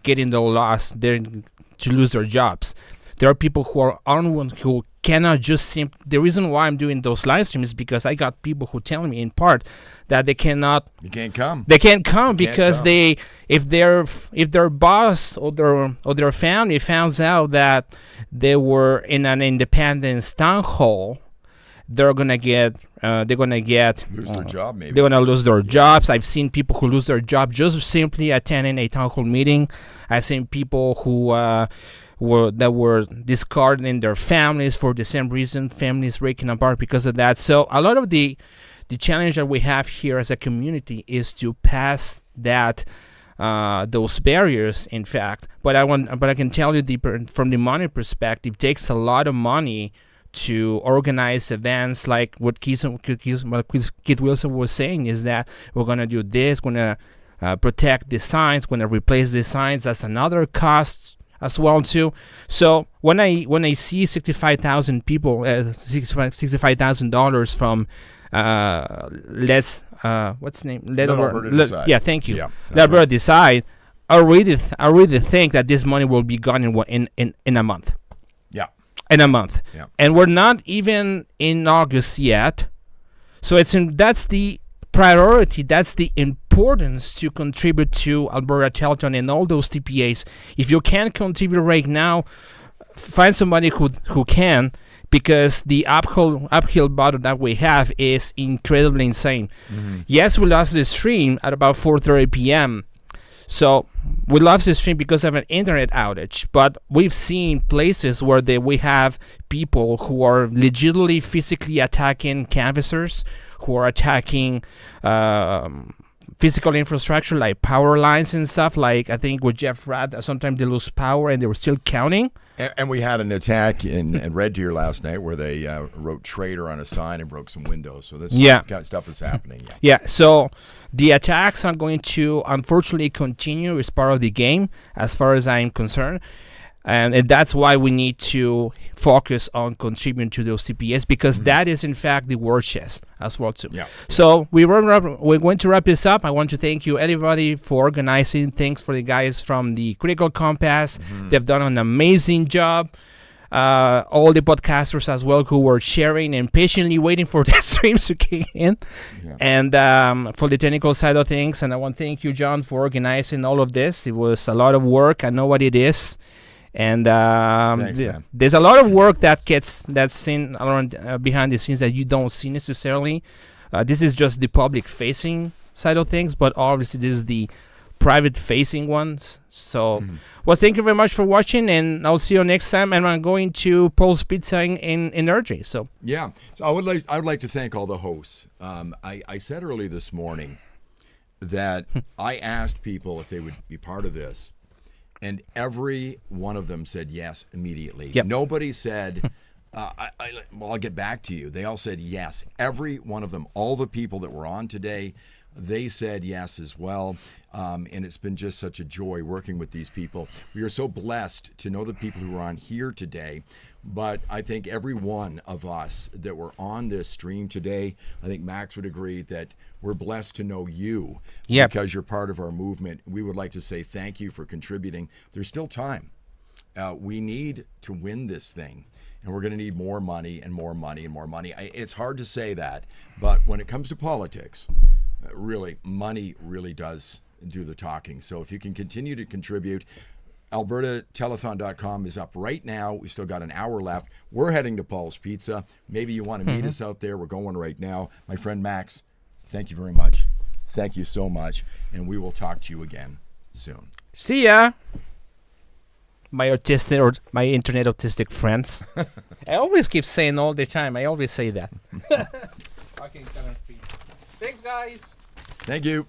getting the loss, to lose their jobs. There are people who cannot just the reason why I'm doing those live streams is because I got people who tell me in part that they cannot. You can't come. They can't come because if their boss or their family finds out that they were in an independence town hall, they're gonna get lose their job. Maybe they're gonna lose their jobs. I've seen people who lose their job just simply attending a town hall meeting. I've seen people who were discarding their families for the same reason, families breaking apart because of that. So a lot of the challenge that we have here as a community is to pass that those barriers, in fact. But I can tell you from the money perspective, it takes a lot of money to organize events like what Keith Wilson was saying, is that we're going to do this, going to protect the signs, going to replace the signs. That's another cost as well too. So when I see 65,000 people, $65,000 from let's what's the name? Let Alberta decide. Yeah, thank you. Yeah, Let Alberta decide. I really think that this money will be gone in a month. Yeah. In a month. Yeah. And we're not even in August yet. So that's the priority. That's the importance to contribute to Alberta Telethon and all those TPAs. If you can't contribute right now, find somebody who can, because the uphill battle that we have is incredibly insane. Mm-hmm. Yes, we lost the stream at about 4:30 p.m. So we lost the stream because of an internet outage, but we've seen places where we have people who are legitimately physically attacking canvassers, who are attacking physical infrastructure like power lines and stuff. Like I think with Jeff Radd, sometimes they lose power and they were still counting. And we had an attack in Red Deer last night where they wrote "traitor" on a sign and broke some windows. So this kind of stuff is happening. Yeah. So the attacks are going to unfortunately continue as part of the game, as far as I'm concerned. And that's why we need to focus on contributing to those TPS, because that is in fact the war chest as well too. Yeah. So we're going to wrap this up. I want to thank you everybody for organizing. Thanks for the guys from the Critical Compass. They've done an amazing job. All the podcasters as well who were sharing and patiently waiting for the streams to kick in, and for the technical side of things. And I want to thank you, John, for organizing all of this. It was a lot of work. I know what it is. And Thanks, there's a lot of work that's seen around behind the scenes that you don't see necessarily. This is just the public-facing side of things, but obviously this is the private-facing ones. So, well, thank you very much for watching, and I'll see you next time. And I'm going to Paul's Pizza in Erdrey. So yeah, so I would like to thank all the hosts. I said early this morning that I asked people if they would be part of this. And every one of them said yes immediately. Yep. Nobody said, I'll get back to you. They all said yes. Every one of them, all the people that were on today, they said yes as well. And it's been just such a joy working with these people. We are so blessed to know the people who are on here today. But I think every one of us that were on this stream today, I think Max would agree that we're blessed to know you because you're part of our movement. We would like to say thank you for contributing. There's still time. We need to win this thing, and we're going to need more money and more money and more money. It's hard to say that, but when it comes to politics, really, money really does do the talking. So if you can continue to contribute, AlbertaTelethon.com is up right now. We still got an hour left. We're heading to Paul's Pizza. Maybe you want to meet us out there. We're going right now. My friend Max, thank you very much. Thank you so much. And we will talk to you again soon. see ya. My autistic or my internet autistic friends. I always keep saying all the time. I always say that. Okay, thanks, guys. Thank you.